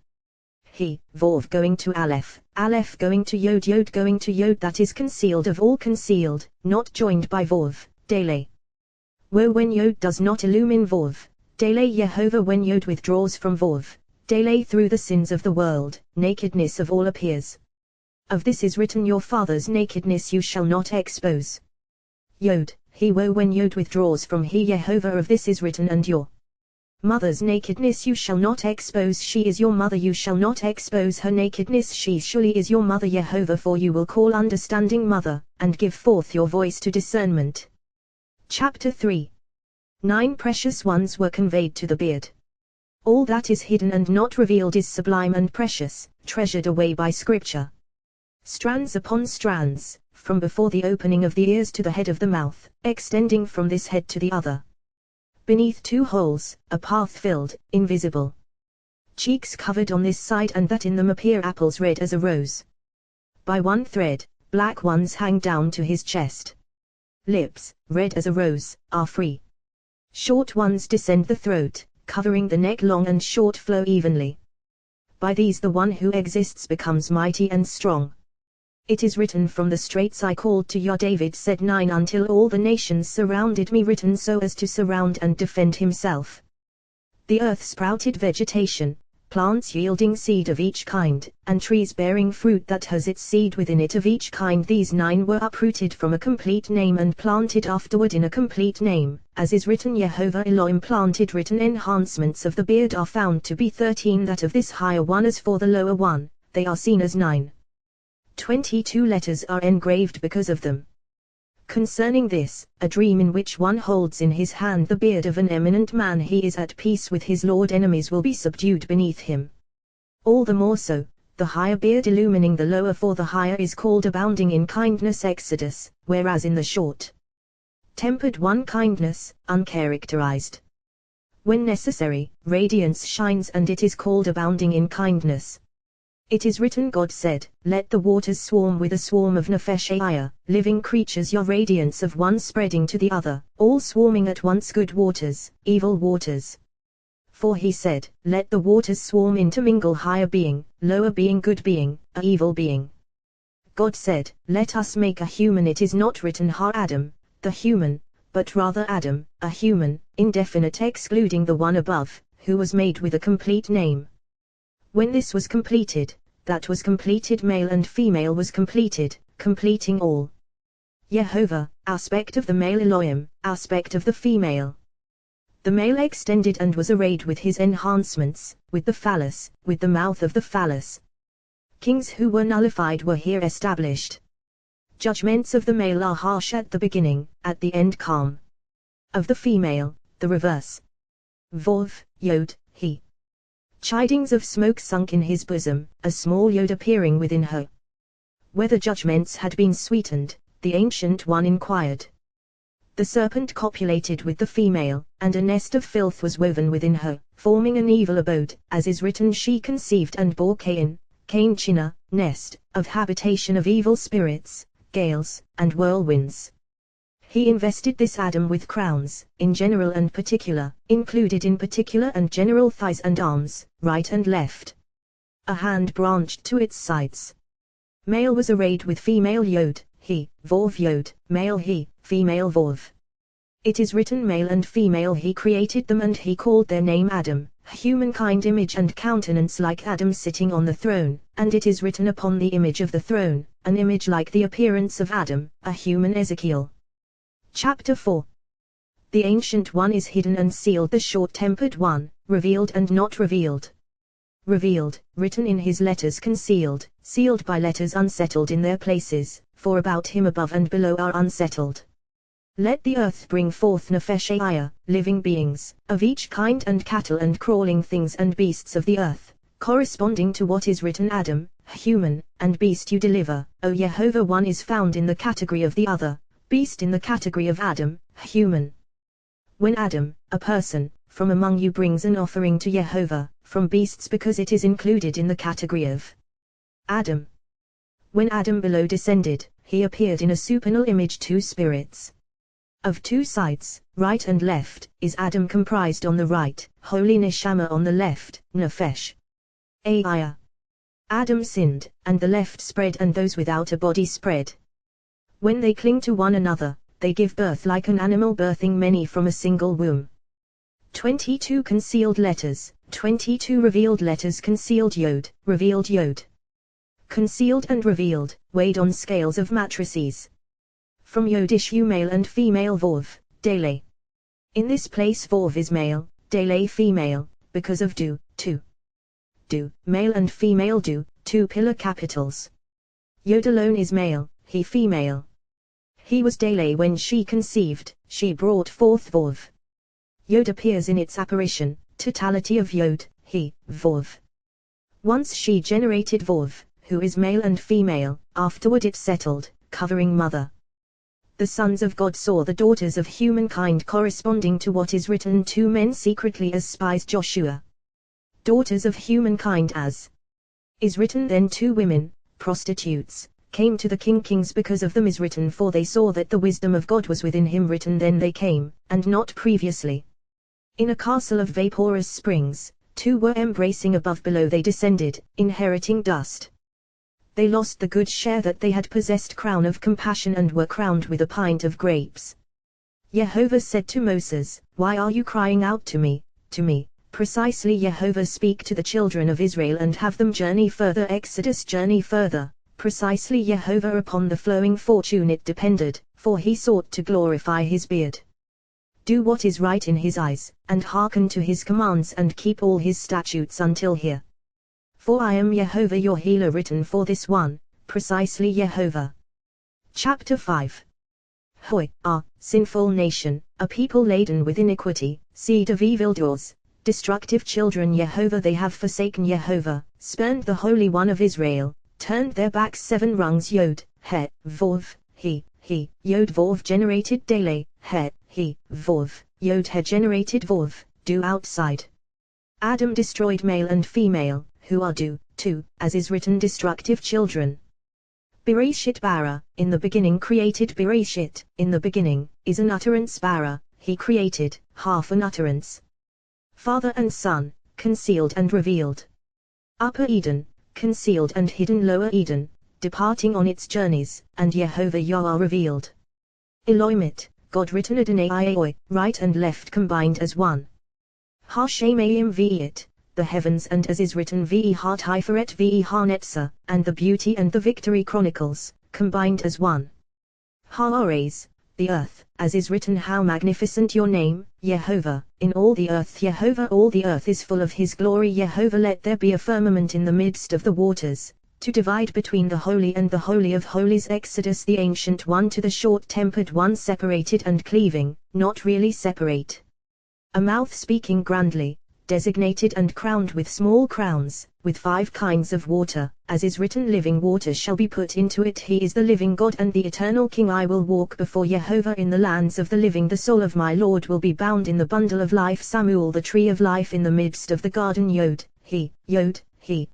He, Vov going to Aleph, Aleph going to Yod, Yod going to Yod, that is concealed of all concealed, not joined by Vov, Dele. Woe when Yod does not illumine Vov, Dele. Yehovah, when Yod withdraws from Vov, Dele, through the sins of the world, nakedness of all appears. Of this is written, your father's nakedness you shall not expose. Yod, he, woe when Yod withdraws from he. Yehovah, of this is written, and your mother's nakedness you shall not expose. She is your mother, you shall not expose her nakedness. She surely is your mother. Yehovah, for you will call understanding mother, and give forth your voice to discernment. Chapter 3. 9 precious ones were conveyed to the beard. All that is hidden and not revealed is sublime and precious, treasured away by Scripture. Strands upon strands, from before the opening of the ears to the head of the mouth, extending from this head to the other. Beneath 2 holes, a path filled, invisible. Cheeks covered on this side and that, in them appear apples red as a rose. By one thread, black ones hang down to his chest. Lips, red as a rose, are free. Short ones descend the throat, covering the neck. Long and short flow evenly. By these the one who exists becomes mighty and strong. It is written, from the straits I called to you. David said 9, until all the nations surrounded me, written so as to surround and defend himself. The earth sprouted vegetation, plants yielding seed of each kind, and trees bearing fruit that has its seed within it of each kind. These 9 were uprooted from a complete name and planted afterward in a complete name, as is written, Yehovah Elohim planted. Written enhancements of the beard are found to be 13, that of this higher one as for the lower one, they are seen as 9. 22 letters are engraved because of them. Concerning this, a dream in which one holds in his hand the beard of an eminent man, he is at peace with his Lord, enemies will be subdued beneath him. All the more so, the higher beard illumining the lower, for the higher is called abounding in kindness. Exodus, whereas in the short tempered one kindness, uncharacterized. When necessary, radiance shines, and it is called abounding in kindness. It is written, God said, let the waters swarm with a swarm of nefesh, living creatures, your radiance of one spreading to the other, all swarming at once, good waters, evil waters. For he said, let the waters swarm, intermingle, higher being, lower being, good being, a evil being. God said, let us make a human. It is not written Ha Adam, the human, but rather Adam, a human, indefinite, excluding the one above, who was made with a complete name. When this was completed, that was completed, male and female was completed, completing all. Yehovah, aspect of the male, Elohim, aspect of the female. The male extended and was arrayed with his enhancements, with the phallus, with the mouth of the phallus. Kings who were nullified were here established. Judgments of the male are harsh at the beginning, at the end calm. Of the female, the reverse. Vov, Yod, he. Chidings of smoke sunk in his bosom, a small Yod appearing within her. Whether judgments had been sweetened, the Ancient One inquired. The serpent copulated with the female, and a nest of filth was woven within her, forming an evil abode, as is written, she conceived and bore Cain, Cain-china, nest, of habitation of evil spirits, gales, and whirlwinds. He invested this Adam with crowns, in general and particular, included in particular and general thighs and arms, right and left. A hand branched to its sides. Male was arrayed with female yod, he, vov yod, male he, female vov. It is written, male and female he created them, and he called their name Adam, humankind image and countenance like Adam sitting on the throne, and it is written upon the image of the throne, an image like the appearance of Adam, a human Ezekiel. Chapter 4. The Ancient One is hidden and sealed, the short-tempered one, revealed and not revealed. Revealed, written in his letters, concealed, sealed by letters unsettled in their places, for about him above and below are unsettled. Let the earth bring forth nefesh, living beings, of each kind, and cattle and crawling things and beasts of the earth, corresponding to what is written, Adam, human, and beast you deliver, O Yehovah. One is found in the category of the other, beast in the category of Adam, human. When Adam, a person, from among you brings an offering to Yehovah, from beasts, because it is included in the category of Adam. When Adam below descended, he appeared in a supernal image, two spirits. Of two sides, right and left, is Adam comprised. On the right, holy neshama, on the left, nefesh. Ayah. Adam sinned, and the left spread, and those without a body spread. When they cling to one another, they give birth like an animal birthing many from a single womb. 22 concealed letters, 22 revealed letters, concealed yod, revealed yod. Concealed and revealed, weighed on scales of matrices. From yod issue male and female vov, dele. In this place vov is male, dele female, because of do, two. Do, male and female do, two pillar capitals. Yod alone is male, he female. He was dele when she conceived, she brought forth vov. Yod appears in its apparition, totality of yod, he, vov. Once she generated vov, who is male and female, afterward it settled, covering mother. The sons of God saw the daughters of humankind corresponding to what is written, two men secretly as spies Joshua. Daughters of humankind as is written, then two women, prostitutes, came to the kings because of them is written, for they saw that the wisdom of God was within him, written then they came, and not previously. In a castle of vaporous springs, two were embracing, above below they descended, inheriting dust. They lost the good share that they had possessed, crown of compassion, and were crowned with a pint of grapes. Yehovah said to Moses, why are you crying out to me, to me? Precisely, Yehovah, speak to the children of Israel and have them journey further. Exodus, journey further. Precisely, Yehovah, upon the flowing fortune it depended, for he sought to glorify his beard. Do what is right in his eyes, and hearken to his commands, and keep all his statutes until here. For I am Yehovah your healer, written for this one, precisely Yehovah. Chapter 5. Hoi, sinful nation, a people laden with iniquity, seed of evildoers, destructive children. Yehovah, they have forsaken Yehovah, spurned the Holy One of Israel, turned their backs 7 rungs. Yod, he, vov, he, yod vov generated dele, he, vov, yod he generated vov, do outside. Adam destroyed male and female, who are do, two, as is written, destructive children. Bereshit bara, in the beginning created. Bereshit, in the beginning, is an utterance. Bara, he created, half an utterance. Father and Son, concealed and revealed. Upper Eden, concealed and hidden. Lower Eden, departing on its journeys, and Yehovah Yah revealed. Elohimit, God written. Adonai, right and left combined as one. Hashemayim V'it, the heavens, and as is written, V'e ha Tiferet V'e ha Netza, and the beauty and the victory chronicles, combined as one. Ha'ares, the earth, as is written, how magnificent your name, Yehovah, in all the earth. Yehovah, all the earth is full of his glory. Yehovah, let there be a firmament in the midst of the waters, to divide between the holy and the holy of holies. Exodus, the Ancient One to the short-tempered one, separated and cleaving, not really separate. A mouth speaking grandly, designated and crowned with small crowns, with 5 kinds of water, as is written, living waters shall be put into it. He is the living God and the eternal King. I will walk before Jehovah in the lands of the living. The soul of my Lord will be bound in the bundle of life. Samuel, the tree of life in the midst of the garden. Yod, he,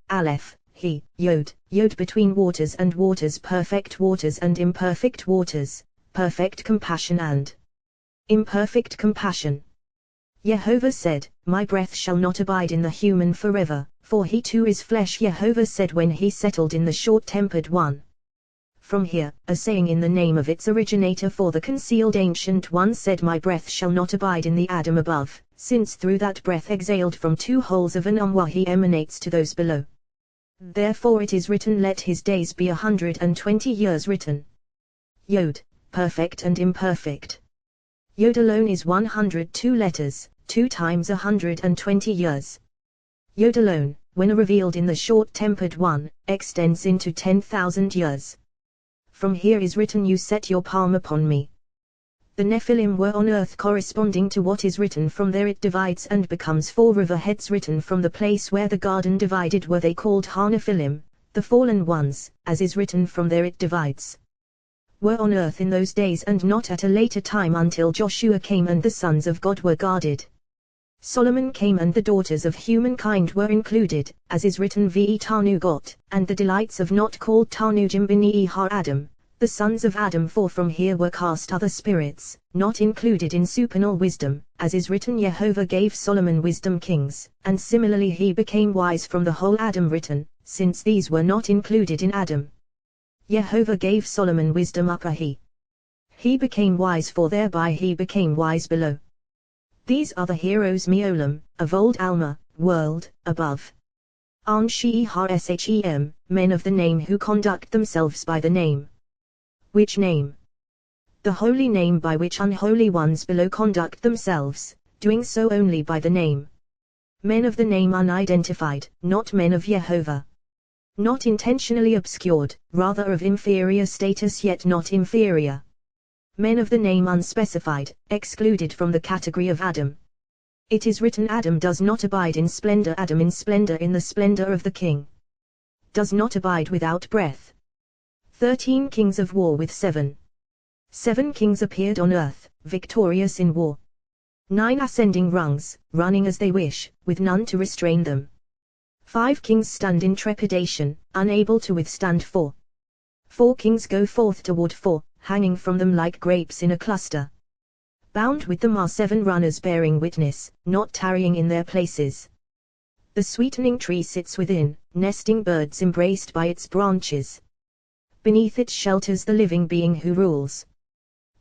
Aleph, he, Yod, between waters and waters, perfect waters and imperfect waters, perfect compassion and imperfect compassion. Jehovah said, my breath shall not abide in the human forever, for he too is flesh. Jehovah said when he settled in the short-tempered one. From here, a saying in the name of its originator, for the concealed ancient one said, my breath shall not abide in the Adam above, since through that breath exhaled from 2 holes of an Umwa he emanates to those below. Therefore it is written, let his days be 120 years. Written. Yod, perfect and imperfect. Yod alone is 102 letters, 2 times 120 years. Yod alone, when revealed in the short-tempered one, extends into 10,000 years. From here is written, you set your palm upon me. The Nephilim were on earth, corresponding to what is written. From there it divides and becomes 4 riverheads. Written from the place where the garden divided were they called Ha-Nephilim, the fallen ones, as is written, from there it divides. Were on earth in those days and not at a later time, until Joshua came and the sons of God were guarded. Solomon came and the daughters of humankind were included, as is written, ve Tanugot, and the delights of not called Tanujim b'ni har Adam, the sons of Adam. For from here were cast other spirits, not included in supernal wisdom, as is written, Jehovah gave Solomon wisdom kings, and similarly he became wise from the whole Adam. Written, since these were not included in Adam, Jehovah gave Solomon wisdom upper he became wise, for thereby he became wise below. These are the heroes Meolam, of old Alma, world, above. Anshe har Shem, men of the name who conduct themselves by the name. Which name? The holy name by which unholy ones below conduct themselves, doing so only by the name. Men of the name unidentified, not men of Jehovah. Not intentionally obscured, rather of inferior status yet not inferior. Men of the name unspecified, excluded from the category of Adam. It is written, Adam does not abide in splendor. Adam in splendor, in the splendor of the king. Does not abide without breath. 13 kings of war with 7 kings appeared on earth, victorious in war. 9 ascending rungs, running as they wish, with none to restrain them. 5 kings stand in trepidation, unable to withstand 4 kings go forth toward 4, hanging from them like grapes in a cluster. Bound with them are 7 runners bearing witness, not tarrying in their places. The sweetening tree sits within, nesting birds embraced by its branches. Beneath it shelters the living being who rules.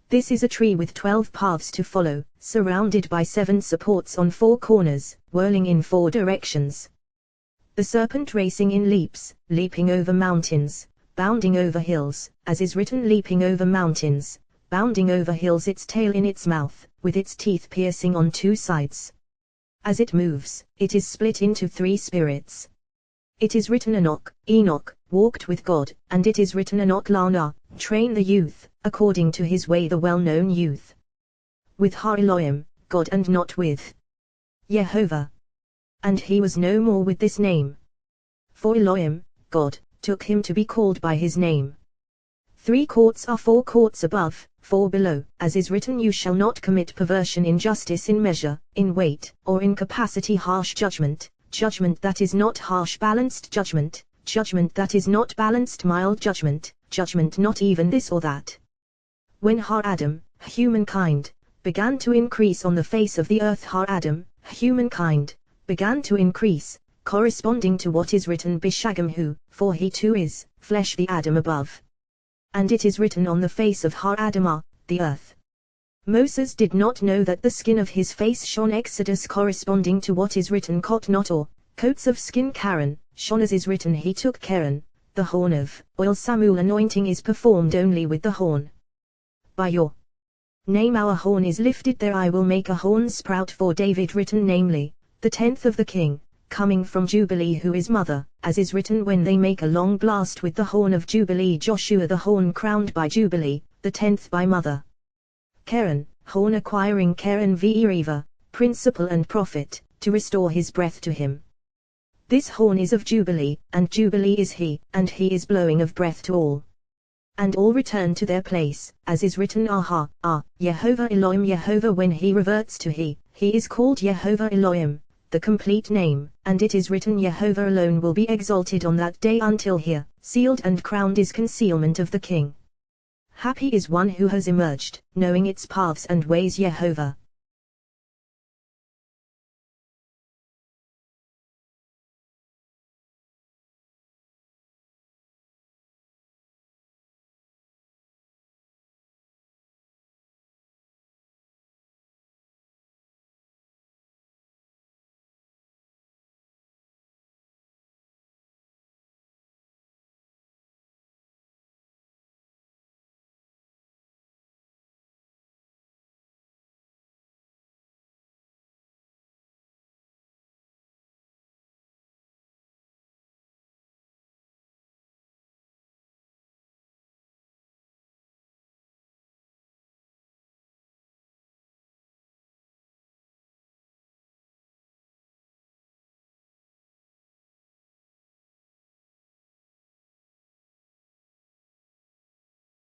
This is a tree with 12 paths to follow, surrounded by 7 supports on 4 corners, whirling in 4 directions. The serpent racing in leaps, leaping over mountains, bounding over hills, as is written, leaping over mountains, bounding over hills, its tail in its mouth, with its teeth piercing on 2 sides. As it moves, it is split into 3 spirits. It is written, Enoch, walked with God, and it is written, Enoch Lana, train the youth, according to his way, the well-known youth. With Har Elohim, God, and not with Jehovah. And he was no more with this name. For Elohim, God, took him to be called by his name. 3 courts are 4 courts above, 4 below, as is written, you shall not commit perversion, injustice in measure, in weight, or in capacity, harsh judgment, judgment that is not harsh, balanced judgment, judgment that is not balanced, mild judgment, judgment not even this or that. When Har Adam, humankind, began to increase on the face of the earth, Har Adam, humankind, began to increase, corresponding to what is written, Bishagam who, for he too is, flesh, the Adam above. And it is written on the face of Har Adamah, the earth. Moses did not know that the skin of his face shone, Exodus, corresponding to what is written, Kot not, or coats of skin Karen, shone, as is written, he took Karen, the horn of oil. Samuel, anointing is performed only with the horn. By your name our horn is lifted, there I will make a horn sprout for David. Written, namely, the 10th of the king, coming from Jubilee, who is mother, as is written, when they make a long blast with the horn of Jubilee. Joshua, the horn crowned by Jubilee, the 10th by mother. Karen, horn acquiring Karen v. Eriva, principal and prophet, to restore his breath to him. This horn is of Jubilee, and Jubilee is he, and he is blowing of breath to all. And all return to their place, as is written Yehovah Elohim Yehovah. When he reverts to he is called Yehovah Elohim, the complete name, and it is written Yehovah alone will be exalted on that day until here, sealed and crowned is concealment of the king. Happy is one who has emerged, knowing its paths and ways Yehovah.